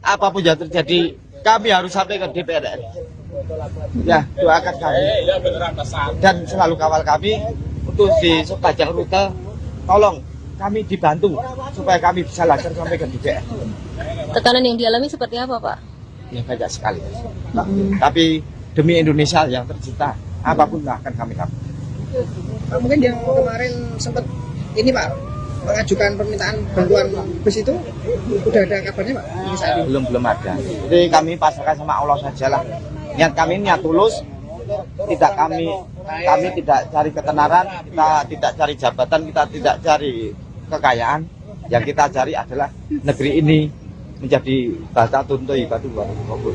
apapun yang terjadi kami harus sampai ke DPR. Ya, doakan kami dan selalu kawal kami untuk di sepanjang rute. Tolong kami dibantu supaya kami bisa lancar sampai ke DPR. Tekanan yang dialami seperti apa Pak? Ya banyak sekali. Tapi demi Indonesia yang tercinta, apapun akan kami lakukan. Pak, mungkin yang kemarin sempat ini Pak mengajukan permintaan bantuan bus itu udah ada kabarnya Pak? Belum ada. Jadi kami pasrahkan sama Allah saja lah. Niat kami niat tulus. Kami tidak cari ketenaran, kita tidak cari jabatan, kita tidak cari kekayaan. Yang kita cari adalah negeri ini menjadi bata tuntui batu batu.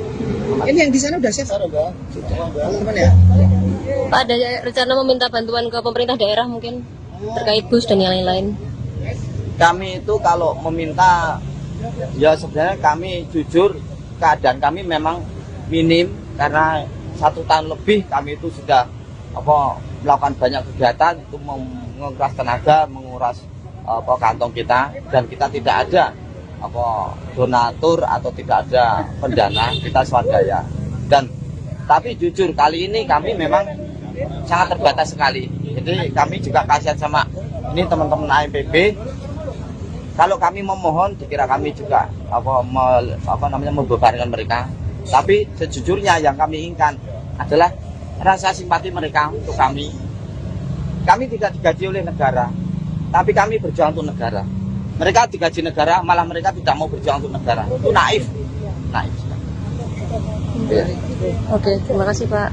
Ini yang di sana udah siap teman-teman ya? Pak, ada rencana meminta bantuan ke pemerintah daerah mungkin terkait bus dan yang lain-lain? Kami itu kalau meminta, ya sebenarnya kami jujur keadaan kami memang minim karena 1 tahun lebih kami itu sudah melakukan banyak kegiatan itu menguras tenaga, menguras kantong kita, dan kita tidak ada donatur atau tidak ada pendana, kita swadaya. Dan tapi jujur kali ini kami memang sangat terbatas sekali. Jadi kami juga kasihan sama ini teman-teman AMPB. Kalau kami memohon, dikira kami juga membebankan mereka. Tapi sejujurnya yang kami inginkan adalah rasa simpati mereka untuk kami. Kami tidak digaji oleh negara, tapi kami berjuang untuk negara. Mereka digaji negara, malah mereka tidak mau berjuang untuk negara. Itu naif. Naif. Oke, terima kasih Pak.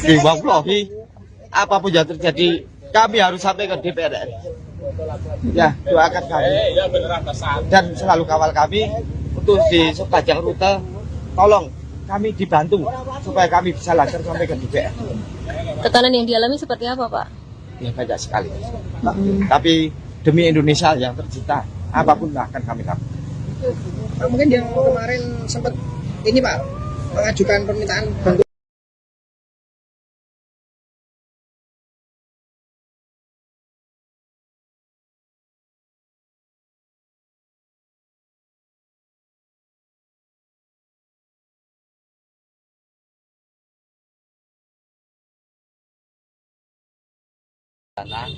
Wallahi, apapun yang terjadi, kami harus sampai ke DPR RI. Ya, doakan kami. Dan selalu kawal kami untuk di sepanjang rute. Tolong kami dibantu supaya kami bisa lancar sampai ke DPR. Tekanan yang dialami seperti apa Pak? Ya banyak sekali. Tapi demi Indonesia yang tercinta, apapun akan kami lakukan. Pak, mungkin yang kemarin sempat ini Pak mengajukan permintaan bantuan.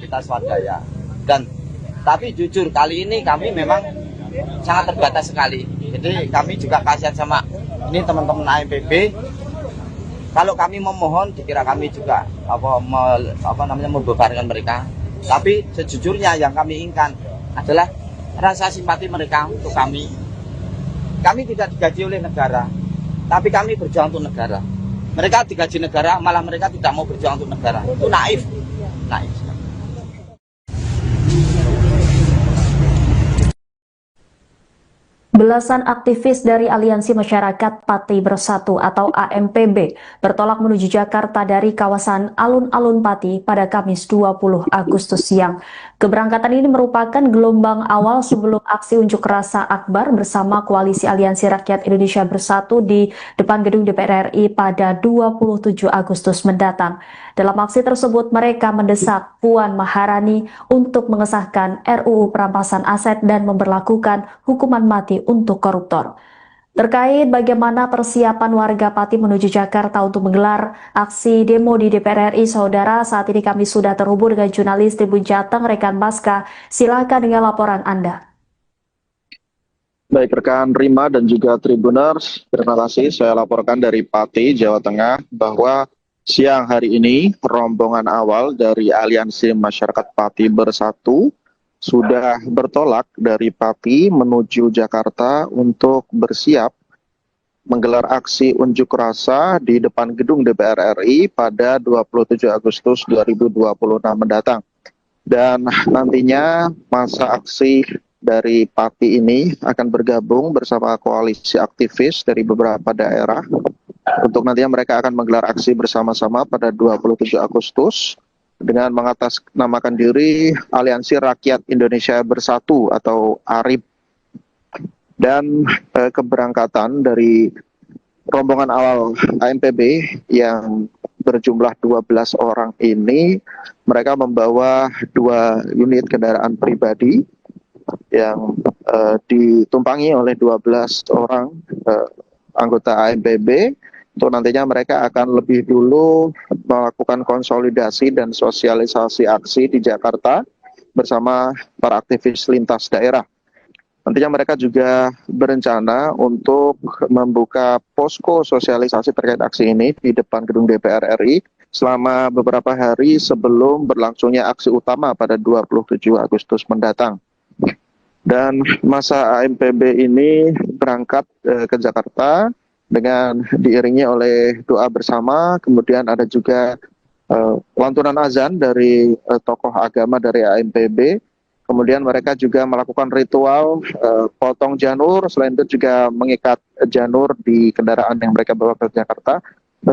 Kita swadaya. Dan tapi jujur kali ini kami memang sangat terbatas sekali. Jadi kami juga kasihan sama ini teman-teman AMPB. Kalau kami memohon, dikira kami juga membebankan mereka. Tapi sejujurnya yang kami inginkan adalah rasa simpati mereka untuk kami. Kami tidak digaji oleh negara, tapi kami berjuang untuk negara. Mereka digaji negara, malah mereka tidak mau berjuang untuk negara. Itu naif. Naif. Belasan aktivis dari Aliansi Masyarakat Pati Bersatu atau AMPB bertolak menuju Jakarta dari kawasan Alun-Alun Pati pada Kamis 20 Agustus siang. Keberangkatan ini merupakan gelombang awal sebelum aksi unjuk rasa akbar bersama Koalisi Aliansi Rakyat Indonesia Bersatu di depan gedung DPR RI pada 27 Agustus mendatang. Dalam aksi tersebut, mereka mendesak Puan Maharani untuk mengesahkan RUU perampasan aset dan memberlakukan hukuman mati untuk koruptor. Terkait bagaimana persiapan warga Pati menuju Jakarta untuk menggelar aksi demo di DPR RI, saudara, saat ini kami sudah terhubung dengan jurnalis Tribun Jateng, rekan Baska. Silakan dengan laporan Anda. Baik rekan Rima dan juga Tribuners, terima kasih. Saya laporkan dari Pati, Jawa Tengah, bahwa siang hari ini rombongan awal dari Aliansi Masyarakat Pati Bersatu sudah bertolak dari Pati menuju Jakarta untuk bersiap menggelar aksi unjuk rasa di depan gedung DPR RI pada 27 Agustus 2026 mendatang. Dan nantinya masa aksi dari Pati ini akan bergabung bersama koalisi aktivis dari beberapa daerah untuk nantinya mereka akan menggelar aksi bersama-sama pada 27 Agustus dengan mengatasnamakan diri Aliansi Rakyat Indonesia Bersatu atau ARIB. Dan keberangkatan dari rombongan awal AMPB yang berjumlah 12 orang ini, mereka membawa 2 unit kendaraan pribadi yang ditumpangi oleh 12 orang anggota AMPB. Untuk nantinya mereka akan lebih dulu melakukan konsolidasi dan sosialisasi aksi di Jakarta bersama para aktivis lintas daerah. Nantinya mereka juga berencana untuk membuka posko sosialisasi terkait aksi ini di depan gedung DPR RI selama beberapa hari sebelum berlangsungnya aksi utama pada 27 Agustus mendatang. Dan masa AMPB ini berangkat ke Jakarta dengan diiringi oleh doa bersama, kemudian ada juga lantunan azan dari tokoh agama dari AMPB. Kemudian mereka juga melakukan ritual potong janur, selain itu juga mengikat janur di kendaraan yang mereka bawa ke Jakarta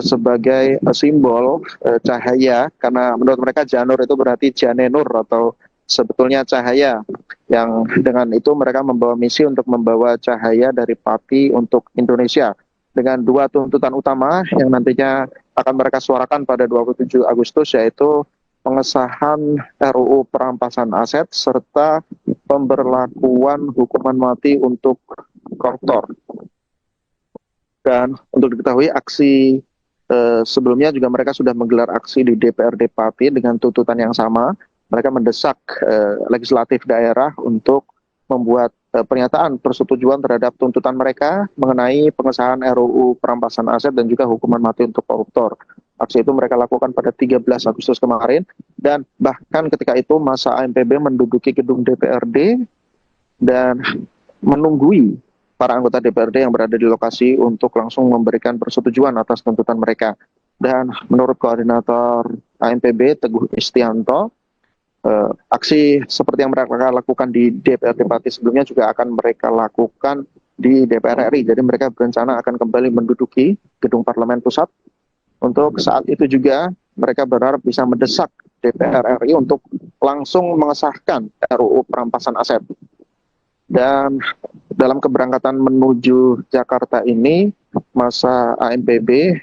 sebagai simbol cahaya, karena menurut mereka janur itu berarti janenur atau sebetulnya cahaya, yang dengan itu mereka membawa misi untuk membawa cahaya dari Pati untuk Indonesia dengan dua tuntutan utama yang nantinya akan mereka suarakan pada 27 Agustus, yaitu pengesahan RUU perampasan aset serta pemberlakuan hukuman mati untuk koruptor. Dan untuk diketahui, aksi sebelumnya juga mereka sudah menggelar aksi di DPRD Pati dengan tuntutan yang sama. Mereka mendesak legislatif daerah untuk membuat pernyataan persetujuan terhadap tuntutan mereka mengenai pengesahan RUU perampasan aset dan juga hukuman mati untuk koruptor. Aksi itu mereka lakukan pada 13 Agustus kemarin, dan bahkan ketika itu masa AMPB menduduki gedung DPRD dan menunggui para anggota DPRD yang berada di lokasi untuk langsung memberikan persetujuan atas tuntutan mereka. Dan menurut koordinator AMPB Teguh Istianto, aksi seperti yang mereka lakukan di DPRD Pati sebelumnya juga akan mereka lakukan di DPR RI. Jadi mereka berencana akan kembali menduduki gedung Parlemen Pusat. Untuk saat itu juga mereka berharap bisa mendesak DPR RI untuk langsung mengesahkan RUU perampasan aset. Dan dalam keberangkatan menuju Jakarta ini, masa AMPB